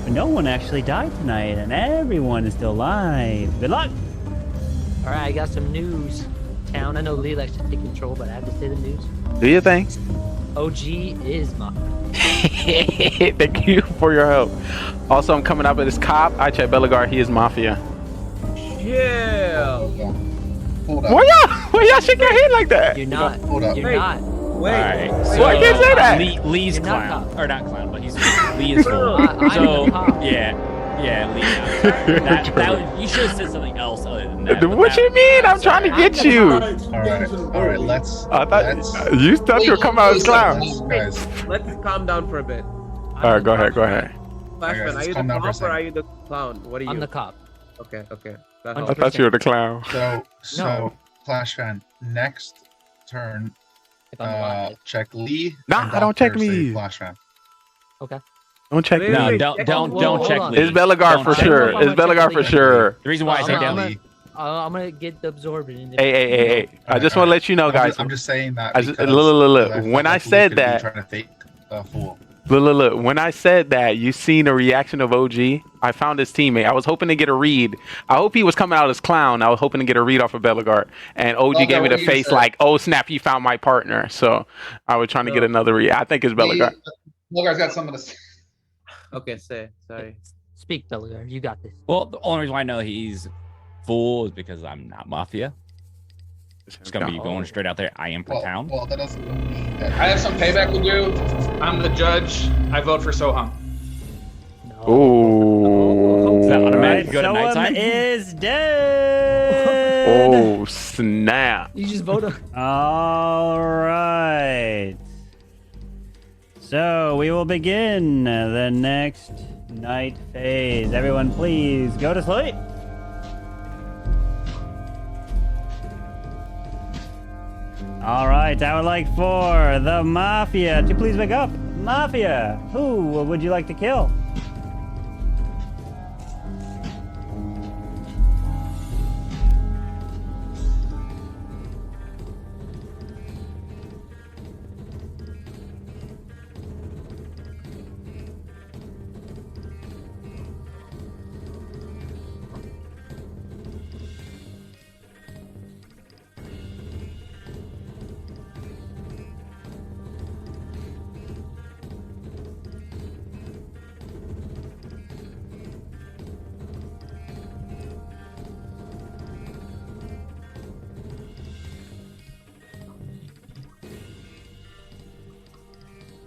L: But no one actually died tonight, and everyone is still alive. Good luck.
R: All right, I got some news. Town. I know Lee likes to take control, but I have to say the news.
I: Do your thing.
R: OG is my.
I: Thank you for your help. Also, I'm coming up with this cop. I check Bellegarde. He is mafia.
N: Yeah.
I: Why y'all shake your head like that?
R: You're not. You're not.
N: Wait.
C: All right.
I: So, I can't say that.
C: Lee's
R: You're not
C: clown,
R: cop.
C: or not clown, but Lee is full.
R: I'm
C: So
R: the cop.
C: yeah, Lee. You should have said something else other than that.
I: What you mean? I'm trying to get you.
S: All right. Let's.
I: I thought you thought you were coming out as clown.
S: Guys,
N: Let's calm down for a bit.
I: All right, go ahead.
N: Flashman, are you the
S: calm down for a
N: cop or are
S: second.
N: you the clown? What are you?
R: I'm the cop.
N: Okay.
I: I thought you were the clown.
S: So Flash fan, next turn,
R: If I'm alive.
S: check Lee.
I: Nah,
S: and
I: I don't check
S: Doctor say
I: me.
S: Flash fan.
R: Okay.
I: Don't check me.
C: No,
N: Wait,
C: don't check
R: on.
C: Lee.
I: It's Bellegarde for
C: Don't check
I: sure.
R: Lee.
I: It's Bellegarde for sure.
C: The reason why I say that,
S: Lee.
R: I'm gonna get the absorbent. In
I: Hey. I just want to let you know, guys.
S: I'm just saying that.
I: I just-
S: because
I: look.
S: I felt
I: When I
S: like Lee
I: said
S: could be
I: that-
S: trying to fake a fool.
I: Look. When I said that, you seen the reaction of OG. I found his teammate. I was hoping to get a read. I hope he was coming out as clown. I was hoping to get a read off of Bellegarde. And OG
P: Okay,
I: gave me
P: what
I: the
P: you
I: face
P: said.
I: like, oh snap, he found my partner. So I was trying to get another read. I think it's Bellegarde.
P: Bellegarde's got something to say.
N: Okay, sorry.
R: Speak, Bellegarde. You got this.
C: well, the only reason why I know he's full is because I'm not mafia. It's gonna be going straight out there. I am for town.
S: Well, that doesn't mean that.
P: I have some payback to do. I'm the judge. I vote for Soham.
I: Ooh.
C: Is that
L: All
C: automatic?
L: right,
C: Go to
L: Soham
C: nighttime?
L: is dead.
I: Oh snap.
R: You just vote.
L: All right. So we will begin the next night phase. Everyone, please go to sleep. All right, I would like for the Mafia to please wake up. Mafia, who would you like to kill?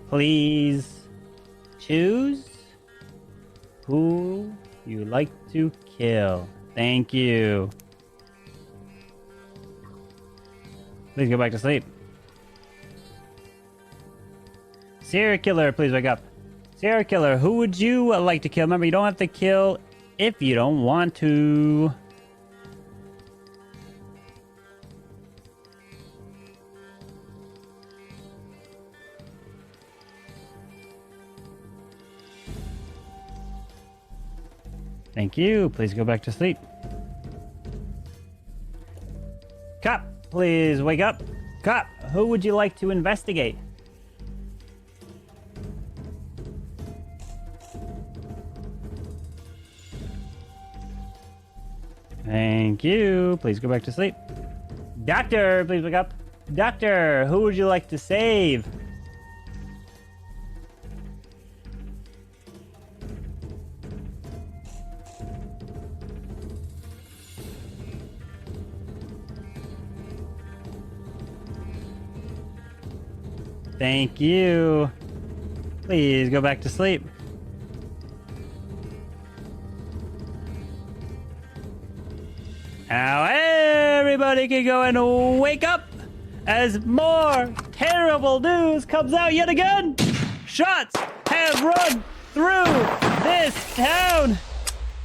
L: please choose who you like to kill. Thank you. Please go back to sleep. Serial killer, please wake up. Serial killer, who would you like to kill? Remember, you don't have to kill if you don't want to. Thank you. Please go back to sleep. Cop, please wake up. Cop, who would you like to investigate? Thank you. Please go back to sleep. Doctor, please wake up. Doctor, who would you like to save? Thank you. Please go back to sleep. Now everybody can go and wake up as more terrible news comes out yet again. Shots have run through this town,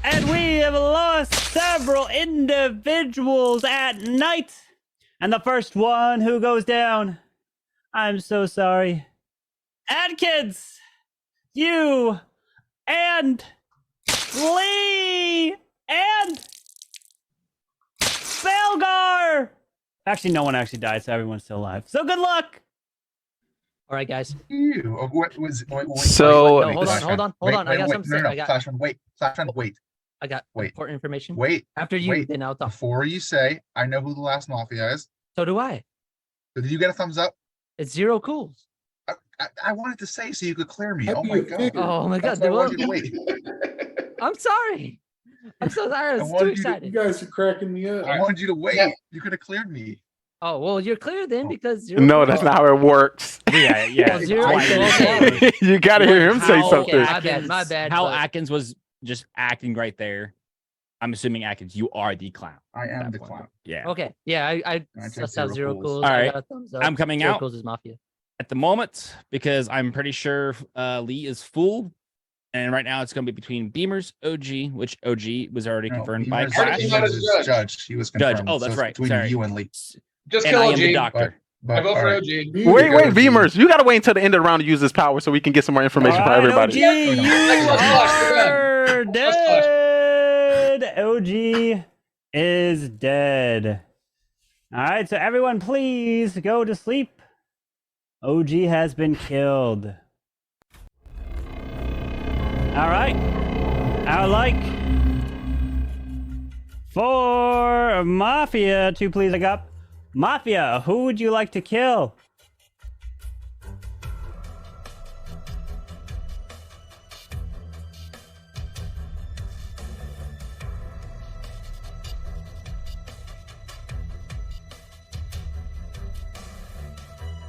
L: and we have lost several individuals at night. And the first one who goes down, I'm so sorry, Adkins, you and Lee and Belgar. Actually, no one actually died, so everyone's still alive. So good luck.
R: All right, guys.
S: Ew. What was? Wait,
I: So
R: no, hold on. I got something.
S: No,
R: I got.
S: Flashman, wait.
R: I got important information.
S: Wait.
R: After you, then I'll talk.
S: Before you say, I know who the last mafia is.
R: So do I.
S: So did you get a thumbs up?
R: It's zero cools.
S: I wanted to say so you could clear me. Oh my god.
R: Oh my god.
S: That's why I wanted you to wait.
R: I'm sorry. I'm so sorry. I was too excited.
K: You guys are cracking me up.
S: I wanted you to wait. You could have cleared me.
R: Oh well, you're clear then because zero.
I: No, that's not how it works.
C: Yeah.
R: Well, zero.
I: You gotta hear him say something.
R: My bad.
C: How
R: but-
C: Atkins was just acting right there. I'm assuming Atkins, you are the clown.
S: I am the clown.
C: Yeah.
R: Okay. Yeah, I just have zero cools.
C: All
R: I
C: right.
R: got a thumbs up.
C: I'm coming
R: zero
C: out.
R: Cools is mafia.
C: At the moment, because I'm pretty sure Lee is full. And right now it's going to be between Beamers, OG, which OG was already confirmed by Crash.
S: Judge. He was confirmed.
C: Judge. Oh, that's
S: So it's
C: right.
S: Between
C: Sorry.
S: you and Lee.
P: Just
C: And
P: kill
C: I
P: OG.
C: am the doctor.
P: I vote for
S: all
P: OG.
I: Wait, Beamers, you gotta wait until the end of the round to use this power so we can get some more information from everybody.
L: OG, you are dead. OG is dead. All right, so everyone, please go to sleep. OG has been killed. All right, I would like for Mafia to please look up. Mafia, who would you like to kill?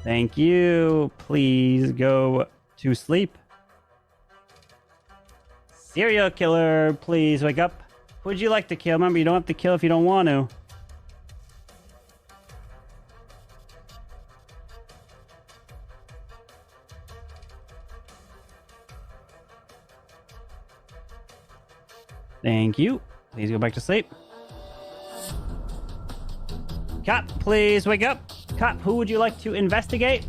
L: Thank you. Please go to sleep. Serial killer, please wake up. Who would you like to kill? Remember, you don't have to kill if you don't want to. Thank you. Please go back to sleep. Cop, please wake up. Cop, who would you like to investigate?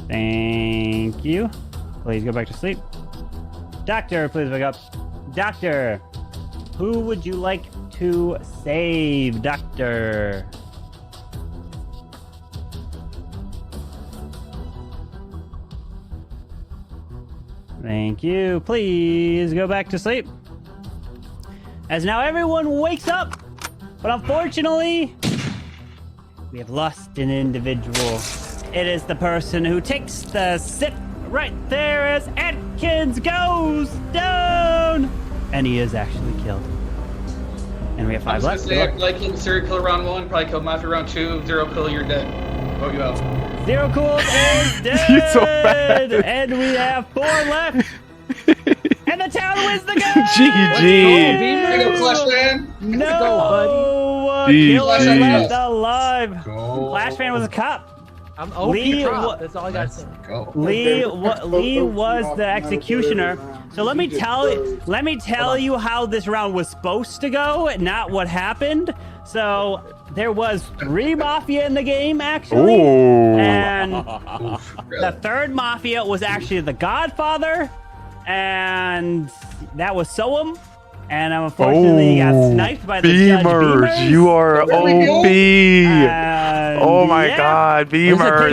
L: Thank you. Please go back to sleep. Doctor, please wake up. Doctor, who would you like to save? Doctor. Thank you. Please go back to sleep. As now everyone wakes up, but unfortunately, we have lost an individual. It is the person who takes the sip right there as Atkins goes down, and he is actually killed. And we have
P: I
L: 5
P: was gonna
L: left.
P: say, after I killed serial killer round 1, probably killed Mafia round 2, Zero Killer, you're dead. Vote you out.
L: Zero Cool is dead.
A: You're so bad.
L: And we have 4 left. And the town wins the game.
A: GG.
P: There you go, Clash fan.
L: No
A: GG.
L: killer left alive. Clash fan was a cop.
N: I'm OP prop. That's all I got to say.
L: Lee was the executioner. So let me tell you how this round was supposed to go, not what happened. So there was 3 Mafia in the game, actually.
A: Ooh.
L: And the 3rd Mafia was actually the Godfather. And that was Soam. And unfortunately, he got sniped by the Judge Beamers.
A: You are OP. Oh my
L: yeah.
A: God, Beamers.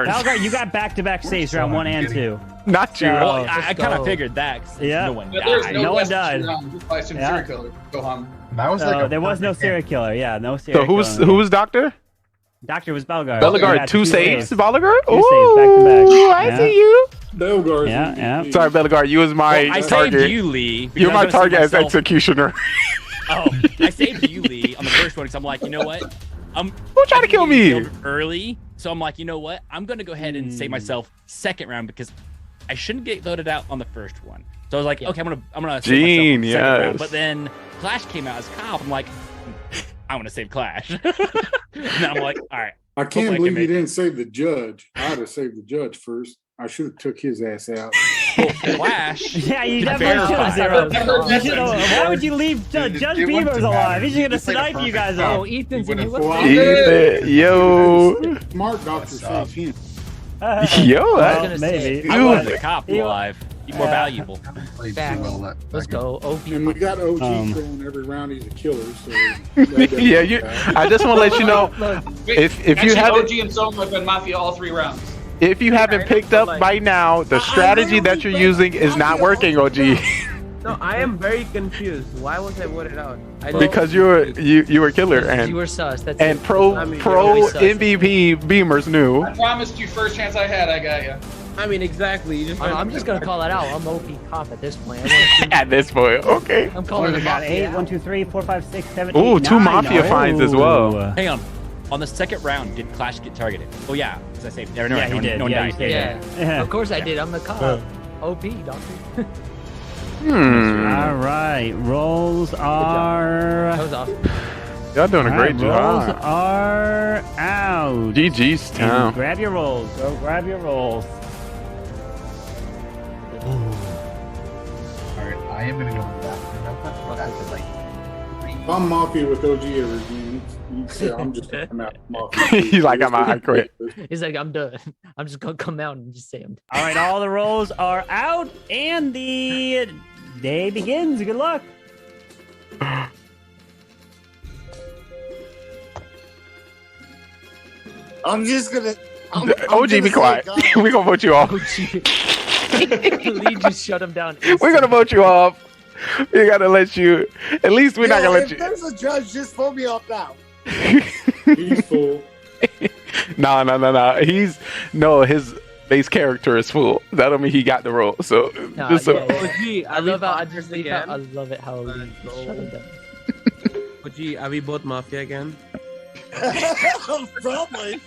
L: Valgar, you got back-to-back saves round 1 and 2.
A: Not you.
C: Well, I kind of figured that.
L: Yeah.
C: No one
P: But
C: died.
P: there's
L: No one
P: death
L: died.
P: round. Just by some
L: Yeah.
P: serial killer. Go home.
S: That was like
L: There was no serial killer. Yeah, no
A: So
L: serial killer.
A: who was Doctor?
L: Doctor was Belgar.
A: Bellegarde,
L: Yeah,
A: 2 saves. Bellegarde?
L: Two saves back-to-back.
A: Ooh, I
L: Yeah.
A: see you.
K: Belgarde's
L: Yeah,
K: MVP.
L: yeah.
A: Sorry, Bellegarde, you was my
C: Well, I
A: target.
C: saved you, Lee. because
A: You're
C: I
A: my
C: was gonna
A: target
C: save
A: as
C: myself.
A: executioner.
C: Oh, I saved you, Lee, on the first one because I'm like, you know what?
A: Who tried to kill me?
C: Killed early, so I'm like, you know what? I'm gonna go ahead and save myself second round because I shouldn't get voted out on the first one. So I was like, okay, I'm gonna save
A: Gene,
C: myself second round.
A: yes.
C: But then Clash came out as cop. I'm like, I want to save Clash. And then I'm like, all right.
K: I
C: hopefully
K: can't
C: can
K: believe you
C: make-
K: didn't save the judge. I'd have saved the judge first. I should have took his ass out.
C: Flash.
L: Yeah, you
C: can
L: definitely should have, Zero.
C: verify.
L: You should have- Why would you leave Judge Beaver's alive? He's gonna snipe you guys
R: Oh,
L: off.
R: Ethan's in here.
A: Ethan, yo.
K: Smart doctor saved him.
A: Yo,
L: Well, maybe.
C: I wanted the cop
L: He-
C: alive. Be more valuable.
R: Back. Let's go. OP.
K: And we got OG
L: Um,
K: throwing every round he's a killer. So
A: Yeah, you. I just want to let you know
P: Wait,
A: if you
P: actually,
A: haven't
P: OG and Soam have been Mafia all 3 rounds.
A: if you haven't picked up by now, the strategy that you're using is not working, OG.
N: No, I am very confused. Why was I voted out?
A: Because you were killer
R: You were sus. That's
A: and
R: it.
A: pro
N: I mean,
A: pro
R: you're sus.
A: MVP Beamers knew.
P: I promised you first chance I had, I got you.
N: I mean, exactly. You just
R: I'm just gonna call it out. I'm OP cop at this point. I wanna see-
A: At this point, okay.
R: I'm calling
L: We
R: it
L: got
R: out.
L: 8, 1, 2, 3, 4, 5, 6, 7,
A: Ooh,
L: 8,
A: 2
L: 9.
A: Mafia finds as well.
L: Oh.
C: Hang on. On the second round, did Clash get targeted? Oh yeah, because I saved. No,
L: Yeah, he did.
C: No one
L: Yeah, he
C: died.
L: did.
R: Yeah.
L: Yeah.
R: Of course I did. I'm the cop. OP, doctor.
L: All right, rolls are.
R: That was awesome.
A: Y'all doing a great
L: Rolls
A: job.
L: are out.
A: GG's town.
L: Grab your rolls. Go grab your rolls.
S: Alright, I am gonna go to the bathroom. That's like
K: if I'm Mafia with OG every game, you'd say I'm just I'm out Mafia.
A: He's like, I'm out, I quit.
R: He's like, I'm done. I'm just gonna come out and just say I'm done.
L: All right, all the rolls are out, and the day begins. Good luck.
T: I'm just gonna.
A: OG, be quiet. We gonna vote you off.
R: Lee just shut him down.
A: We're gonna vote you off. We gotta let you. At least we're not gonna let
T: if
A: you.
T: there's a judge, just vote me off now.
K: He's full.
A: No. His base character is full. That don't mean he got the role. So
R: Nah,
A: just so.
R: yeah. I love how I just leave out. I love it how Lee just shut him down.
N: OG, are we both Mafia again?
T: Probably.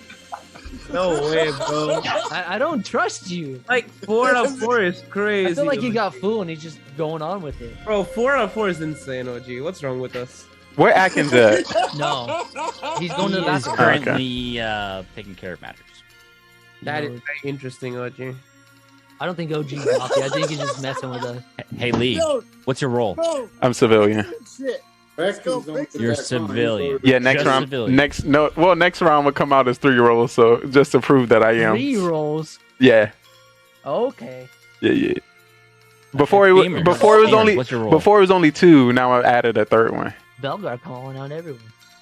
N: No way, bro.
R: I don't trust you.
N: Like 4 out of 4 is crazy.
R: I feel like you got fooled and he's just going on with it.
N: Bro, 4 out of 4 is insane, OG. What's wrong with us?
A: Where Atkins at?
R: No, he's going to the
C: He is
R: bathroom.
C: currently taking care of matters.
N: That is very interesting, OG.
R: I don't think OG's Mafia. I think he's just messing with us.
C: Hey Lee, what's your role?
A: I'm civilian.
T: Shit.
C: You're civilian.
A: Yeah, next
C: Just
A: round.
C: civilian.
A: Next round will come out as 3-year-old. So just to prove that I am.
R: 3 rolls.
A: Yeah.
R: Okay.
A: Yeah. Before it was
C: Beamer.
A: before it was
C: Beamer,
A: only
C: what's your role?
A: before it was only 2. Now I've added a 3rd one.
R: Belgar calling out everyone.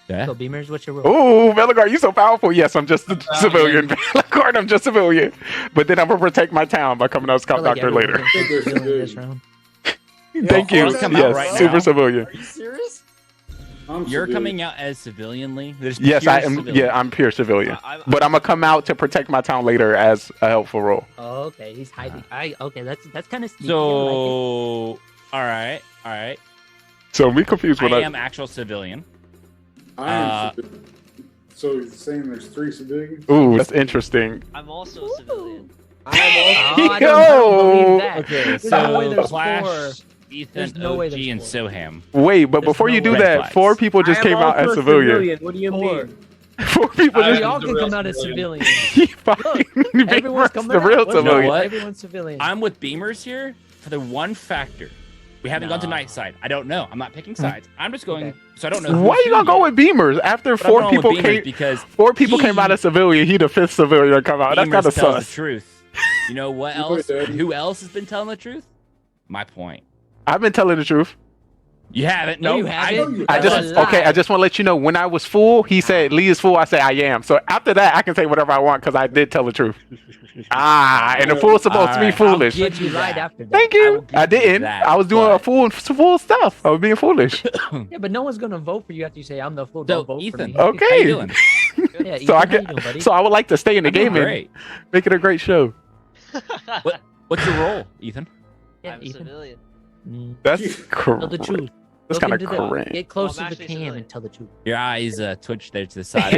C: Yeah.
R: So Beamers, what's your role?
A: Oh, Bellegarde, you so powerful. Yes, I'm just a civilian. Bellegarde, I'm just civilian. But then I'm gonna protect my town by coming out as cop doctor later.
R: This round.
A: Thank you.
C: Come out
A: Yes,
C: right
A: super
C: now.
A: civilian.
T: Are you serious?
C: You're coming out as civilian, Lee. There's
A: Yes,
C: pure
A: I am.
C: civilian.
A: Yeah, I'm pure civilian. But I'm gonna come out to protect my town later as a helpful role.
R: Oh, okay, he's hiding. Okay, that's kind of sneaky.
C: So, all right.
A: So we confused when
C: I am actual civilian.
K: I am civilian. So you're saying there's 3 civilians?
A: Ooh, that's interesting.
O: I'm also a civilian.
R: I don't believe that.
C: Okay,
R: There's no way
C: so
R: there's
C: Clash,
R: 4.
C: Ethan,
R: There's no way
C: OG,
R: there's
C: and
R: 4.
C: Soham.
A: Wait, but before you do
C: red
A: that,
C: flags.
A: 4 people just came out as civilian.
N: What do you mean?
A: 4 people
R: We
A: just.
R: all can come out as civilians.
A: Look,
R: Everyone's coming
A: the real
R: out.
C: You know
A: civilian.
C: what?
R: Everyone's civilian.
C: I'm with Beamers here for the one factor. We haven't gone to night side. I don't know. I'm not picking sides. I'm just going. So I don't know.
A: Why you gonna go with Beamers after
C: But I'm
A: 4
C: going with
A: people
C: Beamers
A: came?
C: because
A: 4 people came out as civilian. He the 5th civilian to come out. That's
C: Beamers
A: kind of
C: tells
A: sus.
C: the truth. You know what
K: You
C: else?
K: put that-
C: Who else has been telling the truth? My point.
A: I've been telling the truth.
C: You haven't.
R: No,
C: No,
R: you haven't.
A: I just okay. I just want to let you know when I was full, he said Lee is full. I say I am. So after that, I can say whatever I want because I did tell the truth. And the fool's supposed to be foolish.
R: Give you right after that.
A: Thank you. I didn't. I was doing a full stuff. I was being foolish.
R: Yeah, but no one's gonna vote for you after you say I'm the fool.
C: So,
R: Don't vote
C: Ethan,
R: for me.
A: Okay.
C: how you doing?
R: Yeah, Ethan,
A: So I
R: how you
A: can.
R: doing, buddy?
A: So I would like to stay in the
C: I'm doing
A: game and
C: great.
A: make it a great show.
C: What's your role, Ethan?
R: Yeah,
O: I'm a
R: Ethan.
O: civilian.
A: That's
R: Tell the truth.
A: That's
R: Look
A: kind of
R: into the-
A: cringe.
R: Get close
O: Well, I'm
R: to the
O: actually
R: cam
O: civilian.
R: and tell the truth.
C: Your eyes twitch there to the side.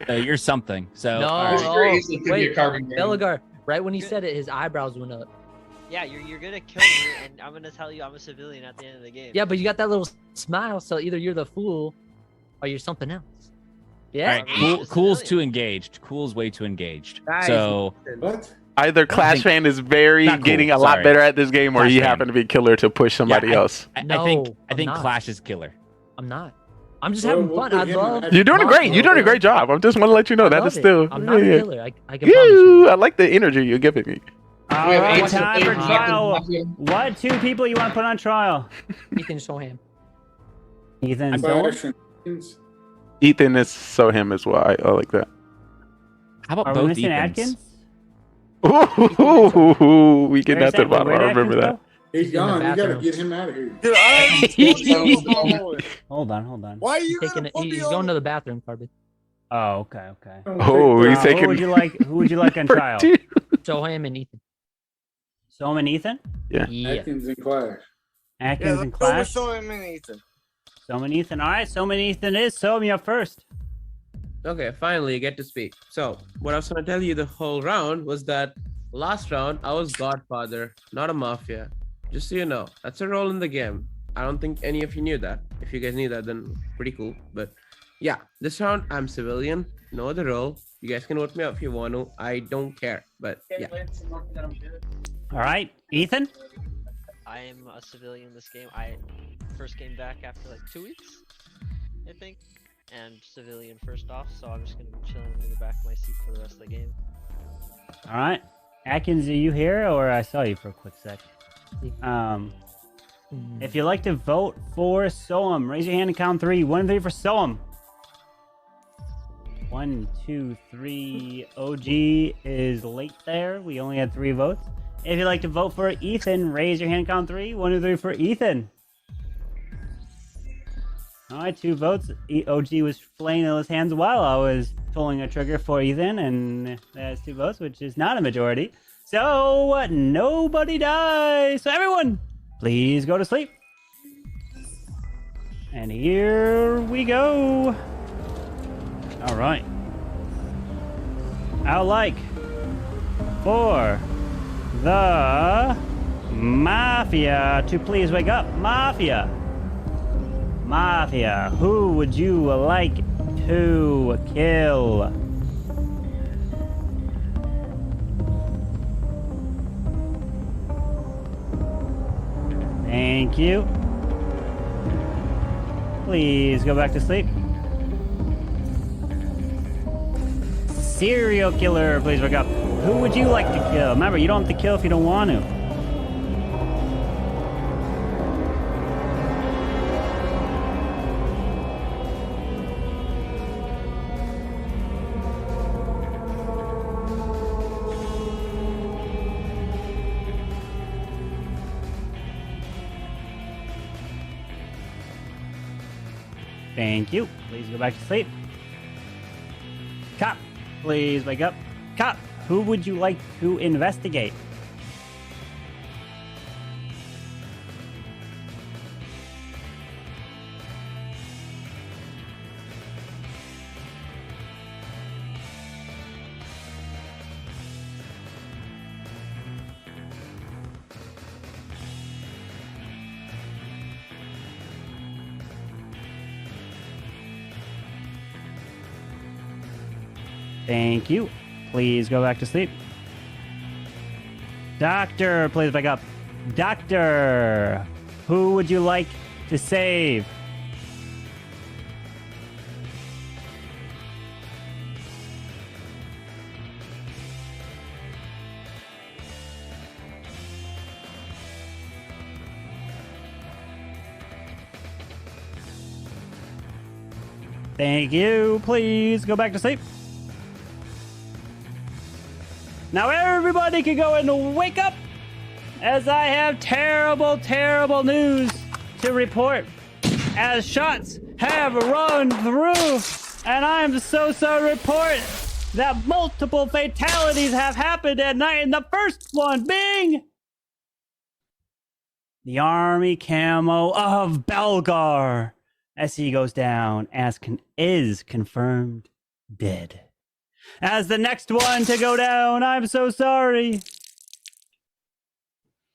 R: Yeah.
C: You're something. So
R: No,
C: all right.
R: oh,
P: Easily could be a
R: wait,
P: carbon game.
R: Belagar. Right when he said it, his eyebrows went up.
O: Yeah, you're gonna kill me, and I'm gonna tell you I'm a civilian at the end of the game.
R: Yeah, but you got that little smile, so either you're the fool or you're something else. Yeah.
C: All right, Cool's too engaged. Cool's way too engaged.
N: Guys,
C: So
K: What?
A: Either Clash fan is very
C: Not cool,
A: getting a lot
C: sorry.
A: better at this game, or
C: Clash
A: he
C: fan.
A: happened to be killer to push somebody
C: Yeah,
A: else.
C: I
R: No,
C: think
R: I'm not.
C: Clash is killer.
R: I'm not. I'm just
K: Well,
R: having
K: we'll
R: fun.
K: put
R: I
K: him
R: love.
K: at-
A: You're doing
R: Mafia.
A: great. You're doing a great job. I just want to let you know
R: I
A: that
R: love
A: is
R: it.
A: still.
R: I'm not a
A: yeah.
R: killer. I can promise you.
A: You, I like the energy you're giving me.
L: All
P: We have
L: right,
P: 8
L: time for
P: seconds.
L: trial. What 2 people you want to put on trial?
R: Ethan Soham.
L: Ethan and
K: Clash
L: Soham?
K: and-
A: Ethan is so him as well. I like that.
C: How about
L: Are we
C: both
L: missing
C: Ethans?
L: Atkins?
A: Ooh, we get
L: Where's
A: that to the
L: Atkins?
A: bottom. I
L: Where'd
A: remember
L: Atkins
A: that.
L: go?
K: He's
R: in the
K: gone. You gotta
R: bathroom.
K: get him out of here.
T: Dude, I
L: Hold on.
T: Why are you
R: Taking
T: gonna
R: it,
T: put me
R: he's
T: on
R: going to the bathroom, Carbon.
L: Oh, okay.
A: Oh, he's taking.
L: Who would you like on trial?
R: Soham and Ethan.
L: Soham and Ethan?
A: Yeah.
K: Atkins and Clash.
L: Atkins and Clash?
T: Soham and Ethan.
L: Soham and Ethan. All right, Soham and Ethan is. Soham, you up first.
N: Okay, finally you get to speak. So, what I was gonna tell you the whole round was that last round I was Godfather, not a Mafia. Just so you know, that's a role in the game. I don't think any of you knew that. If you guys knew that, then pretty cool. But yeah, this round I'm civilian, know the role. You guys can vote me up if you want to. I don't care. But yeah.
L: All right, Ethan?
O: I am a civilian in this game. I first came back after like 2 weeks, I think, and civilian first off. So I'm just gonna be chilling in the back of my seat for the rest of the game.
L: All right. Atkins, are you here or I saw you for a quick sec? If you'd like to vote for Soham, raise your hand and count 3. 1 and 3 for Soham. 1, 2, 3. OG is late there. We only had 3 votes. If you'd like to vote for Ethan, raise your hand and count 3. 1 and 3 for Ethan. All right, 2 votes. OG was flailing his hands while I was pulling a trigger for Ethan, and that's 2 votes, which is not a majority. So nobody dies. So everyone, please go to sleep. And here we go. All right. I would like for the Mafia to please wake up. Mafia. Mafia, who would you like to kill? Thank you. Please go back to sleep. Serial killer, please wake up. Who would you like to kill? Remember, you don't have to kill if you don't want to. Thank you. Please go back to sleep. Cop, please wake up. Cop, who would you like to investigate? Thank you. Please go back to sleep. Doctor, please wake up. Doctor, who would you like to save? Thank you. Please go back to sleep. Now everybody can go and wake up, as I have terrible, terrible news to report. As shots have run through, and I'm so sorry to report that multiple fatalities have happened at night, and the first one being the army camo of Belgar, as he goes down, is confirmed dead. As the next one to go down, I'm so sorry,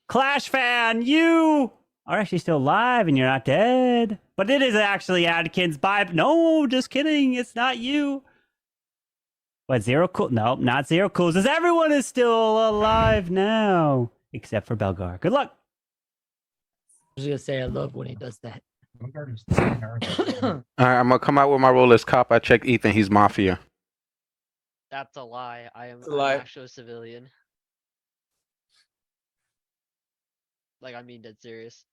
L: Clash fan, you are actually still alive and you're not dead. But it is actually Adkins. No, just kidding. It's not you. What, Zero Cool? Nope, not Zero Cools. As everyone is still alive now, except for Belgar. Good luck.
R: I was gonna say I love when he does that.
I: All right, I'm gonna come out with my role as cop. I checked Ethan. He's mafia.
O: That's a lie. I'm actually a civilian. Like, I mean, dead serious.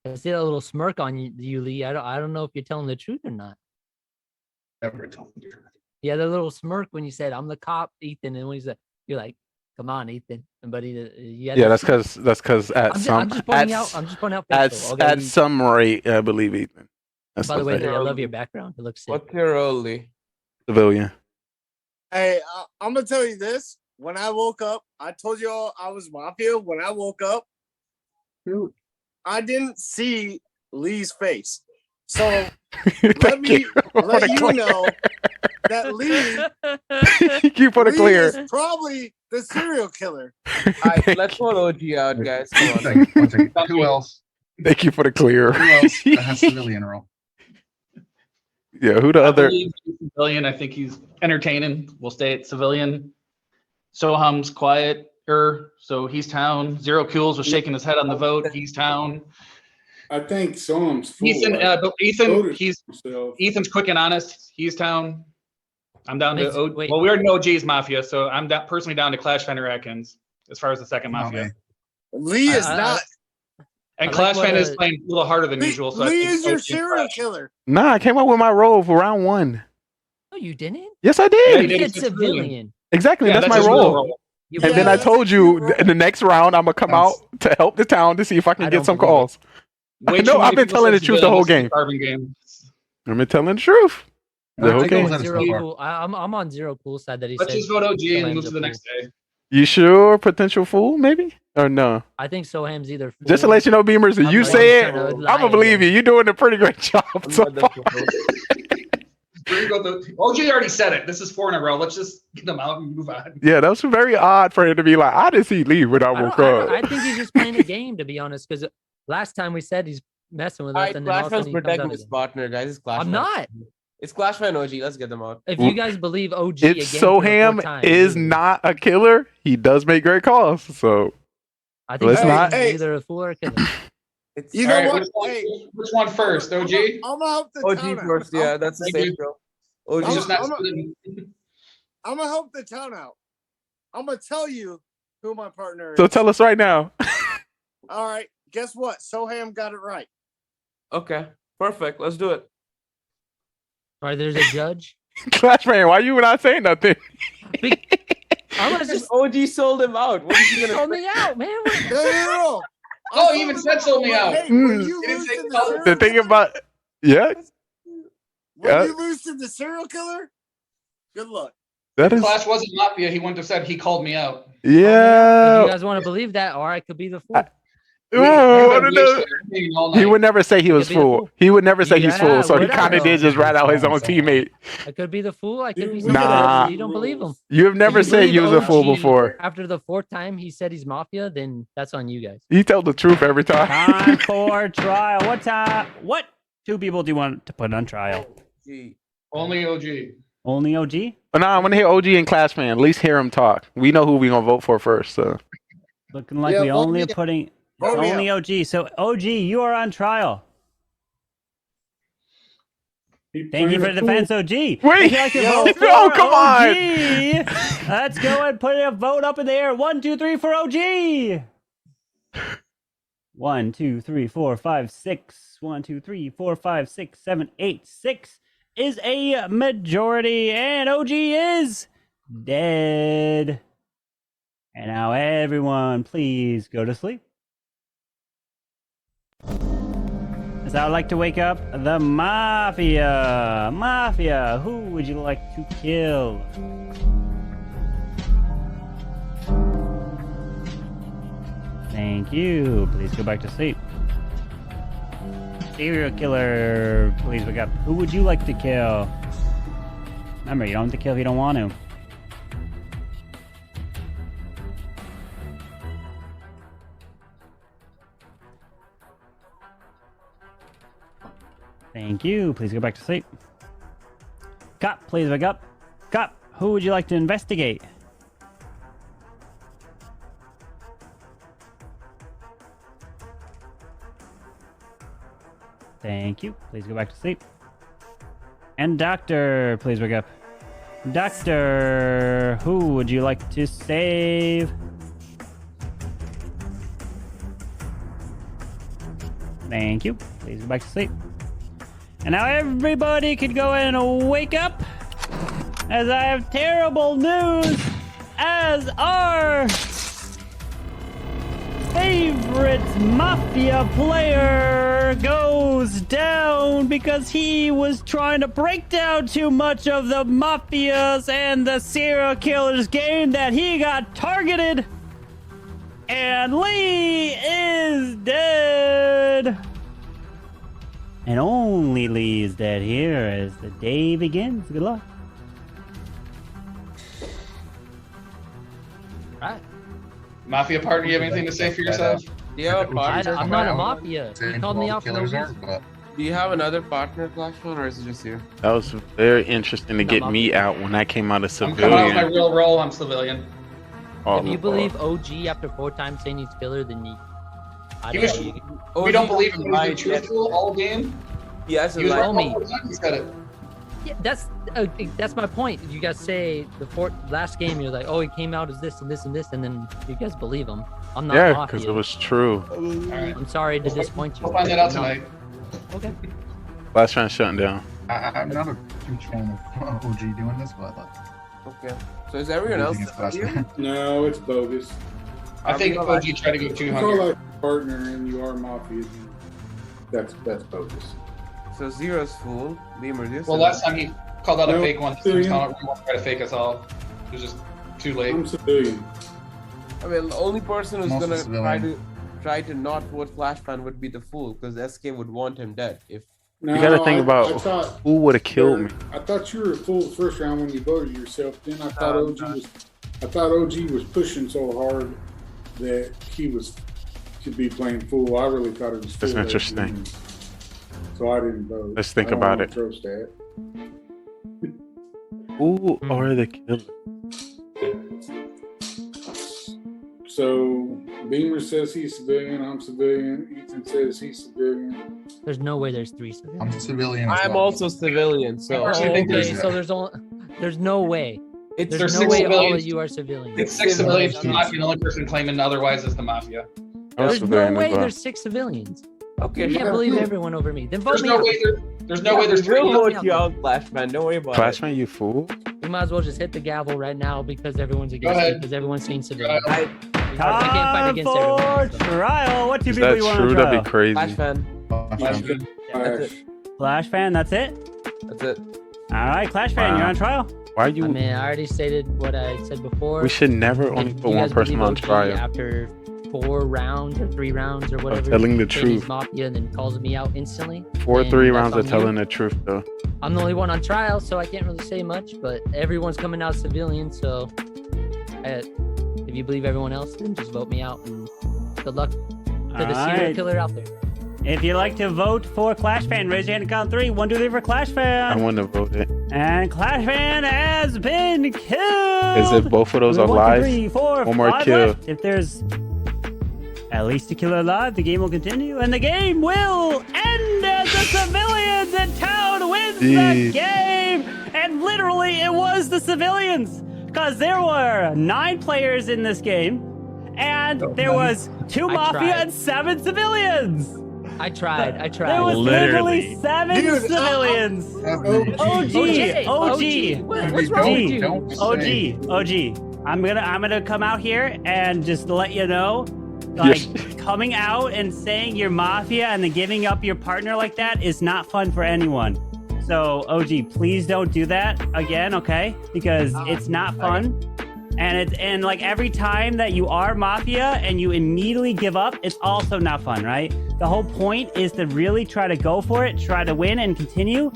R: I see that little smirk on you, Lee. I don't know if you're telling the truth or not.
S: Never told the truth.
R: Yeah, the little smirk when you said I'm the cop, Ethan, and when he said you're like, come on, Ethan. But
I: Yeah, that's because at
R: I'm just pointing out.
I: At some rate, I believe Ethan. That's
R: By the way, Lee, I love your background. It looks sick.
N: What's your role, Lee?
I: Civilian.
T: Hey, I'm gonna tell you this. When I woke up, I told you all I was mafia. When I woke up, I didn't see Lee's face. So let me let you know that Lee
I: you put it clear.
T: Is probably the serial killer.
N: Alright, let's vote OG out, guys. Come on.
S: One second. Who else?
I: Thank you for the clear.
S: Who else that has civilian role?
I: Yeah, who the other?
P: Civilian. I think he's entertaining. We'll stay at civilian. Soham's quieter, so he's town. Zero Cools was shaking his head on the vote. He's town.
K: I think Soham's full.
P: Ethan's quick and honest. He's town. I'm down to well, we already know OG's mafia, so I'm personally down to Clash Fender Atkins as far as the second mafia.
T: Lee is not.
P: And Clash Fan is playing a little harder than usual. So
T: Lee is your serial killer.
I: Nah, I came up with my role for round 1.
R: No, you didn't.
I: Yes, I did.
R: You said civilian.
I: Exactly,
P: Yeah,
I: that's my
P: his
I: role. And then I told you in the next round I'm gonna come out to help the town to see if I can get some calls. I know I've been telling the truth the whole game. I've been telling the truth. The whole game.
R: I'm on Zero Cool side that he
P: Let's
R: said.
P: just vote OG and move to the next day.
I: You sure? Potential fool, maybe? Or no?
R: I think Soham's either.
I: Just to let you know, Beamers, if you say it, I'm gonna believe you. You're doing a pretty great job so far.
P: OG already said it. This is 4 in a row. Let's just get them out and move on.
I: Yeah, that was very odd for him to be like, I didn't see Lee when I woke up.
R: I think he's just playing a game, to be honest. Because last time we said he's messing with us, and then all of a
N: Clash
R: sudden
N: Fan's
R: he comes
N: protecting
R: out
N: his
R: again.
N: partner, guys. It's Clash
R: I'm
N: Fan.
R: not.
N: It's Clash Fan OG. Let's get them out.
R: If you guys believe OG,
I: If
R: again for the
I: Soham
R: fourth time,
I: is not a killer, he does make great calls. So
R: I think
I: let's not.
R: either a fool or a killer.
T: You know
P: All
T: what?
P: right, which one first? OG?
T: I'm gonna help the
N: OG
T: town out.
N: first, yeah, that's the same, bro. OG
P: He's just not
T: I'm gonna help the town out. I'm gonna tell you who my partner is.
I: So tell us right now.
T: All right. Guess what? Soham got it right.
N: Okay, perfect. Let's do it.
R: All right, there's a judge.
I: Clash fan, why you not saying nothing?
R: I'm gonna
N: just OG sold him out. What is he gonna
R: sold me out, man.
T: No.
P: Oh, he even said sold me out.
T: Hey, when you lose to
I: The thing about
T: when you lose to the serial killer, good luck.
I: That is
P: Clash wasn't mafia. He wouldn't have said he called me out.
I: yeah.
R: If you guys want to believe that, or I could be the fool.
I: He would never say he was
R: could be a
I: full.
R: fool.
I: He would never say he's
R: Yeah,
I: full. So he
R: whatever.
I: kind of did just rat out his own teammate.
R: I could be the fool. I could be something
I: Nah.
R: else. You don't believe him.
I: You have never
R: If you
I: said
R: believe
I: you was a fool
R: OG
I: before.
R: After the 4th time he said he's mafia, then that's on you guys.
I: He tells the truth every time.
L: Time for trial. What 2 people do you want to put on trial?
P: Only OG.
L: Only OG?
I: But nah, I want to hear OG and Classman. At least hear them talk. We know who we gonna vote for first. So
L: Looking like
T: Yeah,
L: we
T: vote
L: only
T: me
L: are putting
T: Vote me
L: only OG. So OG, you are on trial. Thank you for the defense, OG.
I: Wait,
L: If you'd like to vote for
I: no, come
L: OG, let's go and put a vote up in the air. 1, 2, 3 for OG. 1, 2, 3, 4, 5, 6. 1, 2, 3, 4, 5, 6, 7, 8. 6 is a majority, and OG is dead. And now everyone, please go to sleep. As I would like to wake up the Mafia. Mafia, who would you like to kill? Thank you. Please go back to sleep. Serial killer, please wake up. Who would you like to kill? Remember, you don't have to kill if you don't want to. Thank you. Please go back to sleep. Cop, please wake up. Cop, who would you like to investigate? Thank you. Please go back to sleep. And doctor, please wake up. Doctor, who would you like to save? Thank you. Please go back to sleep. And now everybody can go and wake up, as I have terrible news, as our favorite Mafia player goes down because he was trying to break down too much of the Mafias and the serial killers game that he got targeted. And Lee is dead. And only Lee is dead here as the day begins. Good luck.
R: Right.
P: Mafia partner, you have anything to say for yourself?
N: Do you have a partner?
R: I'm not a Mafia. You called me out for no reason.
N: Do you have another partner, Clashman, or is it just you?
I: that was very interesting to get me out when I came out of
P: I'm coming out with my
I: civilian.
P: real role. I'm civilian.
I: Oh,
R: If you believe OG after 4 times saying he's killer, then you.
P: He was, we don't believe him. He was truthful all game.
N: He has
P: He was
R: Tell me.
P: He said it.
R: Yeah, that's my point. You guys say the last game you're like, oh, he came out as this and this and this, and then you guys believe him. I'm not
I: Yeah,
R: Mafia.
I: because it was true.
R: I'm sorry to disappoint you.
P: We'll find that out
R: I'm not.
P: tonight.
R: Okay.
I: Last trying shutting down.
S: I'm not a huge fan of OG doing this, but
N: Okay. So is everyone else?
K: No, it's bogus.
P: I think OG tried to go
K: You call
P: 200.
K: like a partner and you are Mafia. That's bogus.
N: So Zero's fool. Beamer, you
P: Well, last time he called out a
K: No,
P: fake one. This time he won't try to fake us all. It was just too late.
K: I'm civilian.
N: I mean, the only person who's
S: I'm also
N: gonna
S: civilian.
N: try to not vote Flashman would be the fool, because SK would want him dead. If
K: No,
I: You gotta think
K: I
I: about
K: thought
I: who would have killed me.
K: I thought you were a fool the first round when you voted yourself. Then I thought OG was pushing so hard that he could be playing fool. I really thought it was fool.
I: That's interesting.
K: So I didn't vote.
I: Let's think
K: I don't
I: about
K: wanna
I: it.
K: Trust that.
I: Who are the killers?
K: So Beamer says he's civilian. I'm civilian. Ethan says he's civilian.
R: There's no way there's 3 civilians.
S: I'm civilian. as
N: I'm
S: well.
N: also civilian, so
P: I actually think
R: Okay, so there's no way.
N: it's
R: There's no
P: six
R: way all of
P: civilians.
R: you are civilians.
P: It's 6 civilians. I'm not the only person claiming otherwise is the Mafia.
I: I was
R: There's no
I: civilian as
R: way
I: well.
R: there's 6 civilians.
N: okay.
R: You can't believe everyone over me. Then vote
P: There's
R: me
P: no
R: out.
P: way there's no way there's
N: We'll
P: 3.
N: vote you out, Flashman. Don't worry about it.
I: Classman, you fool.
R: We might as well just hit the gavel right now because everyone's against
P: ahead.
R: it, because everyone's saying civilians.
P: ahead.
R: I can't fight
L: Time
R: against
L: for
R: everyone. so.
L: trial. What two
I: Is
L: people
I: that
L: you want
I: true?
L: on
I: That'd
L: trial?
I: be crazy.
N: Flashman.
K: Flash.
N: That's it.
L: Clash fan, that's it?
N: That's it.
L: All right, Clash fan, you're on trial.
I: Why are
R: I
I: you?
R: mean, I already stated what I said before.
I: We should never only
R: If
I: put
R: you
I: one
R: guys
I: person
R: believe
I: on
R: OG
I: trial.
R: After 4 rounds or 3 rounds or whatever,
I: telling the
R: saying he's
I: truth.
R: Mafia and then calls me out instantly.
I: 4
R: then
I: 3
R: that's
I: rounds
R: on
I: of
R: you.
I: telling the truth, though.
R: I'm the only one on trial, so I can't really say much. But everyone's coming out civilian, so if you believe everyone else, then just vote me out. And good luck to the serial
L: Alright.
R: killer out there.
L: If you'd like to vote for Clash Fan, raise your hand and count 3. 1, 2, 3 for Clash Fan.
I: I want to vote it.
L: And Clash Fan has been killed.
I: Is it both of those are
L: 1, 2,
I: live?
L: 3, 4,
I: One more
L: 5
I: kill.
L: left. If there's at least a killer alive, the game will continue, and the game will end as the civilians in town wins the game. And literally, it was the civilians, because there were 9 players in this game, and there was 2 Mafia and 7 civilians.
R: I tried.
L: There was literally 7 civilians. OG.
R: What's wrong with you?
L: OG. I'm gonna come out here and just let you know, like, coming out and saying you're Mafia and then giving up your partner like that is not fun for anyone. So OG, please don't do that again, okay? Because it's not fun. And like every time that you are Mafia and you immediately give up, it's also not fun, right? The whole point is to really try to go for it, try to win and continue.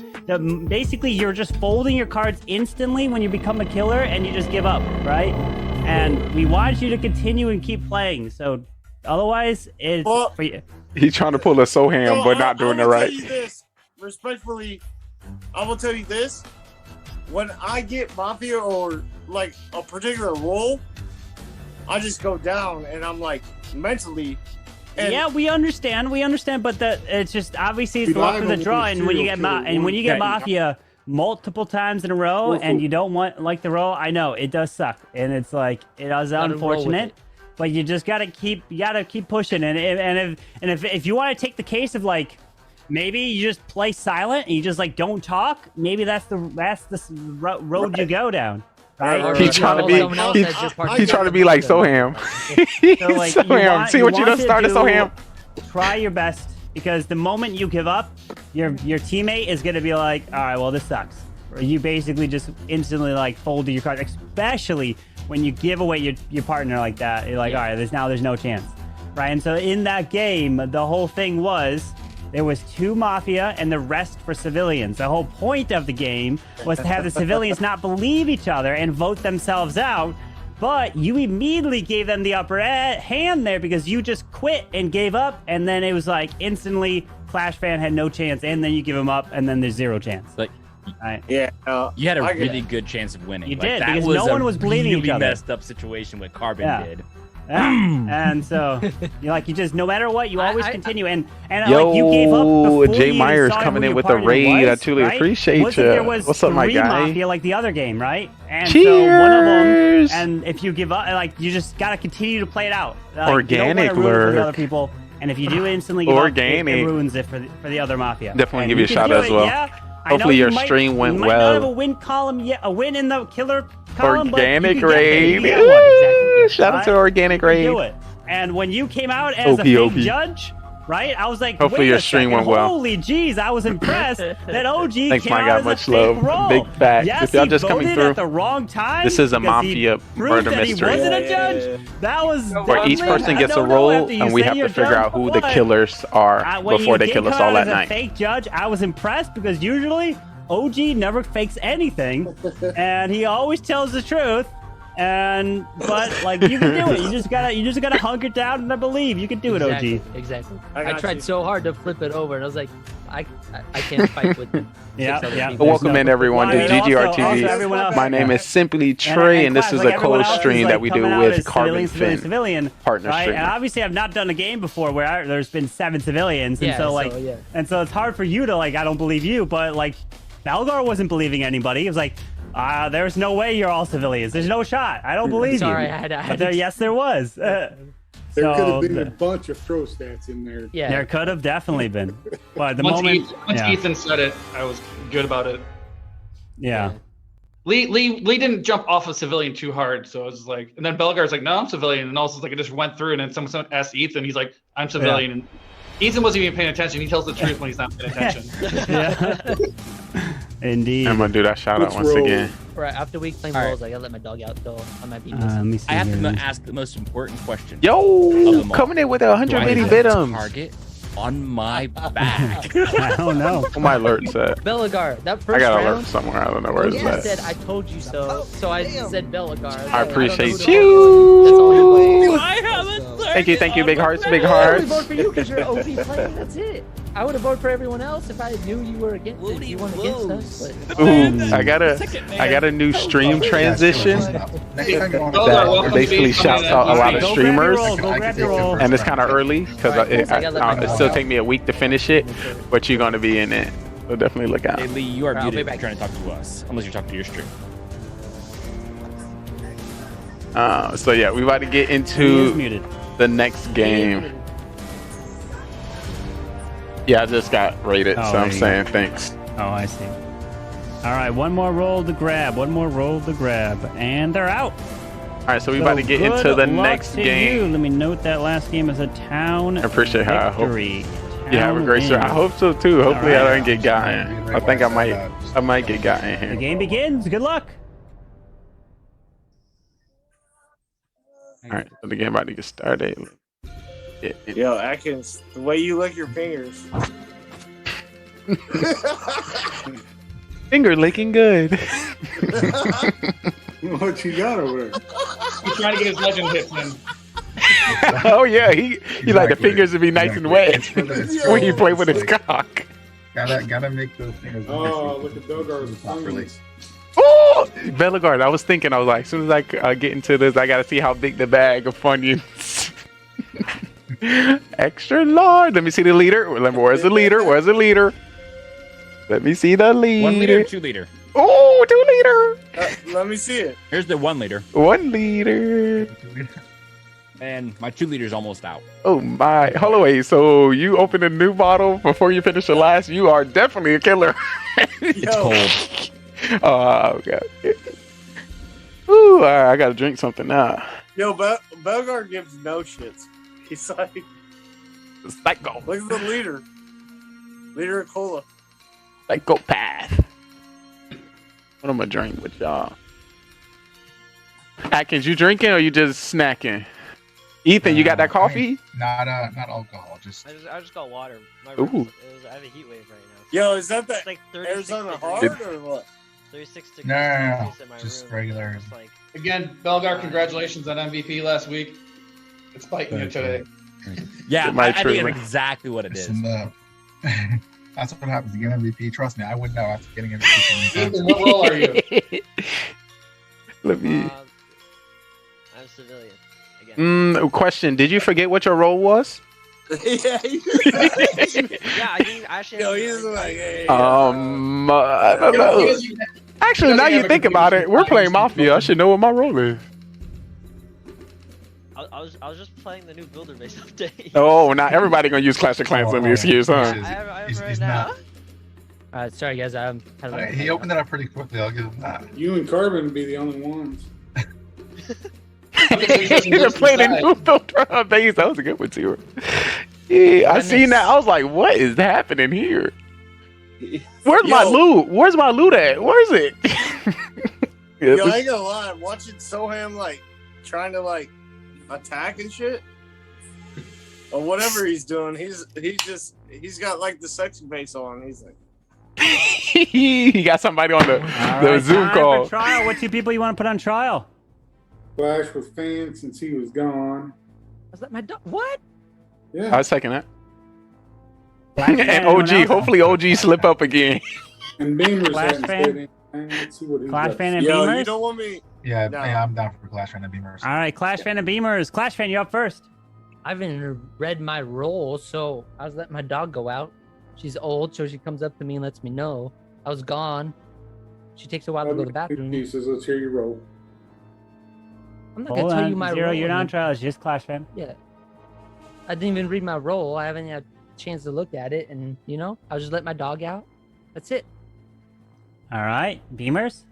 L: Basically, you're just folding your cards instantly when you become a killer and you just give up, right? And we want you to continue and keep playing. So otherwise, it's for you.
A: He's trying to pull a Soham, but not doing it right.
T: I will tell you this, respectfully, I will tell you this. When I get Mafia or like a particular role, I just go down and I'm like mentally. And
L: yeah, we understand, but it's just obviously it's luck of the draw. And when you get Mafia multiple times in a row and you don't want like the role, I know it does suck, and it's like it is unfortunate. But you just gotta keep pushing. And if you want to take the case of like, maybe you just play silent and you just like don't talk. Maybe that's the road you go down. Right?
A: He's trying to be like Soham.
L: So, like,
A: Soham, see what you done started, Soham.
L: Try your best, because the moment you give up, your teammate is gonna be like, all right, well, this sucks. Or you basically just instantly like fold to your card, especially when you give away your partner like that. You're like, all right, there's no chance, right? And so in that game, the whole thing was, there was 2 Mafia and the rest for civilians. The whole point of the game was to have the civilians not believe each other and vote themselves out. But you immediately gave them the upper hand there because you just quit and gave up. And then it was like instantly Clash Fan had no chance. And then you give them up and then there's 0 chance.
C: Like,
L: right.
T: Yeah.
C: You had a really good chance of winning.
L: You
C: like,
L: did,
C: that
L: because
C: was
L: no one was believing
C: really
L: each other.
C: messed up situation what Carbon did.
L: And so you just no matter what, you always continue and
A: Yo,
L: like you gave up before
A: Jay
L: you
A: Myers
L: saw
A: coming
L: who
A: in
L: your
A: with the
L: partner
A: raid.
L: was,
A: I truly
L: right?
A: appreciate
L: What if
A: you.
L: there was
A: What's up, my
L: 3
A: guy?
L: Mafia like the other game, right? And
A: Cheers.
L: so one of them, and if you give up, like you just gotta continue to play it out. Like,
A: Organic
L: you don't wanna ruin it for the
A: lurk.
L: other people. And if you do instantly give up, it
A: Organic.
L: ruins it for the other Mafia.
A: Definitely
L: And
A: give you a
L: can
A: shout
L: do
A: out as
L: it,
A: well.
L: yeah. I know
A: Hopefully
L: you
A: your
L: might-
A: stream went
L: you might not have a
A: well.
L: win column yet, a win in the killer column,
A: Organic
L: but you can get there. You
A: raid.
L: get one, exactly.
A: Shout out to
L: Right?
A: Organic
L: You can do
A: raid.
L: it. And when you came out as a
A: OP.
L: fake judge, right? I was like,
A: Hopefully
L: wait
A: your
L: a
A: stream
L: second.
A: went well.
L: Holy jeez, I was impressed that OG
A: Thanks,
L: came
A: my
L: out
A: guy.
L: as
A: Much
L: a fake
A: love.
L: role.
A: Big facts.
L: Yes,
A: If y'all
L: he
A: just coming
L: voted
A: through,
L: at the wrong time.
A: this is a
L: because he
A: Mafia
L: proved
A: murder
L: that
A: mystery.
L: He wasn't a judge. That was
A: Where each
L: lovely.
A: person gets
L: I
A: a
L: don't know,
A: role,
L: after you
A: and we
L: say
A: have to
L: you're
A: figure
L: judge
A: out who the
L: what?
A: killers are
L: When
A: before
L: you
A: they
L: did
A: kill us
L: come
A: all
L: out
A: that
L: as a
A: night.
L: fake judge, I was impressed because usually OG never fakes anything, and he always tells the truth. But like you can do it. You just gotta hunker down and I believe you can do it,
R: Exactly,
L: OG.
R: Exactly.
T: I
R: I
T: got
R: tried
T: you.
R: so hard to flip it over, and I was like, I can't fight with them.
L: Yeah, yeah.
A: Welcome in everyone to
L: Well, I mean,
A: GGR
L: also
A: TV.
L: everyone else-
A: My name is Simply
L: And
A: Trey, and this
L: Clash,
A: is
L: like,
A: a
L: everyone
A: cold
L: else is,
A: stream
L: like,
A: that we do
L: coming out
A: with
L: as
A: Carbon
L: civilian,
A: partner
L: right?
A: streamer.
L: And obviously, I've not done a game before where there's been 7 civilians, and
R: Yeah,
L: so it's hard for you to like. I don't believe you, but like, Balgar wasn't believing anybody. He was like, there's no way you're all civilians. There's no shot. I don't believe
R: Sorry,
L: you.
R: I had
L: But there, yes, there was.
K: There could have been a bunch of throw stats in there.
R: Yeah.
L: There could have definitely been. But the
P: Once
L: moment,
P: once
L: yeah.
P: Ethan said it, I was good about it.
L: Yeah.
P: Lee didn't jump off of civilian too hard, so I was like, and then Belgar's like, no, I'm civilian, and also like it just went through, and then someone asked Ethan, he's like, I'm civilian, and Ethan wasn't even paying attention. He tells the truth when he's not paying attention.
L: Yeah. Indeed.
A: I'm gonna do that shout out once again.
R: Right after week playing roles, I gotta let my dog out though. I might be
L: let me see
C: I have
L: here.
C: to ask the most important question.
A: Yo,
C: of them all.
A: coming in with
C: Do I
A: 180
C: have
A: bidums.
C: Target on my back?
L: I don't know.
I: What my alert said?
R: Belagar, that
I: I
R: first
I: got an
R: round.
I: alert somewhere. I don't know where it's
R: Yeah,
I: at.
R: said I told you so. So I said Belagar.
I: I appreciate
R: That's all
I: you.
C: I haven't
I: Thank you, big hearts, big
R: I
I: hearts.
R: would vote for you because you're an OP player. That's it. I would have voted for everyone else if I knew you were against it. You weren't against us. But...
I: Ooh, I got a new stream transition that basically shouts out a lot of streamers, and it's kind of early because it still take me a week to finish it, but you're gonna be in it, so definitely look out.
C: Hey, Lee, you are muted if you're trying to talk to us, unless you're talking to your stream.
I: So yeah, we about to get into the next game. Yeah, I just got rated, so I'm saying thanks.
L: Oh, I see. All right, one more roll to grab. One more roll to grab, and they're out.
I: All right, so we about to get into the
L: good
I: next
L: luck to
I: game.
L: you. Let me note that last game is a town
I: I appreciate how I hope
L: victory.
I: you have a great show. I hope so too. Hopefully,
L: All
I: I
L: right.
I: don't get gotten. I think I might get gotten
L: The
I: here.
L: game begins. Good luck.
I: All right, so the game about to get started.
T: Yo, Atkins, the way you lick your fingers.
I: Finger licking good.
K: What you got over there?
P: He's trying to get his legend hits in.
I: Oh yeah, he like the fingers to be nice and wet when you play with his cock.
S: Gotta make those fingers.
K: Oh, look at Dogar's
S: properly.
I: Oh, Bellegarde, I was like, as soon as I get into this, I gotta see how big the bag of Funyuns. Extra large. Let me see the leader. Where's the leader? Where's the leader? Let me see the leader.
C: 1 liter, 2 liter.
I: Oh, 2 liter.
T: Let me see it.
C: Here's the 1 liter.
I: 1 liter.
C: And my 2 liters almost out.
I: Oh my. Holloway, so you open a new bottle before you finish the last? You are definitely a killer.
C: It's cold.
I: Oh, okay. Ooh, all right, I gotta drink something now.
T: Yo, Belgar gives no shits. He's like,
I: Psycho.
T: Look at the leader. Leader of cola.
I: Psychopath. What am I drink with y'all? Atkins, you drinking or you just snacking? Ethan, you got that coffee?
S: Not alcohol. Just
O: I just got water.
I: Ooh.
O: I have a heat wave right now.
T: Yo, is that the
O: It's like 36
T: Arizona
O: degrees.
T: hard or what?
O: 36 degrees.
S: No.
O: Celsius in my
S: Just
O: room.
S: regular.
O: It's like,
P: Again, Belgar, congratulations on MVP last week. It's biting you today.
C: Yeah,
I: My
C: I think
I: true-
C: it's exactly what it is.
S: That's what happens to get MVP. Trust me, I wouldn't know after getting MVP.
P: Ethan, what role are you?
I: Let me.
O: I'm civilian. Again.
I: Question. Did you forget what your role was?
T: Yeah,
O: Yeah, I didn't actually.
T: Yo, he's like, hey,
I: I don't know. Actually, now you think about it, we're playing Mafia. I should know what my role is.
O: I was just playing the new builder base update.
I: Oh, not everybody gonna use Clash of Clans. Let me excuse, huh?
O: I have right now.
R: Sorry, guys. I'm kind of.
S: He opened it up pretty quickly. I'll give him that.
K: You and Carbon be the only ones.
I: Even played a new filter base. That was a good one too. Yeah, I seen that. I was like, what is happening here? Where's my loot? Where's my loot at? Where is it?
T: Yo, I ain't gonna lie. Watching Soham like trying to like attack and shit, or whatever he's doing. He's got like the sexy face on. He's like,
I: he got somebody on the
L: All
I: Zoom
L: right, time
I: call.
L: for trial. What 2 people you want to put on trial?
K: Flash was fan since he was gone.
R: Was that my dog? What?
K: Yeah.
I: I second that.
L: Flash fan,
I: And
L: anyone
I: OG,
L: else?
I: hopefully OG slip up again.
K: And Beamers
L: Clash
K: hadn't
L: fan?
K: said anything. Let's see what he's
L: Clash
K: got.
L: fan and
T: yo,
L: Beamers?
T: you don't want me.
S: Yeah,
T: No.
S: yeah, I'm down for Clash and Beamers.
L: All right, Clash fan and Beamers. Clash fan, you up first.
R: I haven't read my role, so I was letting my dog go out. She's old, so she comes up to me and lets me know. I was gone. She takes a while to go to the bathroom.
K: Pieces. Let's hear your roll.
R: I'm not
L: Hold
R: gonna tell
L: on,
R: you my
L: Zero,
R: role.
L: you're not on
R: and-
L: trial. It's just Clash fan.
R: Yeah. I didn't even read my role. I haven't had a chance to look at it, and I'll just let my dog out. That's it.
L: All right, Beamers.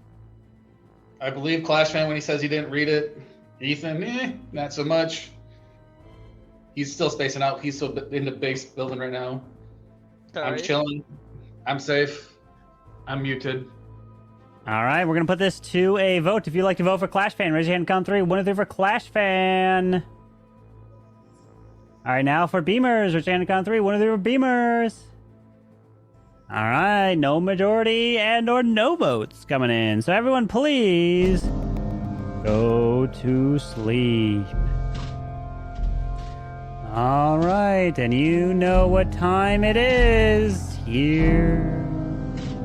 P: I believe Clash fan when he says he didn't read it. Ethan, not so much. He's still spacing out. He's still in the base building right now. I'm
O: Alright.
P: chilling. I'm safe. I'm muted.
L: All right, we're gonna put this to a vote. If you'd like to vote for Clash fan, raise your hand. Count 3. 1 2 3 for Clash fan. All right, now for Beamers. We're standing on 3. One of the Beamers. All right, no majority and or no votes coming in. So everyone, please go to sleep. All right, and you know what time it is. Here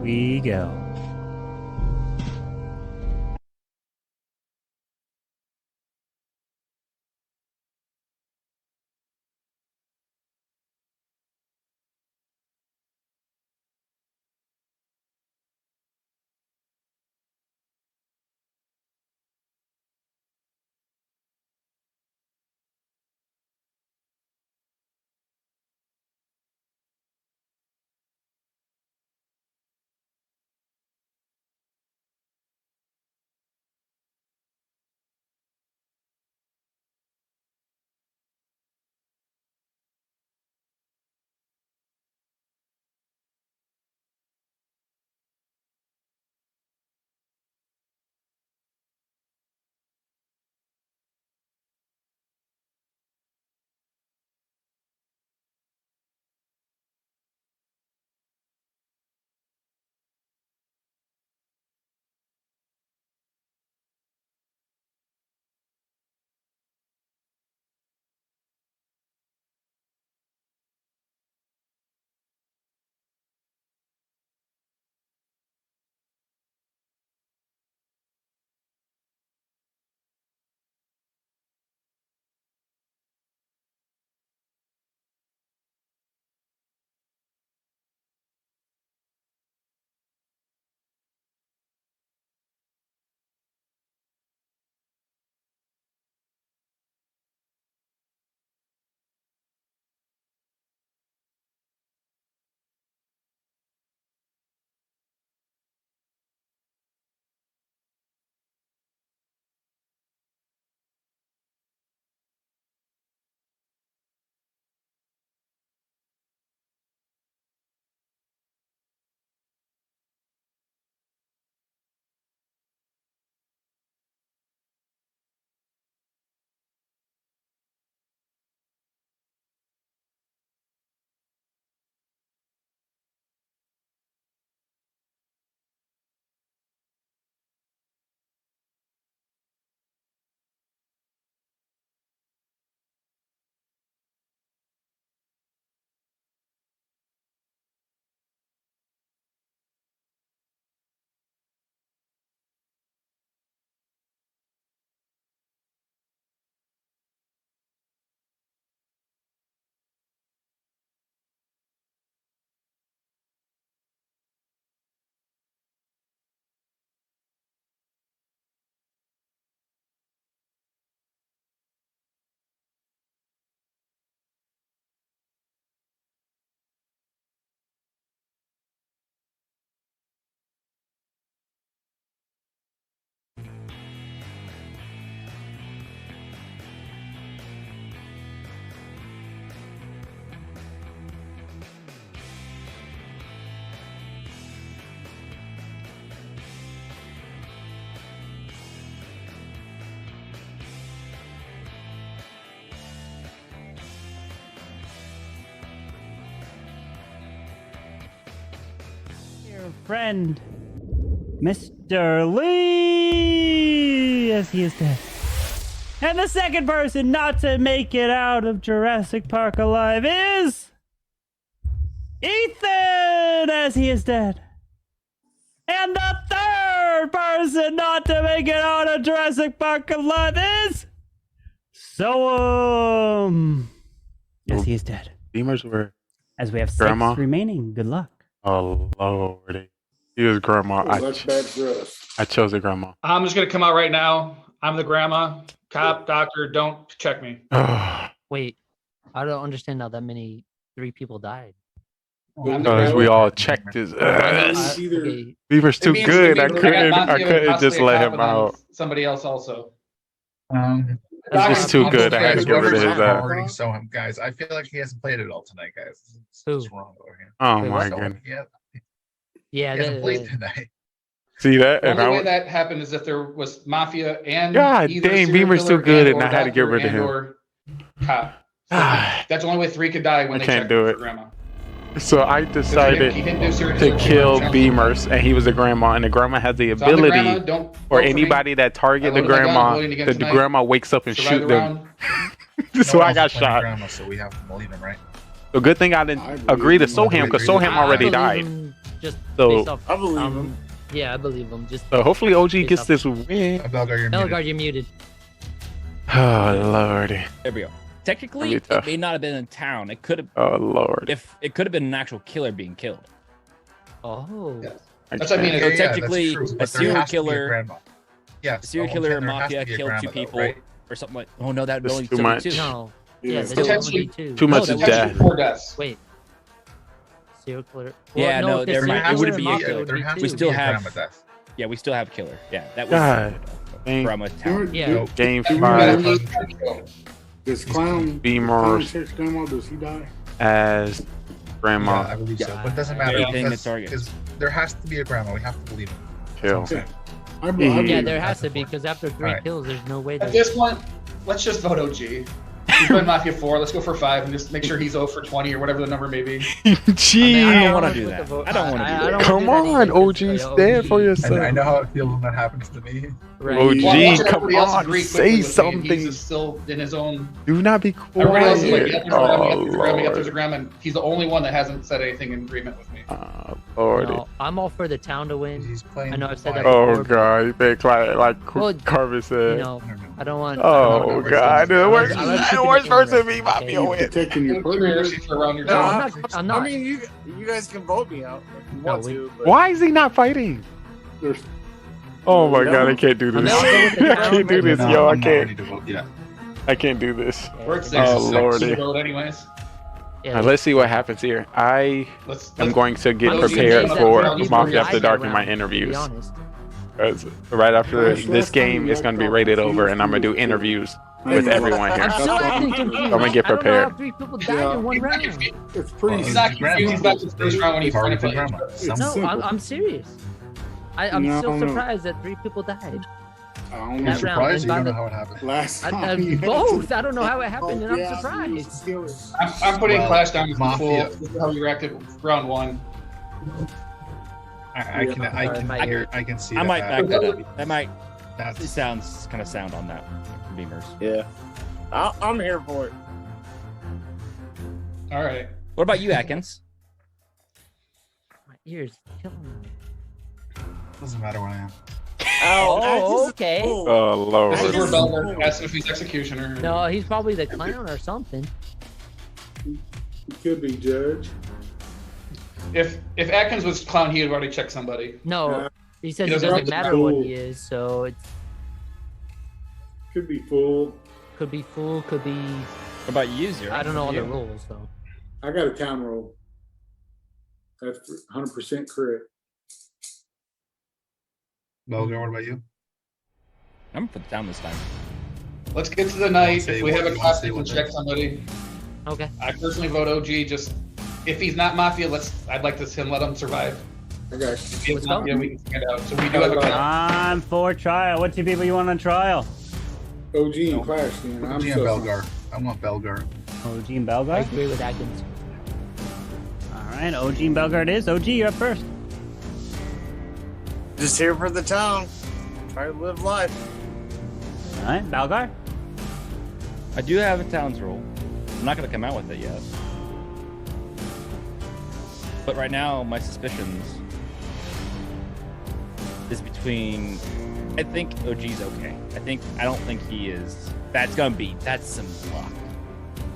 L: we go. Your friend, Mr. Lee, as he is dead. And the second person not to make it out of Jurassic Park alive is Ethan, as he is dead. And the third person not to make it out of Jurassic Park alive is Soam, as he is dead.
A: Beamers were
L: As we have 6
A: Grandma?
L: remaining. Good luck.
A: Oh lordy, he was grandma.
K: Well, that's bad for us.
A: I chose a grandma.
P: I'm just gonna come out right now. I'm the grandma. Cop, doctor, don't check me.
R: Wait, I don't understand how that many 3 people died.
A: Because we all checked his ass.
R: Okay.
A: Beaver's too
P: It means
A: good. I
P: we got
A: couldn't
P: Mafia,
A: just
P: possibly a
A: let
P: cop,
A: him
P: and then
A: out.
P: Somebody else also.
A: He's just too good. I had to get rid of his ass.
S: Already saw him, guys. I feel like he hasn't played it all tonight, guys. What's wrong over here?
A: Oh
R: Wait,
A: my
R: what?
A: goodness.
R: Yeah,
S: He hasn't
R: that-
S: played tonight.
A: See that?
P: The
A: And
P: only way
A: I
P: that happened is if there was Mafia and
A: God
P: either
A: dang,
P: serial
A: Beamer's too
P: killer
A: good,
P: and
A: and
P: or
A: I had to get
P: doctor
A: rid of
P: and
A: him.
P: or cop. That's the only way 3 could die when
A: I
P: they
A: can't
P: check
A: do
P: for
A: it.
P: grandma.
A: So I decided
P: he didn't do serial
A: to
P: killer
A: kill
P: shit.
A: Beamers, and he was a grandma, and the grandma has the
P: So I'm the
A: ability
P: grandma, don't
A: for
P: vote for me.
A: anybody that target
P: I
A: the
P: loaded my gun,
A: grandma,
P: voting again
A: that the
P: tonight.
A: grandma wakes up and
P: Survive
A: shoot
P: the
A: them.
P: round.
A: So
S: No
A: I
S: one
A: got
S: else is playing
A: shot.
S: Grandma, so we have to believe him, right?
A: So good thing I didn't agree to Soham, because Soham already died.
R: Just
A: So-
R: based off,
T: I believe him.
R: Yeah, I believe him. Just
A: So hopefully OG
R: based
A: gets
R: off-
A: this win.
R: Bellegarde, you're muted.
A: Oh lordy.
C: There we go. Technically,
A: That'd be tough.
C: it may not have been in town. It could have.
A: Oh lord.
C: If it could have been an actual killer being killed.
R: Oh.
P: That's what I mean.
C: So
P: Yeah,
C: technically,
S: true,
C: a
S: but there
C: serial
S: has to be a
C: killer,
S: grandma. Yes,
C: a serial
S: I'm
C: killer
S: saying
C: or
S: there has
C: mafia
S: to be a
C: killed
S: grandma,
C: two
S: though,
C: people
S: right?
C: or something like. Oh no, that would
A: That's
C: only
A: too
C: still be
A: much.
C: two.
R: No.
K: Yeah.
R: Yeah,
K: It's
R: there's
P: potentially-
R: only two.
A: Too much
C: that
A: is
C: would-
A: death.
P: 4 deaths.
R: Wait. Serial killer.
C: Yeah, no,
R: if
C: there
R: it's
C: might-
R: serial
C: it wouldn't
R: killer
C: be a
R: mafia,
C: killer.
R: it would
S: There
R: be
S: has
R: two.
C: We
S: to
C: still
S: be a
C: have-
S: grandma death.
C: Yeah, we still have killer. Yeah, that was
A: God.
C: from a town.
R: Yeah.
A: Game
K: Do you
A: 5
K: remember- Does Clown
A: Beamers
K: Chick's grandma, does he die?
A: as
S: Yeah,
A: grandma.
S: I believe so, but it doesn't matter
C: Anything
S: because
C: that targets.
S: 'cause there has to be a grandma. We have to believe him.
A: Kill.
K: Yeah. I
R: Yeah,
K: believe
R: there
K: it.
R: has to be because after 3
S: Alright.
R: kills, there's no way
P: At
R: that.
P: this point, let's just vote OG. He's been Mafia 4. Let's go for 5 and just make sure he's 0 for 20 or whatever the number may be.
A: Gee.
C: I don't
R: want
C: want to do that. I don't want to do that.
A: Come on, OG, stand for
S: And
A: yourself.
S: I know how it feels when that happens to me.
R: Right.
P: Well, I'm
A: OG,
P: watching
A: come
P: everybody else
A: on,
P: agree
A: say
P: quickly with me, and
A: something.
P: He's still in his own.
A: Do not be
P: Everybody else is like,
A: quiet.
P: yep, there's a grandma,
A: Oh
P: yep, there's a grandma, yep, there's a
A: lord.
P: grandma. And he's the only one that hasn't said anything in agreement with me.
A: Lordy.
R: No, I'm all for the town to win.
S: He's playing.
R: I know I've said that
A: Oh
R: before. but,
A: god, you think like
R: Well,
A: Carver said.
R: You know, I don't want.
A: Oh god, the worst,
R: I like
A: the
R: keeping
A: worst
R: it
A: person
R: interesting,
A: be my
R: okay?
A: BO win.
K: Protecting your partner.
P: Conspiracy for around your
T: No,
P: town.
R: I'm not.
T: I mean, you guys can vote me out if you want to. But
A: Why is he not fighting?
K: There's
A: Oh my god, I can't do
R: I'm
A: this.
R: gonna go with the
A: I
R: town
A: can't do this,
S: No,
A: yo. I
S: I'm not ready
A: can't.
S: to vote yet.
A: I can't do this.
P: We're at 6.
A: Oh,
P: so
A: lordy.
P: vote anyways.
R: Yeah,
A: Let's see what happens here. I
P: Let's.
A: am going to get
R: I'm just
A: prepared
R: amazed that
A: for
R: three people
A: Mafia After
R: died
A: Dark
R: that
A: in my
R: round, to be
A: interviews.
R: honest.
A: 'Cause right after
K: Gosh,
A: this
K: last time
A: game,
K: you
A: it's going to be
K: act
A: rated
K: out
A: over, and I'm going to do
K: confused.
A: interviews
K: I
A: with
K: know.
A: everyone here.
R: I'm still acting confused.
A: I'm gonna get
R: I don't know how
A: prepared.
R: 3 people died
K: Yeah.
R: in one round.
K: It's pretty.
P: He's not confused. He's back to the first round when he's trying to play.
S: grandma.
K: It's
R: No,
K: simple.
R: I'm serious. I'm
K: No,
R: still
K: no.
R: surprised that 3 people died.
K: I don't
S: You're
K: know.
R: That round,
S: surprised?
R: and
S: You
R: by
S: don't know
R: the-
S: how it happened.
K: Last time. you had
R: Both.
K: to-
R: I don't know how it happened, and I'm
K: Yeah,
R: surprised.
P: I'm putting
S: Well,
P: Clash down as the
S: Mafia.
P: full. This is how we reacted round 1.
S: I can see.
C: I might
S: that.
C: back that up. That might.
S: That's
C: It sounds kind of sound on that. Beamers.
T: yeah, I'm here for it.
P: All right.
C: What about you, Atkins?
R: My ears killing me.
S: doesn't matter what I am.
R: Oh, okay.
A: Oh lord.
P: This is where Belger asks if he's executioner.
R: No, he's probably the clown or something.
K: It could be judge.
P: If Atkins was clown, he would already check somebody.
R: No, he says
P: He
R: it
P: doesn't
R: doesn't
P: have to
R: matter
K: know.
R: what he is, so it
K: Could be full.
R: could be fool, could be.
C: What about you, Zero?
R: I don't know all the
C: You?
R: rules, though.
K: I got a town roll. That's 100% correct.
S: Belger, what about you?
C: I'm gonna put it down this time.
P: Let's get to the night.
S: Say
P: If we
S: what
P: have a
S: you
P: class,
S: say
P: we can
S: what
P: check
S: it is.
P: somebody.
R: Okay.
P: I personally vote OG. Just if he's not Mafia, I'd like to see him let him survive.
K: I got
P: If he is
R: Let's go.
P: Mafia, we can figure it out. So we do have a class.
L: I'm for trial. What 2 people you want on trial?
K: OG and Clash. Then I'm
S: OG and
K: so-
S: Belgar. I want Belgar.
L: OG and
R: I
L: Belgar?
R: agree with Atkins.
L: Alright, OG and Belgar it is. OG, you're up first.
T: Just here for the town. Try to live life.
L: Alright, Belgar?
C: I do have a Towns rule. I'm not gonna come out with it yet. But right now, my suspicions is between. I think OG's okay. I don't think he is. That's some luck.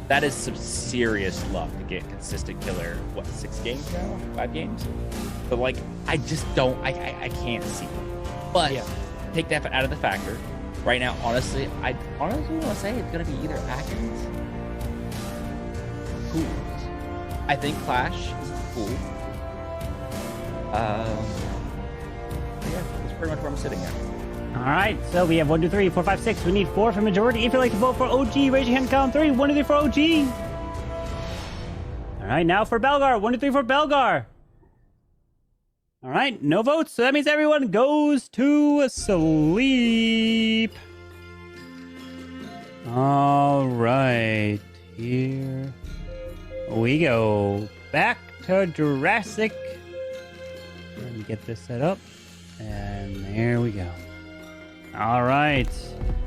C: That is some serious luck to get consistent killer. What, 6 games now? 5 games? But like, I just don't. I can't see it. But
R: Yeah.
C: take that out of the factor. Right now, honestly, I honestly want to say it's gonna be either Atkins. Cool. I think Clash is cool. Yeah, that's pretty much where I'm sitting at.
L: Alright, so we have 1, 2, 3, 4, 5, 6. We need 4 for majority. If you'd like to vote for OG, raise your hand count 3. 1, 2, 3 for OG. Alright, now for Belgar. 1, 2, 3 for Belgar. Alright, no votes. So that means everyone goes to sleep. Alright. Here we go. Back to Jurassic. Let me get this set up. And there we go. All right.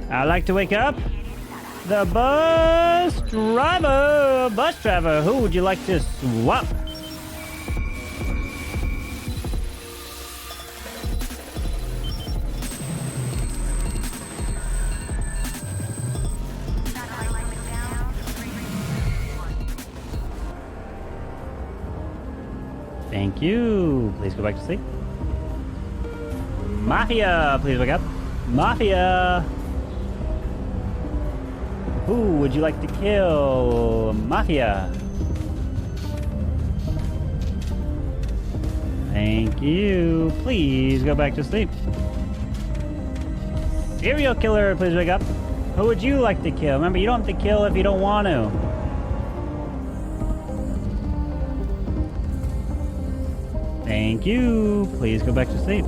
L: I'd like to wake up the bus driver. Bus driver, who would you like to swap? Thank you. Please go back to sleep. Mafia, please wake up. Mafia. Who would you like to kill? Mafia. Thank you. Please go back to sleep. Serial killer, please wake up. Who would you like to kill? Remember, you don't have to kill if you don't want to. Thank you. Please go back to sleep.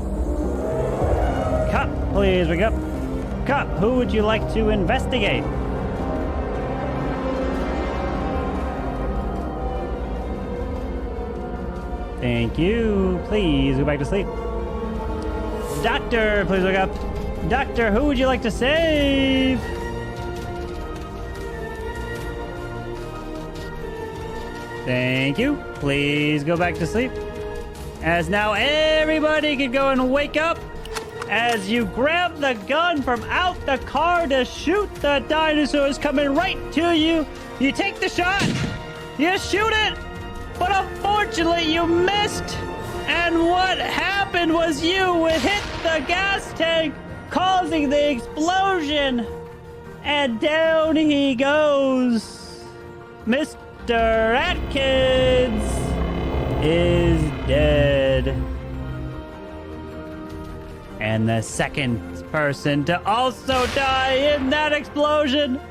L: Cop, please wake up. Cop, who would you like to investigate? Thank you. Please go back to sleep. Doctor, please wake up. Doctor, who would you like to save? Thank you. Please go back to sleep. As now everybody can go and wake up as you grab the gun from out the car to shoot the dinosaurs coming right to you. You take the shot, you shoot it, but unfortunately you missed. And what happened was you hit the gas tank, causing the explosion. And down he goes. Mr. Atkins is dead. And the second person to also die in that explosion,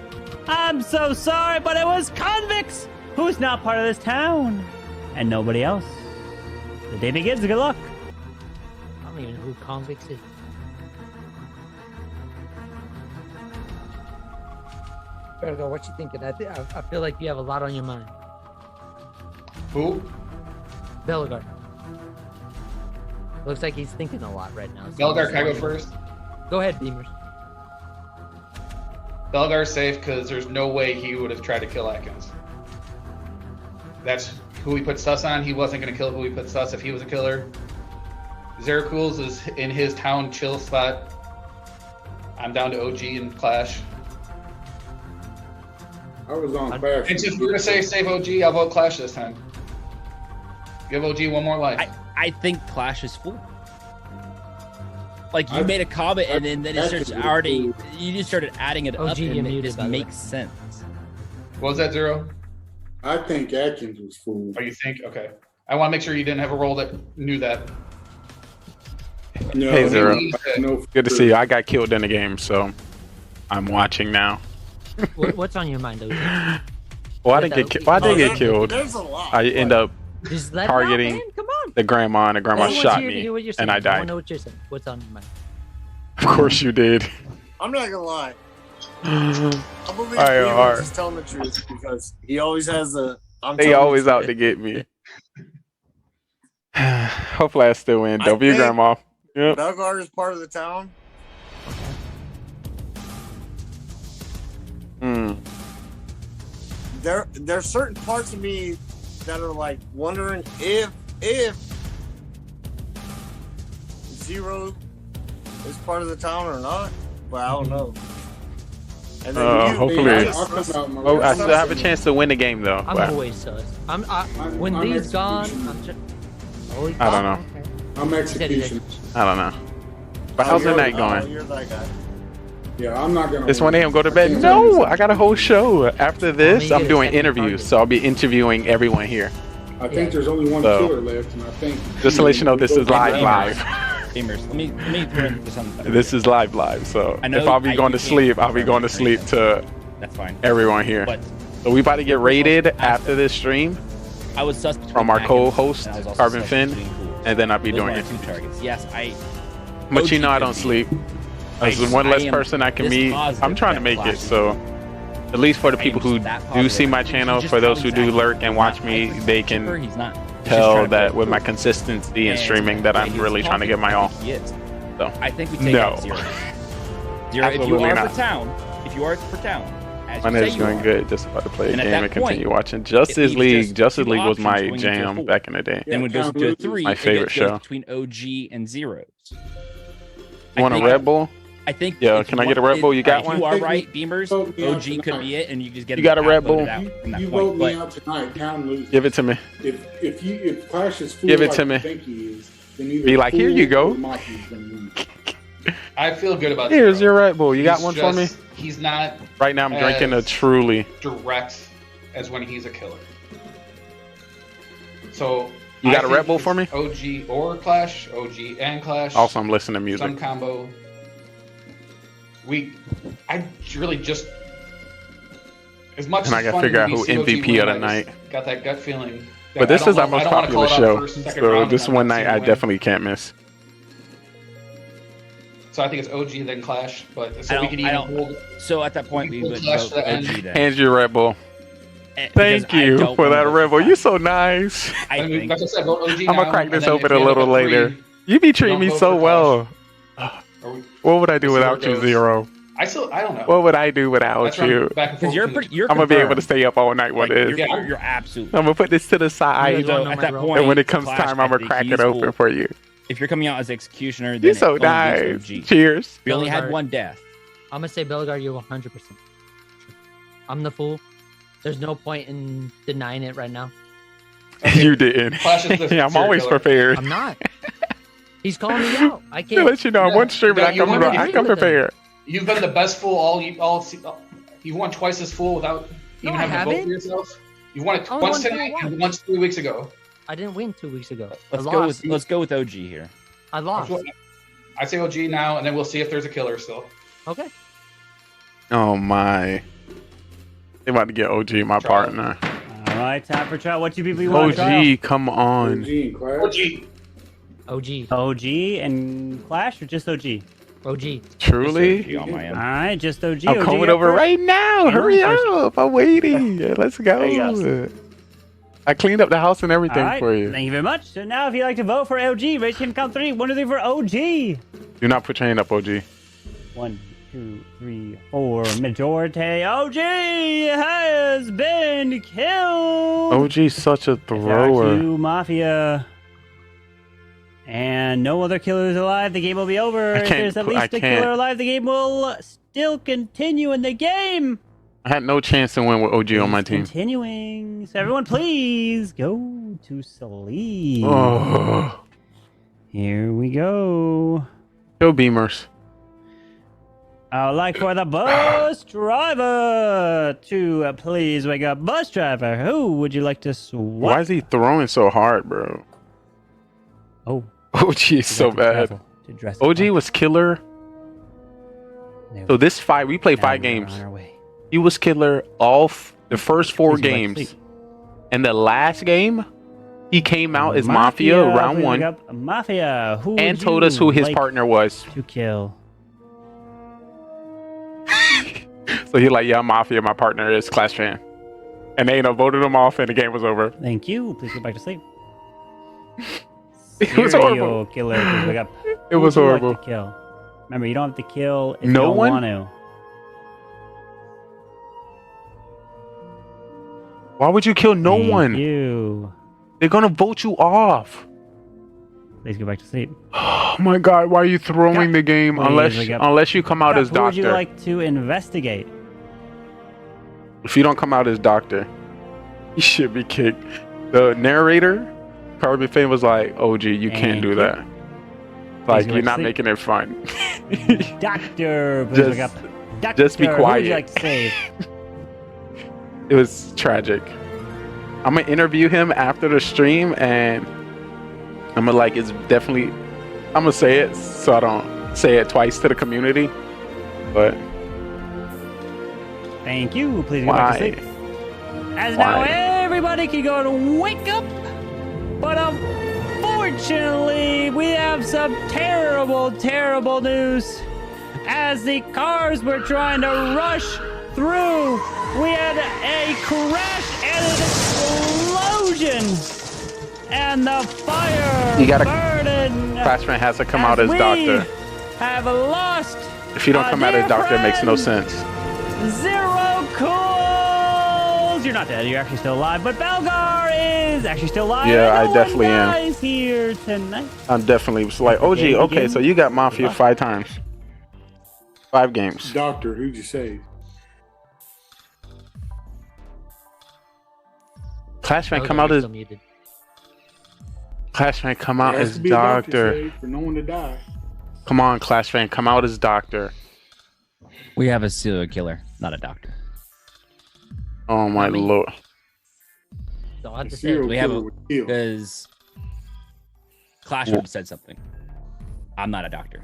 L: I'm so sorry, but it was convicts, who's not part of this town, and nobody else. The day begins. Good luck.
R: I don't even know who convicts is. Virgo, what you thinking? I feel like you have a lot on your mind.
P: Who?
R: Belgar. Looks like he's thinking a lot right now.
P: Belgar, can I go first?
R: Go ahead, Beamers.
P: Belgar's safe because there's no way he would have tried to kill Atkins. That's who he put sus on. He wasn't going to kill who he put sus if he was a killer. Zeracools is in his town chill spot. I'm down to OG and Clash.
K: I was on Clash.
P: And if you're going to say save OG, I'll vote Clash this time. Give OG one more life.
C: I think Clash is full. Like, you made a comment and then it starts already, you just started adding it up and it just makes sense.
P: What was that, Zero?
K: I think Atkins was fooled.
P: Oh, you think? Okay. I want to make sure you didn't have a role that knew that.
K: No,
A: Hey Zero,
K: no,
A: good to see you. I got killed in the game, so I'm watching now.
R: What's on your mind, OG?
A: Well, I didn't get killed.
T: There's a lot.
A: I end up
R: Just let
A: targeting
R: it out, man. Come on.
A: the grandma, and the grandma
R: Everyone's
A: shot
R: here to
A: me,
R: hear what you're
A: and I
R: saying. I
A: died.
R: wanna know what you're saying. What's on your mind?
A: Of course you did.
T: I'm not gonna lie.
A: I
T: I believe
A: are.
T: Beamer is telling the truth because he always has a.
A: They always out to get me. Hopefully I still win. Don't be a grandma. Yep.
T: Belgar is part of the town. There's certain parts of me that are like wondering if Zero is part of the town or not, but I don't know. And then
A: Hopefully. I still have a chance to win the game though.
R: I'm
A: but
R: always sus. When Lee's gone, I'm just. Oh,
A: I don't know.
K: I'm execution.
A: I don't know. But how's the night going?
T: You're that guy.
K: Yeah, I'm not gonna.
A: It's 1 a.m. Go to bed. No, I got a whole show. After this, I'm doing interviews, so I'll be interviewing everyone here.
K: I think there's only one killer left, and I think.
A: Just to let you know, this is live.
C: Gamers, let me throw in something.
A: This is live. So
C: I know
A: if I'll be going to sleep, I'll be going to sleep to.
C: That's fine.
A: Everyone here.
C: But
A: so we about to get raided after this stream.
C: I was sus
A: from our co-host Carbon Finn, and then I'll be doing it.
C: Targets. Yes,
A: But
C: OG
A: you know I don't sleep. As one less person I can meet, I'm trying to make it. So
I: At least for the people who
C: that
I: do
C: popular.
I: see my
C: You
I: channel,
C: just
I: for those
C: tell
I: who do
C: exactly
I: lurk and
C: he's
I: watch
C: not
I: me,
C: hyper
I: they
C: chipper,
I: can
C: he's not. He's just
I: tell
C: trying to
I: that
C: pull
I: with my
C: through.
I: consistency and
C: And
I: streaming that
C: the way
I: I'm
C: he's
I: really trying to
C: talking,
I: get my
C: I
I: all.
C: think he is.
I: So
C: I think we take
I: no.
C: out Zero. Zero, if you
I: Absolutely
C: are
I: not.
C: for town, as
I: My
C: you
I: night's
C: say you
I: going
C: are,
I: good. Just about to play a
C: And at
I: game
C: that
I: and continue
C: point,
I: watching
C: it
I: Justice
C: leaves
I: League.
C: just
I: Justice
C: two
I: League was my
C: options going into a
I: jam
C: four.
I: back in the day.
C: Then when it goes into a 3,
I: My favorite
C: it goes
I: show.
C: between OG and Zeros.
I: You want a Red Bull?
C: I think.
I: Yeah,
C: if
I: can
C: you
I: I get a
C: want-
I: Red Bull? You got
C: if
I: one?
C: You are right, Beamers. OG could be it, and you just get.
I: You got a Red Bull?
C: outvoted out from that
K: You
C: point.
K: vote me out tonight. Town loses.
I: Give it to me.
K: If Clash is full
I: Give it
K: like
I: to
K: you
I: me.
K: think he is, then either
I: Be like, here
K: Fool
I: you go.
K: or Mafia's gonna win.
P: I feel good about
I: Here's
P: Zero.
I: your Red Bull. You got
P: He's
I: one for me?
P: just- He's not.
I: Right now, I'm drinking a
P: as
I: Truly.
P: direct as when he's a killer. So
I: You got
P: I
I: a Red
P: think
I: Bull for me?
P: it's OG or Clash, OG and Clash.
I: Also, I'm listening to music.
P: Some combo. I really just as much.
I: And I
P: as
I: gotta
P: fun
I: figure
P: as
I: out who
P: we see OG
I: MVP
P: win,
I: of the
P: I
I: night.
P: just Got that gut feeling. that
I: But this
P: I don't
I: is our
P: know- I
I: most
P: don't wanna call
I: popular
P: it out
I: show,
P: first, second
I: so
P: round,
I: this
P: and
I: one
P: not
I: night
P: see
I: I
P: him win.
I: definitely can't miss.
P: So I think it's OG then Clash, but
C: I
P: so we
C: don't-
P: could
C: I
P: even
C: don't-
P: hold.
C: So at that point, we
P: hold
C: would
P: Clash
C: vote
P: to the end.
C: OG then.
I: Hands you Red Bull.
C: Because
I: Thank
C: I
I: you
C: don't
I: for
C: wanna
I: that
C: vote
I: Red Bull. You're so nice.
C: I think.
P: Like I said, vote OG
I: I'm gonna
P: now,
I: crack
P: and
I: this
P: then
I: open
P: if
I: a
P: we have
I: little
P: like a
I: later.
P: three,
I: You be treating
P: don't
I: me
P: vote
I: so
P: for
I: well.
P: Are we-
I: What would I do
P: We'll see where
I: without
P: it
I: you,
P: goes.
I: Zero?
P: I don't know.
I: What would I do without
P: That's where I'm
I: you?
P: back and forth between the-
C: You're
I: I'm gonna be able to
C: confirmed.
I: stay up all night with
C: Like,
I: this.
C: you're absolutely.
I: I'm gonna put this to the side,
C: So at that point,
I: and when it comes
C: Clash,
I: time,
C: I
I: I'm gonna
C: think
I: crack
C: he's
I: it open
C: cool.
I: for you.
C: If you're coming out as executioner, then
I: You're so
C: it only beats
I: nice.
C: OG.
I: Cheers.
C: We only had
R: Bellegarde.
C: one death.
R: I'm gonna say Bellegarde, you're 100%. I'm the fool. There's no point in denying it right now.
I: You didn't.
P: Clash is the
I: Yeah, I'm
P: serial
I: always
P: killer.
I: prepared.
R: I'm not. He's calling me out. I
I: To
R: can't.
I: let you know, I'm one streamer.
P: Yeah,
I: I come,
P: you won-
I: I come prepared.
P: You've been the best fool you've won twice as full without
R: No,
P: even
R: I
P: having to vote for
R: haven't.
P: yourself. You've won it
R: I only
P: once
R: won four
P: tonight
R: once.
P: and once 3 weeks ago.
R: I didn't win 2 weeks ago.
C: Let's
R: I
C: go
R: lost.
C: with OG here.
R: I lost.
P: I say OG now, and then we'll see if there's a killer still.
R: Okay.
I: Oh my. They about to get OG, my partner.
L: All right, time for trial. What two people you want?
I: OG, come on.
L: OG and Clash, or just OG?
R: OG.
I: Truly?
C: On my end.
L: All right, just OG.
I: I'm
L: OG
I: coming
L: up
I: over
L: first.
I: right now.
L: Anyone
I: Hurry
L: first?
I: up. I'm waiting. Let's
L: Hey,
I: go. I cleaned up the house and everything
L: All right,
I: for you.
L: thank you very much. So now, if you'd like to vote for OG, raise your hand, count 3. 1, 2, 3 for OG.
I: Do not put your hand up, OG.
L: 1, 2, 3, 4. Majority. OG has been killed.
I: OG's such a
L: Back
I: thrower.
L: to Mafia. And no other killers alive. The game will be over.
I: I
L: If
I: can't
L: there's at
I: put- I
L: least a
I: can't.
L: killer alive, the game will still continue in the game.
I: I had no chance to win with OG on my team.
L: Continuing. So everyone, please go to sleep.
I: Oh.
L: Here we go.
I: Kill Beamers.
L: I would like for the bus driver to please wake up. Bus driver, who would you like to swap?
I: Why is he throwing so hard, bro?
L: Oh.
I: OG is so bad. OG was killer. So this fight, we played 5 games. He was killer all the first 4
L: Please go back to
I: games.
L: sleep.
I: And the last game, he came out as Mafia round
L: please
I: 1
L: wake up. Mafia, who
I: and
L: would
I: told
L: you
I: us who his
L: like
I: partner was.
L: to kill.
I: So he like, yeah, I'm Mafia, my partner is Clash fan. And they voted him off and the game was over.
L: Thank you. Please go back to sleep.
I: It was
L: Serial
I: horrible.
L: killer, please wake up.
I: It
L: Who
I: was
L: would you like
I: horrible.
L: to kill. Remember, you don't have to kill if
I: No
L: you don't
I: one?
L: want to.
I: Why would you kill no
L: Thank
I: one?
L: you.
I: They're gonna vote you off.
L: Please go back to sleep.
I: Oh my god, why are you throwing the game
L: Please wake up.
I: unless you come out
L: Cap,
I: as
L: who would you
I: doctor?
L: like to investigate?
I: If you don't come out as doctor, you should be kicked. The narrator, Carbon Fame, was like, OG, you can't do that. Like,
L: go
I: you're
L: back to
I: not
L: sleep.
I: making it fun.
L: Doctor, please
I: Just-
L: wake up. Doctor,
I: just be
L: Who would
I: quiet.
L: you like to save?
I: It was tragic. I'm gonna interview him after the stream, and I'm gonna like, it's definitely, I'm gonna say it so I don't say it twice to the community. But
L: Thank you. Please go back to
I: why?
L: sleep. As now
I: Why?
L: everybody can go and wake up. But unfortunately, we have some terrible, terrible news. As the cars were trying to rush through We had a crash and an explosion. And the fire
I: You gotta.
L: burning.
I: Classman has to come out as doctor.
L: Have lost.
I: If you don't come out as doctor, it makes no sense.
L: Zero calls. You're not dead. You're actually still alive. But Belgar is actually still alive.
I: Yeah, I
L: No
I: definitely
L: one
I: am.
L: dies here tonight.
I: I'm definitely like OG.
L: Game
I: Okay,
L: begin.
I: so you got Mafia 5 times, 5 games.
K: Doctor, who'd you say?
I: Clashman come out as Clashman come out
K: There has
I: as
K: to be a doctor
I: doctor.
K: saved for no one to die.
I: Come on, Clashman, come out as doctor.
C: We have a serial killer, not a doctor.
I: Oh my lord.
R: So I have to say,
K: Serial
C: We have
K: killer
C: a
K: would kill.
C: because Clashman said something. I'm not a doctor.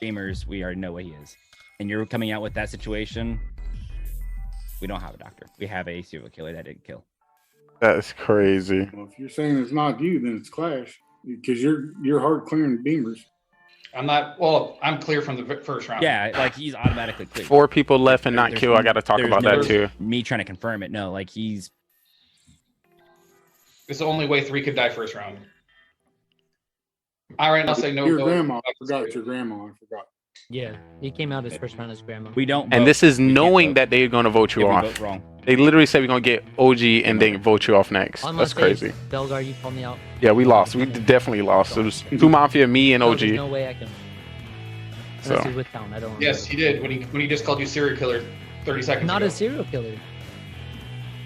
C: Gamers, we already know what he is. And you're coming out with that situation. We don't have a doctor. We have a serial killer that didn't kill.
I: That's crazy.
K: Well, if you're saying it's not you, then it's Clash because you're hard clearing beamers.
P: I'm not. Well, I'm clear from the first round.
C: Yeah, like he's automatically clear.
I: 4 people left and not
C: There's
I: kill. I got to talk
C: there's
I: about
C: no
I: that too.
C: Me trying to confirm it. No, like he's.
P: It's the only way 3 could die first round. All right, I'll say no.
K: Your
P: go.
K: grandma. I forgot your grandma. I forgot.
R: yeah, he came out his first round as grandma.
C: We don't.
I: And
C: vote.
I: this is
C: We can't
I: knowing
C: vote.
I: that they're going to vote you
C: If we
I: off.
C: vote wrong.
I: They literally said we're going to get OG and then vote you off next.
R: All I'm
I: That's
R: gonna say
I: crazy.
R: is, Belgar, you called me out.
I: Yeah, we lost. We definitely lost. It was 2 Mafia, me, and
R: No,
I: OG.
R: there's no way I can.
I: So.
R: Unless he's with town, I don't.
P: Yes, he did when he just called you serial killer 30 seconds
R: Not
P: ago.
R: a serial killer.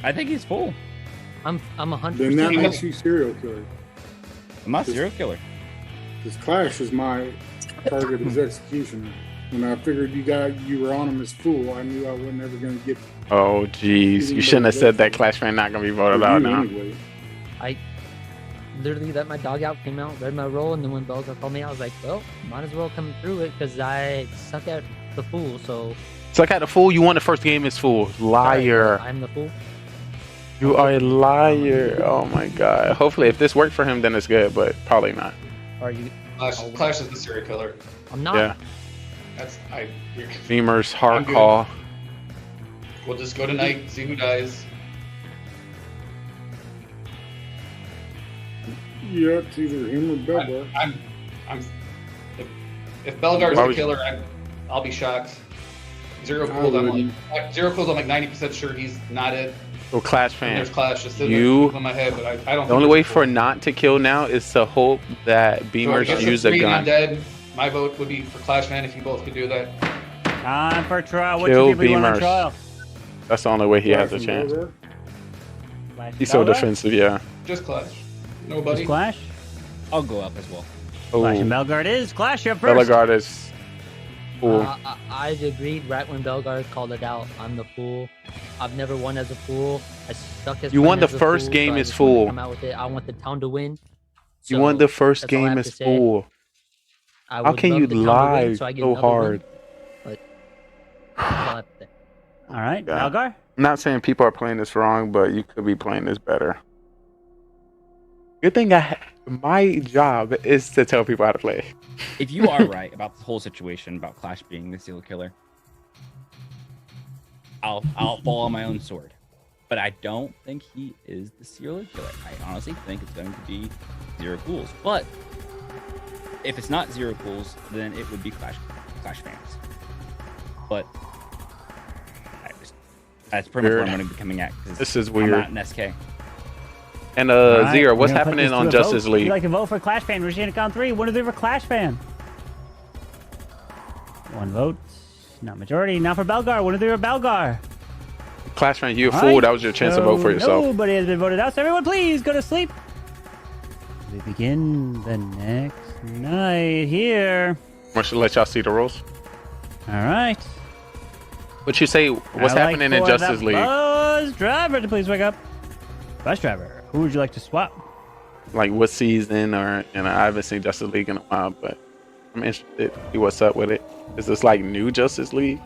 C: I think he's full.
R: I'm 100%.
K: Then that makes you serial killer.
C: I'm not a serial killer.
K: Because Clash is my target as executioner. When I figured you were on him as fool, I knew I wasn't ever going to get
I: Oh, jeez. You shouldn't have said that Clashman not going to be voted out
K: you
I: now.
K: anyway.
R: I literally let my dog out, came out, read my role, and then when Belgar called me out, I was like, well, might as well come through it because I suck at the fool. So
I: Suck at the fool. You won the first game as fool. Liar.
R: I'm the fool.
I: You are a liar. Oh my god. Hopefully, if this worked for him, then it's good, but probably not.
R: Are you?
P: Clash is the serial killer.
R: I'm not.
I: Yeah.
P: That's
I: Beamer's hard
P: I'm good.
I: call.
P: We'll just go tonight, see who dies.
K: Yeah, it's either him or Belgar.
P: I'm if Belgar's
I: Why
P: the
I: would-
P: killer, I'll be shocked. Zero
K: I
P: Cool's, I'm
K: wouldn't.
P: like Zero Cool's, I'm like 90% sure he's not it.
I: So, Clash
P: And
I: fan,
P: there's Clash just in
I: you.
P: my head, but I don't.
I: The only way for not to kill now is to hope that Beamers use a gun.
P: Dead. My vote would be for Clash fan if you both could do that.
L: Time for trial. What
I: Kill
L: two people you want on
I: Beamers.
L: trial?
I: That's the only way he has a
K: Clash and
I: chance.
K: Belgar?
L: Clash
I: He's so
L: Belgar?
I: defensive, yeah.
P: Just Clash. Nobody.
L: Just Clash?
C: I'll go up as well.
L: Clash and
I: Oh,
L: Belgard is. Clash, you're up first.
I: Bellegarde is fool.
R: I agreed right when Belgar called it out. I'm the fool. I've never won as a fool. I suck as
I: You
R: friend
I: won the
R: as a
I: first
R: fool,
I: game
R: so I
I: as
R: just wanted to
I: fool.
R: Come out with it. I want the town to win.
I: You won the first
R: that's all I
I: game
R: have
I: as
R: to say.
I: fool.
R: I
I: How
R: would
I: can
R: love
I: you
R: the town to win,
I: lie
R: so I get
I: so
R: another win,
I: hard?
R: but that's all I have to say.
L: All right,
I: Yeah.
L: Belgar?
I: I'm not saying people are playing this wrong, but you could be playing this better. Good thing my job is to tell people how to play.
C: If you are right about the whole situation about Clash being the serial killer, I'll fall on my own sword. But I don't think he is the serial killer. I honestly think it's going to be Zero Cools. But if it's not Zero Cools, then it would be Clash fans. But that's pretty much
I: Weird.
C: what I'm going to be coming at. 'cause
I: This is
C: I'm
I: weird.
C: not an SK.
I: And
L: All right,
I: Zero,
L: we're
I: what's
L: gonna put
I: happening
L: this to
I: on
L: a
I: Justice
L: vote. If
I: League?
L: you'd like to vote for Clash fan, we're just going to count 3. One of them for Clash fan. 1 vote. Not majority. Now for Belgar. One of them for Belgar.
I: Clash fan, you a
L: All
I: fool.
L: right,
I: That was your chance to
L: so
I: vote for yourself.
L: Nobody has been voted out, so everyone please go to sleep. We begin the next night here.
I: I should let y'all see the rules.
L: All right.
I: What you say? What's
L: I'd
I: happening
L: like
I: in
L: for
I: Justice
L: the
I: League?
L: Buzz driver to please wake up. Bus driver, who would you like to swap?
I: Like what season or I haven't seen Justice League in a while, but I'm interested to see what's up with it. Is this like new Justice League?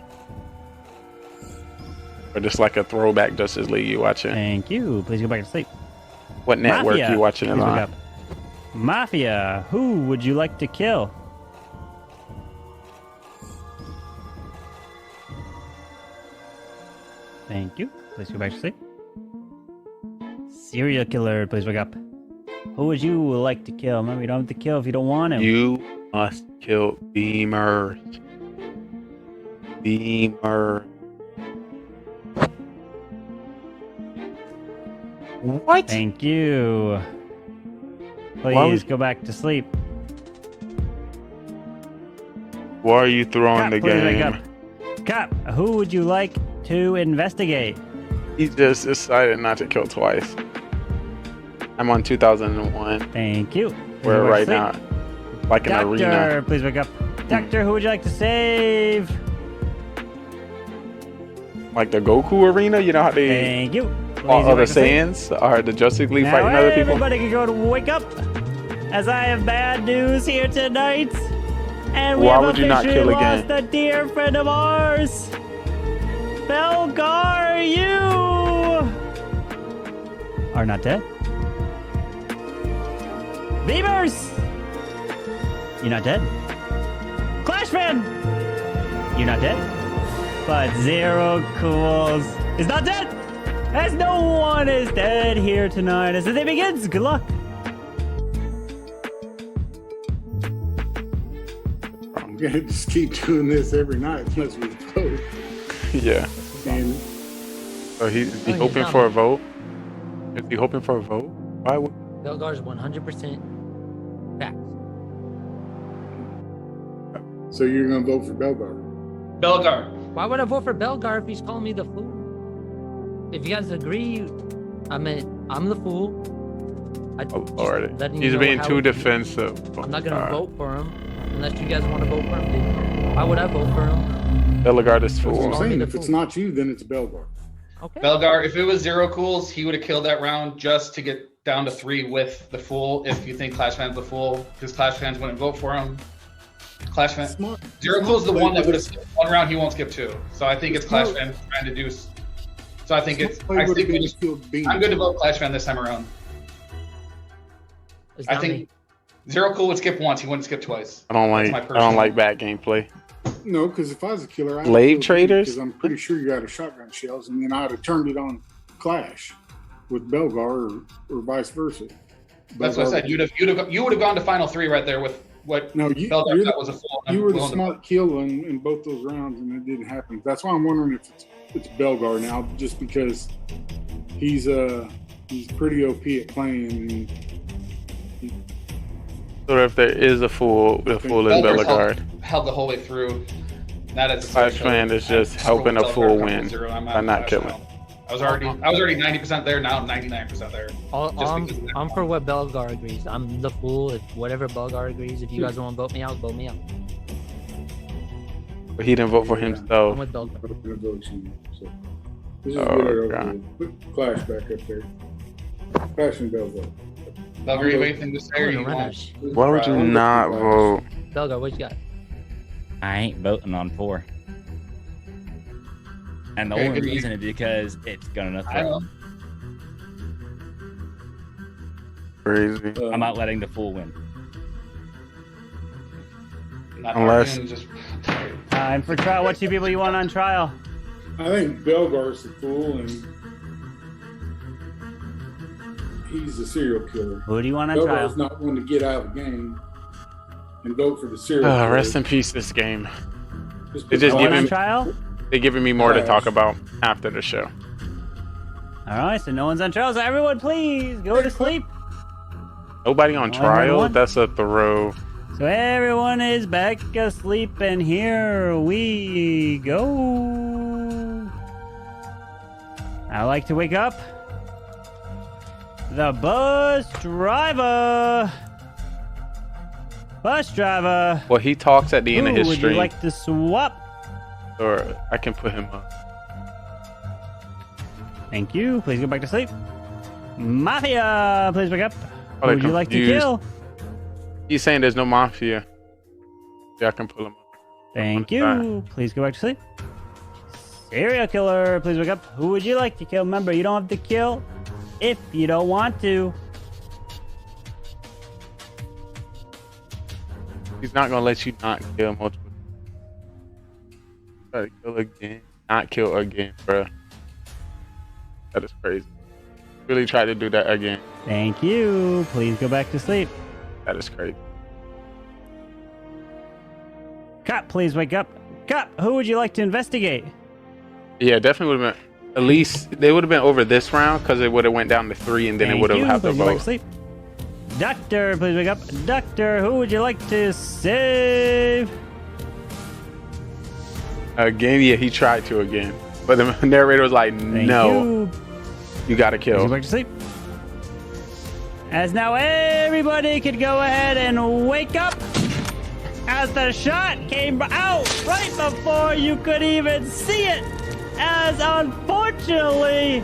I: Or just like a throwback Justice League you watching?
L: Thank you. Please go back to sleep.
I: What network
L: Mafia,
I: you watching it
L: please wake
I: on?
L: up. Mafia, who would you like to kill? Thank you. Please go back to sleep. Serial killer, please wake up. Who would you like to kill? Remember, you don't have to kill if you don't want him.
I: You must kill Beamers. Beamer. What?
L: Thank you.
I: Why
L: Please
I: would-
L: go back to sleep.
I: Why are you throwing
L: Cap,
I: the
L: please wake
I: game?
L: up. Cap, who would you like to investigate?
I: He just decided not to kill twice. I'm on 2001.
L: Thank you.
I: We're
L: Go back
I: right
L: to
I: now,
L: sleep.
I: like an
L: Doctor,
I: arena.
L: please wake up. Doctor, who would you like to save?
I: Like the Goku arena, you know how they
L: Thank you.
I: all
L: Please go
I: other
L: back to sleep.
I: Saiyans are the Justice League
L: Now
I: fighting other people.
L: everybody can go to wake up, as I have bad news here tonight. And we
I: Why
L: have
I: would you not
L: officially
I: kill
L: lost
I: again?
L: a dear friend of ours. Belgar, you are not dead. Beavers, you're not dead. Clashman, you're not dead. But Zero Cools is not dead. As no one is dead here tonight. As the day begins, good luck.
K: I'm gonna just keep doing this every night unless we vote.
I: Yeah.
K: And
I: So he's
R: Oh,
I: hoping
R: yeah.
I: for a vote. Is he hoping for a vote? Why would?
R: Belgar's 100% back.
K: so you're gonna vote for Belgar?
P: Belgar.
R: Why would I vote for Belgar if he's calling me the fool? If you guys agree, I'm the fool.
I: Oh, Lord.
R: letting you
I: He's
R: know
I: being
R: how
I: too
R: it-
I: defensive.
R: I'm not gonna
I: Uh,
R: vote for him unless you guys want to vote for him. Dude. Why would I vote for him?
I: Belgar is
K: That's what I'm
I: fool.
K: saying. If it's not you, then it's Belgar.
R: Okay.
P: Belgar, if it was Zero Cools, he would have killed that round just to get down to 3 with the fool. If you think Clash Fan's the fool, because Clash Fans wouldn't vote for him. Clash Fan. Zero Cools is the one that would have skipped 1 round. He won't skip 2. So I think it's Clash Fan trying to do. So I think it's. I think we just, I'm good to vote Clash Fan this time around. I think Zero Cool would skip once. He wouldn't skip twice.
I: I don't
P: That's
I: like.
P: my
I: I don't
P: personal-
I: like bad gameplay.
K: No, because if I was a killer, I'd
I: Slave
K: have killed you,
I: traders?
K: Because I'm pretty sure you had a shotgun shells, and then I'd have turned it on Clash with Belgar or vice versa.
P: That's what I said. You would have gone to final 3 right there with what
K: No,
P: Belgar thought was a fool.
K: you were the
P: Willing to
K: smart kill in both those rounds, and it didn't happen. That's why I'm wondering if it's Belgar now, just because he's pretty OP at playing. And
I: So if there is a fool, the fool is
P: Belgar's
I: Belgar.
P: held the whole way through. Not as a
I: Clash Fan is just helping a fool win by not killing.
P: I was already 90% there. Now I'm 99% there.
R: I'm for what Belgar agrees. I'm the fool. If whatever Belgar agrees, if you guys want to vote me out, vote me out.
I: But he didn't vote for himself.
R: I'm with Belgar.
K: I'm gonna vote you. So this is
I: Oh,
K: good. Over
I: God.
K: here. Put Clash back up there. Clash and Belgar.
P: Belgar, you have anything to say? Or you want?
I: Why would you not vote?
R: Belgar, what you got?
C: I ain't voting on 4. And the
P: Okay,
C: only
P: good
C: reason is because it's gonna
P: I
C: throw.
P: know.
I: Crazy.
C: I'm not letting the fool win.
P: Not
I: Unless-
P: arguing, just
L: Time for trial. What 2 people you want on trial?
K: I think Belgar's the fool, and he's a serial killer.
L: Who do you want on trial?
K: Belgar's not one to get out of the game and vote for the serial killer.
I: Rest in peace, this game.
K: Just
I: They just
L: No one on
I: giving
L: trial?
I: they're giving me more to
K: Clash.
I: talk about after the show.
L: All right, so no one's on trial. So everyone, please go to sleep.
I: Nobody on
L: Only
I: trial.
L: one?
I: That's a throw.
L: So everyone is back asleep, and here we go. I like to wake up the bus driver. Bus driver.
I: Well, he talks at the end of
L: Who
I: his
L: would
I: stream,
L: you like to swap?
I: or I can put him up.
L: Thank you. Please go back to sleep. Mafia, please wake up.
I: Oh,
L: Who
I: they're
L: would you like to
I: confused.
L: kill?
I: He's saying there's no mafia. Yeah, I can pull him up.
L: Thank you. Please go back to sleep. Serial killer, please wake up. Who would you like to kill? Remember, you don't have to kill if you don't want to.
I: He's not gonna let you not kill multiple. Try to kill again. Not kill again, bruh.
A: That is crazy. Really try to do that again.
L: Thank you. Please go back to sleep.
A: That is crazy.
L: Cop, please wake up. Cop, who would you like to investigate?
A: Yeah, definitely would have been. At least they would have been over this round because it would have went down to 3, and then it would have had to
L: Please go back to
A: vote.
L: sleep. Doctor, please wake up. Doctor, who would you like to save?
A: Again, yeah, he tried to again, but the narrator was like, "No, you gotta
L: Please
A: kill."
L: go back to sleep. As now everybody could go ahead and wake up. As the shot came out right before you could even see it. As unfortunately,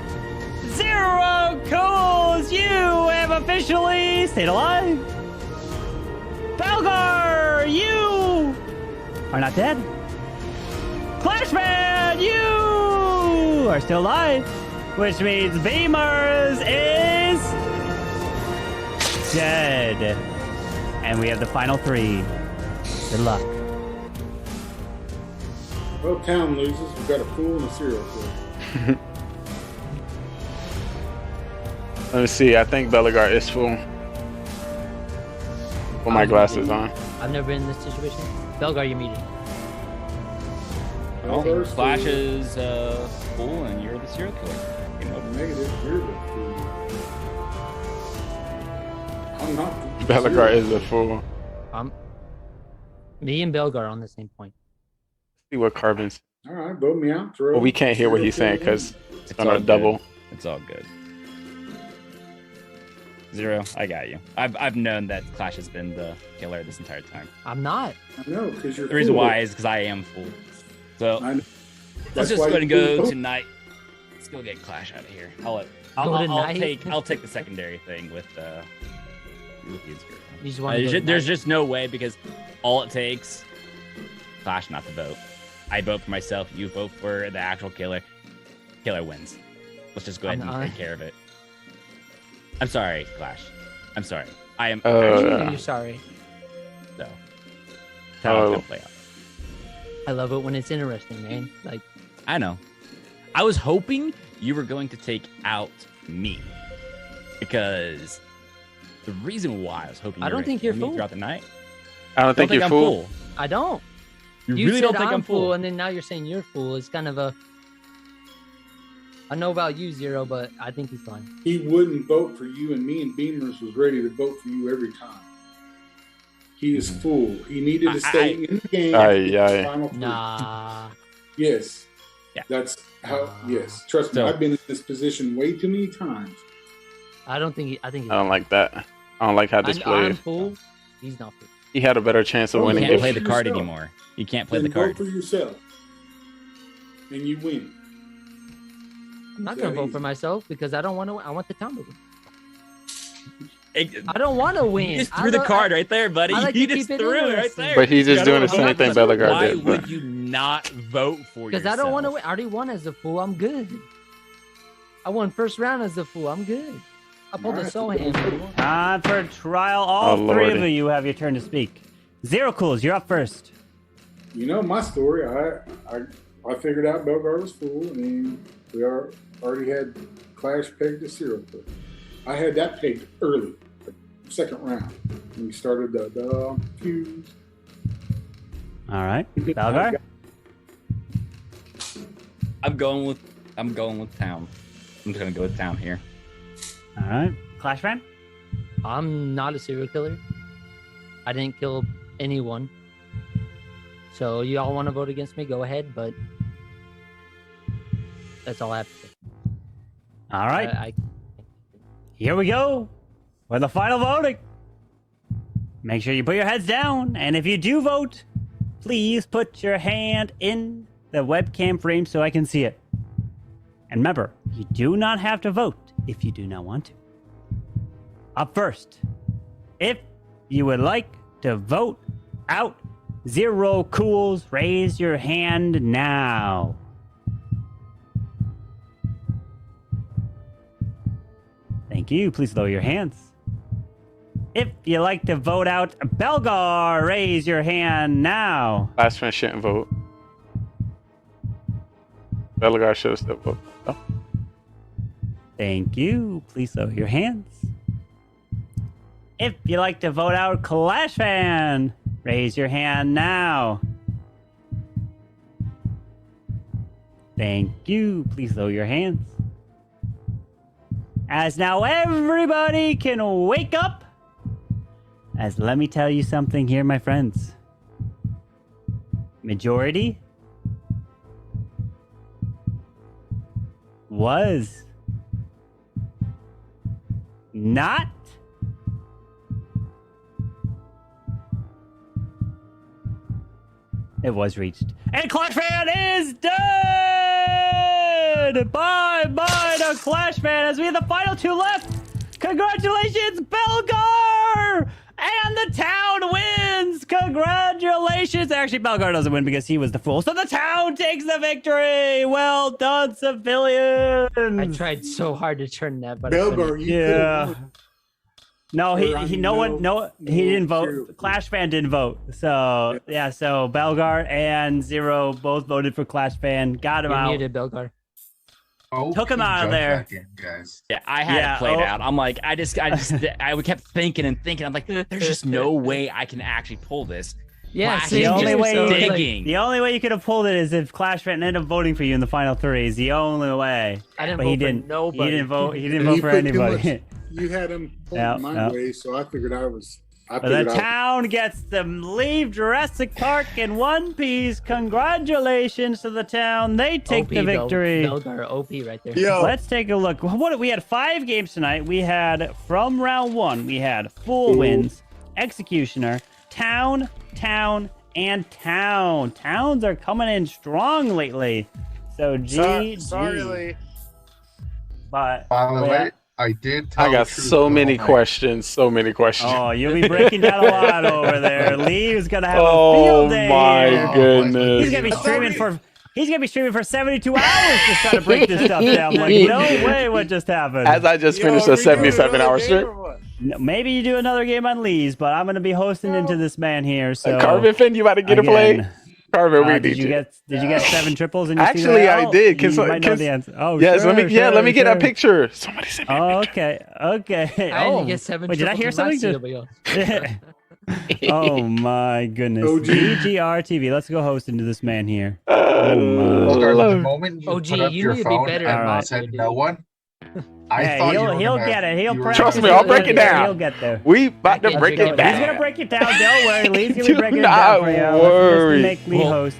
L: Zero Cools, you have officially stayed alive. Belgar, you are not dead. Clashman, you are still alive. Which means Beamers is dead. And we have the final 3. Good luck.
K: Well, town loses. We've got a fool and a serial killer.
A: Let me see. I think Bellegar is full. Put my glasses on.
R: I've never been in this situation. Belgar, you muted.
C: Well, Flash is full, and you're the serial killer.
K: Negative. You're the fool. I'm not.
A: Bellegar is a fool.
R: Me and Belgar are on the same point.
A: See what Carbon's.
K: All right, vote me out. Throw
A: Well, we can't hear what he's saying because it's gonna double.
C: It's all good. Zero, I got you. I've known that Clash has been the killer this entire time.
R: I'm not.
K: I know, because you're.
C: The reason
K: fool.
C: why is because I am full. So let's
K: That's
C: just
K: why
C: go and
K: you
C: go
K: vote.
C: tonight. Let's go get Clash out of here. I'll take the secondary thing with you
R: just wanna go tonight?
C: There's just no way because all it takes Clash not to vote. I vote for myself. You vote for the actual killer. Killer wins. Let's just go ahead and take care of it. I'm sorry, Clash. I'm sorry. I am.
R: You're sorry.
C: So, that's how it's gonna play out.
R: I love it when it's interesting, man. Like,
C: I know. I was hoping you were going to take out me because the reason why I was hoping
R: I don't think
C: you're
R: you're full.
C: throughout the night.
A: I don't think you're
C: I'm
A: full.
R: I don't.
C: You
R: You
C: really
R: said
C: don't think I'm full?
R: and then now you're saying you're full. It's kind of a. I know about you, Zero, but I think he's fine.
K: He wouldn't vote for you, and me and Beamers was ready to vote for you every time. He is full. He needed to stay in the game. Final three.
R: Nah.
K: Yes.
C: Yeah.
K: That's how. Yes. Trust me.
C: So-
K: I've been in this position way too many times.
R: I don't think. I think.
A: I don't like that. I don't like how this
R: I'm
A: played.
R: full. He's not full.
A: He had a better chance of
C: You
A: winning
C: can't
A: if
C: play the card anymore. You can't play
K: Then
C: the card.
K: vote for yourself, and you win.
R: I'm not gonna
K: That
R: vote
K: easy.
R: for myself because I don't want to. I want the town to win.
C: It-
R: I don't want to win.
C: You just threw the card right there, buddy.
R: I like
C: You
R: to
C: just
R: keep it
C: threw it right
R: interesting.
C: there.
A: But he's just
C: You
A: doing the
C: gotta
A: same
C: vote
A: thing
C: for
A: Bellegar
C: Why
A: did,
C: would
A: but-
C: you not vote for
R: Because
C: yourself?
R: I don't want to win. I already won as a fool. I'm good. I won first round as a fool. I'm good. I pulled a soul hand.
L: Time for trial. All
A: Oh,
L: three of
A: Lordy.
L: you have your turn to speak. Zero Cools, you're up first.
K: You know my story. I figured out Belgar was full, and we already had Clash pegged to serial killer. I had that pegged early, second round. We started the fuse.
L: All right, Belgar.
C: I'm going with town. I'm just gonna go with town here.
L: All right, Clash fan.
R: I'm not a serial killer. I didn't kill anyone. So you all want to vote against me? Go ahead, but that's all I have to say.
L: All right,
R: I
L: here we go for the final voting. Make sure you put your heads down, and if you do vote, please put your hand in the webcam frame so I can see it. And remember, you do not have to vote if you do not want to. Up first, if you would like to vote out Zero Cools, raise your hand now. Thank you. Please lower your hands. If you like to vote out Belgar, raise your hand now.
A: Last friend shouldn't vote. Bellegar should have still voted. Oh.
L: Thank you. Please lower your hands. If you like to vote out Clash Fan, raise your hand now. Thank you. Please lower your hands. As now everybody can wake up. As let me tell you something here, my friends. Majority was not it was reached. And Clash Fan is dead! Bye-bye to Clash Fan as we have the final two left. Congratulations, Belgar! And the town wins! Congratulations! Actually, Belgar doesn't win because he was the fool. So the town takes the victory! Well done, civilians!
R: I tried so hard to turn that, but
K: Belgar, you
L: Yeah. No, he
K: he
L: didn't vote. Clash Fan didn't vote. So yeah, so Belgar and Zero both voted for Clash Fan. Got him
R: You're
L: out.
R: muted, Belgar.
L: Took him out of there.
S: Guys.
C: Yeah, I had it played out. I'm like, I kept thinking and thinking. I'm like, there's just no way I can actually pull this.
R: Yeah,
C: Clash
R: see,
C: is
L: the only
C: just
L: way
C: digging.
L: the only way you could have pulled it is if Clash Fan ended up voting for you in the final three. Is the only way.
R: I didn't
L: But
R: vote
L: he
R: for
L: didn't.
R: nobody.
L: He didn't vote. He didn't
K: And
L: vote
K: you
L: for
K: put too
L: anybody.
K: much- You had him pointing my way, so I figured I was. I
L: But the
K: figured I
L: town gets to leave Jurassic Park in one piece. Congratulations to the town. They take the victory.
R: Belgar OP right there.
L: Let's take a look. What we had 5 games tonight. We had from round 1, we had Fool wins, Executioner, Town, and Town. Towns are coming in strong lately. So G.
H: Sorry, Lee.
L: But
S: By the way, I did tell
A: I got
S: the truth
A: so
S: the
A: many
S: whole night.
A: questions. So many questions.
L: Oh, you'll be breaking down a lot over there. Lee is gonna have a
A: Oh
L: field day.
A: my
L: here.
A: goodness.
L: He's gonna be streaming for. He's gonna be streaming for 72 hours just trying to break this stuff down. Like, no way, what just happened?
A: As I just finished a 77-hour strip.
L: No, maybe you do another game on Lee's, but I'm gonna be hosting into this man here. So,
A: Carvin Finn, you about to get a play? Carvin, we
L: did
A: need
L: you get 7 triples in your
A: Actually, I did.
L: You might know the answer. Oh,
A: yes.
L: sure,
A: Let me get a
L: sure.
A: picture. Somebody send me.
L: Oh, okay.
R: I didn't get 7
L: wait, did I hear
R: triples
L: something?
R: from last CWO.
L: Oh my goodness.
K: OG.
L: GGR TV. Let's go host into this man here.
S: Belgar, the moment you
R: OG,
S: put up
R: you
S: your
R: need to be
S: phone
R: better
S: and
R: at Mafia,
S: said
R: dude.
S: no one, I
L: Hey,
S: thought
L: he'll get it. He'll practice.
A: Trust me, I'll break it down.
L: He'll get there.
A: We about to break it
L: He's
A: down.
L: gonna break it down. Don't worry. Lee's gonna be
A: Do
L: breaking it
A: not
L: down for you. Let's
A: worry.
L: just make me host.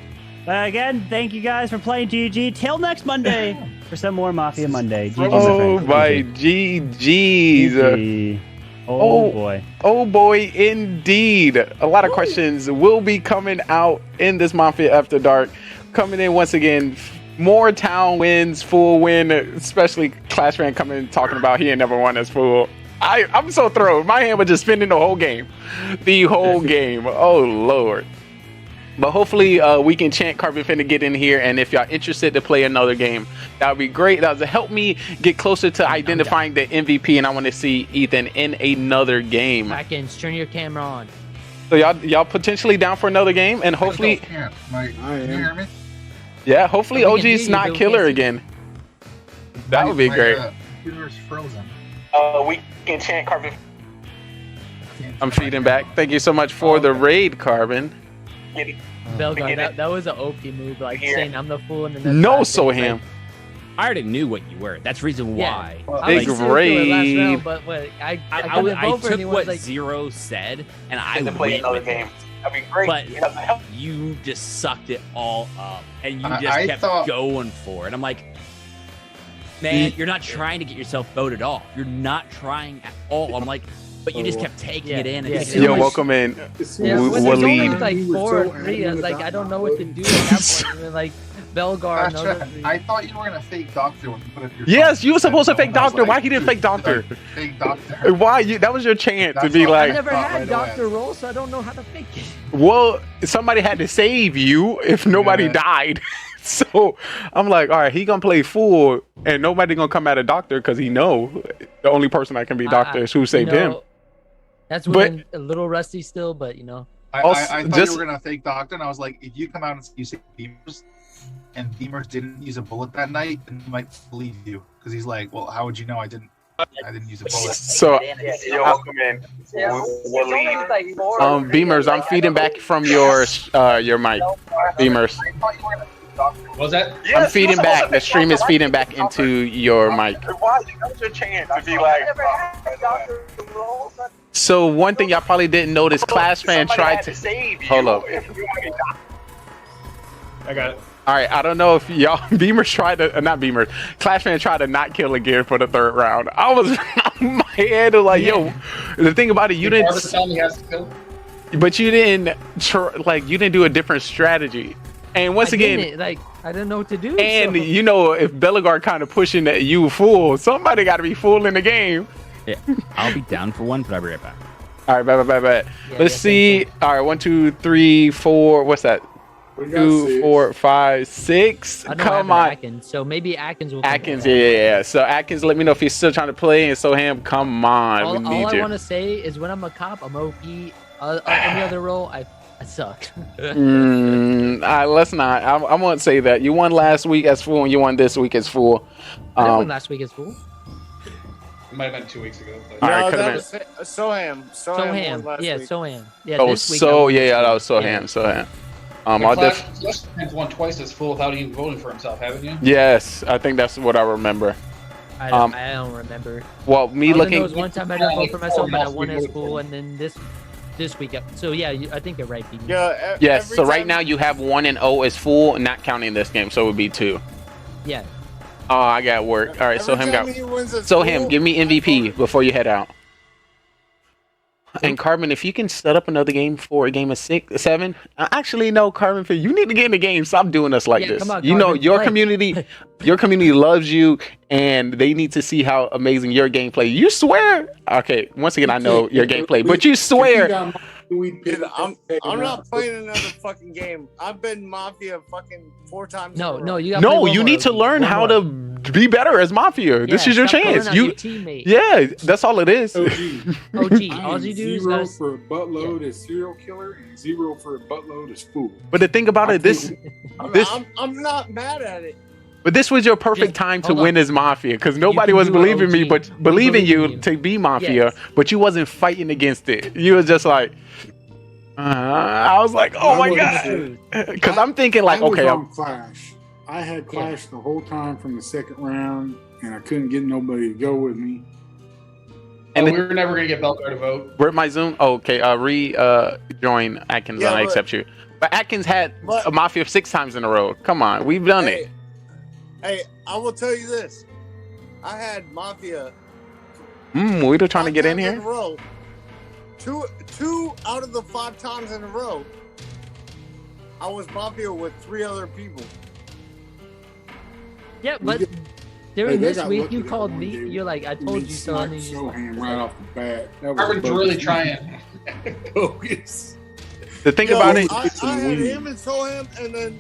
L: Again, thank you guys for playing GG. Till next Monday for some more Mafia Monday. GG,
A: Oh
L: my
A: my
L: friends.
A: GGs.
L: GG. Oh boy.
A: Oh boy, indeed. A lot of questions will be coming out in this Mafia After Dark. Coming in once again, more town wins, Fool win, especially Clash Fan coming and talking about he ain't never won as Fool. I'm so thrilled. My hand was just spinning the whole game. The whole game. Oh Lord. But hopefully we can chant Carvin Finn to get in here, and if y'all interested to play another game, that would be great. That would help me get closer to identifying the MVP, and I want to see Ethan in another game.
R: Atkins, turn your camera on.
A: So y'all potentially down for another game, and hopefully,
S: Can you hear me?
A: yeah, hopefully
R: We can hear
A: OG's
R: you,
A: not
R: but we
A: killer
R: can't see
A: again. That would be great.
S: Computer's frozen.
A: We can chant Carvin. I'm feeding back. Thank you so much for the raid, Carbon.
R: Belgar, that was an OP move, like saying I'm the fool and then
A: No, Soham.
C: I already knew what you were. That's reason why.
R: I was
A: Big
R: serial killer last
A: raid.
R: round, but what, I couldn't vote for
C: took
R: anyone,
C: what
R: like,
C: Zero said, and I
A: to play
C: went
A: another
C: with
A: game.
C: it.
A: That'd be great.
C: But you just sucked it all up, and you just
S: I
C: kept
S: thought-
C: going for it. I'm like, man, you're not trying to get yourself voted off. You're not trying at all. I'm like, but you just kept taking it in. And taking it
A: Yo,
C: in.
A: welcome in.
R: yeah, when there's only like 4 or 3, I was like, I don't know what to do at that point. And then, like, Belgar, another
S: I thought you were gonna fake doctor when you put up your
A: Yes,
S: phone.
A: you were supposed to
S: And
A: fake
S: I was
A: doctor. Why
S: like,
A: he didn't fake doctor?
S: Fake doctor.
A: Why you? That was your chance to
S: That's
A: be
S: all.
A: like,
R: I've never
S: thought
R: had
S: right
R: doctor roll, so I don't know how to fake it.
A: well, somebody had to save you if nobody
S: Yeah.
A: died. So I'm like, all right, he gonna play fool, and nobody gonna come at a doctor because he know the only person that can be doctor is who saved him.
R: That's
A: But-
R: when a little rusty still, but you know.
S: I
A: Also,
S: thought
A: just-
S: you were gonna fake doctor, and I was like, if you come out and you say beavers, and Beamers didn't use a bullet that night, then he might believe you because he's like, well, how would you know I didn't use a bullet?
I: So, Beamers, I'm feeding back from your mic. Beamers.
P: What was that?
I: I'm feeding back. The stream is feeding back into your mic. So one thing y'all probably didn't notice, Clash Fan tried to hold up.
P: I got it.
I: All right, I don't know if y'all Beamers tried to not Beamers. Clash Fan tried to not kill again for the third round. I was my head was like, yo. The thing about it, you didn't.
P: Tell me he has to kill.
I: But you didn't you didn't do a different strategy. And once again,
R: I didn't know what to do.
I: And you know, if Bellegarde kind of pushing that you full, somebody got to be full in the game.
L: Yeah, I'll be down for one, but I'll be right back.
I: All right, bye. Let's see. All right, 1, 2, 3, 4. What's that? 2, 4, 5, 6. Come on.
R: Atkins, so maybe Atkins will.
I: Atkins, yeah. So Atkins, let me know if he's still trying to play. And Soham, come on,
R: All
I: we need
R: I
I: you.
R: want to say is when I'm a cop, I'm OP. Any other role, I suck.
I: Let's not. I won't say that. You won last week as full, and you won this week as full.
R: I didn't win last week as full.
P: It might have been 2 weeks ago. But...
I: All right,
T: that was Soham.
R: Soham. Yeah,
T: week.
R: Soham. Yeah,
I: Oh,
R: this week
I: that was Soham.
P: Clash won twice as full without even voting for himself, haven't you?
I: Yes, I think that's what I remember.
R: I don't remember.
I: Well, me
R: All I know
I: looking.
R: is one time I didn't vote for myself, but I won as full, and then this week. So yeah, I think you're right, Pete.
T: Yeah.
I: Yes. So right now you have 1 and 0 as full, not counting this game, so it would be 2.
R: Yeah.
I: Oh, I got work. All right, so him, give me MVP before you head out. And Carbon, if you can set up another game for a game of 6, 7. Actually, no, Carbon, you need to get in the game. Stop doing us like this.
R: Come on,
I: you know,
R: Carbon,
I: your
R: play.
I: community loves you, and they need to see how amazing your gameplay. You swear. Okay, once again, I know your gameplay, but you swear.
T: Dude, I'm not playing another fucking game. I've been Mafia fucking 4 times.
R: No, you got.
I: No, you need to learn how to be better as Mafia. This is your chance. Yeah, that's all it is.
K: OG.
R: All you do is
K: 0 for a buttload as serial killer and 0 for a buttload as fool.
I: But the thing about it,
T: I'm not mad at it.
I: But this was your perfect time to win as Mafia, because nobody was believing me, but believing you to be Mafia, but you wasn't fighting against it. You was just like, I was like, oh my god, because I'm thinking like, okay,
K: I'm Clash. I had Clash the whole time from the second round, and I couldn't get nobody to go with me.
I: And
P: we were never gonna get Bellegarde to vote.
I: Where'd my Zoom? Oh, okay, join Atkins. I accept you. But Atkins had a Mafia 6 times in a row. Come on, we've done it.
T: Hey, I will tell you this. I had Mafia.
I: We're trying to get in here.
T: Two out of the 5 times in a row, I was Mafia with 3 other people.
R: Yeah, but during this week, you called me. You're like, I told you so. And
K: right off the bat.
P: I was really trying.
K: Focus.
I: The thing about it,
T: I had him and Soham, and then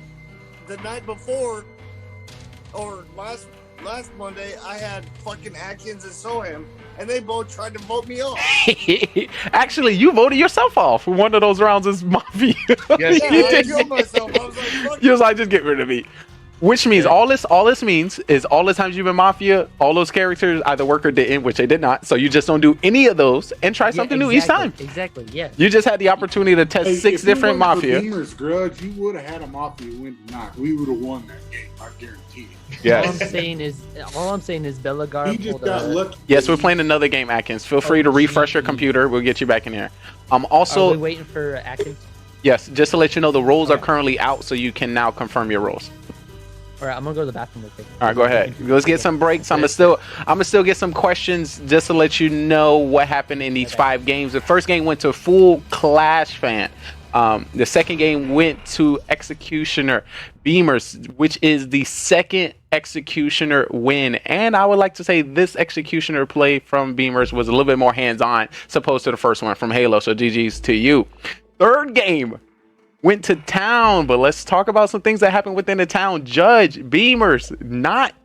T: the night before, or last Monday, I had fucking Atkins and Soham, and they both tried to vote me off.
I: Actually, you voted yourself off for one of those rounds as Mafia.
T: Yes, I killed myself. I was like, fuck
I: you was like, just get rid of me. Which means all this means is all the times you've been Mafia, all those characters either work or didn't, which they did not. So you just don't do any of those and try something new each time.
R: Exactly. Yeah.
I: You just had the opportunity to test 6 different Mafia.
K: Beamer's grudge, you would have had a Mafia win tonight. We would have won that game. I guarantee it.
I: Yes.
R: All I'm saying is Bellegarde.
K: He just got lucky.
I: Yes, we're playing another game, Atkins. Feel free to refresh your computer. We'll get you back in here. Also,
R: are we waiting for Atkins?
I: Yes, just to let you know, the roles are currently out, so you can now confirm your roles.
R: All right, I'm gonna go to the bathroom real quick.
I: All right, go ahead. Let's get some breaks. I'm gonna still get some questions just to let you know what happened in these 5 games. The first game went to full Clash fan. The second game went to Executioner Beamers, which is the second Executioner win. And I would like to say this Executioner play from Beamers was a little bit more hands-on, opposed to the first one from Halo. So GG's to you. Third game went to town, but let's talk about some things that happened within the town. Judge Beamers not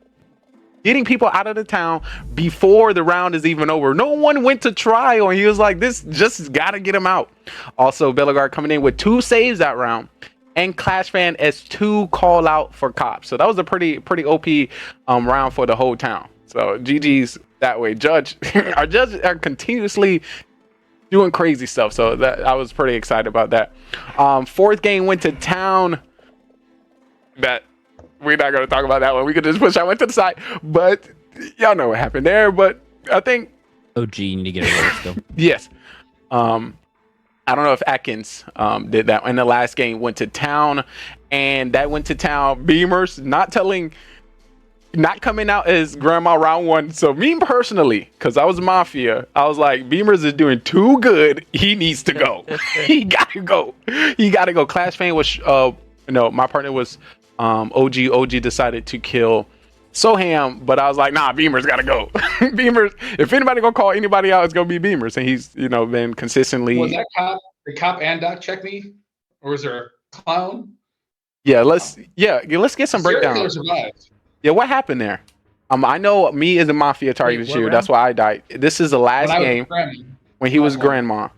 I: getting people out of the town before the round is even over. No one went to trial, and he was like, this just gotta get him out. Also, Bellegarde coming in with 2 saves that round. and Clash Fan as 2 call out for cops. So that was a pretty OP round for the whole town. So GG's that way. Our judges are continuously doing crazy stuff. So that I was pretty excited about that. 4th game went to town. That we're not gonna talk about that one. We could just push that one to the side. But y'all know what happened there. But I think
C: OG need to get a roll still.
I: yes. I don't know if Atkins did that. And the last game went to town, and that went to town. Beamers not coming out as grandma round 1. So me personally, because I was Mafia, I was like, Beamers is doing too good. He needs to go. He gotta go. He gotta go. Clash Fan was my partner was OG. OG decided to kill Soham, but I was like, nah, Beamers gotta go. Beamers, if anybody gonna call anybody out, it's gonna be Beamers. And he's, been consistently.
P: Was that cop? The cop and Doc check me? Or was there a clown?
I: Yeah, let's get some breakdown. Yeah, what happened there? I know me as a Mafia targeted you. That's why I died. This is the last game when he was Grandma.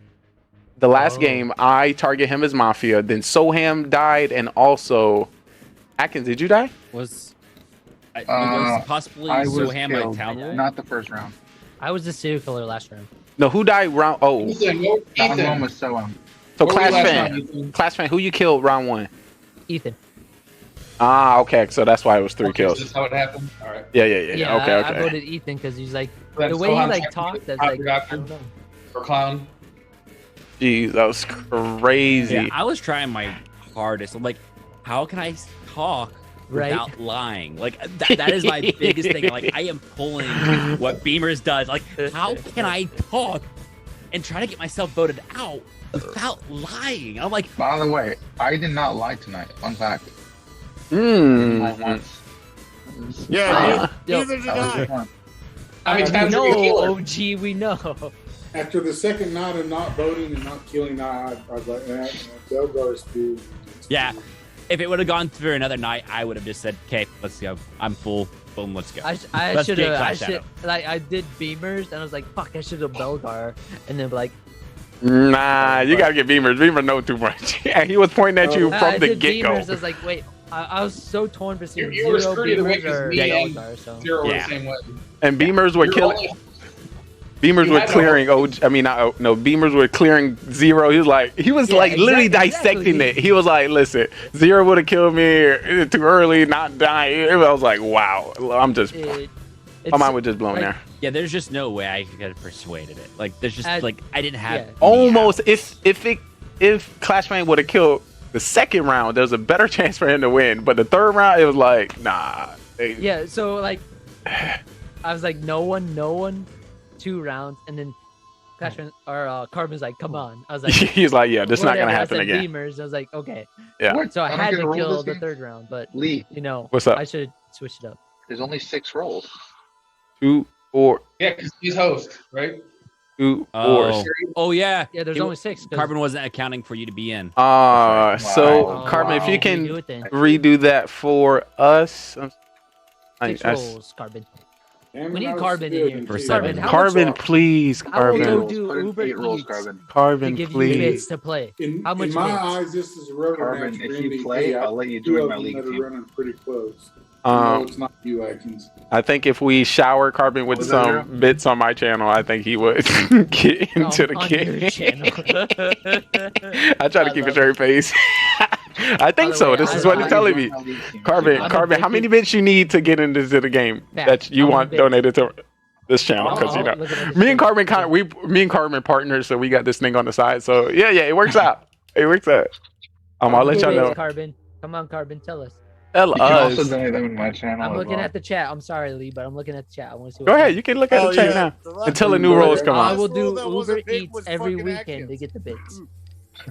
I: The last game I target him as Mafia. Then Soham died, and also Atkins. Did you die?
C: Was possibly Soham by town hall?
S: Not the first round.
R: I was the serial killer last round.
I: No, who died round? Oh,
S: Round 1 was Soham.
I: So Clash Fan, who you killed round 1?
R: Ethan.
I: Ah, okay. So that's why it was 3 kills.
P: Is this how it happened? All right.
I: Yeah.
R: Okay. I voted Ethan because he's like the way he talked. That's like I don't know.
P: Or clown.
I: Jeez, that was crazy.
C: Yeah, I was trying my hardest. I'm like, how can I talk without lying? Like that is my biggest thing. Like I am pulling what Beamers does. Like how can I talk and try to get myself voted out without lying? I'm like,
S: by the way, I did not lie tonight. Fun fact.
T: Yeah, neither did I.
P: I
R: know, OG, we know.
K: After the second night of not voting and not killing, I was like, Delgar's dude.
C: yeah. If it would have gone through another night, I would have just said, "Okay, let's go. I'm full. Boom, let's go."
R: I should have. I did Beamers, and I was like, "Fuck, I should have Belgar," and then like.
I: Nah, you gotta get Beamers. Beamers know too much. Yeah, he was pointing at you from the get go.
R: I was like, wait, I was so torn between
P: You were
R: Zero,
P: screwed either way
R: Beamers,
P: because
R: or
P: me
R: Belgar,
P: and
R: so.
P: Zero were the same way.
I: And Beamers were killing. Beamers were clearing Beamers were clearing Zero. He was literally dissecting it. He was like, listen, Zero would have killed me too early, not dying. I was like, wow. I'm just my mind was just blown there.
C: Yeah, there's just no way I could have persuaded it. Like there's just I didn't have
I: almost if Clash Fan would have killed the second round, there's a better chance for him to win. But the third round, it was like, nah.
R: Yeah, so like I was like, no one. 2 rounds, and then Carbon's like, come on. I was like,
I: he's like, yeah, this is not gonna happen again.
R: Beamers. I was like, okay.
I: Yeah.
R: So I had to kill the 3rd round, but
S: Lee,
I: what's up?
R: I should switch it up.
S: There's only 6 rolls.
I: 2, 4.
P: Yeah, because he's host, right?
I: 2, 4.
C: Oh yeah.
R: Yeah, there's only 6.
C: Carbon wasn't accounting for you to be in.
I: So Carbon, if you can redo that for us.
R: 6 rolls, Carbon. We need Carbon in here.
C: For 7.
I: Carbon, please, Carbon.
R: I will go do Uber Eats
I: Carbon,
R: to give
I: please.
R: you bits to play.
K: How much? In my eyes, this is a rubber
S: Carbon,
K: match.
S: if you play, I'll let you join my league team.
K: Running pretty close. No, it's not you, Atkins.
I: I think if we shower Carbon with some bits on my channel, I think he would get into the game. I try to keep a straight face. I think so. This is what he's telling me. Carbon, how many bits you need to get into the game that you want donated to this channel? Because me and Carbon partners, so we got this thing on the side. So yeah, it works out. It works out. I'll let y'all know.
R: Carbon, come on, Carbon, tell us.
I: Tell us.
S: Also donate them in my channel.
R: I'm looking at the chat. I'm sorry, Lee, but I'm looking at the chat. I want to see.
I: Go ahead. You can look at the chat now until the new rolls come
R: I
I: on.
R: will do Uber Eats every weekend to get the bits.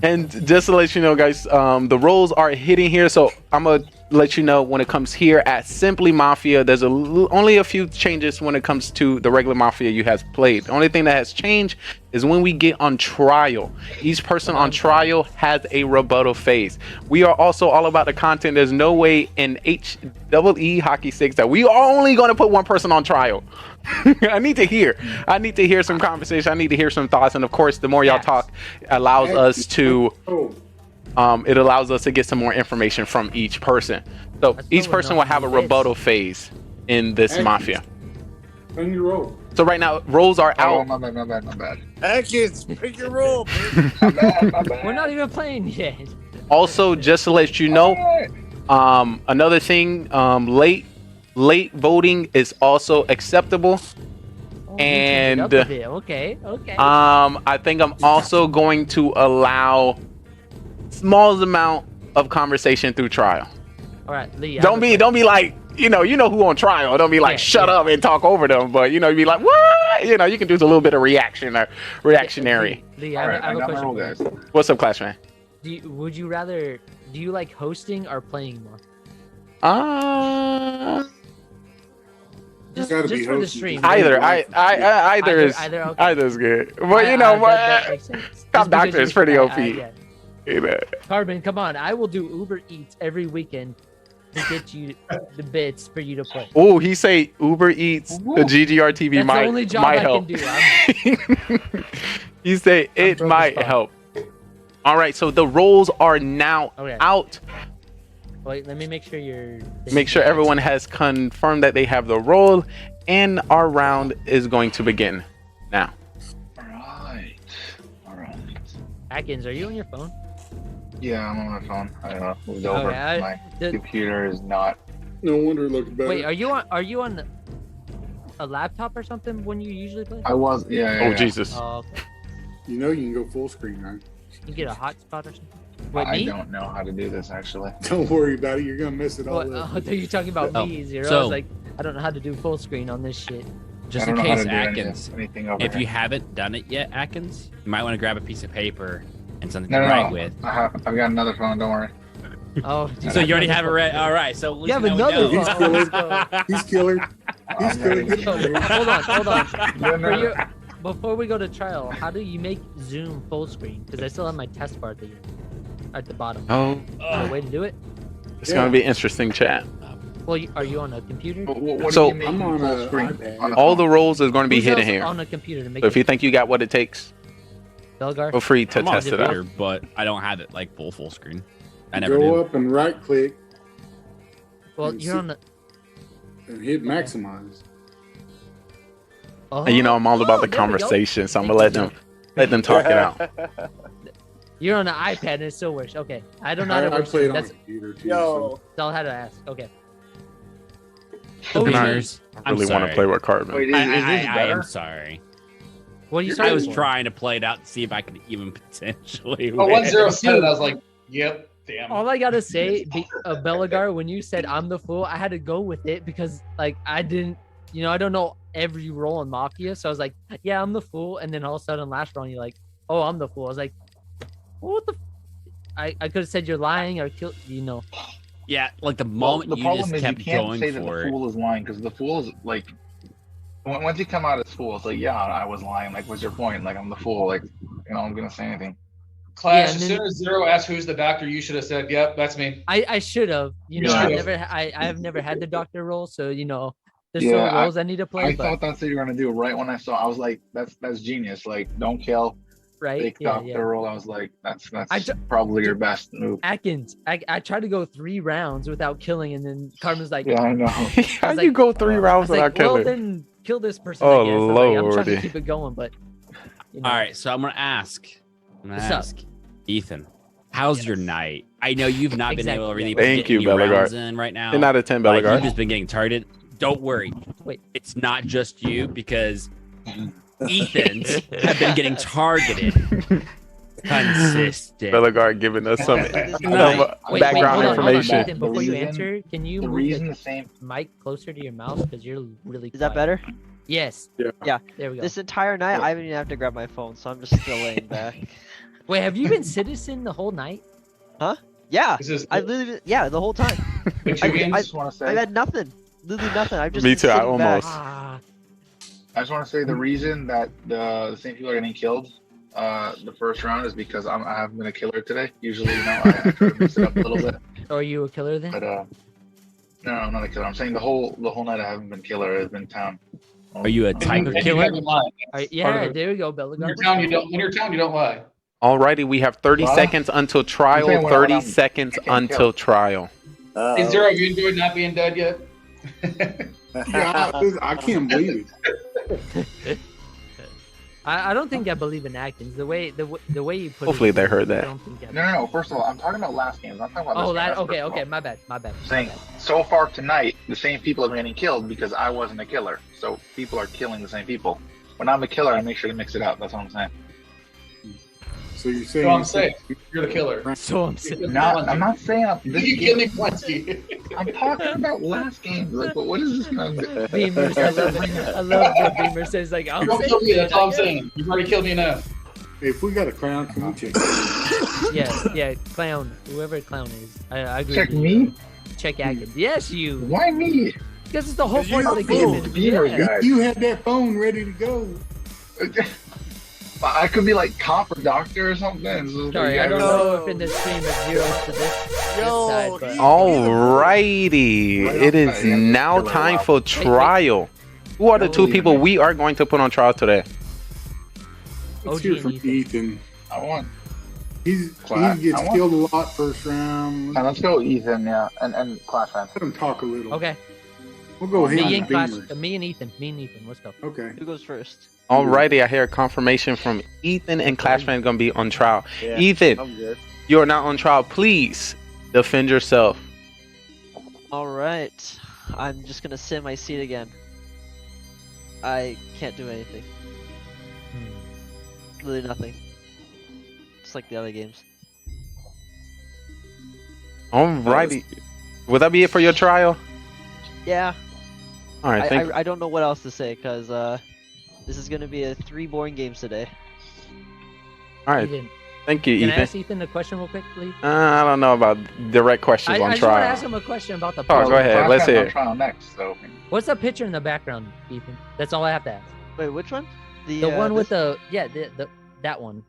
I: And just to let you know, guys, the rolls are hitting here. So I'm going to let you know when it comes here at Simplee Mafia, there's only a few changes when it comes to the regular Mafia you have played. The only thing that has changed is when we get on trial. Each person on trial has a rebuttal phase. We are also all about the content. There's no way in HEE Hockey 6 that we are only going to put one person on trial. I need to hear some conversation. I need to hear some thoughts. And of course, the more y'all talk allows us to it allows us to get some more information from each person. So each person will have a rebuttal phase in this mafia.
K: Bring your roll.
I: So right now, roles are
S: Oh,
I: out.
S: my bad.
T: Atkins, pick your roll,
S: My bad.
R: We're not even playing yet.
I: Also, just to let you know, another thing, late voting is also acceptable. And
R: okay.
I: I think I'm also going to allow small amount of conversation through trial.
R: All right, Lee.
I: Don't be like, you know who on trial. Don't be like, shut up and talk over them. But you be like, what? You can do a little bit of reactionary.
R: Lee, I have a question for you.
I: What's up, Clash Man?
R: Do you like hosting or playing more? Just
K: gotta
R: for
K: be
R: the
K: hosting.
R: stream.
I: Either is good. But Top Doctor is pretty OP.
R: Carbon, come on. I will do Uber Eats every weekend to get you the bits for you to play.
I: Oh, he say Uber Eats, the GGR TV
R: That's
I: might
R: the only job
I: might
R: I
I: help.
R: can do.
I: He say it might help. All right, so the roles are now out.
R: Wait, let me make sure you're.
I: Make sure everyone has confirmed that they have the role, and our round is going to begin now.
S: All right.
R: Atkins, are you on your phone?
S: Yeah, I'm on my phone. I moved over. My computer is not.
K: No wonder it looked better.
R: Wait, are you on a laptop or something when you usually play?
S: I was. Yeah.
I: Jesus.
R: Oh, okay.
K: You know you can go full screen, right?
R: You can get a hotspot or something.
S: I don't know how to do this actually.
K: Don't worry about it. You're gonna miss it all.
R: I thought you were talking about me, Zero. I was like, I don't know how to do full screen on this shit.
C: Just in case, Atkins, if you haven't done it yet, Atkins, you might want to grab a piece of paper and something to write with.
S: I've got another phone. Don't worry.
R: Oh,
C: so you already have it ready. All right. So
R: you have another phone.
K: He's killer.
R: Hold on. Before we go to trial, how do you make Zoom full screen? Because I still have my test bar at the bottom.
I: Oh.
R: Is there a way to do it?
I: It's gonna be interesting, chat.
R: Well, are you on a computer?
I: So
K: I'm on a iPad.
I: all the roles is going to be
R: Who's
I: hidden
R: else
I: here.
R: on a computer to make
I: So if you think you got what it takes,
R: Belgar?
I: feel free to
C: I'm on
I: test it
C: computer,
I: out.
C: but I don't have it like full screen. I never
K: Go
C: do.
K: up and right click.
R: Well, you're on the.
K: And hit maximize.
R: Oh,
I: And I'm all about the
R: there we go.
I: conversation, so I'm gonna let them talk it out.
R: You're on the iPad and it still works. Okay, I don't know how to
K: I
R: work.
K: played on
R: That's
K: a computer too.
R: that's all I had to ask. Okay.
I: I really want to play with Carbon.
S: Wait, is this
C: I
S: better?
C: am sorry.
R: What are you
C: I
R: saying?
C: was trying to play it out to see if I could even potentially.
P: But
C: win.
P: when Zero said it, I was like, yep, damn.
R: All I gotta say, Belagar, when you said I'm the fool, I had to go with it because I didn't, I don't know every role in Mafia, so I was like, yeah, I'm the fool, and then all of a sudden last round you're like, oh, I'm the fool. I was like, what the? I could have said you're lying or killed,
C: Yeah, like the moment
S: the
C: you
S: problem
C: just
S: is
C: kept
S: you can't
C: going
S: say that
C: for
S: the
C: it.
S: fool is lying because the fool is like, once you come out as fool, it's like, yeah, I was lying. Like, what's your point? Like, I'm the fool. Like, I'm gonna say anything.
P: Clash,
R: Yeah,
P: as
R: and
P: soon as Zero asked who's the doctor, you should have said, yep, that's me.
R: I should have,
P: You
R: I've never had the doctor role, so there's still roles I need to play.
S: I
R: but,
S: thought that's what you were gonna do right when I saw. I was like, that's genius. Like, don't kill.
R: right?
S: Fake
R: Yeah,
S: doctor
R: yeah.
S: role. I was like, that's probably your best move.
R: Atkins, I tried to go 3 rounds without killing, and then Carmen's like,
S: Yeah, I know.
I: How you go 3 rounds without
R: well,
I: killing?
R: then kill this person.
I: Oh,
R: I guess. I'm trying
I: Lordy.
R: to keep it going, but
C: All right, so I'm gonna ask.
R: What's up?
C: Ethan, how's your night? I know you've not been able to really
I: Thank
C: get
I: you,
C: any
I: Bellegarde.
C: rounds in right now.
I: 10 out of 10,
C: Like,
I: Bellegarde.
C: you've just been getting targeted. Don't worry.
R: Wait,
C: it's not just you because Ethan's have been getting targeted. Consistent.
I: Bellegarde giving us some background
R: hold on,
I: information.
R: Ethan, before you answer, can you move
S: reason
R: the
S: the same
R: mic closer to your mouth because you're really.
O: Is that better?
R: Yes.
O: Yeah.
R: There we go.
O: This entire night, I haven't even have to grab my phone, so I'm just still laying back.
R: Wait, have you been citizen the whole night?
O: Huh? Yeah.
P: This is-
O: I literally, the whole time. I've had nothing. Literally nothing. I've just
I: Me
O: been
I: too, I
O: sitting back.
I: almost.
S: I just want to say the reason that the same people are getting killed the first round is because I haven't been a killer today. Usually, I try to mix it up a little bit.
R: Or are you a killer then?
S: But no, I'm not a killer. I'm saying the whole night I haven't been killer. I've been town.
C: Are you a type of
P: And you
C: killer?
P: haven't lied.
R: Yeah, there we go, Bellegarde.
P: In your town, you don't lie.
I: Alrighty, we have 30
S: What?
I: seconds until trial.
S: saying when
I: 30
S: I'm-
I: seconds
S: I can't
I: until
S: kill.
I: trial.
P: Hey, Zero, have you enjoyed not being dead yet?
K: Yeah, I can't believe it.
R: I don't think I believe in Atkins. The way you put
I: Hopefully
R: it.
I: they heard that.
R: I don't think I
S: No. First of all, I'm talking about last games. I'm talking about.
R: Oh,
S: this game. That's
R: okay,
S: first of
R: okay.
S: all.
R: My bad.
S: I'm saying so far tonight, the same people are getting killed because I wasn't a killer. So people are killing the same people. When I'm a killer, I make sure to mix it up. That's what I'm saying.
K: So you're saying?
P: So I'm saying you're the killer.
R: So I'm saying.
S: No, I'm not saying this
P: You
S: game.
P: kill me plenty.
S: I'm talking about last game. Like, what is this going to
R: Beamer, I love it. I love what Beamer says. Like, I'm
P: Don't kill me. That's all I'm saying. You've already killed me enough.
K: Hey, if we got a clown, can we check?
R: Yeah, clown. Whoever clown is. I agree.
S: Check
R: with you.
S: me?
R: Check Atkins. Yes, you.
S: Why me?
R: Because it's the whole
K: 'Cause
R: point of the
K: you're
R: game.
K: the
S: Beamer
R: Yeah.
S: guy.
K: You had that phone ready to go.
S: I could be like copper doctor or something. So
R: Sorry, I don't know if in the stream it's zeros to this side, but
I: Alrighty, it is now time for trial. Who are the two people we are going to put on trial today?
K: Let's hear from Ethan.
S: I want.
K: He
S: Clash.
K: gets
S: I want-
K: killed a lot first round.
S: And let's go Ethan, yeah, and Clash fan.
K: Let him talk a little.
R: Okay.
K: We'll go
R: Me
K: him
R: and Clash,
K: Beamer.
R: me and Ethan. Let's go.
K: Okay.
O: Who goes first?
I: Alrighty, I hear a confirmation from Ethan and Clash Fan going to be on trial.
B: Yeah,
I: Ethan,
B: I'm good.
I: you are not on trial. Please defend yourself.
O: All right. I'm just gonna sit in my seat again. I can't do anything. Really nothing. Just like the other games.
I: Alrighty. Would that be it for your trial?
O: Yeah.
I: Alright, thank you.
O: I don't know what else to say because this is gonna be 3 boring games today.
I: Alright,
R: Ethan,
I: thank you,
R: Can I
I: Ethan.
R: ask Ethan a question real quick, please?
I: I don't know about direct questions
R: I
I: on
R: just want to
I: trial.
R: ask him a question about the.
I: Oh, go ahead. Let's hear it.
S: Trial next, so.
R: What's the picture in the background, Ethan? That's all I have to ask.
O: Wait, which one?
R: The one with the that one.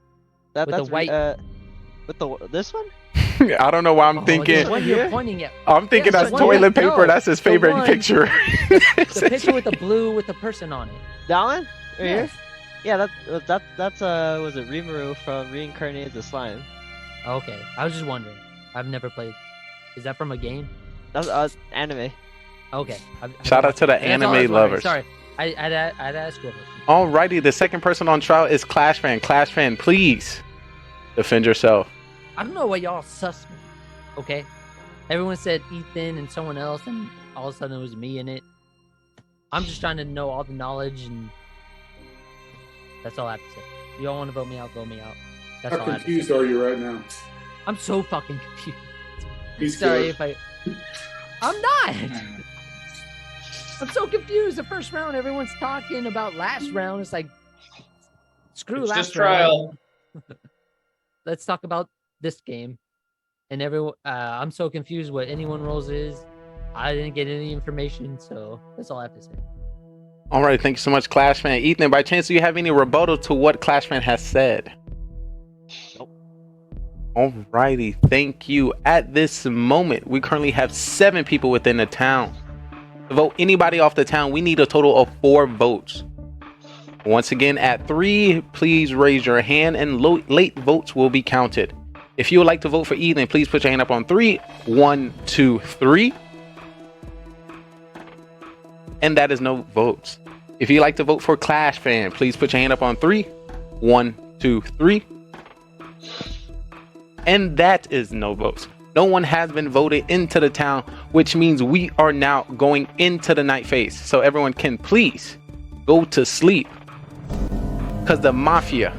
O: That,
R: with
O: that's
R: the white.
O: with this one?
I: I don't know why I'm
R: Oh,
I: thinking.
R: the one you're pointing at.
I: I'm thinking
R: Yes,
I: that's
R: the one
I: toilet
R: that-
I: paper.
R: no,
I: That's his
R: the
I: favorite
R: one-
I: picture.
R: The picture with the blue with the person on it.
O: That one? Right
R: Yes.
O: here? Yeah, that's was it Rimuru from Reincarnated the Slime?
R: Okay, I was just wondering. I've never played. Is that from a game?
O: That's anime.
R: Okay.
I: Shout out to the
R: That's all I was
I: anime
R: wondering.
I: lovers.
R: Sorry, I'd ask whoever.
I: Alrighty, the second person on trial is Clash Fan. Clash Fan, please defend yourself.
R: I don't know why y'all sus me. Okay, everyone said Ethan and someone else, and all of a sudden it was me in it. I'm just trying to know all the knowledge, and that's all I have to say. You all want to vote me out, vote me out. That's
K: How
R: all I have to
K: confused
R: say.
K: are you right now?
R: I'm so fucking confused.
K: He's
R: Sorry
K: good.
R: if I'm not. I'm so confused. The first round, everyone's talking about last round. It's like, screw
P: It's
R: last
P: just trial.
R: round. Let's talk about this game. And everyone, I'm so confused what anyone rolls is. I didn't get any information, so that's all I have to say.
I: All right, thank you so much, Clash Fan. Ethan, by chance, do you have any rebuttal to what Clash Fan has said?
O: Nope.
I: Alrighty, thank you. At this moment, we currently have 7 people within the town. To vote anybody off the town, we need a total of 4 votes. Once again, at 3, please raise your hand and late votes will be counted. If you would like to vote for Ethan, please put your hand up on 3. 1, 2, 3. And that is no votes. If you'd like to vote for Clash Fan, please put your hand up on 3. 1, 2, 3. And that is no votes. No one has been voted into the town, which means we are now going into the night phase. So everyone can please go to sleep, because the mafia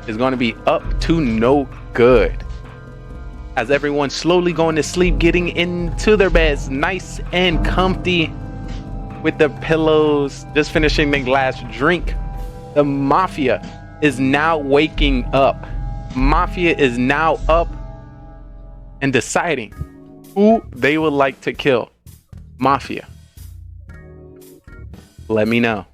I: is going to be up to no good. As everyone's slowly going to sleep, getting into their beds nice and comfy with the pillows, just finishing the last drink. The mafia is now waking up. Mafia is now up and deciding who they would like to kill. Mafia, let me know.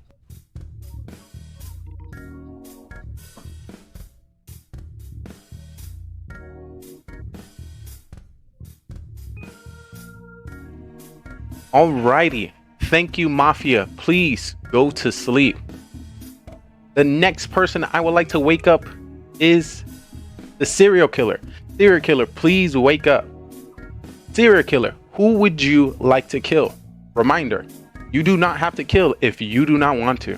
I: Alrighty, thank you, Mafia. Please go to sleep. The next person I would like to wake up is the serial killer. Serial killer, please wake up. Serial killer, who would you like to kill? Reminder, you do not have to kill if you do not want to.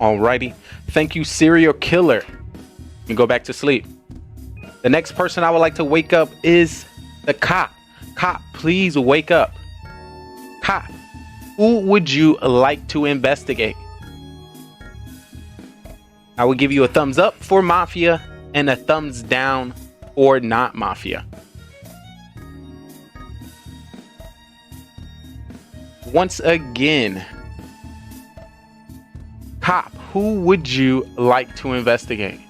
I: Alrighty. Thank you, serial killer. You go back to sleep. The next person I would like to wake up is the cop. Cop, please wake up. Cop, who would you like to investigate? I will give you a thumbs up for Mafia and a thumbs down for not Mafia. Once again, cop, who would you like to investigate?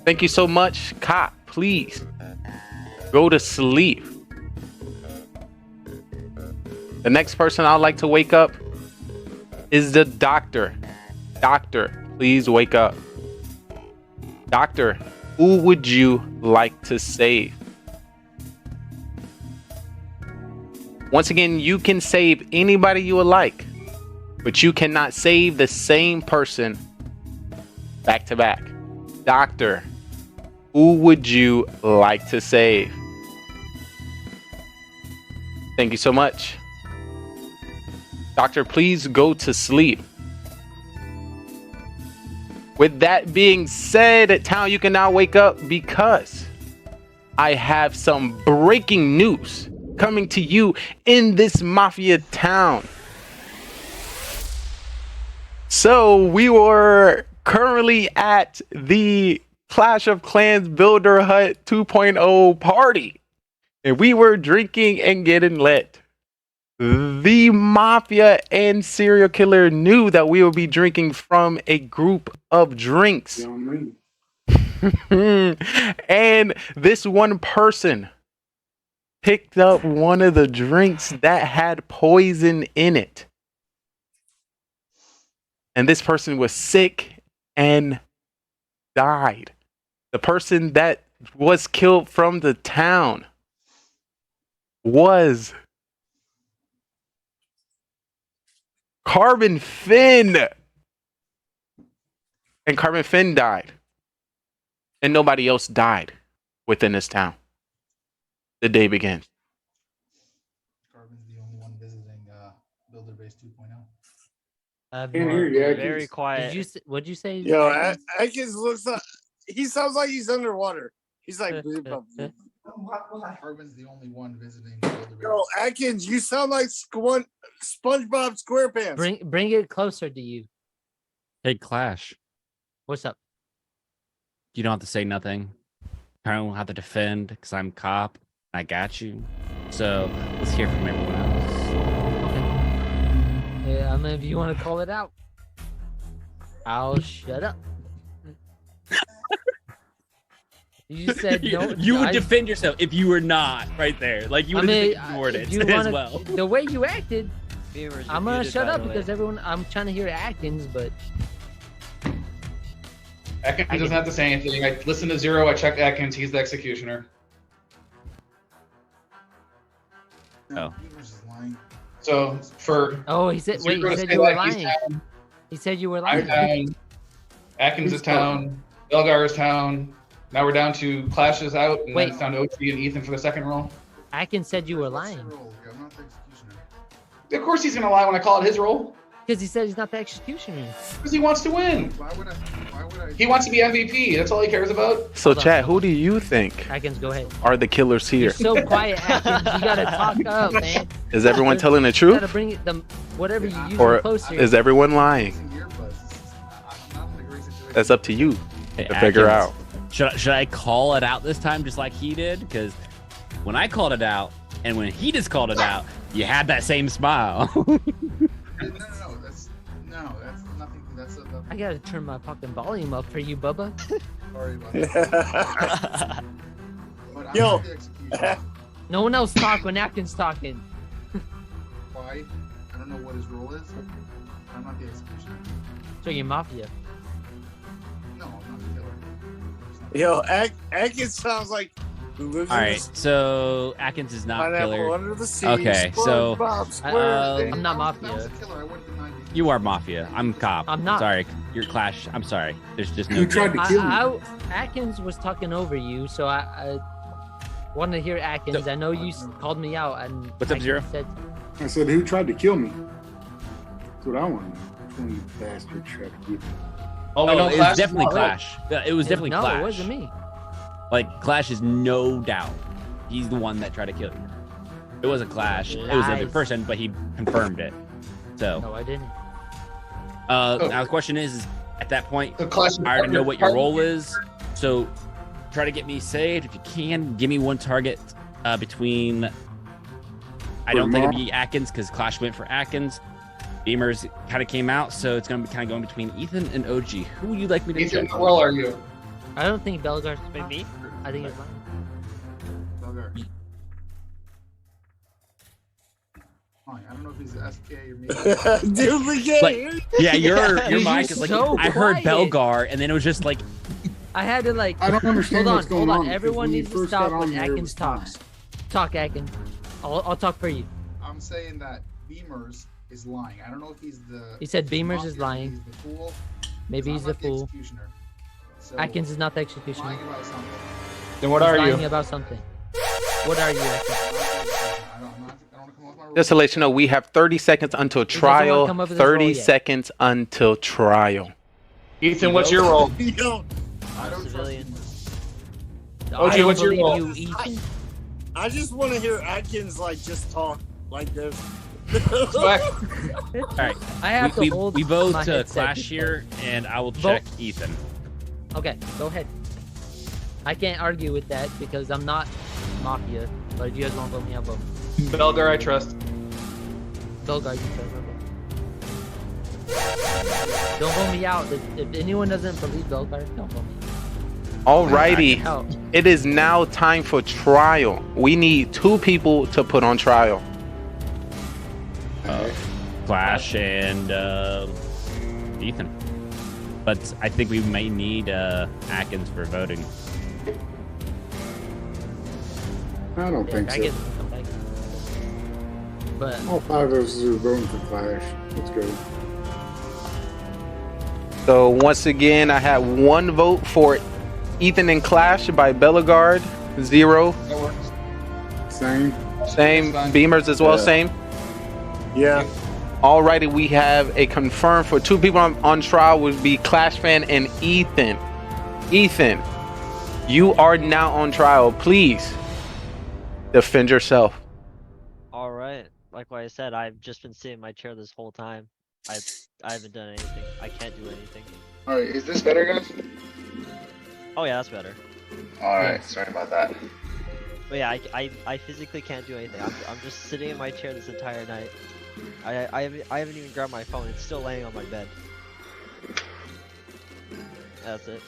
I: Thank you so much, cop. Please go to sleep. The next person I'd like to wake up is the doctor. Doctor, please wake up. Doctor, who would you like to save? Once again, you can save anybody you would like, but you cannot save the same person back to back. Doctor, who would you like to save? Thank you so much. Doctor, please go to sleep. With that being said, town, you can now wake up because I have some breaking news coming to you in this Mafia town. So we were currently at the Clash of Clans Builder Hut 2.0 party, and we were drinking and getting lit. The Mafia and serial killer knew that we would be drinking from a group of drinks. And this one person picked up one of the drinks that had poison in it. And this person was sick and died. The person that was killed from the town was Carbon Finn. And Carbon Finn died. And nobody else died within this town. The day begins.
S: Carbon's the only one visiting Builder Base 2.0.
R: Can't
O: hear you, very quiet.
R: What'd you say?
T: Yo,
R: Atkins?
T: Atkins looks like he sounds like he's underwater. He's like,
S: Carbon's the only one visiting Builder Base.
T: yo, Atkins, you sound like SpongeBob SquarePants.
R: Bring it closer to you.
C: Hey, Clash.
R: What's up?
C: You don't have to say nothing. I don't have to defend because I'm cop. I got you. So let's hear from everyone else.
R: Yeah, I mean, if you want to call it out, I'll shut up. You said no.
C: You would defend yourself if you were not right there. Like you would have ignored it as well.
R: The way you acted,
O: Viewers,
R: I'm
O: you're
R: gonna
O: muted,
R: shut
O: by
R: up
O: the way.
R: because everyone. I'm trying to hear Atkins, but
P: Atkins doesn't have to say anything. I listened to Zero. I checked Atkins. He's the executioner.
C: Oh.
P: So for
R: he said. Wait,
P: Zero
R: he
P: to
R: said
P: say
R: you were
P: that, he's
R: lying.
P: down.
R: He said you were
P: I'm
R: lying.
P: down. Atkins is town. Belgar is town. Now we're down to Clash is out, and
R: Wait.
P: then it's down to OT and Ethan for the second role.
R: Atkins said you were lying
P: Of course he's gonna lie when I call it his role.
R: because he said he's not the executioner.
P: Because he wants to win.
S: Why would I?
P: He wants to be MVP. That's all he cares about.
I: So, chat, who do you think
R: Atkins, go ahead.
I: are the killers here?
R: You're so quiet, Atkins. You gotta talk up, man.
I: Is everyone telling the
R: You
I: truth?
R: gotta bring it the whatever you use
I: Or
R: closer.
I: is everyone lying? That's up to you
C: Hey,
I: to figure
C: Atkins,
I: out.
C: Should I call it out this time just like he did? Because when I called it out and when he just called it out, you had that same smile.
S: That's nothing. That's
R: I gotta turn my fucking volume up for you, Bubba.
S: Sorry about that. But I'm
T: Yo.
S: not the executioner.
R: No one else talk when Atkins talking.
S: Why? I don't know what his role is. I'm not the executioner.
R: So you're mafia.
S: No, I'm not the killer.
T: Yo, Atkins sounds like who lives
C: All
T: in
C: right,
T: this
C: so Atkins is not
T: pineapple
C: killer.
T: under the sea.
C: Okay, so
T: SpongeBob SquarePants.
R: I'm not mafia.
C: you are mafia. I'm cop.
R: I'm not.
C: Sorry, you're Clash. I'm sorry. There's just no.
K: You tried to kill me.
R: Atkins was talking over you, so I wanted to hear Atkins. I know you called me out, and
C: What's up,
R: Atkins
C: Zero?
R: said,
K: I said, who tried to kill me? That's what I want to know. Which one of you bastards tried to get me?
P: Oh, we
C: no,
P: know
C: it was
P: Clash?
C: definitely
P: Oh,
C: Clash. Yeah, it was definitely
R: no,
C: Clash.
R: it wasn't me.
C: Like Clash is no doubt. He's the one that tried to kill you. It wasn't Clash. It was another
R: Lies.
C: person, but he confirmed it. So.
R: No, I didn't.
C: Now the question is at that point,
P: So Clash
C: I already know what your role is. So try to get me saved if you can. Give me one target between. I don't think it'd be Atkins because Clash went for Atkins. Beamers kind of came out, so it's gonna be kind of going between Ethan and OG. Who would you like me to
P: Ethan,
C: check?
P: what role are you?
R: I don't think Belgar's
O: me.
R: I think it's mine.
S: I don't know if he's the SK or me.
T: Dude, we can't
C: Like,
T: hear you.
C: yeah, your
R: You're
C: mic
R: just
C: is like
R: so
C: I heard
R: quiet.
C: Belgar, and then it was just like
R: I had to like.
K: I don't understand
R: Hold on,
K: what's going
R: hold on.
K: on, because
R: Everyone
K: when you
R: needs to
K: first
R: stop
K: got on
R: when
K: there, it
R: Atkins
K: was fine.
R: talks. Talk, Atkins. I'll talk for you.
S: I'm saying that Beamers is lying. I don't know if he's the.
R: He said
S: the
R: Beamers
S: mafia,
R: is lying.
S: He's the fool.
R: Maybe he's
S: I'm
R: the
S: not the
R: fool.
S: executioner. So,
R: Atkins is not the executioner.
S: lying about something.
P: Then what
R: He's
P: are
R: lying
P: you?
R: about something. What are you, Atkins?
I: Just to let you know, we have 30 seconds until
R: doesn't wanna
I: trial.
R: come up with his role
I: 30
R: yet.
I: seconds until trial.
P: Ethan, what's your role?
T: Yo,
S: I don't trust
O: Civilian.
S: Beamers.
P: OG,
R: I don't
P: what's your
R: believe
P: role?
R: you, Ethan.
T: I just want to hear Atkins like just talk like this.
C: all right.
R: I have
C: we
R: to hold
C: we vote
R: my
C: to
R: headset
C: Clash
R: because-
C: here, and I will
R: Vote.
C: check Ethan.
R: Okay, go ahead. I can't argue with that because I'm not mafia. But if you guys want to vote me, I'll vote.
P: Belgar, I trust.
R: Belgar, you can vote. Don't vote me out. If anyone doesn't believe Belgar, don't vote me.
I: Alrighty.
R: Out.
I: It is now time for trial. We need 2 people to put on trial.
C: Clash and Ethan. But I think we may need Atkins for voting.
K: I don't think
R: I
K: so.
R: guess come back. But
K: All 5 of us are voting for Clash. Let's go.
I: So once again, I had 1 vote for Ethan and Clash by Bellegarde. 0.
P: That works.
K: Same.
I: Same.
P: Fine.
I: Beamers as well.
K: Yeah.
I: Same.
T: Yeah.
I: Alrighty, we have a confirmed for 2 people on trial would be Clash fan and Ethan. Ethan, you are now on trial. Please defend yourself.
O: All right. Like what I said, I've just been sitting in my chair this whole time. I haven't done anything. I can't do anything.
S: Alright, is this better, guys?
O: Oh yeah, that's better.
S: Alright, sorry about that.
O: But yeah, I physically can't do anything. I'm just sitting in my chair this entire night. I haven't even grabbed my phone. It's still laying on my bed. That's it.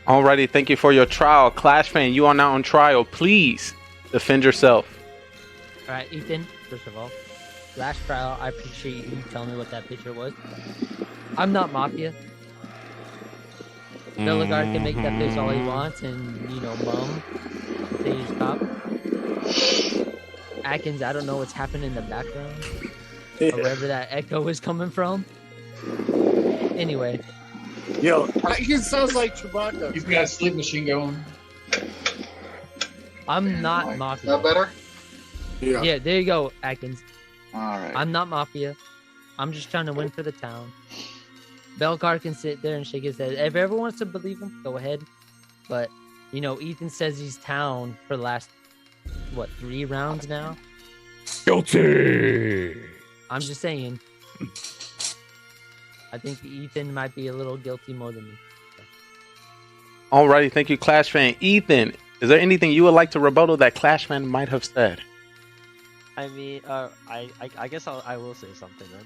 I: Alrighty, thank you for your trial. Clash fan, you are now on trial. Please defend yourself.
R: all right, Ethan. First of all, last trial, I appreciate you telling me what that picture was. I'm not mafia. Bellegarde can make that face all he wants, and mum, say he's cop. Atkins, I don't know what's happening in the background, or wherever that echo is coming from. Anyway.
T: Yo, Atkins sounds like Chewbacca.
P: He's got a sleep machine going.
R: I'm not mafia.
S: That better?
R: Yeah, there you go, Atkins.
S: Alright.
R: I'm not mafia. I'm just trying to win for the town. Bellegarde can sit there and shake his head. If everyone wants to believe him, go ahead. But, Ethan says he's town for the last, 3 rounds now?
C: Guilty!
R: I'm just saying. I think Ethan might be a little guilty more than me.
I: Alrighty, thank you, Clash fan. Ethan, is there anything you would like to rebuttal that Clash fan might have said?
O: I mean, I guess I will say something then.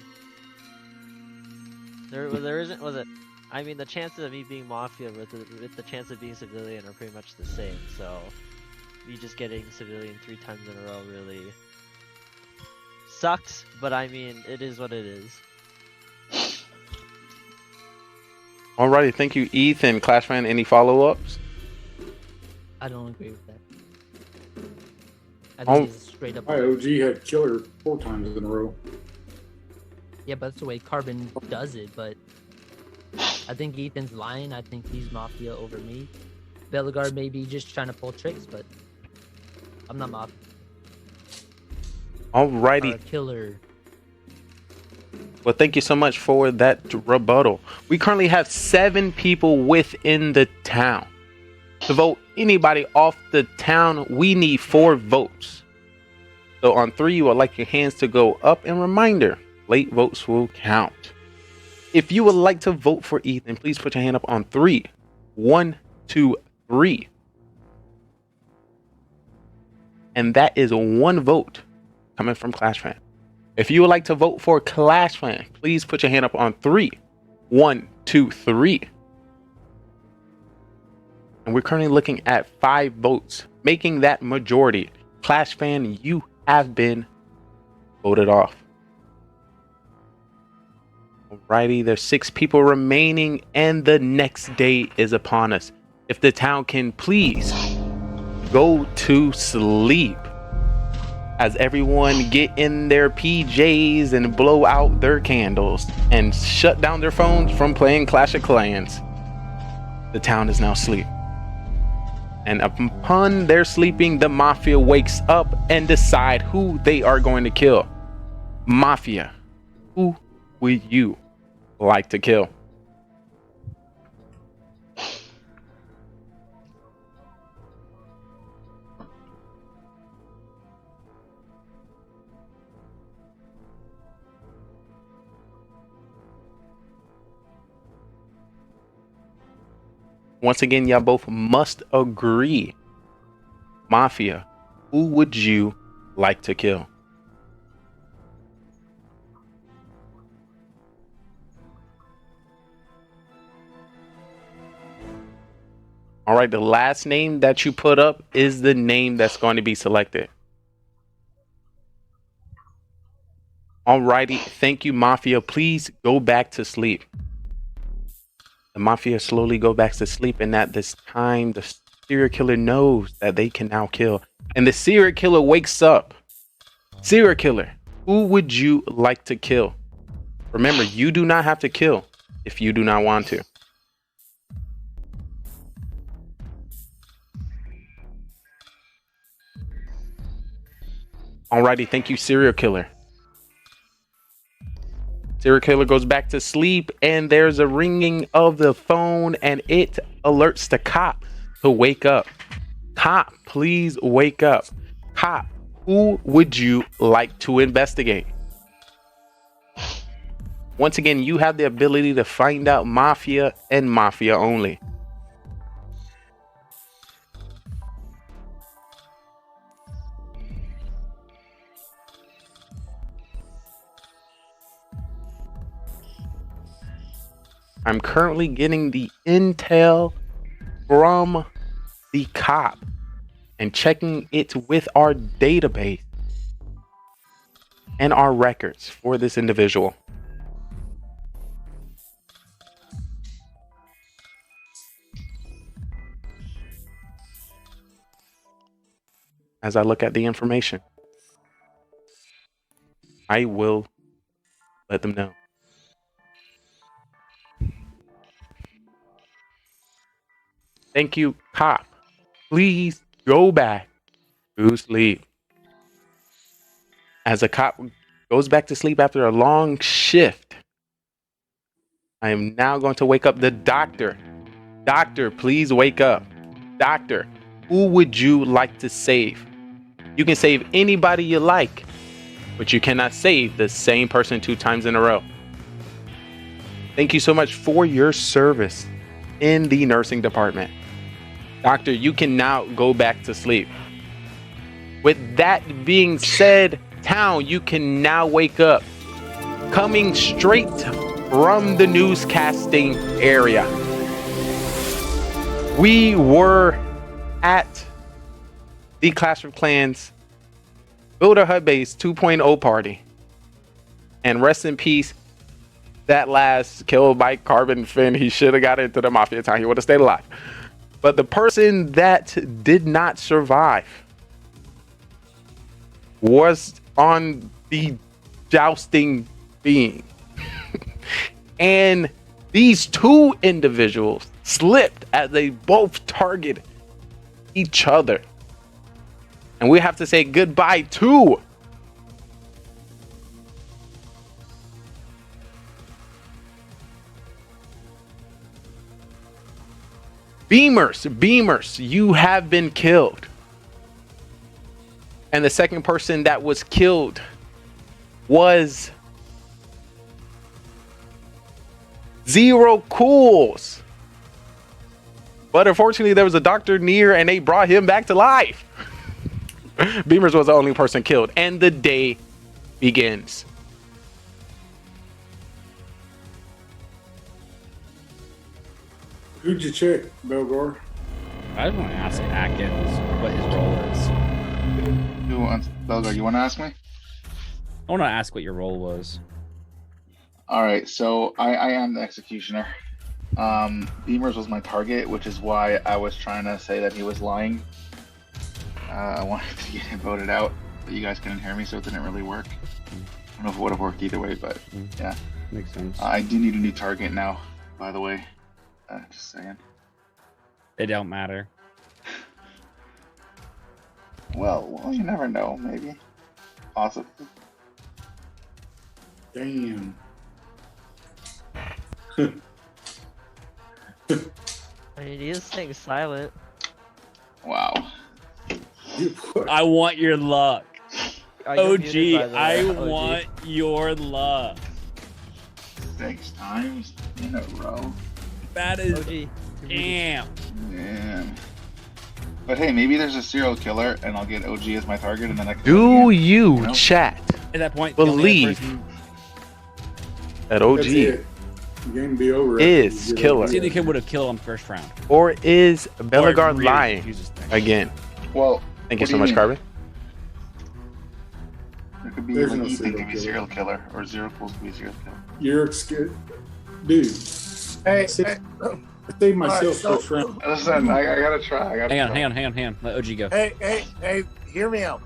O: There isn't, was it? I mean, the chances of me being Mafia with the chance of being Civilian are pretty much the same, so me just getting Civilian 3 times in a row really sucks, but I mean, it is what it is.
I: Alrighty, thank you, Ethan. Clash fan, any follow-ups?
R: I don't agree with that. I think he's straight up.
K: My OG had killer 4 times in a row.
R: Yeah, but that's the way Carbon does it. But I think Ethan's lying. I think he's Mafia over me. Bellegarde may be just trying to pull tricks, but I'm not Mafia.
I: Alrighty.
R: Killer.
I: Well, thank you so much for that rebuttal. We currently have 7 people within the town. To vote anybody off the town, we need 4 votes. So on 3, you would like your hands to go up. And reminder, late votes will count. If you would like to vote for Ethan, please put your hand up on 3. 1, 2, 3. And that is 1 vote coming from Clash Fan. If you would like to vote for Clash Fan, please put your hand up on 3. 1, 2, 3. And we're currently looking at 5 votes, making that majority. Clash Fan, you have been voted off. Alrighty, there's 6 people remaining, and the next day is upon us. If the town can please go to sleep, as everyone get in their PJs and blow out their candles and shut down their phones from playing Clash of Clans. The town is now asleep. And upon their sleeping, the Mafia wakes up and decide who they are going to kill. Mafia, who would you like to kill? Once again, y'all both must agree. Mafia, who would you like to kill? All right, the last name that you put up is the name that's going to be selected. All righty, thank you, Mafia. Please go back to sleep. The Mafia slowly go back to sleep, and at this time, the serial killer knows that they can now kill. And the serial killer wakes up. Serial killer, who would you like to kill? Remember, you do not have to kill if you do not want to. Alrighty, thank you, serial killer. Serial killer goes back to sleep, and there's a ringing of the phone, and it alerts the cop to wake up. Cop, please wake up. Cop, who would you like to investigate? Once again, you have the ability to find out Mafia and Mafia only. I'm currently getting the intel from the cop and checking it with our database and our records for this individual. As I look at the information, I will let them know. Thank you, cop. Please go back to sleep. As a cop goes back to sleep after a long shift, I am now going to wake up the doctor. Doctor, please wake up. Doctor, who would you like to save? You can save anybody you like, but you cannot save the same person 2 times in a row. Thank you so much for your service in the nursing department. Doctor, you can now go back to sleep. With that being said, town, you can now wake up. Coming straight from the newscasting area. We were at the Clash of Clans Builder Hut Base 2.0 party. And rest in peace, that last killed by Carbon Finn. He should have got into the Mafia time. He would have stayed alive. But the person that did not survive was on the jousting being. And these two individuals slipped as they both targeted each other. And we have to say goodbye to Beamers, you have been killed. And the second person that was killed was Zero Cools. But unfortunately, there was a doctor near and they brought him back to life. Beamers was the only person killed. And the day begins.
K: Who'd you check, Belgar?
C: I just want to ask Atkins what his role is.
S: Who wants Belgar? You want to ask me?
C: I want to ask what your role was.
S: All right, so I am the executioner. Beamers was my target, which is why I was trying to say that he was lying. I wanted to get him voted out, but you guys couldn't hear me, so it didn't really work. I don't know if it would have worked either way, but yeah.
C: Makes sense.
S: I do need a new target now, by the way. Just saying.
C: It don't matter.
S: Well, you never know. Maybe. Possibly.
K: Damn.
O: I mean, he is staying silent.
S: Wow.
C: I want your luck.
O: You're
C: OG,
O: muted, by the way.
C: I
O: OG.
C: want your luck.
S: 6 times in a row.
C: That is
O: OG.
C: damn.
S: Man. But hey, maybe there's a serial killer, and I'll get OG as my target, and then I can.
I: Do you, chat,
C: At that point,
I: believe that OG
K: That's it. The game be over.
I: is killer?
C: See, the kid would have killed him first round.
I: Or is Belgar
C: really
I: lying
C: confuses things.
I: again?
S: Well,
I: Thank you
S: what
I: so
S: do
I: much,
S: mean?
I: Carbon.
S: There could be
K: There's
S: like
K: no
S: Ethan
K: serial
S: could be
K: killer.
S: serial killer, or Zero Cools could be serial killer.
K: You're scared. Dude.
T: Hey,
K: I saved myself
T: Alright, so-
K: first round.
S: Listen, I gotta try.
C: Hang on. Let OG go.
T: Hey, hear me out.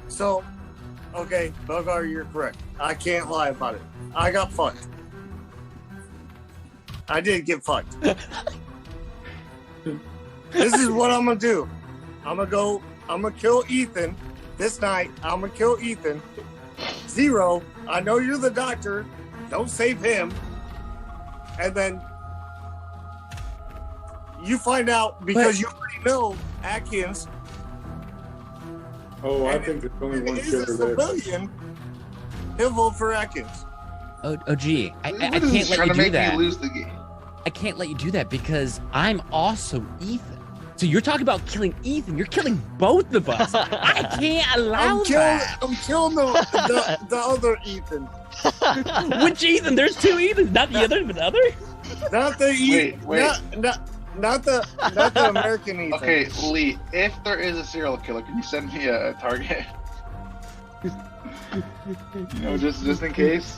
T: So, okay, Belgar, you're correct. I can't lie about it. I got fucked. I did get fucked. This is what I'm gonna do. I'm gonna kill Ethan this night. I'm gonna kill Ethan. Zero, I know you're the doctor. Don't save him. And then you find out because you already know Atkins.
K: Oh, I
T: and
K: think there's only one
T: is a
K: killer there.
T: civilian. He'll vote for Atkins.
C: OG, I
S: What is
C: can't
S: this,
C: let
S: trying
C: you
S: to
C: do
S: make
C: that.
S: me lose the game?
C: I can't let you do that because I'm also Ethan. So you're talking about killing Ethan. You're killing both of us. I can't allow that.
T: I'm killing the other Ethan.
C: Which Ethan? There's two Ethans, not the other, but the other.
T: Not the Ethan.
S: Wait.
T: Not the American Ethan.
S: Okay, Lee, if there is a serial killer, can you send me a target? You know, just in case.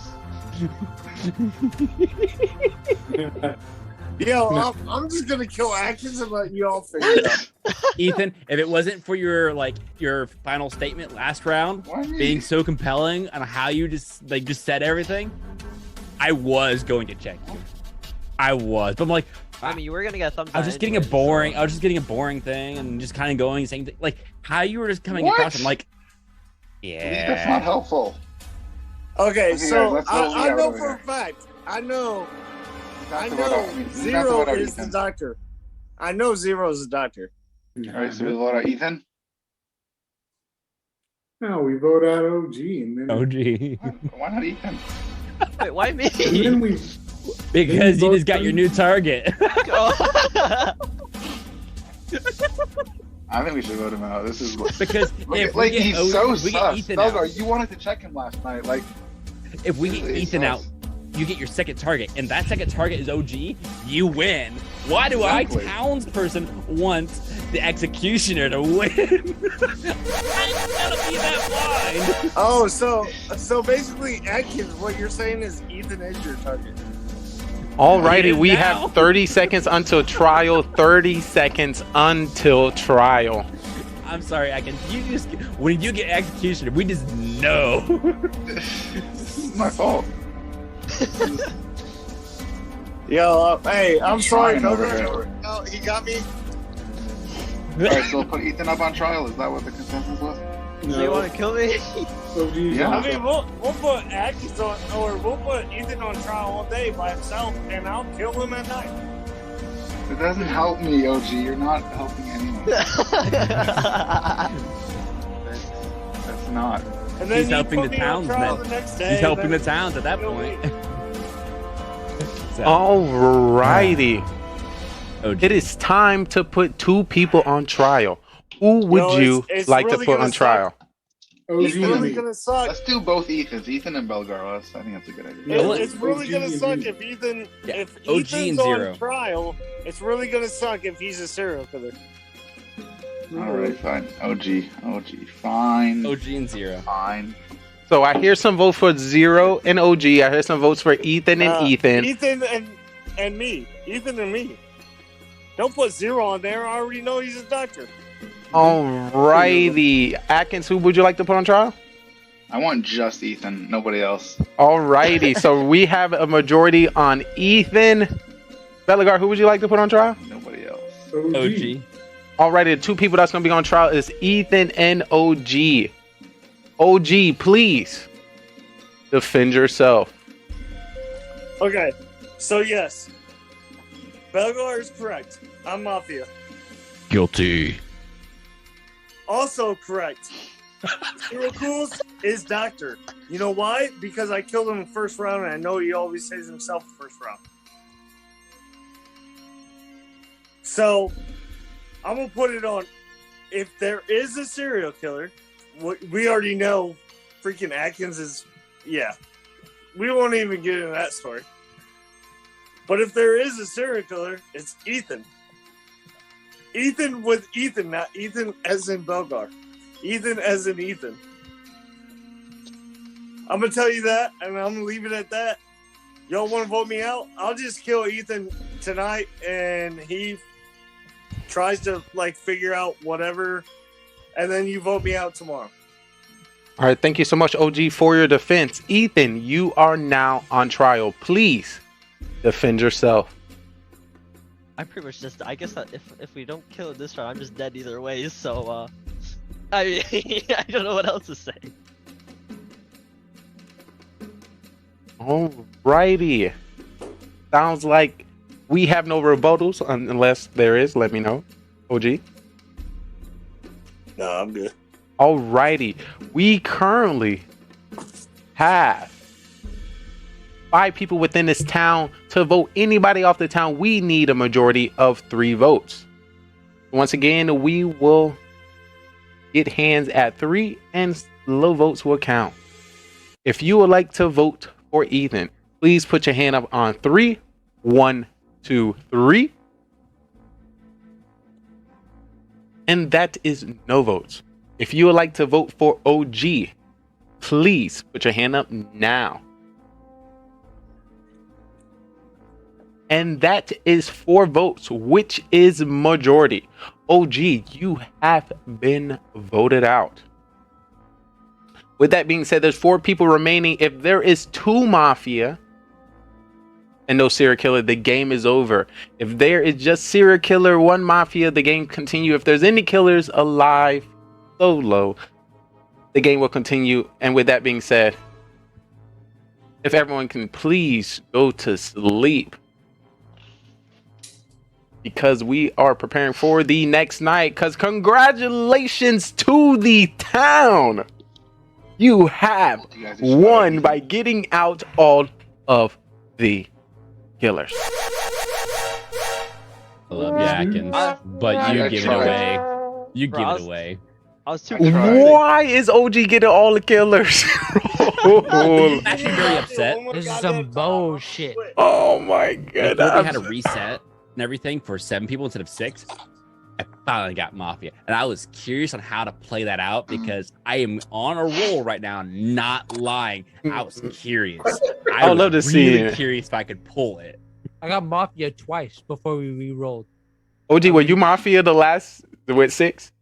T: Yo, I'm just gonna kill Atkins and let you all figure it out.
C: Ethan, if it wasn't for your final statement last round being so compelling on how you just said everything, I was going to check you. I was, but I'm like,
O: I mean, you were gonna get a thumbs down.
C: I was just getting a boring thing and just kind of going same thing. Like how you were just coming
S: What?
C: across. I'm like,
S: That's not helpful.
T: Okay, so
S: guys, let's go
T: I know
S: over
T: for a
S: here.
T: fact. I know
S: Not to vote out
T: Zero is
S: Ethan.
T: the doctor. I know Zero is the doctor.
S: Alright, so we vote out Ethan?
K: No, we vote out OG and then
C: OG.
S: Why not Ethan?
O: Wait, why me?
K: and then we
C: Because you just got your new target.
S: I think we should vote him out. This is
C: Because if we
S: like
C: get
S: he's so
C: if we get
S: sus.
C: Ethan
S: Belgar,
C: out,
S: you wanted to check him last night. Like
C: if we get
S: he's
C: Ethan
S: sus.
C: out, you get your second target, and that second target is OG, you win. Why do
U: Exactly.
C: I, townsperson, want the executioner to win? I ain't gonna be that blind.
T: Oh, so basically, Atkins, what you're saying is Ethan is your target.
I: Alrighty, we
C: now.
I: have 30 seconds until trial. 30 seconds until trial.
C: I'm sorry, I can. You just when you get executioner, we just know.
U: It's my fault.
T: Yo, hey, I'm sorry,
U: Trying over
T: Belgar.
U: here.
T: Oh, he got me.
S: Alright, so put Ethan up on trial. Is that what the consensus was?
O: So you want to kill me?
U: Yeah.
T: I mean, we'll put Atkins on, or we'll put Ethan on trial all day by himself, and I'll kill him at night.
S: It doesn't help me, OG. You're not helping anyone. That's not.
T: And then
C: He's
T: you
C: helping
T: put
C: the
T: me on trial
C: townsmen.
T: the next day,
C: He's helping the
T: then-
C: towns at that point. So,
I: Alrighty. It is time to put 2 people on trial. Who would
T: No,
I: you
T: it's
I: like
T: really
I: to put
T: gonna
I: on
T: suck.
I: trial?
T: It's really gonna suck.
S: Let's do both Ethans, Ethan and Belgar. I think that's a good idea.
T: It's really gonna suck if Ethan, if
C: OG
T: Ethan's
C: and
T: on
C: Zero.
T: trial. It's really gonna suck if he's a serial killer.
S: Alright, fine. OG, fine.
C: OG and Zero.
S: Fine.
I: So I hear some votes for Zero and OG. I hear some votes for Ethan and Ethan.
T: Ethan and me. Ethan and me. Don't put Zero on there. I already know he's a doctor.
I: Alrighty. Atkins, who would you like to put on trial?
S: I want just Ethan, nobody else.
I: Alrighty. So we have a majority on Ethan. Bellegar, who would you like to put on trial?
S: Nobody else.
C: OG.
I: Alrighty, the 2 people that's going to be on trial is Ethan and OG. OG, please defend yourself.
T: Okay, so yes, Belgar is correct. I'm Mafia.
C: Guilty.
T: Also correct. Zero Cools is Doctor. You know why? Because I killed him in the first round, and I know he always saves himself the first round. So, I'm gonna put it on. If there is a serial killer, we already know freaking Atkins is, yeah. We won't even get into that story. But if there is a serial killer, it's Ethan. Ethan with Ethan, not Ethan as in Belgar. Ethan as in Ethan. I'm going to tell you that, and I'm going to leave it at that. Y'all want to vote me out? I'll just kill Ethan tonight, and he tries to, like, figure out whatever, and then you vote me out tomorrow.
I: All right, thank you so much, OG, for your defense. Ethan, you are now on trial. Please defend yourself.
O: I pretty much just, I guess that if we don't kill it this round, I'm just dead either way, so, I mean, I don't know what else to say.
I: Alrighty. Sounds like we have no rebuttals unless there is. Let me know. OG?
T: No, I'm good.
I: Alrighty. We currently have 5 people within this town. To vote anybody off the town, we need a majority of 3 votes. Once again, we will get hands at 3 and low votes will count. If you would like to vote for Ethan, please put your hand up on 3. 1, 2, 3. And that is no votes. If you would like to vote for OG, please put your hand up now. And that is 4 votes, which is majority. OG, you have been voted out. With that being said, there's 4 people remaining. If there is 2 Mafia and no serial killer, the game is over. If there is just serial killer, 1 Mafia, the game continue. If there's any killers alive, solo, the game will continue. And with that being said, if everyone can please go to sleep, because we are preparing for the next night. Because congratulations to the town. You have won by getting out all of the killers.
C: I love you, Atkins, but you give it away. You give it away.
O: I was too.
A: Why is OG getting all the killers?
C: I'm actually very upset.
R: This is some bullshit.
A: Oh my god!
C: Before we had a reset and everything for 7 people instead of 6, I finally got Mafia, and I was curious on how to play that out because I am on a roll right now, not lying. I was curious.
A: I would love to see it.
C: Curious if I could pull it.
R: I got Mafia twice before we re-rolled.
A: OG, were you Mafia with 6?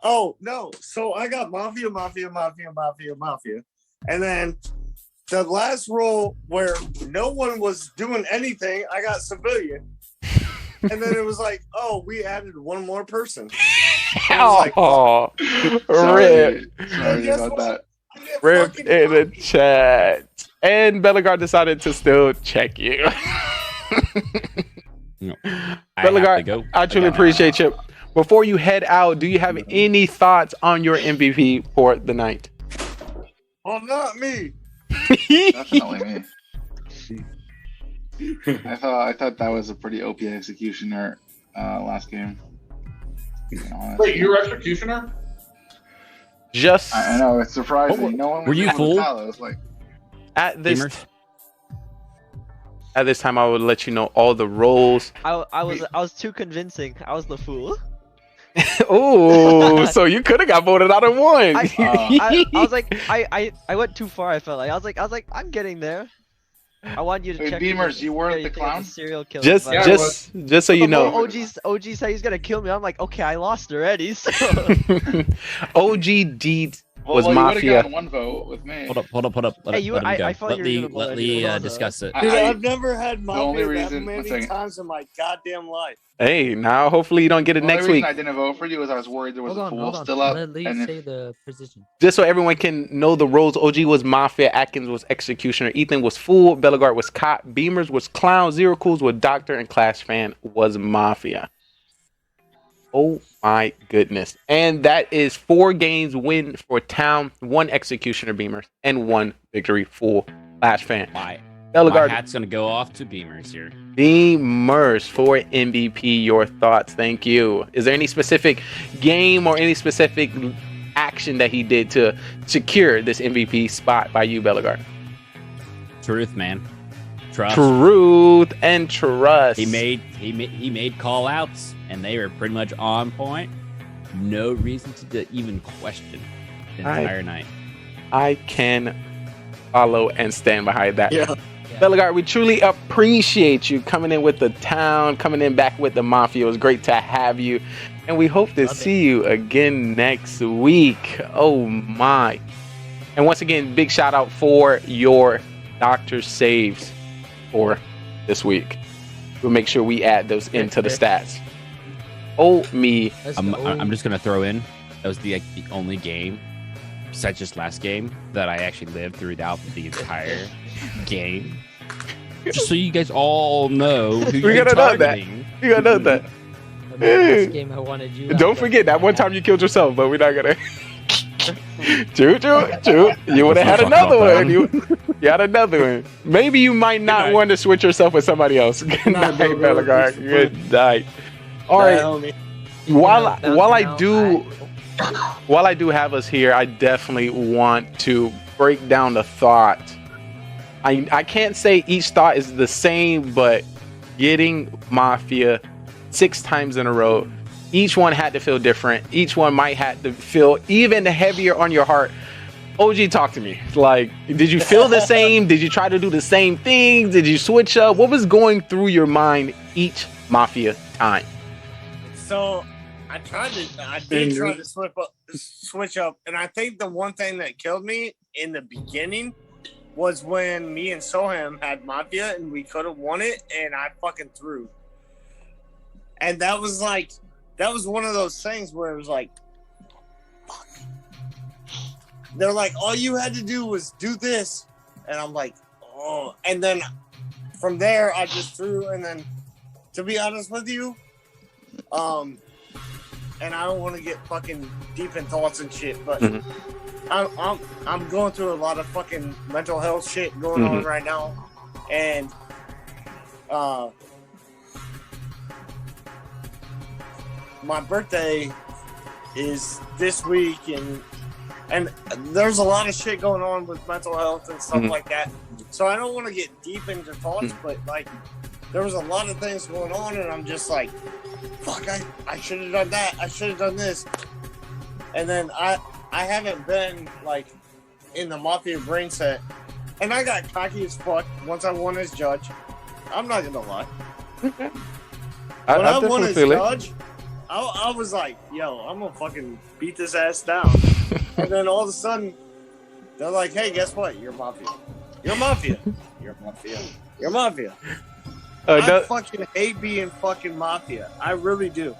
T: Oh no! So I got Mafia, and then the last roll where no one was doing anything, I got Civilian. And then it was like, oh, we added one more person.
A: Oh, rip.
S: Sorry about that.
A: Rip in the chat. And Bellegarde decided to still check you. Bellegarde, I truly appreciate you. Before you head out, do you have any thoughts on your MVP for the night?
T: Oh, not me.
S: Definitely me. I thought that was a pretty OP executioner last game.
P: Wait, you're executioner?
A: Just
S: I know it's surprising. No one
C: were you full?
S: Like
A: at this time, I would let you know all the roles.
O: I was too convincing. I was the fool.
A: Oh, so you could have got voted out in one.
O: I was like, I went too far. I felt like I was like, I'm getting there. I want you to check.
S: Beamers, you weren't the clown.
O: Serial killer.
A: Just so you know.
O: OG said he's gonna kill me. I'm like, okay, I lost already. So.
A: OG Deeds was
S: you
A: Mafia.
S: would have gotten one vote with me.
C: Hold up. Let Lee discuss it.
T: Dude, I've never had Mafia that many times in my goddamn life.
A: Hey, now hopefully you don't get it next week.
S: The reason I didn't vote for you was I was worried there was a fool still
R: up.
S: up.
R: Let Lee say the position.
A: Just so everyone can know the roles, OG was Mafia, Atkins was Executioner, Ethan was Fool, Bellegarde was Cop, Beamers was Clown, Zero Cools was Doctor, and Clash Fan was Mafia. Oh my goodness. And that is 4 games win for Town, 1 Executioner Beamers, and 1 victory for Clash Fan.
C: My
A: Bellegarde,
C: hat's going to go off to Beamers here.
A: Beamers for MVP. Your thoughts. Thank you. Is there any specific game or any specific action that he did to secure this MVP spot by you, Bellegarde?
C: Truth, man. Trust.
A: Truth and trust.
C: He made call outs and they were pretty much on point. No reason to even question the entire night. I
A: can follow and stand behind that.
T: Yeah.
A: Bellegarde, we truly appreciate you coming in with the Town, coming in back with the Mafia. It was great to have you. And we hope to see you again next week. Oh my. And once again, big shout out for your doctor saves for this week. We'll make sure we add those into the stats. Oh me.
C: I'm just gonna throw in that was the only game besides just last game that I actually lived throughout the entire game. Just so you guys all know who you're targeting.
A: You gotta know that.
R: Last game I wanted you.
A: Don't forget that one time you killed yourself, but we're not gonna. True. You would have had another one. You had another one. Maybe you might not want to switch yourself with somebody else. Good night, Bellegarde. Good night. All right. While I do have us here, I definitely want to break down the thought. I can't say each thought is the same, but getting Mafia 6 times in a row, each one had to feel different. Each one might have to feel even heavier on your heart. OG, talk to me. Like, did you feel the same? Did you try to do the same things? Did you switch up? What was going through your mind each Mafia time?
T: So I did try to switch up, and I think the one thing that killed me in the beginning was when me and Soham had Mafia and we could have won it, and I fucking threw. And that was one of those things where it was like, fuck. They're like, all you had to do was do this, and I'm like, oh. And then from there, I just threw, and then, to be honest with you, and I don't want to get fucking deep in thoughts and shit, but I'm going through a lot of fucking mental health shit going on right now, and my birthday is this week, and there's a lot of shit going on with mental health and stuff like that. So I don't want to get deep into thoughts, but like there was a lot of things going on, and I'm just like, fuck, I should have done that. I should have done this. And then I haven't been like in the Mafia brain set, and I got cocky as fuck once I won as judge. I'm not gonna lie. When I won as judge, I was like, yo, I'm gonna fucking beat this ass down. And then all of a sudden, they're like, hey, guess what? You're Mafia. You're Mafia. You're Mafia. You're Mafia. I fucking hate being fucking Mafia. I really do.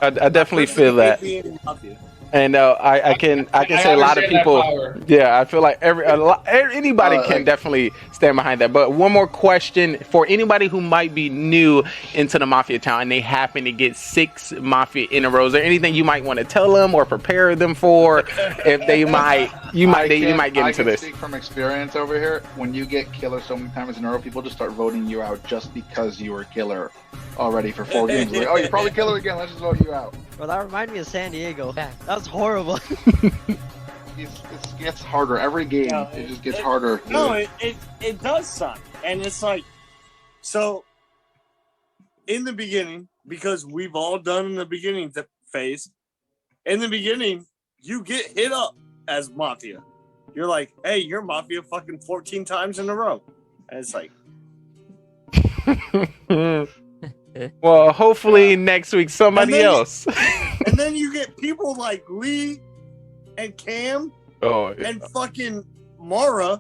I: I definitely feel that.
T: Being Mafia.
I: And I can say a lot of people. Yeah, I feel like anybody can definitely stand behind that. But one more question for anybody who might be new into the Mafia town and they happen to get 6 Mafia in a row. Is there anything you might want to tell them or prepare them for? If they might, you might get into this.
S: I can speak from experience over here. When you get killer so many times in a row, people just start voting you out just because you were killer already for 4 games. Like, oh, you're probably killer again. Let's just vote you out.
O: Well, that reminded me of San Diego. That was horrible.
S: It gets harder every game.
T: No,
S: it just gets harder.
T: No, it does suck, and it's like, so in the beginning, because we've all done in the beginning phase. In the beginning, you get hit up as Mafia. You're like, hey, you're Mafia fucking 14 times in a row, and it's like.
I: Well, hopefully next week somebody else.
T: And then you get people like Lee and Cam and fucking Mara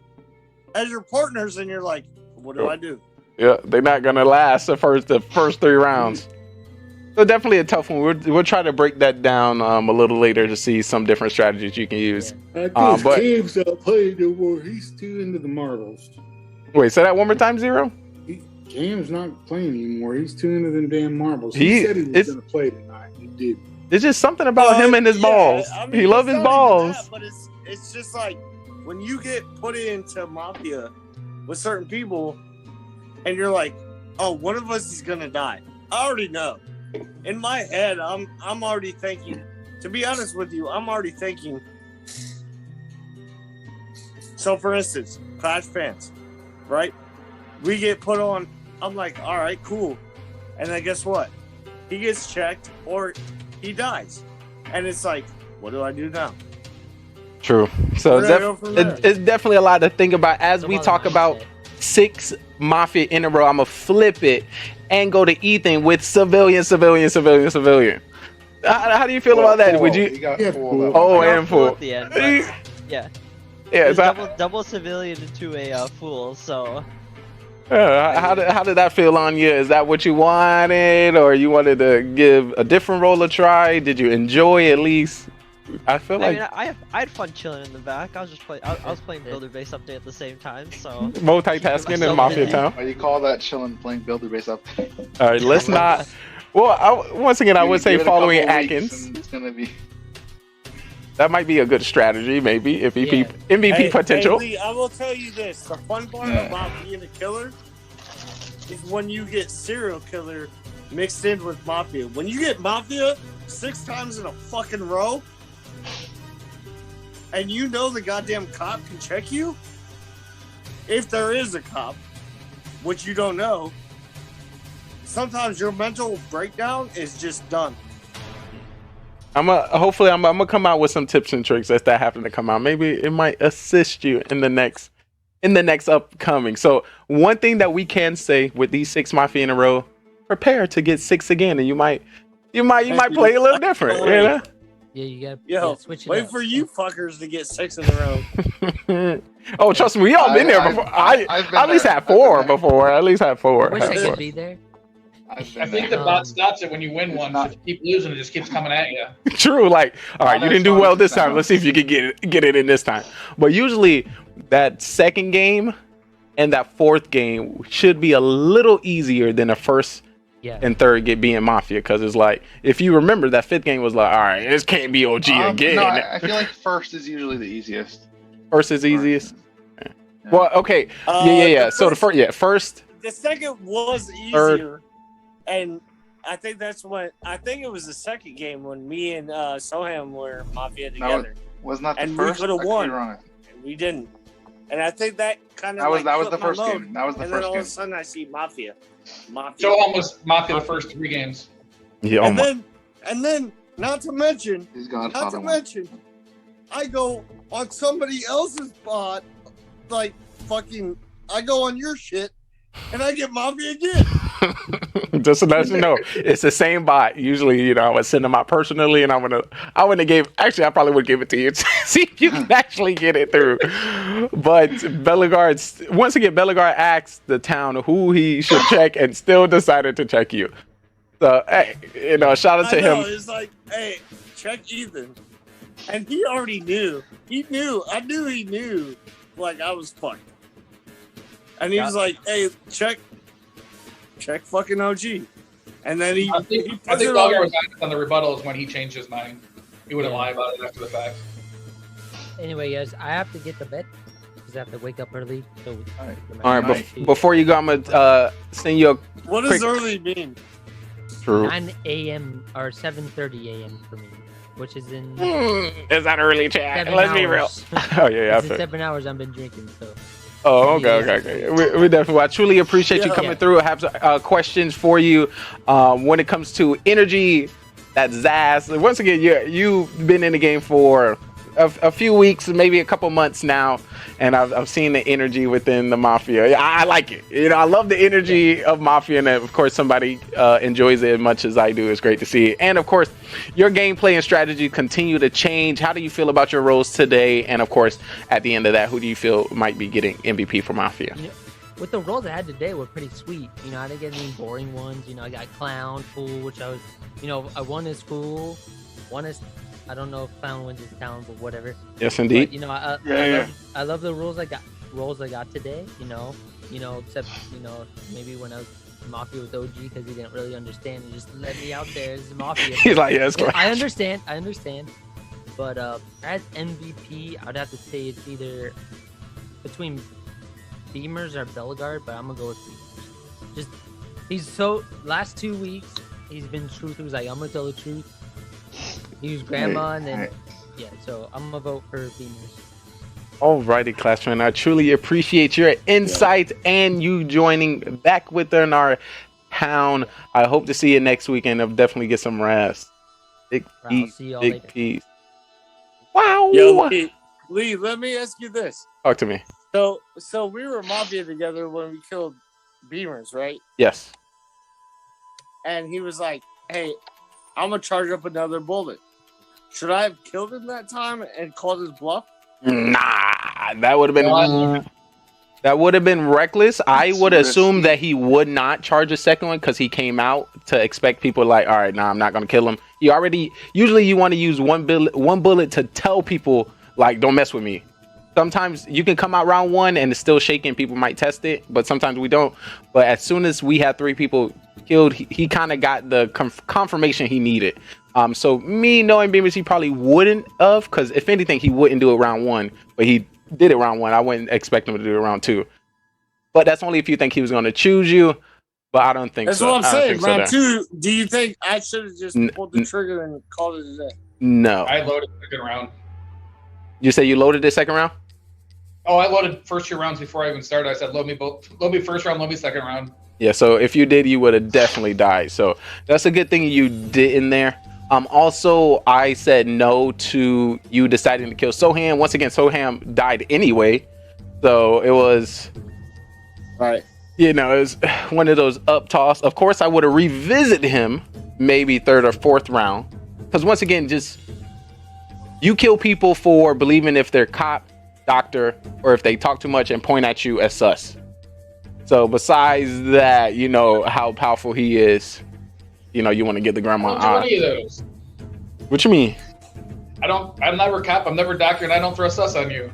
T: as your partners, and you're like, what do I do?
I: Yeah, they're not gonna last the first 3 rounds. So definitely a tough one. We'll try to break that down a little later to see some different strategies you can use.
K: But Cam's not playing no more. He's too into the marbles.
I: Wait, say that one more time, Zero.
K: Cam's not playing anymore. He's too into them damn marbles. He said he was going to play tonight. He did.
I: There's just something about him and his balls. I mean, he loves his balls.
T: That, but it's just like when you get put into Mafia with certain people, and you're like, oh, one of us is gonna die. I already know. In my head, I'm already thinking. To be honest with you, I'm already thinking. So, for instance, Clash fans, right? We get put on. I'm like, all right, cool. And then guess what? He gets checked or he dies. And it's like, what do I do now?
I: True. So it's definitely a lot to think about as we talk about 6 Mafia in a row. I'm going to flip it and go to Ethan with civilian. How do you feel about that? Would you? And full.
O: At the end, but, yeah. Yeah. Double civilian into a fool, so.
I: How did that feel on you? Is that what you wanted, or you wanted to give a different role a try? Did you enjoy it at least? I
O: had fun chilling in the back. I was just playing. I was playing Builder Base Update at the same time, so
I: multitasking in Mafia Town.
S: Why do you call that chilling playing Builder Base Update?
I: All right, let's not. Well, once again, I would say following Atkins.
S: It's gonna be.
I: That might be a good strategy, maybe MVP potential.
T: Hey Lee, I will tell you this: the fun part about being a killer is when you get serial killer mixed in with Mafia. When you get Mafia 6 times in a fucking row, and you know the goddamn cop can check you, if there is a cop, which you don't know, sometimes your mental breakdown is just done.
I: Hopefully I'm gonna come out with some tips and tricks as that happen to come out. Maybe it might assist you in the next upcoming. So one thing that we can say with these 6 Mafia in a row, prepare to get 6 again, and you might play a little different. You know?
R: Yeah, you gotta switch it
T: wait
R: up.
T: for you fuckers to get 6 in a row.
I: Oh, trust me, we all been there before. I at least had 4 before. At least had 4.
R: I wish I could be there.
P: I think the bot stops it when you win one. So if you keep losing, it just keeps coming at you.
I: True, like, all right, you didn't do well this time. Let's see if you can get it in this time. But usually, that second game and that 4th game should be a little easier than the first and third being Mafia, because it's like, if you remember, that 5th game was like, all right, this can't be OG again.
S: No, I feel like first is usually the easiest.
I: First is easiest. Yeah. Well, okay, yeah. So first.
T: The second was easier.
I: Third.
T: And I think that's when I think it was the second game when me and Soham were Mafia together.
S: Was not the
T: and
S: first.
T: we could have
S: I could be
T: won,
S: wrong.
T: and we didn't. And I think that kind of
S: That was the
T: flipped my
S: first
T: mode.
S: game. That was the
T: and
S: first
T: then all
S: game.
T: of a sudden I see Mafia.
P: Joe almost Mafia the first 3 games.
I: Yeah,
D: And then, not to mention, I go on somebody else's bot, like fucking. I go on your shit, and I get Mafia again.
I: Just to let you know, it's the same bot. Usually, you know, I would send them out personally, and I wouldn't have gave. Actually, I probably would give it to you to see if you can actually get it through. But once again, Bellegarde asked the town who he should check, and still decided to check you. So, hey, you know, shout out to him.
T: It's like, hey, check Ethan, and he already knew. He knew. I knew he knew. Like I was fucked, and he was like, hey, check fucking OG. And then
P: I think Bellegarde was honest on the rebuttals when he changed his mind. He wouldn't lie about it after the fact.
R: Anyway, guys, I have to get to bed because I have to wake up early. So
I: All right, before you go, I'm gonna send you a
T: What
I: quick...
T: does early mean?
I: True.
R: 9 a.m. or 7:30 a.m. for me, which is in.
I: Is that early, chat?
R: 7
I: Let's be real.
R: hours.
I: Oh yeah,
R: It's in 7 hours I've been drinking, so.
I: Oh, okay. We definitely. I truly appreciate you coming through. I have questions for you when it comes to energy. That Zaz. Once again, you've been in the game for a few weeks, maybe a couple months now, and I've seen the energy within the Mafia. I like it. You know, I love the energy of Mafia, and of course, somebody enjoys it as much as I do. It's great to see. And of course, your gameplay and strategy continue to change. How do you feel about your roles today? And of course, at the end of that, who do you feel might be getting MVP for Mafia?
R: You know, with the roles I had today were pretty sweet. You know, I didn't get any boring ones. You know, I got Clown, Fool, which I was, you know, one is Fool, one is, I don't know if Clown wins his town, but whatever.
I: Yes, indeed.
R: But, you know, I love the roles I got today. You know, except maybe when I was Mafia with OG because he didn't really understand. He just let me out there as Mafia.
I: He's like, yeah, that's correct.
R: I understand. But as MVP, I'd have to say it's either between Beamers or Bellegarde, but I'm gonna go with Beamers. Just last 2 weeks he's been truth. He was like, I'm gonna tell the truth. He was grandma, and then so I'm gonna vote for Beamers.
I: Alrighty, classman. I truly appreciate your insight and you joining back within our town. I hope to see you next weekend. I'll definitely get some rest. Big peace. Big peace. Wow.
T: Yo, Lee, let me ask you this.
I: Talk to me.
T: So we were Mafia together when we killed Beamers, right?
I: Yes.
T: And he was like, hey, I'm going to charge up another bullet. Should I have killed him that time and called his bluff?
I: Nah, that would have been reckless. I would assume that he would not charge a second one because he came out to expect people like, all right, I'm not going to kill him. Usually you want to use one bullet to tell people like, don't mess with me. Sometimes you can come out round one and it's still shaking. People might test it, but sometimes we don't. But as soon as we had 3 people killed, he kind of got the confirmation he needed. So me knowing Beamers, he probably wouldn't have, because if anything, he wouldn't do it round 1, but he did it round 1. I wouldn't expect him to do it round 2. But that's only if you think he was going to choose you. But I don't think
T: that's
I: so.
T: That's what I'm saying. Round 2, do you think I should have just pulled the trigger and called it a day?
I: No.
P: I loaded the second round.
I: You say you loaded the second round?
P: Oh, I loaded first 2 rounds before I even started. I said, load me first round, load me second round.
I: Yeah, so if you did, you would have definitely died. So that's a good thing you did in there. Also, I said no to you deciding to kill Soham. Once again, Soham died anyway. So it was...
T: Right.
I: You know, it was one of those up toss. Of course, I would have revisited him maybe 3rd or 4th round. Because once again, just... You kill people for believing if they're cop, doctor, or if they talk too much and point at you as sus. So besides that, you know how powerful he is. You know, you want to get the grandma
P: I don't do any of those.
I: What you mean?
P: I'm never cop, I'm never doctor, and I don't throw sus on you.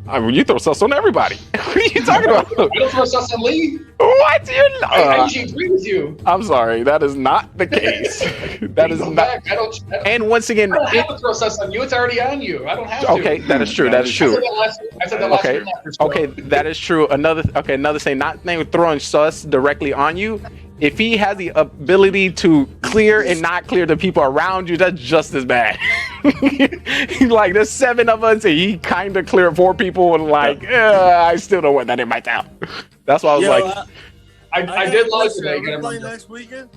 I: I mean, you throw sus on everybody. What are you talking about?
P: I don't throw sus on Lee.
I: What?
P: I usually agree with you.
I: I'm sorry, that is not the case. That is not.
P: I don't,
I: and once again,
P: I don't have to throw sus on you. It's already on you. I don't have to.
I: Okay, that is true. That is true.
P: I said that last
I: Okay, that is true. Another saying, not throwing sus directly on you if he has the ability to clear and not clear the people around you, that's just as bad. Like there's 7 of us and he kind of cleared 4 people and like, I still don't want that in my town. That's why I was like,
P: I did like
D: it. Are we playing next weekend?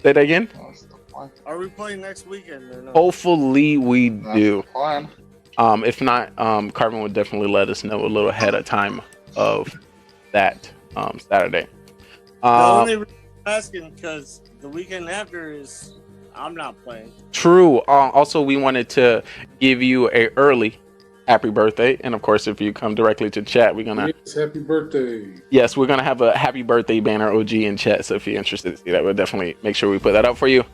I: Say that again.
D: Are we playing next weekend or no?
I: Hopefully we do. If not, Carvin would definitely let us know a little ahead of time of that Saturday.
D: The only reason I'm asking because the weekend after is I'm not playing.
I: True. Also, we wanted to give you a early happy birthday, and of course, if you come directly to chat, we're gonna
K: happy birthday.
I: Yes, we're gonna have a happy birthday banner OG in chat. So if you're interested to see that, we'll definitely make sure we put that up for you.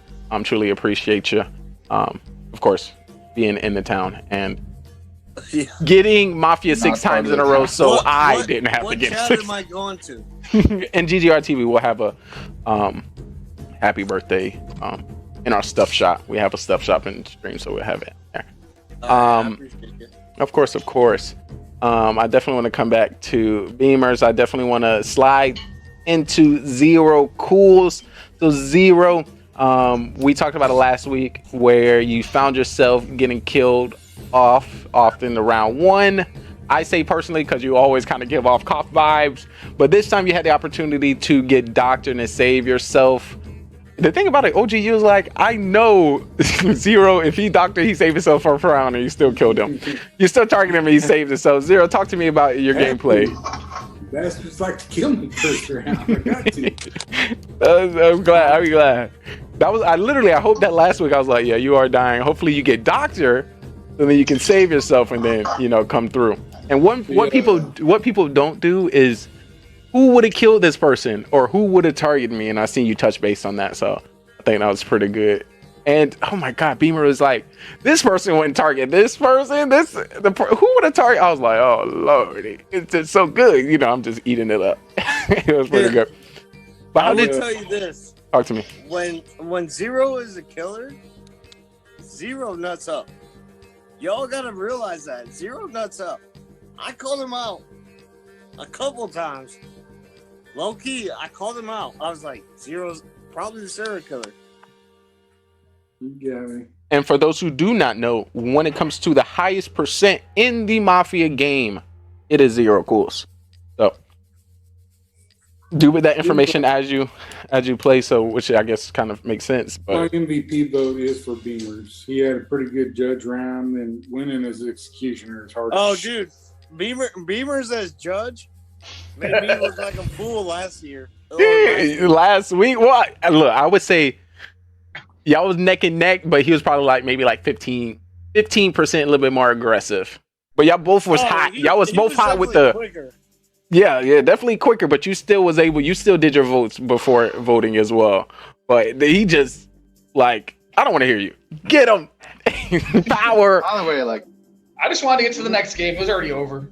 I: Truly appreciate you. Of course, being in the town and getting Mafia 6 times in a row, so I didn't have to get 6.
D: What chat am I going to?
I: And GGR TV will have a happy birthday in our stuff shop. We have a stuff shop in stream, so we'll have it there.
D: I appreciate it.
I: Of course. I definitely want to come back to Beamers. I definitely want to slide into Zero Cools. So Zero, we talked about it last week where you found yourself getting killed off in the round 1. I say personally because you always kind of give off cop vibes, but this time you had the opportunity to get doctored and save yourself. The thing about it, OG, you was like, I know Zero, if he doctored, he saved himself first round and you still killed him. You still targeted him and he saved himself. Zero, talk to me about your gameplay.
K: That's just like to kill me first round. I got to.
I: I'm glad. I hope that last week I was like, yeah, you are dying. Hopefully you get doctor, so then you can save yourself and then, come through. And what people don't do is, who would have killed this person or who would have targeted me? And I seen you touch base on that, so I think that was pretty good. And oh my God, Beamer was like, this person wouldn't target this person. Who would have targeted? I was like, oh Lord, it's just so good. I'm just eating it up. It was pretty good. But
D: I will tell you this.
I: Talk to me.
D: When Zero is a killer, Zero nuts up. Y'all gotta realize that Zero nuts up. I called him out a couple times. Low key, I called him out. I was like, Zero's probably the serial killer.
K: Yeah.
I: And for those who do not know, when it comes to the highest percent in the Mafia game, it is Zero Cools. So do with that information as you play. So, which I guess kind of makes sense. But
K: my MVP vote is for Beamers. He had a pretty good judge round, and winning as executioner is hard.
D: Oh, dude, Beamers as judge made me look like a fool last year.
I: Last week, what? Look, I would say y'all was neck and neck, but he was probably maybe 15% a little bit more aggressive. But y'all both was hot. Y'all was both hot with the
D: quicker.
I: Yeah, definitely quicker. But you still did your votes before voting as well. But he just I don't want to hear you. Get him. Power.
P: By the way, I just wanted to get to the next game. It was already over.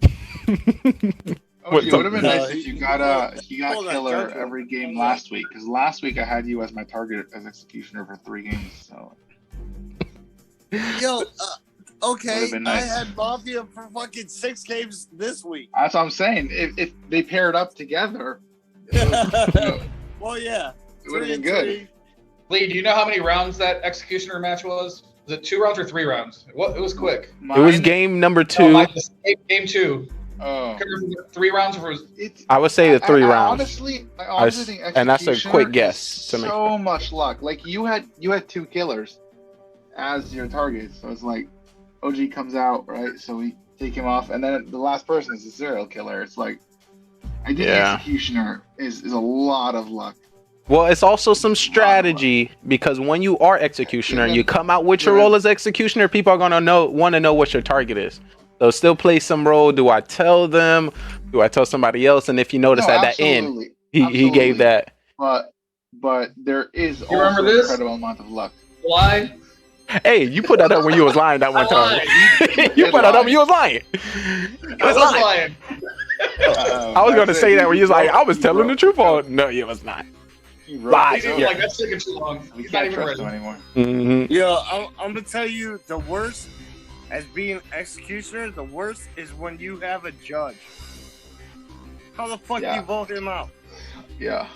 S: It would have been nice if you got killer every game last week, because last week I had you as my target as executioner for 3 games. So
D: Yo, okay,
S: nice.
D: I had Mafia for fucking 6 games this week.
S: That's what I'm saying. If they paired up together,
D: well, yeah,
S: it would have been good.
P: Lee, do you know how many rounds that executioner match was? Was it 2 rounds or 3 rounds? It was quick.
I: It was game number 2.
P: No, game 2. Oh. 3 rounds or
I: I would say the 3 rounds.
S: I honestly think
I: and that's a quick guess.
S: So much luck. You had 2 killers as your target, so it's like OG comes out, right? So we take him off, and then the last person is a serial killer. It's like I think executioner is a lot of luck.
I: Well, it's also some strategy, because when you are executioner and you come out with your role as executioner, people are gonna want to know what your target is. So still play some role. Do I tell them? Do I tell somebody else? And if you notice at that end, he gave that.
S: But there is
P: you remember this?
S: Incredible amount of luck.
P: Lie.
I: Hey, you put that up when you was lying that one time. You put that up when you was lying.
P: I was lying.
I: I was going to say that when you was like, I was telling the truth. No, you was not.
P: Lies. That's taking too long.
S: We can't trust him anymore.
I: Mm-hmm.
D: Yeah, I'm gonna tell you the worst. As being executioner, the worst is when you have a judge. How the fuck do you vote him out?
S: Yeah.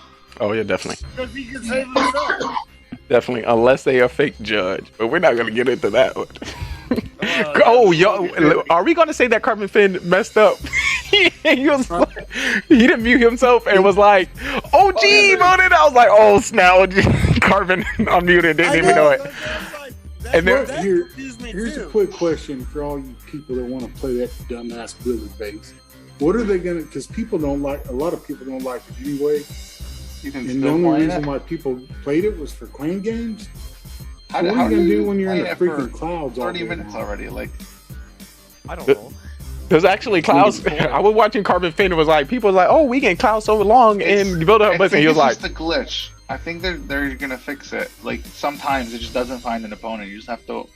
I: Oh yeah, definitely.
D: Because he can save himself.
I: Definitely, unless they are fake judge. But we're not gonna get into that one. Oh, yo, are we gonna say that Carbon Finn messed up? he didn't mute himself and was like, "OG voted." I was like, "Oh snap!" Carbon unmuted, didn't even know it. And
K: Well,
I: then
K: here's a quick question for all you people that want to play that dumbass builder base. What are they gonna? Because people don't like. A lot of people don't like it anyway. And the only reason why people played it was for clan games. What are you gonna do when you're in the freaking clouds?
S: 30 minutes already. Like,
O: I don't know.
I: There's actually clouds. I was watching Carbon Finn. It was like people was like, "Oh, we get clouds so long," and build up. And he was like,
S: "It's just a glitch." I think they're gonna fix it. Like sometimes it just doesn't find an opponent. You just have to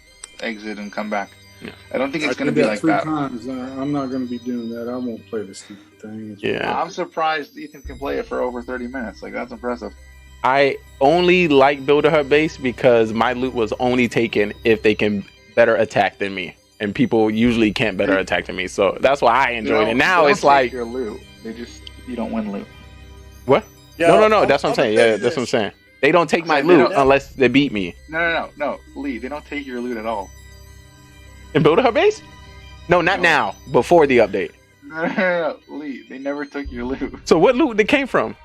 S: exit and come back.
I: Yeah.
S: I don't think it's
K: I
S: gonna
K: did
S: be like
K: three
S: that.
K: times. I'm not gonna be doing that. I won't play this stupid thing.
I: Yeah.
S: I'm surprised Ethan can play it for over 30 minutes. Like that's impressive.
I: I only like Builder Hut base because my loot was only taken if they can better attack than me, and people usually can't better attack than me. So that's why I enjoyed it. Now it's like
S: your loot. You don't win loot.
I: What? No. That's what I'm saying. Yeah, that's what I'm saying. They don't take my loot unless they beat me.
S: No, Lee. They don't take your loot at all.
I: In Builder Hut base? No, not now. Before the update.
S: No, Lee. They never took your loot.
I: So what loot they came from?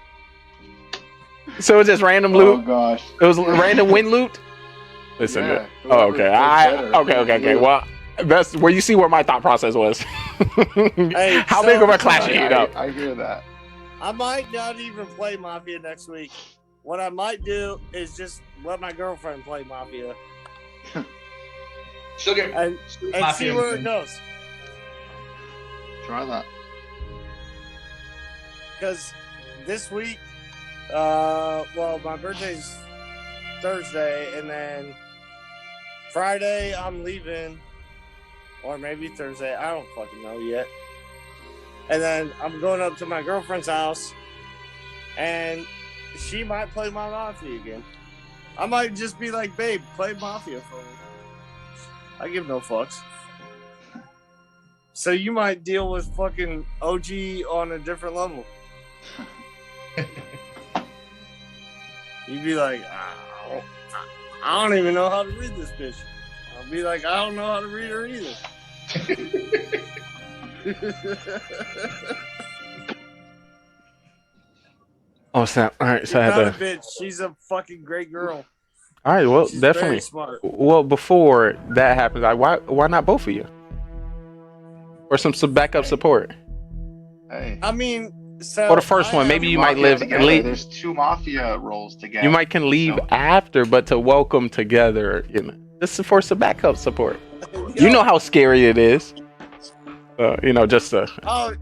I: So it's just random loot.
S: Oh gosh.
I: It was random win loot. Listen.
S: Yeah,
I: Oh, okay. Okay. Well, that's where you see where my thought process was.
D: Hey,
I: How big of a clash you know?
S: I hear that.
D: I might not even play Mafia next week. What I might do is just let my girlfriend play Mafia.
P: She'll get
D: and see where it goes.
S: Try that.
D: Because this week, well, my birthday's Thursday, and then Friday I'm leaving, or maybe Thursday. I don't fucking know yet. And then I'm going up to my girlfriend's house, and she might play my Mafia again. I might just be like, babe, play Mafia for me. I give no fucks. So you might deal with fucking OG on a different level. You'd be like, I don't even know how to read this bitch. I'll be like, I don't know how to read her either.
I: Oh snap! All right, so I
D: She's
I: had
D: not
I: to.
D: a bitch. She's a fucking great girl.
I: All right, well,
D: She's
I: definitely.
D: very smart.
I: Well, before that happens, why not both of you? Or some backup support.
S: Hey.
D: I mean, so
I: Or the first one, maybe you might live.
S: There's 2 Mafia roles together.
I: You might can leave after, but to welcome together, you know, just for some backup support. You know how scary it is. You know, just to.
D: Oh,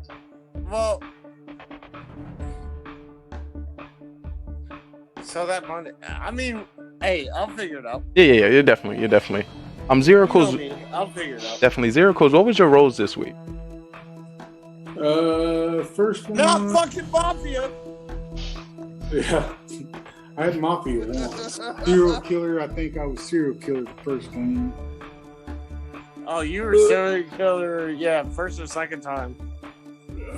D: well. So that Monday, I mean, hey, I'll figure it out.
I: Yeah. You're definitely. Zero Cool's.
D: You know me, I'll figure it out.
I: Definitely Zero Cool's. What was your roles this week?
K: First one.
D: Not fucking Mafia.
K: Yeah, I had Mafia 1. Serial killer. I think I was serial killer the first one.
D: Oh, you were serial killer. Yeah, first or second time.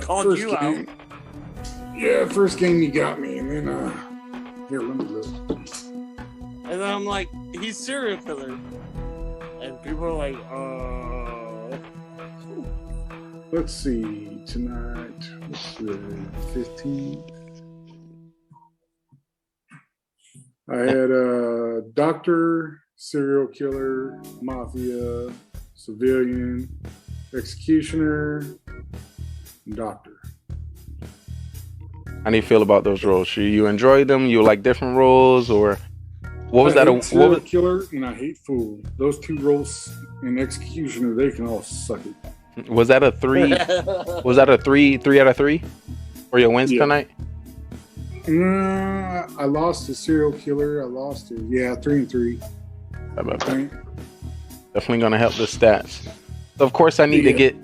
D: Called
K: First
D: you
K: game.
D: out.
K: Yeah, first game you got me, and then here, let me look.
D: And then I'm like, he's serial killer. And people are like,
K: Let's see, tonight, what's the 15th? I had doctor, serial killer, mafia, civilian, executioner, and doctor.
I: How do you feel about those roles? You enjoy them? You like different roles, or what was
K: I
I: that?
K: hate serial killer and I hate fool. Those 2 roles in executioner, they can all suck it.
I: Was that a 3? Was that a 3 out of 3 for your wins tonight?
K: I lost to serial killer. I lost to 3 and 3.
I: How about that? Definitely gonna help the stats. So of course I need to get.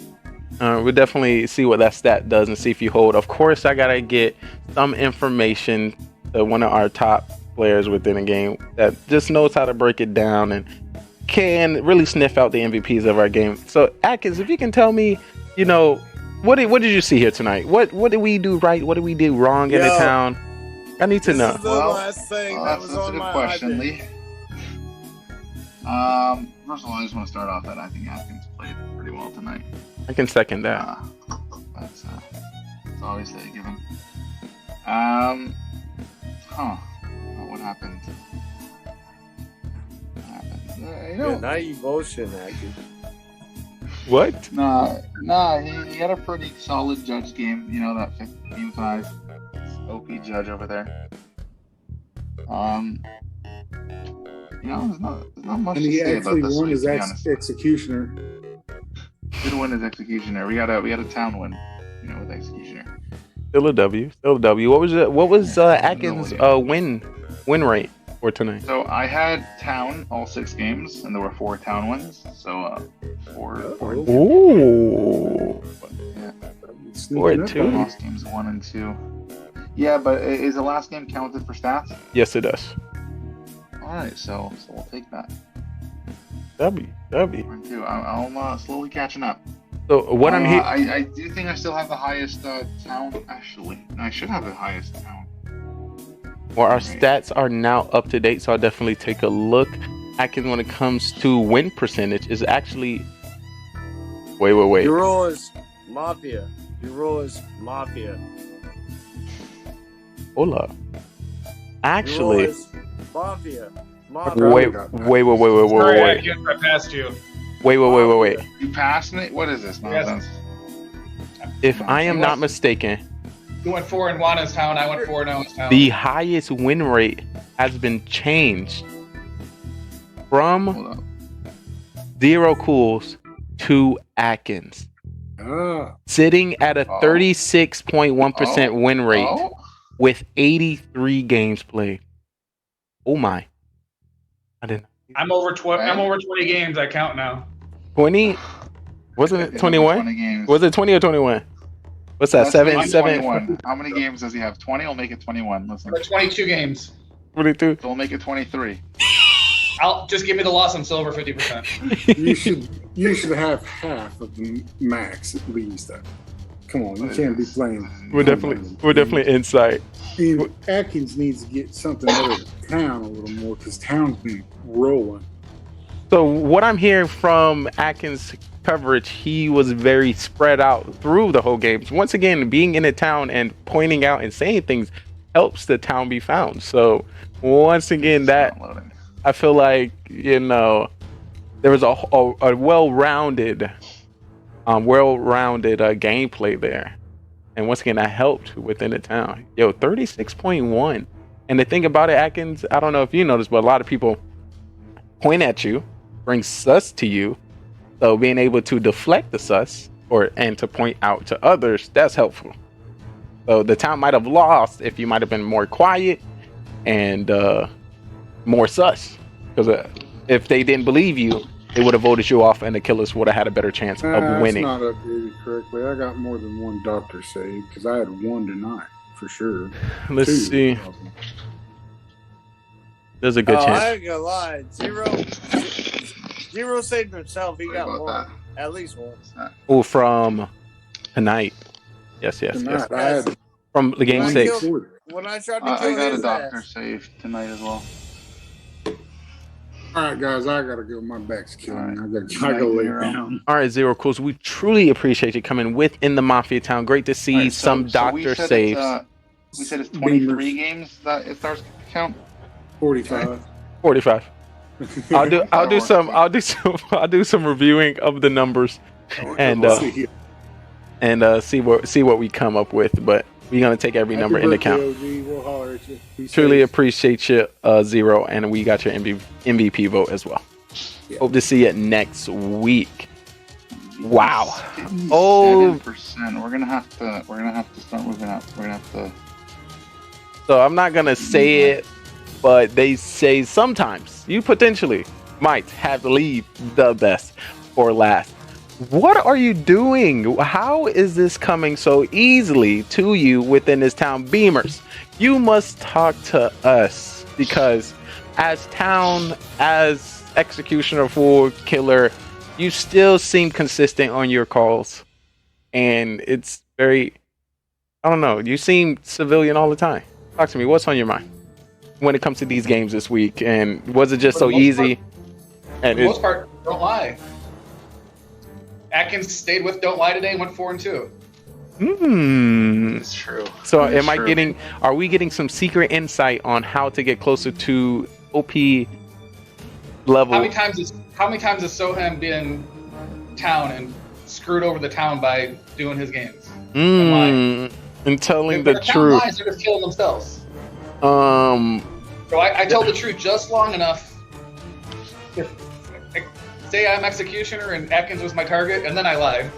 I: We'll definitely see what that stat does and see if you hold. Of course I gotta get some information to one of our top players within a game that just knows how to break it down and can really sniff out the MVPs of our game. So Atkins, if you can tell me, you know, what did you see here tonight? What did we do right? What did we do wrong in the town? I need to know.
T: This is the last thing that was
S: that's a
T: on
S: good
T: my
S: question,
T: iPad.
S: Lee. First of all, I just want to start off that I think Atkins played pretty well tonight.
I: I can second that.
S: That's obviously a given. What happened? You know,
T: Yeah, now you bullshitting, Atkins.
I: What?
S: Nah, he had a pretty solid judge game. You know, that 15-5 OP judge over there. You know, there's not much
K: And
S: to
K: he
S: say
K: actually
S: about this
K: won
S: week,
K: his
S: to be honest.
K: executioner.
S: Did win his executioner. We had a town win, you know, with executioner.
I: Still a W. Still a W. What was Atkins' win rate for tonight?
S: So I had town all 6 games, and there were 4 town wins. So 4.
I: Ooh.
S: Yeah.
I: 4-2.
S: Lost games 1 and 2. Yeah, but is the last game counted for stats?
I: Yes, it does.
S: All right, so we'll take that.
I: W.
S: 2. I'm slowly catching up.
I: So what I'm here.
S: I do think I still have the highest town. Actually, no, I should have the highest town.
I: Well, our stats are now up to date, so I'll definitely take a look. Atkins, when it comes to win percentage, is actually. Wait.
T: Your rule is Mafia. Your rule is Mafia.
I: Hold up. Actually.
T: Your rule is Mafia.
I: Wait.
P: Sorry, Atkins, I passed you.
I: Wait.
S: You passed me? What is this nonsense?
I: If I am not mistaken,
P: You went 4 in Juana's town. I went 4 in Owen's town.
I: the highest win rate has been changed from Zero Cools to Atkins, sitting at a 36.1% win rate with 83 games played. Oh my! I didn't.
P: I'm over 20 games. I count now.
I: 20? Wasn't it 21? Was it 20 or 21? What's that?
S: That's
I: 7?
S: 21. How many games does he have? 20? I'll make it 21. Listen.
P: 22 games.
I: 22.
S: So we'll make it 23.
P: I'll just give me the loss on silver 50%.
K: You should have half of the max at least. Come on, you can't be playing.
I: We're definitely inside.
K: And Atkins needs to get something out of town a little more because town's been rolling.
I: So what I'm hearing from Atkins' coverage, he was very spread out through the whole games. Once again, being in a town and pointing out and saying things helps the town be found. So once again, that I feel like, you know, there was a well-rounded gameplay there. And once again, that helped within the town. 36.1. And the thing about it, Atkins, I don't know if you noticed, but a lot of people point at you, bring sus to you. So being able to deflect the sus and to point out to others, that's helpful. So the town might have lost if you might have been more quiet and more sus. Because if they didn't believe you, they would have voted you off and the killers would have had a better chance of winning.
K: That's not updated correctly. I got more than one doctor saved because I had one tonight for sure.
I: Let's see. There's a good chance.
T: I ain't gonna lie. Zero saved himself. He got one. At least one.
I: Oh, from tonight. Yes. From the game 6.
T: When I tried to
S: I
T: kill
S: got
T: his
S: a doctor
T: ass.
S: saved tonight as well.
K: All right, guys, I gotta go. My back's killing me. I gotta lay down.
I: All right, Zero Cools, we truly appreciate you coming within the Mafia Town. Great to see some doctor saves.
S: We said it's 23 games that it starts to count.
K: 45.
I: 45. I'll do some reviewing of the numbers and see what we come up with. But we're gonna take every number into account.
K: We'll holler at you. Be
I: Truly
K: safe.
I: appreciate you, Zero, and we got your MVP vote as well. Hope to see it next week. Wow.
S: 7%. We're gonna have to start moving up. We're gonna have to.
I: So I'm not gonna say it, but they say sometimes you potentially might have to leave the best for last. What are you doing? How is this coming so easily to you within this town? Beamers, you must talk to us because as town, as executioner, fool, killer, you still seem consistent on your calls. And it's very, I don't know, you seem civilian all the time. Talk to me. What's on your mind when it comes to these games this week? And was it just so easy?
P: For the most part, don't lie. Atkins stayed with Don't Lie today and went 4-2.
I: It's
J: true.
I: So
J: It's
I: am I
J: true.
I: getting? Are we getting some secret insight on how to get closer to OP level?
P: How many times has Soham been in town and screwed over the town by doing his games?
I: And telling
P: If
I: the
P: the town
I: truth.
P: lies, they're just killing themselves.
I: Um.
P: So I told the truth just long enough. Say I'm executioner and Atkins was my target, and then I lied.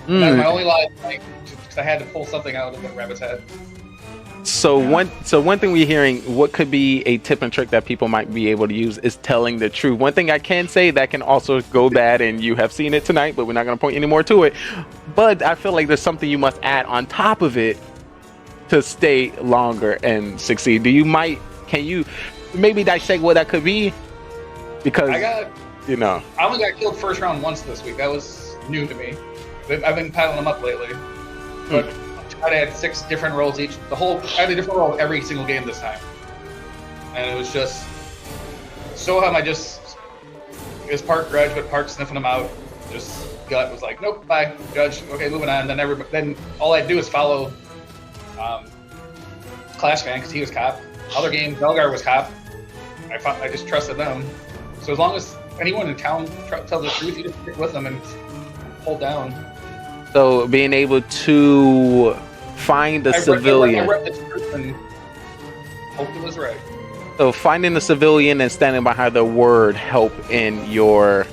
P: That's my only lie, because I had to pull something out of the rabbit's head.
I: So one thing we're hearing, what could be a tip and trick that people might be able to use is telling the truth. One thing I can say that can also go bad, and you have seen it tonight, but we're not going to point any more to it. But I feel like there's something you must add on top of it to stay longer and succeed. Can you maybe dissect what that could be? Because
P: I only got killed first round once this week. That was new to me. I've been piling them up lately. But I had 6 different rolls each. I had a different roll every single game this time. And it was just Soham, it was Park grudge, but Park sniffing them out. Just gut was like, nope, bye, judge. Okay, moving on. Then all I'd do is follow Clash Fan because he was cop. Other game, Belgar was cop. I just trusted them. So as long as anyone in town tells the truth, you just stick with them and hold down.
I: So being able to find the civilian.
P: I read the truth and hoped it was right.
I: So finding the civilian and standing behind their word help in your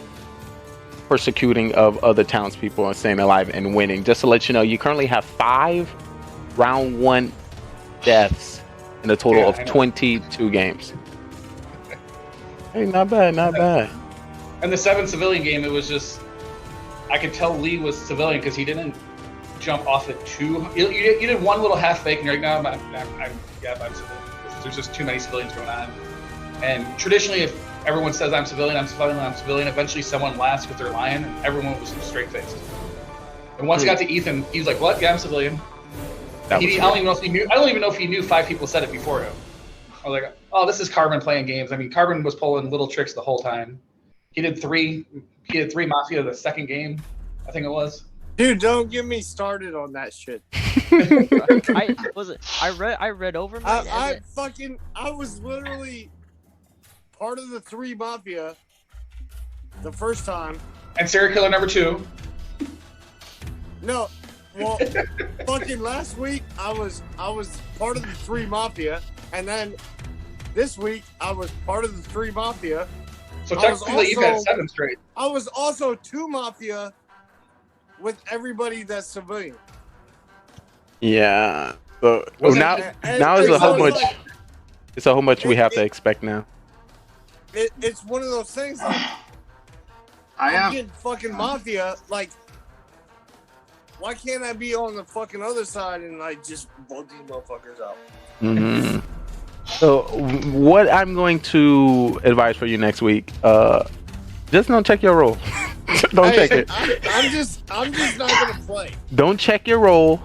I: persecuting of other townspeople and staying alive and winning. Just to let you know, you currently have 5 round 1 deaths in a total of 22 games. Hey, not bad, not bad.
P: And the 7 civilian game, it was just, I could tell Lee was civilian because he didn't jump off it too. You did one little half fake, and you're like, no, I'm civilian. There's just too many civilians going on. And traditionally, if everyone says I'm civilian, eventually someone laughs because they're lying, and everyone was straight faced. And once it got to Ethan, he was like, "What? Yeah, I'm civilian." I don't even know if he knew. I don't even know if he knew 5 people said it before him. I was like, "Oh, this is Carbon playing games." I mean, Carbon was pulling little tricks the whole time. He did 3 Mafia the second game, I think it was.
T: Dude, don't get me started on that shit.
O: I read over my.
T: I was literally part of the 3 Mafia the first time.
P: And serial killer number 2.
T: No, well, fucking last week I was part of the 3 Mafia, and then this week I was part of the 3 Mafia.
P: So technically, you've got 7 straight.
T: I was also 2 Mafia with everybody that's civilian.
I: Yeah. So now it's a whole much. It's a whole much we have to expect now.
T: It's one of those things like I'm getting fucking Mafia. Like, why can't I be on the fucking other side and like just vote these motherfuckers out?
I: Mm-hmm. So what I'm going to advise for you next week, just don't check your roll. Don't check it.
T: I'm just not gonna play.
I: Don't check your roll.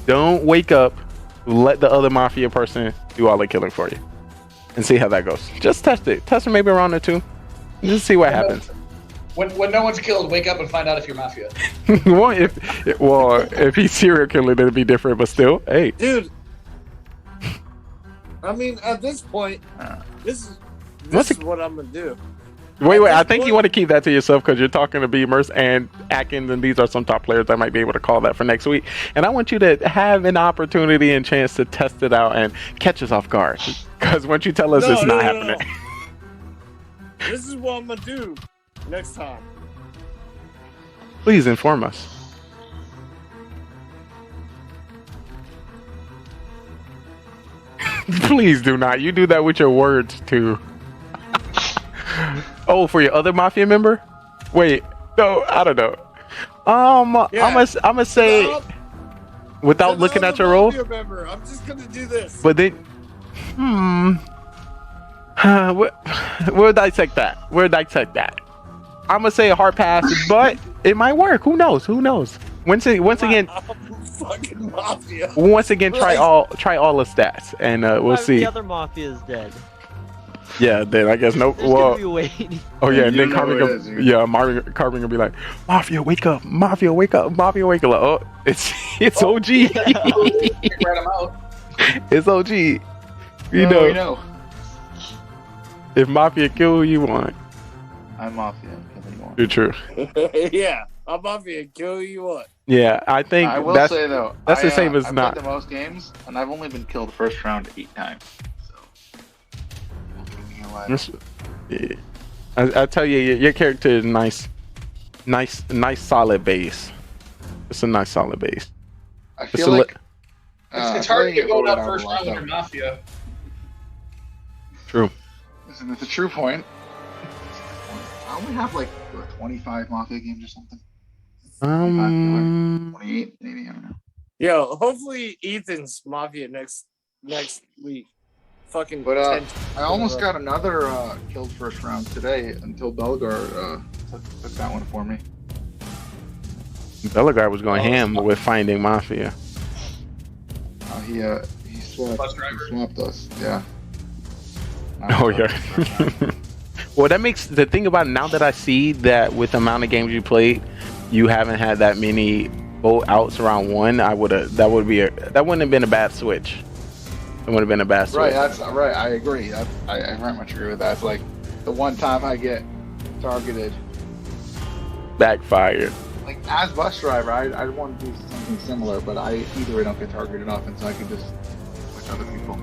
I: Don't wake up. Let the other Mafia person do all the killing for you, and see how that goes. Just test it. Test it maybe a round or 2. Just see what happens.
P: When no one's killed, wake up and find out if you're Mafia.
I: If he's serial killer, then it'd be different. But still, hey,
T: dude. I mean, at this point, this is what I'm gonna do.
I: Wait. I think you want to keep that to yourself because you're talking to Beamers and Atkins, and these are some top players that might be able to call that for next week. And I want you to have an opportunity and chance to test it out and catch us off guard. Because once you tell us it's not happening.
T: No. This is what I'm gonna do next time.
I: Please inform us. Please do not. You do that with your words too. Oh, for your other Mafia member? Wait, no, I don't know. I'm gonna say without looking at your roll.
T: Member, I'm just gonna do this.
I: But then, we'll dissect that. I'm gonna say a hard pass, but it might work. Who knows? Once again,
D: Fucking Mafia.
I: Once again, try
D: Like,
I: all the stats, and we'll
O: Why
I: see.
O: The other Mafia is dead.
I: Yeah, then I guess no.
O: There's
I: Well,
O: gonna be waiting.
I: oh yeah,
S: You
I: and then
S: know
I: Carvin,
S: who it is, dude.
I: yeah, Carvin gonna be like, Mafia, wake up, Mafia, wake up, Mafia, wake up. Like, oh, it's OG.
P: Write 'em out.
I: It's OG. You
S: We
I: know,
S: know.
I: if Mafia kill who you want,
S: I'm Mafia. Kill who you want.
I: you're true.
D: yeah, I'm Mafia. Kill who you want.
I: Yeah, I think
S: I will
I: that's
S: say though,
I: that's the same as
S: I've
I: not.
S: played the most games, and I've only been killed first round 8 times.
I: That's- yeah. I tell you, your character is nice, solid base. It's a nice solid base.
S: I
I: It's
S: feel
I: a
S: like
P: It's hard to get voted out
S: out
P: first
S: a lot,
P: round when
S: though.
P: you're Mafia.
I: True.
S: Listen, it's a true point. I only have like 25 Mafia games or something. 28, maybe, I don't know.
D: Yo, hopefully Ethan's Mafia next week. Fucking.
S: But
D: 10
S: I almost got another killed first round today until Belgar took that one for me.
I: Bellegarde was going ham with finding Mafia.
S: He swapped us. Yeah.
I: Oh yeah. Well, that makes the thing about it, now that I see that with the amount of games you played, you haven't had that many bolt outs around one. That wouldn't have been a bad switch. It would have been a bad switch.
S: Right, that's right. I agree. I very much agree with that. It's like the one time I get targeted.
I: Backfired.
S: Like as bus driver, I want to do something similar, but either way don't get targeted often, so I can just switch other people.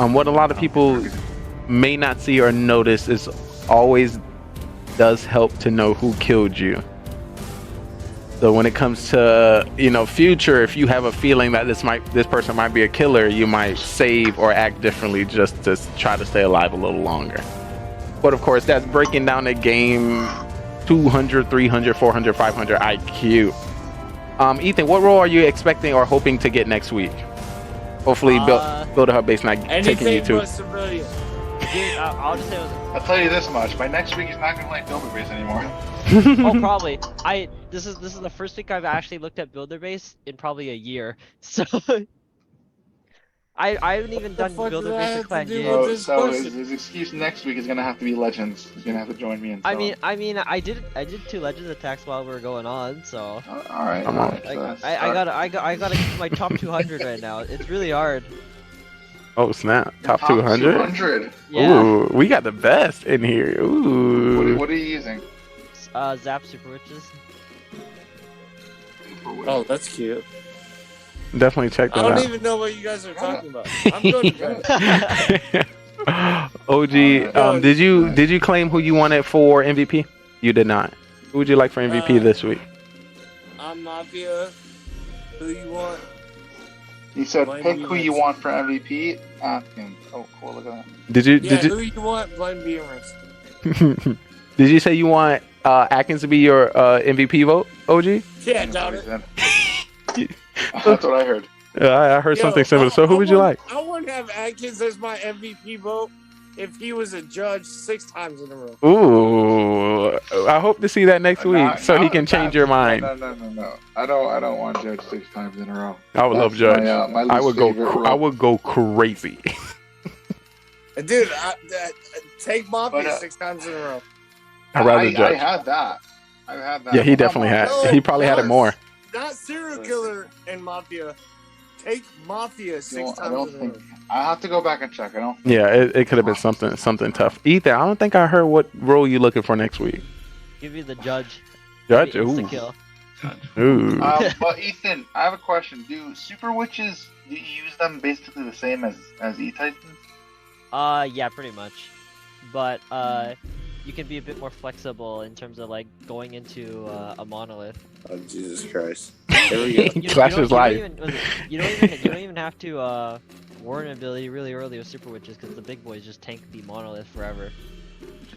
I: What a lot of people may not see or notice is always does help to know who killed you. So when it comes to future, if you have a feeling that this person might be a killer, you might save or act differently just to try to stay alive a little longer. But of course, that's breaking down the game 200, 300, 400, 500 IQ. Ethan, what role are you expecting or hoping to get next week? Hopefully, build a hub base not taking you to.
D: Civilian.
O: Dude, I'll just say it was.
S: I'll tell you this much: by next week, he's not gonna like Builder Base anymore.
O: Oh, probably. This is the first week I've actually looked at Builder Base in probably a year. So I haven't even done Builder Base or Clan Games.
S: So his excuse next week is gonna have to be Legends. He's gonna have to join me in.
O: I mean, I did 2 Legends attacks while we were going on. So.
S: All right.
O: I gotta keep my top 200 right now. It's really hard.
I: Oh snap! Top 200.
S: 200.
O: Yeah.
I: Ooh, we got the best in here. Ooh.
S: What are you using?
O: Zap Super Witches.
D: Oh, that's cute.
I: Definitely check that
D: I
I: out.
D: don't even know what you guys are talking about. I'm going to bed.
I: OG, did you claim who you wanted for MVP? You did not. Who would you like for MVP this week?
D: I'm Mafia. Who you want?
S: He said,
D: Blame
S: pick
D: me
S: who you
D: next.
S: want for MVP. Oh, cool. Look at that.
I: Did you?
D: Who you want? Blame Beamers.
I: Did you say you want Atkins to be your MVP vote, OG?
D: Yeah, doubt it.
S: That's what I heard.
I: I heard something similar. So who would you like?
D: I wouldn't have Atkins as my MVP vote if he was a judge 6 times in a row.
I: Ooh, I hope to see that next week so he can change your mind.
S: No. I don't want Judge 6 times in a row.
I: I would love Judge.
S: My
I: I would
S: least favorite
I: go.
S: role.
I: I would go crazy.
D: Dude, take Mafia
S: But,
D: 6 times in a row.
I: I'd rather
S: I
I: Judge.
S: had that. I've had that.
I: Yeah, he definitely had. He probably had it more.
D: Not serial killer and Mafia. Take Mafia 6
S: I
D: times
S: don't
D: in a
S: think.
D: row.
S: I have to go back and check. I don't.
I: Yeah, it could have been something tough. Ethan, I don't think I heard what role you looking for next week.
O: Give me the judge.
I: Judge?
O: Give me
I: Ooh.
O: insta-kill.
I: Ooh.
S: But Ethan, I have a question. Do Super Witches, do you use them basically the same as E-Titans?
O: Yeah, pretty much. But you can be a bit more flexible in terms of like going into a monolith.
D: Oh Jesus Christ! Here we go.
I: Clash is life.
O: You don't even have to warn ability really early with Super Witches because the big boys just tank the monolith forever.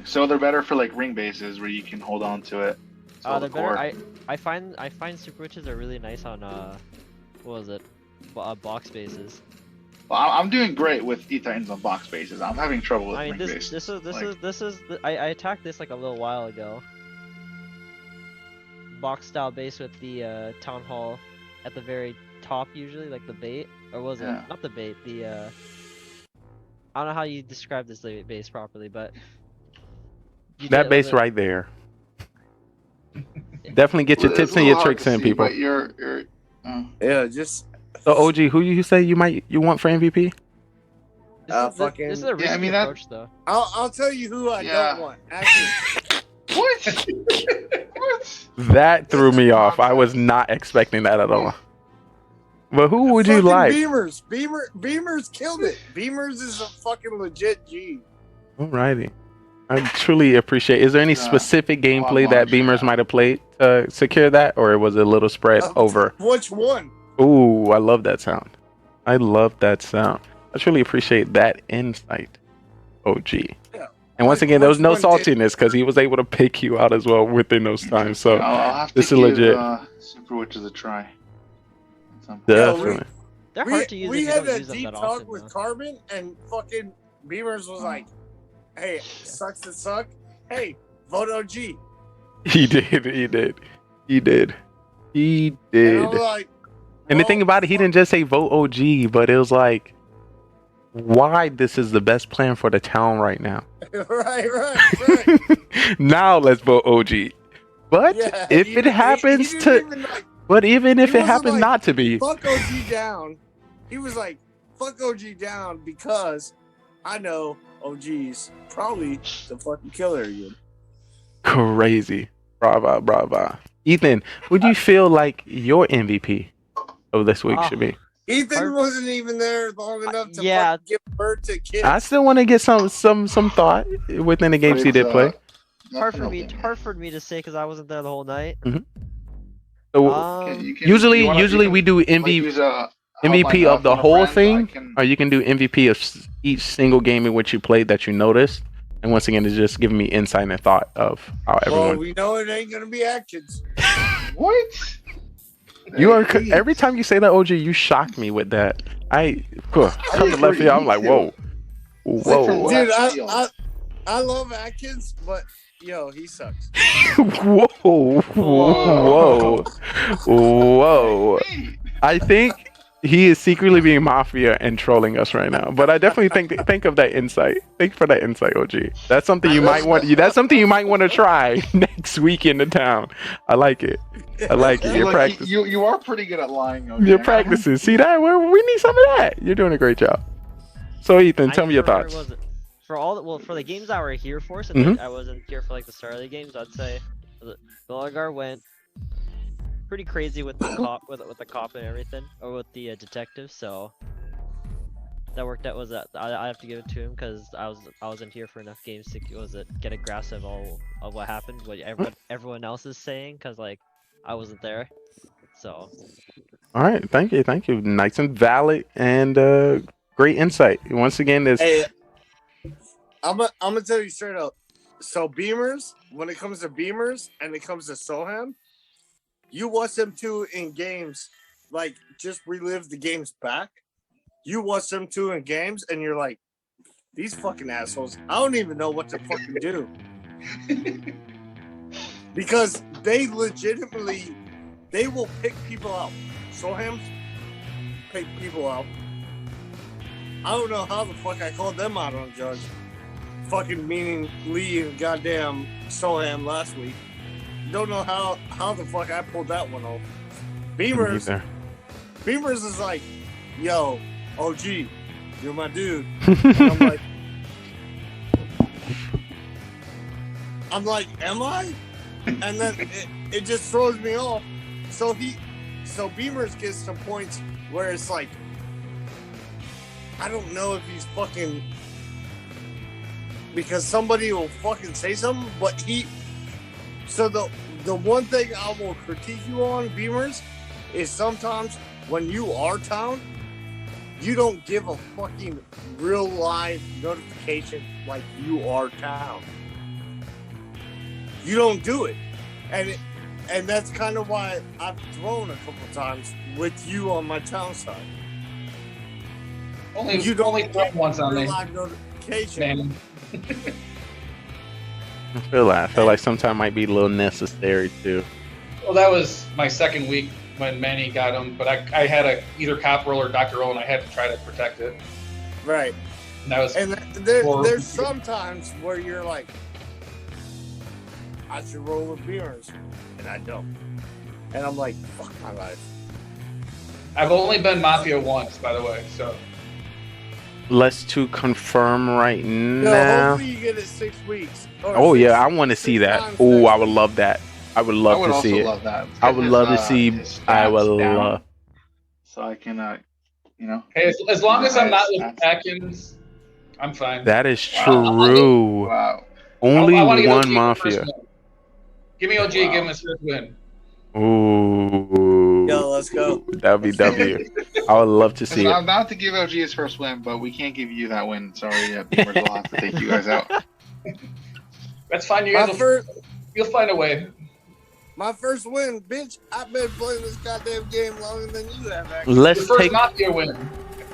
S: So they're better for like ring bases where you can hold on to it.
O: They're better. I find Super Witches are really nice on what was it? Box bases.
S: Well, I'm doing great with E-Titans on box bases. I'm having trouble with
O: I mean,
S: ring bases.
O: I attacked this like a little while ago. Box style base with the town hall at the very top usually, like the bait, or was it not the bait? The I don't know how you describe this base properly, but
I: that base right there. Definitely get your
U: Well,
I: tips
U: it's a
I: and your
U: little hard
I: tricks
U: to
I: in,
U: see,
I: people.
U: But you're
D: Yeah, just
I: So OG, who you say you want for MVP?
D: fucking.
O: This is a risky approach, though.
D: I'll tell you who I don't want. Actually,
U: what?
I: That threw me off. I was not expecting that at all. But who would you
D: fucking
I: like?
D: Beamers killed it. Beamers is a fucking legit G.
I: Alrighty. I truly appreciate. Is there any specific gameplay that Beamers might have played to secure that, or was it a little spread over?
D: Which one?
I: Ooh, I love that sound. I love that sound. I truly appreciate that insight, OG.
D: Yeah.
I: And once again, there was no
D: Which one did-
I: saltiness because he was able to pick you out as well within those times. So
U: I'll have to
I: this is
U: give
I: legit.
U: Super Witches a try.
I: Definitely.
O: They're hard to use.
D: We
O: if you
D: had
O: don't
D: a
O: use them
D: deep
O: that
D: talk
O: often,
D: with
O: though.
D: Carbon, and fucking Beamers was like, "Hey, sucks to suck. Hey, vote OG."
I: He did. He did. He did. He
D: And
I: did.
D: I'm like,
I: And the thing about it, he didn't just say vote OG, but it was like, why this is the best plan for the town right now.
D: right.
I: Now let's vote OG. But
D: Yeah,
I: if
D: he-
I: it
D: he
I: happens
D: didn't
I: to,
D: even, like,
I: but even if
D: he
I: it
D: wasn't
I: happens
D: like,
I: not to be,
D: fuck OG down. He was like, fuck OG down because I know OG's probably the fucking killer again.
I: crazy. Bravo, bravo. Ethan, would you feel like your MVP of this week should be?
D: Ethan wasn't even there long enough to
O: yeah.
D: fucking give birth to kids.
I: I still want to get some thought within the games he did play.
O: Hard for me to say because I wasn't there the whole night.
I: So usually we do MVP of the whole thing, or you can do MVP of each single game in which you played that you noticed. And once again, it's just giving me insight and thought of how
D: Well,
I: everyone.
D: we know it ain't gonna be Atkins.
U: What?
I: You are every time you say that, OG, you shock me with that. Come to left field, I'm like, whoa, whoa,
D: Dude, I love Atkins, but yo, he sucks.
I: whoa, whoa, whoa. I think he is secretly being mafia and trolling us right now. But I definitely think of that insight. Thank you for that insight, OG. That's something you might want. That's something you might want to try next week in the town. I like it. I like it. Your practice.
U: You are pretty good at lying. Okay?
I: Your practices. See that? We need some of that. You're doing a great job. So Ethan, tell me your thoughts.
O: For the games I were here for, since
I: Mhm.
O: I wasn't here for like the start of the games, I'd say Villagar went pretty crazy with the cop, with the cop and everything, or with the detective. So that worked out. I have to give it to him because I wasn't here for enough games to get a grasp of all of what happened, what everyone else is saying, because like I wasn't there. So.
I: All right, thank you. Nice and valid and great insight. Once again, this.
D: Hey, I'm gonna tell you straight up. So Beamers, when it comes to Beamers and it comes to Soham, you watch them two in games, like just relive the games back. You watch them two in games and you're like, these fucking assholes, I don't even know what to fucking do. Because they legitimately, they will pick people out. Soham pick people out. I don't know how the fuck I called them out on Judge. Fucking meaning Lee and goddamn Soham last week. Don't know how the fuck I pulled that one off. Beamers is like, yo, OG, you're my dude. And I'm like, am I? And then it just throws me off. So Beamers gets some points where it's like, I don't know if he's fucking, because somebody will fucking say something, but so the one thing I will critique you on, Beamers, is sometimes when you are town, you don't give a fucking real live notification like you are town. You don't do it. And that's kind of why I've thrown a couple times with you on my town side.
P: You don't only throw once on me.
D: Live notification.
I: I feel like sometimes might be a little necessary too.
P: Well, that was my second week when Manny got him, but I had a either cop roll or Dr. Roll, and I had to try to protect it.
D: Right.
P: And that was
D: And there's sometimes where you're like, I should roll with beers, and I don't. And I'm like, fuck my life.
P: I've only been Mafia once, by the way, so.
I: Let's to confirm right
D: No,
I: now.
D: hopefully you get it 6 weeks. Or
I: Oh
D: 6
I: yeah, I want to see that.
D: times
I: Oh,
D: next
I: I would love that. I would love
S: I would
I: to
S: also
I: see it.
S: love that.
I: I would love to
S: His,
I: see.
S: his
I: I would
S: stats down,
I: love.
S: So I can, you know.
P: Hey, as long as I'm not with
S: Stats.
P: Atkins, I'm fine.
I: That is
P: Wow.
I: true.
S: Wow.
I: Only
P: I wanna get
I: one
P: OG
I: mafia.
P: first win. Give me OG, give him his first win.
I: Ooh.
D: Yo, let's go.
I: That would be W. I would love to see
S: Listen,
I: it.
S: I'm not to give OG his first win, but we can't give you that win. Sorry, Beamers will have to take you guys out.
P: That's fine. You guys you'll find a way.
D: My first win, bitch. I've been playing this goddamn game longer than you have. Actually.
I: Let's
P: Your first
I: take.
P: Mafia win.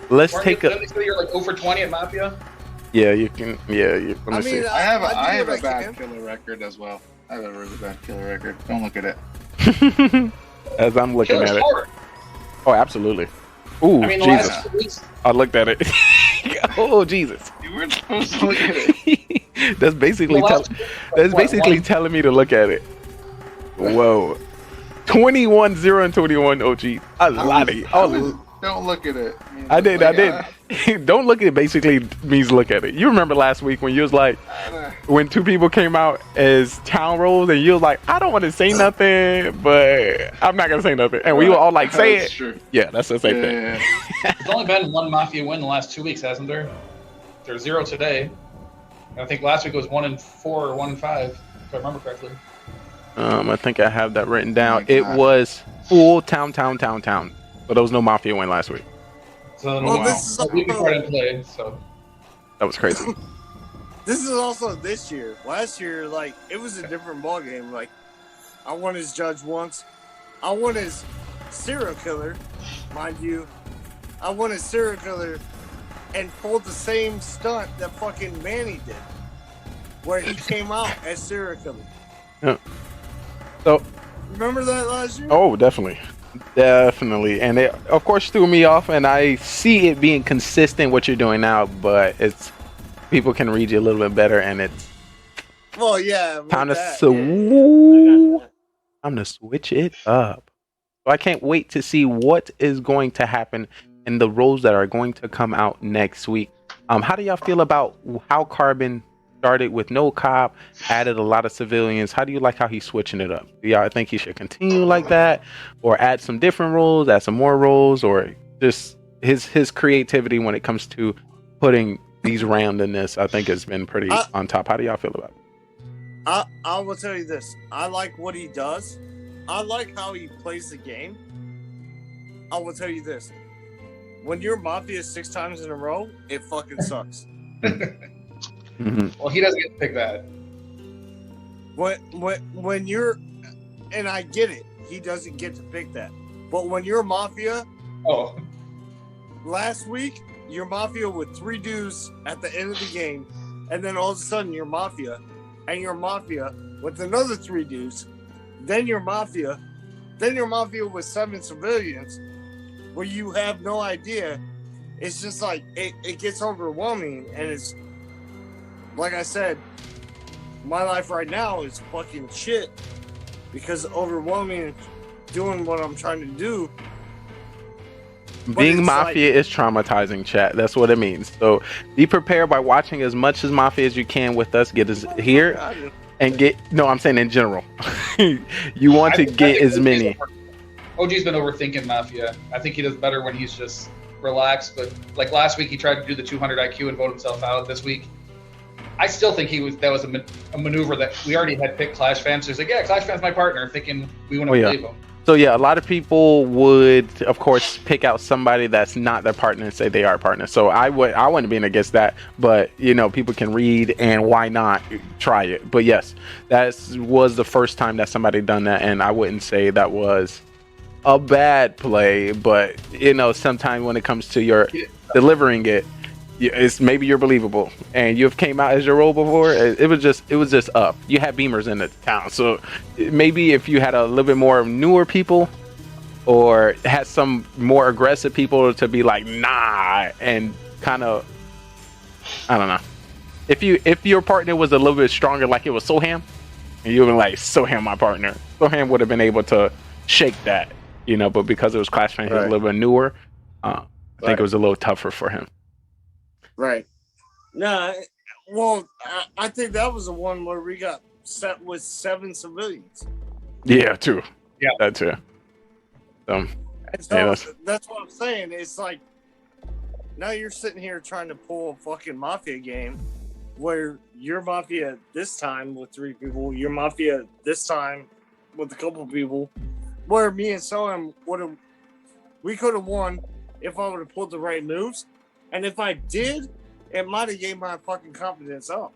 I: Let's
P: Weren't
I: take
P: you,
I: a.
P: didn't you say you're like over 20 at Mafia?
I: Yeah, you can. Yeah, you. Let me see.
S: I have
D: I do
S: a
D: what I
S: bad
D: can.
S: killer record as well. I have a really bad killer record. Don't look at it.
I: As I'm looking
P: Killer's
I: at it.
P: hard.
I: Oh, absolutely. Ooh,
P: I mean, the
I: Jesus.
P: last 2 weeks,
I: I looked at it. Oh, Jesus.
S: You weren't supposed to look at it.
I: That's basically
P: The last-
I: that's
P: what,
I: basically
P: one-
I: telling me to look at it. Whoa. 21, 0, and 21 OG. A lot of you. Oh,
S: Don't look at it.
I: I did. Don't look at it basically means look at it. You remember last week when you was like, when two people came out as town roles and you was like, I don't want to say nothing, but I'm not going to say nothing. And we were all like, say
S: That's
I: it.
S: true.
I: Yeah, that's the same thing.
S: Yeah.
P: there's only been one Mafia win the last 2 weeks, hasn't there? There's 0 today. And I think last week it was 1-4 or 1-5, if I remember correctly.
I: I think I have that written down.
S: my
I: It
S: God.
I: was full town. But there was no Mafia win last week.
P: So
D: Well, this is
P: a week before I didn't play, so.
I: That was crazy.
D: This is also this year. Last year, like, it was a different ballgame. Like, I won as judge once. I won as serial killer, mind you. I won as serial killer and pulled the same stunt that fucking Manny did, where he came out as serial killer.
I: Yeah. So,
D: Remember that last year?
I: oh, definitely. And it, of course, threw me off. And I see it being consistent what you're doing now, but it's people can read you a little bit better, and it's
D: Well, yeah. with
I: time to
D: that,
I: time to switch it up. So I can't wait to see what is going to happen in the roles that are going to come out next week. How do y'all feel about how Carbon started with no cop, added a lot of civilians? How do you like how he's switching it up? Do y'all think he should continue like that, or add some different roles, add some more roles, or just his creativity when it comes to putting these randomness? I think has been pretty on top. How do y'all feel about it?
D: I will tell you this. I like what he does. I like how he plays the game. I will tell you this. When you're Mafia 6 times in a row, it fucking sucks.
P: Well, he doesn't get to pick that.
D: When you're, and I get it, he doesn't get to pick that. But when you're Mafia, last week you're Mafia with 3 dudes at the end of the game, and then all of a sudden you're Mafia, and you're Mafia with another 3 dudes. Then you're Mafia with 7 civilians, where you have no idea. It's just like it gets overwhelming, and it's like I said, my life right now is fucking shit because overwhelming doing what I'm trying to do.
I: Being Mafia is traumatizing, chat. That's what it means. So be prepared by watching as much as Mafia as you can with us. Get us here and get. No, I'm saying in general. You want to get as many.
P: OG's been overthinking Mafia. I think he does better when he's just relaxed. But like last week, he tried to do the 200 IQ and vote himself out. This week, I still think that was a maneuver that we already had picked Clash fans. So he's like, yeah, Clash fans my partner, thinking we wouldn't believe him.
I: So yeah, a lot of people would, of course, pick out somebody that's not their partner and say they are partner. So I wouldn't be against that, but you know, people can read, and why not try it? But yes, that was the first time that somebody done that, and I wouldn't say that was a bad play, but you know, sometimes when it comes to your delivering it, it's maybe you're believable, and you've came out as your role before. It was just up. You had beamers in the town, so maybe if you had a little bit more newer people, or had some more aggressive people to be like, nah, and kind of, I don't know. If your partner was a little bit stronger, like it was Soham, and you were like, Soham, my partner, Soham would have been able to shake that, but because it was Clash Fan, he was a little bit newer. I think it was a little tougher for him.
D: Right. No, well, I think that was the one where we got set with 7 civilians.
I: Yeah, too. Yeah, that too. So
D: that's what I'm saying. It's like now you're sitting here trying to pull a fucking Mafia game where you're Mafia this time with 3 people, you're Mafia this time with a couple people, where me and Soham we could have won if I would have pulled the right moves, and if I did, it might have gave my fucking confidence up.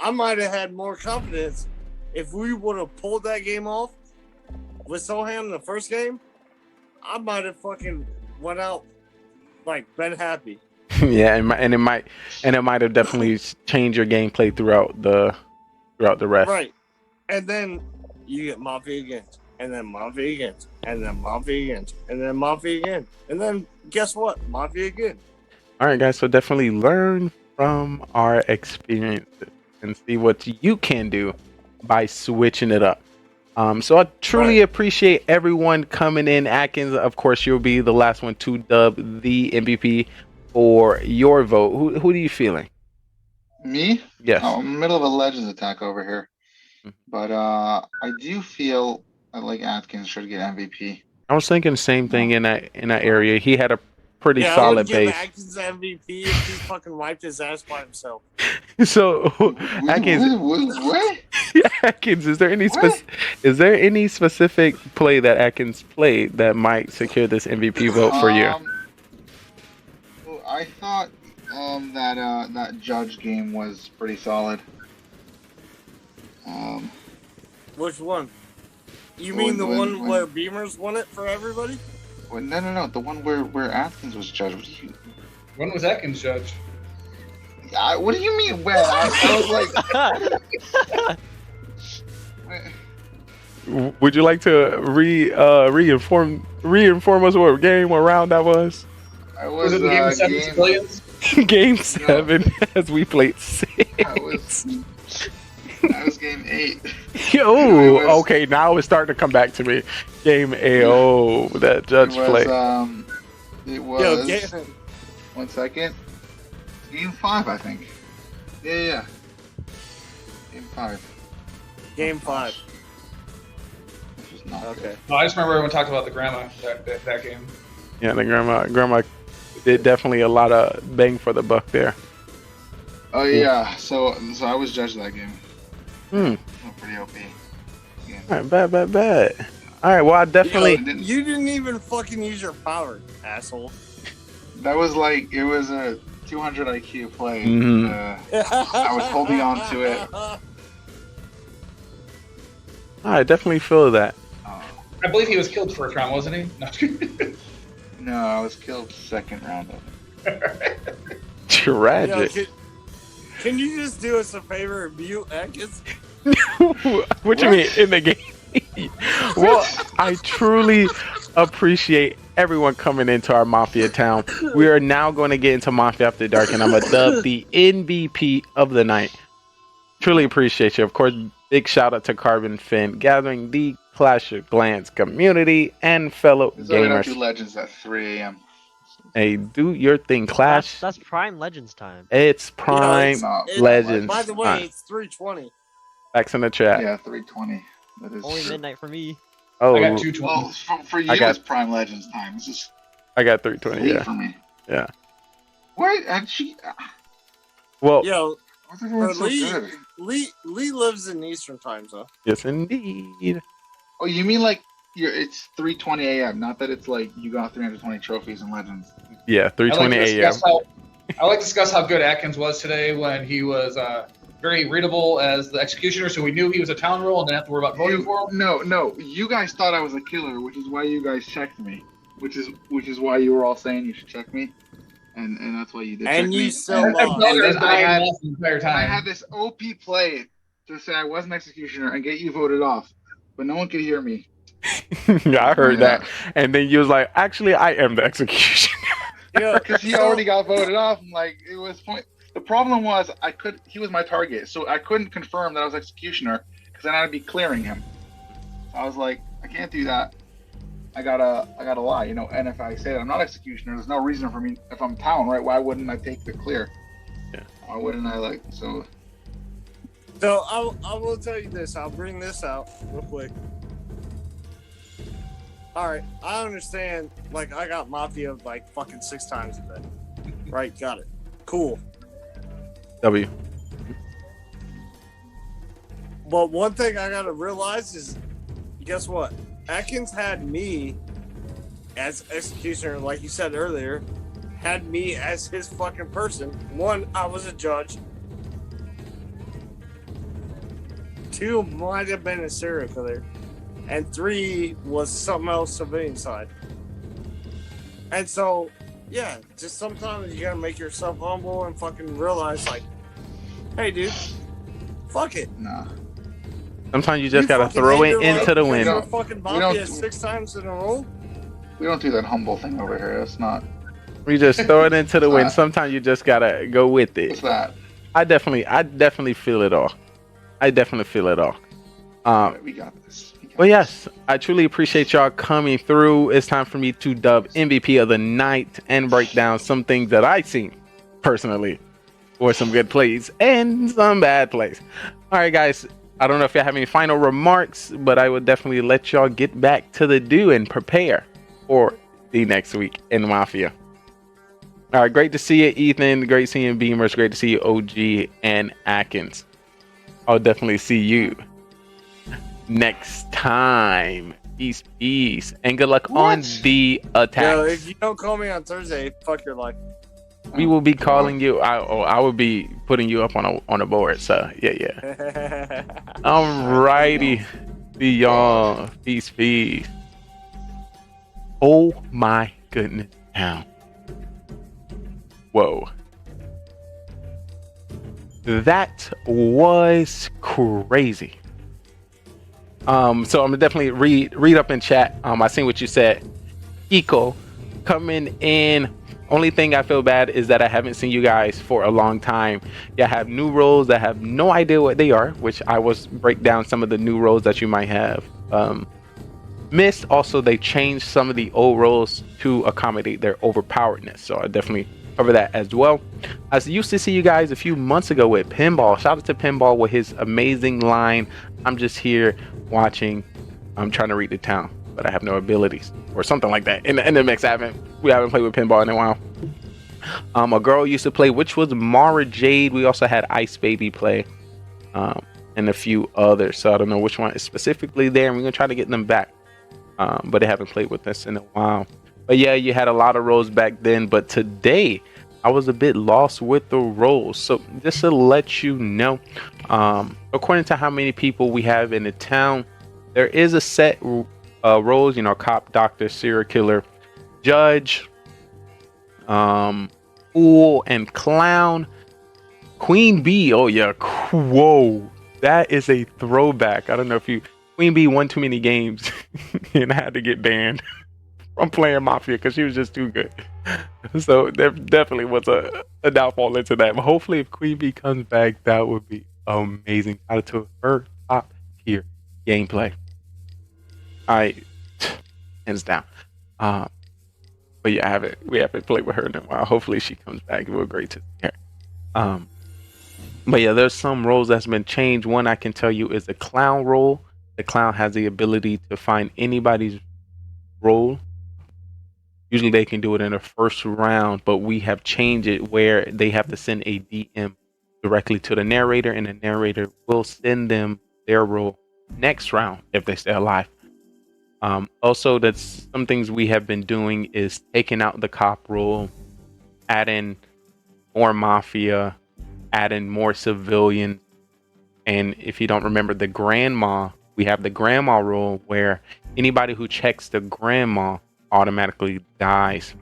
D: I might have had more confidence if we would have pulled that game off with Soham in the first game. I might have fucking went out like been happy.
I: Yeah, and it might have definitely changed your gameplay throughout the rest.
D: Right, and then you get Mafia again, and then Mafia again, and then Mafia again, and then Mafia again, and then guess what? Mafia again.
I: All right, guys. So definitely learn from our experiences and see what you can do by switching it up. So I truly appreciate everyone coming in. Atkins, of course, you'll be the last one to dub the MVP for your vote. Who do you feeling?
S: Me?
I: Yes.
S: Oh, I'm in the middle of a Legends attack over here. But I do feel like Atkins should get MVP.
I: I was thinking the same thing in that area. He had a pretty
D: I
I: solid
D: would give
I: base.
D: Atkins MVP if he fucking wiped his ass by himself.
I: So Atkins, is there any specific play that Atkins played that might secure this MVP vote for you?
S: I thought that Judge game was pretty solid.
D: Which one? You mean the one where Beamers won it for everybody?
S: Well, no. The one where Atkins was judge.
P: When was Atkins judge?
S: What do you mean when? I was like...
I: Would you like to reinform us what game, what round that was?
P: Was it the game of 7 civilians?
I: Game 7, as we played 6.
S: That was game 8.
I: Okay, now it's starting to come back to me. Game 8, that Judge play.
S: It was... 1 second. Game 5, I think. Yeah. Game 5.
D: Game 5.
S: Which is not
D: okay.
P: No, I just remember everyone talked about the grandma that game.
I: Yeah, the grandma did definitely a lot of bang for the buck there.
S: Oh yeah, so I was judged that game. Pretty OP. Yeah.
I: All right, bad. All right, well I definitely.
D: You didn't even fucking use your power, asshole.
S: That was like it was a 200 IQ play. I was holding on to it.
I: I definitely feel that.
P: I believe he was killed first round, wasn't he?
S: No, I was killed second round of it.
I: Tragic.
D: Can you just do us a favor and mute Atkins?
I: What you mean in the game? Well, I truly appreciate everyone coming into our Mafia town. We are now going to get into Mafia After Dark, and I'm going to dub the MVP of the night. Truly appreciate you. Of course, big shout out to Carbon Finn, gathering the Clash of Clans community and fellow gamers.
S: Do Legends at 3 a.m.
I: Hey, do your thing, Clash.
O: That's prime Legends time.
I: It's prime Legends.
D: By the way, it's 3:20.
I: Backs in the chat.
S: Yeah, 3:20. That is
O: only midnight for me.
I: Oh,
P: I got 2:20.
S: Well, for you, it's prime Legends time. It's just.
I: I got 3:20. Yeah.
S: For me.
I: Yeah.
S: Wait, actually.
I: Well.
D: Yo,
S: so
D: Lee lives in Eastern time zone.
I: Yes, indeed.
S: Oh, you mean like it's 3:20 a.m. Not that it's like you got 320 trophies in Legends.
I: Yeah, 3:20 a.m.
P: I like to discuss how good Atkins was today when he was very readable as the executioner, so we knew he was a town role and didn't have to worry about voting for him.
S: No, you guys thought I was a killer, which is why you guys checked me. Which is why you were all saying you should check me, and that's why you did.
D: And
S: check
D: you
S: me.
D: still
S: I had this OP play to say I was an executioner and get you voted off, but no one could hear me.
I: I heard that, and then you was like, "Actually, I am the executioner."
S: Because he already got voted off. I'm like, it was point. The problem was he was my target, so I couldn't confirm that I was executioner because then I'd be clearing him. I was like, I can't do that. I gotta lie, you know. And if I say that I'm not executioner, there's no reason for me. If I'm town, right? Why wouldn't I take the clear?
I: Yeah.
S: Why wouldn't I like so?
D: So I will tell you this. I'll bring this out real quick. All right, I understand. Like, I got Mafia like fucking 6 times a day. Right, got it. Cool.
I: W.
D: But one thing I gotta realize is, guess what? Atkins had me as executioner, like you said earlier, had me as his fucking person. 1, I was a judge. 2, might have been a serial killer. And 3 was something else, civilian side. And so, yeah, just sometimes you gotta make yourself humble and fucking realize, like, hey, dude, fuck it.
S: Nah.
I: Sometimes you just gotta throw it into the wind.
D: You're fucking Mafia 6 times in a row.
S: We don't do that humble thing over here. That's not.
I: We just throw it into the wind. Sometimes you just gotta go with it.
S: What's that?
I: I definitely feel it all. I definitely feel it all.
S: We got this.
I: Well, yes, I truly appreciate y'all coming through. It's time for me to dub MVP of the night and break down some things that I seen personally, or some good plays and some bad plays. All right, guys. I don't know if you have any final remarks, but I would definitely let y'all get back to the do and prepare for the next week in Mafia. All right, great to see you, Ethan. Great seeing Beamers. Great to see you, OG and Atkins. I'll definitely see you next time. Peace. And good luck on the attacks.
D: Yo, if you don't call me on Thursday, fuck your life.
I: We will be calling you. I will be putting you up on a board. So yeah. Alrighty, y'all. Peace. Oh my goodness, now. Whoa. That was crazy. So I'm gonna definitely read up in chat. I seen what you said. Eco coming in. Only thing I feel bad is that I haven't seen you guys for a long time. You have new roles that have no idea what they are, which I will break down some of the new roles that you might have missed. Also, they changed some of the old roles to accommodate their overpoweredness. So I definitely cover that as well. I used to see you guys a few months ago with Pinball. Shout out to Pinball with his amazing line. I'm just here watching. I'm trying to read the town, but I have no abilities, or something like that. In the mix, we haven't played with Pinball in a while. A girl used to play, which was Mara Jade. We also had Ice Baby play, and a few others. So I don't know which one is specifically there, and we're gonna try to get them back. But they haven't played with us in a while. But yeah, you had a lot of roles back then. But today, I was a bit lost with the roles. So just to let you know, according to how many people we have in the town, there is a set roles. You know, cop, doctor, serial killer, judge, fool, and clown. Queen Bee. Oh yeah, whoa, that is a throwback. I don't know if you. Queen Bee won too many games and had to get banned from playing Mafia because she was just too good. So there definitely was a downfall into that. But hopefully if Queen Bee comes back, that would be amazing. Out to her top tier gameplay. Alright, hands down. But yeah, we haven't played with her in a while. Hopefully she comes back. It would be great to see her. But yeah, there's some roles that's been changed. One I can tell you is the clown role. The clown has the ability to find anybody's role. Usually they can do it in the first round, but we have changed it where they have to send a DM directly to the narrator, and the narrator will send them their role next round if they stay alive. Also, that's some things we have been doing is taking out the cop role, adding more mafia, adding more civilian, and if you don't remember the grandma, we have the grandma role where anybody who checks the grandma automatically dies.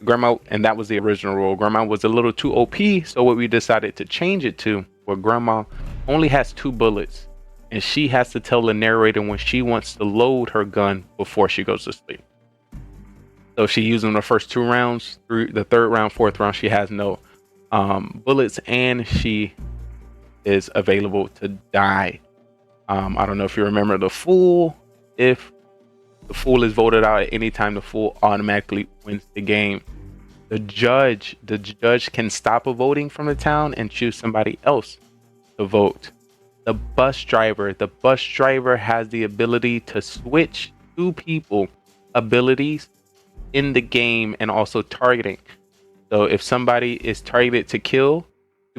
I: Grandma, and that was the original role. Grandma was a little too OP, so what we decided to change it to, where grandma only has 2 bullets and she has to tell the narrator when she wants to load her gun before she goes to sleep. So she using the first 2 rounds. Through the 3rd round, 4th round, she has no bullets, and she is available to die. I don't know if you remember the Fool. If the Fool is voted out at any time, the Fool automatically wins the game. The judge can stop a voting from the town and choose somebody else to vote. The bus driver has the ability to switch 2 people abilities in the game and also targeting. So if somebody is targeted to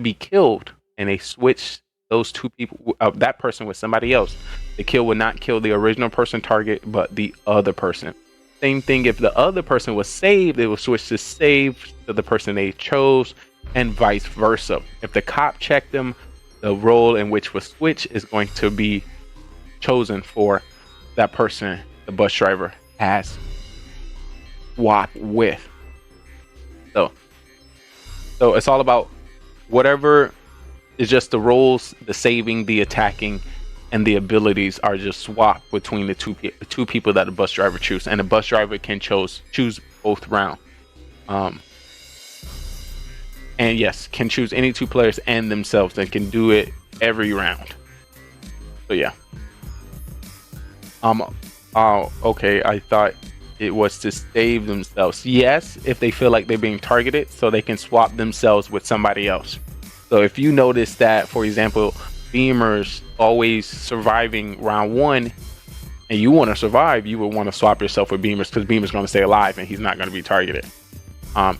I: be killed, and they switch those 2 people, that person with somebody else, the kill would not kill the original person target, but the other person. Same thing if the other person was saved, it will switch to save to the person they chose, and vice versa. If the cop checked them, the role in which was switched is going to be chosen for that person the bus driver has swapped with. So it's all about whatever is just the roles, the saving, the attacking, and the abilities are just swapped between the two people that the bus driver choose, and the bus driver can choose both rounds. And yes, can choose any 2 players and themselves, and can do it every round. So yeah. Okay, I thought it was to save themselves. Yes, if they feel like they're being targeted, so they can swap themselves with somebody else. So if you notice that, for example, Beamer's always surviving round 1, and you want to survive, you would want to swap yourself with Beamer's, because Beamer's going to stay alive and he's not going to be targeted.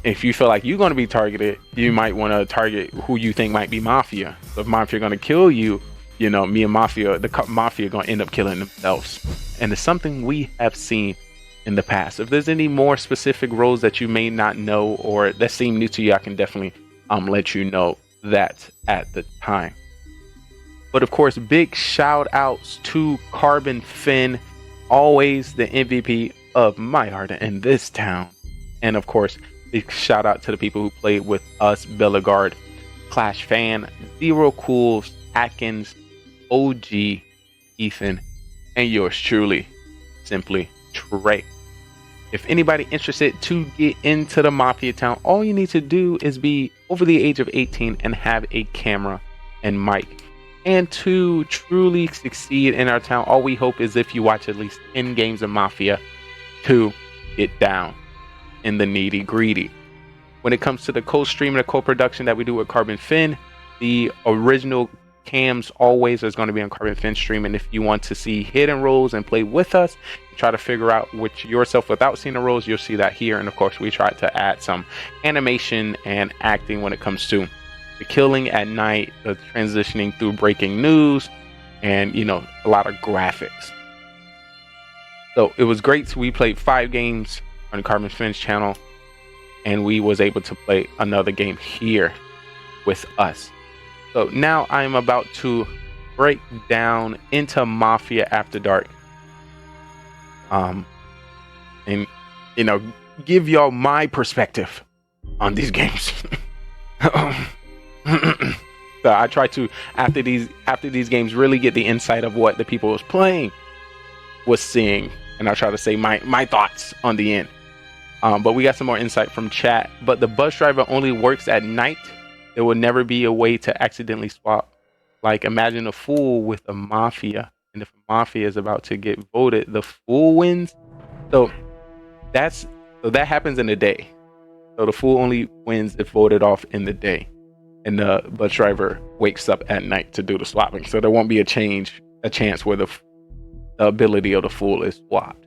I: If you feel like you're going to be targeted, you might want to target who you think might be Mafia. So if Mafia going to kill you, you know, me and Mafia, the Mafia going to end up killing themselves. And it's something we have seen in the past. If there's any more specific roles that you may not know or that seem new to you, I can definitely let you know that at the time. But of course, big shout outs to Carbon Finn, always the MVP of my heart in this town. And of course, big shout out to the people who played with us: Bellegarde, Clash Fan, Zero Cools, Atkins, OG, Ethan, and yours truly, Simplee Trey. If anybody interested to get into the Mafia town, all you need to do is be over the age of 18 and have a camera and mic. And to truly succeed in our town, all we hope is if you watch at least 10 games of Mafia to get down in the nitty gritty. When it comes to the co-stream and the co-production that we do with Carbon Finn, the original cams always is going to be on Carbon Finn stream. And if you want to see hidden roles and play with us, try to figure out which yourself without seeing the roles, you'll see that here. And of course, we try to add some animation and acting when it comes to the killing at night, the transitioning through breaking news, and you know, a lot of graphics. So it was great. We played 5 games on Carbon Finn's channel, and we was able to play another game here with us. So now I'm about to break down into Mafia After Dark, and you know, give y'all my perspective on these games. So I try to, after these games, really get the insight of what the people was playing was seeing, and I try to say my thoughts on the end. But we got some more insight from chat. But the bus driver only works at night. There will never be a way to accidentally swap. Like, imagine a fool with a Mafia, and if a Mafia is about to get voted, the fool wins. So that happens in the day. So the fool only wins if voted off in the day, and the bus driver wakes up at night to do the swapping. So there won't be a chance where the ability of the fool is swapped.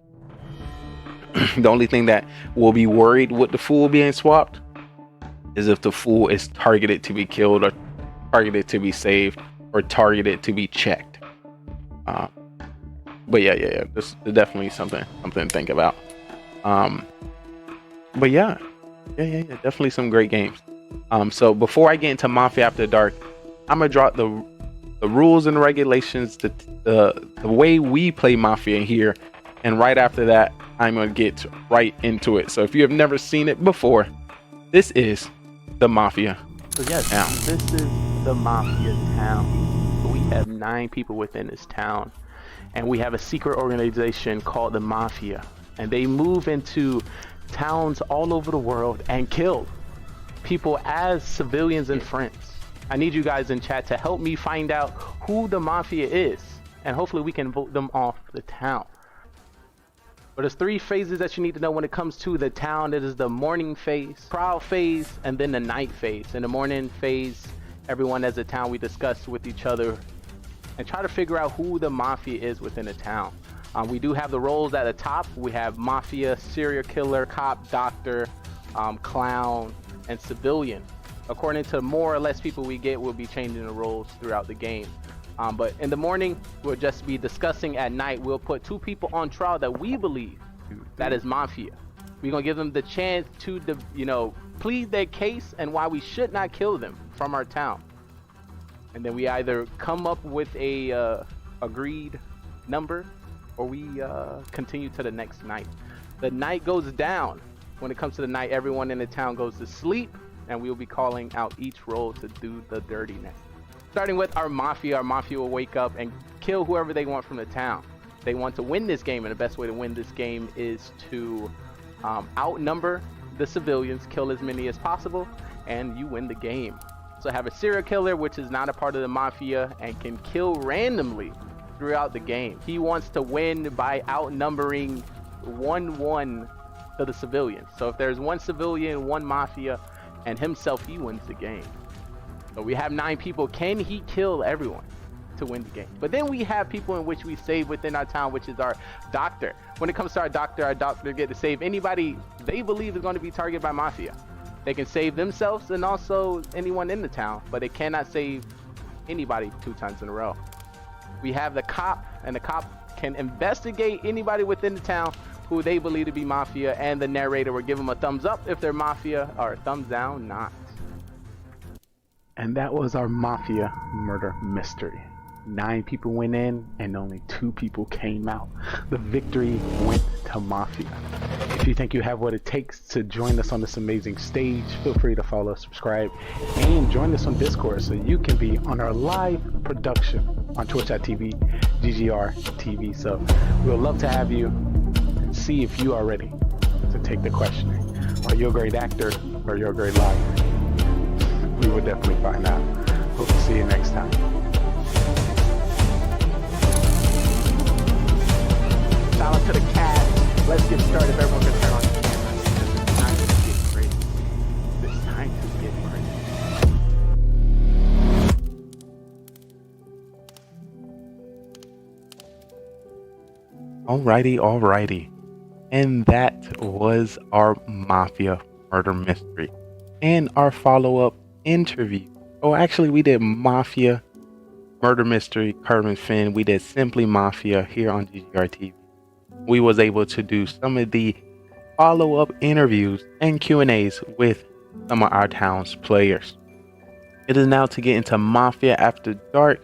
I: The only thing that will be worried with the fool being swapped is if the fool is targeted to be killed, or targeted to be saved, or targeted to be checked. But yeah, this is definitely something to think about. But yeah, definitely some great games. So before I get into Mafia After Dark, I'm gonna drop the rules and regulations, the way we play Mafia here, and right after that, I'm gonna get right into it. So if you have never seen it before, this is the Mafia town. This is the Mafia town. We have 9 people within this town, and we have a secret organization called the Mafia, and they move into towns all over the world and kill people as civilians and friends. I need you guys in chat to help me find out who the Mafia is, and hopefully we can vote them off the town. But there's 3 phases that you need to know when it comes to the town. It is the morning phase, trial phase, and then the night phase. In the morning phase, everyone as a town, we discuss with each other and try to figure out who the Mafia is within the town. We do have the roles at the top. We have Mafia, serial killer, cop, doctor, clown, and civilian. According to more or less people we get, we'll be changing the roles throughout the game. But in the morning, we'll just be discussing. At night, we'll put 2 people on trial that we believe that is Mafia. We're gonna give them the chance to, plead their case and why we should not kill them from our town. And then we either come up with a agreed number, or we continue to the next night. The night goes down. When it comes to the night, everyone in the town goes to sleep, and we'll be calling out each role to do the dirtiness. Starting with our Mafia will wake up and kill whoever they want from the town. They want to win this game, and the best way to win this game is to outnumber the civilians, kill as many as possible, and you win the game. So have a serial killer, which is not a part of the Mafia and can kill randomly throughout the game. He wants to win by outnumbering 1-1 to the civilians. So if there's 1 civilian, 1 Mafia, and himself, he wins the game. So we have 9 people. Can he kill everyone to win the game? But then we have people in which we save within our town, which is our doctor. When it comes to our doctor get to save anybody they believe is going to be targeted by Mafia. They can save themselves and also anyone in the town, but they cannot save anybody 2 times in a row. We have the cop, and the cop can investigate anybody within the town who they believe to be Mafia, and the narrator will give them a thumbs up if they're Mafia, or a thumbs down not. And that was our Mafia murder mystery. 9 people went in and only 2 people came out. The victory went to Mafia. If you think you have what it takes to join us on this amazing stage, feel free to follow, subscribe, and join us on Discord so you can be on our live production on twitch.tv, GGR TV. So we'll love to have you and see if you are ready to take the questioning. Are you a great actor or you're a great liar? We will definitely find out. Hope to see you next time. Shout out to the cast. Let's get started. If everyone can turn on the cameras, because it's time to get crazy. It's time to get crazy. Alrighty. And that was our Mafia murder mystery. And our follow-up interview. Oh, actually, we did Mafia murder mystery, Carbon Finn. We did Simplee Mafia here on GGR TV. We was able to do some of the follow-up interviews and Q&As with some of our town's players. It is now to get into Mafia After Dark,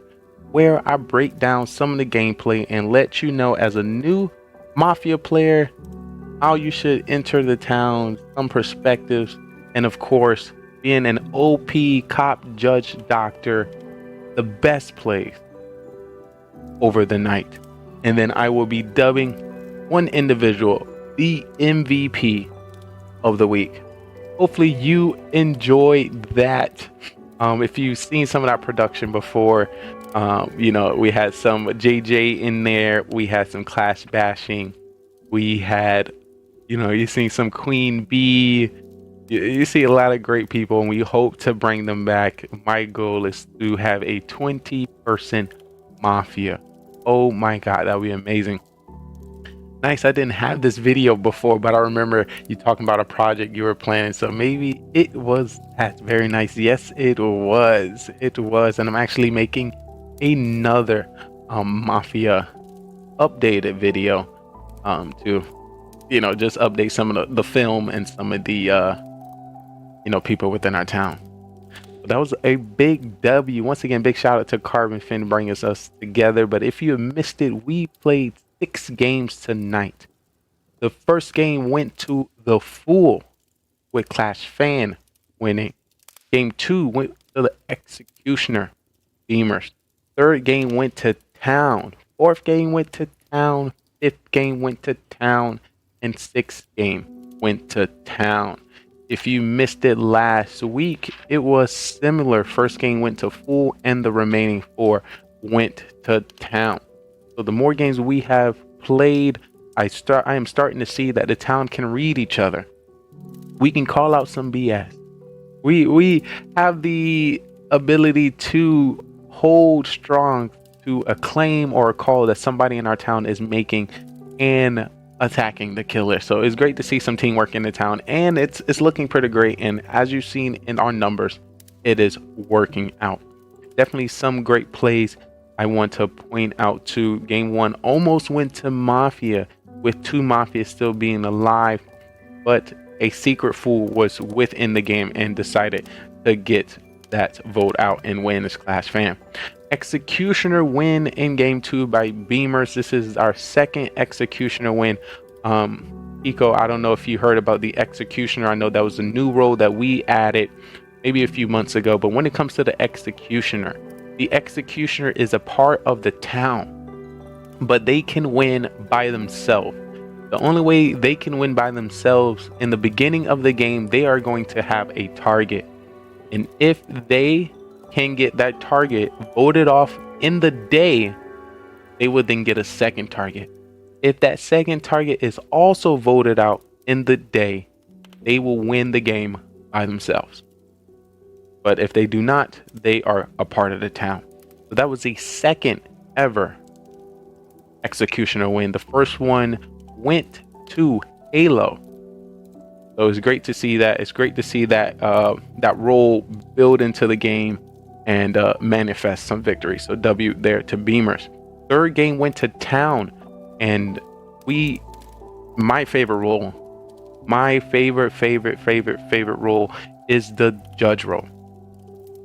I: where I break down some of the gameplay and let you know, as a new Mafia player, how you should enter the town, some perspectives, and of course, being an OP cop, judge, doctor, the best place over the night. And then I will be dubbing one individual the MVP of the week. Hopefully you enjoyed that. If you've seen some of that production before, we had some JJ in there. We had some Clash bashing. We had, you seen some Queen Bee. You see a lot of great people, and we hope to bring them back. My goal is to have a 20-person Mafia. Oh my God, that would be amazing. Nice, I didn't have this video before, but I remember you talking about a project you were planning, so maybe it was that. Very nice. Yes, it was. It was, and I'm actually making another Mafia updated video to, just update some of the film and some of the people within our town. That was a big W. Once again, big shout out to Carbon Finn bringing us together. But if you missed it, we played 6 games tonight. The first game went to the Fool, with Clash Fan winning. Game 2 went to the Executioner Beamers. Third game went to town. Fourth game went to town. Fifth game went to town. And sixth game went to town. If you missed it last week, it was similar. First game went to full, and the remaining 4 went to town. So the more games we have played, I am starting to see that the town can read each other. We can call out some BS. We have the ability to hold strong to a claim or a call that somebody in our town is making and attacking the killer. So it's great to see some teamwork in the town, and it's looking pretty great. And as you've seen in our numbers, it is working out. Definitely some great plays. I want to point out to game 1 almost went to Mafia, with 2 Mafia still being alive, but a secret fool was within the game and decided to get that vote out and win as Clash Fan. Executioner win in game 2 by Beamers. This is our second Executioner win. Eco, I don't know if you heard about the Executioner. I know that was a new role that we added maybe a few months ago, but when it comes to the Executioner is a part of the town, but they can win by themselves. The only way they can win by themselves, in the beginning of the game, they are going to have a target. And if they can get that target voted off in the day, they would then get a second target. If that second target is also voted out in the day, they will win the game by themselves. But if they do not, they are a part of the town. So that was the second ever Executioner win. The first one went to Halo. So it's great to see that. It's great to see that that role build into the game and manifest some victory. So W there to Beamers. Third game went to town, and my favorite role, my favorite role is the judge role.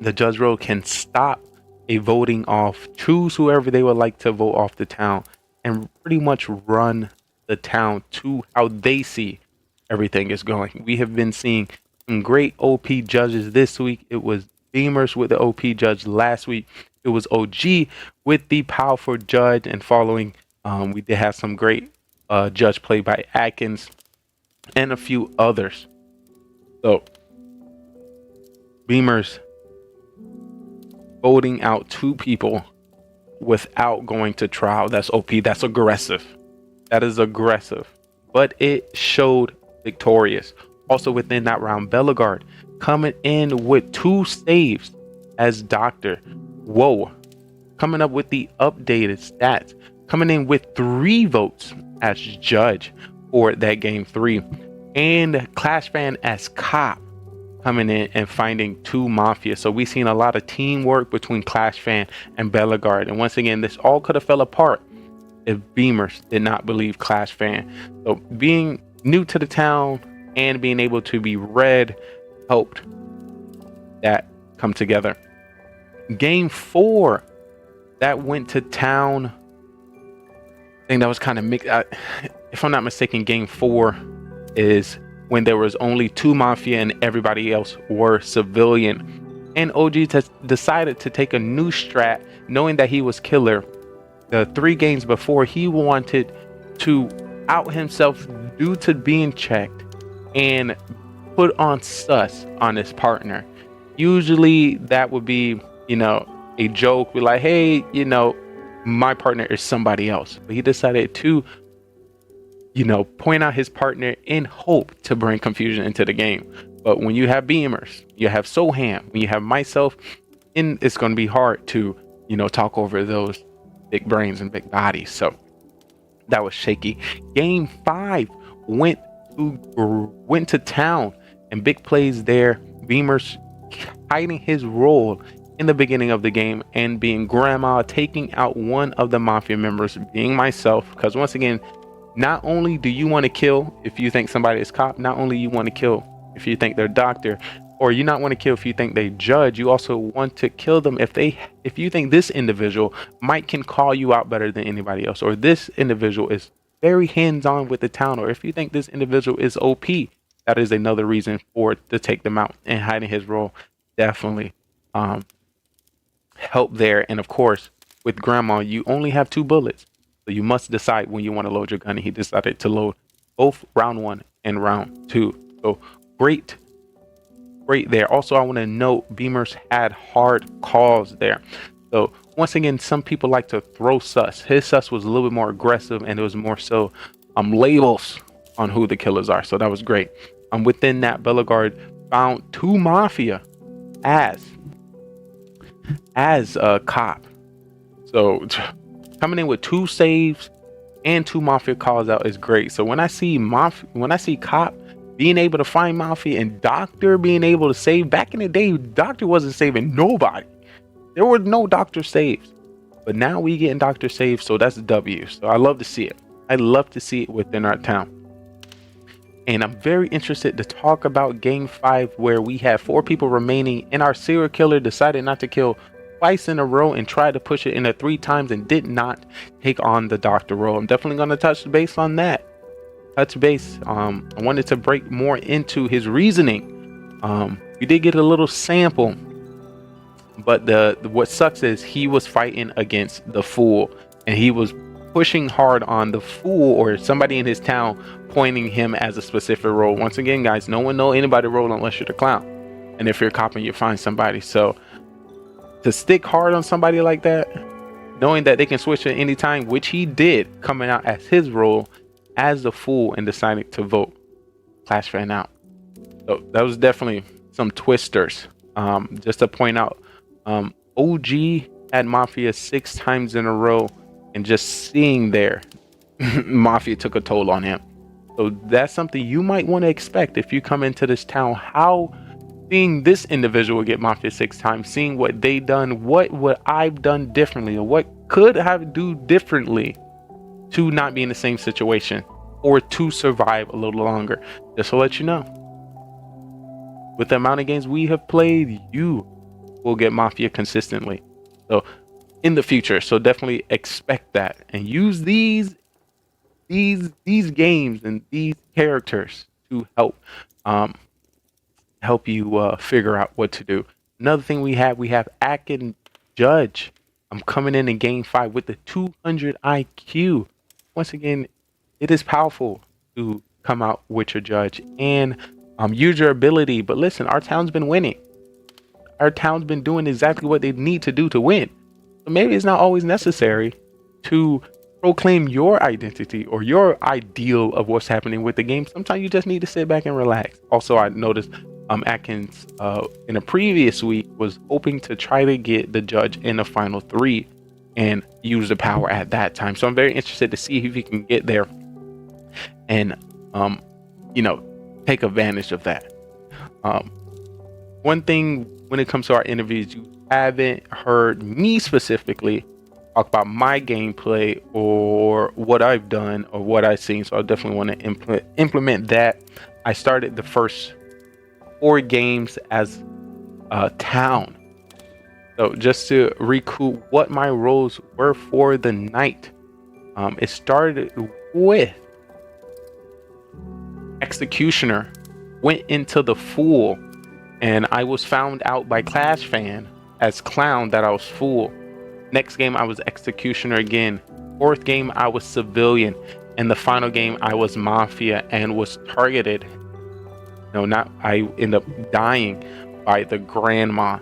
I: The judge role can stop a voting off, choose whoever they would like to vote off the town, and pretty much run the town to how they see everything is going. We have been seeing some great OP judges this week. It was Beamers with the OP judge last week. It was OG with the powerful judge, and following, we did have some great judge play by Atkins and a few others. So Beamers voting out 2 people without going to trial. That's OP. That's aggressive. That is aggressive. But it showed victorious. Also within that round, Bellegarde coming in with 2 saves as Doctor. Whoa. Coming up with the updated stats. Coming in with 3 votes as Judge for that game 3. And Clash Fan as Cop, coming in and finding 2 Mafia. So we've seen a lot of teamwork between Clash Fan and Bellegarde. And once again, this all could have fell apart if Beamers did not believe Clash Fan. So being new to the town and being able to be read helped that come together. Game 4, that went to town. I think that was kind of mixed. If I'm not mistaken, game 4 is when there was only 2 Mafia and everybody else were civilian. And OG decided to take a new strat, knowing that he was killer. The 3 games before, he wanted to out himself due to being checked and put on sus on his partner. Usually that would be, a joke. Be like, hey, my partner is somebody else. But he decided to, point out his partner in hope to bring confusion into the game. But when you have Beamers, you have Soham, when you have myself, and it's going to be hard to, talk over those big brains and big bodies. So that was shaky. Game 5 went to town, and big plays there. Beamers hiding his role in the beginning of the game and being grandma, taking out one of the Mafia members, being myself. Because once again, not only do you want to kill if you think somebody is cop, not only you want to kill if you think they're doctor, or you not want to kill if you think they judge, you also want to kill them if you think this individual can call you out better than anybody else, or this individual is very hands-on with the town, or if you think this individual is OP, that is another reason to take them out. And hiding his role definitely helped there. And of course, with Grandma, you only have 2 bullets. So you must decide when you want to load your gun. And he decided to load both round 1 and round 2. So great there. Also, I want to note Beamers had hard calls there. So once again, some people like to throw sus. His sus was a little bit more aggressive, and it was more so labels on who the killers are. So that was great. Within that, Bellegarde found 2 Mafia as a cop. So coming in with 2 saves and 2 Mafia calls out is great. So when I see cop being able to find Mafia and Doctor being able to save, back in the day, Doctor wasn't saving nobody. There were no Doctor saves. But now we getting Doctor saves, so that's a W. So I love to see it. I love to see it within our town. And I'm very interested to talk about game 5, where we have 4 people remaining and our serial killer decided not to kill twice in a row and tried to push it in 3 times and did not take on the Doctor role. I'm definitely going to touch base on that. I wanted to break more into his reasoning. We did get a little sample, but what sucks is he was fighting against the Fool, and he was pushing hard on the Fool or somebody in his town, pointing him as a specific role. Once again, guys, no one know anybody role unless you're the clown, and if you're a cop and you find somebody. So to stick hard on somebody like that, knowing that they can switch at any time, which he did, coming out as his role as the Fool and deciding to vote Clash Fan out. So that was definitely some twisters. Just to point out, OG had Mafia 6 times in a row, and just seeing there, Mafia took a toll on him. So that's something you might want to expect if you come into this town. How seeing this individual get Mafia 6 times, seeing what they done, what would I've done differently, or what could I do differently to not be in the same situation or to survive a little longer. Just to let you know, with the amount of games we have played, you will get Mafia consistently. So in the future, so definitely expect that and use these games and these characters to help you figure out what to do. Another thing we have Atkins Judge. I'm coming in game 5 with the 200 IQ. Once again, it is powerful to come out with your judge and use your ability. But listen, our town's been winning. Our town's been doing exactly what they need to do to win. So maybe it's not always necessary to proclaim your identity or your ideal of what's happening with the game. Sometimes you just need to sit back and relax. Also, I noticed Atkins in a previous week was hoping to try to get the judge in the final 3 and use the power at that time. So I'm very interested to see if he can get there and take advantage of that. One thing when it comes to our interviews, you haven't heard me specifically talk about my gameplay or what I've done or what I've seen. So I definitely want to implement that. I started the first 4 games as a town. So just to recoup what my roles were for the night, it started with Executioner, went into the Fool, and I was found out by Clash Fan as Clown that I was Fool. Next game I was Executioner again. 4th game I was Civilian, and the final game I was Mafia and was targeted. I end up dying by the Grandma.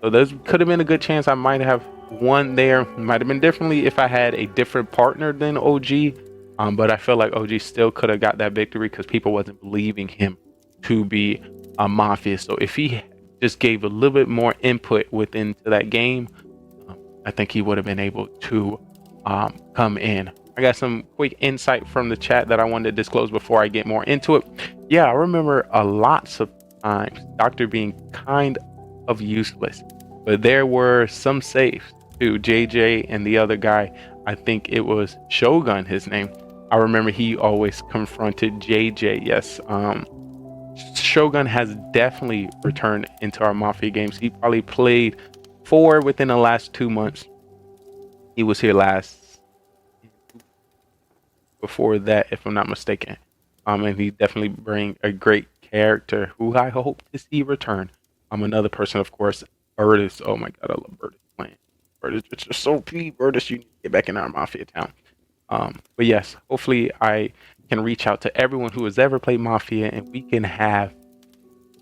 I: So there could have been a good chance I might have won there. Might have been differently if I had a different partner than OG. But I feel like OG still could have got that victory because people wasn't believing him to be a Mafia. So if he just gave a little bit more input within to that game, I think he would have been able to come in. I got some quick insight from the chat that I wanted to disclose before I get more into it. Yeah, I remember lots of times Doctor being kind of useless, but there were some saves to JJ and the other guy. I think it was Shogun, his name. I remember he always confronted JJ. Yes, Shogun has definitely returned into our Mafia games. He probably played 4 within the last 2 months. He was here before that, if I'm not mistaken. And he definitely bring a great character who I hope to see return. Another person, of course, Burtis. Oh my god, I love Burtis playing. It's just so P, Burtis, you need to get back in our Mafia town. But yes, hopefully I can reach out to everyone who has ever played Mafia and we can have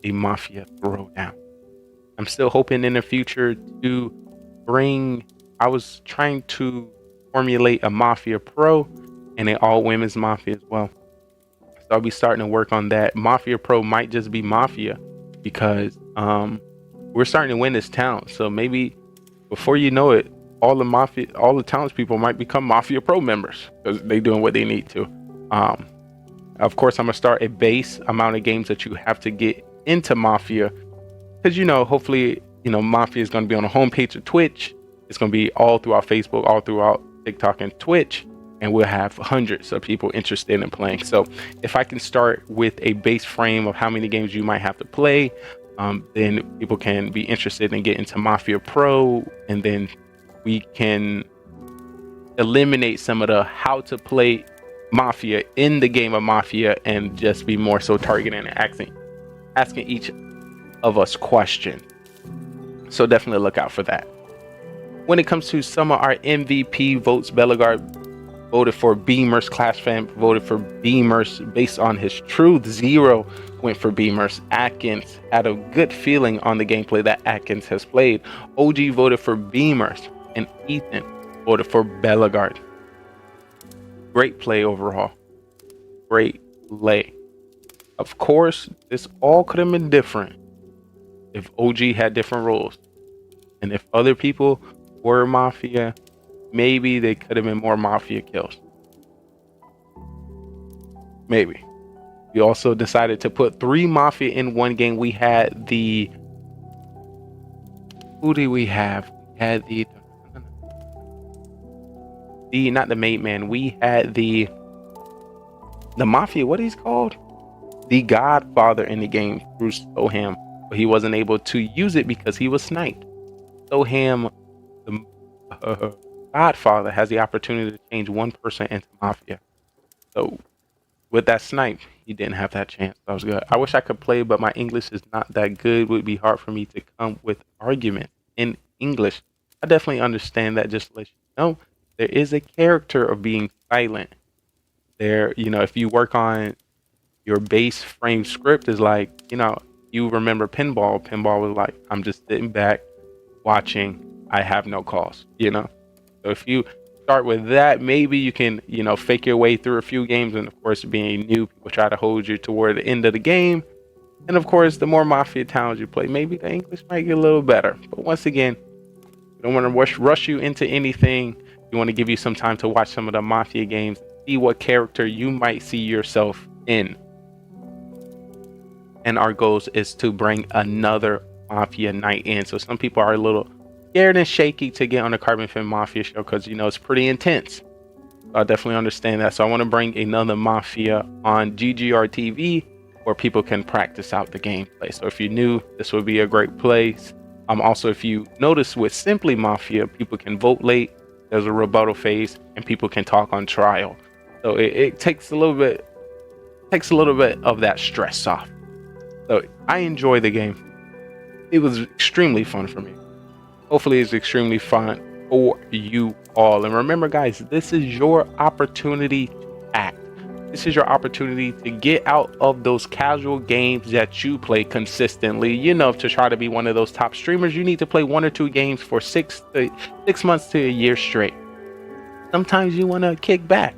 I: a Mafia throwdown. I'm still hoping in the future to bring, I was trying to formulate a Mafia Pro and an all women's Mafia as well. So I'll be starting to work on that. Mafia Pro might just be Mafia because we're starting to win this town. So maybe before you know it, all the townspeople might become Mafia Pro members because they're doing what they need to. Of course, I'm gonna start a base amount of games that you have to get into Mafia, because hopefully, Mafia is gonna be on the homepage of Twitch. It's gonna be all throughout Facebook, all throughout TikTok and Twitch, and we'll have hundreds of people interested in playing. So if I can start with a base frame of how many games you might have to play, then people can be interested in getting to Mafia Pro, and then we can eliminate some of the how to play Mafia in the game of Mafia and just be more so targeting and asking each of us questions. So definitely look out for that. When it comes to some of our MVP votes, Bellegarde voted for Beamers. Clash Fan voted for Beamers based on his truth. Zero went for Beamers. Atkins had a good feeling on the gameplay that Atkins has played. OG voted for Beamers, and Ethan voted for Bellegarde. Great play overall. Great play. Of course, this all could have been different if OG had different rules. And if other people were Mafia, maybe they could have been more Mafia kills. Maybe. We also decided to put 3 Mafia in one game. We had the... Who do we have? We had not the Mate Man. We had the Mafia, what is called? The Godfather in the game through Soham, but he wasn't able to use it because he was sniped. Soham, the Godfather, has the opportunity to change one person into Mafia. So with that snipe, he didn't have that chance. That was good. I wish I could play, but my English is not that good. It would be hard for me to come with argument in English. I definitely understand that. Just to let you know, there is a character of being silent. There, if you work on your base frame script, is like, you remember pinball. Pinball was like, I'm just sitting back, watching. I have no calls, So if you start with that, maybe you can, fake your way through a few games. And of course, being new, people try to hold you toward the end of the game. And of course, the more Mafia towns you play, maybe the English might get a little better. But once again, we don't want to rush you into anything. We want to give you some time to watch some of the Mafia games, see what character you might see yourself in. And our goal is to bring another Mafia night in. So some people are a little scared and shaky to get on the Carbon Fin Mafia show because it's pretty intense. I definitely understand that. So I want to bring another Mafia on GGR TV where people can practice out the gameplay. So if you're new, this would be a great place. Also, if you notice with Simplee Mafia, people can vote late. There's a rebuttal phase, and people can talk on trial. So it takes a little bit of that stress off. So I enjoy the game. It was extremely fun for me. Hopefully it's extremely fun for you all. And remember, guys, this is your opportunity to act. This is your opportunity to get out of those casual games that you play consistently. To try to be one of those top streamers, you need to play 1 or 2 games for 6 months to a year straight. Sometimes you want to kick back.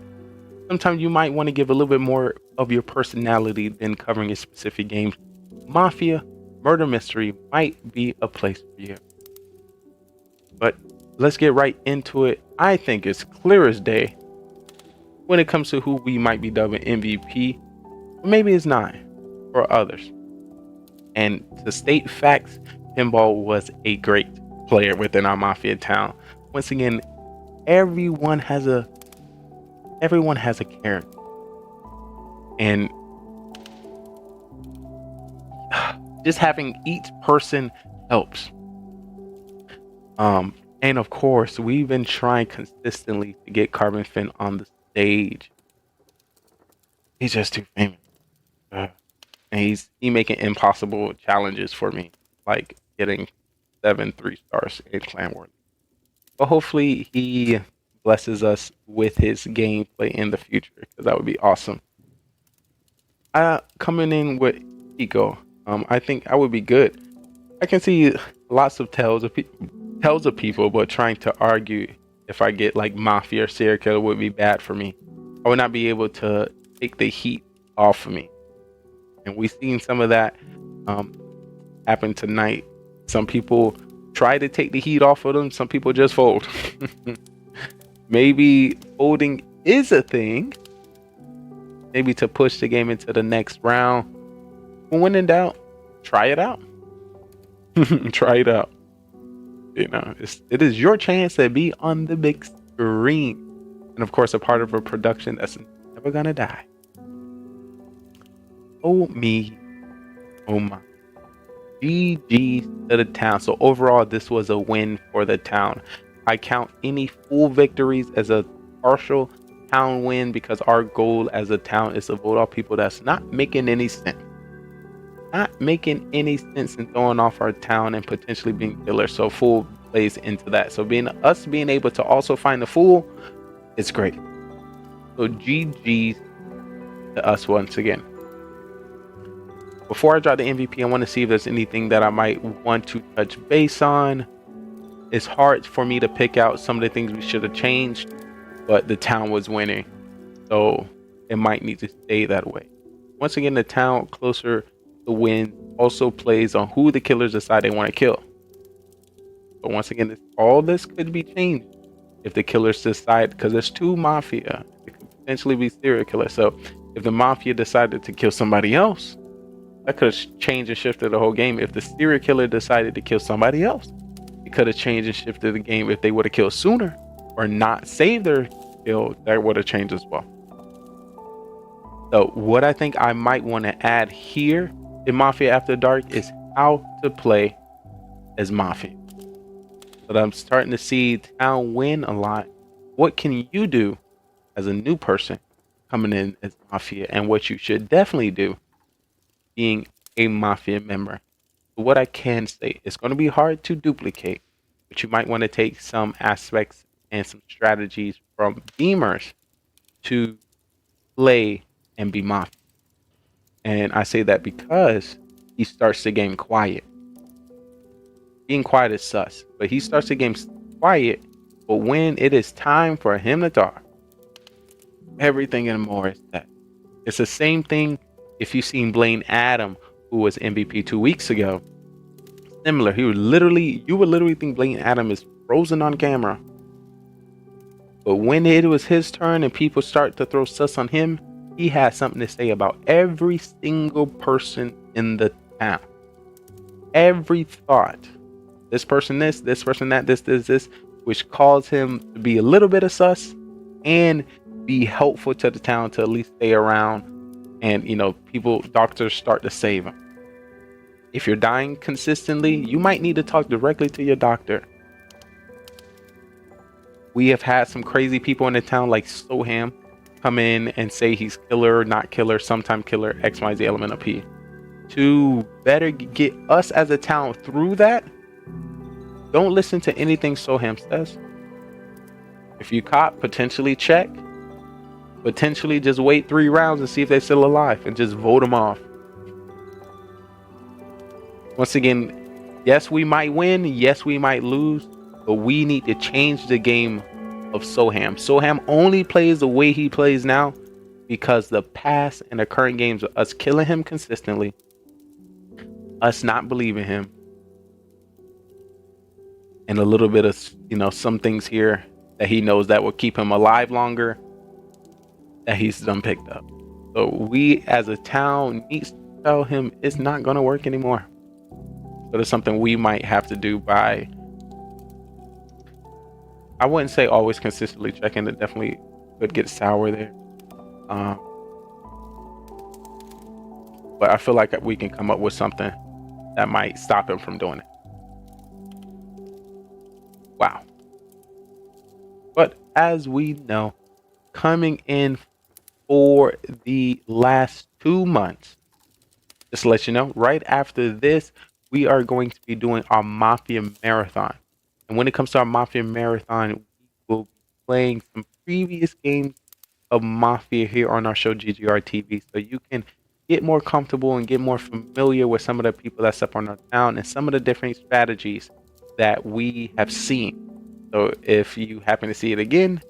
I: Sometimes you might want to give a little bit more of your personality than covering a specific game. Mafia, Murder Mystery might be a place for you. But let's get right into it. I think it's clear as day when it comes to who we might be dubbing MVP. Maybe it's not for others. And to state facts, Pinball was a great player within our Mafia town. Once again, everyone has a character. And just having each person helps. And of course, we've been trying consistently to get Carbon Fin on the stage. He's just too famous. And he's making impossible challenges for me, like getting 7 3-stars in Clan War. But hopefully he blesses us with his gameplay in the future, because that would be awesome. Coming in with Eco, I think I would be good. I can see lots of tells of people, but trying to argue if I get like Mafia or serial killer would be bad for me. I would not be able to take the heat off of me. And we've seen some of that happen tonight. Some people try to take the heat off of them. Some people just fold. Maybe folding is a thing. Maybe to push the game into the next round. When in doubt, try it out. Try it out. You know, it is your chance to be on the big screen. And of course, a part of a production that's never gonna die. Oh me. Oh my. GG to the town. So overall, this was a win for the town. I count any full victories as a partial town win, because our goal as a town is to vote off people that's not making any sense. Not making any sense in throwing off our town and potentially being killers. So full plays into that. So being able to also find the fool, it's great. So GG to us once again. Before I drop the MVP, I want to see if there's anything that I might want to touch base on. It's hard for me to pick out some of the things we should have changed, but the town was winning, so it might need to stay that way. Once again, the town closer to win also plays on who the killers decide they want to kill. But once again, all this could be changed if the killers decide, because there's two mafia. It could potentially be serial killers. So if the mafia decided to kill somebody else, that could have changed and shifted the whole game. If the serial killer decided to kill somebody else, it could have changed and shifted the game. If they would have killed sooner or not saved their kill, that would have changed as well. So what I think I might want to add here in Mafia After Dark is how to play as Mafia. But I'm starting to see town win a lot. What can you do as a new person coming in as Mafia, and what you should definitely do being a Mafia member? But what I can say, it's going to be hard to duplicate, but you might want to take some aspects and some strategies from Beamers to play and be Mafia. And I say that because he starts the game quiet. Being quiet is sus, but he starts the game quiet. But when it is time for him to talk, everything and more is that. It's the same thing if you've seen Blaine Adam, who was MVP 2 weeks ago. Similar, you would literally think Blaine Adam is frozen on camera. But when it was his turn and people start to throw sus on him, he had something to say about every single person in the town. Every thought. This person this person that, this, which caused him to be a little bit of sus and be helpful to the town to at least stay around. And, you know, doctors start to save him. If you're dying consistently, you might need to talk directly to your doctor. We have had some crazy people in the town like Soham come in and say he's killer, not killer, sometime killer, XYZ element of P. To better get us as a town through that, don't listen to anything Soham says. If you caught, potentially check. Potentially just wait 3 rounds and see if they're still alive and just vote them off. Once again, yes, we might win, yes, we might lose, but we need to change the game of Soham. Soham only plays the way he plays now because the past and the current games of us killing him consistently, us not believing him, and a little bit of, you know, some things here that he knows that will keep him alive longer, that he's done picked up. So we as a town needs to tell him it's not going to work anymore. So it's something we might have to do by, I wouldn't say always consistently checking. It definitely could get sour there. But I feel like we can come up with something that might stop him from doing it. Wow. But as we know, coming in for the last 2 months, just to let you know, right after this, we are going to be doing our Mafia Marathon. And when it comes to our Mafia Marathon, we will be playing some previous games of Mafia here on our show GGR TV, so you can get more comfortable and get more familiar with some of the people that's up on our town and some of the different strategies that we have seen. So if you happen to see it again,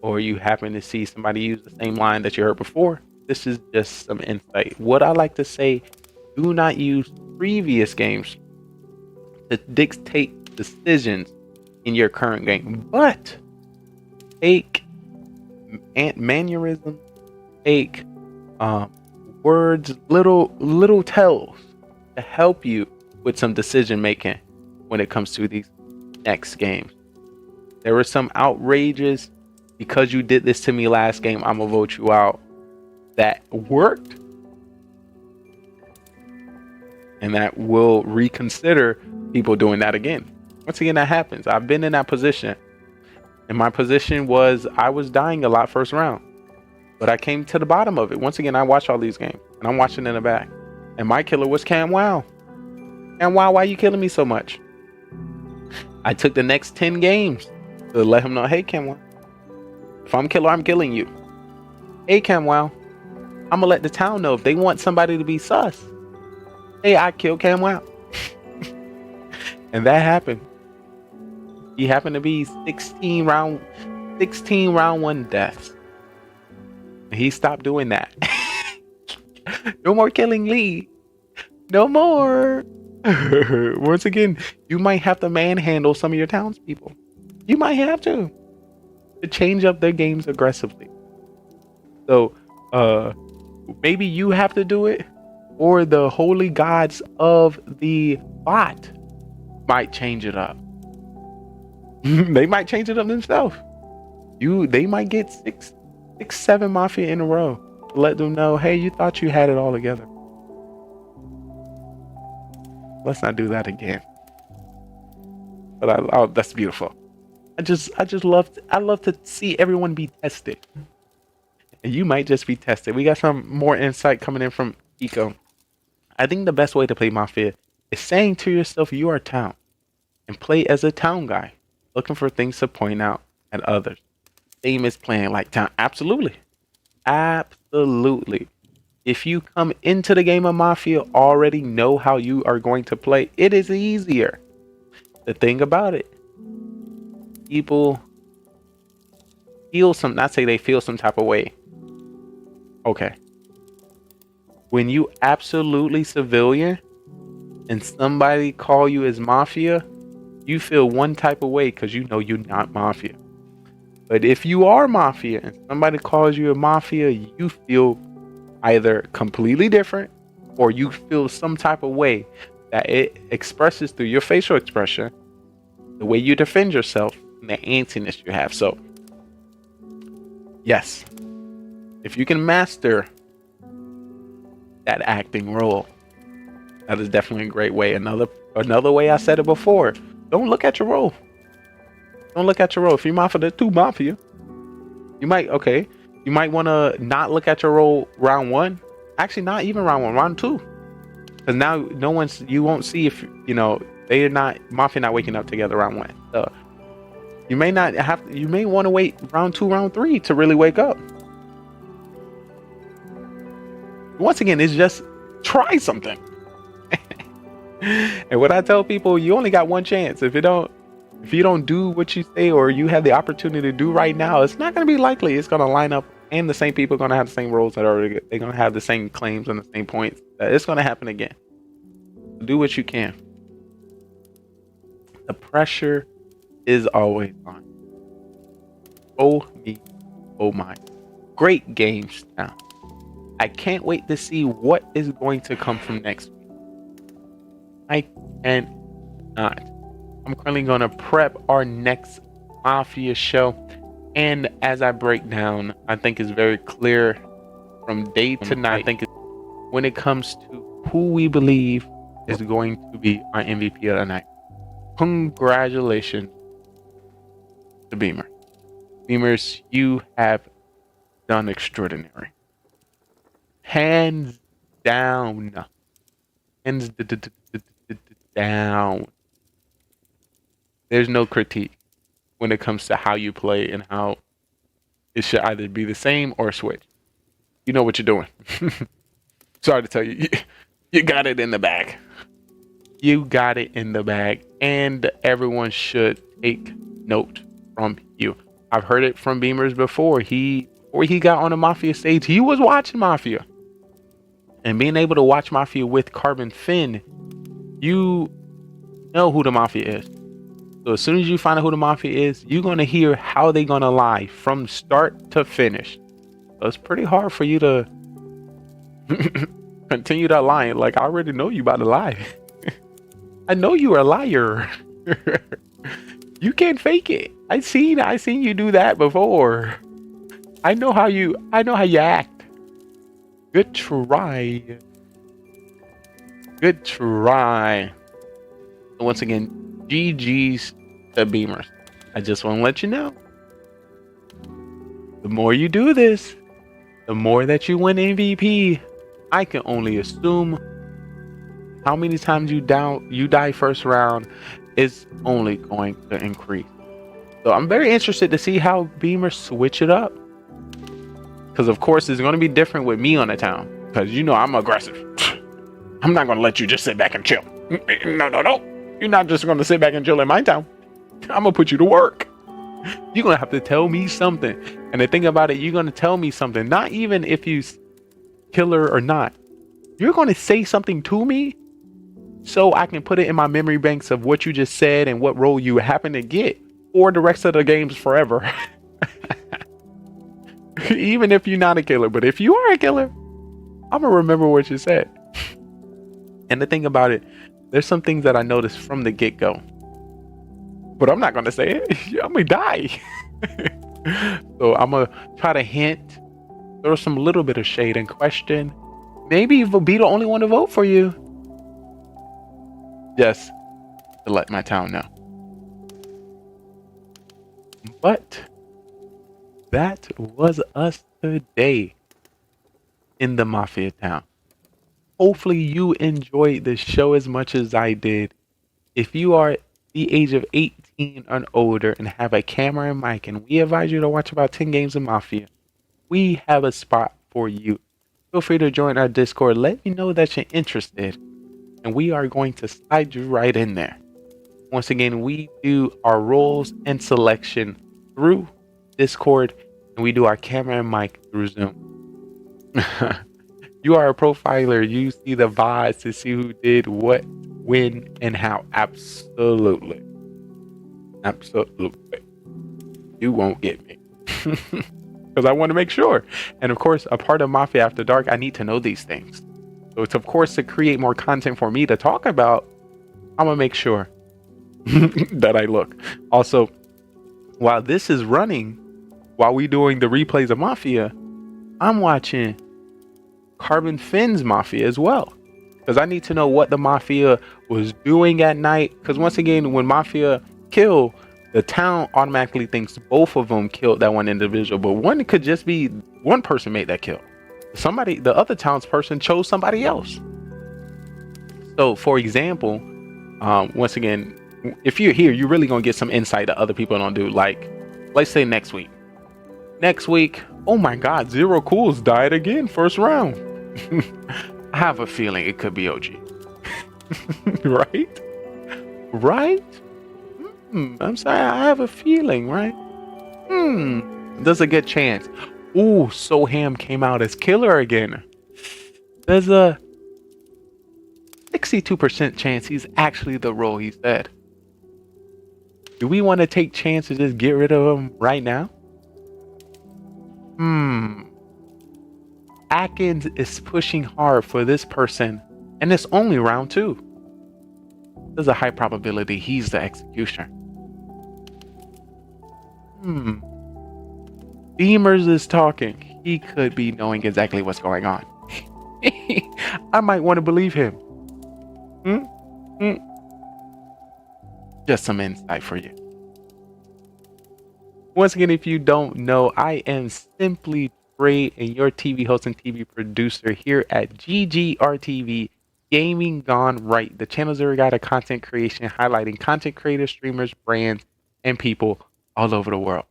I: or you happen to see somebody use the same line that you heard before, this is just some insight. What I like to say, do not use previous games to dictate decisions in your current game, but take mannerisms, take words, little tells to help you with some decision making when it comes to these next games. There were some outrageous, because you did this to me last game, I'm gonna vote you out, that worked, and that will reconsider people doing that again. Once again, that happens. I've been in that position, and my position was I was dying a lot first round, but I came to the bottom of it. Once again, I watch all these games, and I'm watching in the back, and my killer was Cam Wow. Cam Wow, why are you killing me so much? I took the next 10 games to let him know, hey Cam Wow, if I'm killer, I'm killing you. Hey Cam Wow, I'm gonna let the town know if they want somebody to be sus. Hey, I killed Cam Wow. And that happened. He happened to be 16 round 1 deaths. And he stopped doing that. No more killing Lee. No more. Once again, you might have to manhandle some of your townspeople. You might have to change up their games aggressively. So maybe you have to do it, or the holy gods of the bot might change it up. They might change it up themselves. They might get 7 Mafia in a row. Let them know, hey, you thought you had it all together. Let's not do that again. But that's beautiful. I love to see everyone be tested. And you might just be tested. We got some more insight coming in from Eco. I think the best way to play Mafia is saying to yourself you are town, and play as a town guy, looking for things to point out at others. Same as playing like town. Absolutely. Absolutely. If you come into the game of Mafia already know how you are going to play, it is easier. The thing about it, people not say they feel some type of way. Okay. When you absolutely civilian and somebody call you as Mafia, you feel one type of way because you know you're not Mafia. But if you are Mafia and somebody calls you a Mafia, you feel either completely different, or you feel some type of way that it expresses through your facial expression, the way you defend yourself, and the antsiness you have. So, yes, if you can master that acting role, that is definitely a great way. Another way, I said it before, don't look at your role. Don't look at your role. If you're Mafia, there's 2 Mafia. You might want to not look at your role round 1. Actually, not even round 1, round 2. Because now you won't see if, they're not, Mafia not waking up together round 1. So you may want to wait round 2, round 3 to really wake up. Once again, it's just try something. And what I tell people, you only got one chance. If you don't do what you say, or you have the opportunity to do right now, it's not going to be likely it's going to line up, and the same people are going to have the same roles that are, they're going to have the same claims and the same points. It's going to happen again. Do what you can. The pressure is always on. Oh me, oh my. Great games now. I can't wait to see what is going to come from next week. I cannot. I'm currently going to prep our next Mafia show. And as I break down, I think it's very clear from day to night, when it comes to who we believe is going to be our MVP of the night. Congratulations to Beamer. Beamers, you have done extraordinary. Hands down. Hands down. There's no critique when it comes to how you play and how it should either be the same or switch. You know what you're doing. Sorry to tell you, you got it in the bag. You got it in the bag, and everyone should take note from you. I've heard it from Beamers before. Before he got on the Mafia stage, he was watching Mafia. And being able to watch Mafia with Carbon Finn, you know who the Mafia is. So as soon as you find out who the Mafia is, you're going to hear how they're going to lie from start to finish. So it's pretty hard for you to continue that lying. Like, I already know you about to lie. I know you're a liar. You can't fake it. I seen you do that before. I know how you act. Good try. Good try. Once again, GG's to Beamers. I just want to let you know. The more you do this, the more that you win MVP. I can only assume how many times you die first round is only going to increase. So I'm very interested to see how Beamers switch it up. Because of course it's going to be different with me on the town. Because you know I'm aggressive. I'm not going to let you just sit back and chill. No. You're not just going to sit back and chill in my town. I'm going to put you to work. You're going to have to tell me something. And the thing about it, you're going to tell me something. Not even if you killer or not. You're going to say something to me so I can put it in my memory banks of what you just said and what role you happen to get. Or the rest of the games forever. Even if you're not a killer. But if you are a killer, I'm going to remember what you said. And the thing about it, there's some things that I noticed from the get-go. But I'm not going to say it. I'm going to die. So I'm going to try to hint. Throw some little bit of shade and question. Maybe he'll be the only one to vote for you. Just to let my town know. But that was us today in the Mafia town. Hopefully you enjoyed the show as much as I did. If you are the age of 18 and older and have a camera and mic, and we advise you to watch about 10 games of Mafia, we have a spot for you. Feel free to join our Discord. Let me know that you're interested, and we are going to slide you right in there. Once again, we do our roles and selection through Discord, and we do our camera and mic through Zoom. You are a profiler. You see the vibes to see who did what, when, and how. Absolutely. You won't get me. Because I want to make sure. And of course, a part of Mafia After Dark, I need to know these things. So it's of course to create more content for me to talk about. I'm going to make sure that I look. Also, while this is running, while we doing the replays of Mafia, I'm watching Carbon Finn's Mafia as well. Because I need to know what the Mafia was doing at night. Because once again, when Mafia kill, the town automatically thinks both of them killed that one individual. But one could just be one person made that kill. The other townsperson chose somebody else. So for example, once again, if you're here, you're really going to get some insight that other people don't do. Like, let's say next week. Oh my God, Zero Cools died again, first round. I have a feeling it could be OG. Right? I'm sorry, I have a feeling, right? There's a good chance. Ooh, Soham came out as killer again. There's a 62% chance he's actually the role he said. Do we want to take chances to just get rid of him right now? Atkins is pushing hard for this person, and it's only round 2. There's a high probability he's the executioner. Beamers is talking. He could be knowing exactly what's going on. I might want to believe him. Just some insight for you. Once again, if you don't know, I am Simplee Trey and your TV host and TV producer here at GGRTV Gaming Gone Right, the channel zero guide of content creation, highlighting content creators, streamers, brands, and people all over the world.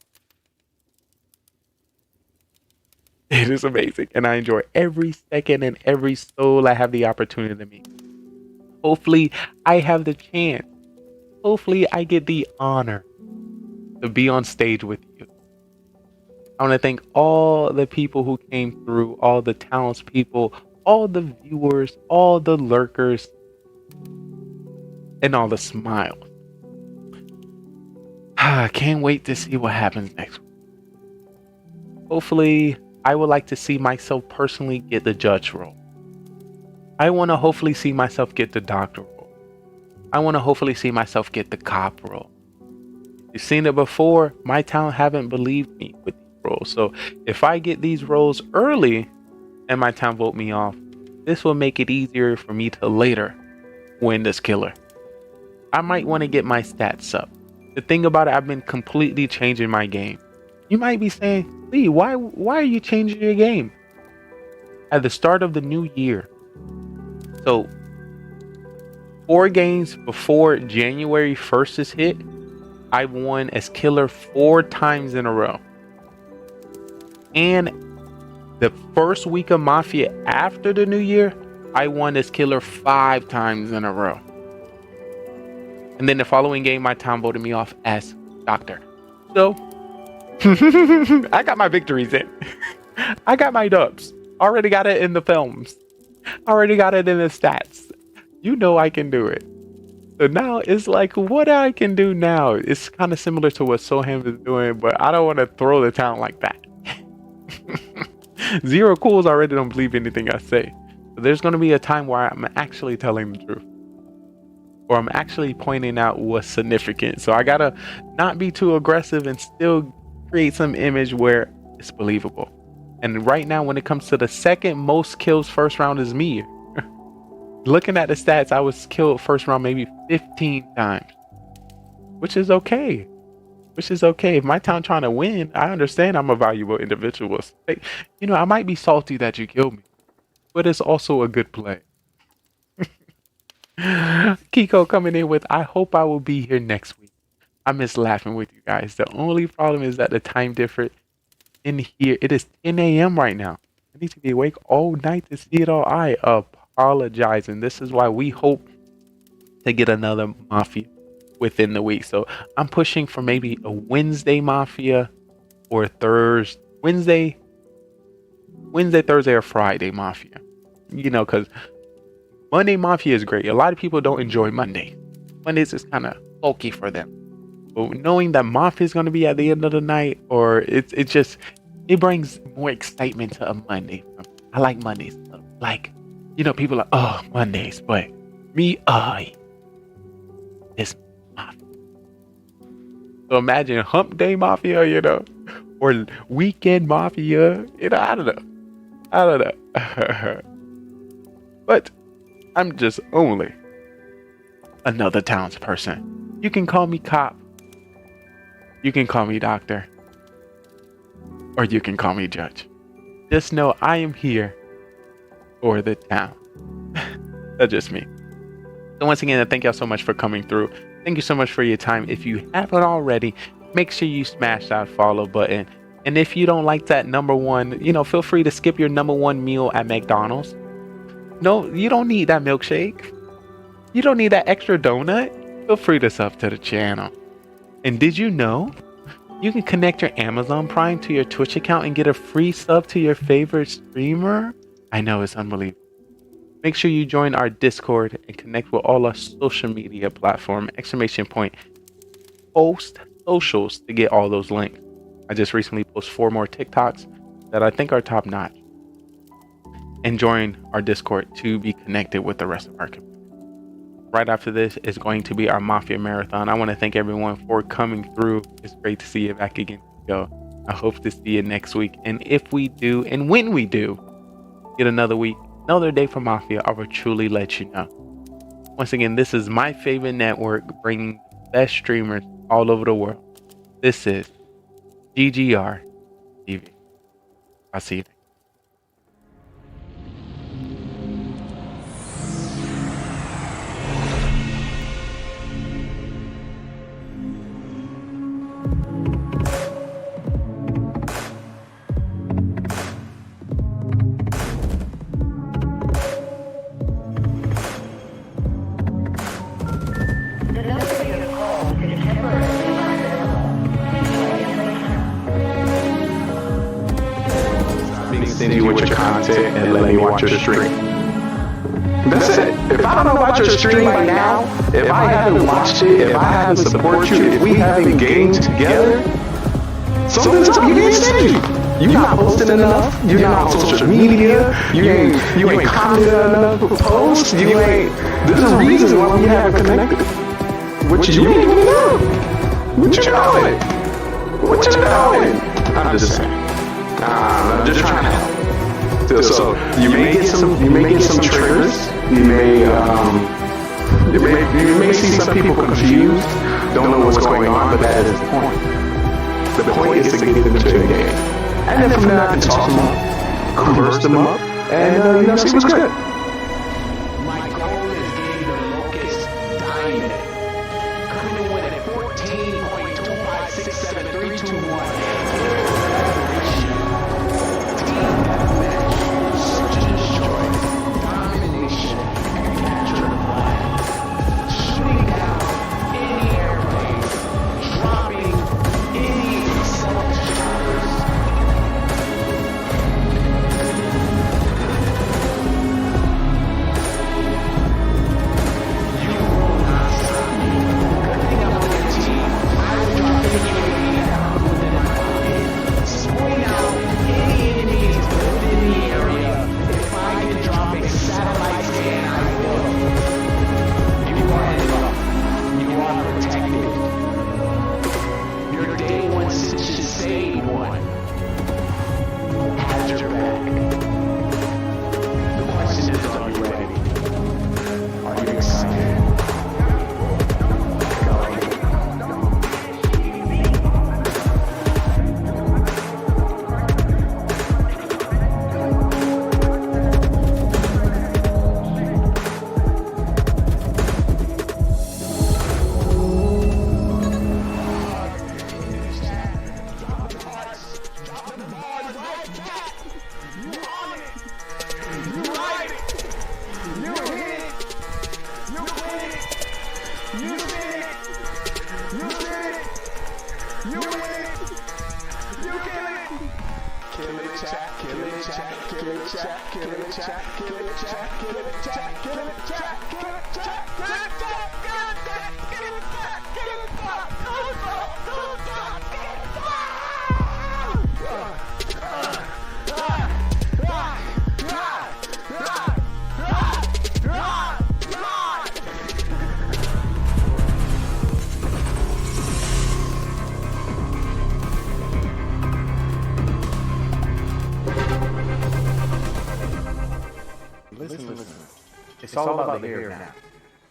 I: It is amazing, and I enjoy every second and every soul I have the opportunity to meet. Hopefully, I have the chance. Hopefully, I get the honor to be on stage with you. I want to thank all the people who came through, all the townspeople, all the viewers, all the lurkers, and all the smiles. I can't wait to see what happens next week. Hopefully, I would like to see myself personally get the judge role. I want to hopefully see myself get the doctor role. I want to hopefully see myself get the cop role. You've seen it before. My town haven't believed me with these roles. So if I get these roles early and my town vote me off, this will make it easier for me to later win this killer. I might want to get my stats up. The thing about it, I've been completely changing my game. You might be saying, Lee, why are you changing your game? At the start of the new year. So 4 games before January 1st is hit, I won as killer 4 times in a row. And the first week of Mafia after the new year, I won as killer 5 times in a row. And then the following game, my town voted me off as doctor. So, I got my victories in. I got my dubs. Already got it in the films. Already got it in the stats. You know I can do it. So now it's like what I can do now. It's kind of similar to what Soham is doing, but I don't want to throw the town like that. Zero Cools already don't believe anything I say. But there's going to be a time where I'm actually telling the truth. Or I'm actually pointing out what's significant. So I gotta not be too aggressive and still create some image where it's believable. And right now, when it comes to the second most kills first round is me. Looking at the stats, I was killed first round maybe 15 times. Which is okay. Which is okay. If my town trying to win, I understand I'm a valuable individual. You know, I might be salty that you killed me. But it's also a good play. Kiko coming in with, I hope I will be here next week. I miss laughing with you guys. The only problem is that the time difference in here, it is 10 a.m. right now. I need to be awake all night to see it all. I apologize. And this is why we hope to get another Mafia within the week. So I'm pushing for maybe a Wednesday Mafia or Thursday, Wednesday, Thursday, or Friday Mafia. You know, because Monday Mafia is great. A lot of people don't enjoy Monday. Mondays is kind of bulky for them. But knowing that Mafia is going to be at the end of the night, or it brings more excitement to a Monday. I like Mondays. Like, you know, people are, oh, Mondays. But me, it's Mafia. So imagine Hump Day Mafia, you know, or Weekend Mafia. You know, I don't know. But I'm just only another townsperson. You can call me cop. You can call me doctor. Or you can call me judge. Just know I am here for the town. That's just me. So once again, thank y'all so much for coming through. Thank you so much for your time. If you haven't already, make sure you smash that follow button. And if you don't like that #1, you know, feel free to skip your #1 meal at McDonald's. No, you don't need that milkshake. You don't need that extra donut. Feel free to sub to the channel. And did you know you can connect your Amazon Prime to your Twitch account and get a free sub to your favorite streamer? I know, it's unbelievable. Make sure you join our Discord and connect with all our social media platform, !post socials to get all those links. I just recently posted 4 more TikToks that I think are top notch. And join our Discord to be connected with the rest of our community. Right after this is going to be our Mafia Marathon. I want to thank everyone for coming through. It's great to see you back again. I hope to see you next week. And if we do, and when we do, get another week, another day for Mafia, I will truly let you know. Once again, this is my favorite network, bringing the best streamers all over the world. This is GGR TV. I'll see you. me send you with your content and let me watch your stream. That's it. If I don't know about your stream by now, if I haven't watched it, if I haven't supported you, if we haven't gamed together, something's up. You ain't stingy. You're not posting enough. You're not on social media. You ain't commenting on enough posts. You ain't. There's a reason why we haven't connected. What you ain't even know. What you doing? What you doing? I'm just saying. I'm just trying to help. So you may get some triggers. You may see some people confused, don't know what's going on, but that is the point. The point is to get them into the game. And then from there, I can talk them up, converse them up, and see what's good. My goal is getting the Locust Diamond. Coming in with a 14.2567321. Search and destroy, domination, and capture the flag. Shooting down any airplane, dropping any self-shotters. You will not stop me. Good thing I'm on your team. I will drop any UAV down within my pocket. Spraying out any enemies within the area. If I can drop a satellite scan, I will. You are in luck. You are protected. Your day one should save one. Has your back. The question is, are you ready? Are you excited? Listen. It's all about the here now.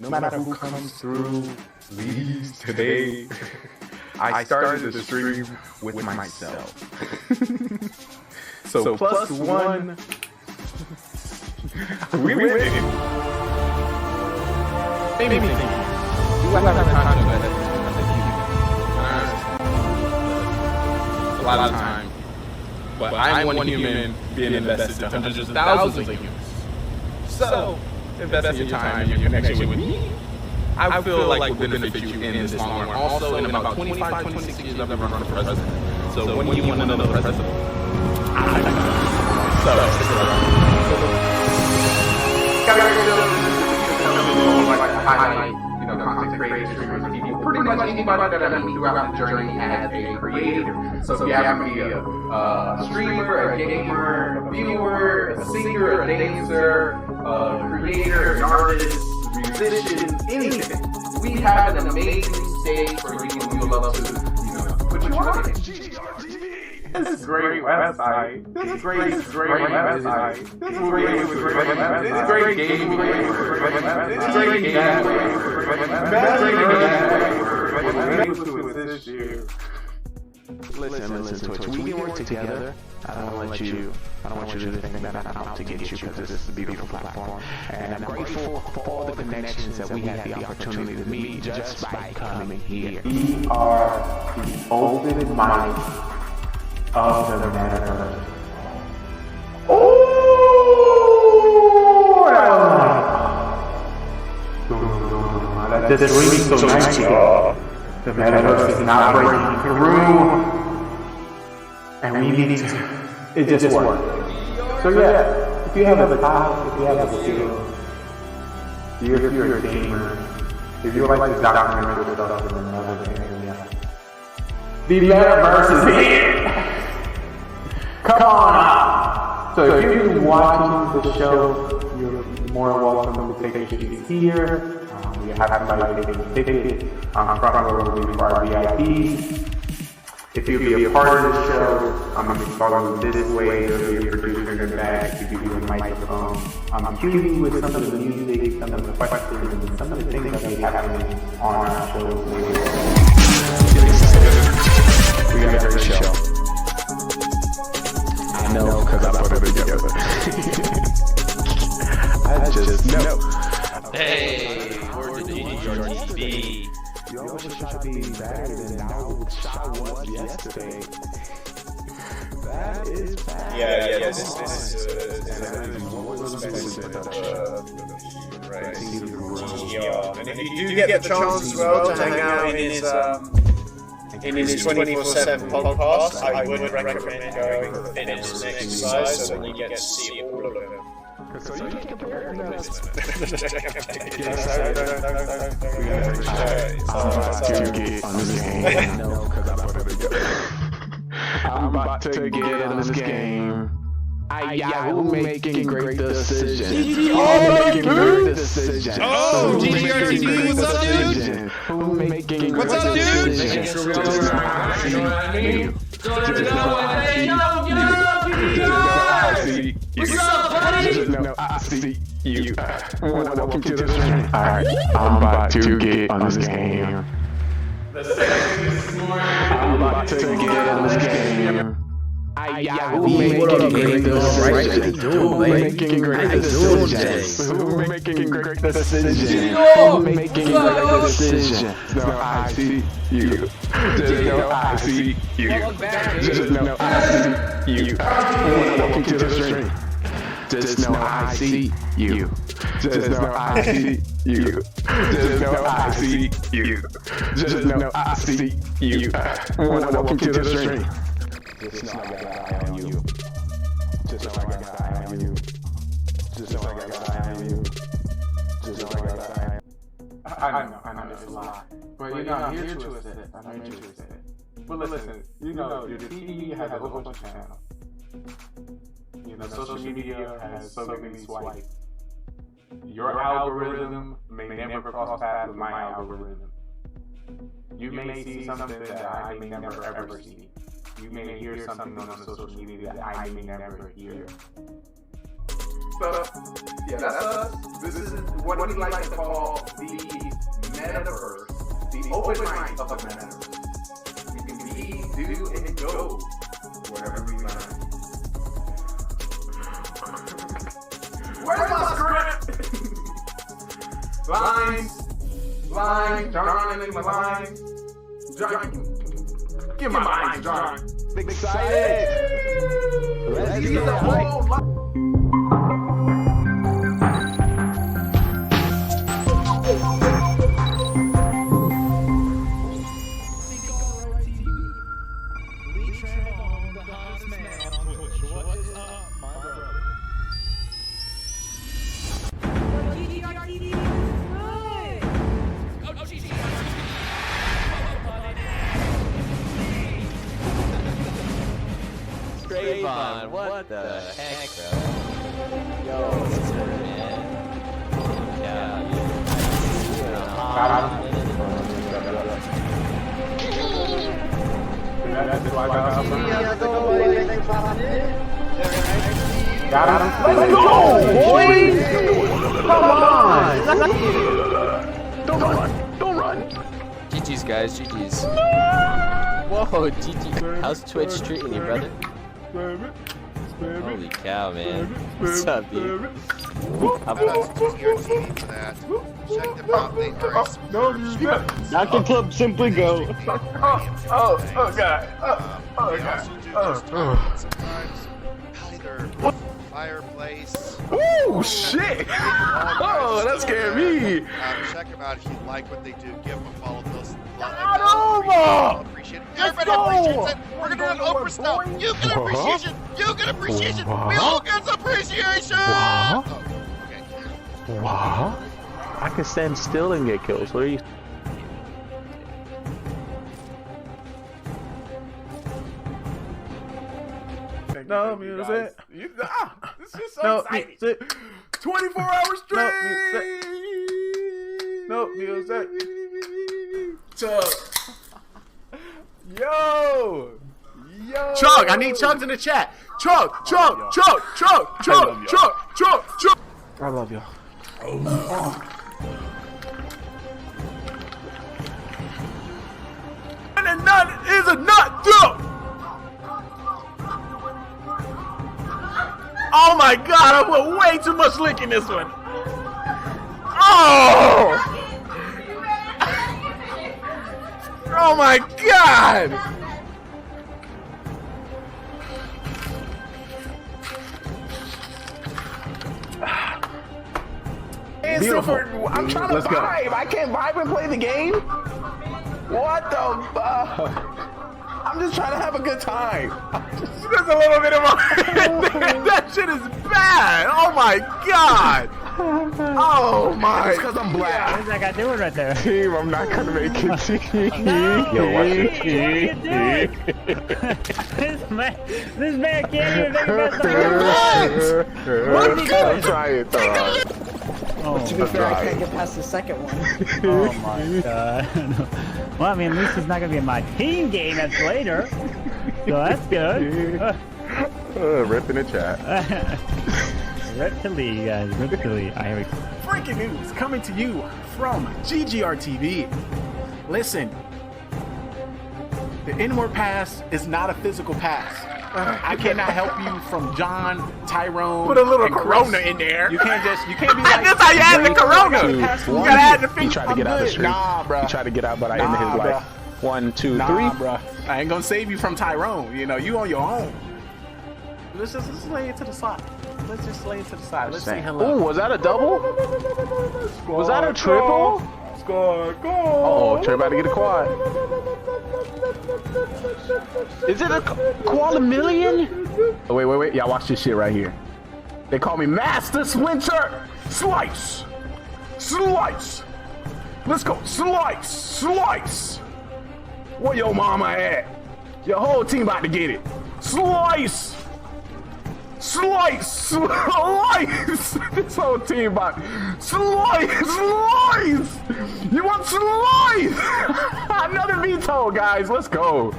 I: No matter who comes through, leaves today. I started the stream with myself. So plus one. We winning. Maybe thinking. Do I have a contract? A lot of time. But I'm one human being invested to hundreds of thousands of humans. So, invest your time and your connection with me, I feel like will benefit you in this long run. Also, in about 25, 26 years, I've been running for president. So, when do you want to know the president? I don't know. So, highlight, content creators, streamers, people, pretty much anybody that I meet throughout the journey as a creator. So if you happen to be a streamer, a gamer, a viewer, a singer, a dancer, a creator, an artist, musician, anything, we have an amazing stage for you and we would love to, put you on it. This is a great website. This is great website. This is great website. This is great gaming. This is great gaming. Listen, Twitch. We can work together. I don't want you to think that I'm out to get you because this is a beautiful platform. And I'm grateful for all the connections that we had the opportunity to meet just by coming here. We are the open mind of the metaverse. Oh, that just rings so nice. The metaverse is not breaking through, and we need to. It just worked. So yeah, if you have a talent, if you have a skill, if you're a gamer, if you like to document yourself in another area, the metaverse is here! Come on out! So if you're watching the show, you're more welcome to take a seat here. We have somebody taking tickets on front row for our VIPs. If you'll be a part of the show, I'm going to be following this way. There'll be a producer in the back. You can do a microphone. I'm curious with some of the music, some of the questions, and some of the things that may happen on our show. We got a great show. I know because I put it together. I just know.
B: Hey, we're the GGRTV.
I: Y'all should be better than I was yesterday. That is bad.
B: Yeah, this is and if you do get the chance as well to hang out in his 24/7 podcast, I would recommend going for fitness and exercise so that you get to see all of them.
I: So you can compare
B: I'm about
I: to get on this game. Yahoo making great decisions. Making great decisions.
B: Oh, GGRTV, what's up, dude?
I: Who making
B: What's up, dude?
I: What's up, buddy? No, I see you. Welcome to the stream. Alright, I'm about to get on this game. I'm about to get on this game. Yahoo making great decisions. Who making great decisions? Who making great decisions? Who making great decisions? No, I see you. Just know I see you. Just know I see you. Welcome to the stream. Just know I see you. Just know I see you. Just know I see you. Just know I see you. Welcome to the stream. Just know I got an eye on you. Just know I got an eye on you. Just know I got an eye on you. Just know I got an eye on you. I know it's a lie. But you know, I'm here to assist. I'm here to assist. But listen, you know, your TV has a whole bunch of channels. You know, social media has so many swipes. Your algorithm may never cross paths with my algorithm. You may see something that I may never ever see. You may hear something on the social media that I may never hear. So, yeah, that's us. This is what we like to call the metaverse, the open mind of the metaverse. We can be, do, and go wherever we like. Where's my script? Lines, John, and my lines. John, give my lines, John. Excited. Let's get the whole line.
O: What the heck, bro? Yo, what's up, man?
I: Let's go, boys! Come on! Don't run!
F: GG's, guys, GG's. Whoa, GG. How's Twitch treating you, brother? Holy cow, man. What's up, dude?
L: Dr. Club Simplee Go.
I: Oh, God.
Q: Fireplace.
I: Oh, shit! Oh, that scared me!
Q: Check them out if you like what they do. Give them a follow. Appreciate it. Everybody appreciates it. We're gonna do an Oprah style. You get appreciation. You get appreciation. We all get some Appreciation!
I: What?
Q: Oh, okay.
I: What? I can stand still and get kills. What are you?
A: No music.
T: This is so
A: No
T: exciting.
A: music.
T: 24 hours straight.
A: No music.
T: Chug.
A: Yo.
B: Chug, I need chugs in the chat. Chug.
A: I love y'all.
B: And a nut is a nut, too. Oh my god, I put way too much lick in this one. Oh! Oh my god!
I: Beautiful. I'm trying to vibe. I can't vibe and play the game. What the fuck? I'm just trying to have a good time.
B: Just a little bit of that shit is bad. Oh my god. Oh my.
I: It's because I'm black.
L: What is that guy doing right there?
I: Team, I'm not gonna make it. Team.
L: No,
I: Yo, watch
L: you
I: it.
L: can't do it. this man can't even make a good
I: I'm trying, Thor.
L: Oh,
M: To be fair, I can't get past the second one.
L: oh my god. Well, I mean, at least it's not going to be in my team game that's later. So that's good.
I: Rip in the chat.
L: Rip to Lee, guys. Rip to Lee. Here we go.
B: Breaking news coming to you from GGR TV. Listen, the inward pass is not a physical pass. I cannot help you from John, Tyrone.
I: Put a little
B: and Chris.
I: Corona in there.
B: You can't be like.
I: That's how you add the Corona.
B: You
I: You
B: gotta add the
I: He tried to get out the street.
B: Nah, bro.
I: He tried to get out, but I ended his life. 1, 2, 3.
B: Nah, bro. I ain't gonna save you from Tyrone. You know, you on your own. Let's lay it to the side. Let's just lay it to the side. Let's say hello.
I: Ooh, was that a double? Was that a triple?
A: Score, goal.
I: Uh-oh, Trey about to get a quad. Is it a quad million? Oh, wait. Y'all watch this shit right here. They call me Master Splinter. Slice. Let's go. Slice. Where your mama at? Your whole team about to get it. Slice. This whole team about slice. You want slice? Another veto, guys. Let's go.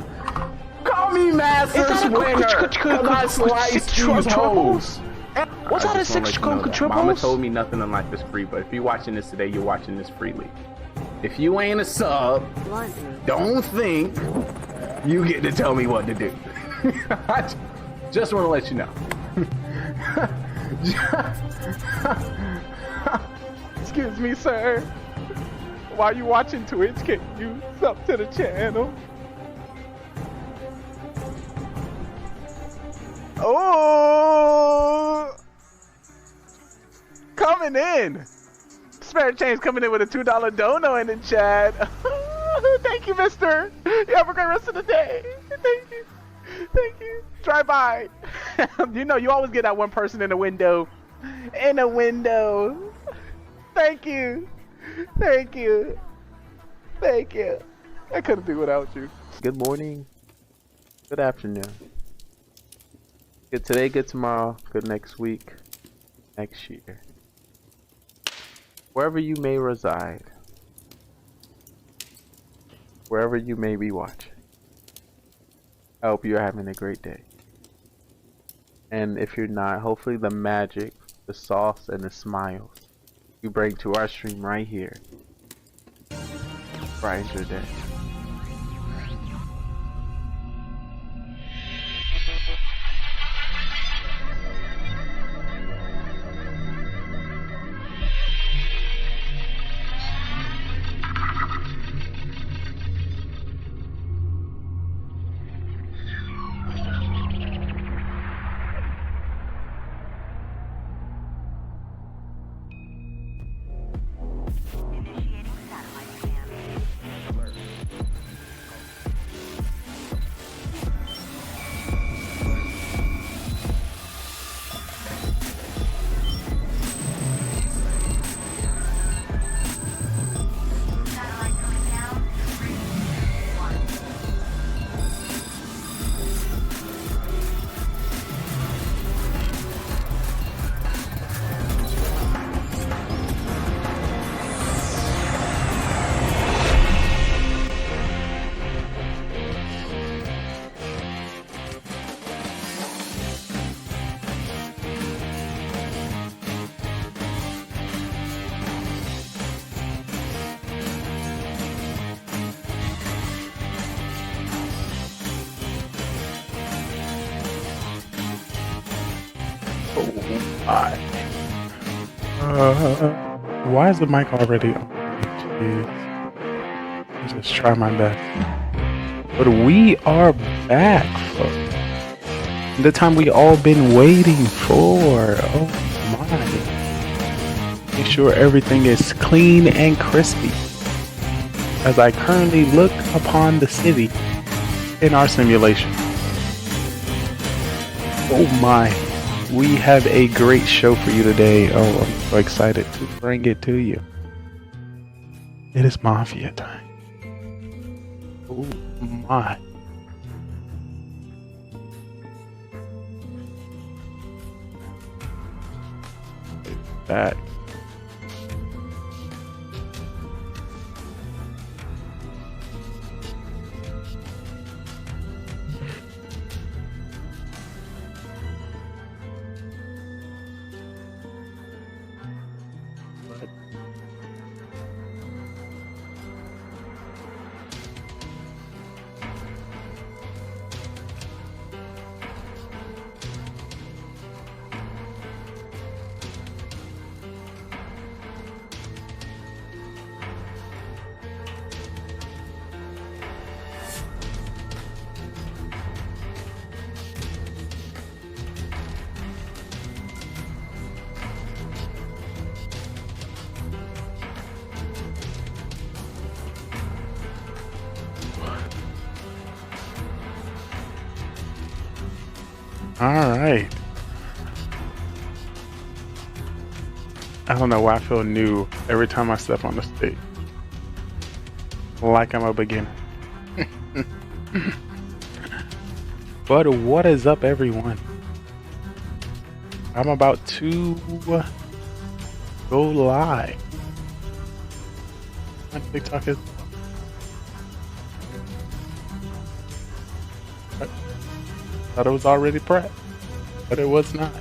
I: Call me Master Swinger. I slice these hoes. What's that a 6 triples? Mama told me nothing in life is free, but if you're watching this today, you're watching this freely. If you ain't a sub, don't think you get to tell me what to do. I just want to let you know. Excuse me, sir. While you watching Twitch, can you sub to the channel? Oh, coming in. Spare change coming in with a $2 dono in the chat. Thank you, mister. You have a great rest of the day. Thank you. Drive by. You know, you always get that one person in a window. Thank you. I couldn't do without you. Good morning. Good afternoon. Good today, good tomorrow, good next week, next year. Wherever you may reside. Wherever you may be watching. I hope you're having a great day. And if you're not, hopefully the magic, the sauce, and the smiles you bring to our stream right here brightens your day.
A: my. Why is the mic already on? Jeez. I'll just try my best. But we are back, folks. The time we all been waiting for. Oh my. Make sure everything is clean and crispy. As I currently look upon the city in our simulation. Oh my. We have a great show for you today. Oh, I'm so excited to bring it to you. It is Mafia time. Oh my. It's back. Alright. I don't know why I feel new every time I step on the stage. Like I'm a beginner. But what is up, everyone? I'm about to go live on TikTok. Thought it was already prepped, but it was not.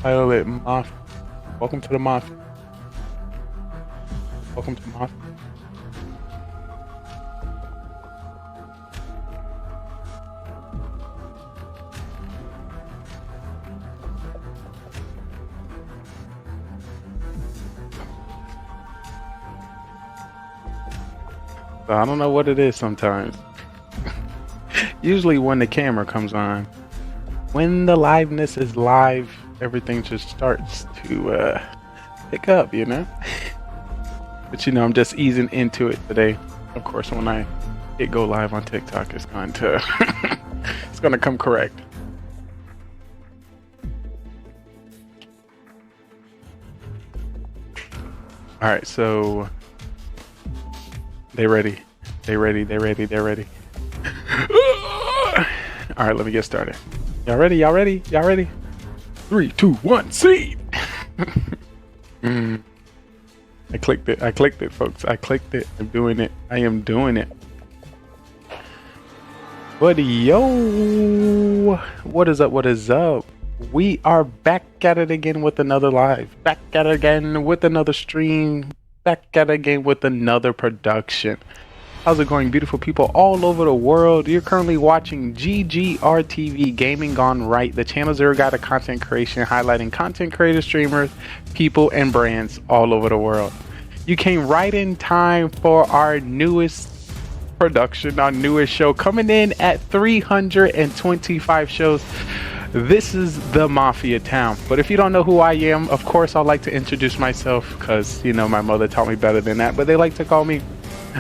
A: Title it Mafia. Welcome to the Mafia. Welcome to Mafia. So I don't know what it is sometimes. Usually when the camera comes on, when the liveness is live, everything just starts to pick up, you know? But you know, I'm just easing into it today. Of course, when I hit go live on TikTok, it's going to it's going to come correct. All right, so they ready. They ready. They ready. They're ready. All right, let me get started. Y'all ready? Y'all ready? Y'all ready? 3, 2, 1, scene! I clicked it. I clicked it, folks. I clicked it. I'm doing it. I am doing it. But yo, what is up? What is up? We are back at it again with another live. Back at it again with another stream. Back at it again with another production. How's it going, beautiful people all over the world? You're currently watching GGRTV, Gaming GoneRight, the channel zero guide to content creation, highlighting content creators, streamers, people, and brands all over the world. You came right in time for our newest production, our newest show, coming in at 325 shows. This is the Mafia Town. But if you don't know who I am, of course, I'd like to introduce myself because, you know, my mother taught me better than that. But they like to call me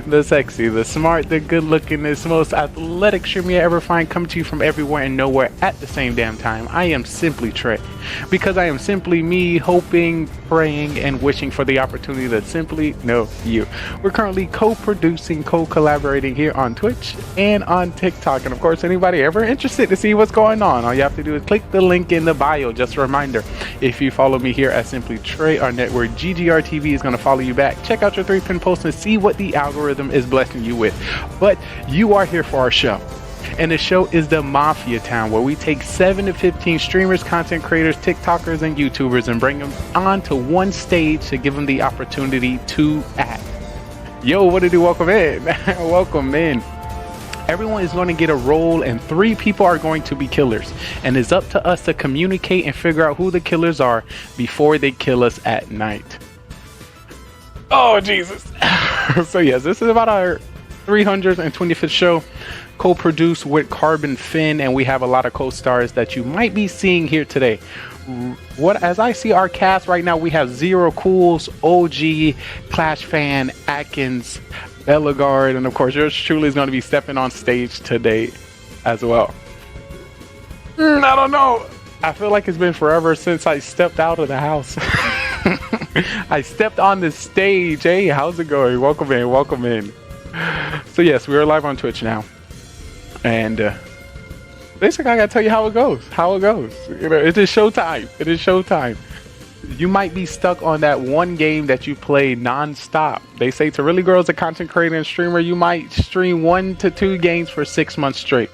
A: the sexy, the smart, the good looking, the most athletic streamer you ever find, coming to you from everywhere and nowhere at the same damn time. I am Simplee Trey, because I am simply me, hoping, praying, and wishing for the opportunity to simply know you. We're currently co-producing, co-collaborating here on Twitch and on TikTok. And of course, anybody ever interested to see what's going on, all you have to do is click the link in the bio. Just a reminder, if you follow me here at Simplee Trey, our network GGRTV is going to follow you back. Check out your 3-pin posts and see what the algorithm is blessing you with. But you are here for our show.
I: And the show is the Mafia Town, where we take 7 to 15 streamers, content creators, TikTokers, and YouTubers and bring them onto one stage to give them the opportunity to act. Yo, what did you welcome in? Welcome in. Everyone is going to get a role, and 3 people are going to be killers. And it's up to us to communicate and figure out who the killers are before they kill us at night. Oh, Jesus. So yes, this is about our 325th show, co-produced with Carbon Finn, and we have a lot of co-stars that you might be seeing here today. As I see our cast right now, we have Zero Cools, OG, Clash Fan, Atkins, Bellegarde, and of course yours truly is going to be stepping on stage today as well. I don't know. I feel like it's been forever since I stepped out of the house. I stepped on the stage. Hey, how's it going? Welcome in, welcome in. So yes, we are live on Twitch now, and basically I gotta tell you how it goes. You know, it is showtime. It is showtime. You might be stuck on that one game that you play non-stop. They say to really grow as a content creator and streamer, you might stream 1 to 2 games for 6 months straight.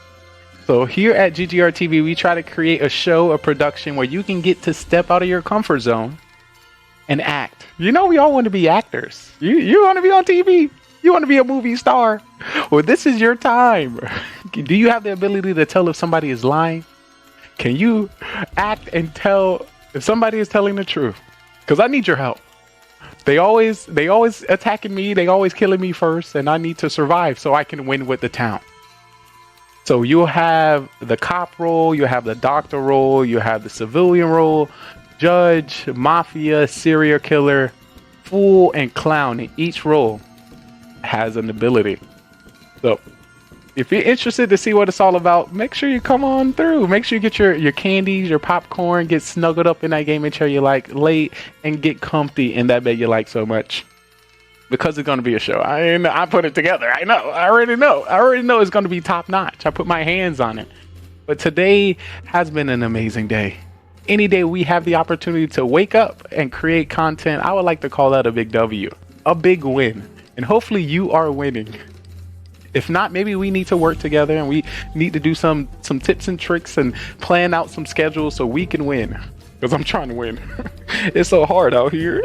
I: So here at GGR TV, we try to create a show, a production where you can get to step out of your comfort zone and act. You know, we all want to be actors. You want to be on TV. You want to be a movie star. Well, this is your time. Do you have the ability to tell if somebody is lying? Can you act and tell if somebody is telling the truth? Because I need your help. They always attacking me. They always killing me first, and I need to survive so I can win with the town. So you'll have the cop role, you have the doctor role, you have the civilian role, judge, mafia, serial killer, fool, and clown. And each role has an ability. So if you're interested to see what it's all about, make sure you come on through. Make sure you get your candies, your popcorn, get snuggled up in that gaming chair you like, late, and get comfy in that bed you like so much. Because it's going to be a show. I put it together. I know. I already know it's going to be top notch. I put my hands on it. But today has been an amazing day. Any day we have the opportunity to wake up and create content, I would like to call that a big W. A big win. And hopefully you are winning. If not, maybe we need to work together and we need to do some tips and tricks and plan out some schedules so we can win. Because I'm trying to win. It's so hard out here.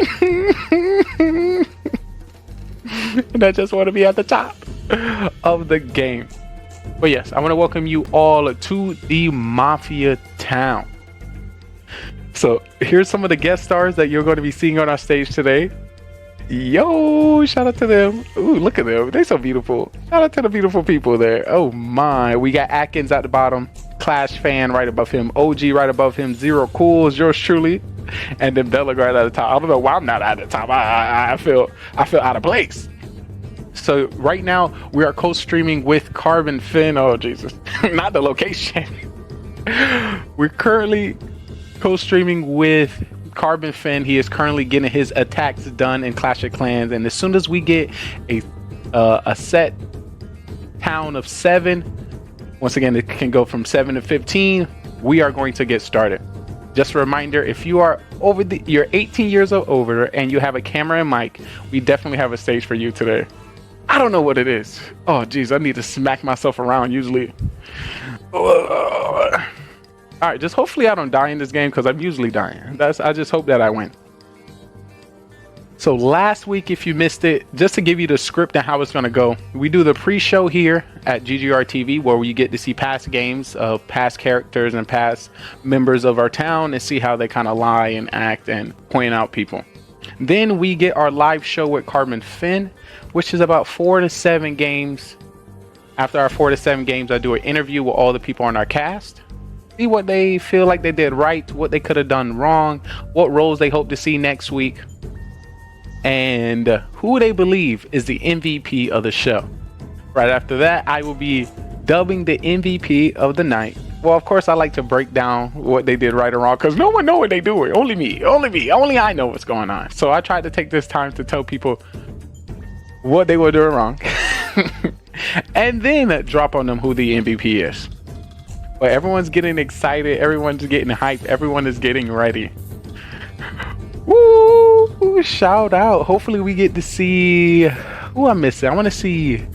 I: And I just want to be at the top of the game. But yes, I want to welcome you all to the Mafia Town. So here's some of the guest stars that you're going to be seeing on our stage today. Yo, shout out to them. Ooh, look at them. They're so beautiful. Shout out to the beautiful people there. Oh my. We got Atkins at the bottom. Clash Fan right above him. OG right above him. Zero Cools, yours truly. And then Bellegarde at the top. I don't know why I'm not at the top. I feel out of place. So right now we are co-streaming with Carbon Finn. Oh Jesus. Not the location. We're currently co-streaming with Carbon Finn. He is currently getting his attacks done in Clash of Clans, and as soon as we get a set town of 7, once again it can go from 7 to 15, we are going to get started. Just a reminder, if you are you're 18 years or over and you have a camera and mic, we definitely have a stage for you today. I don't know what it is. Oh geez, I need to smack myself around usually. All right, just hopefully I don't die in this game because I'm usually dying. I just hope that I win. So last week, if you missed it, just to give you the script and how it's going to go, we do the pre-show here at GGR TV where we get to see past games of past characters and past members of our town and see how they kind of lie and act and point out people. Then we get our live show with Carbon Finn, which is about 4 to 7 games. After our 4 to 7 games, I do an interview with all the people on our cast. See what they feel like they did right, what they could have done wrong, what roles they hope to see next week, and who they believe is the MVP of the show. Right after that, I will be dubbing the MVP of the night. Well, of course, I like to break down what they did right or wrong because no one knows what they do. Only me. Only I know what's going on. So I tried to take this time to tell people what they were doing wrong and then drop on them who the MVP is. But everyone's getting excited. Everyone's getting hyped. Everyone is getting ready. Woo! Shout out. Hopefully we get to see who I'm missing. I want to see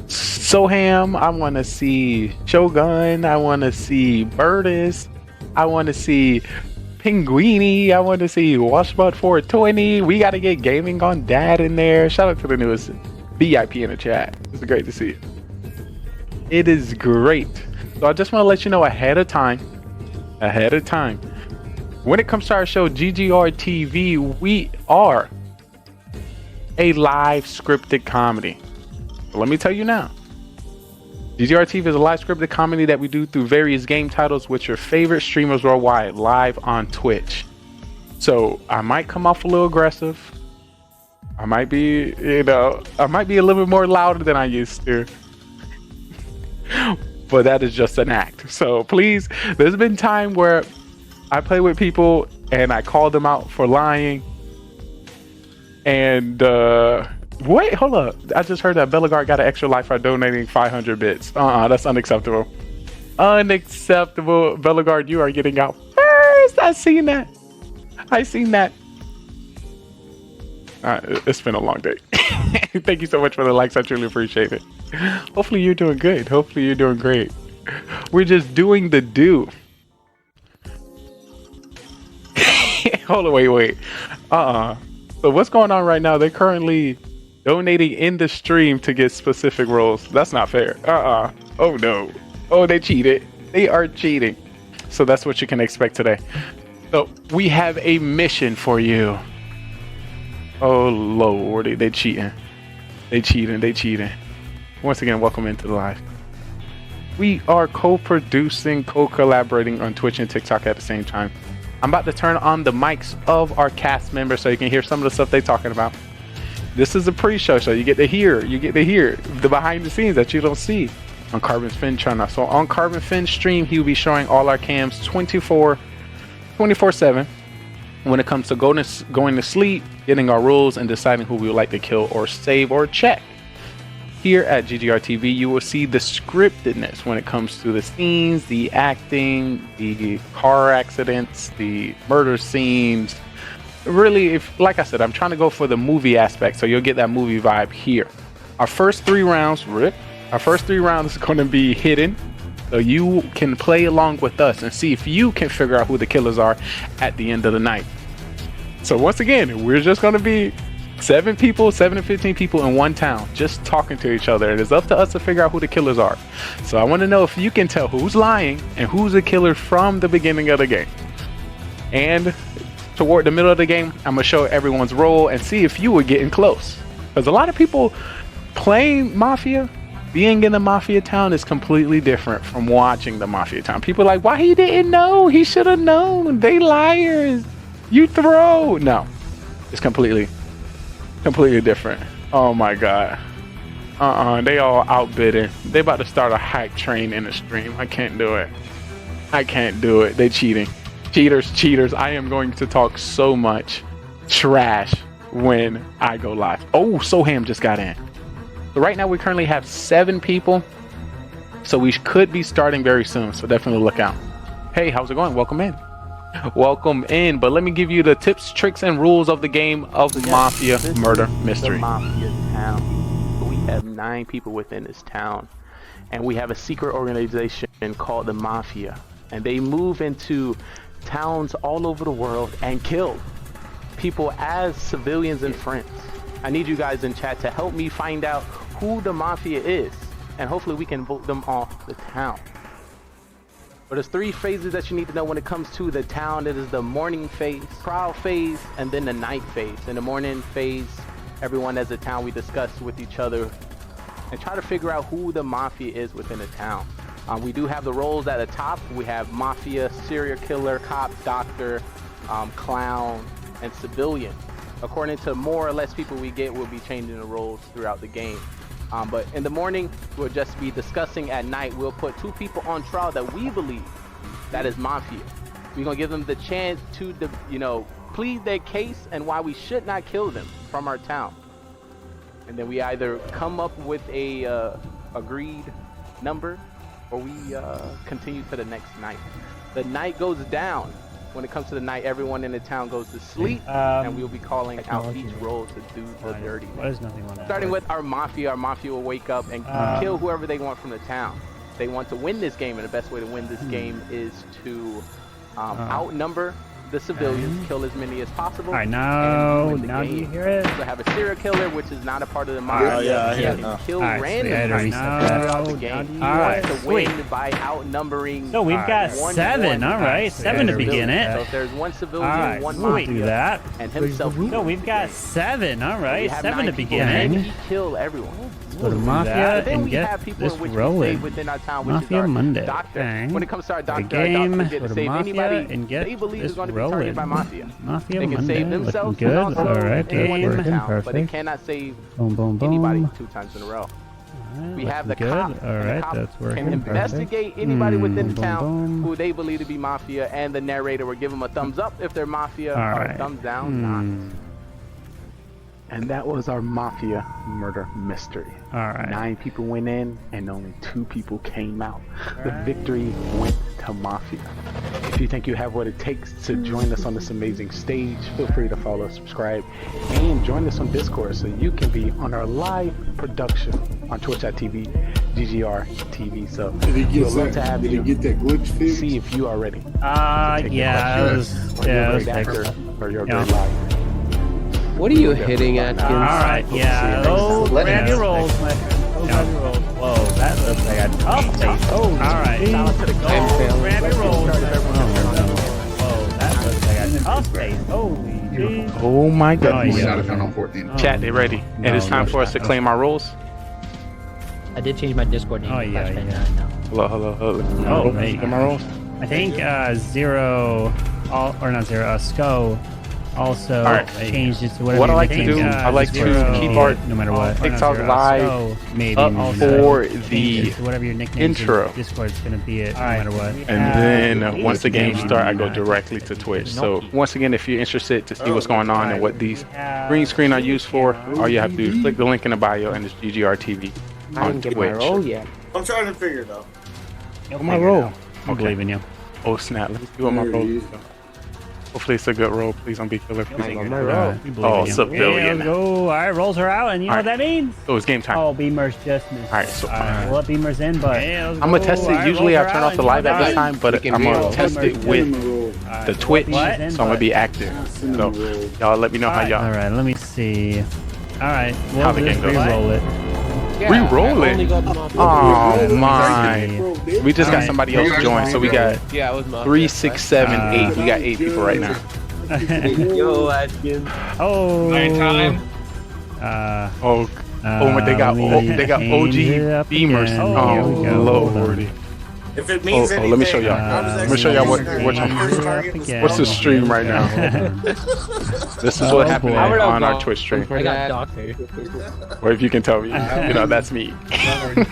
I: Soham. I want to see Shogun. I want to see Burtis. I want to see Pinguini. I want to see Washbot 420. We got to get Gaming on Dad in there. Shout out to the newest VIP in the chat. It's great to see you. It is great. So I just want to let you know ahead of time, when it comes to our show, GGR TV, we are a live scripted comedy. So let me tell you now. GGR TV is a live scripted comedy that we do through various game titles with your favorite streamers worldwide live on Twitch. So I might come off a little aggressive. I might be, I might be a little bit more louder than I used to. But that is just an act. So please, there's been time where I play with people and I call them out for lying. And wait, hold up. I just heard that Bellegarde got an extra life for donating 500 bits. That's unacceptable. Unacceptable. Bellegarde, you are getting out first. I seen that. It's been a long day. Thank you so much for the likes. I truly appreciate it. Hopefully you're doing good. Hopefully you're doing great. We're just doing the do. Hold on, wait. So what's going on right now? They're currently donating in the stream to get specific roles. That's not fair. Oh no. Oh, they cheated. They are cheating. So that's what you can expect today. So we have a mission for you. Oh Lord, they cheating. They cheating. Once again, welcome into the live. We are co-producing, co-collaborating on Twitch and TikTok at the same time. I'm about to turn on the mics of our cast members so you can hear some of the stuff they're talking about. This is a pre-show, so you get to hear the behind the scenes that you don't see on Carbon's Fin channel. So on Carbon Fin's stream, he will be showing all our cams 24/7 when it comes to going to sleep, getting our rules, and deciding who we would like to kill or save or check. Here at GGR TV, you will see the scriptedness when it comes to the scenes, the acting, the car accidents, the murder scenes. Really, like I said, I'm trying to go for the movie aspect, so you'll get that movie vibe here. Our first 3 rounds, is going to be hidden, so you can play along with us and see if you can figure out who the killers are at the end of the night. So once again, we're just going to be 7 to 15 people in one town, just talking to each other. It is up to us to figure out who the killers are. So I want to know if you can tell who's lying and who's the killer from the beginning of the game. And toward the middle of the game, I'm gonna show everyone's role and see if you were getting close. Because a lot of people playing Mafia, being in the Mafia town is completely different from watching the Mafia town. People are like, why he didn't know? He should have known. They liars. You throw. No, it's completely different. Oh my God. They all outbidding. They about to start a hype train in the stream. I can't do it. They cheating. Cheaters. I am going to talk so much trash when I go live. Oh, Soham just got in. So right now we currently have 7 people. So we could be starting very soon. So definitely look out. Hey, how's it going? Welcome in. But let me give you the tips, tricks, and rules of the game of Mafia Murder Mystery. The Mafia town. We have 9 people within this town. And we have a secret organization called the Mafia. And they move into towns all over the world and kill people as civilians and friends. I need you guys in chat to help me find out who the Mafia is. And hopefully we can vote them off the town. But there's 3 phases that you need to know when it comes to the town. It is the morning phase, trial phase, and then the night phase. In the morning phase, everyone as a town, we discuss with each other and try to figure out who the Mafia is within the town. We do have the roles at the top. We have Mafia, serial killer, cop, doctor, clown, and civilian. According to more or less people we get, we'll be changing the roles throughout the game. But in the morning, we'll just be discussing. At night, we'll put 2 people on trial that we believe that is Mafia. We're gonna give them the chance to, plead their case and why we should not kill them from our town. And then we either come up with a agreed number, or we continue to the next night. The night goes down When it comes to the night, everyone in the town goes to sleep, and we'll be calling out each role to do the dirty.
L: What is nothing on that?
I: Starting with our Mafia will wake up and kill whoever they want from the town. They want to win this game, and the best way to win this game is to outnumber the civilians, kill as many as possible.
L: All right, now do you hear it?
I: So have a serial killer, which is not a part of the Mafia. Kill randomly throughout the game.
L: All right,
I: to win by outnumbering.
L: So we've got 7. All right, 7 to begin it.
I: So if there's one civilian, one Mafia,
L: do that.
I: and himself.
L: So we've got 7. All right, 7 to begin it.
I: Kill everyone.
L: Go to Mafia
I: then
L: and
I: we
L: get
I: have people
L: this
I: in which we
L: rolling.
I: save within our town, which
L: Mafia
I: is our
L: Monday.
I: doctor.
L: Bang.
I: When it comes to our doctor,
L: game.
I: our doctor
L: Go
I: can
L: to
I: save
L: Mafia
I: anybody
L: and get
I: they believe is
L: this
I: going to be
L: rolling.
I: targeted by Mafia.
L: Mafia
I: They can
L: Monday.
I: save themselves,
L: Looking
I: and
L: good.
I: also
L: All right,
I: anyone in the
L: working
I: town, but they
L: perfect.
I: cannot save
L: Boom, boom, boom.
I: anybody 2 times in a row. We have the
L: good.
I: cop.
L: All
I: and the
L: right,
I: cop
L: that's working
I: can investigate anybody within the
L: boom,
I: town
L: boom.
I: who they believe to be Mafia, and the narrator will give them a thumbs up if they're Mafia,
L: All
I: or a
L: right.
I: thumbs down not. And that was our Mafia murder mystery.
L: All right.
I: 9 people went in and only 2 people came out. The victory went to Mafia. If you think you have what it takes to join us on this amazing stage, feel free to follow, subscribe, and join us on Discord so you can be on our live production on twitch.tv, GGR TV. So we'd love to have you
K: get that glitch fixed?
I: see if you are ready.
L: Yeah, it was
I: actor or you're a great
L: Yeah.
I: liar.
N: What are you hitting, Atkins?
L: All right, yeah. Oh, grab your rolls, my friend. Oh, grab your rolls. Whoa, that looks like a tough face. Oh, all right. Oh, grab your rolls. Whoa, that looks like a tough face. Holy jeez.
I: Oh my
L: Oh,
I: goodness.
L: yeah.
I: Chat, they ready. It is time for us to claim our roles.
R: I did change my Discord name.
L: Oh,
R: to
L: yeah,
R: Flashbang
L: yeah.
R: now.
L: Oh,
I: Hello. Claim my roles.
L: I think Zero, or not Zero, Sko also
I: All right.
L: changed it to whatever.
I: What I
L: you
I: like to
L: think,
I: do, I like to
L: Zero,
I: keep our
L: no matter what.
I: TikTok
L: Zero,
I: live
L: Sko, maybe
I: up for
L: change
I: the
L: it to whatever your nickname
I: intro.
L: Discord's gonna be it, no matter what.
I: And then once the game starts, I go directly to Twitch. So once again, if you're interested to see what's going on and what these green screen are used for, all you have to do is click the link in the bio and it's GGR TV on Twitch.
D: yet. I'm trying to figure it out.
I: What's my roll?
L: I believe in you.
I: Oh snap! Let me see what my roll is. Hopefully it's a good roll. Please don't be killer. Please. Oh, civilian.
L: Let's go. All right, rolls are out, and you know what that means?
I: Oh, it's game time.
L: Oh, Beamer's just missed.
I: All right, so
L: We'll let Beamer's in, but
I: I'm gonna test it. Usually I turn off the live at this time, but I'm gonna test it with the Twitch, so I'm gonna be active. So y'all let me know how y'all.
L: All right, let me see. All right,
I: How
L: we'll
I: the
L: just
I: game goes.
L: re-roll it.
I: Re-roll it. Oh my! We just got somebody else join, so we got 3, 6, 7, 8. We got 8 people right now.
N: Yo, Atkins.
L: Oh.
P: Night time.
I: Oh, they got OG Beamers. Oh lordy.
D: If it means anything,
I: let me show y'all. Let me show y'all what's the stream right now. This is what happened on our Twitch stream.
R: I got doctor.
I: Or if you can tell me, that's me.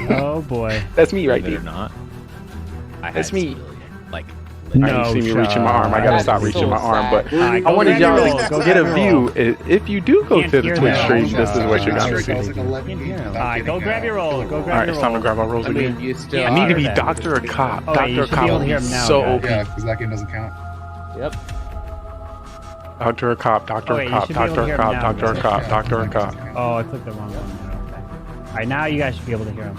L: Oh boy.
I: That's me right
C: Believe it
I: there.
C: or not,
I: That's me.
C: like
I: I see me reaching my arm. I gotta stop reaching my arm, but I
L: go
I: wanted
L: grab
I: y'all
L: your
I: to
L: rolls.
I: get a
L: Go
I: view. If you do go
L: Can't
I: to the
L: hear
I: Twitch
L: that.
I: stream, this is what you're gonna see.
L: All right, go grab your roll. Go
I: All
L: grab
I: right,
L: your
I: it's time to
L: roll.
I: grab our rolls
N: I mean,
I: again.
N: you still
I: I need to be
L: are.
I: Doctor or Cop.
L: Oh, you
I: Doctor or
L: should be
I: Cop
L: able to
I: would
L: hear
I: be
L: him now,
I: so
L: yeah.
I: OP.
S: Yeah, because that game doesn't count.
N: Yep.
I: Doctor or Cop. Doctor
L: Oh,
I: or
L: wait, you
I: Cop.
L: should be able to
I: Doctor or
L: hear him
I: Cop.
L: now.
I: Doctor or Cop. Doctor or Cop.
L: Oh, I clicked the wrong one. All right, now you guys should be able to hear him.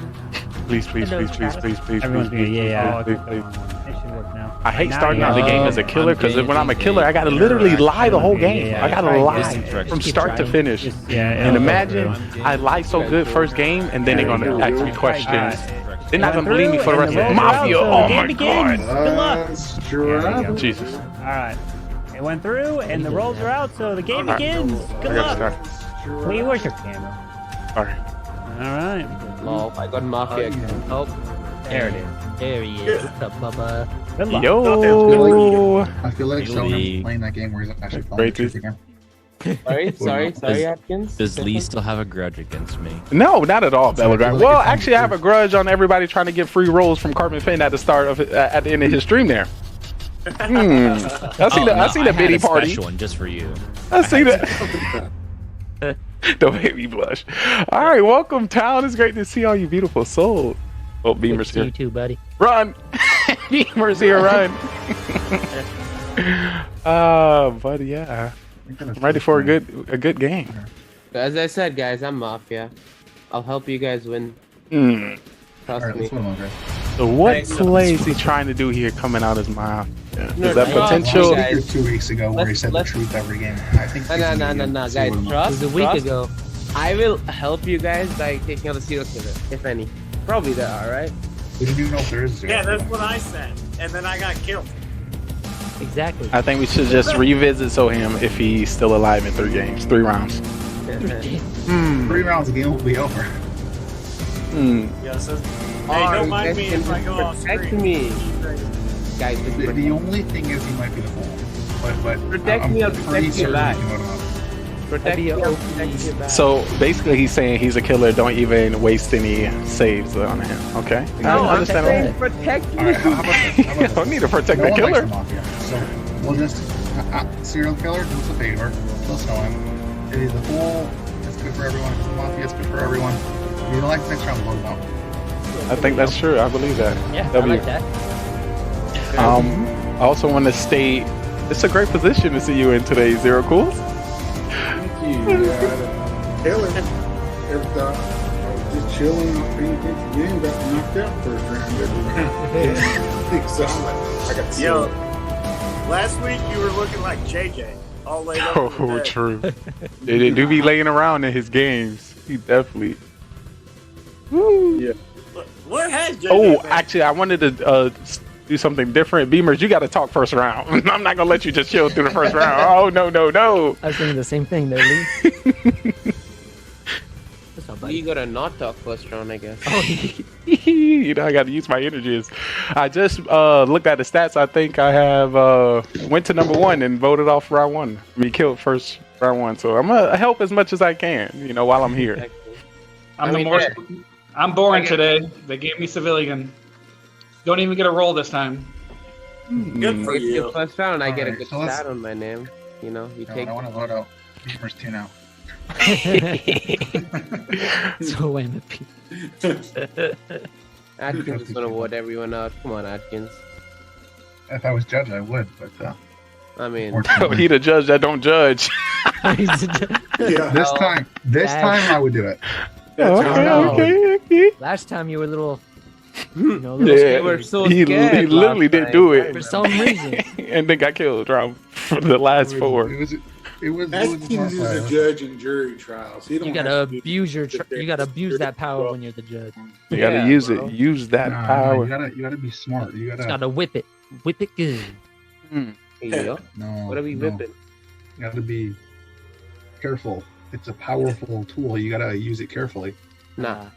I: Please, please, please, please, please, please,
L: Everyone's
I: please,
L: being, yeah, I
I: please,
L: clicked the
I: please.
L: wrong one. It should work now.
I: I hate
L: Now
I: starting
L: you
I: out the
L: guys-
I: game as a killer because when I'm a killer, I gotta literally lie the whole game. I gotta lie from start to finish. And imagine I lie so good first game, and then they're gonna ask me questions. They're not gonna believe me for the rest of the Mafia. Oh my god.
L: Good luck.
I: Jesus.
L: All right. It went through, and the rolls are out, so the game
I: All right.
L: begins.
I: I
L: Good
I: gotta
L: luck.
I: start.
L: Lee, where's your camera?
I: All right.
L: All right.
N: Lol, I got Mafia.
R: Oh,
L: There it is.
R: there he is. What's up, Bubba?
L: Good luck.
I: Yo.
S: I feel like
C: Hey,
S: Shogun's
C: Lee.
S: playing that game where he's actually playing
I: Great
S: the truth again.
N: Sorry, Atkins.
C: Does Lee still have a grudge against me?
I: No, not at all, Bellegrade. Well, actually, I have a grudge on everybody trying to get free rolls from Cartman Finn at the start of at the end of his stream there. I seen the bitty party.
C: Special one just for you.
I: I see that. Don't make me blush. All right, welcome, town. It's great to see all you beautiful souls. Oh, Beamer's
R: See you
I: here.
R: too, buddy.
I: Run! Beamer's here, run.
A: But yeah, I'm ready for a good game.
N: As I said, guys, I'm Mafia. I'll help you guys win. Trust me.
A: So what play is he trying to do here coming out his mouth? Is that potential?
S: 2 weeks ago where he said the truth every game. I think
N: No, guys, trust.
R: It was a week ago.
N: I will help you guys by taking out the serial killer, if any. Probably there are, right?
S: We didn't even know if there is
D: Yeah, that's what I said. And then I got killed.
R: Exactly.
A: I think we should just revisit Soham if he's still alive in 3 games, 3 rounds.
S: 3 rounds, the game will be over.
D: Yeah, so, hey, don't mind me if I go off screen.
N: Me. Guys,
S: the only thing is he might be the fool. But
N: protect me or protect your life. Protect me or protect your life.
A: So basically, he's saying he's a killer. Don't even waste any saves on him. Okay.
N: No,
A: I
N: I'm
A: understand.
N: saying protect me.
S: Alright, how about
A: Don't need to protect
S: no
A: the
S: one likes
A: killer.
S: the Mafia, so we'll just serial killer do us a favor. Kill Soham. If he's the fool, it's good for everyone. If he's the Mafia, it's good for everyone. If you don't like the next round, we'll vote him out.
A: I think that's true. I believe that.
R: Yeah, I
A: W.
R: like that.
A: I also want to state it's a great position to see you in today, Zero Cools.
K: Thank you. Taylor, I was just chilling, not paying attention to the game, got knocked out first round every round. So I'm like, I got to
D: Yo, last week you were looking like JJ, all laid up. in the
A: Oh,
D: bed.
A: true. They do be laying around in his games. He definitely. Woo.
K: Yeah.
D: What has JJ
A: Oh,
D: been?
A: actually, I wanted to do something different. Beamers, you got to talk first round. I'm not gonna let you just chill through the first round. Oh no.
R: I was thinking the same thing there, Lee. What's up, buddy?
N: You gotta not talk first round, I guess.
A: You know, I got to use my energies. I just looked at the stats. I think I have went to number 1 and voted off round 1. I mean, killed first round 1. So I'm gonna help as much as I can. You know, while I'm here.
P: I'm boring today. They gave me civilian. Don't even get a roll this time.
D: Good for
N: If
D: you.
N: your first round, I get a
S: Alright,
N: good
S: so let's-
N: stat on my name. You know, you
S: No,
N: take.
S: I want to vote out Beamer's 2 now.
R: So MVP.
N: Atkins is gonna vote everyone out. Come on, Atkins.
S: If I was judge, I would, but
N: I mean,
A: He the judge that don't judge.
S: this time I would do it.
A: Okay.
R: Last time you were a little, a little
A: Yeah,
R: scared.
A: he literally didn't do it
R: For some reason.
A: and then got killed around for the last 4.
S: It was
K: Atkins is a judge in jury trials. He don't
R: You gotta
K: have to
R: abuse you gotta abuse that power when you're the judge.
A: You gotta use it. Use that power.
S: You gotta be smart. You
R: Just gotta whip it good.
N: yo,
S: No.
N: what are we
S: no.
N: whipping?
S: You gotta be careful. It's a powerful tool. You gotta use it carefully.
N: Nah.
S: You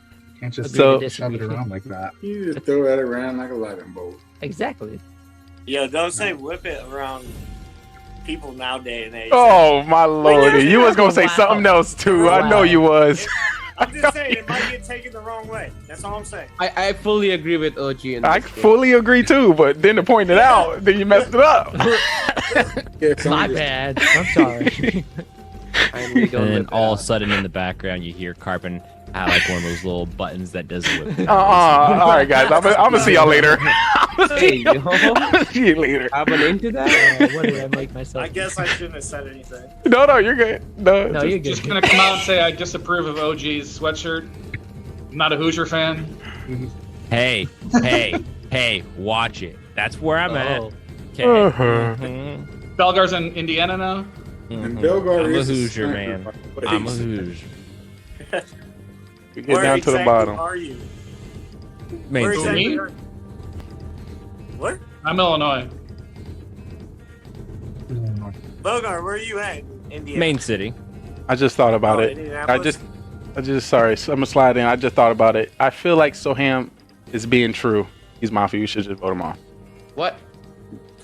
S: can't just
R: Agree to
S: shove it
R: disagree.
S: around like that.
K: You just throw that around like a lightning bolt.
R: Exactly.
D: Yo, don't say whip it around people nowadays and age.
A: Oh my lordy! You was gonna say something else too. I know you was.
D: I'm just saying it might get taken the wrong way. That's all I'm saying.
N: I fully agree with OG. In
A: I
N: this game.
A: fully agree too, but then to point it out, then you messed it up.
R: My bad. I'm sorry.
C: And then all of a sudden in the background you hear Carbon have like one of those little buttons that does whip.
A: All right, guys. I'm gonna see y'all later.
N: Hey, yo.
A: See you later.
N: I'm into that.
R: What did I make myself?
D: I guess I shouldn't have said anything.
A: No, you're good. No,
R: No, you're good.
P: Just gonna come out and say I disapprove of OG's sweatshirt. I'm not a Hoosier fan.
C: Hey, watch it. That's where I'm at. Okay.
P: Belgar's in Indiana now.
K: And Belgar
C: I'm a
K: is
C: Hoosier,
K: sniper,
C: man.
K: but
C: I'm a
K: he's-
C: Hoosier.
A: We get
D: Where
A: down to the
D: exactly
A: bottom.
D: are you?
C: Main
D: Where
C: City.
D: exactly
P: Me?
D: are you? What?
P: I'm Illinois.
D: Bogar, where are you at? Indiana.
C: Main City.
A: I just thought about
D: Oh,
A: it.
D: Indianapolis?
A: I just sorry. So I'm gonna slide in. I just thought about it. I feel like Soham is being true. He's Mafia. You should just vote him off.
N: What?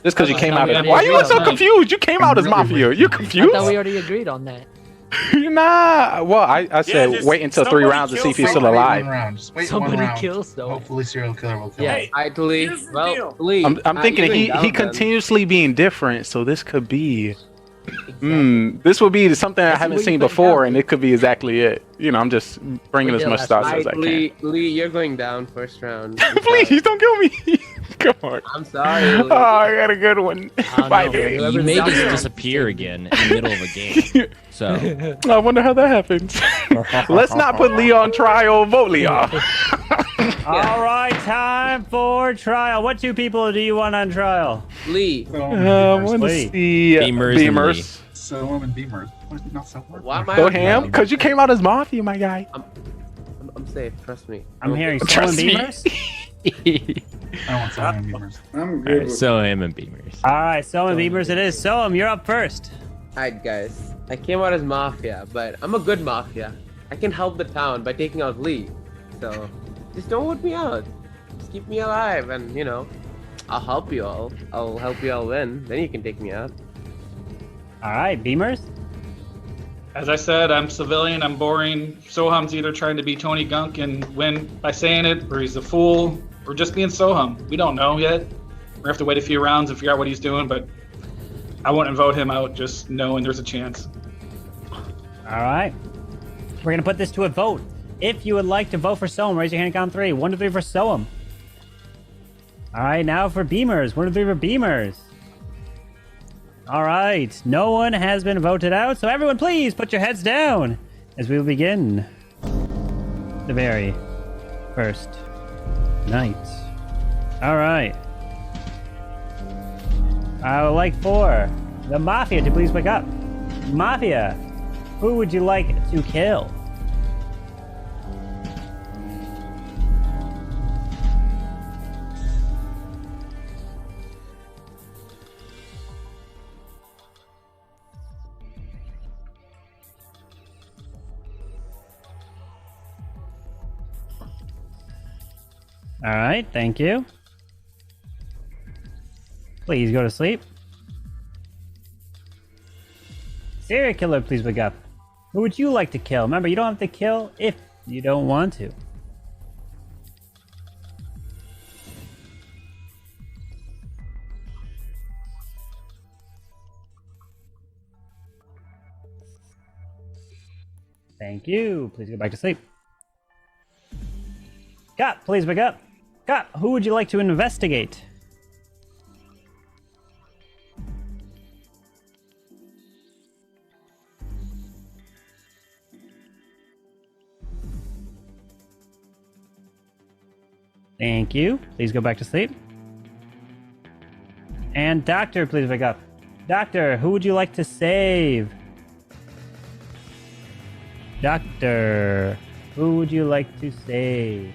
A: Just because you came out as
R: already
A: why you look so
R: agreed on that.
A: confused? You came out as
S: really
A: Mafia.
S: weird.
A: You
R: I thought we
A: confused?
R: already agreed on that.
A: Nah. Well, I said
D: just
A: wait until 3
D: somebody
A: rounds to see
D: kill
A: if he's still
S: Wait
A: alive.
S: one round. Just wait
R: Somebody
S: one round.
R: kills though.
S: Hopefully, serial killer will kill
R: Yeah.
S: him.
D: Hey,
N: Idly.
D: here's the
N: Well,
D: deal.
N: Lee.
A: I'm thinking
N: you
A: he
N: ain't down then.
A: continuously being different, so this could be. This would be something I
R: That's
A: haven't
R: what
A: seen
R: you put
A: before,
R: down.
A: and it could be exactly it. You know, I'm just bringing
R: We
A: as
R: did
A: much
R: last
A: thoughts
R: night.
A: as I can.
N: Lee, you're going down first round.
A: Please don't kill me.
I: Come on.
N: I'm sorry.
I: Oh, I got a good one. Bye, dude.
C: You made this disappear again in the middle of a game. So
I: I wonder how that happens. Let's not put Lee on trial. Vote Leon.
L: All right, time for trial. What two people do you want on trial?
N: Lee.
I: I want to see Beamers.
S: Soham and Beamers. Not so hard.
N: Why am I
I: Go
N: on
I: ham,
N: trial?
I: because you came out as Mafia, my guy.
N: I'm safe. Trust me.
L: I'm hearing
I: Trust
L: Soham
I: me.
L: Beamers.
S: I want Soham and Beamers.
K: I'm good with
C: Soham and Beamers.
L: All right, Soham Beamers it is. Soham, you're up first.
N: Alright, guys. I came out as Mafia, but I'm a good Mafia. I can help the town by taking out Lee. So, just don't vote me out. Just keep me alive, and you know, I'll help you all. I'll help you all win. Then you can take me out.
L: All right, Beamers.
P: As I said, I'm civilian, I'm boring. Soham's either trying to be Tony Gunk and win by saying it, or he's a fool, or just being Soham. We don't know yet. We have to wait a few rounds and figure out what he's doing, but I wouldn't vote him out just knowing there's a chance.
L: All right. We're going to put this to a vote. If you would like to vote for Soham, raise your hand and count 3. 1, 2, 3 for Soham. All right, now for Beamers. 1, 2, 3 for Beamers. All right, no one has been voted out, so everyone please put your heads down as we will begin the very first night. All right. I would like for the Mafia to please wake up. Mafia, who would you like to kill? All right, thank you. Please go to sleep. Serial killer, please wake up. Who would you like to kill? Remember, you don't have to kill if you don't want to. Thank you. Please go back to sleep. Cop, please wake up. Cop, who would you like to investigate? Thank you. Please go back to sleep. And Doctor, please wake up. Doctor, who would you like to save? Doctor, who would you like to save?